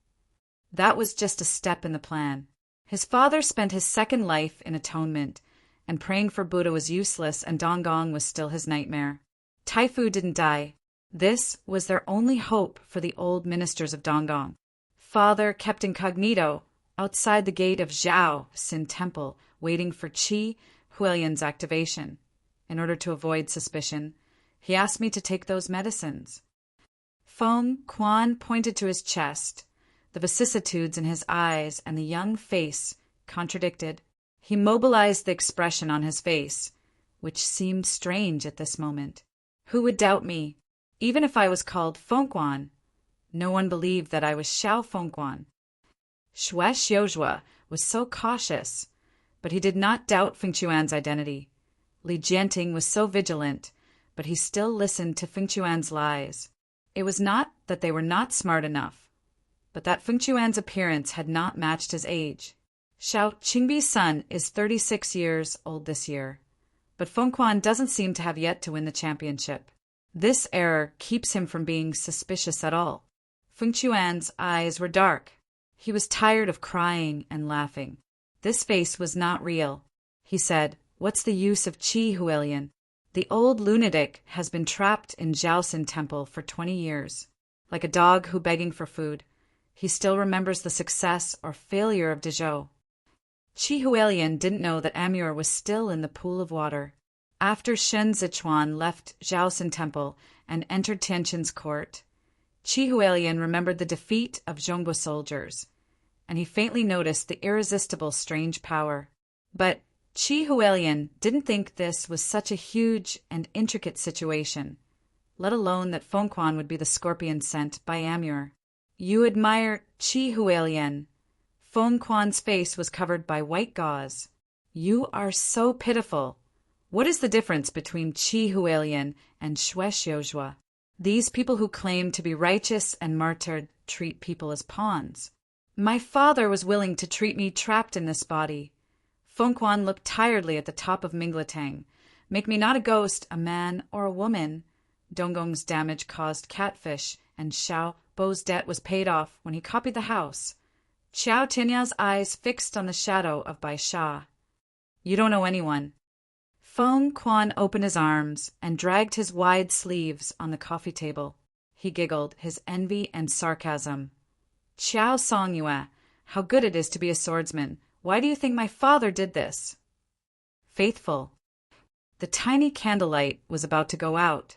That was just a step in the plan. His father spent his second life in atonement, and praying for Buddha was useless, and Donggong was still his nightmare. Taifu didn't die. This was their only hope for the old ministers of Donggong. Father kept incognito outside the gate of Zhao Xin Temple, waiting for Qi Huilian's activation. In order to avoid suspicion, He asked me to take those medicines. Feng Quan pointed to his chest. The vicissitudes in his eyes and the young face contradicted. He mobilized the expression on his face, which seemed strange at this moment. Who would doubt me, even if I was called Feng Quan? No one believed that I was Xiao Fengquan. Xue Xiuzhua was so cautious, but he did not doubt Feng Chuan's identity. Li Jianting was so vigilant, but he still listened to Feng Chuan's lies. It was not that they were not smart enough, but that Feng Chuan's appearance had not matched his age. Xiao Qingbi's son is 36 years old this year, but Feng Quan doesn't seem to have yet to win the championship. This error keeps him from being suspicious at all. Feng Chuan's eyes were dark. He was tired of crying and laughing. This face was not real. He said, "What's the use of Qi Hualien? The old lunatic has been trapped in Jiaosin Temple for 20 years. Like a dog who begging for food, he still remembers the success or failure of Dezhou." Qi Hualien didn't know that Amur was still in the pool of water. After Shen Zichuan left Jiaosin Temple and entered Tianqin's court, Qi Hualien remembered the defeat of Zhongbo soldiers, and he faintly noticed the irresistible strange power. But Qi Hualien didn't think this was such a huge and intricate situation, let alone that Feng Quan would be the scorpion sent by Amur. "You admire Qi Hualien." Feng Quan's face was covered by white gauze. "You are so pitiful. What is the difference between Qi Hualien and Xue Xiuzhua? These people who claim to be righteous and martyred treat people as pawns. My father was willing to treat me trapped in this body." Feng Quan looked tiredly at the top of Mingletang. "Make me not a ghost, a man, or a woman." Donggong's damage caused catfish, and Xiao Bo's debt was paid off when he copied the house. Xiao Tinya's eyes fixed on the shadow of Bai Sha. "You don't know anyone." Feng Quan opened his arms and dragged his wide sleeves on the coffee table. He giggled, his envy and sarcasm. "Qiao Songyue, how good it is to be a swordsman. Why do you think my father did this?" Faithful. The tiny candlelight was about to go out.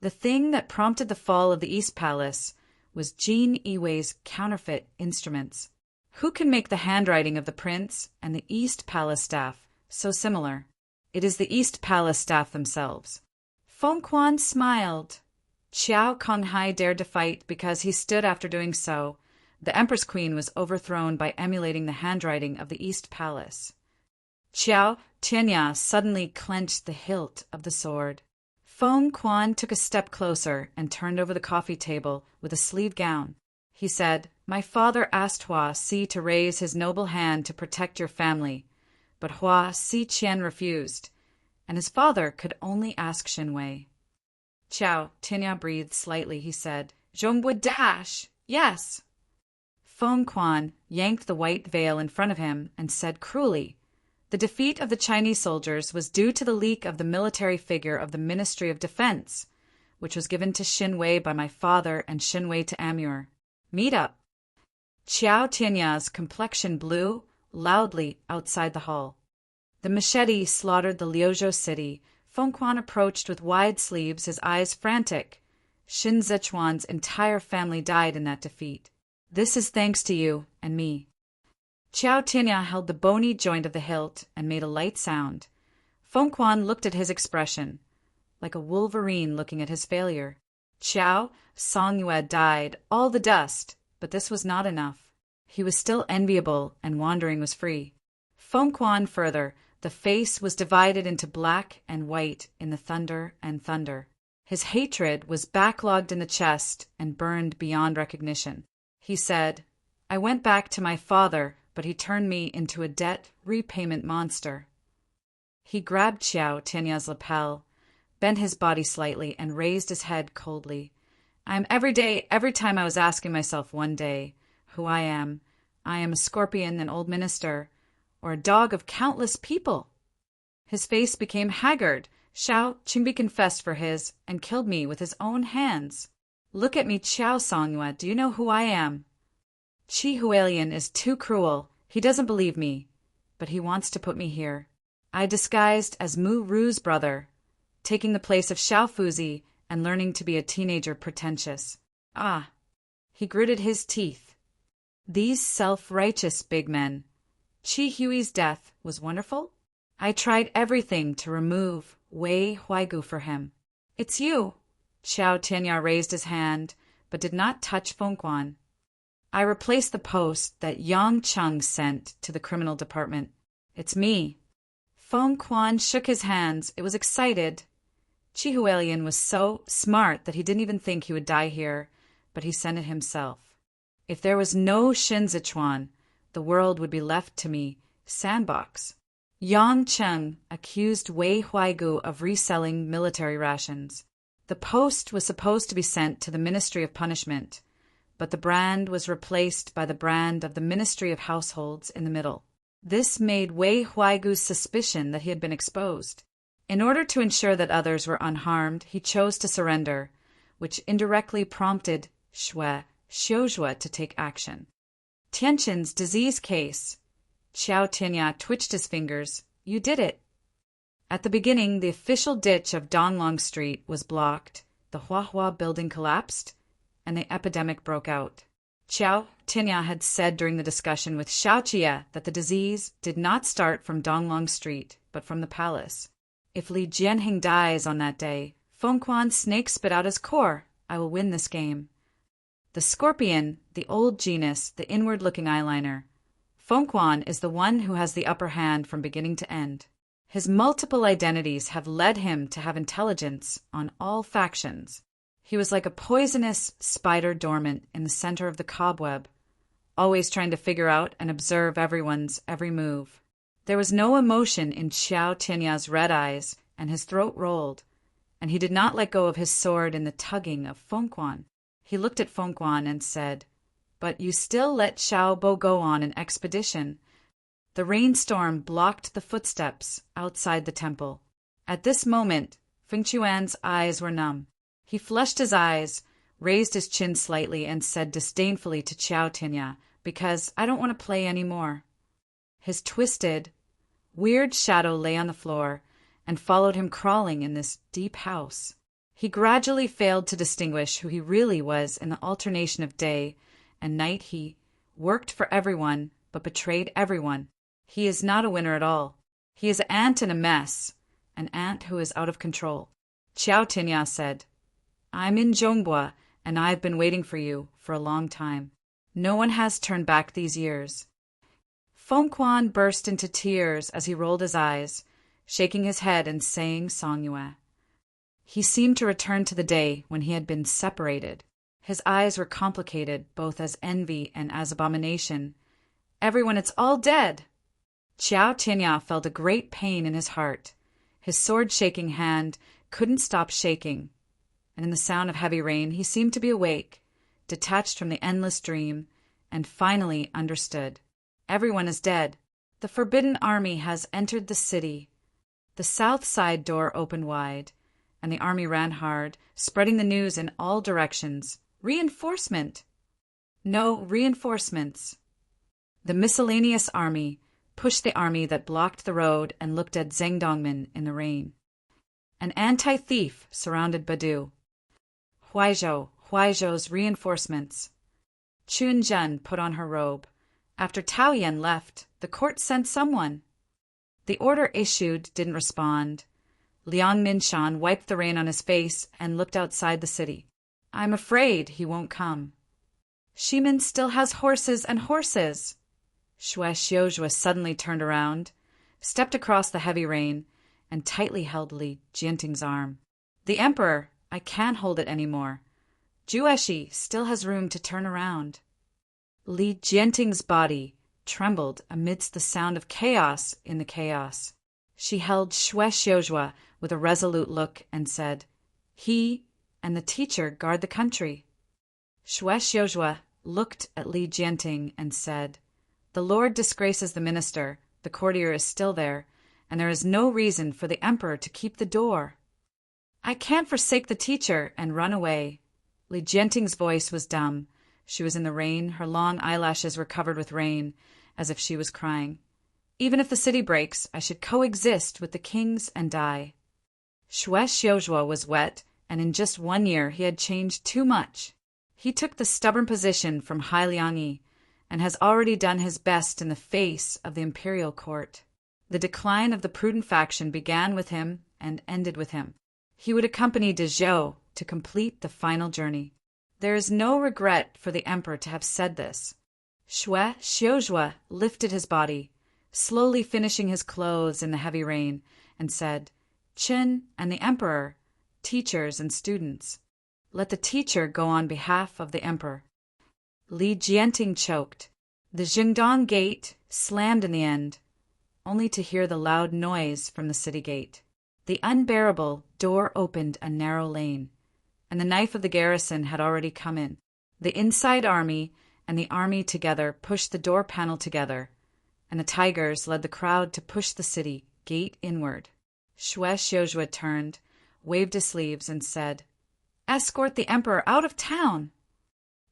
The thing that prompted the fall of the East Palace was Jin Yiwei's counterfeit instruments. Who can make the handwriting of the prince and the East Palace staff so similar? It is the East Palace staff themselves. Feng Quan smiled. Qiao Konghai dared to fight because he stood after doing so. The Empress Queen was overthrown by emulating the handwriting of the East Palace. Qiao Tianya suddenly clenched the hilt of the sword. Feng Quan took a step closer and turned over the coffee table with a sleeved gown. He said, "My father asked Hua Si to raise his noble hand to protect your family, but Hua Si Qian refused, and his father could only ask Xinwei." Qiao Tinya breathed slightly. He said, "Zhongbo dash, yes." Feng Quan yanked the white veil in front of him and said cruelly, "The defeat of the Chinese soldiers was due to the leak of the military figure of the Ministry of Defense, which was given to Xinwei by my father and Xinwei to Amur. Meet up." Qiao Tianya's complexion blew loudly outside the hall. The machete slaughtered the Liuzhou city. Feng Quan approached with wide sleeves, his eyes frantic. Shin Zichuan's entire family died in that defeat. This is thanks to you and me. Qiao Tinya held the bony joint of the hilt and made a light sound. Feng Quan looked at his expression, like a wolverine looking at his failure. Qiao Songyue died, all the dust, but this was not enough. He was still enviable, and wandering was free. Feng Quan further, the face was divided into black and white in the thunder and thunder. His hatred was backlogged in the chest and burned beyond recognition. He said, "I went back to my father, but he turned me into a debt repayment monster." He grabbed Qiao Tianya's lapel, bent his body slightly, and raised his head coldly. Every time I was asking myself one day who I am a scorpion, an old minister, or a dog of countless people. His face became haggard. Xiao Qingbi confessed for his and killed me with his own hands. Look at me, Qiao Songyue. Do you know who I am? Qi Hualien is too cruel. He doesn't believe me, but he wants to put me here. I disguised as Mu Ru's brother, taking the place of Xiaofuzi and learning to be a teenager pretentious. Ah! He gritted his teeth. These self-righteous big men. Qi Hui's death was wonderful? I tried everything to remove Wei Huaigu for him. It's you. Xiao Tianya raised his hand, but did not touch Feng Quan. I replaced the post that Yang Cheng sent to the criminal department. It's me. Feng Quan shook his hands. It was excited. Qi Hualien was so smart that he didn't even think he would die here, but he sent it himself. If there was no Shin Sichuan, the world would be left to me, sandbox. Yang Cheng accused Wei Huaigu of reselling military rations. The post was supposed to be sent to the Ministry of Punishment, but the brand was replaced by the brand of the Ministry of Households in the middle. This made Wei Huaigu's suspicion that he had been exposed. In order to ensure that others were unharmed, he chose to surrender, which indirectly prompted Xue Xiuzhua to take action. Tianqin's disease case. Xiao Tianya twitched his fingers. You did it. At the beginning, the official ditch of Donglong Street was blocked, the Huahua building collapsed, and the epidemic broke out. Xiao Tianya had said during the discussion with Xiao Jie that the disease did not start from Donglong Street, but from the palace. If Li Jianheng dies on that day, Feng Quan's snake spit out his core. I will win this game. The scorpion, the old genus, the inward-looking eyeliner. Feng Quan is the one who has the upper hand from beginning to end. His multiple identities have led him to have intelligence on all factions. He was like a poisonous spider dormant in the center of the cobweb, always trying to figure out and observe everyone's every move. There was no emotion in Xiao Tianya's red eyes, and his throat rolled, and he did not let go of his sword in the tugging of Feng Quan. He looked at Feng Quan and said, "But you still let Xiao Bo go on an expedition." The rainstorm blocked the footsteps outside the temple. At this moment, Feng Chuan's eyes were numb. He flushed his eyes, raised his chin slightly, and said disdainfully to Xiao Tianya, "Because I don't want to play any more." His twisted, weird shadow lay on the floor and followed him crawling in this deep house. He gradually failed to distinguish who he really was in the alternation of day and night. He worked for everyone, but betrayed everyone. He is not a winner at all. He is an ant in a mess, an ant who is out of control. Xiao Tianya said, "I'm in Zhongbua, and I've been waiting for you for a long time. No one has turned back these years." Feng Quan burst into tears as he rolled his eyes, shaking his head and saying Songyue. He seemed to return to the day when he had been separated. His eyes were complicated both as envy and as abomination. "Everyone, it's all dead!" Xiao Tianya felt a great pain in his heart. His sword-shaking hand couldn't stop shaking, and in the sound of heavy rain he seemed to be awake, detached from the endless dream, and finally understood. Everyone is dead. The Forbidden Army has entered the city. The south side door opened wide, and the army ran hard, spreading the news in all directions. Reinforcement! No reinforcements. The miscellaneous army pushed the army that blocked the road and looked at Zheng Dongmin in the rain. An anti-thief surrounded Badu. Huaizhou's reinforcements. Chun Zhen put on her robe. After Tao Yan left, the court sent someone. The order issued didn't respond. Liang Ninshan wiped the rain on his face and looked outside the city. "I'm afraid he won't come." "Shimin still has horses and horses." Xue Xiuzhua suddenly turned around, stepped across the heavy rain, and tightly held Li Jianting's arm. "The Emperor, I can't hold it anymore. Jueshi still has room to turn around." Li Jianting's body trembled amidst the sound of chaos in the chaos. She held Xue Xiuzhua with a resolute look and said, "He and the teacher guard the country." Xue Xiuzhua looked at Li Jianting and said, "The Lord disgraces the minister, the courtier is still there, and there is no reason for the emperor to keep the door." "I can't forsake the teacher and run away." Li Jianting's voice was dumb. She was in the rain, her long eyelashes were covered with rain, as if she was crying. "Even if the city breaks, I should coexist with the kings and die." Shue Xiuzhua was wet, and in just 1 year he had changed too much. He took the stubborn position from Hailiangyi and has already done his best in the face of the imperial court. The decline of the prudent faction began with him and ended with him. He would accompany de Zhou to complete the final journey. There is no regret for the emperor to have said this. Shue Xiuzhua lifted his body, slowly finishing his clothes in the heavy rain, and said, "Qin and the emperor, teachers and students, let the teacher go on behalf of the emperor." Li Jianting choked. The Jingdong gate slammed in the end, only to hear the loud noise from the city gate. The unbearable door opened a narrow lane, and the knife of the garrison had already come in. The inside army and the army together pushed the door panel together, and the tigers led the crowd to push the city gate inward. Shue Xiuzhua turned, waved his sleeves, and said, "Escort the emperor out of town."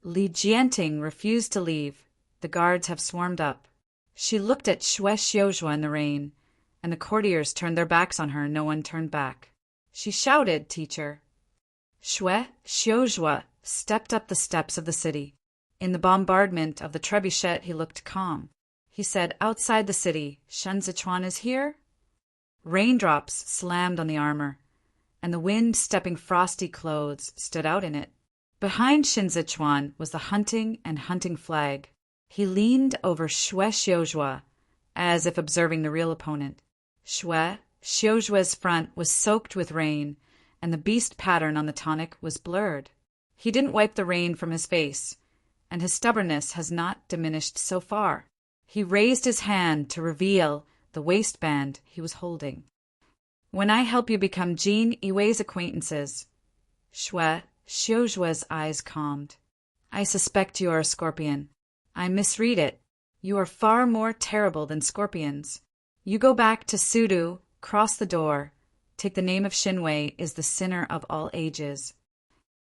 Li Jianting refused to leave. The guards have swarmed up. She looked at Shue Xiuzhua in the rain, and the courtiers turned their backs on her and no one turned back. She shouted, "Teacher." Shue Xiuzhua stepped up the steps of the city. In the bombardment of the trebuchet he looked calm. He said, "Outside the city, Shen Zichuan is here?" Raindrops slammed on the armor, and the wind, stepping frosty clothes, stood out in it. Behind Shen Zichuan was the hunting and hunting flag. He leaned over Shue Xiuzhua, as if observing the real opponent. Shue Xiuzhua's front was soaked with rain, and the beast pattern on the tunic was blurred. He didn't wipe the rain from his face, and his stubbornness has not diminished so far. He raised his hand to reveal the waistband he was holding. "When I help you become Jin Yiwei's acquaintances." Shue Xiuzhua's eyes calmed. "I suspect you are a scorpion. I misread it. You are far more terrible than scorpions. You go back to Sudu, cross the door, take the name of Xinwei is the sinner of all ages."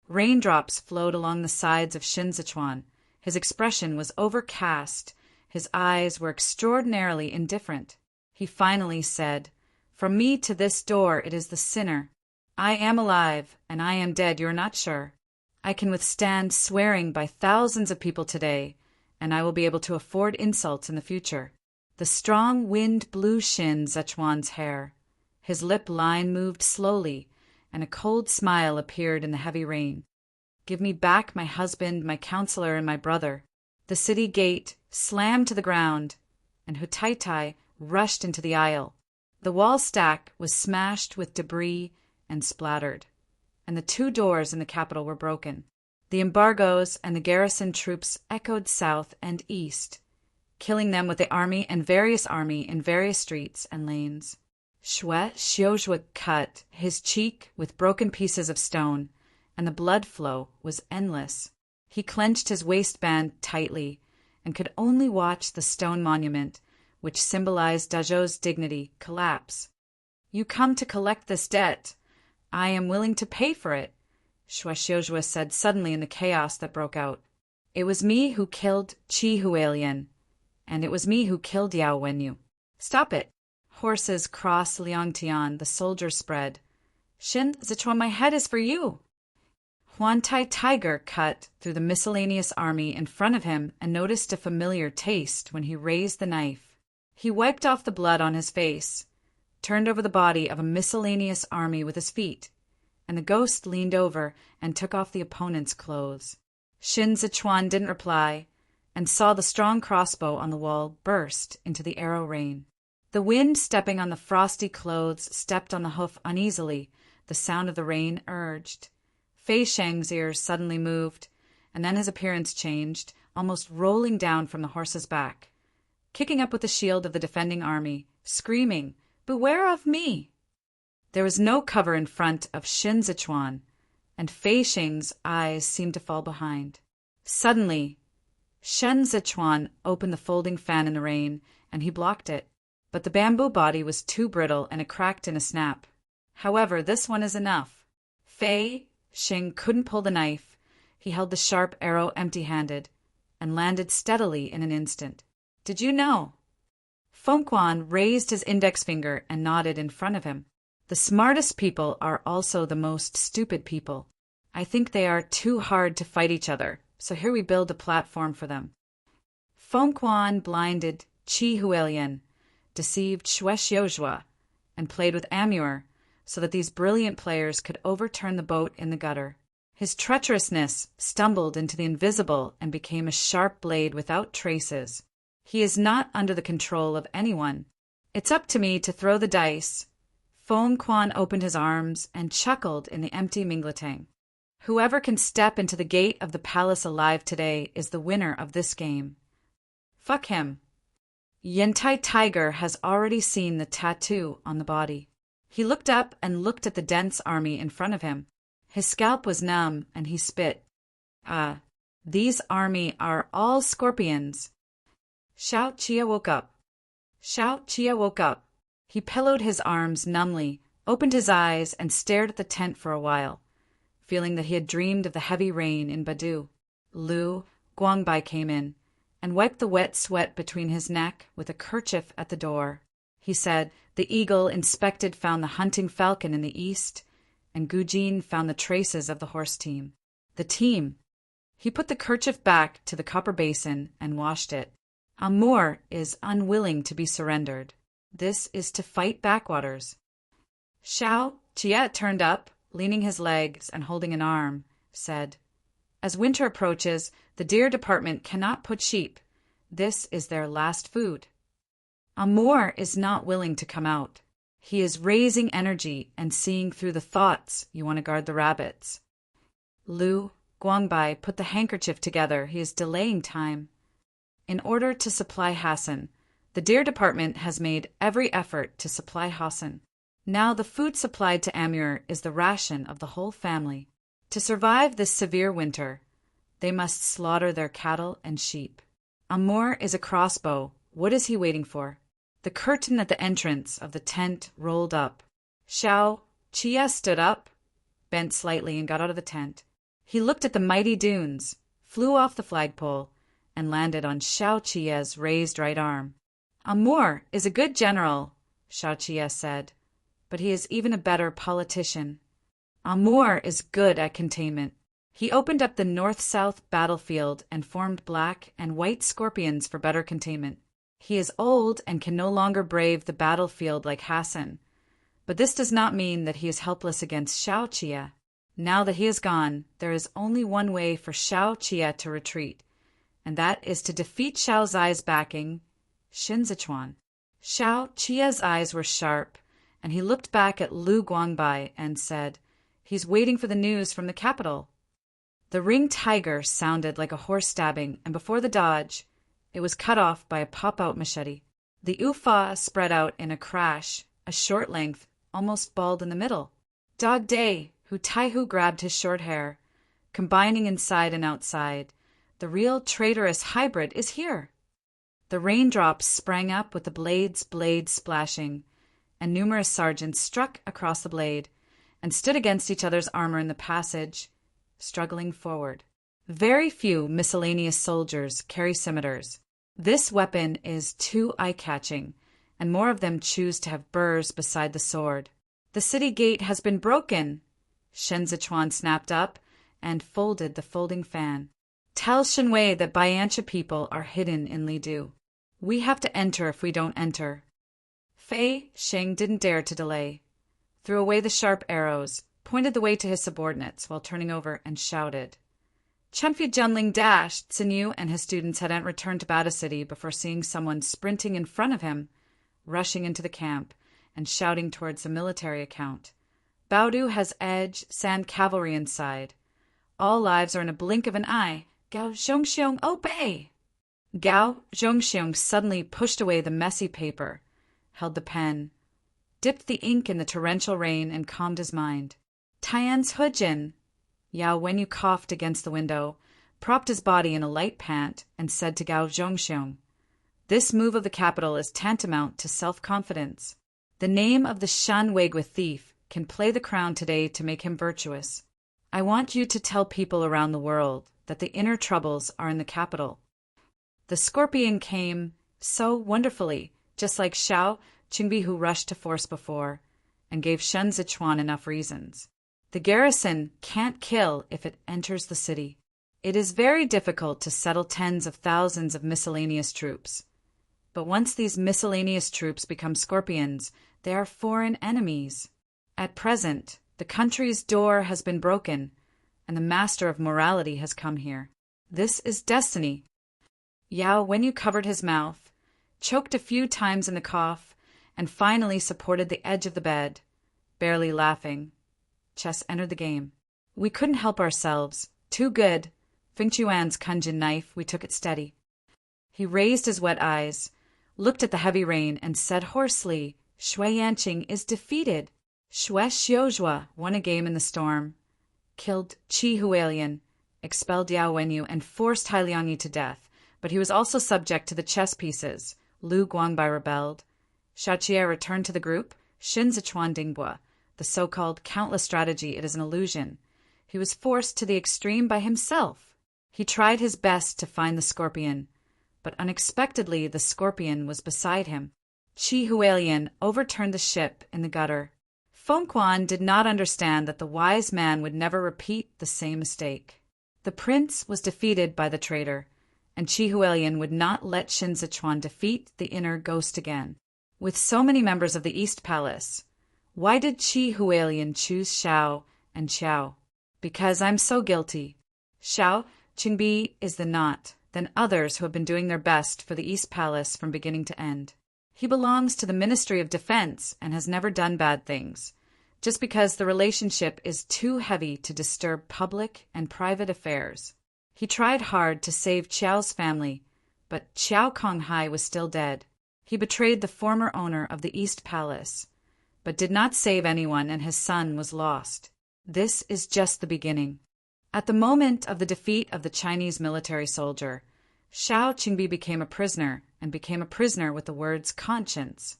Raindrops flowed along the sides of Shen Zichuan. His expression was overcast. His eyes were extraordinarily indifferent. He finally said, "From me to this door it is the sinner. I am alive, and I am dead, you're not sure. I can withstand swearing by thousands of people today, and I will be able to afford insults in the future." The strong wind blew Shen Zichuan's hair. His lip line moved slowly, and a cold smile appeared in the heavy rain. "Give me back my husband, my counselor, and my brother." The city gate slammed to the ground, and Hutaitai rushed into the aisle. The wall stack was smashed with debris and splattered, and the 2 doors in the capital were broken. The embargoes and the garrison troops echoed south and east, killing them with the army and various army in various streets and lanes. Shue Xiuzhua cut his cheek with broken pieces of stone, and the blood flow was endless. He clenched his waistband tightly and could only watch the stone monument, which symbolized Dazhou's dignity, collapse. "You come to collect this debt. I am willing to pay for it," Shue Xiuzhua said suddenly in the chaos that broke out. "It was me who killed Qi Hualien, and it was me who killed Yao Wenyu. Stop it." Horses crossed Liangtian, the soldiers spread. "Shen Zichuan, my head is for you." Huantai Tiger cut through the miscellaneous army in front of him and noticed a familiar taste when he raised the knife. He wiped off the blood on his face, turned over the body of a miscellaneous army with his feet, and the ghost leaned over and took off the opponent's clothes. Shen Zichuan didn't reply, and saw the strong crossbow on the wall burst into the arrow rain. The wind, stepping on the frosty clothes, stepped on the hoof uneasily. The sound of the rain urged. Fei Sheng's ears suddenly moved, and then his appearance changed, almost rolling down from the horse's back, kicking up with the shield of the defending army, screaming, "Beware of me!" There was no cover in front of Shen Zichuan, and Fei Sheng's eyes seemed to fall behind. Suddenly, Shen Zichuan opened the folding fan in the rain, and he blocked it. But the bamboo body was too brittle, and it cracked in a snap. However, this one is enough. Fei Sheng couldn't pull the knife. He held the sharp arrow empty-handed, and landed steadily in an instant. "Did you know?" Fengquan raised his index finger and nodded in front of him. The smartest people are also the most stupid people. I think they are too hard to fight each other, so here we build a platform for them. Phom Quan blinded Chi Hualien, deceived Shuexiozhua, and played with Amur, so that these brilliant players could overturn the boat in the gutter. His treacherousness stumbled into the invisible and became a sharp blade without traces. He is not under the control of anyone. It's up to me to throw the dice. Phom Quan opened his arms and chuckled in the empty Mingletang. Whoever can step into the gate of the palace alive today is the winner of this game. Fuck him. Yentai Tiger has already seen the tattoo on the body. He looked up and looked at the dense army in front of him. His scalp was numb, and he spit. These army are all scorpions. Xiao Chia woke up. Xiao Chia woke up. He pillowed his arms numbly, opened his eyes, and stared at the tent for a while, feeling that he had dreamed of the heavy rain in Badu. Lu Guangbai came in and wiped the wet sweat between his neck with a kerchief at the door. He said, the eagle inspected found the hunting falcon in the east, and Gujin found the traces of the horse team. The team. He put the kerchief back to the copper basin and washed it. Amur is unwilling to be surrendered. This is to fight backwaters. Xiao Chia turned up, leaning his legs and holding an arm, said, as winter approaches, the deer department cannot put sheep. This is their last food. Amur is not willing to come out. He is raising energy and seeing through the thoughts you want to guard the rabbits. Lu Guangbai put the handkerchief together. He is delaying time. In order to supply Hassan, the deer department has made every effort to supply Hassan. Now the food supplied to Amur is the ration of the whole family. To survive this severe winter, they must slaughter their cattle and sheep. Amur is a crossbow. What is he waiting for? The curtain at the entrance of the tent rolled up. Xiao Chia stood up, bent slightly, and got out of the tent. He looked at the mighty dunes, flew off the flagpole, and landed on Xiao Chia's raised right arm. Amur is a good general, Xiao Chia said, but he is even a better politician. Amur is good at containment. He opened up the north-south battlefield and formed black and white scorpions for better containment. He is old and can no longer brave the battlefield like Hassan, but this does not mean that he is helpless against Xiao Chia. Now that he is gone, there is only one way for Xiao Chia to retreat, and that is to defeat Xiao Zai's backing, Shinzichuan. Xiao Chia's eyes were sharp, and he looked back at Lu Guangbai and said, he's waiting for the news from the capital. The ring tiger sounded like a horse stabbing, and before the dodge, it was cut off by a pop-out machete. The ufa spread out in a crash, a short length, almost bald in the middle. Dog Day, who Taihu grabbed his short hair, combining inside and outside. The real traitorous hybrid is here. The raindrops sprang up with the blade splashing, and numerous sergeants struck across the blade and stood against each other's armor in the passage, struggling forward. Very few miscellaneous soldiers carry scimitars. This weapon is too eye-catching, and more of them choose to have burrs beside the sword. The city gate has been broken. Shen Zichuan snapped up and folded the folding fan. Tell Shenwei that Baiancha people are hidden in Lidu. We have to enter if we don't enter. Fei Sheng didn't dare to delay. Threw away the sharp arrows, pointed the way to his subordinates while turning over and shouted. Chenfi Junling dashed. Tsinyu and his students hadn't returned to Bada City before seeing someone sprinting in front of him, rushing into the camp, and shouting towards a military account. Baodu has edge, sand cavalry inside. All lives are in a blink of an eye. Gao Zhongxiong, obey! Gao Zhongxiong suddenly pushed away the messy paper, held the pen, dipped the ink in the torrential rain, and calmed his mind. Tian's Hujin. Yao Wenyu coughed against the window, propped his body in a light pant, and said to Gao Zhongxiong, this move of the capital is tantamount to self-confidence. The name of the Shan Weigua thief can play the crown today to make him virtuous. I want you to tell people around the world that the inner troubles are in the capital. The scorpion came so wonderfully, just like Xiao Qingbi, who rushed to force before, and gave Shen Zichuan enough reasons. The garrison can't kill if it enters the city. It is very difficult to settle tens of thousands of miscellaneous troops. But once these miscellaneous troops become scorpions, they are foreign enemies. At present, the country's door has been broken, and the master of morality has come here. This is destiny. Yao Wenyu covered his mouth, choked a few times in the cough, and finally supported the edge of the bed, barely laughing. Chess entered the game. We couldn't help ourselves. Too good. Feng Chuan's Kunjin knife, we took it steady. He raised his wet eyes, looked at the heavy rain, and said hoarsely, Shui Yanqing is defeated. Xue Xiuzhua won a game in the storm, killed Qi Hualien, expelled Yao Wenyu, and forced Hai Liangyi to death, but he was also subject to the chess pieces. Lu Guangbai rebelled. Xiaoqie returned to the group. Xin Zichuan Dingbua, the so-called countless strategy, it is an illusion. He was forced to the extreme by himself. He tried his best to find the scorpion, but unexpectedly the scorpion was beside him. Qi Hualien overturned the ship in the gutter. Feng Quan did not understand that the wise man would never repeat the same mistake. The prince was defeated by the traitor, and Qi Hualien would not let Xin Zichuan defeat the inner ghost again. With so many members of the East Palace, why did Qi Hualien choose Xiao and Xiao? Because I'm so guilty. Xiao Qingbi is the not, then others who have been doing their best for the East Palace from beginning to end. He belongs to the Ministry of Defense and has never done bad things, just because the relationship is too heavy to disturb public and private affairs. He tried hard to save Qiao's family, but Qiao Konghai was still dead. He betrayed the former owner of the East Palace, but did not save anyone, and his son was lost. This is just the beginning. At the moment of the defeat of the Chinese military soldier, Xiao Qingbi became a prisoner, and became a prisoner with the words conscience.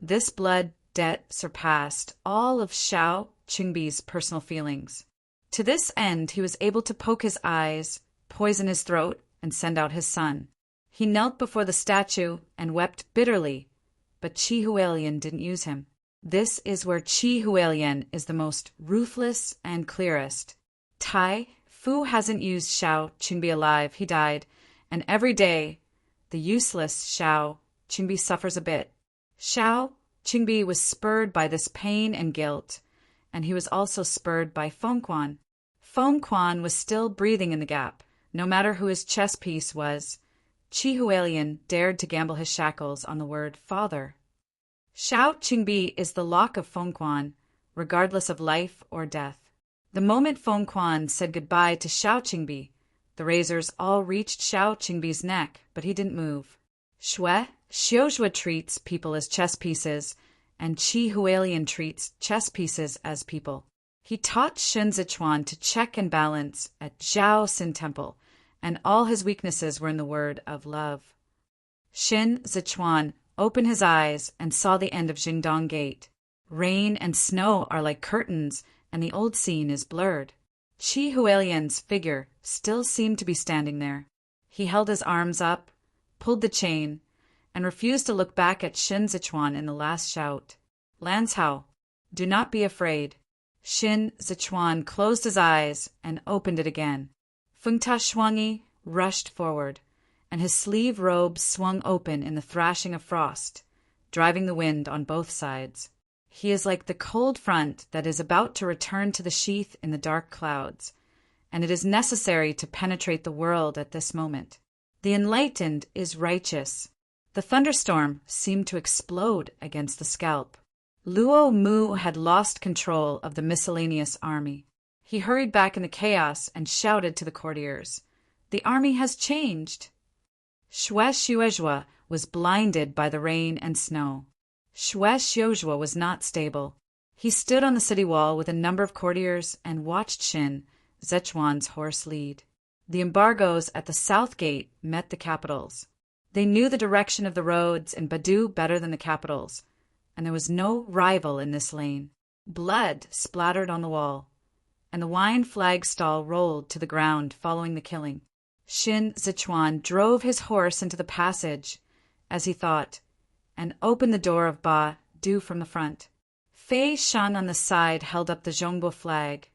This blood debt surpassed all of Xiao Qingbi's personal feelings. To this end, he was able to poke his eyes, poison his throat, and send out his son. He knelt before the statue and wept bitterly, but Qi Hualien didn't use him. This is where Qi Hualien is the most ruthless and clearest. Tai Fu hasn't used Xiao Qingbi alive, he died, and every day the useless Xiao Qingbi suffers a bit. Xiao Qingbi was spurred by this pain and guilt, and he was also spurred by Feng Quan. Feng Quan was still breathing in the gap, no matter who his chess piece was. Qi Hualien dared to gamble his shackles on the word father. Xiao Qingbi is the lock of Feng Quan, regardless of life or death. The moment Feng Quan said goodbye to Xiao Qingbi, the razors all reached Xiao Qingbi's neck, but he didn't move. Xue Xiuzhua treats people as chess pieces, and Qi Hualien treats chess pieces as people. He taught Xin Zichuan to check and balance at Zhao Xin Temple, and all his weaknesses were in the word of love. Xin Zichuan opened his eyes and saw the end of Jingdong Gate. Rain and snow are like curtains, and the old scene is blurred. Qi Hualien's figure still seemed to be standing there. He held his arms up, pulled the chain, and refused to look back at Xin Zichuan in the last shout. Lanzhao, do not be afraid. Xin Zichuan closed his eyes and opened it again. Fengta Shuangyi rushed forward, and his sleeve robe swung open in the thrashing of frost, driving the wind on both sides. He is like the cold front that is about to return to the sheath in the dark clouds, and it is necessary to penetrate the world at this moment. The enlightened is righteous. The thunderstorm seemed to explode against the scalp. Luo Mu had lost control of the miscellaneous army. He hurried back in the chaos and shouted to the courtiers, "The army has changed!" Xue Xiuzhua was blinded by the rain and snow. Xue Xiuzhua was not stable. He stood on the city wall with a number of courtiers and watched Xin Zichuan's horse lead. The embargoes at the south gate met the capitals. They knew the direction of the roads in Badu better than the capitals, and there was no rival in this lane. Blood splattered on the wall, and the wine flag stall rolled to the ground following the killing. Xin Zichuan drove his horse into the passage, as he thought, and opened the door of Ba Du from the front. Fei Shan on the side held up the Zhongbo flag,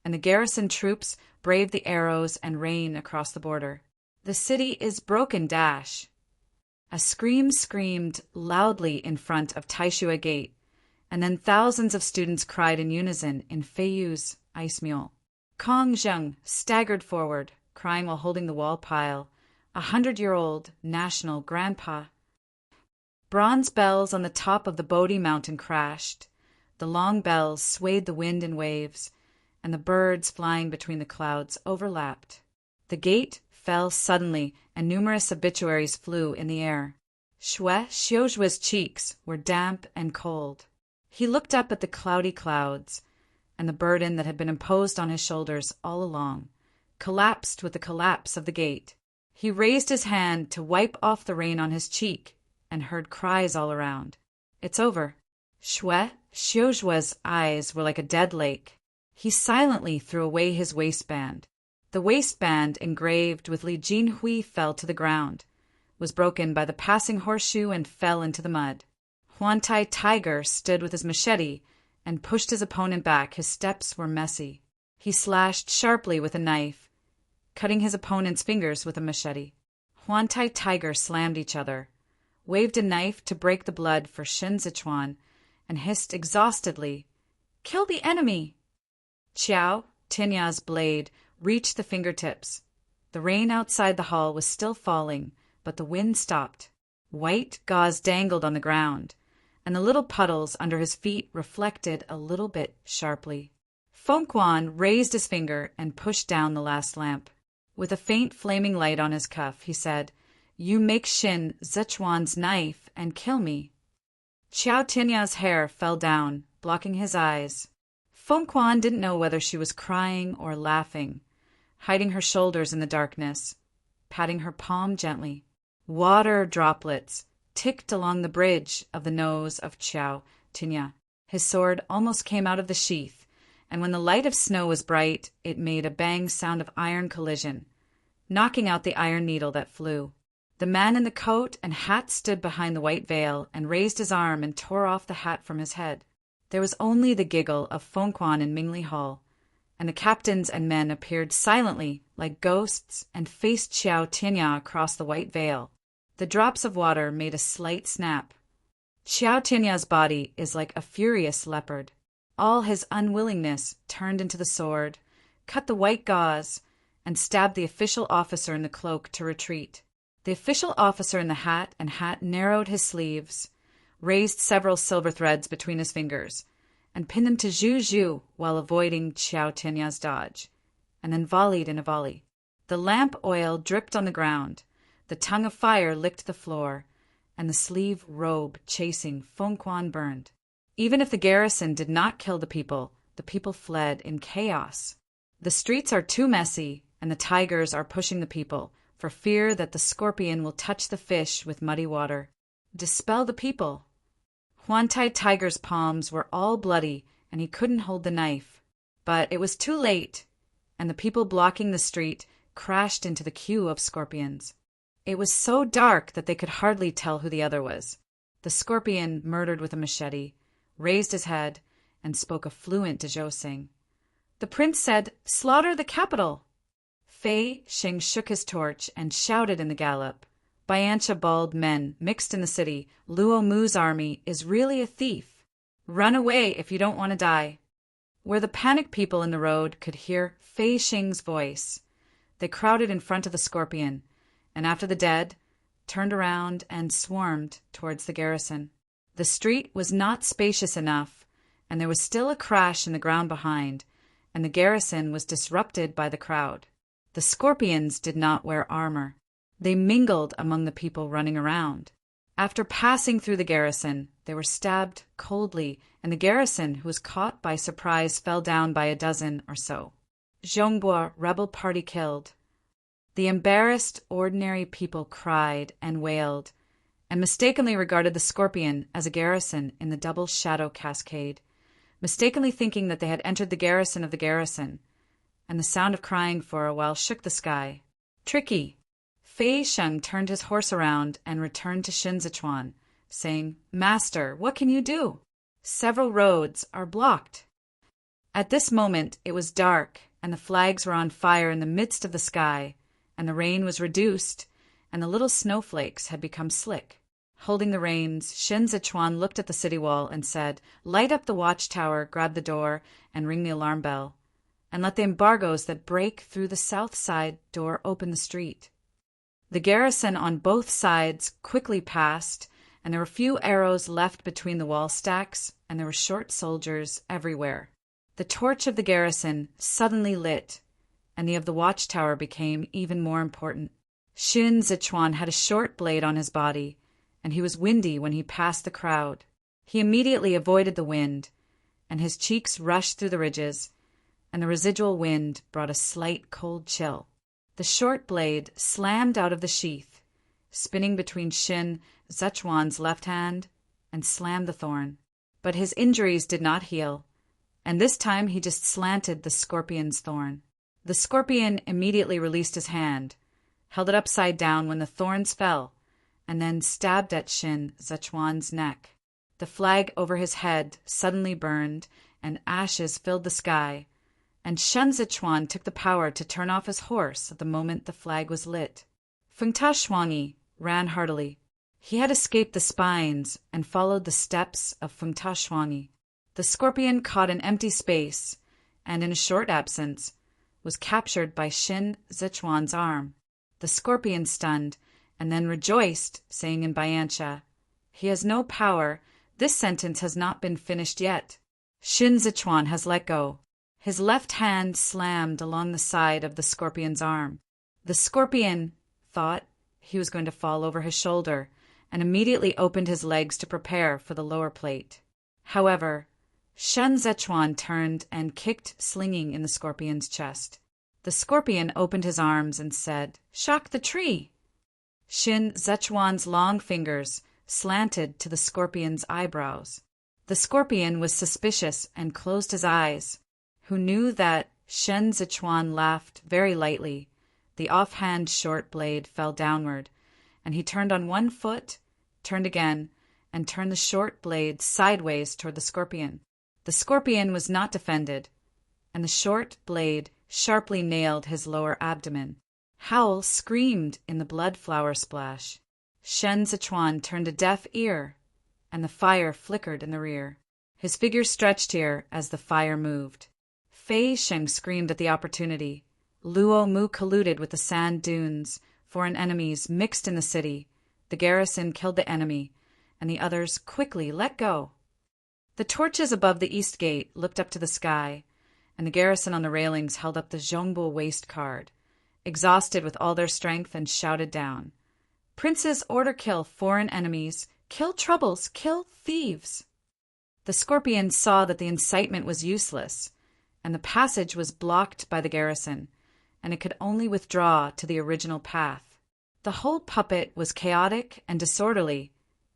and the garrison troops braved the arrows and rain across the border. The city is broken. A scream screamed loudly in front of Taishua Gate, and then thousands of students cried in unison in Feiyu's ice mule. Kong Zheng staggered forward, crying while holding the wall pile, 100-year-old national grandpa. Bronze bells on the top of the Bodhi mountain crashed. The long bells swayed the wind in waves, and the birds flying between the clouds overlapped. The gate fell suddenly, and numerous obituaries flew in the air. Xue Xiujue's cheeks were damp and cold. He looked up at the cloudy clouds, and the burden that had been imposed on his shoulders all along collapsed with the collapse of the gate. He raised his hand to wipe off the rain on his cheek and heard cries all around. "It's over." Xue Xiujue's eyes were like a dead lake. He silently threw away his waistband. The waistband engraved with Li Jinhui fell to the ground, was broken by the passing horseshoe and fell into the mud. Huantai Tiger stood with his machete and pushed his opponent back. His steps were messy. He slashed sharply with a knife, cutting his opponent's fingers with a machete. Huantai Tiger slammed each other, waved a knife to break the blood for Shen Zichuan, and hissed exhaustedly, "Kill the enemy!" Qiao Tinya's blade reached the fingertips. The rain outside the hall was still falling, but the wind stopped. White gauze dangled on the ground, and the little puddles under his feet reflected a little bit sharply. Fengquan raised his finger and pushed down the last lamp. With a faint flaming light on his cuff, he said, "You make Shin Zichuan's knife and kill me." Qiao Tinya's hair fell down, blocking his eyes. Fengquan didn't know whether she was crying or laughing, hiding her shoulders in the darkness, patting her palm gently. Water droplets ticked along the bridge of the nose of Qiao Tinya. His sword almost came out of the sheath, and when the light of snow was bright, it made a bang sound of iron collision, knocking out the iron needle that flew. The man in the coat and hat stood behind the white veil and raised his arm and tore off the hat from his head. There was only the giggle of Fengquan in Mingli Hall, and the captains and men appeared silently like ghosts and faced Qiao Tinya across the white veil. The drops of water made a slight snap. Qiao Tinya's body is like a furious leopard. All his unwillingness turned into the sword, cut the white gauze, and stabbed the official officer in the cloak to retreat. The official officer in the hat narrowed his sleeves, raised several silver threads between his fingers, and pinned them to Zhu while avoiding Qiao Tinya's dodge, and then volleyed in a volley. The lamp oil dripped on the ground, the tongue of fire licked the floor, and the sleeve robe chasing Fengquan burned. Even if the garrison did not kill the people fled in chaos. The streets are too messy, and the tigers are pushing the people, for fear that the scorpion will touch the fish with muddy water. Dispel the people. Huantai Tiger's palms were all bloody, and he couldn't hold the knife. But it was too late, and the people blocking the street crashed into the queue of scorpions. It was so dark that they could hardly tell who the other was. The scorpion murdered with a machete, raised his head, and spoke a fluent Dezhou. The prince said, "Slaughter the capital!" Fei Sheng shook his torch and shouted in the gallop. Biancha bald men mixed in the city. Luo Mu's army is really a thief. Run away if you don't want to die. Where the panicked people in the road could hear Fei Sheng's voice, they crowded in front of the scorpion, and after the dead, turned around and swarmed towards the garrison. The street was not spacious enough, and there was still a crash in the ground behind, and the garrison was disrupted by the crowd. The scorpions did not wear armor. They mingled among the people running around. After passing through the garrison, they were stabbed coldly, and the garrison, who was caught by surprise, fell down by a dozen or so. Zhongbo rebel party killed. The embarrassed, ordinary people cried and wailed, and mistakenly regarded the scorpion as a garrison in the double shadow cascade, mistakenly thinking that they had entered the garrison of the garrison, and the sound of crying for a while shook the sky. Tricky! Fei Sheng turned his horse around and returned to Shin Zichuan, saying, "Master, what can you do?" Several roads are blocked. At this moment it was dark, and the flags were on fire in the midst of the sky, and the rain was reduced, and the little snowflakes had become slick. Holding the reins, Shin Zichuan looked at the city wall and said, "Light up the watchtower, grab the door, and ring the alarm bell, and let the embargoes that break through the south side door open the street." The garrison on both sides quickly passed, and there were few arrows left between the wall stacks, and there were short soldiers everywhere. The torch of the garrison suddenly lit, and the of the watchtower became even more important. Shin Zichuan had a short blade on his body, and he was windy when he passed the crowd. He immediately avoided the wind, and his cheeks rushed through the ridges, and the residual wind brought a slight cold chill. The short blade slammed out of the sheath, spinning between Shin Zichuan's left hand, and slammed the thorn. But his injuries did not heal, and this time he just slanted the scorpion's thorn. The scorpion immediately released his hand, held it upside down when the thorns fell, and then stabbed at Shin Zichuan's neck. The flag over his head suddenly burned, and ashes filled the sky, and Shin Zichuan took the power to turn off his horse at the moment the flag was lit. Feng Ta Shuangyi ran heartily. He had escaped the spines and followed the steps of Feng Ta Shuangyi. The scorpion caught an empty space, and in a short absence, was captured by Shin Zichuan's arm. The scorpion stunned, and then rejoiced, saying in Bayansha, "He has no power. This sentence has not been finished yet." Shin Zichuan has let go. His left hand slammed along the side of the scorpion's arm. The scorpion thought he was going to fall over his shoulder, and immediately opened his legs to prepare for the lower plate. However, Shin Zichuan turned and kicked slinging in the scorpion's chest. The scorpion opened his arms and said, "Shock the tree!" Shin Zichuan's long fingers slanted to the scorpion's eyebrows. The scorpion was suspicious and closed his eyes, who knew that Shin Zichuan laughed very lightly. The offhand short blade fell downward, and he turned on one foot, turned again, and turned the short blade sideways toward the scorpion. The scorpion was not defended, and the short blade sharply nailed his lower abdomen. Howl screamed in the blood flower splash. Shen Zichuan turned a deaf ear, and the fire flickered in the rear. His figure stretched here as the fire moved. Fei Sheng screamed at the opportunity. Luo Mu colluded with the sand dunes. Foreign enemies mixed in the city. The garrison killed the enemy, and the others quickly let go. The torches above the east gate looked up to the sky, and the garrison on the railings held up the Zhongbu waist card, exhausted with all their strength, and shouted down, "Princes, order kill foreign enemies, kill troubles, kill thieves." The scorpion saw that the incitement was useless, and the passage was blocked by the garrison, and it could only withdraw to the original path. The whole puppet was chaotic and disorderly,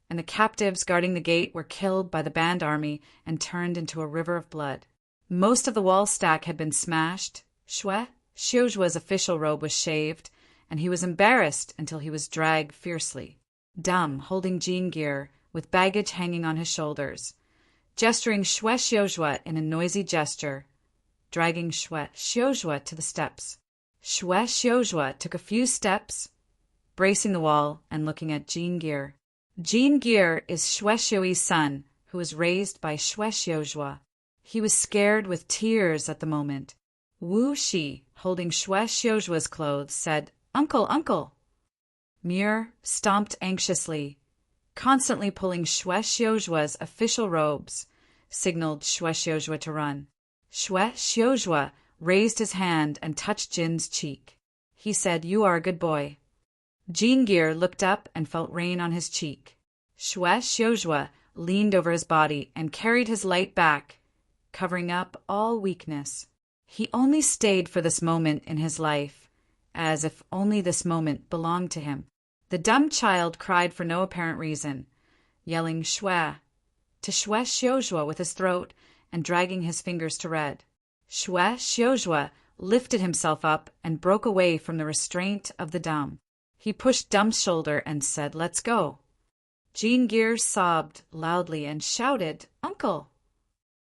and the captives guarding the gate were killed by the band army and turned into a river of blood. Most of the wall stack had been smashed. Xue Xiuzhua's official robe was shaved, and he was embarrassed until he was dragged fiercely. Dumb, holding jean gear, with baggage hanging on his shoulders, gesturing Xue Xiuzhua in a noisy gesture, dragging Xue Xiuzhua to the steps. Xue Xiuzhua took a few steps, bracing the wall and looking at Jean Gear. Jean Gear is Xue Xiuyi's son, who was raised by Xue Xiuzhua. He was scared with tears at the moment. Wu Shi, holding Xue Xiuzhua's clothes, said, "Uncle, uncle." Muir stomped anxiously, constantly pulling Xue Xiuzhua's official robes, signaled Xue Xiuzhua to run. Xue Xiuzhua raised his hand and touched Jin's cheek. He said, "You are a good boy." Jean Gear looked up and felt rain on his cheek. Xue Xiuzhua leaned over his body and carried his light back, covering up all weakness. He only stayed for this moment in his life, as if only this moment belonged to him. The dumb child cried for no apparent reason, yelling "Xue" to Xue Xiuzhua with his throat and dragging his fingers to red. Xue Xiuzhua lifted himself up and broke away from the restraint of the dumb. He pushed Dumb's shoulder and said, "Let's go." Jean Gear sobbed loudly and shouted, "Uncle!"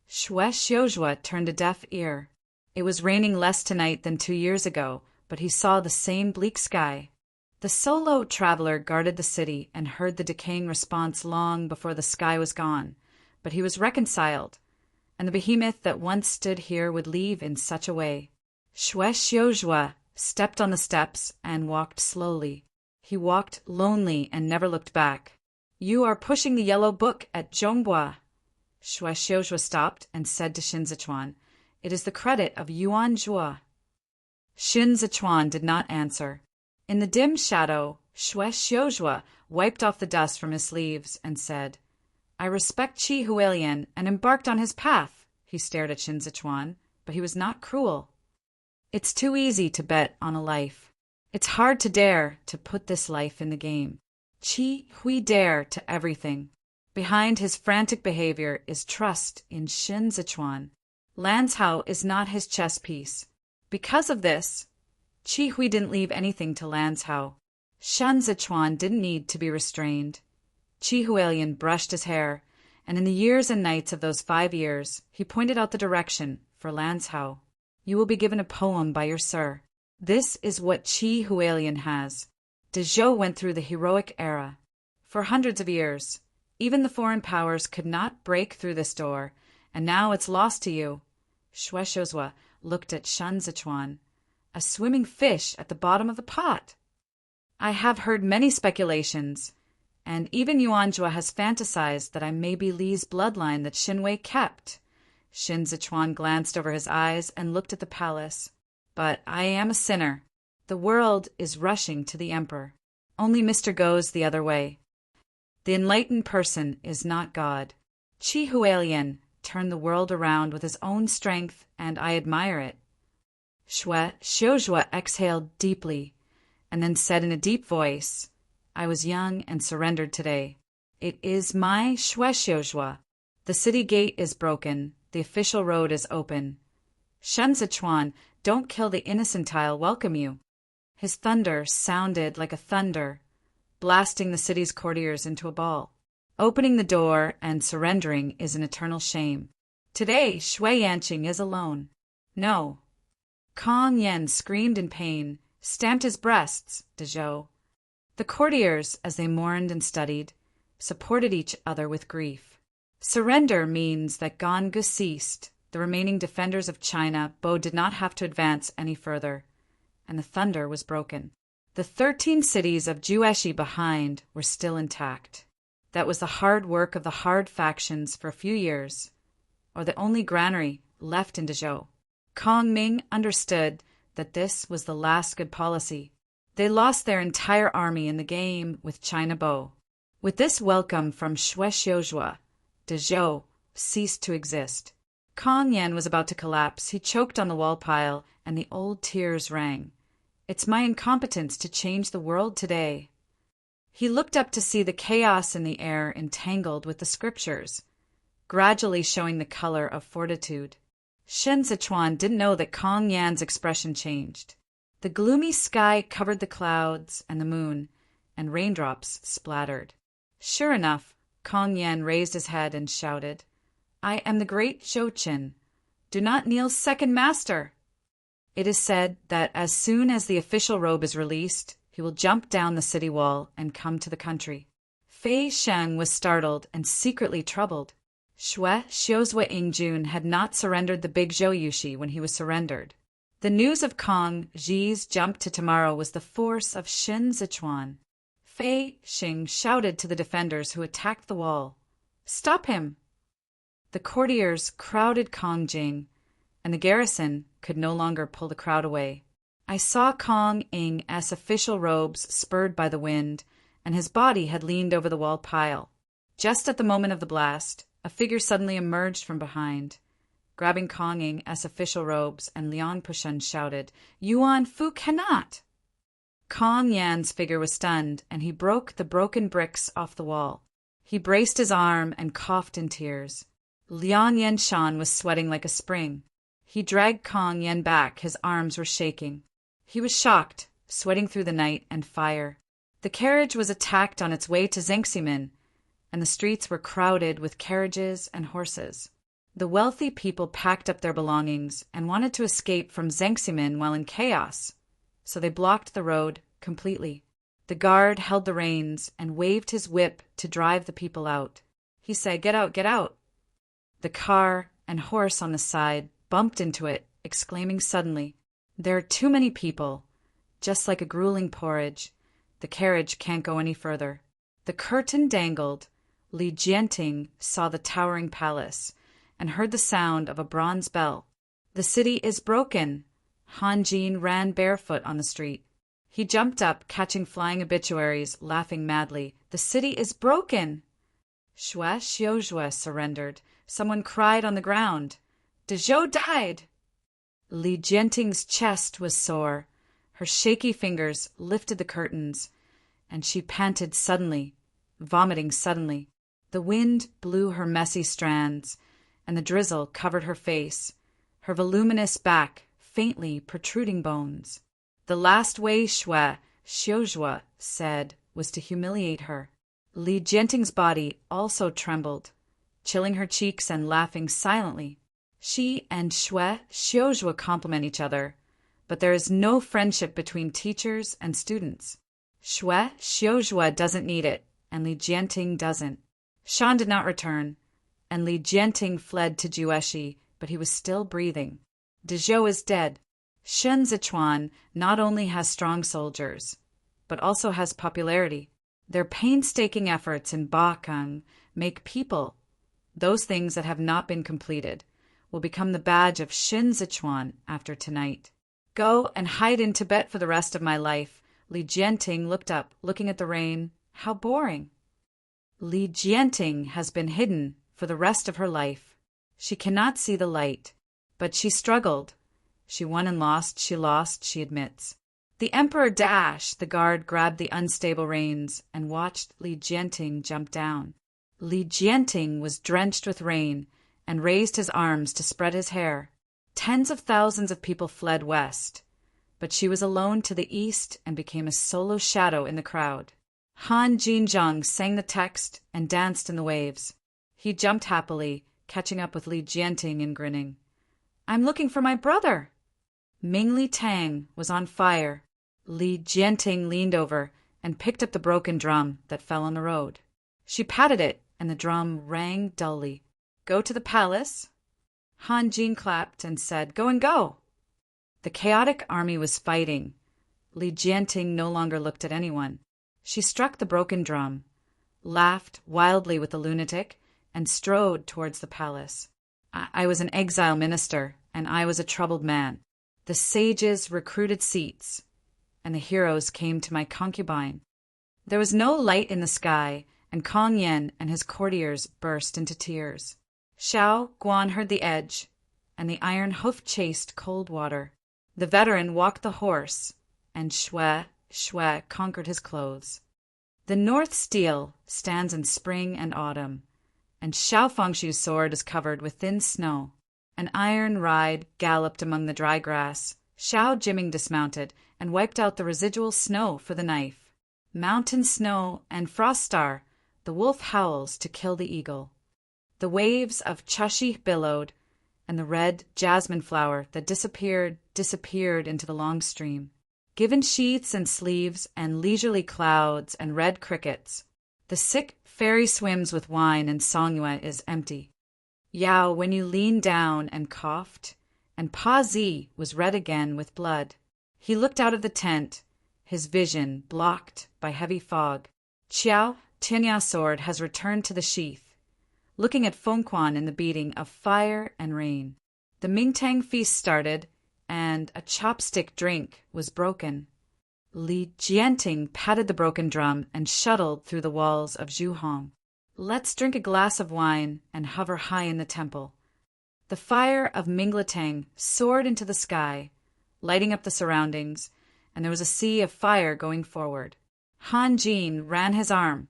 Shwe Xiuzhua turned a deaf ear. It was raining less tonight than 2 years ago, but he saw the same bleak sky. The solo traveler guarded the city and heard the decaying response long before the sky was gone, but he was reconciled, and the behemoth that once stood here would leave in such a way. Shwe Xiuzhua stepped on the steps and walked slowly. He walked lonely and never looked back. "You are pushing the yellow book at Zhongbua." Shwe Xiuzhua stopped and said to Xin Zichuan, "It is the credit of Yuan Zhuo." Xin Zichuan did not answer. In the dim shadow, Shwe Xiuzhua wiped off the dust from his sleeves and said, "I respect Qi Hualien and embarked on his path." He stared at Xin Zichuan, but he was not cruel. "It's too easy to bet on a life. It's hard to dare to put this life in the game. Qi Hui dare to everything. Behind his frantic behavior is trust in Xin Zichuan. Lanzhou is not his chess piece. Because of this, Qi Hui didn't leave anything to Lanzhou. Xin Zichuan didn't need to be restrained. Qi Hualien brushed his hair, and in the years and nights of those 5 years, he pointed out the direction for Lanzhou. "You will be given a poem by your sir. This is what Qi Hualien has." De Zhou went through the heroic era. For hundreds of years, even the foreign powers could not break through this door, and now it's lost to you. Shwe Xiuzhua looked at Xin Zichuan. "A swimming fish at the bottom of the pot." "I have heard many speculations, and even Yuan Zhuo has fantasized that I may be Li's bloodline that Xinwei kept." Xin Zichuan glanced over his eyes and looked at the palace. "But I am a sinner. The world is rushing to the emperor. Only Mr. goes the other way. The enlightened person is not God. Qi Hualien turned the world around with his own strength, and I admire it." Shwe Xiuzhua exhaled deeply, and then said in a deep voice, "I was young and surrendered today. It is my Shwe Xiuzhua. The city gate is broken. The official road is open. Xin Zichuan, don't kill the innocent I'll welcome you." His thunder sounded like a thunder, blasting the city's courtiers into a ball. Opening the door and surrendering is an eternal shame. Today, Shui Yanqing is alone. No. Kong Yen screamed in pain, stamped his breasts, De Zhou. The courtiers, as they mourned and studied, supported each other with grief. Surrender means that Gonggu ceased. The remaining defenders of China, Bo did not have to advance any further, and the thunder was broken. The 13 cities of Jueshi behind were still intact. That was the hard work of the hard factions for a few years, or the only granary left in Dezhou. Kong Ming understood that this was the last good policy. They lost their entire army in the game with China Bo. With this welcome from Shwe Xiuzhua, Dezhou ceased to exist. Kong Yan was about to collapse. He choked on the wall pile, and the old tears rang. "It's my incompetence to change the world today." He looked up to see the chaos in the air entangled with the scriptures, gradually showing the color of fortitude. Shen Zichuan didn't know that Kong Yan's expression changed. The gloomy sky covered the clouds and the moon, and raindrops splattered. Sure enough, Kong Yan raised his head and shouted, "I am the great Zhouqin. Do not kneel, second master." It is said that as soon as the official robe is released, he will jump down the city wall and come to the country. Fei Sheng was startled and secretly troubled. Shwe Xiuzhua Ingjun had not surrendered the big Zhouyushi when he was surrendered. The news of Kong Ji's jump to tomorrow was the force of Xin Zichuan. Fei Sheng shouted to the defenders who attacked the wall, "Stop him!" The courtiers crowded Kong Jing, and the garrison could no longer pull the crowd away. I saw Kong Ing's official robes spurred by the wind, and his body had leaned over the wall pile. Just at the moment of the blast, a figure suddenly emerged from behind. Grabbing Kong Ing's official robes, and Liang Pushun shouted, "Yuan Fu cannot!" Kong Yan's figure was stunned, and he broke the broken bricks off the wall. He braced his arm and coughed in tears. Liang Yenshan was sweating like a spring. He dragged Kong Yen back. His arms were shaking. He was shocked, sweating through the night and fire. The carriage was attacked on its way to Zengximen, and the streets were crowded with carriages and horses. The wealthy people packed up their belongings and wanted to escape from Zengximin while in chaos, so they blocked the road completely. The guard held the reins and waved his whip to drive the people out. He said, "Get out, get out." The car and horse on the side bumped into it, exclaiming suddenly, "There are too many people. Just like a grueling porridge. The carriage can't go any further." The curtain dangled. Li Jianting saw the towering palace and heard the sound of a bronze bell. "The city is broken." Han Jin ran barefoot on the street. He jumped up, catching flying obituaries, laughing madly. "The city is broken!" Xue Xiuzhue surrendered. Someone cried on the ground. "Dezhou died!" Li Jianting's chest was sore. Her shaky fingers lifted the curtains, and she panted suddenly, vomiting suddenly. The wind blew her messy strands, and the drizzle covered her face, her voluminous back faintly protruding bones. The last way Xue Xiuzhue said was to humiliate her. Li Jianting's body also trembled, chilling her cheeks and laughing silently. She and Xue Xiuzhue complement each other, but there is no friendship between teachers and students. Xue Xiuzhue doesn't need it, and Li Jianting doesn't. Shan did not return, and Li Jianting fled to Jueshi, but he was still breathing. Dezhou is dead. Shen Zichuan not only has strong soldiers, but also has popularity. Their painstaking efforts in Bakang make people, those things that have not been completed, will become the badge of Shen Zichuan after tonight. "Go and hide in Tibet for the rest of my life." Li Jianting looked up, looking at the rain. How boring. Li Jianting has been hidden for the rest of her life. She cannot see the light, but she struggled. She won and lost, she admits. The Emperor Dash, the guard, grabbed the unstable reins and watched Li Jianting jump down. Li Jianting was drenched with rain and raised his arms to spread his hair. Tens of thousands of people fled west, but she was alone to the east and became a solo shadow in the crowd. Han Jinzhong sang the text and danced in the waves. He jumped happily, catching up with Li Jianting and grinning. "I'm looking for my brother." Mingli Tang was on fire. Li Jianting leaned over and picked up the broken drum that fell on the road. She patted it, and the drum rang dully. "Go to the palace?" Han Jin clapped and said, "Go and go." The chaotic army was fighting. Li Jianting no longer looked at anyone. She struck the broken drum, laughed wildly with the lunatic, and strode towards the palace. I was an exile minister, and I was a troubled man. The sages recruited seats, and the heroes came to my concubine. There was no light in the sky, and Kong Yen and his courtiers burst into tears. Xiao Guan heard the edge, and the iron hoof chased cold water. The veteran walked the horse, and Xue conquered his clothes. The North Steel stands in spring and autumn, and Xiao Fengshu's sword is covered with thin snow. An iron ride galloped among the dry grass. Xiao Jiming dismounted and wiped out the residual snow for the knife. Mountain Snow and Frost Star, the wolf howls to kill the eagle. The waves of Chashi billowed, and the red jasmine flower that disappeared into the long stream. Given sheaths and sleeves and leisurely clouds and red crickets, the sick fairy swims with wine and Songyue is empty. Yao, when you leaned down and coughed, and Pa Zi was red again with blood. He looked out of the tent, his vision blocked by heavy fog. Qiao Tinya's sword has returned to the sheath, looking at Feng Quan in the beating of fire and rain. The Mingtang feast started, and a chopstick drink was broken. Li Jianting patted the broken drum and shuttled through the walls of Zhuhong. "Let's drink a glass of wine and hover high in the temple." The fire of Mingletang soared into the sky, lighting up the surroundings, and there was a sea of fire going forward. Han Jin ran his arm.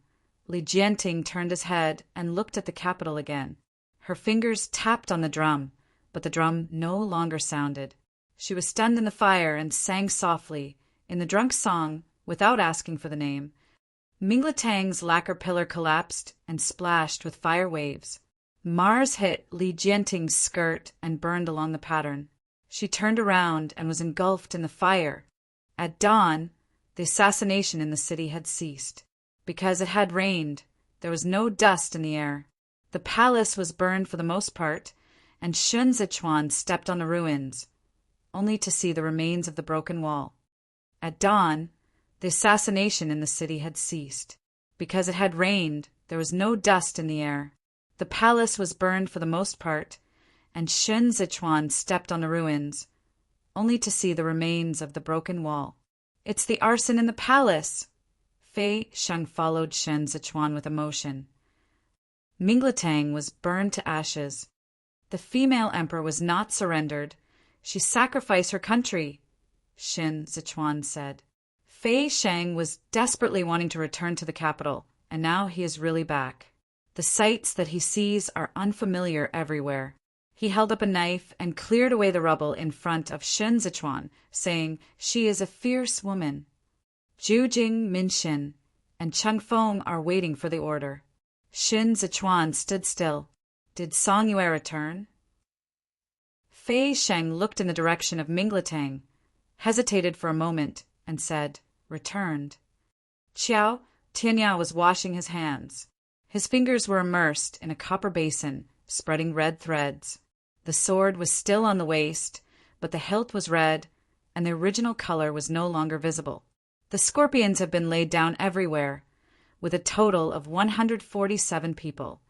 Li Jianting turned his head and looked at the capital again. Her fingers tapped on the drum, but the drum no longer sounded. She was stunned in the fire and sang softly, in the drunk song, without asking for the name, Mingletang's lacquer pillar collapsed and splashed with fire waves. Mars hit Li Jianting's skirt and burned along the pattern. She turned around and was engulfed in the fire. At dawn, the assassination in the city had ceased. Because it had rained, there was no dust in the air. The palace was burned for the most part, and Shun Zichuan stepped on the ruins, only to see the remains of the broken wall. At dawn, the assassination in the city had ceased. Because it had rained, there was no dust in the air. The palace was burned for the most part, and Shun Zichuan stepped on the ruins, only to see the remains of the broken wall. "It's the arson in the palace!" Fei Sheng followed Shun Zichuan with emotion. Mingletang was burned to ashes. The female emperor was not surrendered. She sacrificed her country, Shun Zichuan said. Fei Sheng was desperately wanting to return to the capital, and now he is really back. The sights that he sees are unfamiliar everywhere. He held up a knife and cleared away the rubble in front of Shun Zichuan, saying, "She is a fierce woman." Zhu Jing, Minxin, and Cheng Feng are waiting for the order. Shun Zichuan stood still. Did Song Yue return? Fei Sheng looked in the direction of Mingletang, hesitated for a moment, and said, "Returned." Qiao Tianya was washing his hands. His fingers were immersed in a copper basin, spreading red threads. The sword was still on the waist, but the hilt was red, and the original color was no longer visible. The scorpions have been laid down everywhere, with a total of 147 people,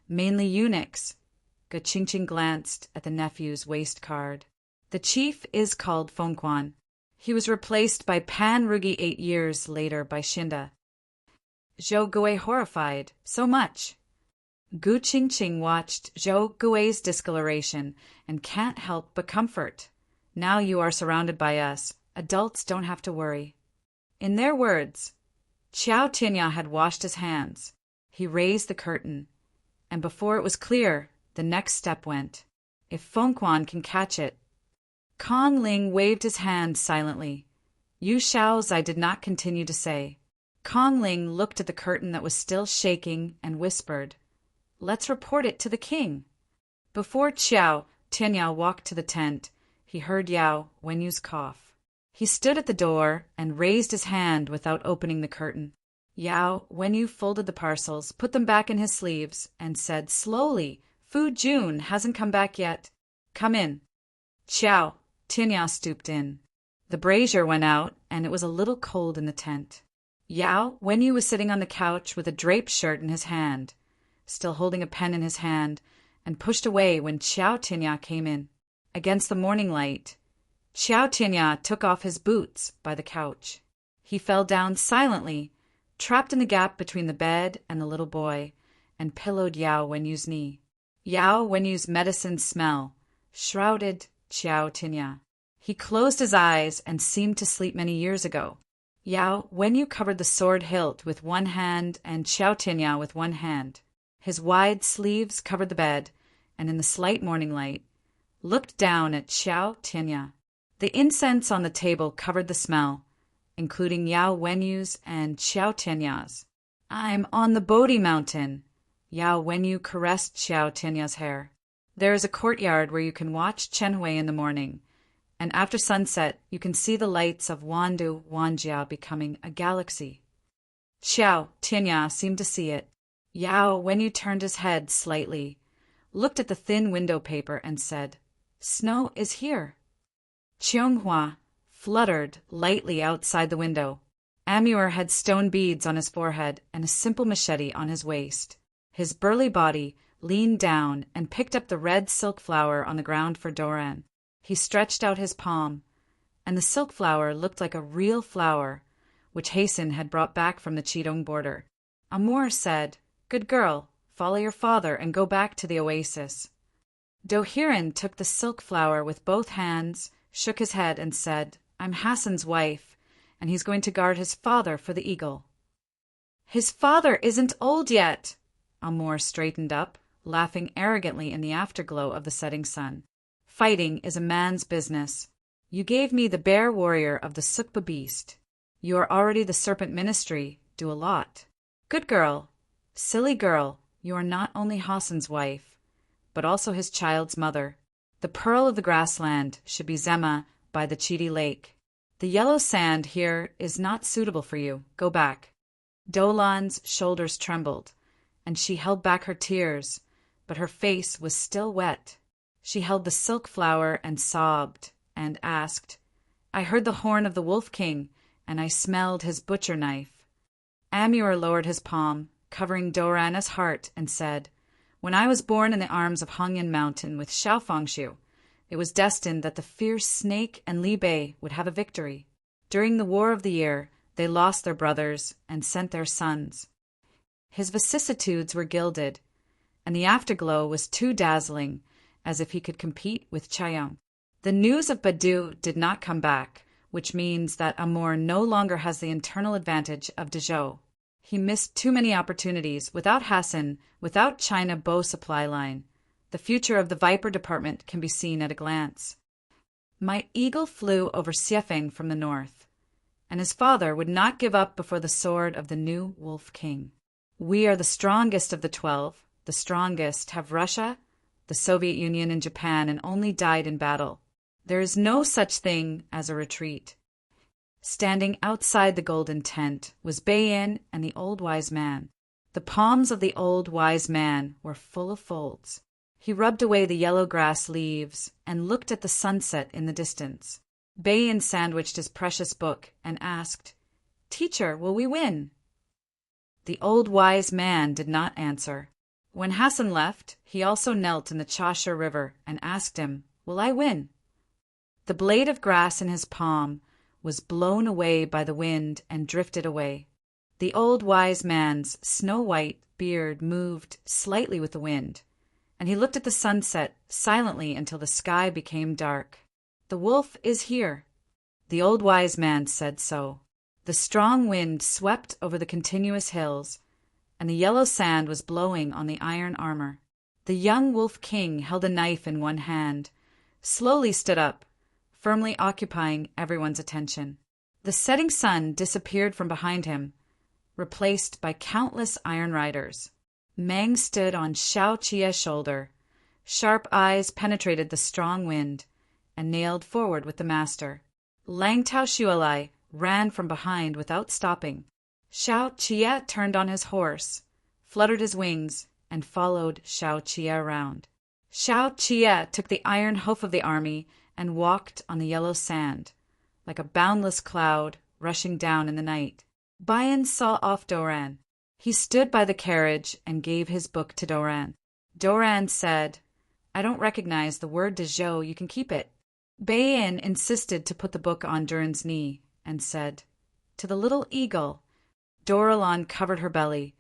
mainly eunuchs. Gachingching glanced at the nephew's waist card. The chief is called Fengquan. He was replaced by Pan Rugi 8 years later by Shinda. Zhou Gui horrified. "So much." Gu Qingqing watched Zhou Gui's discoloration and can't help but comfort. "Now you are surrounded by us. Adults don't have to worry." In their words, Qiao Tianya had washed his hands. He raised the curtain, and before it was clear, the next step went. If Fengquan can catch it. Kong Ling waved his hand silently. Yu Shao's I did not continue to say. Kong Ling looked at the curtain that was still shaking and whispered, "Let's report it to the king." Before Qiao Tianya walked to the tent, he heard Yao Wenyu's cough. He stood at the door and raised his hand without opening the curtain. Yao Wenyu folded the parcels, put them back in his sleeves, and said slowly, "Fu Jun hasn't come back yet. Come in." Qiao Tianya stooped in. The brazier went out, and it was a little cold in the tent. Yao Wenyu was sitting on the couch with a draped shirt in his hand, still holding a pen in his hand, and pushed away when Qiao Tianya came in. Against the morning light, Qiao Tianya took off his boots by the couch. He fell down silently, trapped in the gap between the bed and the little boy, and pillowed Yao Wenyu's knee. Yao Wenyu's medicine smell shrouded Qiao Tianya. He closed his eyes and seemed to sleep many years ago. Yao Wenyu covered the sword hilt with one hand and Qiao Tianya with one hand. His wide sleeves covered the bed, and in the slight morning light, looked down at Qiao Tianya. The incense on the table covered the smell, including Yao Wenyu's and Qiao Tianya's. "I'm on the Bodhi mountain." Yao Wenyu caressed Qiao Tianya's hair. "There is a courtyard where you can watch Chenhui in the morning, and after sunset you can see the lights of Wandu Wanjia becoming a galaxy." Qiao Tianya seemed to see it. Yao Wenyu turned his head slightly, looked at the thin window paper, and said, "Snow is here." Qianghua fluttered lightly outside the window. Amur had stone beads on his forehead and a simple machete on his waist. His burly body leaned down and picked up the red silk flower on the ground for Doran. He stretched out his palm, and the silk flower looked like a real flower, which Hasten had brought back from the Qidong border. Amur said, "Good girl, follow your father and go back to the oasis." Dohiran took the silk flower with both hands, shook his head, and said, "I'm Hassan's wife, and he's going to guard his father for the eagle." "His father isn't old yet." Amor straightened up, laughing arrogantly in the afterglow of the setting sun. "Fighting is a man's business. You gave me the bear warrior of the Sukpa beast. You are already the serpent ministry, do a lot. Good girl. Silly girl, you are not only Hassan's wife, but also his child's mother. The pearl of the grassland should be Zema by the Chidi Lake. The yellow sand here is not suitable for you. Go back. Dolan's shoulders trembled, and she held back her tears, but her face was still wet. She held the silk flower and sobbed, and asked, I heard the horn of the Wolf King, and I smelled his butcher knife. Amur lowered his palm, covering Dorana's heart, and said, When I was born in the arms of Hongyan Mountain with Xiaofangshu, it was destined that the fierce snake and Li Bei would have a victory. During the War of the Year, they lost their brothers and sent their sons. His vicissitudes were gilded, and the afterglow was too dazzling, as if he could compete with Chaiyang. The news of Badu did not come back, which means that Amur no longer has the internal advantage of Dezhou. He missed too many opportunities. Without Hassan, without China bow supply line, the future of the Viper department can be seen at a glance. My eagle flew over Siefeng from the north, and his father would not give up before the sword of the new Wolf King. We are the strongest of the 12. The strongest have Russia, the Soviet Union, and Japan, and only died in battle. There is no such thing as a retreat. Standing outside the golden tent was Bayin and the old wise man. The palms of the old wise man were full of folds. He rubbed away the yellow grass leaves and looked at the sunset in the distance. Bayin sandwiched his precious book and asked, Teacher, will we win? The old wise man did not answer. When Hassan left, he also knelt in the Chasha River and asked him, Will I win? The blade of grass in his palm was blown away by the wind and drifted away. The old wise man's snow-white beard moved slightly with the wind, and he looked at the sunset silently until the sky became dark. The wolf is here. The old wise man said so. The strong wind swept over the continuous hills, and the yellow sand was blowing on the iron armor. The young Wolf King held a knife in one hand, slowly stood up, firmly occupying everyone's attention. The setting sun disappeared from behind him, replaced by countless iron riders. Meng stood on Xiao Qia's shoulder. Sharp eyes penetrated the strong wind and nailed forward with the master. Lang Tao Shualai ran from behind without stopping. Xiao Qia turned on his horse, fluttered his wings, and followed Xiao Qia around. Xiao Qia took the iron hoof of the army and walked on the yellow sand, like a boundless cloud rushing down in the night. Bayan saw off Doran. He stood by the carriage and gave his book to Doran. Doran said, I don't recognize the word Dezhou, you can keep it. Bayan insisted to put the book on Duran's knee and said, To the little eagle. Doralan covered her belly,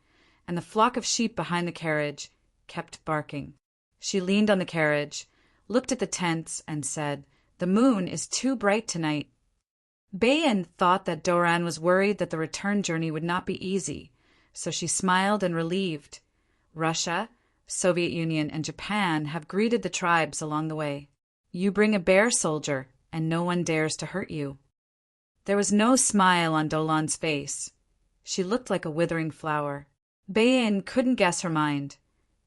and the flock of sheep behind the carriage kept barking. She leaned on the carriage, looked at the tents, and said, The moon is too bright tonight. Bayan thought that Doran was worried that the return journey would not be easy, so she smiled and relieved. Russia, Soviet Union, and Japan have greeted the tribes along the way. You bring a bear soldier, and no one dares to hurt you. There was no smile on Dolan's face. She looked like a withering flower. Bayan couldn't guess her mind.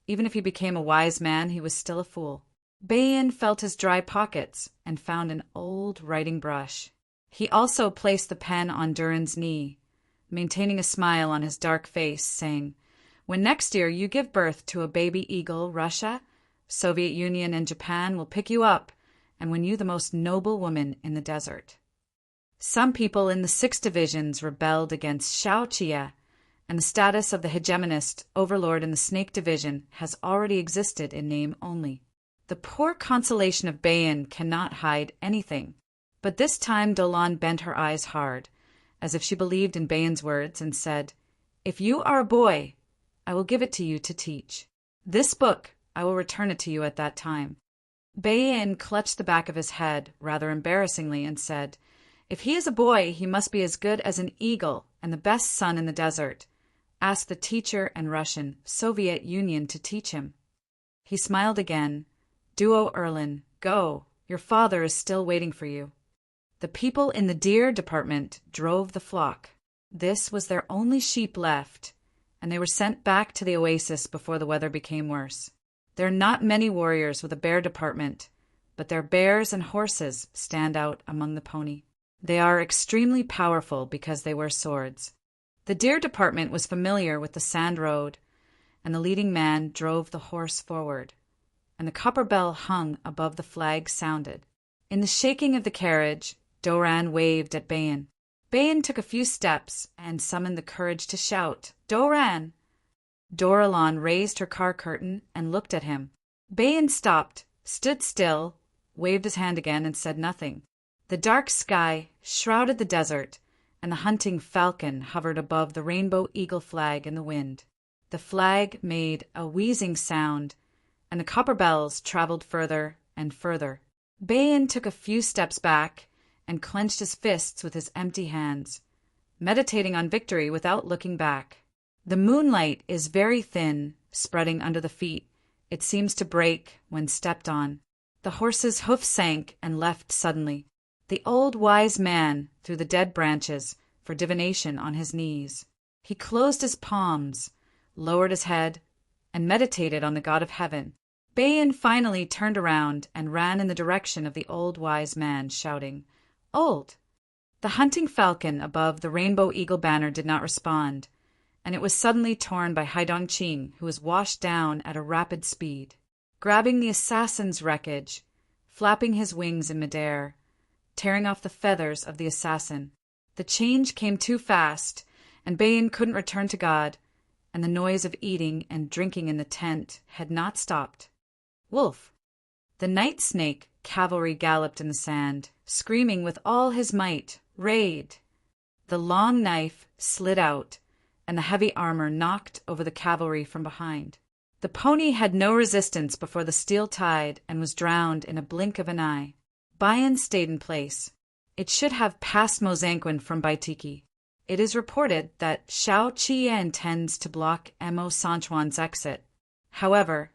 Even if he became a wise man, he was still a fool. Bayan felt his dry pockets and found an old writing brush. He also placed the pen on Duran's knee, maintaining a smile on his dark face, saying, When next year you give birth to a baby eagle, Russia, Soviet Union, and Japan will pick you up and win you the most noble woman in the desert. Some people in the 6 divisions rebelled against Xiao Qia, and the status of the hegemonist overlord in the Snake Division has already existed in name only. The poor consolation of Bayan cannot hide anything. But this time Dolan bent her eyes hard, as if she believed in Bayan's words, and said, If you are a boy, I will give it to you to teach. This book, I will return it to you at that time. Bayan clutched the back of his head, rather embarrassingly, and said, If he is a boy, he must be as good as an eagle and the best son in the desert. Ask the teacher and Russian Soviet Union to teach him. He smiled again. Duo Erlin, go. Your father is still waiting for you. The people in the deer department drove the flock. This was their only sheep left, and they were sent back to the oasis before the weather became worse. There are not many warriors with a bear department, but their bears and horses stand out among the pony. They are extremely powerful because they wear swords. The deer department was familiar with the sand road, and the leading man drove the horse forward, and the copper bell hung above the flag sounded. In the shaking of the carriage, Doran waved at Bayan. Bayan took a few steps and summoned the courage to shout, "Doran!" Doralon raised her car curtain and looked at him. Bayan stopped, stood still, waved his hand again, and said nothing. The dark sky shrouded the desert, and the hunting falcon hovered above the rainbow eagle flag in the wind. The flag made a wheezing sound, and the copper bells traveled further and further. Bayan took a few steps back and clenched his fists with his empty hands, meditating on victory without looking back. The moonlight is very thin, spreading under the feet. It seems to break when stepped on. The horse's hoof sank and left suddenly. The old wise man threw the dead branches for divination on his knees. He closed his palms, lowered his head, and meditated on the God of heaven. Bayan finally turned around and ran in the direction of the old wise man, shouting, "Old!" The hunting falcon above the rainbow eagle banner did not respond, and it was suddenly torn by Haidongqing, who was washed down at a rapid speed. Grabbing the assassin's wreckage, flapping his wings in midair, tearing off the feathers of the assassin. The change came too fast, and Bayan couldn't return to God, and the noise of eating and drinking in the tent had not stopped. Wolf! The night snake cavalry galloped in the sand, screaming with all his might, "Raid!" The long knife slid out, and the heavy armor knocked over the cavalry from behind. The pony had no resistance before the steel tide and was drowned in a blink of an eye. Bayan stayed in place. It should have passed Mosanquin from Baitiki. It is reported that Shao Qiye intends to block Mo Sanchuan's exit. However,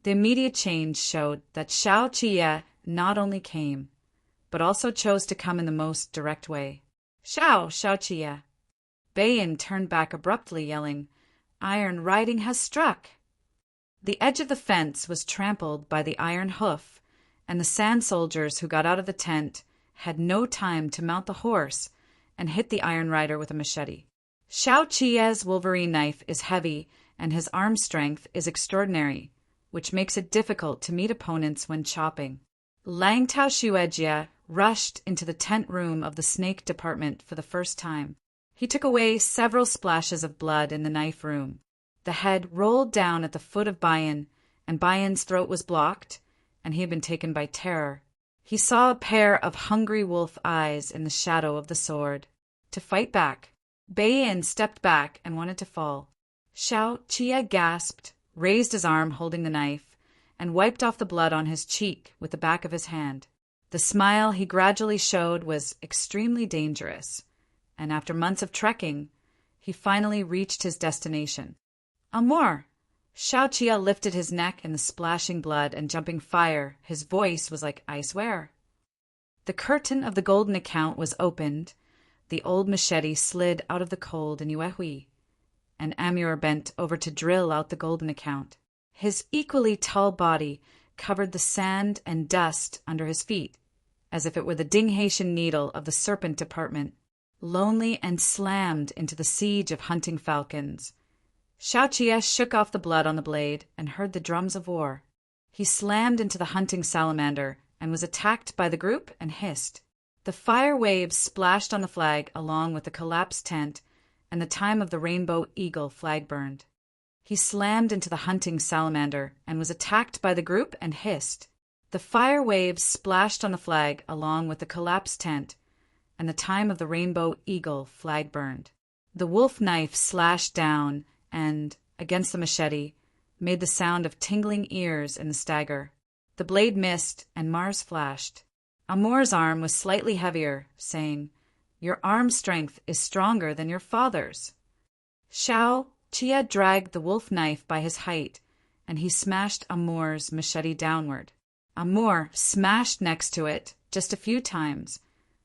the immediate change showed that Shao Qiye not only came, but also chose to come in the most direct way. "Shao Qiye!" Bayan turned back abruptly, yelling, "Iron riding has struck!" The edge of the fence was trampled by the iron hoof, and the sand soldiers who got out of the tent had no time to mount the horse and hit the iron rider with a machete. Shao Qiye's wolverine knife is heavy, and his arm strength is extraordinary, which makes it difficult to meet opponents when chopping. Lang Tao Shuejia rushed into the tent room of the snake department for the first time. He took away several splashes of blood in the knife room. The head rolled down at the foot of Bayan, and Bayan's throat was blocked, and he had been taken by terror. He saw a pair of hungry wolf eyes in the shadow of the sword. To fight back, Bayan stepped back and wanted to fall. Shao Qiye gasped, raised his arm holding the knife, and wiped off the blood on his cheek with the back of his hand. The smile he gradually showed was extremely dangerous, and after months of trekking, he finally reached his destination. "Amor!" Shao Qiye lifted his neck in the splashing blood and jumping fire. His voice was like, "I swear." The curtain of the golden account was opened, the old machete slid out of the cold in Yuehui, and Amur bent over to drill out the golden account. His equally tall body covered the sand and dust under his feet, as if it were the Ding-Haitian needle of the serpent department, lonely and slammed into the siege of hunting falcons. Shao Qiye shook off the blood on the blade and heard the drums of war. He slammed into the hunting salamander and was attacked by the group and hissed. The fire waves splashed on the flag along with the collapsed tent, and the time of the rainbow eagle flag burned. He slammed into the hunting salamander and was attacked by the group and hissed. The fire waves splashed on the flag along with the collapsed tent, and the time of the rainbow eagle flag burned. The wolf knife slashed down and, against the machete, made the sound of tingling ears in the stagger. The blade missed, and Mars flashed. Amor's arm was slightly heavier, saying, "Your arm strength is stronger than your father's." Shao Qiye dragged the wolf knife by his height, and he smashed Amor's machete downward. Amor smashed next to it just a few times,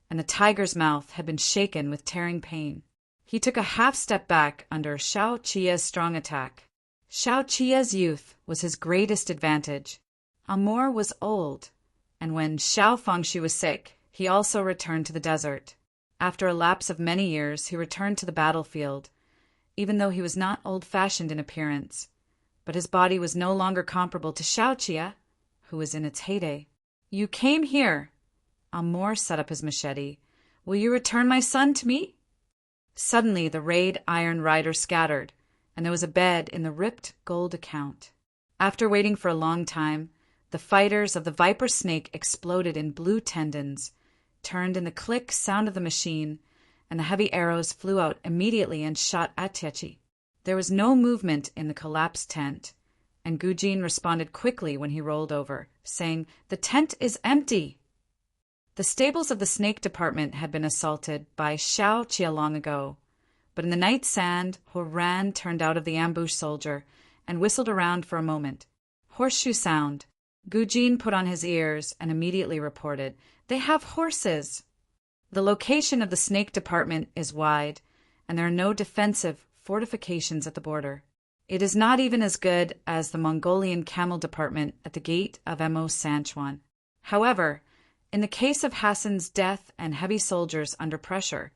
and the tiger's mouth had been shaken with tearing pain. He took a half-step back under Xiao Qia's strong attack. Xiao Qia's youth was his greatest advantage. Amor was old, and when Xiao Fengxu was sick, he also returned to the desert. After a lapse of many years, he returned to the battlefield, even though he was not old-fashioned in appearance. But his body was no longer comparable to Xiao Qia, who was in its heyday. "You came here." Amor set up his machete. "Will you return my son to me?" Suddenly the rayed iron rider scattered, and there was a bed in the ripped gold account. After waiting for a long time, the fighters of the viper snake exploded in blue tendons, turned in the click sound of the machine, and the heavy arrows flew out immediately and shot at Tietchi. There was no movement in the collapsed tent, and Gujin responded quickly when he rolled over, saying, "The tent is empty." The stables of the snake department had been assaulted by Xiao Qia long ago, but in the night sand, Horan turned out of the ambush soldier and whistled around for a moment. "Horseshoe sound." Gujin put on his ears and immediately reported, "They have horses." The location of the snake department is wide, and there are no defensive fortifications at the border. It is not even as good as the Mongolian camel department at the gate of Mo Sanchuan. However, in the case of Hassan's death and heavy soldiers under pressure,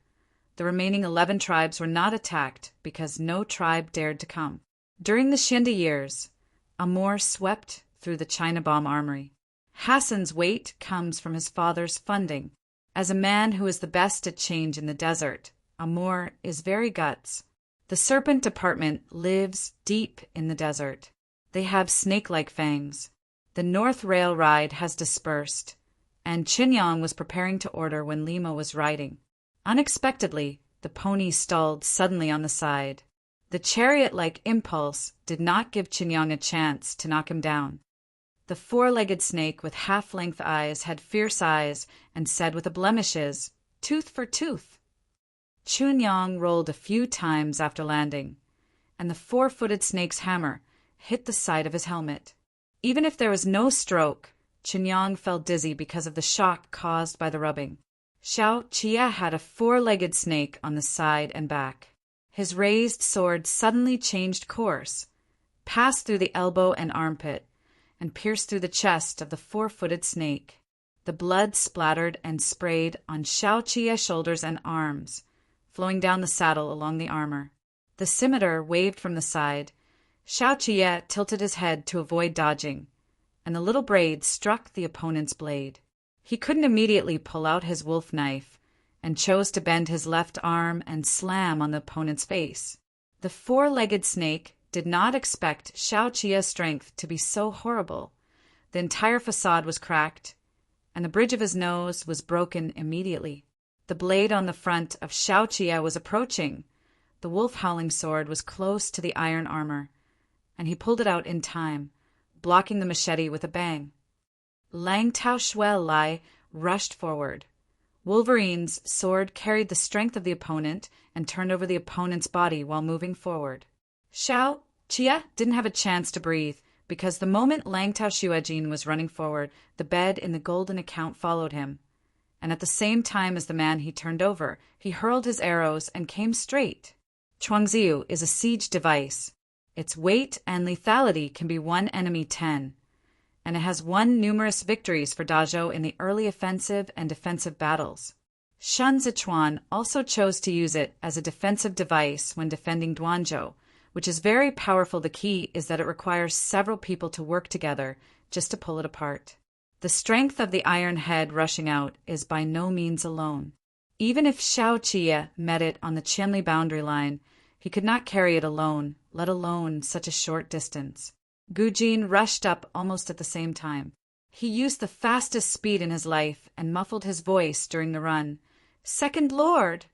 the remaining 11 tribes were not attacked because no tribe dared to come. During the Shinda years, Amor swept through the China bomb armory. Hassan's weight comes from his father's funding. As a man who is the best at change in the desert, Amor is very guts. The serpent department lives deep in the desert. They have snake-like fangs. The North Rail ride has dispersed, and Qinyang was preparing to order when Lima was riding. Unexpectedly, the pony stalled suddenly on the side. The chariot-like impulse did not give Qinyang a chance to knock him down. The four-legged snake with half-length eyes had fierce eyes and said with the blemishes, "Tooth for tooth." Qinyang rolled a few times after landing, and the four-footed snake's hammer hit the side of his helmet. Even if there was no stroke, Qinyang felt dizzy because of the shock caused by the rubbing. Xiao Qia had a four-legged snake on the side and back. His raised sword suddenly changed course, passed through the elbow and armpit, and pierced through the chest of the four-footed snake. The blood splattered and sprayed on Xiao Qia's shoulders and arms, flowing down the saddle along the armor. The scimitar waved from the side. Xiao Qia tilted his head to avoid dodging, and the little blade struck the opponent's blade. He couldn't immediately pull out his wolf knife, and chose to bend his left arm and slam on the opponent's face. The four-legged snake did not expect Xiao Qia's strength to be so horrible. The entire facade was cracked, and the bridge of his nose was broken immediately. The blade on the front of Xiao Qia was approaching. The wolf-howling sword was close to the iron armor, and he pulled it out in time, blocking the machete with a bang. Lang Tao Shuel Lai rushed forward. Wolverine's sword carried the strength of the opponent and turned over the opponent's body while moving forward. Xiao Qia didn't have a chance to breathe, because the moment Lang Tao Shuajin was running forward, the bed in the golden account followed him. And at the same time as the man he turned over, he hurled his arrows and came straight. Chuangziu is a siege device. Its weight and lethality can be one enemy 10, and it has won numerous victories for Dazhou in the early offensive and defensive battles. Shen Zichuan also chose to use it as a defensive device when defending Duanzhou, which is very powerful. The key is that it requires several people to work together just to pull it apart. The strength of the iron head rushing out is by no means alone. Even if Xiao Qia met it on the Qianli boundary line, he could not carry it alone, let alone such a short distance. Gujin rushed up almost at the same time. He used the fastest speed in his life and muffled his voice during the run. "Second Lord!"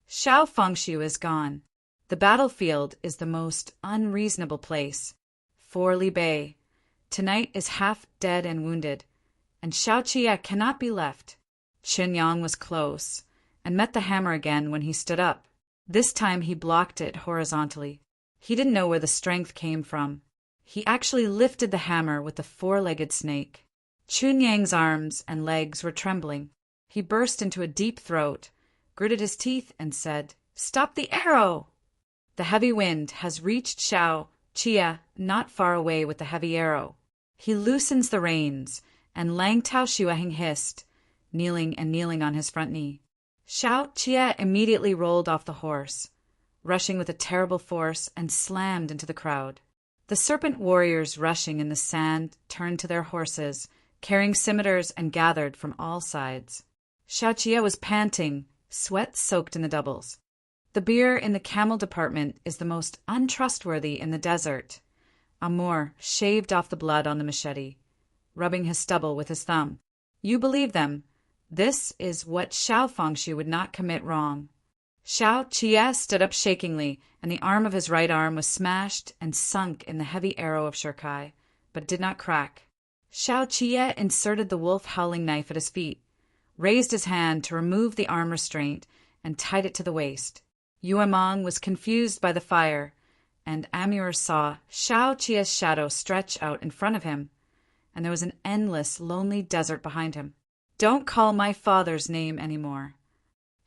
Xiao Fengxu is gone. The battlefield is the most unreasonable place. 4 Li Bei. Tonight is half dead and wounded, and Xiao Qia cannot be left. Qinyang was close, and met the hammer again when he stood up. This time he blocked it horizontally. He didn't know where the strength came from. He actually lifted the hammer with the four-legged snake. Chunyang's arms and legs were trembling. He burst into a deep throat, gritted his teeth, and said, Stop the arrow! The heavy wind has reached Xiao Chia not far away with the heavy arrow. He loosens the reins, and Lang Tao Shuaheng hissed, kneeling on his front knee. Xiao Chia immediately rolled off the horse, rushing with a terrible force, and slammed into the crowd. The serpent warriors rushing in the sand turned to their horses, carrying scimitars, and gathered from all sides. Xiao Chia was panting, sweat soaked in the doubles. The beer in the camel department is the most untrustworthy in the desert. Amor shaved off the blood on the machete, rubbing his stubble with his thumb. You believe them. This is what Xiao Fengshu would not commit wrong. Xiao Chia stood up shakingly, and the arm of his right arm was smashed and sunk in the heavy arrow of Shirkai, but it did not crack. Xiao Chia inserted the wolf-howling knife at his feet, raised his hand to remove the arm restraint, and tied it to the waist. Yuemang was confused by the fire, and Amur saw Xiao Chia's shadow stretch out in front of him, and there was an endless, lonely desert behind him. Don't call my father's name anymore.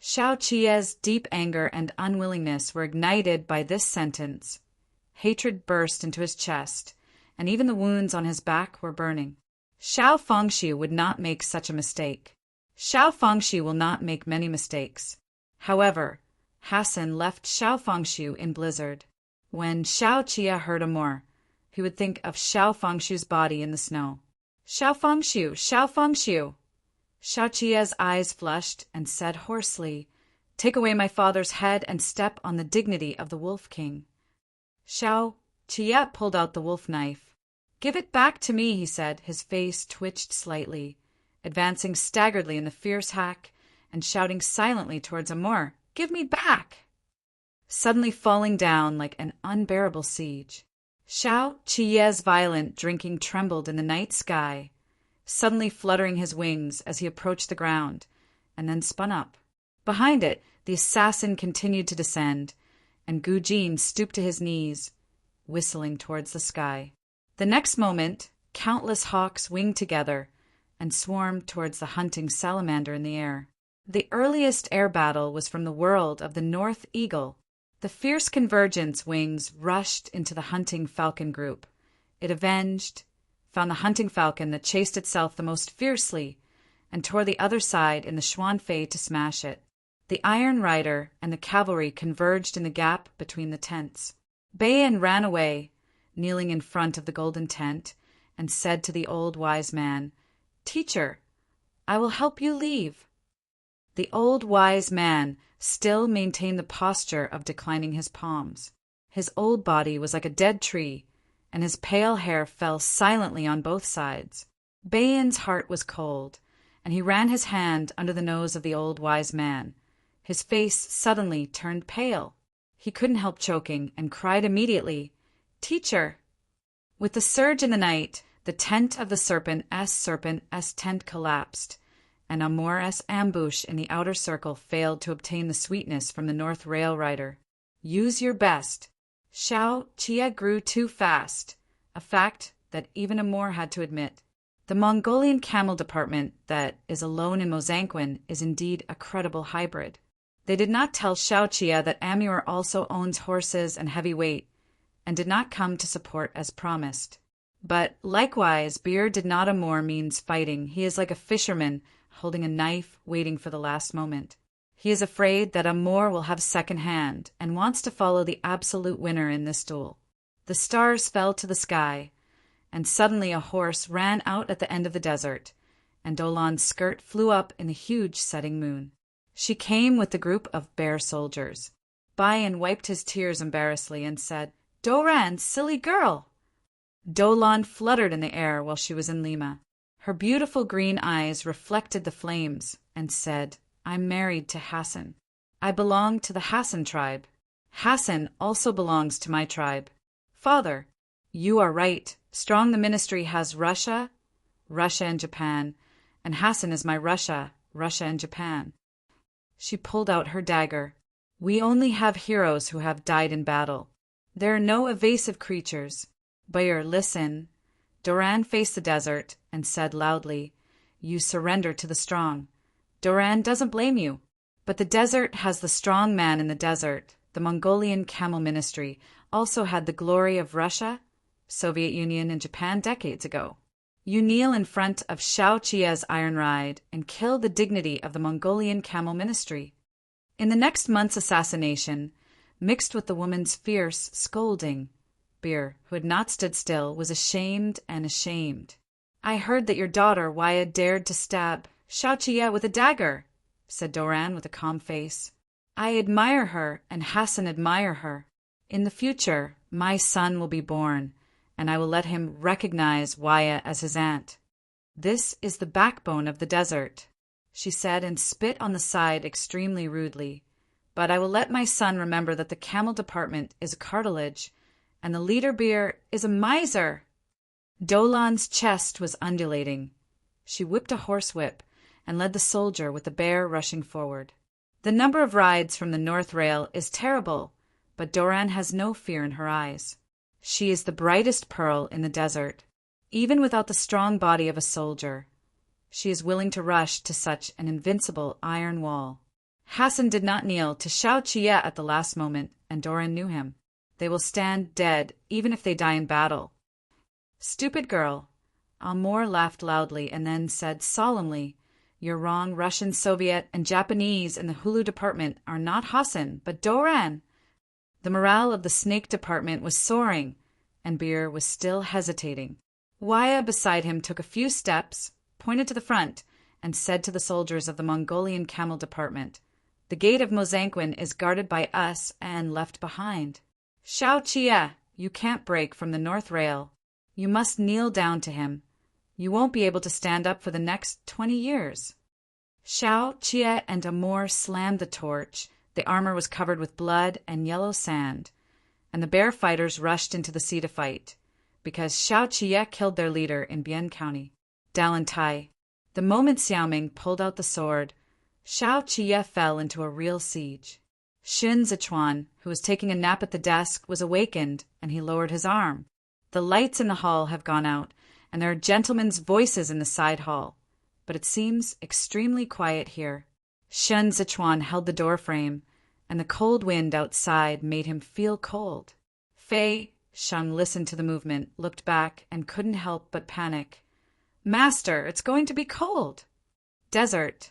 Xiao Chia's deep anger and unwillingness were ignited by this sentence. Hatred burst into his chest, and even the wounds on his back were burning. Xiao Fengshu would not make such a mistake. Xiao Fengshu will not make many mistakes. However, Hassan left Xiao Fengshu in blizzard. When Xiao Chia heard Amor, he would think of Xiao Fengshu's body in the snow. Xiao Fengshu! Xiao Fengshu! Xiao Chia's eyes flushed and said hoarsely, Take away my father's head and step on the dignity of the Wolf King. Xiao Chia pulled out the wolf knife. Give it back to me, he said. His face twitched slightly, advancing staggeredly in the fierce hack and shouting silently towards Amor, Give me back! Suddenly falling down like an unbearable siege. Xiao Chia's violent drinking trembled in the night sky, suddenly fluttering his wings as he approached the ground, and then spun up. Behind it, the assassin continued to descend, and Gu Jin stooped to his knees, whistling towards the sky. The next moment, countless hawks winged together and swarmed towards the hunting salamander in the air. The earliest air battle was from the world of the North Eagle. The fierce convergence wings rushed into the hunting falcon group. It avenged, found the hunting falcon that chased itself the most fiercely, and tore the other side in the Xuanfei to smash it. The Iron Rider and the cavalry converged in the gap between the tents. Bayan ran away, kneeling in front of the golden tent, and said to the old wise man, Teacher, I will help you leave. The old wise man still maintained the posture of declining his palms. His old body was like a dead tree, and his pale hair fell silently on both sides. Bayan's heart was cold, and he ran his hand under the nose of the old wise man. His face suddenly turned pale. He couldn't help choking, and cried immediately, Teacher! With the surge in the night, the tent of the Serpent S tent collapsed, and Amor's ambush in the outer circle failed to obtain the sweetness from the North Rail Rider. Use your best. Xiao Chia grew too fast, a fact that even Amor had to admit. The Mongolian camel department that is alone in Mosanquin is indeed a credible hybrid. They did not tell Xiao Chia that Amur also owns horses and heavy weight, and did not come to support as promised. But likewise, beer did not Amor means fighting. He is like a fisherman holding a knife, waiting for the last moment. He is afraid that Amor will have second hand, and wants to follow the absolute winner in this duel. The stars fell to the sky, and suddenly a horse ran out at the end of the desert, and Dolan's skirt flew up in the huge setting moon. She came with the group of bear soldiers. Bayan wiped his tears embarrassedly and said, Doran, silly girl! Dolan fluttered in the air while she was in Lima. Her beautiful green eyes reflected the flames and said, I'm married to Hassan. I belong to the Hassan tribe. Hassan also belongs to my tribe. Father, you are right. Strong the ministry has Russia and Japan, and Hassan is my Russia and Japan. She pulled out her dagger. We only have heroes who have died in battle. There are no evasive creatures. Bayer, listen. Doran faced the desert and said loudly, You surrender to the strong. Doran doesn't blame you. But the desert has the strong man in the desert. The Mongolian camel ministry also had the glory of Russia, Soviet Union, and Japan decades ago. You kneel in front of Shao Chia's iron ride and kill the dignity of the Mongolian camel ministry. In the next month's assassination, mixed with the woman's fierce scolding, Bir, who had not stood still, was ashamed and ashamed. I heard that your daughter, Waya, dared to stab Shao Chia with a dagger, said Doran with a calm face. I admire her, and Hassan admire her. In the future, my son will be born, and I will let him recognize Waya as his aunt. This is the backbone of the desert, she said, and spit on the side extremely rudely. But I will let my son remember that the camel department is a cartilage, and the leader Bir is a miser. Dolan's chest was undulating. She whipped a horsewhip and led the soldier with the bear rushing forward. The number of rides from the North Rail is terrible, but Doran has no fear in her eyes. She is the brightest pearl in the desert. Even without the strong body of a soldier, she is willing to rush to such an invincible iron wall. Hassan did not kneel to Shao Chia at the last moment, and Doran knew him. They will stand dead, even if they die in battle. Stupid girl. Amor laughed loudly and then said solemnly, You're wrong. Russian, Soviet, and Japanese in the Hulu department are not Hassan, but Doran. The morale of the snake department was soaring, and Bir was still hesitating. Waya beside him took a few steps, pointed to the front, and said to the soldiers of the Mongolian camel department, The gate of Mosanquin is guarded by us and left behind. Shao Chia, you can't break from the North Rail. You must kneel down to him. You won't be able to stand up for the next 20 years. Shao Chia and Amor slammed the torch. The armor was covered with blood and yellow sand, and the bear fighters rushed into the sea to fight, because Shao Chia killed their leader in Bien County, Dalan Tai. The moment Xiaoming pulled out the sword, Shao Chia fell into a real siege. Xun Zichuan, who was taking a nap at the desk, was awakened, and he lowered his arm. The lights in the hall have gone out, and there are gentlemen's voices in the side hall, but it seems extremely quiet here. Xun Zichuan held the doorframe, and the cold wind outside made him feel cold. Fei Shun listened to the movement, looked back, and couldn't help but panic. Master, it's going to be cold. Desert.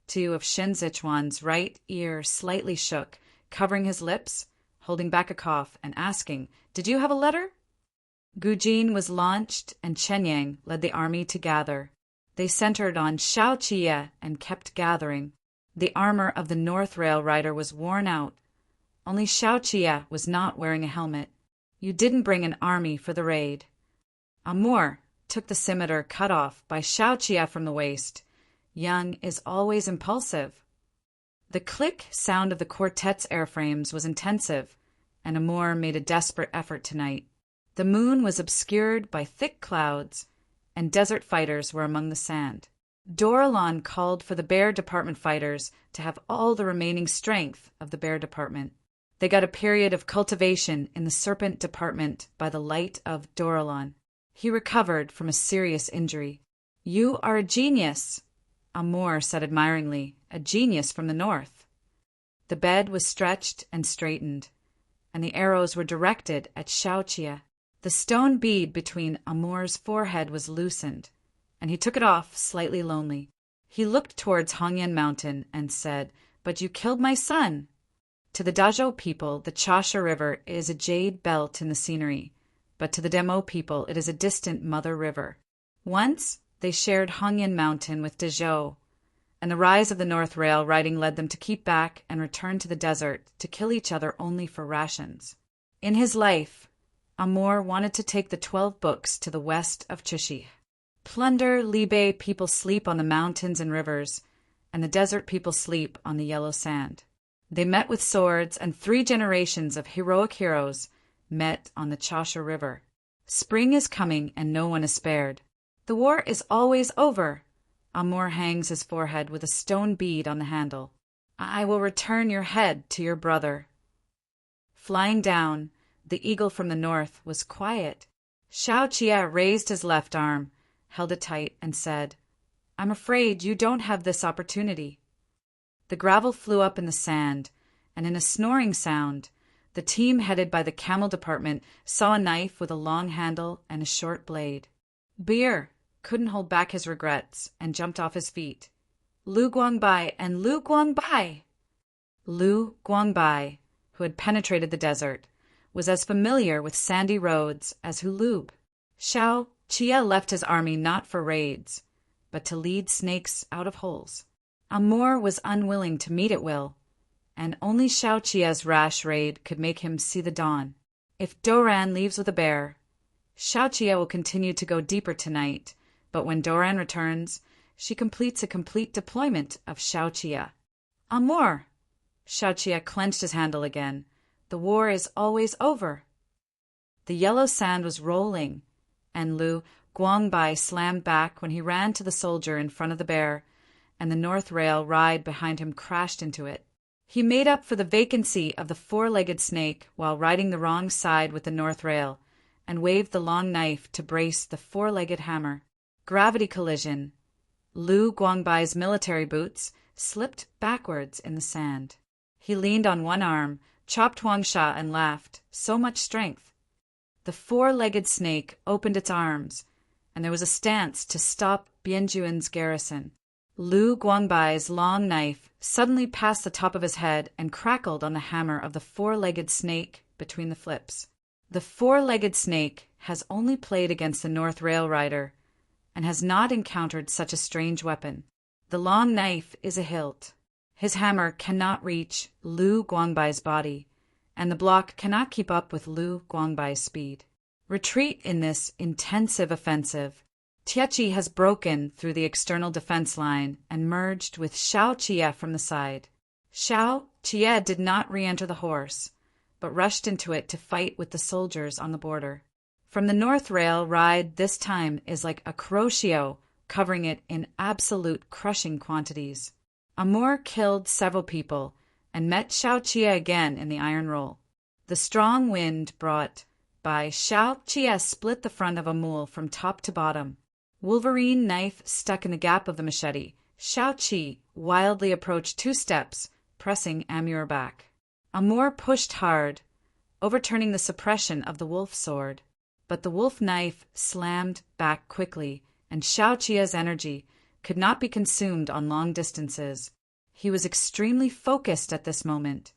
Two of Xun Zichuan's right ear slightly shook, covering his lips, holding back a cough, and asking, Did you have a letter? Gujin was launched, and Chenyang led the army to gather. They centered on Shao Chia and kept gathering. The armor of the North Rail rider was worn out. Only Shao Chia was not wearing a helmet. You didn't bring an army for the raid. Amor took the scimitar cut off by Shao Chia from the waist. Young is always impulsive. The click sound of the quartet's airframes was intensive, and Amor made a desperate effort tonight. The moon was obscured by thick clouds, and desert fighters were among the sand. Doralan called for the Bear Department fighters to have all the remaining strength of the Bear Department. They got a period of cultivation in the Serpent Department by the light of Doralan. He recovered from a serious injury. You are a genius, Amor said admiringly, a genius from the north. The bed was stretched and straightened, and the arrows were directed at Shao Chia. The stone bead between Amor's forehead was loosened, and he took it off slightly lonely. He looked towards Hongyan Mountain and said, But you killed my son. To the Dazhou people, the Chasha River is a jade belt in the scenery, but to the Demo people it is a distant mother river. Once they shared Hongyan Mountain with Dazhou, and the rise of the North Rail riding led them to keep back and return to the desert to kill each other only for rations. In his life, Amor wanted to take the 12 books to the west of Chushi. Plunder Libe people sleep on the mountains and rivers, and the desert people sleep on the yellow sand. They met with swords, and 3 generations of heroic heroes met on the Chasha River. Spring is coming, and no one is spared. The war is always over. Amor hangs his forehead with a stone bead on the handle. I will return your head to your brother. Flying down, the eagle from the north was quiet. Shao Chia raised his left arm, held it tight, and said, I'm afraid you don't have this opportunity. The gravel flew up in the sand, and in a snoring sound, the team headed by the camel department saw a knife with a long handle and a short blade. Beer couldn't hold back his regrets and jumped off his feet. Lu Guangbai and Lu Guangbai! Lu Guangbai, who had penetrated the desert, was as familiar with sandy roads as Hulub. Xiao Qie left his army not for raids, but to lead snakes out of holes. Amor was unwilling to meet at will, and only Xiao Qie's rash raid could make him see the dawn. If Doran leaves with a bear, Xiao Qie will continue to go deeper tonight, but when Doran returns, she completes a complete deployment of Xiao Qie. Amor! Xiao Qie clenched his handle again. The war is always over. The yellow sand was rolling, and Lu Guangbai slammed back when he ran to the soldier in front of the bear, and the north rail ride behind him crashed into it. He made up for the vacancy of the four-legged snake while riding the wrong side with the north rail, and waved the long knife to brace the four-legged hammer. Gravity collision. Lu Guangbai's military boots slipped backwards in the sand. He leaned on one arm, chopped Huangsha, and laughed. So much strength. The four-legged snake opened its arms, and there was a stance to stop Bianjuan's garrison. Lu Guangbai's long knife suddenly passed the top of his head and crackled on the hammer of the four-legged snake between the flips. The four-legged snake has only played against the North Rail Rider and has not encountered such a strange weapon. The long knife is a hilt. His hammer cannot reach Lu Guangbai's body, and the block cannot keep up with Lu Guangbai's speed. Retreat in this intensive offensive. Tietchi has broken through the external defense line and merged with Xiao Qie from the side. Xiao Qie did not re-enter the horse, but rushed into it to fight with the soldiers on the border. From the North Rail ride this time is like a crochet covering it in absolute crushing quantities. Amor killed several people and met Xiao Qie again in the iron roll. The strong wind brought by Xiao Qie split the front of a mule from top to bottom. Wolverine knife stuck in the gap of the machete. Xiao Qi wildly approached 2 steps, pressing Amur back. Amor pushed hard, overturning the suppression of the wolf sword. But the wolf knife slammed back quickly, and Xiao Qie's energy could not be consumed on long distances. He was extremely focused at this moment,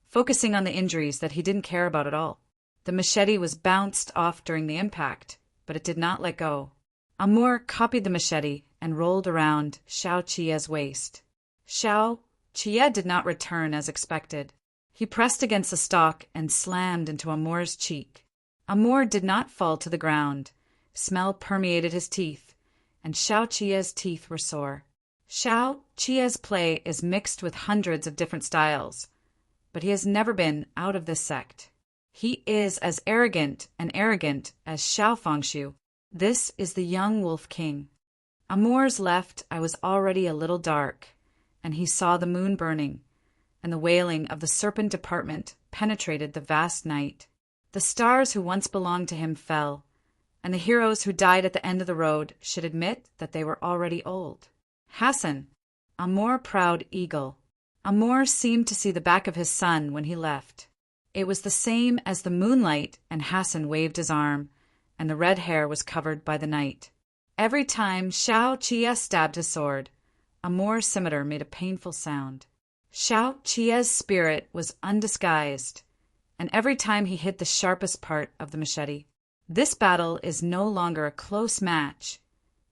focusing on the injuries that he didn't care about at all. The machete was bounced off during the impact, but it did not let go. Amor copied the machete and rolled around Xiao Qie's waist. Xiao Qie did not return as expected. He pressed against the stalk and slammed into Amor's cheek. Amor did not fall to the ground. Smell permeated his teeth, and Xiao Qie's teeth were sore. Xiao Qie's play is mixed with hundreds of different styles, but he has never been out of this sect. He is as arrogant as Xiao Fengshu. This is the young Wolf King. Amor's left eye was already a little dark, and he saw the moon burning, and the wailing of the serpent department penetrated the vast night. The stars who once belonged to him fell, and the heroes who died at the end of the road should admit that they were already old. Hassan, Amor proud eagle. Amor seemed to see the back of his son when he left. It was the same as the moonlight, and Hassan waved his arm, and the red hair was covered by the night. Every time Xiao Qie stabbed his sword, Amor's scimitar made a painful sound. Xiao Qie's spirit was undisguised, and every time he hit the sharpest part of the machete. This battle is no longer a close match,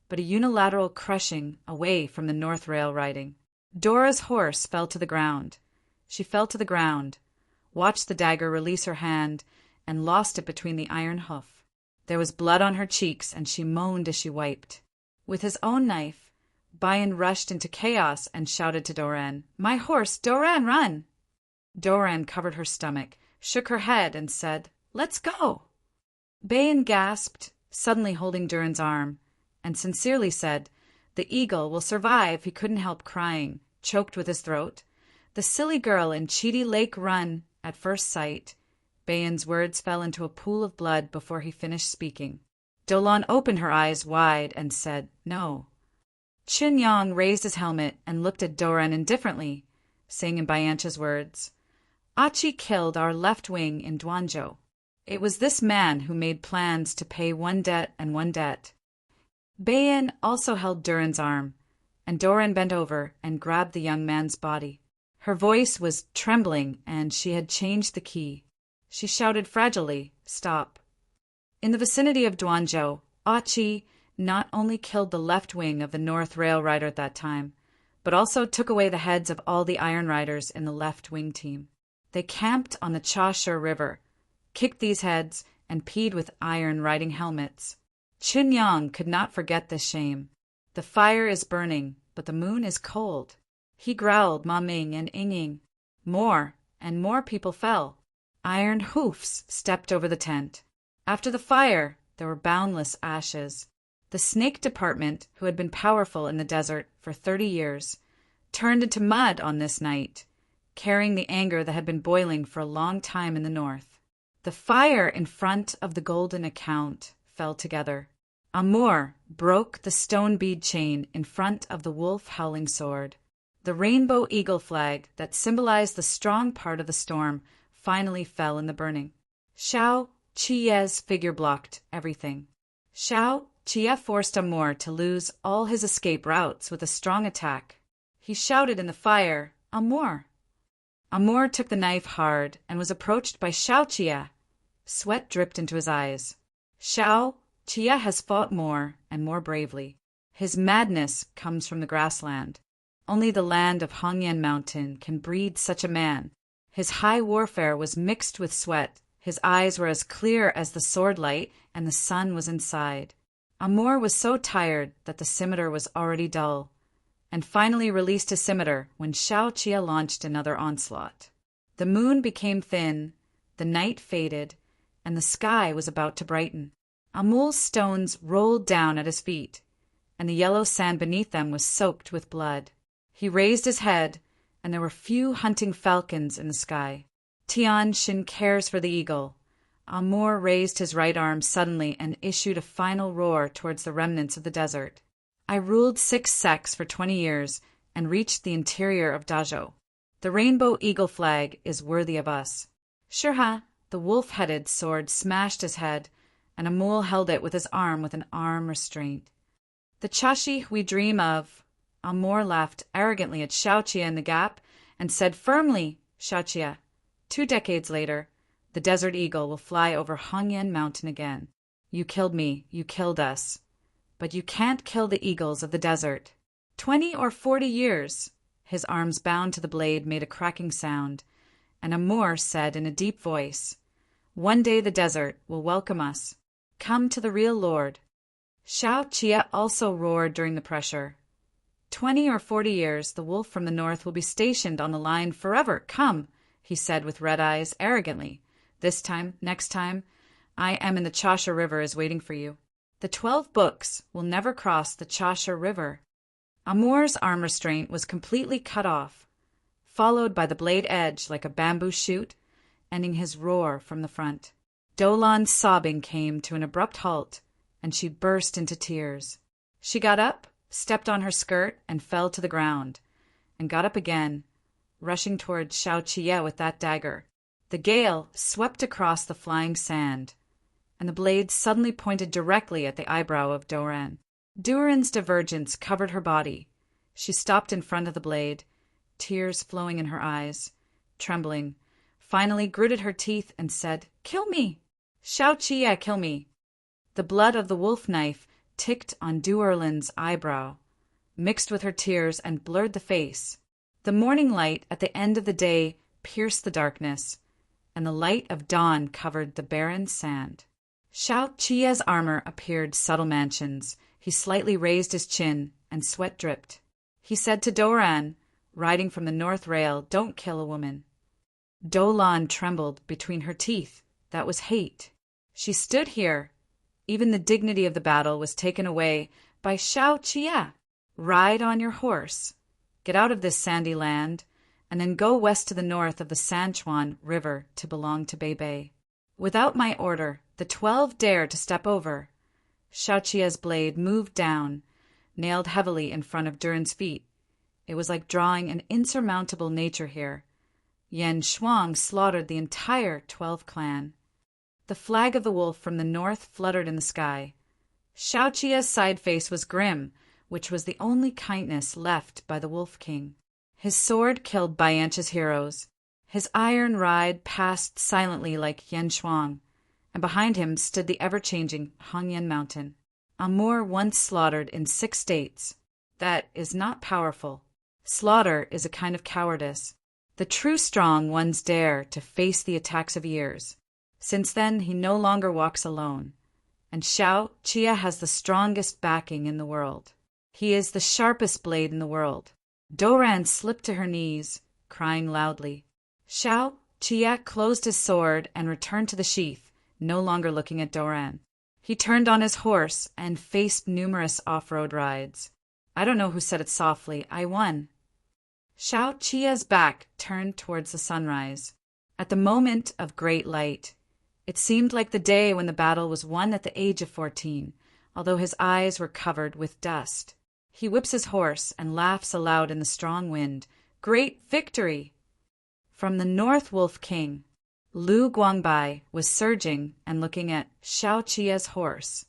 but a unilateral crushing away from the North Rail riding. Dora's horse fell to the ground. She fell to the ground, watched the dagger release her hand, and lost it between the iron hoof. There was blood on her cheeks, and she moaned as she wiped. With his own knife, Bayan rushed into chaos and shouted to Doran, "My horse, Doran, run!" Doran covered her stomach, shook her head, and said, "Let's go!" Bayan gasped, suddenly holding Duran's arm, and sincerely said, "The eagle will survive." He couldn't help crying, choked with his throat. The silly girl in Cheaty Lake Run at first sight. Bayan's words fell into a pool of blood before he finished speaking. Dolan opened her eyes wide and said, "No." Qin Yang raised his helmet and looked at Doran indifferently, saying in Biancha's words, Achi killed our left wing in Duanzhou. It was this man who made plans to pay one debt and one debt. Bayan also held Duran's arm, and Doran bent over and grabbed the young man's body. Her voice was trembling, and she had changed the key. She shouted fragilely, Stop. In the vicinity of Duanzhou, Achi not only killed the left wing of the North Rail Rider at that time, but also took away the heads of all the Iron Riders in the left wing team. They camped on the Chasher River, kicked these heads, and peed with iron riding helmets. Chunyang could not forget this shame. The fire is burning, but the moon is cold. He growled Ma Ming and Ying. More and more people fell. Iron hoofs stepped over the tent. After the fire, there were boundless ashes. The Snake Department, who had been powerful in the desert for 30 years, turned into mud on this night, carrying the anger that had been boiling for a long time in the north. The fire in front of the golden account fell together. Amor broke the stone bead chain in front of the wolf howling sword. The rainbow eagle flag that symbolized the strong part of the storm finally fell in the burning. Xiao Chie's figure blocked everything. Xiao Chie forced Amor to lose all his escape routes with a strong attack. He shouted in the fire, Amor. Amor took the knife hard and was approached by Xiao Chie. Sweat dripped into his eyes. Xiao Chie has fought more and more bravely. His madness comes from the grassland. Only the land of Hongyan Mountain can breed such a man. His high warfare was mixed with sweat. His eyes were as clear as the sword light, and the sun was inside. Amor was so tired that the scimitar was already dull, and finally released his scimitar when Xiao Chie launched another onslaught. The moon became thin, the night faded, and the sky was about to brighten. Amul's stones rolled down at his feet, and the yellow sand beneath them was soaked with blood. He raised his head, and there were few hunting falcons in the sky. Tian Shin cares for the eagle. Amor raised his right arm suddenly and issued a final roar towards the remnants of the desert. I ruled 6 sects for 20 years and reached the interior of Dazhou. The rainbow eagle flag is worthy of us. Shirha, the wolf-headed sword, smashed his head, and Amul held it with his arm with an arm restraint. The Chashi we dream of. Amor laughed arrogantly at Xiao Chie in the gap and said firmly, Xiao Chie, 2 decades later, the desert eagle will fly over Hongyan Mountain again. You killed me, you killed us. But you can't kill the eagles of the desert. 20 or 40 years. His arms bound to the blade made a cracking sound, and Amor said in a deep voice, One day the desert will welcome us. Come to the real Lord. Xiao Chie also roared during the pressure. 20 or 40 years, the wolf from the north will be stationed on the line forever. Come, he said with red eyes, arrogantly. This time, next time, I am in the Chasha River is waiting for you. The 12 books will never cross the Chasha River. Amor's arm restraint was completely cut off, followed by the blade edge like a bamboo shoot, ending his roar from the front. Dolan's sobbing came to an abrupt halt, and she burst into tears. She got up, stepped on her skirt, and fell to the ground, and got up again, rushing toward Xiao Chie with that dagger. The gale swept across the flying sand, and the blade suddenly pointed directly at the eyebrow of Doran. Duran's divergence covered her body. She stopped in front of the blade, tears flowing in her eyes, trembling, finally gritted her teeth and said, Kill me! Xiao Chie, kill me! The blood of the wolf knife ticked on Duerlin's eyebrow, mixed with her tears and blurred the face. The morning light at the end of the day pierced the darkness, and the light of dawn covered the barren sand. Xiao Chie's armor appeared subtle mansions. He slightly raised his chin, and sweat dripped. He said to Doran, riding from the north rail, Don't kill a woman. Dolan trembled between her teeth. That was hate. She stood here. Even the dignity of the battle was taken away by Xiao Chie. Ride on your horse. Get out of this sandy land, and then go west to the north of the Sanchuan River to belong to Beibei. Without my order, the 12 dare to step over. Xiao Chie's blade moved down, nailed heavily in front of Duran's feet. It was like drawing an insurmountable nature here. Yen Shuang slaughtered the entire 12 clan. The flag of the wolf from the north fluttered in the sky. Shao Chia's side face was grim, which was the only kindness left by the Wolf King. His sword killed Baiyancha's heroes. His iron ride passed silently like Yen Shuang, and behind him stood the ever-changing Hongyan Mountain. A Moor once slaughtered in 6 states. That is not powerful. Slaughter is a kind of cowardice. The true strong ones dare to face the attacks of years. Since then, he no longer walks alone. And Shao Chia has the strongest backing in the world. He is the sharpest blade in the world. Doran slipped to her knees, crying loudly. Shao Chia closed his sword and returned to the sheath, no longer looking at Doran. He turned on his horse and faced numerous off-road rides. I don't know who said it softly. I won. Shao Chia's back turned towards the sunrise. At the moment of great light, it seemed like the day when the battle was won at the age of 14, although his eyes were covered with dust. He whips his horse and laughs aloud in the strong wind. Great victory! From the North Wolf King, Lu Guangbai was surging and looking at Shao Chia's horse.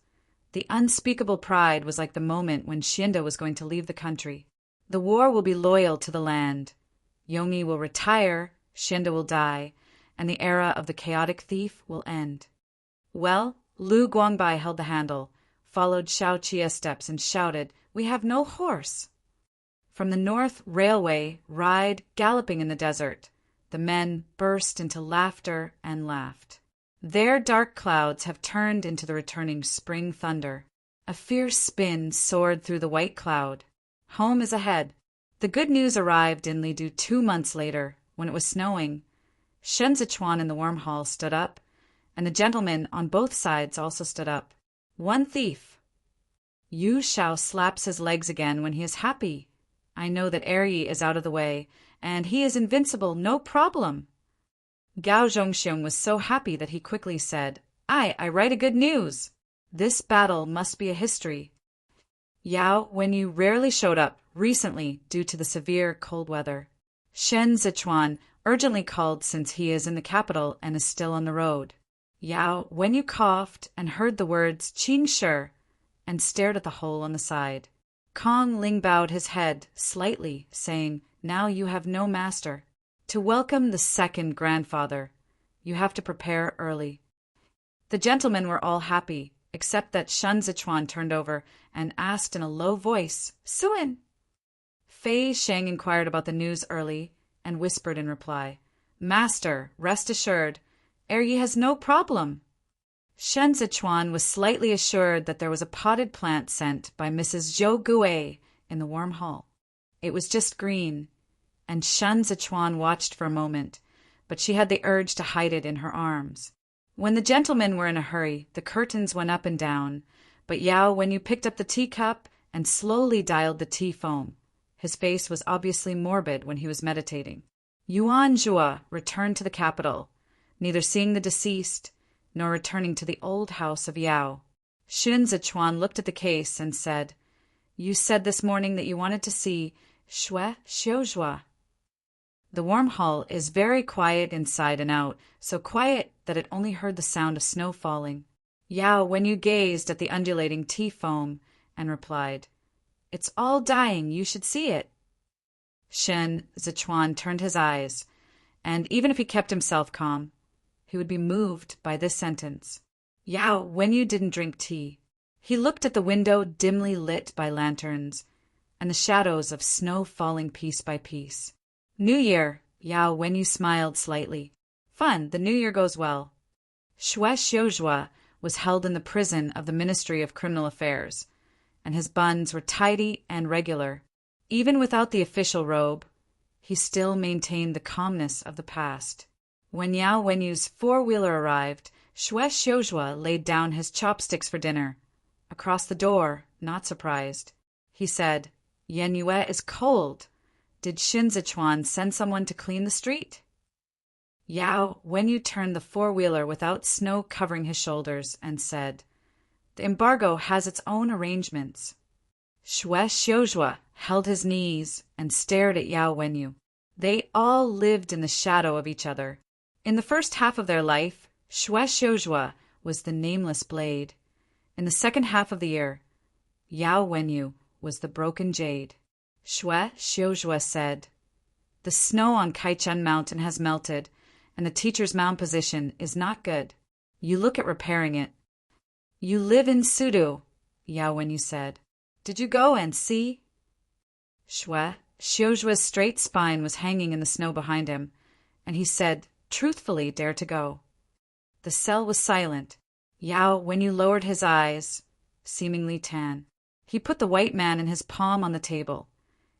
The unspeakable pride was like the moment when Xinda was going to leave the country. The war will be loyal to the land. Yongyi will retire, Xinda will die, and the era of the chaotic thief will end. Well, Lu Guangbai held the handle, followed Shao Chia's steps, and shouted, "We have no horse!" From the North Railway ride galloping in the desert. The men burst into laughter and laughed. Their dark clouds have turned into the returning spring thunder. A fierce spin soared through the white cloud. Home is ahead. The good news arrived in Lidu 2 months later, when it was snowing. Shen Zichuan in the warm hall stood up, and the gentlemen on both sides also stood up. One thief. Yu Shao slaps his legs again when he is happy. I know that Eryi is out of the way, and he is invincible, no problem. Gao Zhongxiong was so happy that he quickly said, I write a good news. This battle must be a history. Yao Wenyu rarely showed up recently due to the severe cold weather. Shen Zichuan urgently called since he is in the capital and is still on the road. Yao Wenyu coughed and heard the words Qing Shi and stared at the hole on the side. Kong Ling bowed his head slightly, saying, Now you have no master. To welcome the second grandfather, you have to prepare early. The gentlemen were all happy, except that Shen Zichuan turned over and asked in a low voice, Suin! Fei Sheng inquired about the news early and whispered in reply, Master, rest assured, Eryi has no problem. Shen Zichuan was slightly assured that there was a potted plant sent by Mrs. Zhou Gui in the warm hall. It was just green, and Shen Zichuan watched for a moment, but she had the urge to hide it in her arms. When the gentlemen were in a hurry, the curtains went up and down, but Yao Wenyu picked up the teacup and slowly dialed the tea foam. His face was obviously morbid when he was meditating. Yuan Zhua returned to the capital, neither seeing the deceased nor returning to the old house of Yao. Shen Zichuan looked at the case and said, You said this morning that you wanted to see Shui Xiuzhua. The warm hall is very quiet inside and out, so quiet that it only heard the sound of snow falling. Yao Wenyu gazed at the undulating tea foam and replied, It's all dying, you should see it. Shen Zichuan turned his eyes, and even if he kept himself calm, he would be moved by this sentence. Yao Wenyu didn't drink tea. He looked at the window dimly lit by lanterns, and the shadows of snow falling piece by piece. New Year, Yao Wenyu smiled slightly. Fun, the New Year goes well. Shui Xiuzhua was held in the prison of the Ministry of Criminal Affairs, and his buns were tidy and regular. Even without the official robe, he still maintained the calmness of the past. When Yao Wenyu's four-wheeler arrived, Shui Xiuzhua laid down his chopsticks for dinner. Across the door, not surprised, he said, Yan Yue is cold. Did Shen Zichuan send someone to clean the street? Yao Wenyu turned the four-wheeler without snow covering his shoulders and said, The embargo has its own arrangements. Shue Xiuzhua held his knees and stared at Yao Wenyu. They all lived in the shadow of each other. In the first half of their life, Shue Xiuzhua was the nameless blade. In the second half of the year, Yao Wenyu was the broken jade. Shue Xiuzhua said, "The snow on Kaichen Mountain has melted, and the teacher's mound position is not good. You look at repairing it." "You live in Sudu," Yao Wenyu said. "Did you go and see?" Shue Xiuzhua's straight spine was hanging in the snow behind him, and he said, truthfully, dare to go. The cell was silent. Yao Wenyu lowered his eyes, seemingly tan. He put the white man in his palm on the table,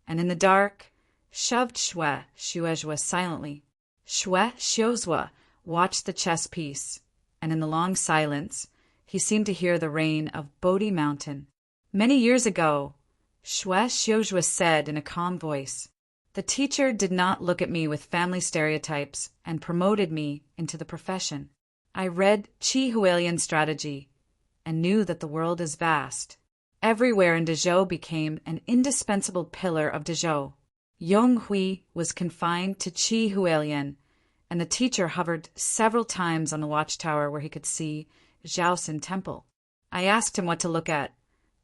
and in the dark, shoved Shue Xiuzhua silently. Shue Xiuzhua watched the chess piece, and in the long silence, he seemed to hear the rain of Bodhi Mountain. Many years ago, Shue Xiuzhua said in a calm voice, "The teacher did not look at me with family stereotypes and promoted me into the profession. I read Qi Hualian strategy and knew that the world is vast. Everywhere in Dezhou became an indispensable pillar of Dezhou. Yonghui was confined to Qi Hualian, and the teacher hovered several times on the watchtower where he could see Zhaoxin Temple. I asked him what to look at,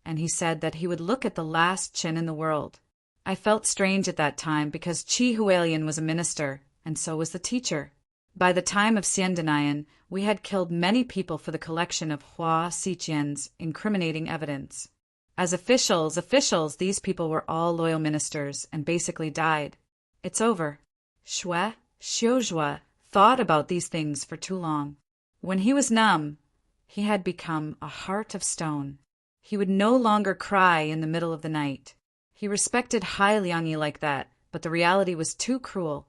and he said that he would look at the last Qin in the world. I felt strange at that time because Qi Hualian was a minister, and so was the teacher. By the time of Xiandanayan, we had killed many people for the collection of Hua Xiqian's incriminating evidence. As officials, these people were all loyal ministers and basically died. It's over." Shue Xiuzhua thought about these things for too long. When he was numb, he had become a heart of stone. He would no longer cry in the middle of the night. He respected Hai Liangyi like that, but the reality was too cruel.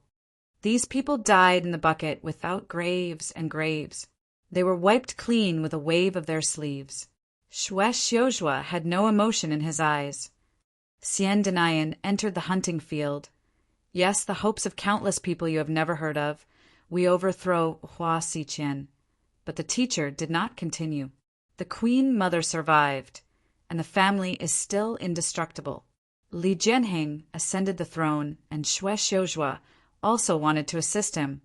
These people died in the bucket without graves and graves. They were wiped clean with a wave of their sleeves. Shue Xiuzhua had no emotion in his eyes. Xiandanayan entered the hunting field. Yes, the hopes of countless people you have never heard of. We overthrow Hua Xiqian. But the teacher did not continue. The Queen Mother survived, and the family is still indestructible. Li Jianheng ascended the throne, and Shue Xiuzhua also wanted to assist him.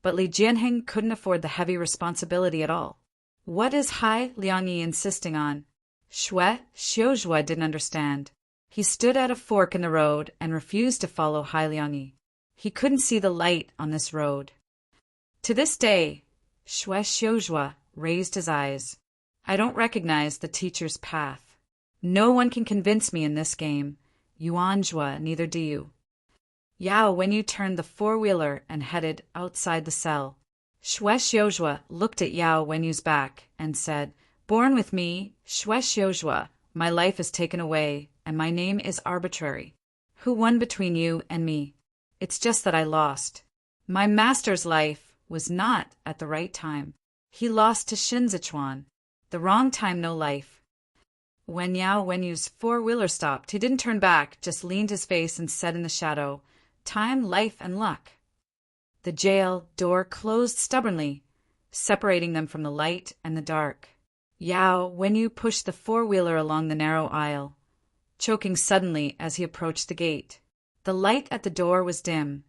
But Li Jianheng couldn't afford the heavy responsibility at all. What is Hai Liangyi insisting on? Shue Xiuzhua didn't understand. He stood at a fork in the road and refused to follow Hai Liangyi. He couldn't see the light on this road. To this day, Shue Xiuzhua raised his eyes. I don't recognize the teacher's path. No one can convince me in this game. Yuanzhua, neither do you. Yao Wenyu turned the four-wheeler and headed outside the cell. Shue Xiuzhua looked at Yao Wenyu's back and said, "Born with me, Shue Xiuzhua, my life is taken away, and my name is arbitrary. Who won between you and me? It's just that I lost. My master's life was not at the right time. He lost to Shinzichuan. The wrong time, no life." When Yao Wenyu's four-wheeler stopped, he didn't turn back, just leaned his face and said in the shadow, "Time, life, and luck." The jail door closed stubbornly, separating them from the light and the dark. Yao Wenyu pushed the four-wheeler along the narrow aisle, choking suddenly as he approached the gate. The light at the door was dim,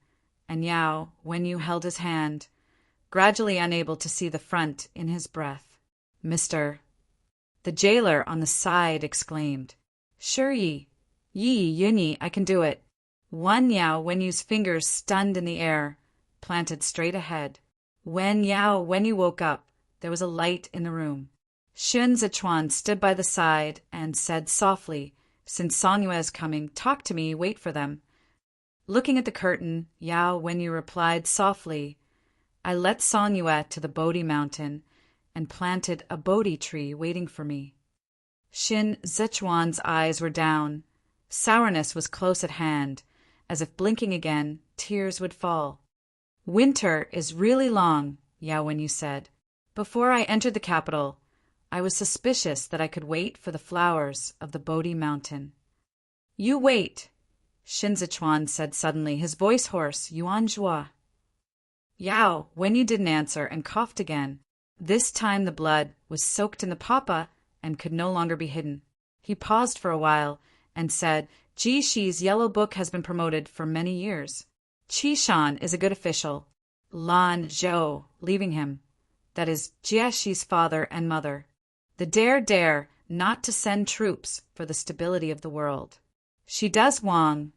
and Yao Wenyu held his hand, gradually unable to see the front in his breath. "Mr." The jailer on the side exclaimed. "Sure Yi, Yunyi, I can do it." One Yao Wenyu's fingers stunned in the air, planted straight ahead. When Yao Wenyu woke up, there was a light in the room. Shun Zichuan stood by the side and said softly, "Since Song Yue is coming, talk to me, wait for them." Looking at the curtain, Yao Wenyu replied softly, "I led Song Yue to the Bodhi Mountain and planted a Bodhi tree waiting for me." Shin Zichuan's eyes were down. Sourness was close at hand, as if blinking again, tears would fall. "Winter is really long," Yao Wenyu said. "Before I entered the capital, I was suspicious that I could wait for the flowers of the Bodhi Mountain." "You wait," Shin Zichuan said suddenly, his voice hoarse, "Yuanzhua." Yao Wenyu didn't answer and coughed again. This time the blood was soaked in the papa and could no longer be hidden. He paused for a while and said, Ji Shi's yellow book has been promoted for many years. Qi Shan is a good official. Lan Zhou, leaving him. That is Jie Shi's father and mother. The dare not to send troops for the stability of the world. She does Wang.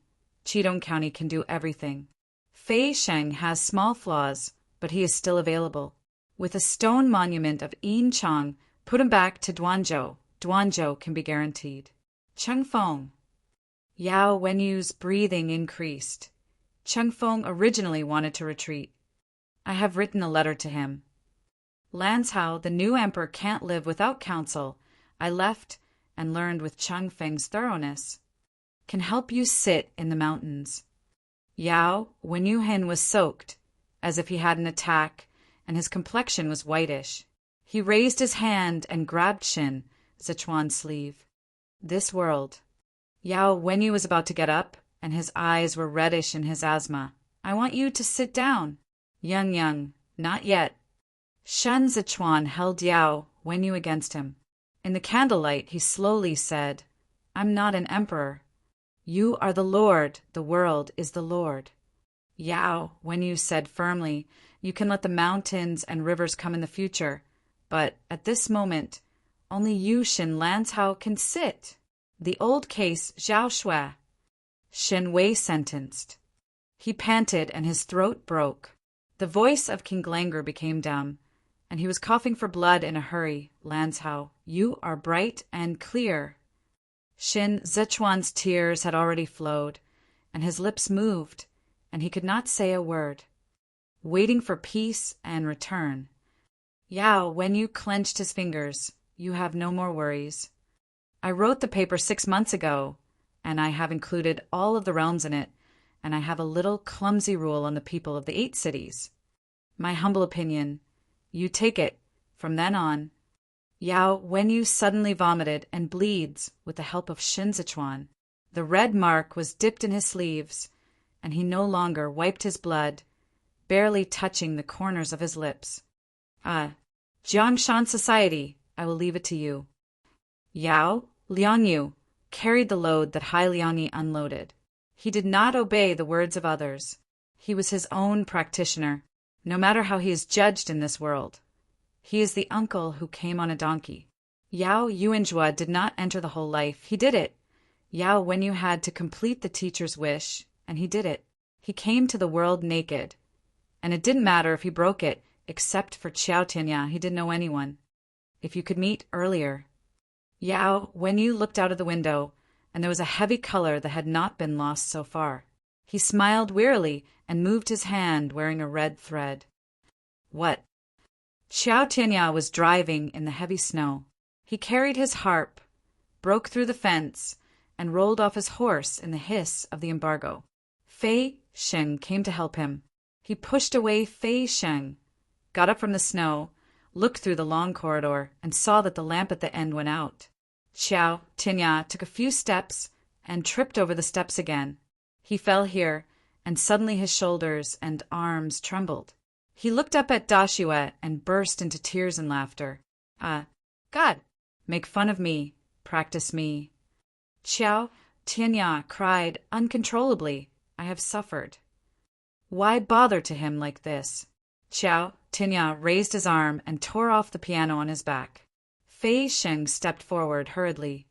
Qidong County can do everything. Fei Sheng has small flaws, but he is still available. With a stone monument of Yin Chang, put him back to Duanzhou. Duanzhou can be guaranteed. Cheng Feng. Yao Wenyu's breathing increased. Cheng Feng originally wanted to retreat. I have written a letter to him. Lanzhou, the new emperor, can't live without counsel. I left and learned with Cheng Feng's thoroughness. Can help you sit in the mountains. Yao Wenyu was soaked, as if he had an attack, and his complexion was whitish. He raised his hand and grabbed Shin Sichuan's sleeve. This world. Yao Wenyu was about to get up, and his eyes were reddish in his asthma. I want you to sit down. Young, not yet. Shen Sichuan held Yao Wenyu against him. In the candlelight, he slowly said, I'm not an emperor. You are the Lord, the world is the Lord. Yao Wenyu said firmly, you can let the mountains and rivers come in the future, but at this moment, only you, Shin Lanzhou, can sit. The old case, Zhao Shui. Shin Wei sentenced. He panted and his throat broke. The voice of King Glanger became dumb, and he was coughing for blood in a hurry. Lanzhou, you are bright and clear. Shin Sichuan's tears had already flowed, and his lips moved, and he could not say a word. Waiting for peace and return. Yao Wenyu clenched his fingers. You have no more worries. I wrote the paper 6 months ago, and I have included all of the realms in it, and I have a little clumsy rule on the people of the 8 cities. My humble opinion, you take it from then on. Yao Wenyu suddenly vomited and bleeds with the help of Shin Sichuan. The red mark was dipped in his sleeves, and he no longer wiped his blood, barely touching the corners of his lips. Jiangshan Society, I will leave it to you. Yao Liangyu carried the load that Hai Liangyi unloaded. He did not obey the words of others. He was his own practitioner, no matter how he is judged in this world. He is the uncle who came on a donkey. Yao Yuanjua did not enter the whole life. He did it. Yao Wenyu had to complete the teacher's wish, and he did it. He came to the world naked, and it didn't matter if he broke it, except for Qiao Tianya. He didn't know anyone. If you could meet earlier. Yao Wenyu looked out of the window, and there was a heavy color that had not been lost so far. He smiled wearily and moved his hand wearing a red thread. What? Qiao Tianya was driving in the heavy snow. He carried his harp, broke through the fence, and rolled off his horse in the hiss of the embargo. Fei Sheng came to help him. He pushed away Fei Sheng, got up from the snow, looked through the long corridor, and saw that the lamp at the end went out. Qiao Tianya took a few steps and tripped over the steps again. He fell here, and suddenly his shoulders and arms trembled. He looked up at Dashue and burst into tears and laughter. God, make fun of me, practice me. Qiao Tianya cried uncontrollably, I have suffered. Why bother to him like this? Qiao Tianya raised his arm and tore off the piano on his back. Fei Sheng stepped forward hurriedly.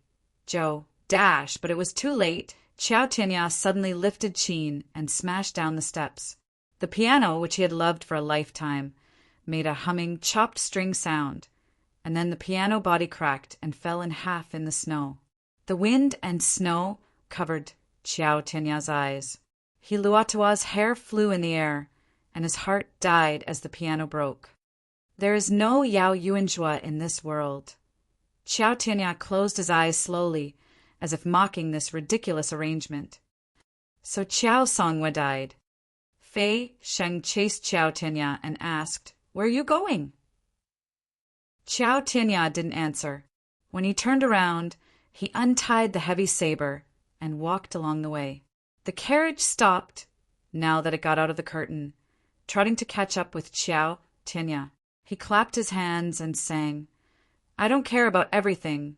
Zhou dashed, but it was too late. Qiao Tianya suddenly lifted Qin and smashed down the steps. The piano, which he had loved for a lifetime, made a humming, chopped string sound, and then the piano body cracked and fell in half in the snow. The wind and snow covered Qiao Tianya's eyes. Hiluatua's hair flew in the air, and his heart died as the piano broke. There is no Yao Yuanjua in this world. Qiao Tianya closed his eyes slowly, as if mocking this ridiculous arrangement. So Qiao Songwe died. Fei Sheng chased Qiao Tianya and asked, Where are you going? Qiao Tianya didn't answer. When he turned around, he untied the heavy saber and walked along the way. The carriage stopped, now that it got out of the curtain, trotting to catch up with Qiao Tianya. He clapped his hands and sang, I don't care about everything.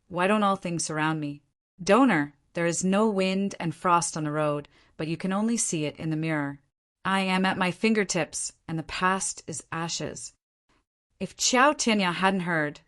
Why don't all things surround me? Donor, There is no wind and frost on the road, but you can only see it in the mirror. I am at my fingertips, and the past is ashes. If Xiao Tianya hadn't heard,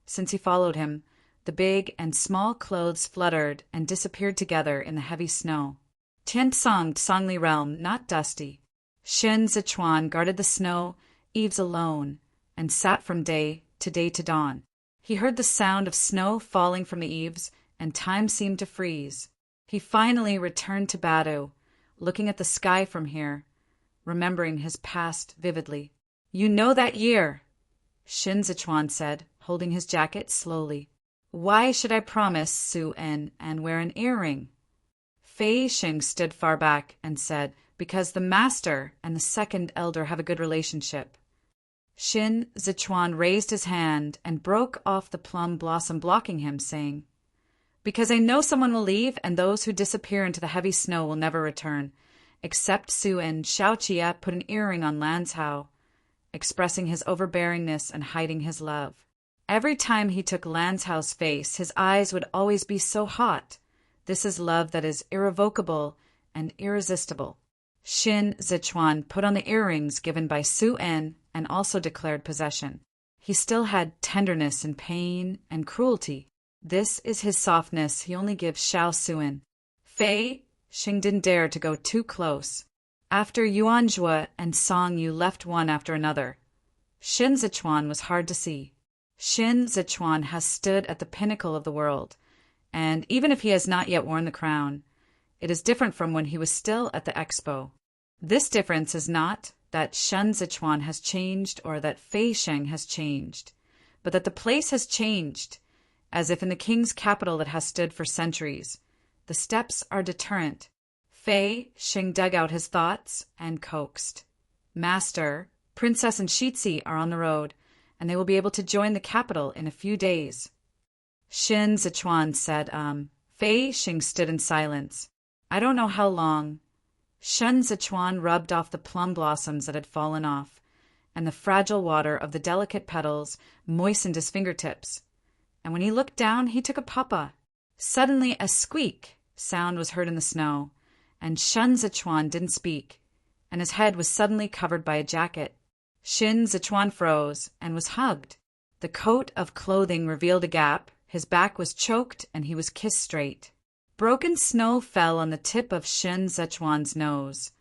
since he followed him, the big and small clothes fluttered and disappeared together in the heavy snow. Tian songed Songli realm, not dusty. Shen Zichuan guarded the snow eaves alone, and sat from day to dawn. He heard the sound of snow falling from the eaves, and time seemed to freeze. He finally returned to Badu, looking at the sky from here, remembering his past vividly. You know that year, Shin Zichuan said, holding his jacket slowly. Why should I promise Su-en and wear an earring? Fei Xing stood far back and said, because the master and the second elder have a good relationship. Shin Zichuan raised his hand and broke off the plum blossom blocking him, saying, because I know someone will leave, and those who disappear into the heavy snow will never return. Except Su and Xiao Qia put an earring on Lan's Hao, expressing his overbearingness and hiding his love. Every time he took Lan's Hao's face, his eyes would always be so hot. This is love that is irrevocable and irresistible. Shin Zichuan put on the earrings given by Su-en and also declared possession. He still had tenderness and pain and cruelty. This is his softness he only gives Xiao Su-en. Fei Xing didn't dare to go too close. After Yuanjue and Song Yu left one after another, Shin Zichuan was hard to see. Shin Zichuan has stood at the pinnacle of the world, and even if he has not yet worn the crown, it is different from when he was still at the expo. This difference is not that Shen Zichuan has changed or that Fei Sheng has changed, but that the place has changed, as if in the king's capital that has stood for centuries. The steps are deterrent. Fei Sheng dug out his thoughts and coaxed. Master, Princess and Shitzi are on the road, and they will be able to join the capital in a few days. Shin Zichuan said, Fei Sheng stood in silence. I don't know how long. Shen Zichuan rubbed off the plum blossoms that had fallen off, and the fragile water of the delicate petals moistened his fingertips. And when he looked down, he took a papa. Suddenly a squeak sound was heard in the snow, and Shen Zichuan didn't speak, and his head was suddenly covered by a jacket. Shin Zichuan froze and was hugged. The coat of clothing revealed a gap, his back was choked, and he was kissed straight. Broken snow fell on the tip of Shin Zichuan's nose,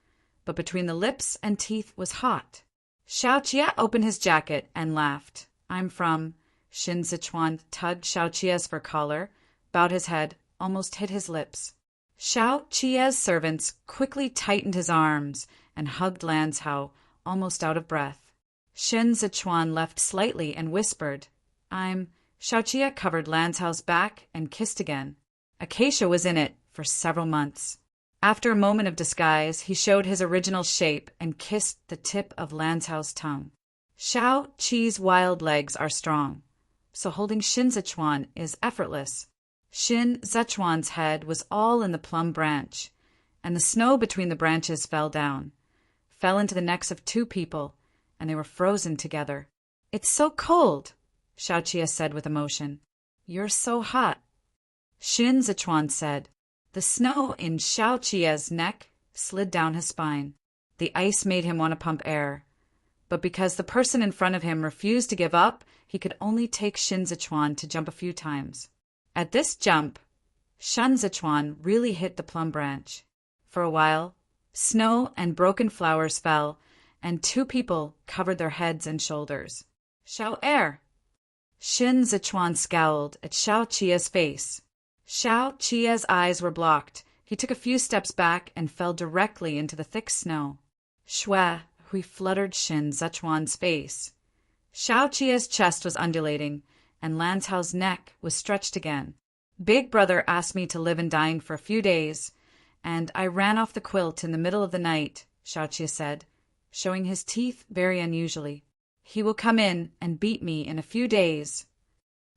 but between the lips and teeth was hot. Xiao Qia opened his jacket and laughed. I'm from... Shin Zichuan tugged Xiao Qia's fur collar, bowed his head, almost hit his lips. Xiao Qia's servants quickly tightened his arms and hugged Lan's Hao, almost out of breath. Shin Zichuan left slightly and whispered, I'm... Xiao Qia covered Lan's Hao's back and kissed again. Acacia was in it for several months. After a moment of disguise, he showed his original shape and kissed the tip of Lan's Hao's tongue. Xiao Qi's wild legs are strong, so holding Shin Zichuan is effortless. Shin Zichuan's head was all in the plum branch, and the snow between the branches fell into the necks of two people, and they were frozen together. It's so cold, Xiao Qia said with emotion. You're so hot. Shin Zichuan said. The snow in Xiao Qia's neck slid down his spine. The ice made him want to pump air, but because the person in front of him refused to give up, he could only take Shin Zichuan to jump a few times. At this jump, Shin Zichuan really hit the plum branch. For a while, snow and broken flowers fell, and two people covered their heads and shoulders. Xiao Er! Shin Zichuan scowled at Xiao Qia's face. Xiao Qia's eyes were blocked. He took a few steps back and fell directly into the thick snow. Shue Hui fluttered Shin Zichuan's face. Xiao Qia's chest was undulating, and Lan Cao's neck was stretched again. Big Brother asked me to live in dying for a few days, and I ran off the quilt in the middle of the night, Xiao Qia said, showing his teeth very unusually. He will come in and beat me in a few days.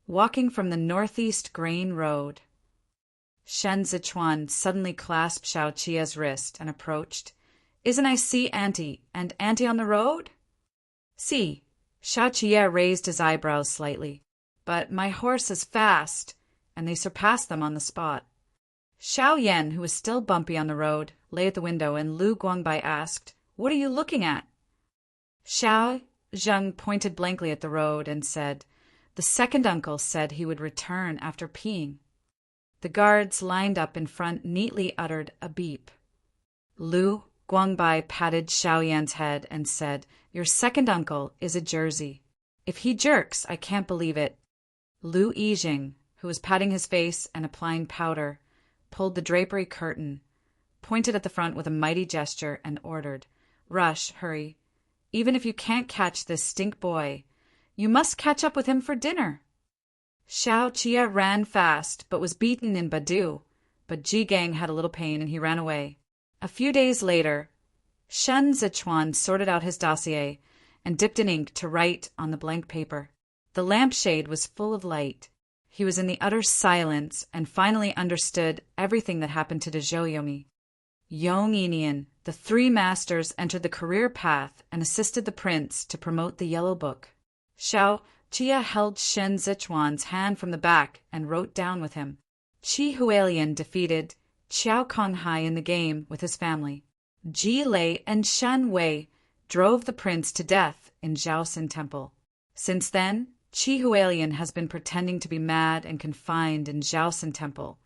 Walking from the northeast grain road. Shen Zichuan suddenly clasped Xiao Qia's wrist and approached. Isn't I see Auntie, and Auntie on the road? See, Xiao Qia raised his eyebrows slightly. But my horse is fast, and they surpassed them on the spot. Xiao Yan, who was still bumpy on the road, lay at the window, and Lu Guangbai asked, "What are you looking at?" Xiao Zheng pointed blankly at the road and said, "The second uncle said he would return after peeing." The guards lined up in front neatly uttered a beep. Lu Guangbai patted Xiao Yan's head and said, "Your second uncle is a Jersey. If he jerks, I can't believe it." Lu Yijing, who was patting his face and applying powder, pulled the drapery curtain, pointed at the front with a mighty gesture, and ordered, "Rush, hurry. Even if you can't catch this stink boy, you must catch up with him for dinner." Xiao Chia ran fast, but was beaten in Badu. But Ji Gang had a little pain, and he ran away. A few days later, Shen Zichuan sorted out his dossier and dipped in ink to write on the blank paper. The lampshade was full of light. He was in the utter silence and finally understood everything that happened to Dezhouyomi. Yong Enian, the three masters, entered the career path and assisted the prince to promote the Yellow Book. Xiao Chia held Shen Zichuan's hand from the back and wrote down with him. Qi Hualian defeated Qiao Konghai in the game with his family. Ji Lei and Shen Wei drove the prince to death in Zhaosin Temple. Since then, Qi Hualian has been pretending to be mad and confined in Zhaosin Temple,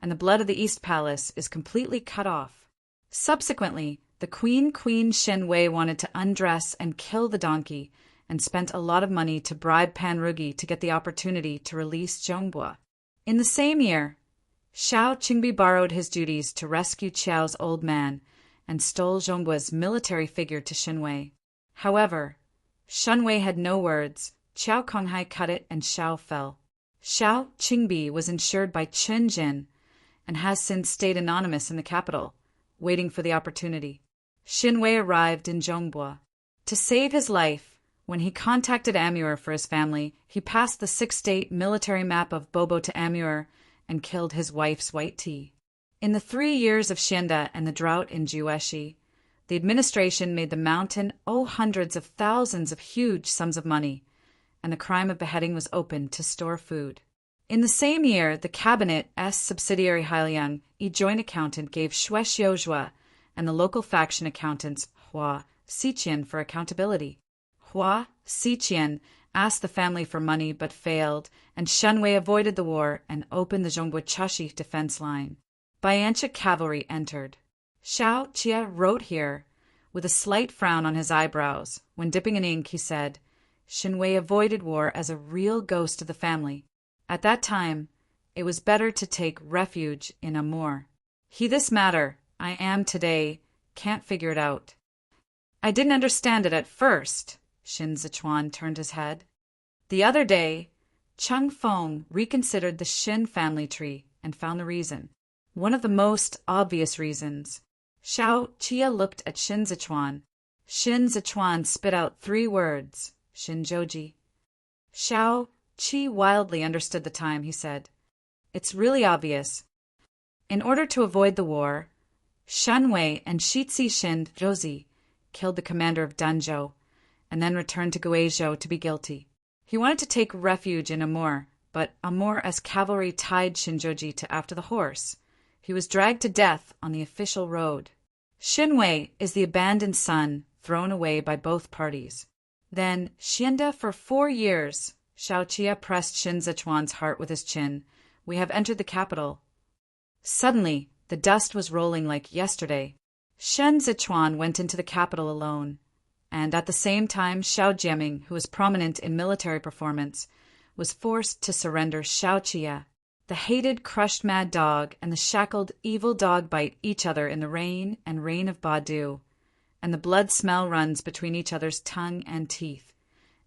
and the blood of the East Palace is completely cut off. Subsequently, the Queen Shen Wei wanted to undress and kill the donkey and spent a lot of money to bribe Panrugi to get the opportunity to release Zhongbua. In the same year, Xiao Qingbi borrowed his duties to rescue Qiao's old man and stole Zhongbua's military figure to Shenwei. However, Shenwei had no words. Qiao Konghai cut it and Xiao fell. Xiao Qingbi was insured by Chen Jin and has since stayed anonymous in the capital, waiting for the opportunity. Shenwei arrived in Zhongbua. To save his life, when he contacted Amur for his family, he passed the 6-state military map of Bobo to Amur and killed his wife's white tea. In the 3 years of Xianda and the drought in Jueshi, the administration made the mountain owe hundreds of thousands of huge sums of money, and the crime of beheading was opened to store food. In the same year, the cabinet's subsidiary Hailiang, a joint accountant, gave Xue Xiuzhua and the local faction accountants Hua Xiqian for accountability. Hua Xiqian asked the family for money but failed, and Shenwei avoided the war and opened the Zhongbua Chashi defense line. Bayancha cavalry entered. Xiao Chia wrote here, with a slight frown on his eyebrows. When dipping in ink, he said, "Shenwei avoided war as a real ghost of the family. At that time, it was better to take refuge in Amur. He this matter, I am today, can't figure it out." "I didn't understand it at first." Shin Zichuan turned his head. The other day, Cheng Feng reconsidered the Shin family tree and found the reason. One of the most obvious reasons. Xiao Chia looked at Shin Zichuan. Shin Zichuan spit out 3 words, Shinjoji. Xiao Qi wildly understood the time. He said, "It's really obvious. In order to avoid the war, Shenwei and Shitzi Shin Jozi killed the commander of Danzhou and then returned to Guizhou to be guilty. He wanted to take refuge in Amur, but Amur as cavalry tied Shinjoji to after the horse. He was dragged to death on the official road. Shenwei is the abandoned son thrown away by both parties. Then, Xianda for 4 years." Xiao Chia pressed Shin Zichuan's heart with his chin. "We have entered the capital." Suddenly, the dust was rolling like yesterday. Shen Zichuan went into the capital alone, and at the same time Xiao Jiaming, who was prominent in military performance, was forced to surrender Xiao Chia. The hated crushed mad dog and the shackled evil dog bite each other in the rain and rain of Badu, and the blood smell runs between each other's tongue and teeth,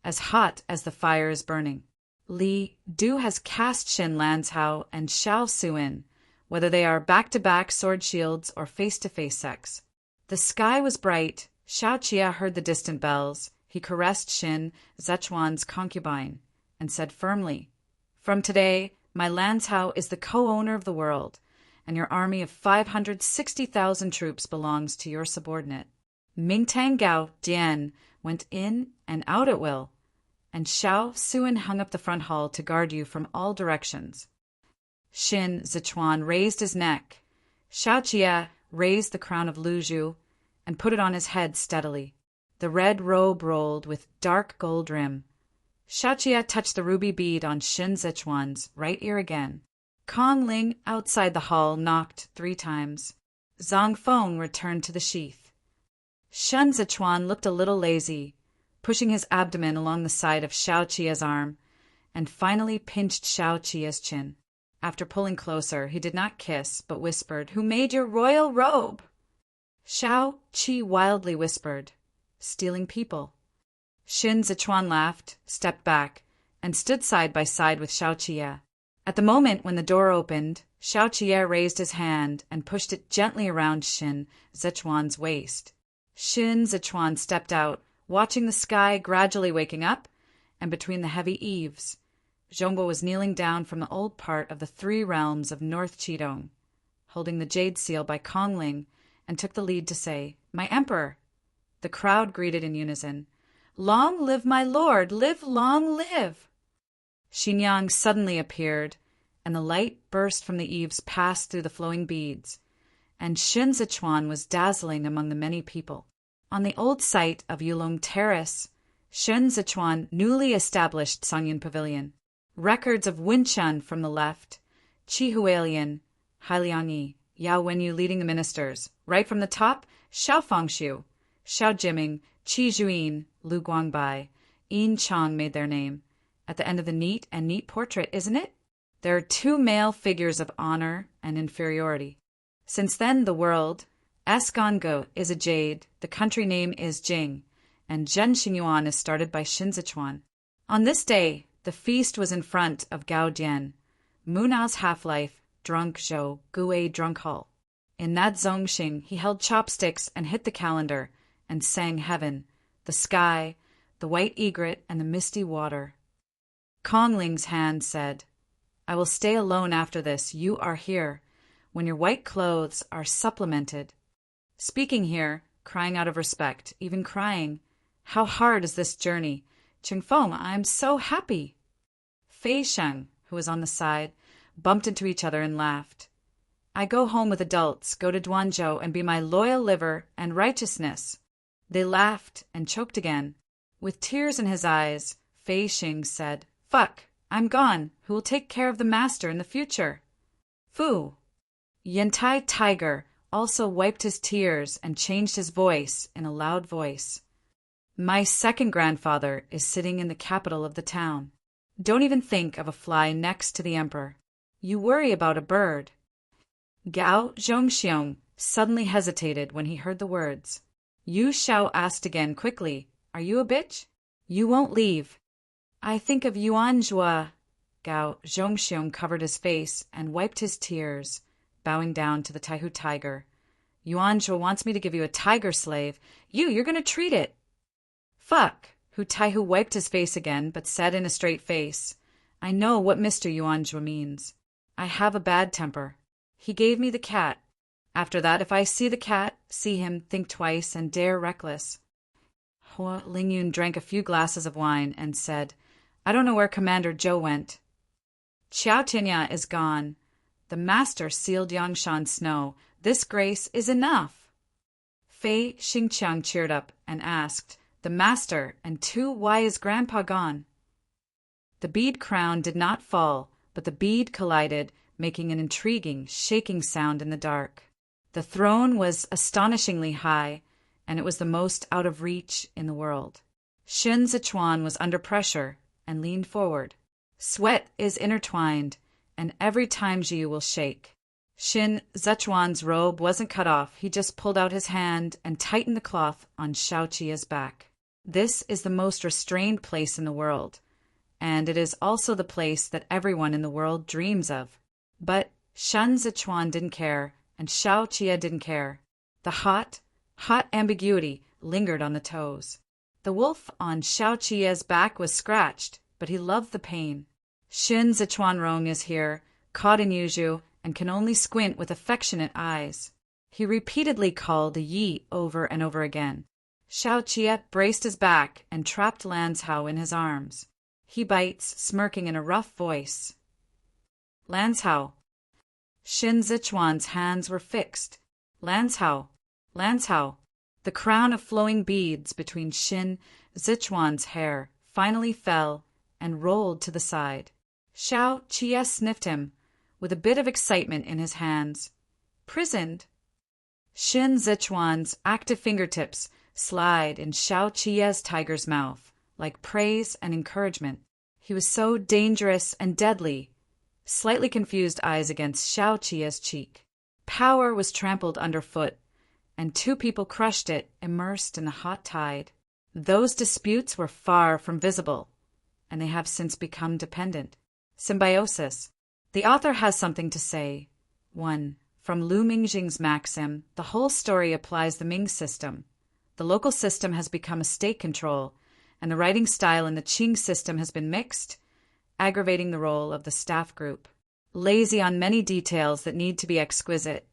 as hot as the fire is burning. Li Du has cast Shin Lanzhao and Xiao Suin, whether they are back-to-back sword shields or face-to-face sex. The sky was bright. Xiao Chia heard the distant bells. He caressed Shin Zichuan's concubine and said firmly, "From today, my Lanzhao is the co-owner of the world, and your army of 560,000 troops belongs to your subordinate." Mingtang Gao Dian went in and out at will, and Xiao Suin hung up the front hall to guard you from all directions. Xin Zichuan raised his neck. Xiao Jie raised the crown of Luzhu and put it on his head steadily. The red robe rolled with dark gold rim. Xiao Jie touched the ruby bead on Xin Zichuan's right ear again. Kong Ling outside the hall knocked 3 times. Zhang Feng returned to the sheath. Xin Zichuan looked a little lazy, pushing his abdomen along the side of Xiao Jie's arm, and finally pinched Xiao Jie's chin. After pulling closer, he did not kiss, but whispered, "Who made your royal robe?" Xiao Qi wildly whispered, "Stealing people." Xin Zichuan laughed, stepped back, and stood side by side with Xiao Jie. At the moment when the door opened, Xiao Jie raised his hand and pushed it gently around Xin Zichuan's waist. Xin Zichuan stepped out, watching the sky gradually waking up, and between the heavy eaves, Zhongbo was kneeling down from the old part of the 3 realms of North Qidong, holding the jade seal by Kongling, and took the lead to say, "My emperor." The crowd greeted in unison, "Long live my lord! Live long live!" Xinyang suddenly appeared, and the light burst from the eaves passed through the flowing beads, and Xin Zichuan was dazzling among the many people. On the old site of Yulong Terrace, Xin Zichuan newly established Songyun Pavilion. Records of Wenchun from the left, Qi Hualian, Hailiangyi, Yao Wenyu leading the ministers. Right from the top, Xiao Fengshu, Xiao Jiming, Qi Zhuyin, Lu Guangbai, Yin Chang made their name. At the end of the neat portrait, isn't it? There are 2 male figures of honor and inferiority. Since then, the world, Esgongo is a jade, the country name is Jing, and Zhen Xingyuan is started by Xin Zichuan. On this day, the feast was in front of Gao Dian, Munao's half-life, drunk Zhou, Gui drunk Hull. In that Zongxing, he held chopsticks and hit the calendar, and sang heaven, the sky, the white egret, and the misty water. Kongling's hand said, "I will stay alone after this. You are here, when your white clothes are supplemented." Speaking here, crying out of respect, even crying, "How hard is this journey? Qingfeng, I am so happy." Fei Sheng, who was on the side, bumped into each other and laughed. "I go home with adults, go to Duanzhou and be my loyal liver and righteousness." They laughed and choked again. With tears in his eyes, Fei Sheng said, "Fuck, I'm gone. Who will take care of the master in the future?" Fu. Yantai Tiger also wiped his tears and changed his voice in a loud voice. "My second grandfather is sitting in the capital of the town. Don't even think of a fly next to the emperor. You worry about a bird." Gao Zhongxiong suddenly hesitated when he heard the words. Yu Xiao asked again quickly, "Are you a bitch? You won't leave." "I think of Yuanzhua." Gao Zhongxiong covered his face and wiped his tears, bowing down to the Taihu tiger. "Yuanzhua wants me to give you a tiger slave. You're going to treat it." "Fuck." Hu Taihu wiped his face again, but said in a straight face, "I know what Mr. Yuanzhua means. I have a bad temper. He gave me the cat. After that, if I see the cat, see him, think twice, and dare reckless." Hua Lingyun drank a few glasses of wine and said, "I don't know where Commander Zhou went." "Qiao Tinya is gone. The master sealed Yangshan snow. This grace is enough." Fei Xingqiang cheered up and asked, "The master, and two, why is Grandpa gone?" The bead crown did not fall, but the bead collided, making an intriguing, shaking sound in the dark. The throne was astonishingly high, and it was the most out of reach in the world. Xin Zichuan was under pressure and leaned forward. Sweat is intertwined, and every time Jiu will shake. Xin Zichuan's robe wasn't cut off. He just pulled out his hand and tightened the cloth on Xiao Qia's back. This is the most restrained place in the world, and it is also the place that everyone in the world dreams of. But Shen Zichuan didn't care, and Xiao Qia didn't care. The hot ambiguity lingered on the toes. The wolf on Xiao Qia's back was scratched, but he loved the pain. Xin Zichuan Rong is here, caught in Yuzhu, and can only squint with affectionate eyes. He repeatedly called Yi over and over again. Xiao Qia braced his back and trapped Lanzhao in his arms. He bites, smirking in a rough voice. "Lanzhao, Xin Zichuan's hands were fixed. Lanzhao, Lanzhao. The crown of flowing beads between Xin Zichuan's hair finally fell and rolled to the side. Xiao Qie sniffed him, with a bit of excitement in his hands. Prisoned? Xin Zichuan's active fingertips slide in Xiao Qie's tiger's mouth, like praise and encouragement. He was so dangerous and deadly. Slightly confused eyes against Xiao Qie's cheek. Power was trampled underfoot, and two people crushed it, immersed in the hot tide. Those disputes were far from visible, and they have since become dependent. Symbiosis. The author has something to say. 1. From Lu Mingjing's maxim, the whole story applies the Ming system. The local system has become a state control, and the writing style in the Qing system has been mixed, aggravating the role of the staff group. Lazy on many details that need to be exquisite.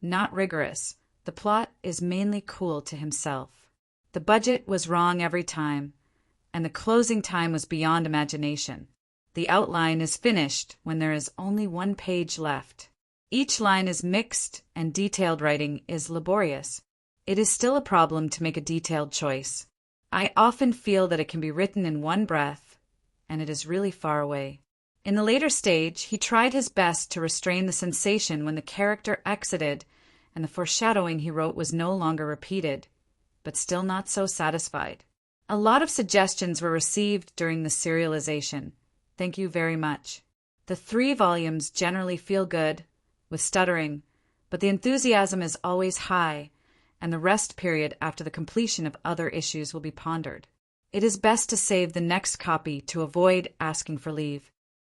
Not rigorous. The plot is mainly cool to himself. The budget was wrong every time, and the closing time was beyond imagination. The outline is finished when there is only one page left. Each line is mixed, and detailed writing is laborious. It is still a problem to make a detailed choice. I often feel that it can be written in one breath, and it is really far away. In the later stage, he tried his best to restrain the sensation when the character exited, and the foreshadowing he wrote was no longer repeated, but still not so satisfied. A lot of suggestions were received during the serialization. Thank you very much. The 3 volumes generally feel good, with stuttering, but the enthusiasm is always high, and the rest period after the completion of other issues will be pondered. It is best to save the next copy to avoid asking for leave.